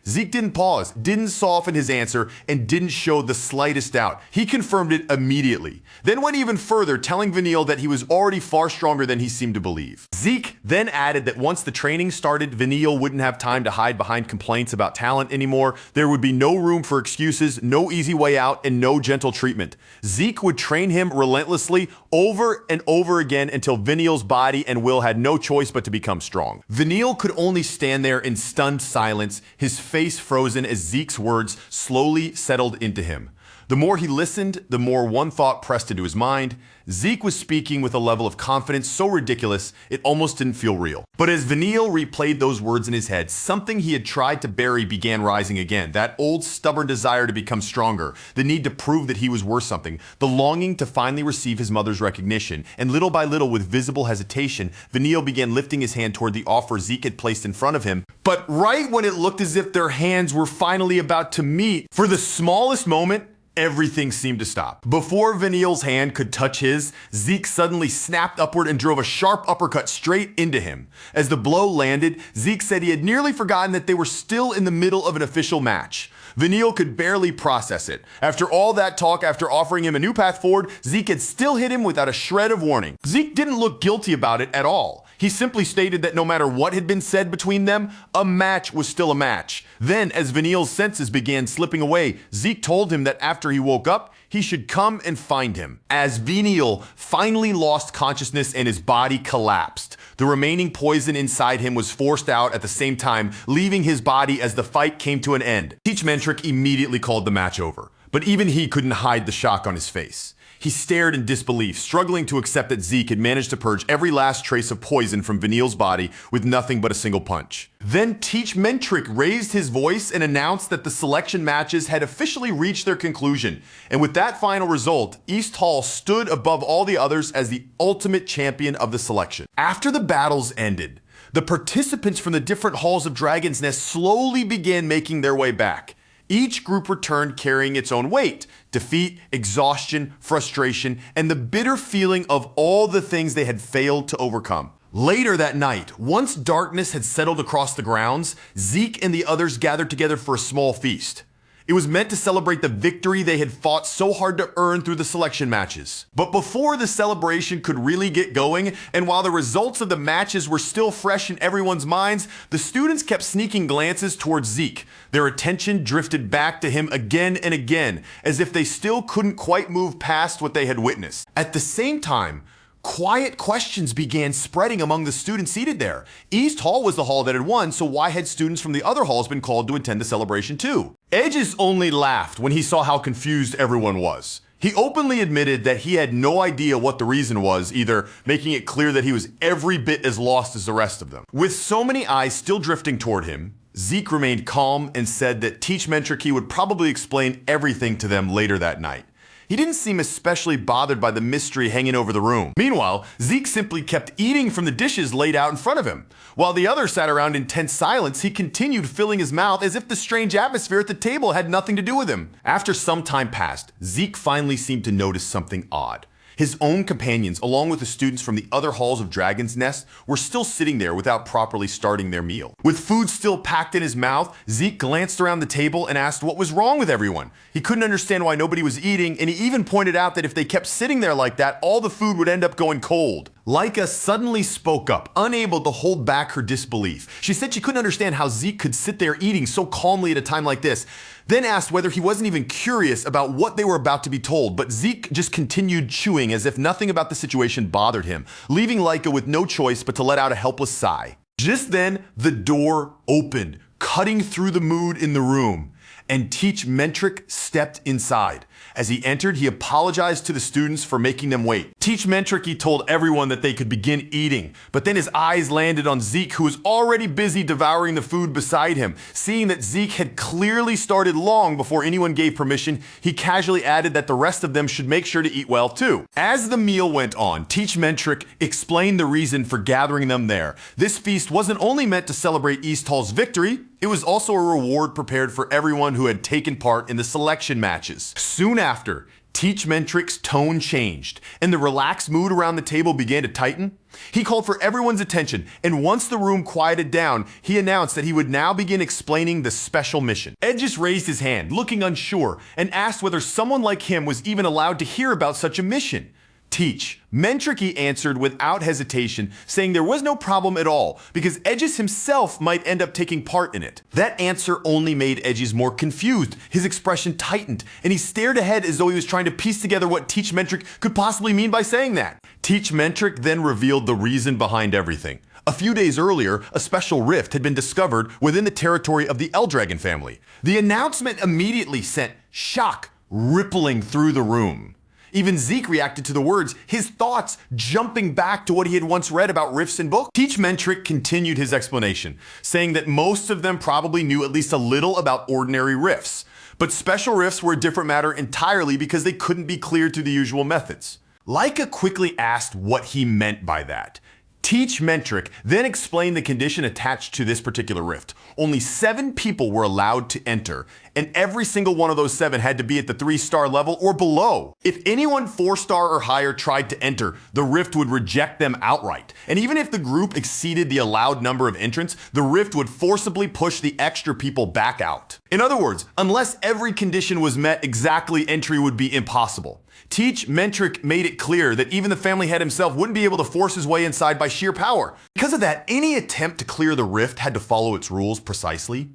Zeke didn't pause, didn't soften his answer, and didn't show the slightest doubt. He confirmed it immediately, then went even further, telling Vanille that he was already far stronger than he seemed to believe. Zeke then added that once the training started, Vanille wouldn't have time to hide behind complaints about talent anymore. There would be no room for excuses, no easy way out, and no gentle treatment. Zeke would train him relentlessly over and over again until Vanille's body and will had no choice but to become strong. Vanille could only stand there in stunned silence, his face frozen as Zeke's words slowly settled into him. The more he listened, the more one thought pressed into his mind. Zeke was speaking with a level of confidence so ridiculous, it almost didn't feel real. But as Vanille replayed those words in his head, something he had tried to bury began rising again. That old stubborn desire to become stronger, the need to prove that he was worth something, the longing to finally receive his mother's recognition. And little by little, with visible hesitation, Vanille began lifting his hand toward the offer Zeke had placed in front of him. But right when it looked as if their hands were finally about to meet, for the smallest moment, everything seemed to stop. Before Vanille's hand could touch his, Zeke suddenly snapped upward and drove a sharp uppercut straight into him. As the blow landed, Zeke said he had nearly forgotten that they were still in the middle of an official match. Vanille could barely process it. After all that talk, after offering him a new path forward, Zeke had still hit him without a shred of warning. Zeke didn't look guilty about it at all. He simply stated that no matter what had been said between them, a match was still a match. Then, as Vanille's senses began slipping away, Zeke told him that after he woke up, he should come and find him. As Vanille finally lost consciousness and his body collapsed, the remaining poison inside him was forced out at the same time, leaving his body as the fight came to an end. Teach Mentric immediately called the match over, but even he couldn't hide the shock on his face. He stared in disbelief, struggling to accept that Zeke had managed to purge every last trace of poison from Vanille's body with nothing but a single punch. Then Teach Mentric raised his voice and announced that the selection matches had officially reached their conclusion. And with that final result, East Hall stood above all the others as the ultimate champion of the selection. After the battles ended, the participants from the different halls of Dragon's Nest slowly began making their way back. Each group returned carrying its own weight: defeat, exhaustion, frustration, and the bitter feeling of all the things they had failed to overcome. Later that night, once darkness had settled across the grounds, Zeke and the others gathered together for a small feast. It was meant to celebrate the victory they had fought so hard to earn through the selection matches. But before the celebration could really get going, and while the results of the matches were still fresh in everyone's minds, the students kept sneaking glances towards Zeke. Their attention drifted back to him again and again, as if they still couldn't quite move past what they had witnessed. At the same time, quiet questions began spreading among the students seated there. East Hall was the hall that had won, so why had students from the other halls been called to attend the celebration too? Edges only laughed when he saw how confused everyone was. He openly admitted that he had no idea what the reason was, either making it clear that he was every bit as lost as the rest of them. With so many eyes still drifting toward him, Zeke remained calm and said that Teach Mentric would probably explain everything to them later that night. He didn't seem especially bothered by the mystery hanging over the room. Meanwhile, Zeke simply kept eating from the dishes laid out in front of him. While the others sat around in tense silence, he continued filling his mouth as if the strange atmosphere at the table had nothing to do with him. After some time passed, Zeke finally seemed to notice something odd. His own companions, along with the students from the other halls of Dragon's Nest, were still sitting there without properly starting their meal. With food still packed in his mouth, Zeke glanced around the table and asked what was wrong with everyone. He couldn't understand why nobody was eating, and he even pointed out that if they kept sitting there like that, all the food would end up going cold. Laika suddenly spoke up, unable to hold back her disbelief. She said she couldn't understand how Zeke could sit there eating so calmly at a time like this, then asked whether he wasn't even curious about what they were about to be told, but Zeke just continued chewing as if nothing about the situation bothered him, leaving Laika with no choice but to let out a helpless sigh. Just then, the door opened, cutting through the mood in the room. and Teach Mentric stepped inside. As he entered, he apologized to the students for making them wait. Teach Mentric, he told everyone that they could begin eating, but then his eyes landed on Zeke, who was already busy devouring the food beside him. Seeing that Zeke had clearly started long before anyone gave permission, he casually added that the rest of them should make sure to eat well too. As the meal went on, Teach Mentric explained the reason for gathering them there. This feast wasn't only meant to celebrate East Hall's victory, it was also a reward prepared for everyone who had taken part in the selection matches. Soon after, Teach Mentric's tone changed, and the relaxed mood around the table began to tighten. He called for everyone's attention, and once the room quieted down, he announced that he would now begin explaining the special mission. Ed just raised his hand, looking unsure, and asked whether someone like him was even allowed to hear about such a mission. Teach Mentric answered without hesitation, saying there was no problem at all, because Edges himself might end up taking part in it. That answer only made Edges more confused. His expression tightened, and he stared ahead as though he was trying to piece together what Teach Mentric could possibly mean by saying that. Teach Mentric then revealed the reason behind everything. A few days earlier, a special rift had been discovered within the territory of the Eldragon family. The announcement immediately sent shock rippling through the room. Even Zeke reacted to the words, his thoughts jumping back to what he had once read about rifts in books. Teach Mentric continued his explanation, saying that most of them probably knew at least a little about ordinary rifts. But special rifts were a different matter entirely because they couldn't be cleared through the usual methods. Leica quickly asked what he meant by that. Teach Mentric then explained the condition attached to this particular rift. Only 7 people were allowed to enter, and every single one of those 7 had to be at the 3-star level or below. If anyone 4-star or higher tried to enter, the rift would reject them outright. And even if the group exceeded the allowed number of entrants, the rift would forcibly push the extra people back out. In other words, unless every condition was met exactly, entry would be impossible. Teach Mentric made it clear that even the family head himself wouldn't be able to force his way inside by sheer power. Because of that, any attempt to clear the rift had to follow its rules precisely.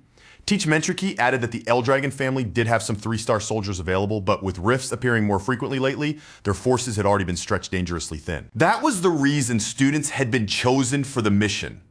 Teach Mentric added that the Eldragon family did have some 3-star soldiers available, but with rifts appearing more frequently lately, their forces had already been stretched dangerously thin. That was the reason students had been chosen for the mission.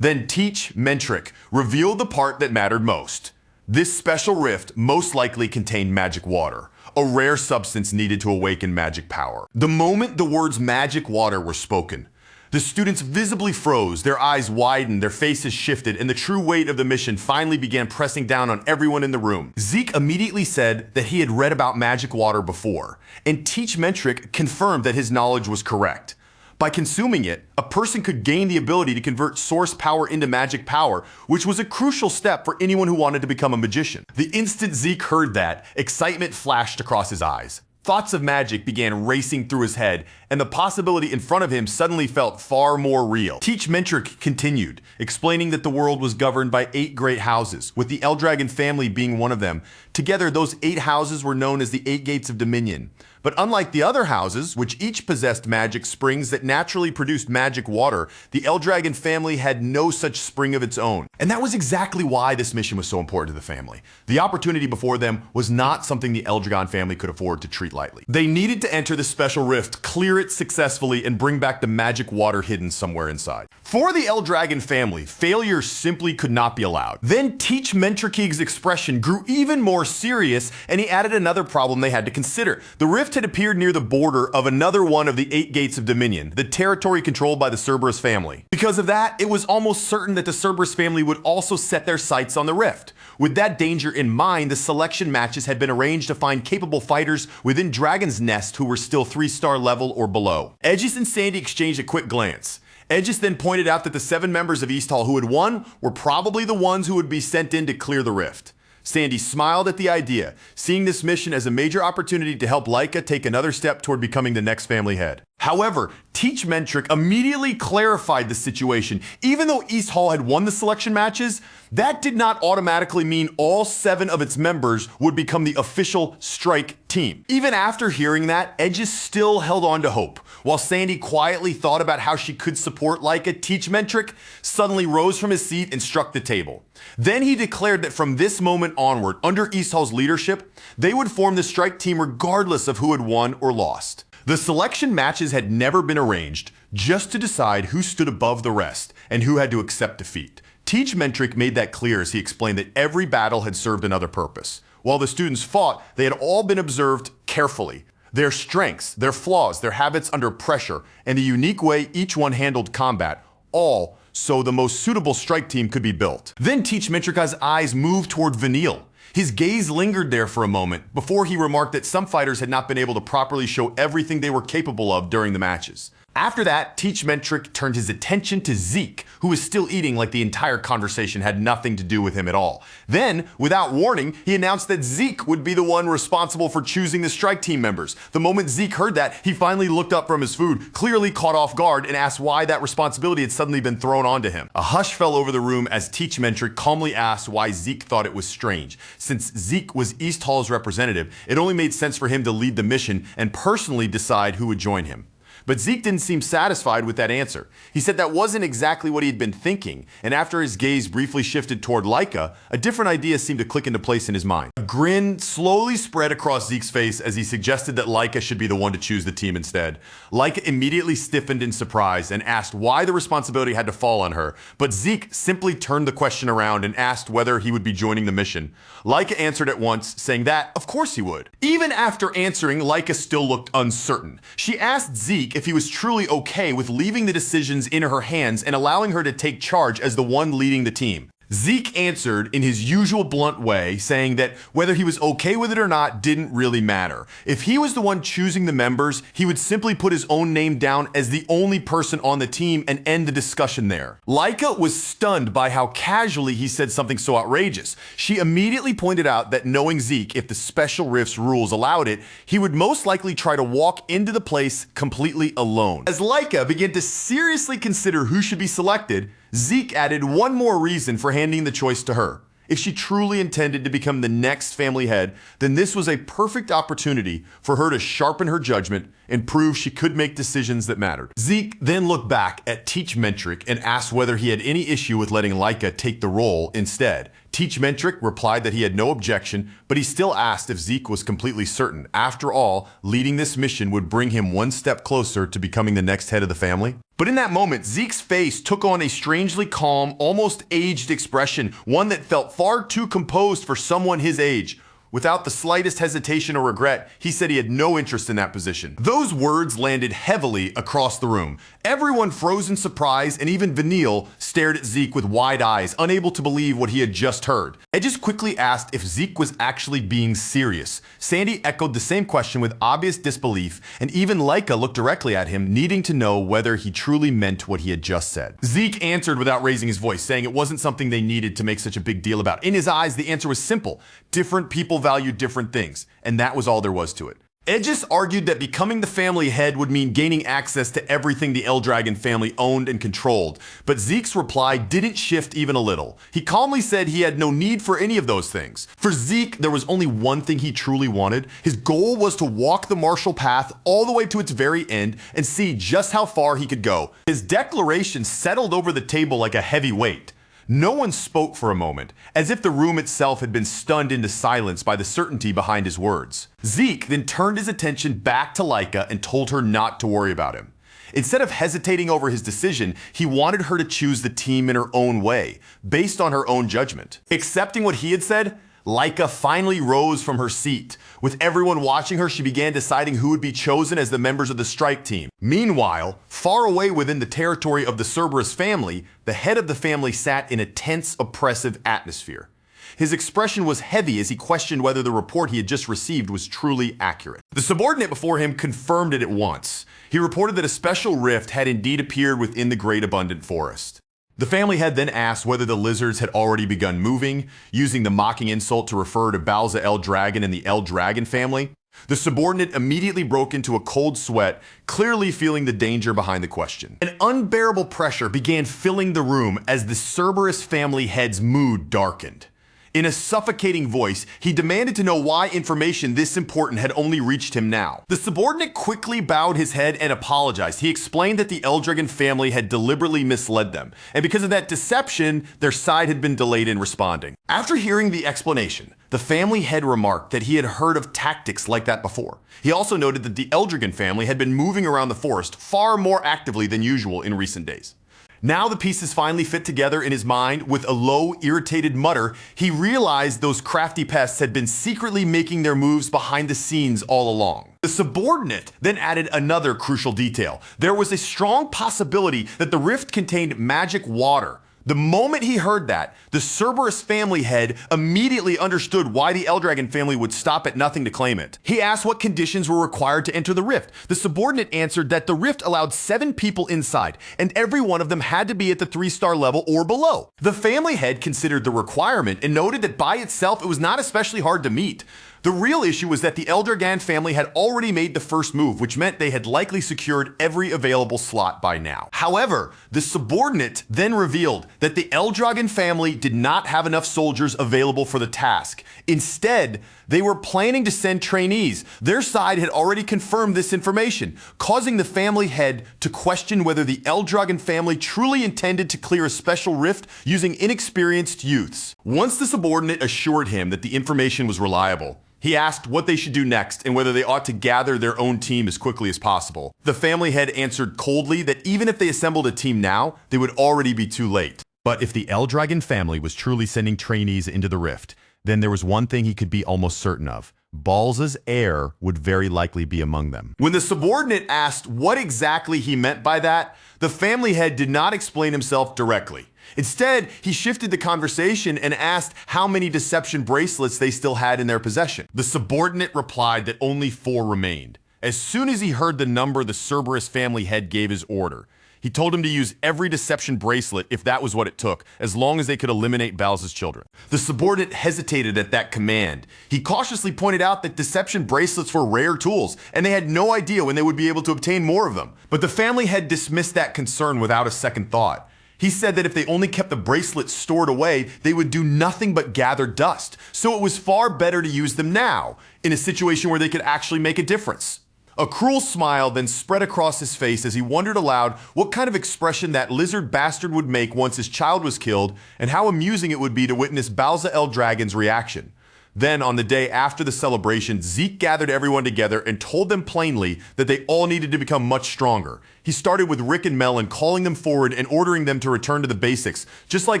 Then Teach Mentric revealed the part that mattered most. This special rift most likely contained magic water, a rare substance needed to awaken magic power. The moment the words magic water were spoken, the students visibly froze, their eyes widened, their faces shifted, and the true weight of the mission finally began pressing down on everyone in the room. Zeke immediately said that he had read about magic water before, and Teach Mentric confirmed that his knowledge was correct. By consuming it, a person could gain the ability to convert source power into magic power, which was a crucial step for anyone who wanted to become a magician. The instant Zeke heard that, excitement flashed across his eyes. Thoughts of magic began racing through his head, and the possibility in front of him suddenly felt far more real. Teach Mentric continued, explaining that the world was governed by 8 great houses, with the Eldragon family being one of them. Together, those 8 houses were known as the 8 Gates of Dominion. But unlike the other houses, which each possessed magic springs that naturally produced magic water, the Eldragon family had no such spring of its own. And that was exactly why this mission was so important to the family. The opportunity before them was not something the Eldragon family could afford to treat lightly. They needed to enter the special rift, clear it successfully, and bring back the magic water hidden somewhere inside. For the Eldragon family, failure simply could not be allowed. Then Teach Mentric's expression grew even more serious, and he added another problem they had to consider. The rift had appeared near the border of another one of the 8 Gates of Dominion, the territory controlled by the Cerberus family. Because of that, it was almost certain that the Cerberus family would also set their sights on the rift. With that danger in mind, the selection matches had been arranged to find capable fighters within Dragon's Nest who were still 3-star level or below. Edges and Sandy exchanged a quick glance. Edges then pointed out that the 7 members of East Hall who had won were probably the ones who would be sent in to clear the rift. Sandy smiled at the idea, seeing this mission as a major opportunity to help Leica take another step toward becoming the next family head. However, Teach Mentric immediately clarified the situation. Even though East Hall had won the selection matches, that did not automatically mean all 7 of its members would become the official strike team. Even after hearing that, Edges still held on to hope. While Sandy quietly thought about how she could support Leica, Teach Mentric suddenly rose from his seat and struck the table. Then he declared that from this moment onward, under East Hall's leadership, they would form the strike team regardless of who had won or lost. The selection matches had never been arranged just to decide who stood above the rest and who had to accept defeat. Teach Mentric made that clear as he explained that every battle had served another purpose. While the students fought, they had all been observed carefully. Their strengths, their flaws, their habits under pressure, and the unique way each one handled combat, all so the most suitable strike team could be built. Then Teach Mentric's eyes moved toward Vanille. His gaze lingered there for a moment before he remarked that some fighters had not been able to properly show everything they were capable of during the matches. After that, Teach Mentric turned his attention to Zeke, who was still eating like the entire conversation had nothing to do with him at all. Then, without warning, he announced that Zeke would be the one responsible for choosing the strike team members. The moment Zeke heard that, he finally looked up from his food, clearly caught off guard, and asked why that responsibility had suddenly been thrown onto him. A hush fell over the room as Teach Mentric calmly asked why Zeke thought it was strange. Since Zeke was East Hall's representative, it only made sense for him to lead the mission and personally decide who would join him. But Zeke didn't seem satisfied with that answer. He said that wasn't exactly what he had been thinking, and after his gaze briefly shifted toward Laika, a different idea seemed to click into place in his mind. A grin slowly spread across Zeke's face as he suggested that Laika should be the one to choose the team instead. Laika immediately stiffened in surprise and asked why the responsibility had to fall on her, but Zeke simply turned the question around and asked whether he would be joining the mission. Laika answered at once, saying that, of course he would. Even after answering, Laika still looked uncertain. She asked Zeke if he was truly okay with leaving the decisions in her hands and allowing her to take charge as the one leading the team. Zeke answered in his usual blunt way, saying that whether he was okay with it or not didn't really matter. If he was the one choosing the members, he would simply put his own name down as the only person on the team and end the discussion there. Laika was stunned by how casually he said something so outrageous. She immediately pointed out that knowing Zeke, if the Special Rift's rules allowed it, he would most likely try to walk into the place completely alone. As Laika began to seriously consider who should be selected, Zeke added one more reason for handing the choice to her. If she truly intended to become the next family head, then this was a perfect opportunity for her to sharpen her judgment and prove she could make decisions that mattered. Zeke then looked back at Teach Mentric and asked whether he had any issue with letting Laika take the role instead. Teach Mentric replied that he had no objection, but he still asked if Zeke was completely certain. After all, leading this mission would bring him one step closer to becoming the next head of the family. But in that moment, Zeke's face took on a strangely calm, almost aged expression, one that felt far too composed for someone his age. Without the slightest hesitation or regret, he said he had no interest in that position. Those words landed heavily across the room. Everyone froze in surprise, and even Vanille stared at Zeke with wide eyes, unable to believe what he had just heard. Edges quickly asked if Zeke was actually being serious. Sandy echoed the same question with obvious disbelief, and even Laika looked directly at him, needing to know whether he truly meant what he had just said. Zeke answered without raising his voice, saying it wasn't something they needed to make such a big deal about. In his eyes, the answer was simple. Different people value different things, and that was all there was to it. Edges argued that becoming the family head would mean gaining access to everything the Eldragon family owned and controlled, but Zeke's reply didn't shift even a little. He calmly said he had no need for any of those things. For Zeke, there was only one thing he truly wanted. His goal was to walk the martial path all the way to its very end and see just how far he could go. His declaration settled over the table like a heavy weight. No one spoke for a moment, as if the room itself had been stunned into silence by the certainty behind his words. Zeke then turned his attention back to Laika and told her not to worry about him. Instead of hesitating over his decision, he wanted her to choose the team in her own way, based on her own judgment. Accepting what he had said, Laika finally rose from her seat. With everyone watching her, she began deciding who would be chosen as the members of the strike team. Meanwhile, far away within the territory of the Cerberus family, the head of the family sat in a tense, oppressive atmosphere. His expression was heavy as he questioned whether the report he had just received was truly accurate. The subordinate before him confirmed it at once. He reported that a special rift had indeed appeared within the Great Abundant Forest. The family head then asked whether the lizards had already begun moving, using the mocking insult to refer to Balza Eldragon and the Eldragon family. The subordinate immediately broke into a cold sweat, clearly feeling the danger behind the question. An unbearable pressure began filling the room as the Cerberus family head's mood darkened. In a suffocating voice, he demanded to know why information this important had only reached him now. The subordinate quickly bowed his head and apologized. He explained that the Eldragon family had deliberately misled them, and because of that deception, their side had been delayed in responding. After hearing the explanation, the family head remarked that he had heard of tactics like that before. He also noted that the Eldragon family had been moving around the forest far more actively than usual in recent days. Now the pieces finally fit together in his mind. With a low, irritated mutter, he realized those crafty pests had been secretly making their moves behind the scenes all along. The subordinate then added another crucial detail. There was a strong possibility that the rift contained magic water. The moment he heard that, the Cerberus family head immediately understood why the Eldragon family would stop at nothing to claim it. He asked what conditions were required to enter the rift. The subordinate answered that the rift allowed 7 people inside, and every one of them had to be at the 3-star level or below. The family head considered the requirement and noted that by itself it was not especially hard to meet. The real issue was that the Eldragon family had already made the first move, which meant they had likely secured every available slot by now. However, the subordinate then revealed that the Eldragon family did not have enough soldiers available for the task. Instead, they were planning to send trainees. Their side had already confirmed this information, causing the family head to question whether the Eldragon family truly intended to clear a special rift using inexperienced youths. Once the subordinate assured him that the information was reliable, he asked what they should do next and whether they ought to gather their own team as quickly as possible. The family head answered coldly that even if they assembled a team now, they would already be too late. But if the Eldragon family was truly sending trainees into the rift, then there was one thing he could be almost certain of. Balz's heir would very likely be among them. When the subordinate asked what exactly he meant by that, the family head did not explain himself directly. Instead, he shifted the conversation and asked how many deception bracelets they still had in their possession. The subordinate replied that only 4 remained. As soon as he heard the number, the Cerberus family head gave his order. He told him to use every deception bracelet if that was what it took, as long as they could eliminate Balz's children. The subordinate hesitated at that command. He cautiously pointed out that deception bracelets were rare tools, and they had no idea when they would be able to obtain more of them. But the family head dismissed that concern without a second thought. He said that if they only kept the bracelets stored away, they would do nothing but gather dust. So it was far better to use them now, in a situation where they could actually make a difference. A cruel smile then spread across his face as he wondered aloud what kind of expression that lizard bastard would make once his child was killed, and how amusing it would be to witness Balza Eldragon's reaction. Then, on the day after the celebration, Zeke gathered everyone together and told them plainly that they all needed to become much stronger. He started with Rick and Melon, calling them forward and ordering them to return to the basics. Just like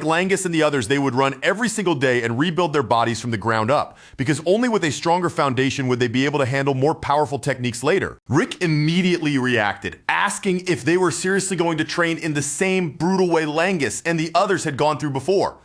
Langus and the others, they would run every single day and rebuild their bodies from the ground up, because only with a stronger foundation would they be able to handle more powerful techniques later. Rick immediately reacted, asking if they were seriously going to train in the same brutal way Langus and the others had gone through before.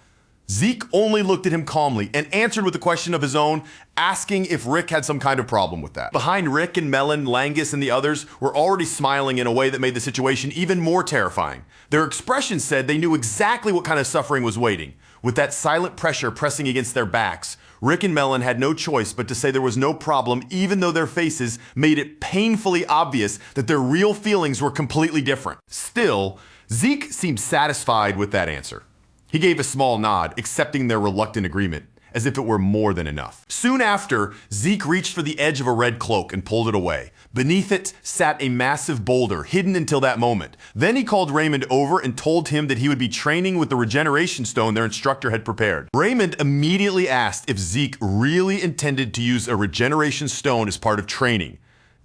Zeke only looked at him calmly and answered with a question of his own, asking if Rick had some kind of problem with that. Behind Rick and Melon, Langus and the others were already smiling in a way that made the situation even more terrifying. Their expressions said they knew exactly what kind of suffering was waiting. With that silent pressure pressing against their backs, Rick and Melon had no choice but to say there was no problem, even though their faces made it painfully obvious that their real feelings were completely different. Still, Zeke seemed satisfied with that answer. He gave a small nod, accepting their reluctant agreement, as if it were more than enough. Soon after, Zeke reached for the edge of a red cloak and pulled it away. Beneath it sat a massive boulder, hidden until that moment. Then he called Raymond over and told him that he would be training with the regeneration stone their instructor had prepared. Raymond immediately asked if Zeke really intended to use a regeneration stone as part of training.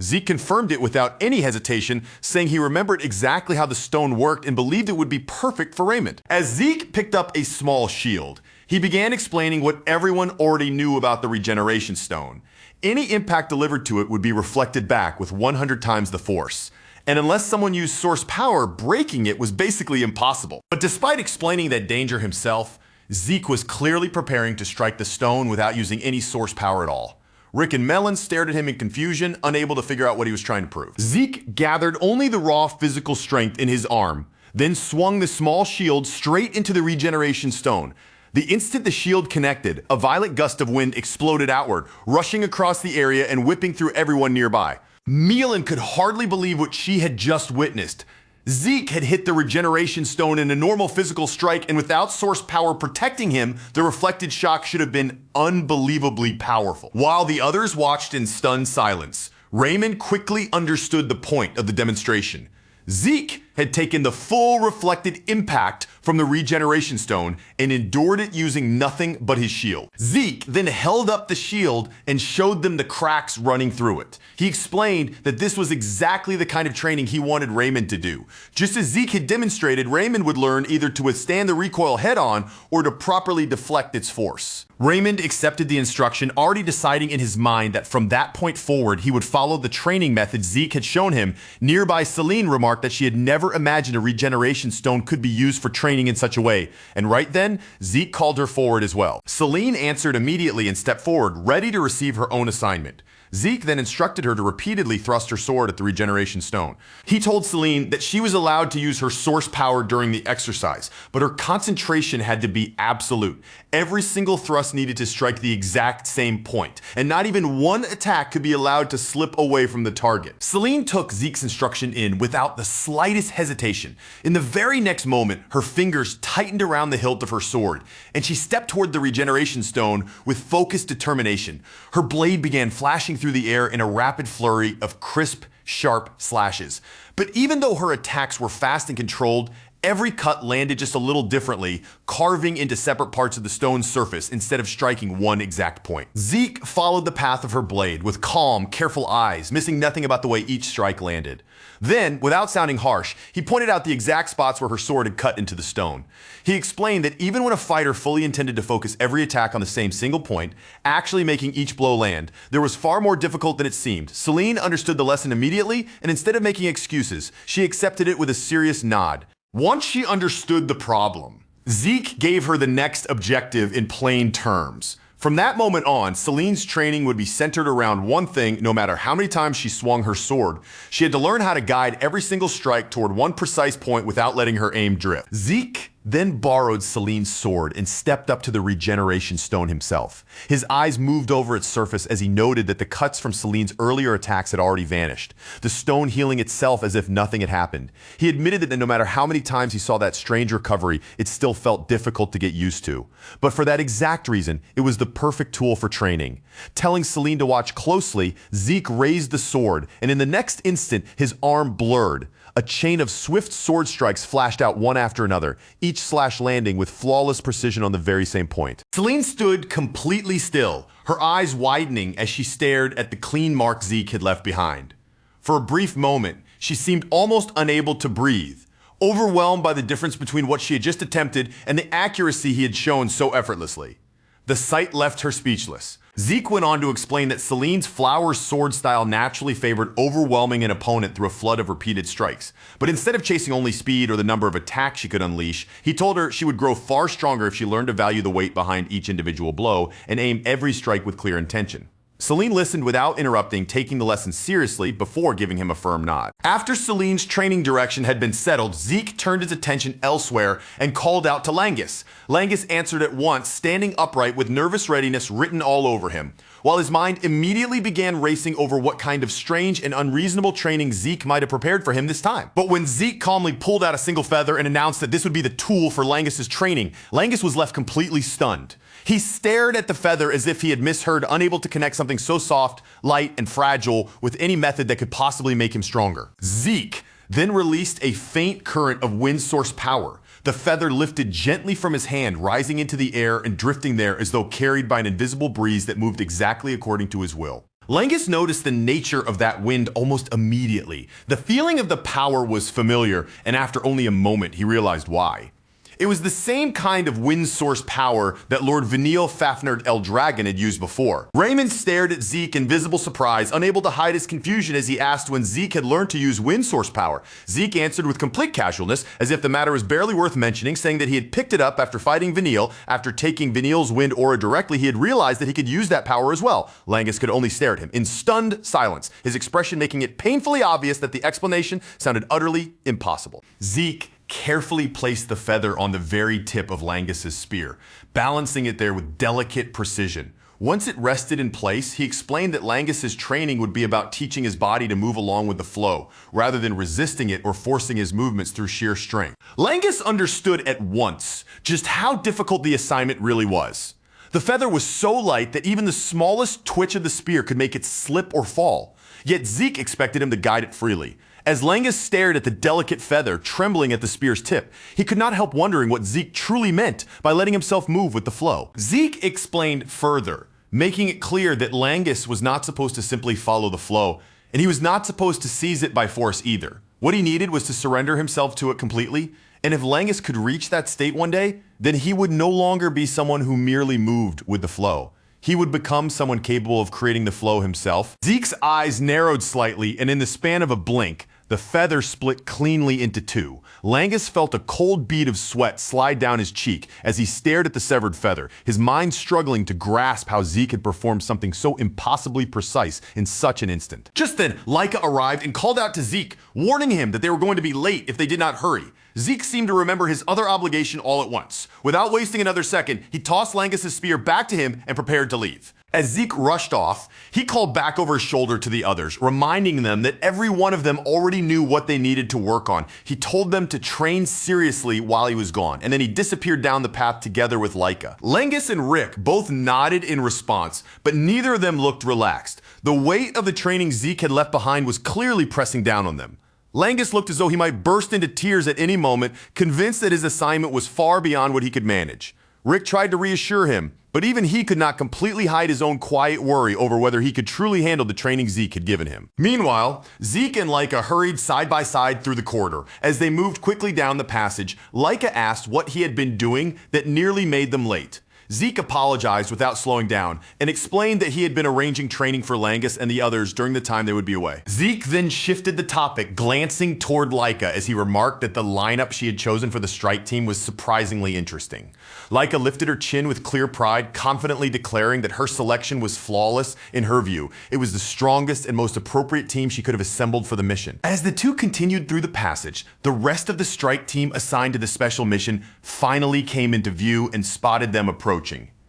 Zeke confirmed it without any hesitation, saying he remembered exactly how the stone worked and believed it would be perfect for Raymond. As Zeke picked up a small shield, he began explaining what everyone already knew about the regeneration stone. Any impact delivered to it would be reflected back with 100 times the force. And unless someone used source power, breaking it was basically impossible. But despite explaining that danger himself, Zeke was clearly preparing to strike the stone without using any source power at all. Rick and Melon stared at him in confusion, unable to figure out what he was trying to prove. Zeke gathered only the raw physical strength in his arm, then swung the small shield straight into the regeneration stone. The instant the shield connected, a violent gust of wind exploded outward, rushing across the area and whipping through everyone nearby. Melon could hardly believe what she had just witnessed. Zeke had hit the regeneration stone in a normal physical strike, and without source power protecting him, the reflected shock should have been unbelievably powerful. While the others watched in stunned silence, Raymond quickly understood the point of the demonstration. Zeke had taken the full reflected impact from the regeneration stone and endured it using nothing but his shield. Zeke then held up the shield and showed them the cracks running through it. He explained that this was exactly the kind of training he wanted Raymond to do. Just as Zeke had demonstrated, Raymond would learn either to withstand the recoil head-on or to properly deflect its force. Raymond accepted the instruction, already deciding in his mind that from that point forward he would follow the training method Zeke had shown him. Nearby, Celine remarked that she had never imagined a regeneration stone could be used for training in such a way, and right then, Zeke called her forward as well. Celine answered immediately and stepped forward, ready to receive her own assignment. Zeke then instructed her to repeatedly thrust her sword at the regeneration stone. He told Celine that she was allowed to use her source power during the exercise, but her concentration had to be absolute. Every single thrust needed to strike the exact same point, and not even one attack could be allowed to slip away from the target. Celine took Zeke's instruction in without the slightest hesitation. In the very next moment, her fingers tightened around the hilt of her sword, and she stepped toward the regeneration stone with focused determination. Her blade began flashing through the air in a rapid flurry of crisp, sharp slashes. But even though her attacks were fast and controlled, every cut landed just a little differently, carving into separate parts of the stone's surface instead of striking one exact point. Zeke followed the path of her blade with calm, careful eyes, missing nothing about the way each strike landed. Then, without sounding harsh, he pointed out the exact spots where her sword had cut into the stone. He explained that even when a fighter fully intended to focus every attack on the same single point, actually making each blow land, there was far more difficult than it seemed. Celine understood the lesson immediately, and instead of making excuses, she accepted it with a serious nod. Once she understood the problem, Zeke gave her the next objective in plain terms. From that moment on, Celine's training would be centered around one thing no matter how many times she swung her sword. She had to learn how to guide every single strike toward one precise point without letting her aim drift. Zeke then borrowed Celine's sword and stepped up to the regeneration stone himself. His eyes moved over its surface as he noted that the cuts from Celine's earlier attacks had already vanished, the stone healing itself as if nothing had happened. He admitted that no matter how many times he saw that strange recovery, it still felt difficult to get used to. But for that exact reason, it was the perfect tool for training. Telling Celine to watch closely, Zeke raised the sword, and in the next instant, his arm blurred. A chain of swift sword strikes flashed out one after another, each slash landing with flawless precision on the very same point. Celine stood completely still, her eyes widening as she stared at the clean mark Zeke had left behind. For a brief moment, she seemed almost unable to breathe, overwhelmed by the difference between what she had just attempted and the accuracy he had shown so effortlessly. The sight left her speechless. Zeke went on to explain that Celine's flower sword style naturally favored overwhelming an opponent through a flood of repeated strikes. But instead of chasing only speed or the number of attacks she could unleash, he told her she would grow far stronger if she learned to value the weight behind each individual blow and aim every strike with clear intention. Celine listened without interrupting, taking the lesson seriously before giving him a firm nod. After Celine's training direction had been settled, Zeke turned his attention elsewhere and called out to Langus. Langus answered at once, standing upright with nervous readiness written all over him, while his mind immediately began racing over what kind of strange and unreasonable training Zeke might have prepared for him this time. But when Zeke calmly pulled out a single feather and announced that this would be the tool for Langus's training, Langus was left completely stunned. He stared at the feather as if he had misheard, unable to connect something so soft, light, and fragile with any method that could possibly make him stronger. Zeke then released a faint current of wind source power. The feather lifted gently from his hand, rising into the air and drifting there as though carried by an invisible breeze that moved exactly according to his will. Langus noticed the nature of that wind almost immediately. The feeling of the power was familiar, and after only a moment, he realized why. It was the same kind of wind source power that Lord Vanille Fafnir El Dragon had used before. Raymond stared at Zeke in visible surprise, unable to hide his confusion as he asked when Zeke had learned to use wind source power. Zeke answered with complete casualness, as if the matter was barely worth mentioning, saying that he had picked it up after fighting Vanille. After taking Vanille's wind aura directly, he had realized that he could use that power as well. Langus could only stare at him in stunned silence, his expression making it painfully obvious that the explanation sounded utterly impossible. Zeke carefully placed the feather on the very tip of Langus's spear, balancing it there with delicate precision. Once it rested in place, he explained that Langus's training would be about teaching his body to move along with the flow, rather than resisting it or forcing his movements through sheer strength. Langus understood at once just how difficult the assignment really was. The feather was so light that even the smallest twitch of the spear could make it slip or fall. Yet Zeke expected him to guide it freely. As Langus stared at the delicate feather trembling at the spear's tip, he could not help wondering what Zeke truly meant by letting himself move with the flow. Zeke explained further, making it clear that Langus was not supposed to simply follow the flow, and he was not supposed to seize it by force either. What he needed was to surrender himself to it completely, and if Langus could reach that state one day, then he would no longer be someone who merely moved with the flow. He would become someone capable of creating the flow himself. Zeke's eyes narrowed slightly, and in the span of a blink, the feather split cleanly into two. Langus felt a cold bead of sweat slide down his cheek as he stared at the severed feather, his mind struggling to grasp how Zeke had performed something so impossibly precise in such an instant. Just then, Laika arrived and called out to Zeke, warning him that they were going to be late if they did not hurry. Zeke seemed to remember his other obligation all at once. Without wasting another second, he tossed Langus's spear back to him and prepared to leave. As Zeke rushed off, he called back over his shoulder to the others, reminding them that every one of them already knew what they needed to work on. He told them to train seriously while he was gone, and then he disappeared down the path together with Laika. Langus and Rick both nodded in response, but neither of them looked relaxed. The weight of the training Zeke had left behind was clearly pressing down on them. Langus looked as though he might burst into tears at any moment, convinced that his assignment was far beyond what he could manage. Rick tried to reassure him, but even he could not completely hide his own quiet worry over whether he could truly handle the training Zeke had given him. Meanwhile, Zeke and Laika hurried side by side through the corridor. As they moved quickly down the passage, Laika asked what he had been doing that nearly made them late. Zeke apologized without slowing down and explained that he had been arranging training for Langus and the others during the time they would be away. Zeke then shifted the topic, glancing toward Laika as he remarked that the lineup she had chosen for the strike team was surprisingly interesting. Laika lifted her chin with clear pride, confidently declaring that her selection was flawless in her view. It was the strongest and most appropriate team she could have assembled for the mission. As the two continued through the passage, the rest of the strike team assigned to the special mission finally came into view and spotted them approaching.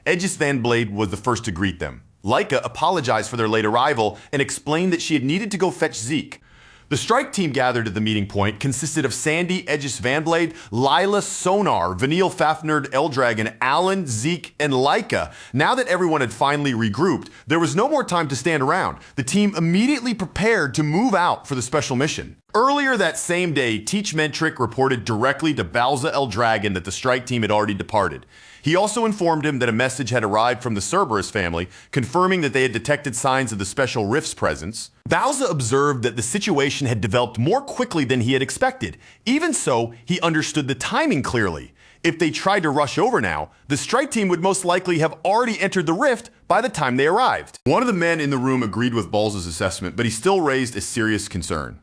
Aegis Van Blade was the first to greet them. Laika apologized for their late arrival and explained that she had needed to go fetch Zeke. The strike team gathered at the meeting point consisted of Sandy, Aegis Van Blade, Lila, Sonar, Vanille, Fafnerd, Eldragon, Alan, Zeke, and Laika. Now that everyone had finally regrouped, there was no more time to stand around. The team immediately prepared to move out for the special mission. Earlier that same day, Teach Mentric reported directly to Balza Eldragon that the strike team had already departed. He also informed him that a message had arrived from the Cerberus family, confirming that they had detected signs of the special rift's presence. Balza observed that the situation had developed more quickly than he had expected. Even so, he understood the timing clearly. If they tried to rush over now, the strike team would most likely have already entered the rift by the time they arrived. One of the men in the room agreed with Balza's assessment, but he still raised a serious concern.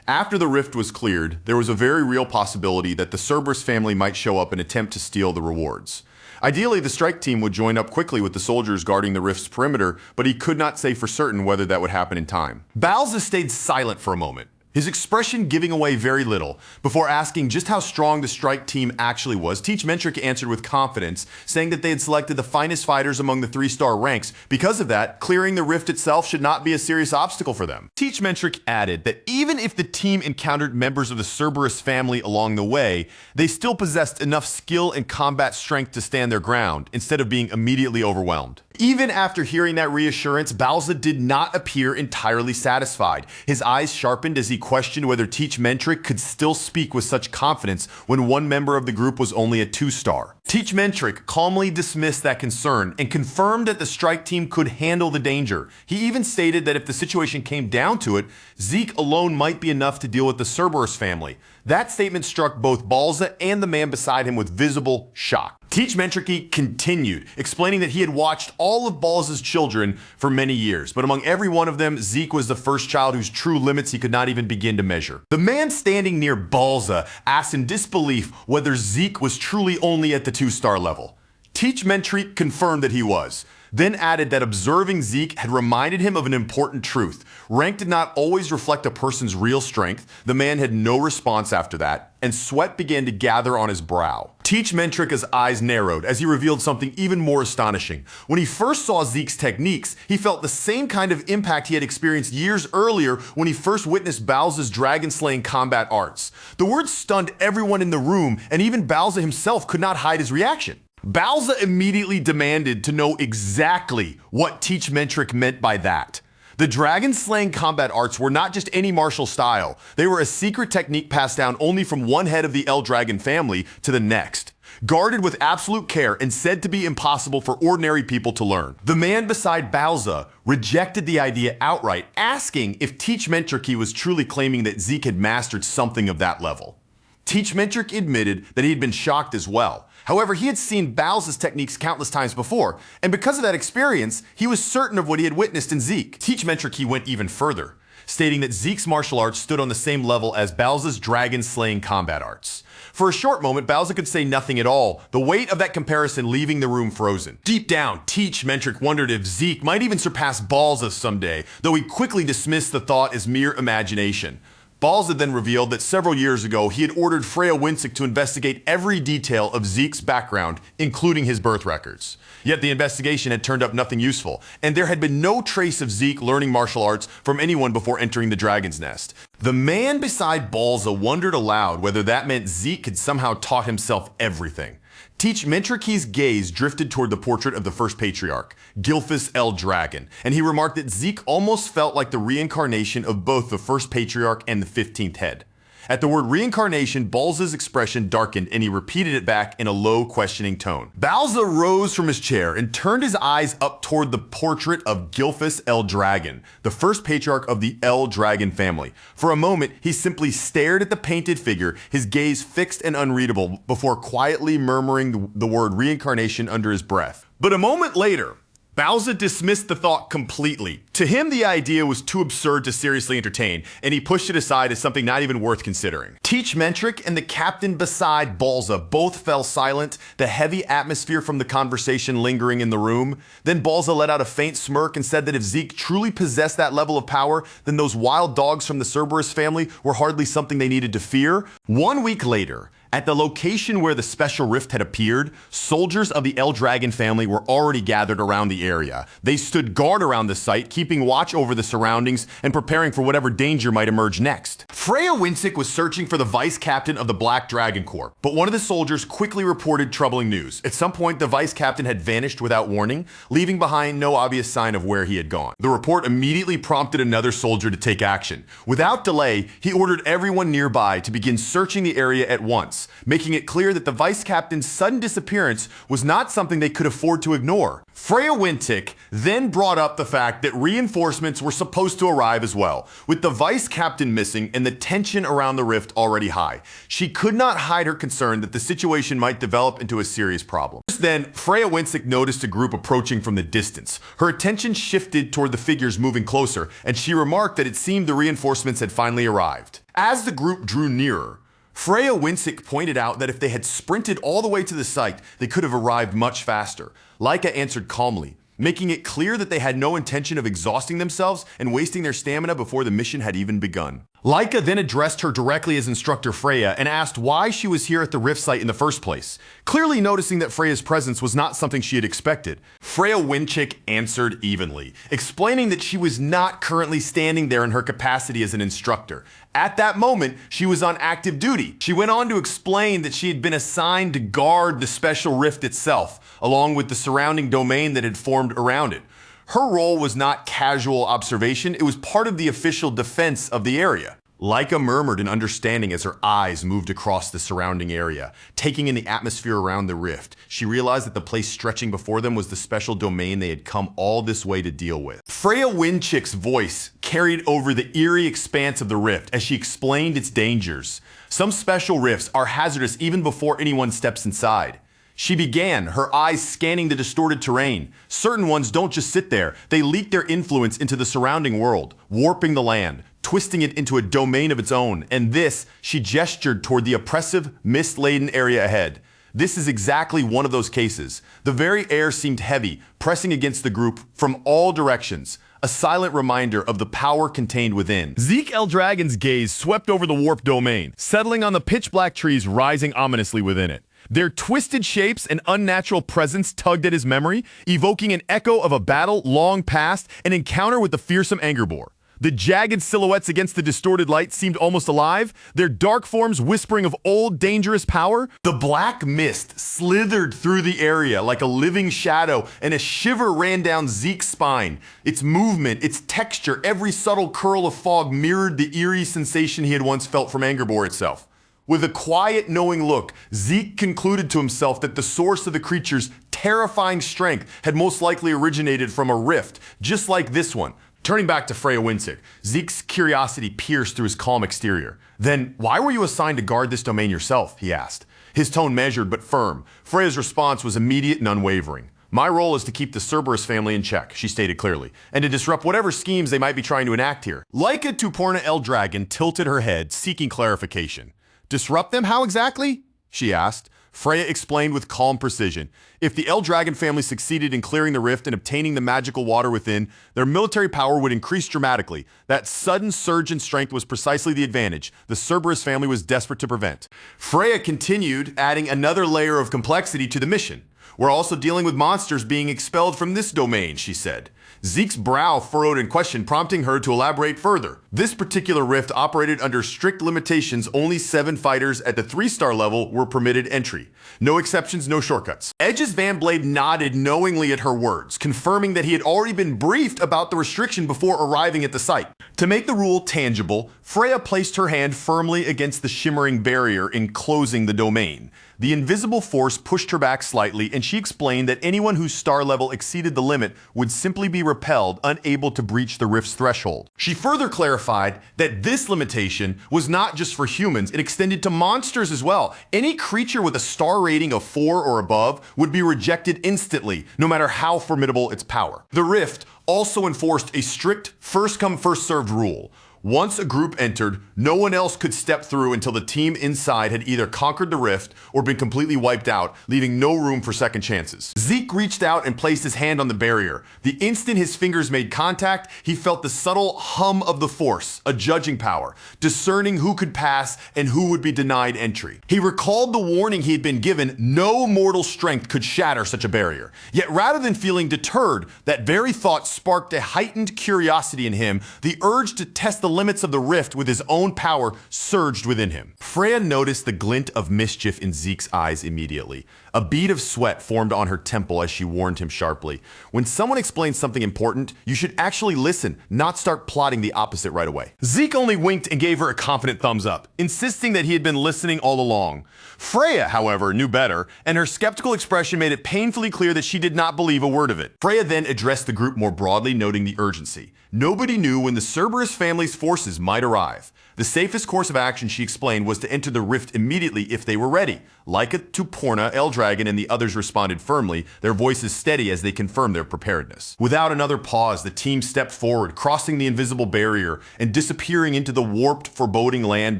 After the rift was cleared, there was a very real possibility that the Cerberus family might show up and attempt to steal the rewards. Ideally, the strike team would join up quickly with the soldiers guarding the rift's perimeter, but he could not say for certain whether that would happen in time. Balza stayed silent for a moment, his expression giving away very little. Before asking just how strong the strike team actually was, Teach Mentric answered with confidence, saying that they had selected the finest fighters among the 3-star ranks. Because of that, clearing the rift itself should not be a serious obstacle for them. Teach Mentric added that even if the team encountered members of the Cerberus family along the way, they still possessed enough skill and combat strength to stand their ground, instead of being immediately overwhelmed. Even after hearing that reassurance, Balza did not appear entirely satisfied. His eyes sharpened as he questioned whether Teach Mentric could still speak with such confidence when one member of the group was only a 2-star. Teach Mentric calmly dismissed that concern and confirmed that the strike team could handle the danger. He even stated that if the situation came down to it, Zeke alone might be enough to deal with the Cerberus family. That statement struck both Balza and the man beside him with visible shock. Teach Mentric continued, explaining that he had watched all of Balza's children for many years, but among every one of them, Zeke was the first child whose true limits he could not even begin to measure. The man standing near Balza asked in disbelief whether Zeke was truly only at the 2-star level. Teach Mentric confirmed that he was, then added that observing Zeke had reminded him of an important truth. Rank did not always reflect a person's real strength. The man had no response after that, and sweat began to gather on his brow. Teach Mentric's eyes narrowed as he revealed something even more astonishing. When he first saw Zeke's techniques, he felt the same kind of impact he had experienced years earlier when he first witnessed Balza's dragon-slaying combat arts. The words stunned everyone in the room, and even Balza himself could not hide his reaction. Balza immediately demanded to know exactly what Teach Mentric meant by that. The dragon-slaying combat arts were not just any martial style. They were a secret technique passed down only from one head of the El Dragon family to the next, guarded with absolute care and said to be impossible for ordinary people to learn. The man beside Bowser rejected the idea outright, asking if Teach Mentriki was truly claiming that Zeke had mastered something of that level. Teach Mentriki admitted that he had been shocked as well. However, he had seen Bowser's techniques countless times before, and because of that experience, he was certain of what he had witnessed in Zeke. Teach Mentriki went even further, stating that Zeke's martial arts stood on the same level as Bowser's dragon-slaying combat arts. For a short moment, Bowser could say nothing at all, the weight of that comparison leaving the room frozen. Deep down, Teach Mentriki wondered if Zeke might even surpass Bowser someday, though he quickly dismissed the thought as mere imagination. Bowser then revealed that several years ago he had ordered Freya Winsick to investigate every detail of Zeke's background, including his birth records. Yet the investigation had turned up nothing useful, and there had been no trace of Zeke learning martial arts from anyone before entering the Dragon's Nest. The man beside Bowser wondered aloud whether that meant Zeke had somehow taught himself everything. Teach Mentriki's gaze drifted toward the portrait of the first patriarch, Gilphus El Dragon, and he remarked that Zeke almost felt like the reincarnation of both the first patriarch and the 15th head. At the word reincarnation, Bowser's expression darkened and he repeated it back in a low, questioning tone. Bowser rose from his chair and turned his eyes up toward the portrait of Gilphus El Dragon, the first patriarch of the El Dragon family. For a moment, he simply stared at the painted figure, his gaze fixed and unreadable, before quietly murmuring the word reincarnation under his breath. But a moment later, Bowser dismissed the thought completely. To him, the idea was too absurd to seriously entertain, and he pushed it aside as something not even worth considering. Teach Mentriki and the captain beside Bowser both fell silent, the heavy atmosphere from the conversation lingering in the room. Then Bowser let out a faint smirk and said that if Zeke truly possessed that level of power, then those wild dogs from the Cerberus family were hardly something they needed to fear. 1 week later, at the location where the special rift had appeared, soldiers of the El Dragon family were already gathered around the area. They stood guard around the site, keeping watch over the surroundings and preparing for whatever danger might emerge next. Freya Winsick was searching for the vice captain of the Black Dragon Corps, but one of the soldiers quickly reported troubling news. At some point, the vice captain had vanished without warning, leaving behind no obvious sign of where he had gone. The report immediately prompted another soldier to take action. Without delay, he ordered everyone nearby to begin searching the area at once, making it clear that the vice captain's sudden disappearance was not something they could afford to ignore. Freya Winsick then brought up the fact that reinforcements were supposed to arrive as well, with the vice captain missing and the tension around the rift already high. She could not hide her concern that the situation might develop into a serious problem. Just then, Freya Winsick noticed a group approaching from the distance. Her attention shifted toward the figures moving closer, and she remarked that it seemed the reinforcements had finally arrived. As the group drew nearer, Freya Winsick pointed out that if they had sprinted all the way to the site, they could have arrived much faster. Leica answered calmly, making it clear that they had no intention of exhausting themselves and wasting their stamina before the mission had even begun. Leica then addressed her directly as Instructor Freya and asked why she was here at the rift site in the first place, clearly noticing that Freya's presence was not something she had expected. Freya Winsick answered evenly, explaining that she was not currently standing there in her capacity as an instructor. At that moment, she was on active duty. She went on to explain that she had been assigned to guard the special rift itself, along with the surrounding domain that had formed around it. Her role was not casual observation, it was part of the official defense of the area. Leica murmured in understanding as her eyes moved across the surrounding area, taking in the atmosphere around the rift. She realized that the place stretching before them was the special domain they had come all this way to deal with. Freya Winsick's voice carried over the eerie expanse of the rift as she explained its dangers. Some special rifts are hazardous even before anyone steps inside. She began, her eyes scanning the distorted terrain. Certain ones don't just sit there, they leak their influence into the surrounding world, warping the land, twisting it into a domain of its own. And this, she gestured toward the oppressive, mist-laden area ahead. This is exactly one of those cases. The very air seemed heavy, pressing against the group from all directions, a silent reminder of the power contained within. Zeke El Dragon's gaze swept over the warped domain, settling on the pitch-black trees rising ominously within it. Their twisted shapes and unnatural presence tugged at his memory, evoking an echo of a battle long past, an encounter with the fearsome anger boar. The jagged silhouettes against the distorted light seemed almost alive, their dark forms whispering of old, dangerous power. The black mist slithered through the area like a living shadow, and a shiver ran down Zeke's spine. Its movement, its texture, every subtle curl of fog mirrored the eerie sensation he had once felt from Angerbor itself. With a quiet, knowing look, Zeke concluded to himself that the source of the creature's terrifying strength had most likely originated from a rift, just like this one. Turning back to Freya Winsick, Zeke's curiosity pierced through his calm exterior. "Then why were you assigned to guard this domain yourself?" he asked. His tone measured but firm. Freya's response was immediate and unwavering. "My role is to keep the Cerberus family in check," she stated clearly, "and to disrupt whatever schemes they might be trying to enact here." Leica Tuporna Eldragon tilted her head, seeking clarification. "Disrupt them? How exactly?" she asked. Freya explained with calm precision. If the Eldragon family succeeded in clearing the rift and obtaining the magical water within, their military power would increase dramatically. That sudden surge in strength was precisely the advantage the Cerberus family was desperate to prevent. Freya continued, adding another layer of complexity to the mission. "We're also dealing with monsters being expelled from this domain," she said. Zeke's brow furrowed in question, prompting her to elaborate further. "This particular rift operated under strict limitations. Only 7 fighters at the 3-star level were permitted entry. No exceptions, no shortcuts." Edge's Van Blade nodded knowingly at her words, confirming that he had already been briefed about the restriction before arriving at the site. To make the rule tangible, Freya placed her hand firmly against the shimmering barrier enclosing the domain. The invisible force pushed her back slightly, and she explained that anyone whose star level exceeded the limit would simply be repelled, unable to breach the rift's threshold. She further clarified that this limitation was not just for humans, it extended to monsters as well. Any creature with a star rating of 4 or above would be rejected instantly, no matter how formidable its power. The rift also enforced a strict first-come, first-served rule. Once a group entered, no one else could step through until the team inside had either conquered the rift or been completely wiped out, leaving no room for second chances. Zeke reached out and placed his hand on the barrier. The instant his fingers made contact, he felt the subtle hum of the force, a judging power, discerning who could pass and who would be denied entry. He recalled the warning he had been given: no mortal strength could shatter such a barrier. Yet rather than feeling deterred, that very thought sparked a heightened curiosity in him. The urge to test the limits of the rift with his own power surged within him. Freya noticed the glint of mischief in Zeke's eyes immediately. A bead of sweat formed on her temple as she warned him sharply. When someone explains something important, you should actually listen, not start plotting the opposite right away. Zeke only winked and gave her a confident thumbs up, insisting that he had been listening all along. Freya, however, knew better, and her skeptical expression made it painfully clear that she did not believe a word of it. Freya then addressed the group more broadly, noting the urgency. Nobody knew when the Cerberus family's forces might arrive. The safest course of action, she explained, was to enter the rift immediately if they were ready. Leica Tuporna, Eldragon, and the others responded firmly, their voices steady as they confirmed their preparedness. Without another pause, the team stepped forward, crossing the invisible barrier and disappearing into the warped, foreboding land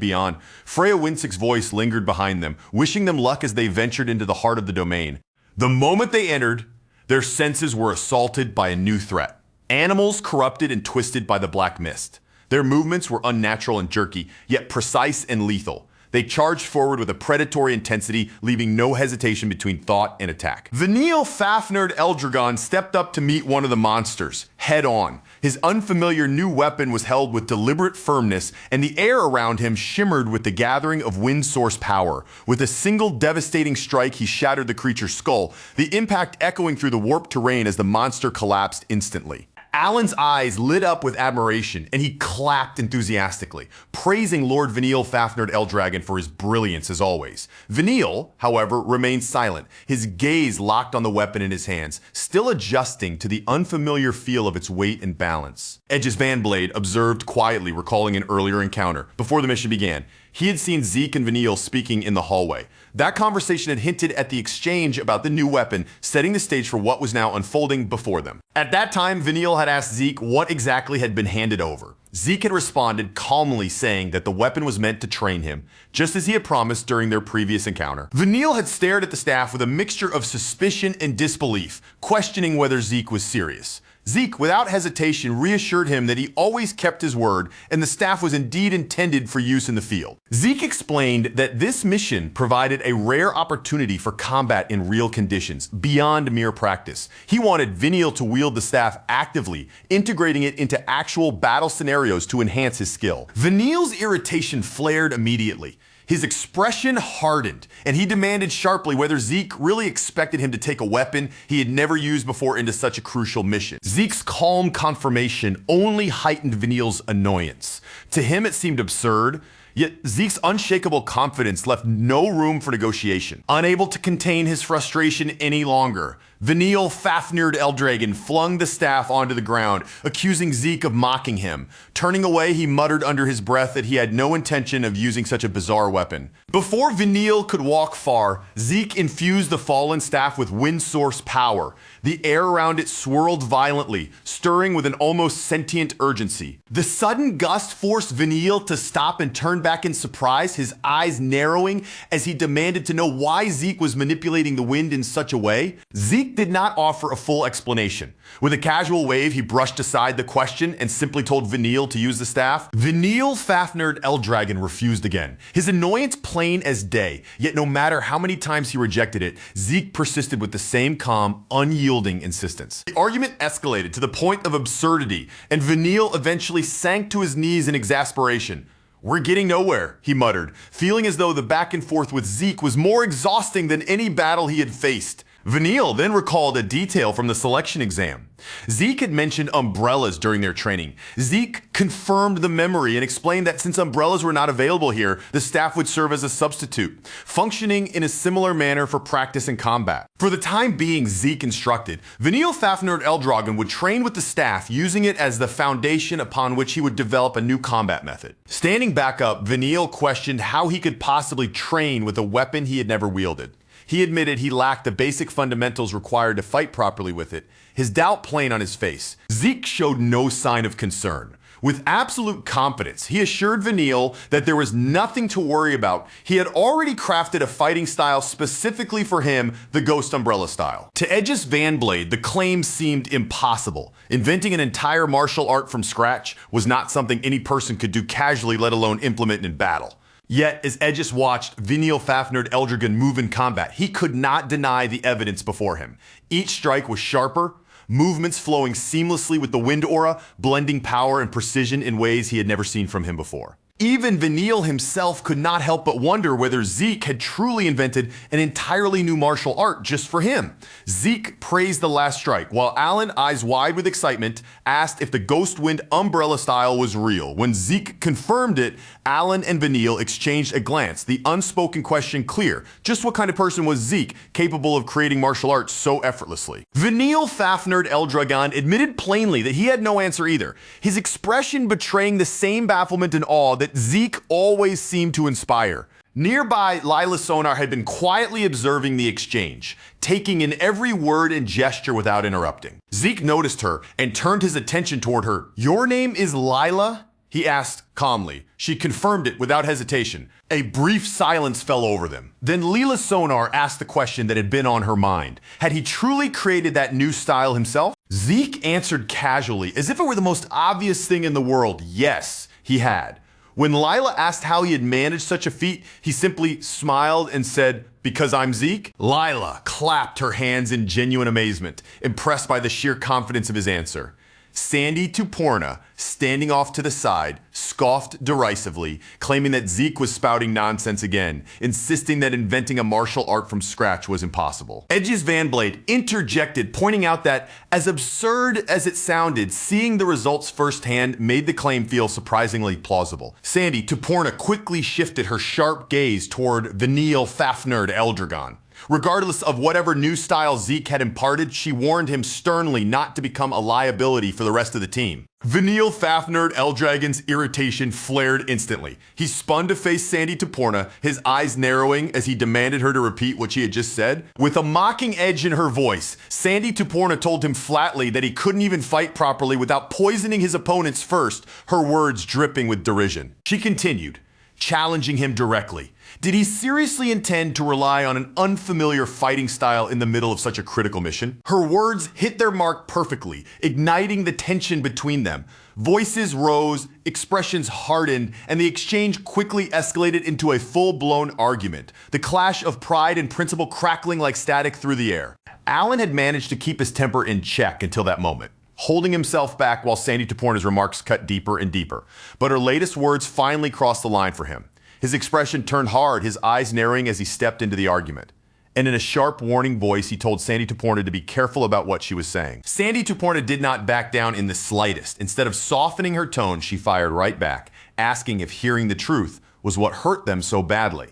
beyond. Freya Winsick's voice lingered behind them, wishing them luck as they ventured into the heart of the domain. The moment they entered, their senses were assaulted by a new threat. Animals corrupted and twisted by the black mist. Their movements were unnatural and jerky, yet precise and lethal. They charged forward with a predatory intensity, leaving no hesitation between thought and attack. Vanille Fafnir Eldragon stepped up to meet one of the monsters, head on. His unfamiliar new weapon was held with deliberate firmness, and the air around him shimmered with the gathering of wind source power. With a single devastating strike, he shattered the creature's skull, the impact echoing through the warped terrain as the monster collapsed instantly. Alan's eyes lit up with admiration, and he clapped enthusiastically, praising Lord Vanille Fafnir Eldragon for his brilliance as always. Vanille, however, remained silent, his gaze locked on the weapon in his hands, still adjusting to the unfamiliar feel of its weight and balance. Edge's Van Blade observed quietly, recalling an earlier encounter. Before the mission began, he had seen Zeke and Vanille speaking in the hallway. That conversation had hinted at the exchange about the new weapon, setting the stage for what was now unfolding before them. At that time, Vanille had asked Zeke what exactly had been handed over. Zeke had responded calmly, saying that the weapon was meant to train him, just as he had promised during their previous encounter. Vanille had stared at the staff with a mixture of suspicion and disbelief, questioning whether Zeke was serious. Zeke, without hesitation, reassured him that he always kept his word and the staff was indeed intended for use in the field. Zeke explained that this mission provided a rare opportunity for combat in real conditions, beyond mere practice. He wanted Veniel to wield the staff actively, integrating it into actual battle scenarios to enhance his skill. Veniel's irritation flared immediately. His expression hardened, and he demanded sharply whether Zeke really expected him to take a weapon he had never used before into such a crucial mission. Zeke's calm confirmation only heightened Veniel's annoyance. To him, it seemed absurd, yet Zeke's unshakable confidence left no room for negotiation. Unable to contain his frustration any longer, Veniel Fafnird Eldragon flung the staff onto the ground, accusing Zeke of mocking him. Turning away, he muttered under his breath that he had no intention of using such a bizarre weapon. Before Veniel could walk far, Zeke infused the fallen staff with wind source power. The air around it swirled violently, stirring with an almost sentient urgency. The sudden gust forced Veniel to stop and turn back in surprise, his eyes narrowing as he demanded to know why Zeke was manipulating the wind in such a way. Zeke did not offer a full explanation. With a casual wave, he brushed aside the question and simply told Veniel to use the staff. Veniel Fafnird Eldragon refused again, his annoyance plain as day, yet no matter how many times he rejected it, Zeke persisted with the same calm, unyielding insistence. The argument escalated to the point of absurdity, and Veniel eventually sank to his knees in exasperation. "We're getting nowhere," he muttered, feeling as though the back and forth with Zeke was more exhausting than any battle he had faced. Veniel then recalled a detail from the selection exam. Zeke had mentioned umbrellas during their training. Zeke confirmed the memory and explained that since umbrellas were not available here, the staff would serve as a substitute, functioning in a similar manner for practice and combat. For the time being, Zeke instructed, Veniel Fafnird Eldragon would train with the staff, using it as the foundation upon which he would develop a new combat method. Standing back up, Veniel questioned how he could possibly train with a weapon he had never wielded. He admitted he lacked the basic fundamentals required to fight properly with it, his doubt plain on his face. Zeke showed no sign of concern. With absolute confidence, he assured Veniel that there was nothing to worry about. He had already crafted a fighting style specifically for him, the Ghost Umbrella style. To Aegis Vanblade, the claim seemed impossible. Inventing an entire martial art from scratch was not something any person could do casually, let alone implement in battle. Yet, as Aegis watched Veniel Fafnird Eldragon move in combat, he could not deny the evidence before him. Each strike was sharper, movements flowing seamlessly with the wind aura, blending power and precision in ways he had never seen from him before. Even Veniel himself could not help but wonder whether Zeke had truly invented an entirely new martial art just for him. Zeke praised the last strike, while Alan, eyes wide with excitement, asked if the Ghost Wind Umbrella style was real. When Zeke confirmed it, Alan and Veniel exchanged a glance, the unspoken question clear. Just what kind of person was Zeke, capable of creating martial arts so effortlessly? Veniel Fafnird Eldragon admitted plainly that he had no answer either, his expression betraying the same bafflement and awe that Zeke always seemed to inspire. Nearby, Lila Sonar had been quietly observing the exchange, taking in every word and gesture without interrupting. Zeke noticed her and turned his attention toward her. "Your name is Lila?" he asked calmly. She confirmed it without hesitation. A brief silence fell over them. Then Lila Sonar asked the question that had been on her mind. Had he truly created that new style himself? Zeke answered casually, as if it were the most obvious thing in the world. Yes, he had. When Lila asked how he had managed such a feat, he simply smiled and said, "Because I'm Zeke?" Lila clapped her hands in genuine amazement, impressed by the sheer confidence of his answer. Sandy Tuporna, standing off to the side, scoffed derisively, claiming that Zeke was spouting nonsense again, insisting that inventing a martial art from scratch was impossible. Aegis Vanblade interjected, pointing out that, as absurd as it sounded, seeing the results firsthand made the claim feel surprisingly plausible. Sandy Tuporna quickly shifted her sharp gaze toward Veniel Fafnird Eldragon. Regardless of whatever new style Zeke had imparted, she warned him sternly not to become a liability for the rest of the team. Veniel Fafnird Eldragon's irritation flared instantly. He spun to face Sandy Tuporna, his eyes narrowing as he demanded her to repeat what she had just said. With a mocking edge in her voice, Sandy Tuporna told him flatly that he couldn't even fight properly without poisoning his opponents first, her words dripping with derision. She continued, challenging him directly. Did he seriously intend to rely on an unfamiliar fighting style in the middle of such a critical mission? Her words hit their mark perfectly, igniting the tension between them. Voices rose, expressions hardened, and the exchange quickly escalated into a full-blown argument, the clash of pride and principle crackling like static through the air. Alan had managed to keep his temper in check until that moment, holding himself back while Sandy Toporna's remarks cut deeper and deeper. But her latest words finally crossed the line for him. His expression turned hard, his eyes narrowing as he stepped into the argument. And in a sharp, warning voice, he told Sandy Toporna to be careful about what she was saying. Sandy Toporna did not back down in the slightest. Instead of softening her tone, she fired right back, asking if hearing the truth was what hurt them so badly.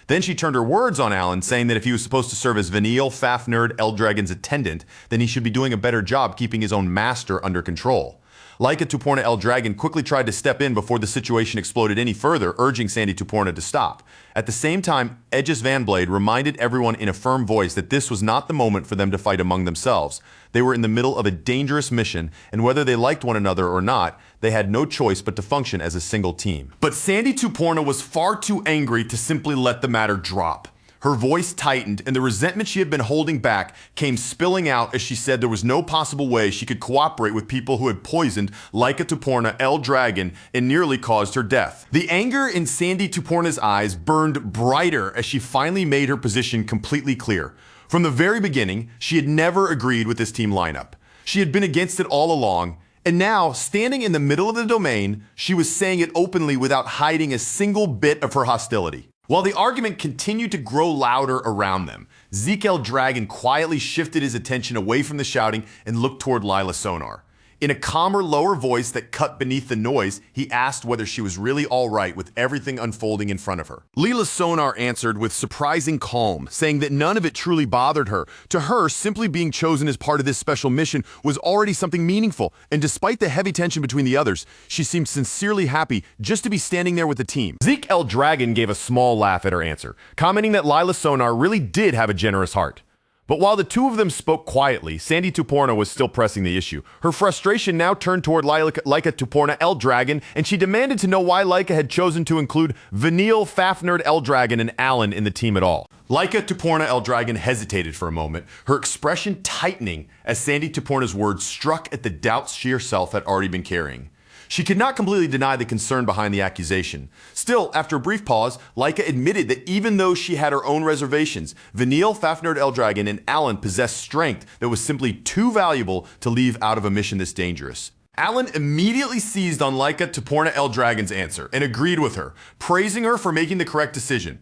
Then she turned her words on Alan, saying that if he was supposed to serve as Vanille Fafnir Eldragon's attendant, then he should be doing a better job keeping his own master under control. Laika Toporna Eldragon quickly tried to step in before the situation exploded any further, urging Sandy Toporna to stop. At the same time, Aegis Vanblade reminded everyone in a firm voice that this was not the moment for them to fight among themselves. They were in the middle of a dangerous mission, and whether they liked one another or not, they had no choice but to function as a single team. But Sandy Toporna was far too angry to simply let the matter drop. Her voice tightened, and the resentment she had been holding back came spilling out as she said there was no possible way she could cooperate with people who had poisoned Laika Toporna Eldragon and nearly caused her death. The anger in Sandy Toporna's eyes burned brighter as she finally made her position completely clear. From the very beginning, she had never agreed with this team lineup. She had been against it all along, and now, standing in the middle of the domain, she was saying it openly without hiding a single bit of her hostility. While the argument continued to grow louder around them, Zeke Eldragon quietly shifted his attention away from the shouting and looked toward Lila Sonar. In a calmer, lower voice that cut beneath the noise, he asked whether she was really all right with everything unfolding in front of her. Lila Sonar answered with surprising calm, saying that none of it truly bothered her. To her, simply being chosen as part of this special mission was already something meaningful, and despite the heavy tension between the others, she seemed sincerely happy just to be standing there with the team. Zeke Eldragon gave a small laugh at her answer, commenting that Lila Sonar really did have a generous heart. But while the two of them spoke quietly, Sandy Toporna was still pressing the issue. Her frustration now turned toward Laika Toporna Eldragon, and she demanded to know why Laika had chosen to include Vanille Fafnir Eldragon and Alan in the team at all. Laika Toporna Eldragon hesitated for a moment, her expression tightening as Sandy Toporna's words struck at the doubts she herself had already been carrying. She could not completely deny the concern behind the accusation. Still, after a brief pause, Laika admitted that even though she had her own reservations, Vanille Fafnir Eldragon and Alan possessed strength that was simply too valuable to leave out of a mission this dangerous. Alan immediately seized on Laika Toporna Eldragon's answer and agreed with her, praising her for making the correct decision.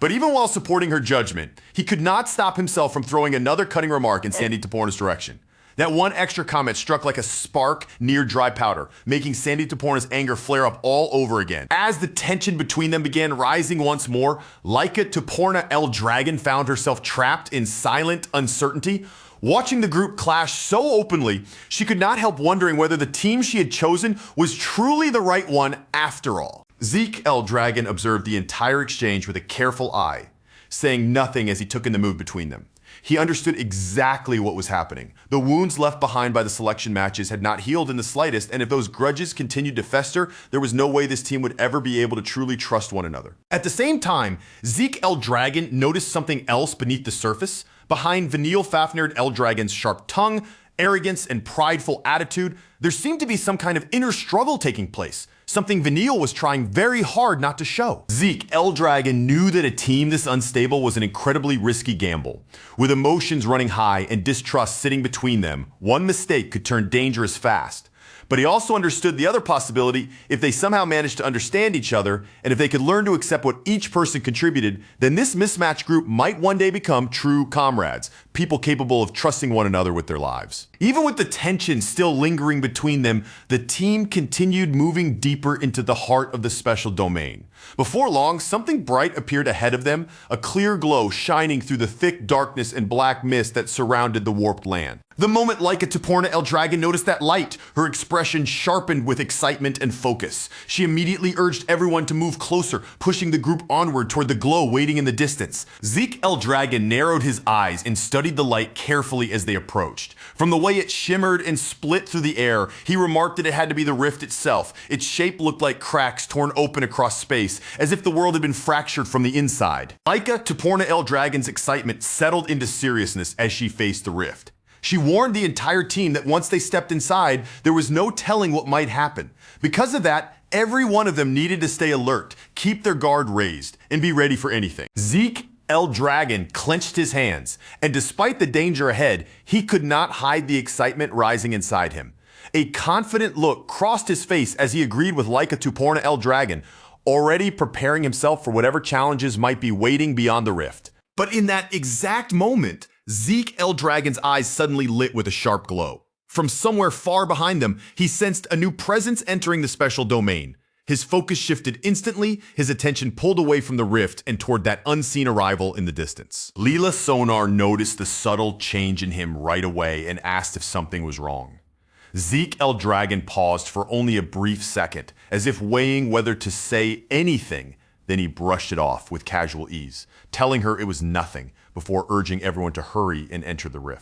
But even while supporting her judgment, he could not stop himself from throwing another cutting remark in Sandy Toporna's direction. That one extra comment struck like a spark near dry powder, making Sandy Toporna's anger flare up all over again. As the tension between them began rising once more, Laika Toporna Eldragon found herself trapped in silent uncertainty. Watching the group clash so openly, she could not help wondering whether the team she had chosen was truly the right one after all. Zeke Eldragon observed the entire exchange with a careful eye, saying nothing as he took in the mood between them. He understood exactly what was happening. The wounds left behind by the selection matches had not healed in the slightest, and if those grudges continued to fester, there was no way this team would ever be able to truly trust one another. At the same time, Zeke Eldragon noticed something else beneath the surface. Behind Vanille Fafnir Eldragon's sharp tongue, arrogance, and prideful attitude, there seemed to be some kind of inner struggle taking place, something Vanille was trying very hard not to show. Zeke Eldragon knew that a team this unstable was an incredibly risky gamble. With emotions running high and distrust sitting between them, one mistake could turn dangerous fast. But he also understood the other possibility: if they somehow managed to understand each other, and if they could learn to accept what each person contributed, then this mismatched group might one day become true comrades, people capable of trusting one another with their lives. Even with the tension still lingering between them, the team continued moving deeper into the heart of the special domain. Before long, something bright appeared ahead of them, a clear glow shining through the thick darkness and black mist that surrounded the warped land. The moment Laika Toporna El Dragon noticed that light, her expression sharpened with excitement and focus. She immediately urged everyone to move closer, pushing the group onward toward the glow waiting in the distance. Zeke El Dragon narrowed his eyes and studied the light carefully as they approached. From the way it shimmered and split through the air, he remarked that it had to be the rift itself. Its shape looked like cracks torn open across space, as if the world had been fractured from the inside. Laika Toporna El Dragon's excitement settled into seriousness as she faced the rift. She warned the entire team that once they stepped inside, there was no telling what might happen. Because of that, every one of them needed to stay alert, keep their guard raised, and be ready for anything. Zeke El Dragon clenched his hands, and despite the danger ahead, he could not hide the excitement rising inside him. A confident look crossed his face as he agreed with Laika Toporna El Dragon, already preparing himself for whatever challenges might be waiting beyond the rift. But in that exact moment, Zeke El Dragon's eyes suddenly lit with a sharp glow. From somewhere far behind them, he sensed a new presence entering the special domain. His focus shifted instantly, his attention pulled away from the rift and toward that unseen arrival in the distance. Leela Sonar noticed the subtle change in him right away and asked if something was wrong. Zeke El Dragon paused for only a brief second, as if weighing whether to say anything. Then he brushed it off with casual ease, telling her it was nothing, before urging everyone to hurry and enter the rift.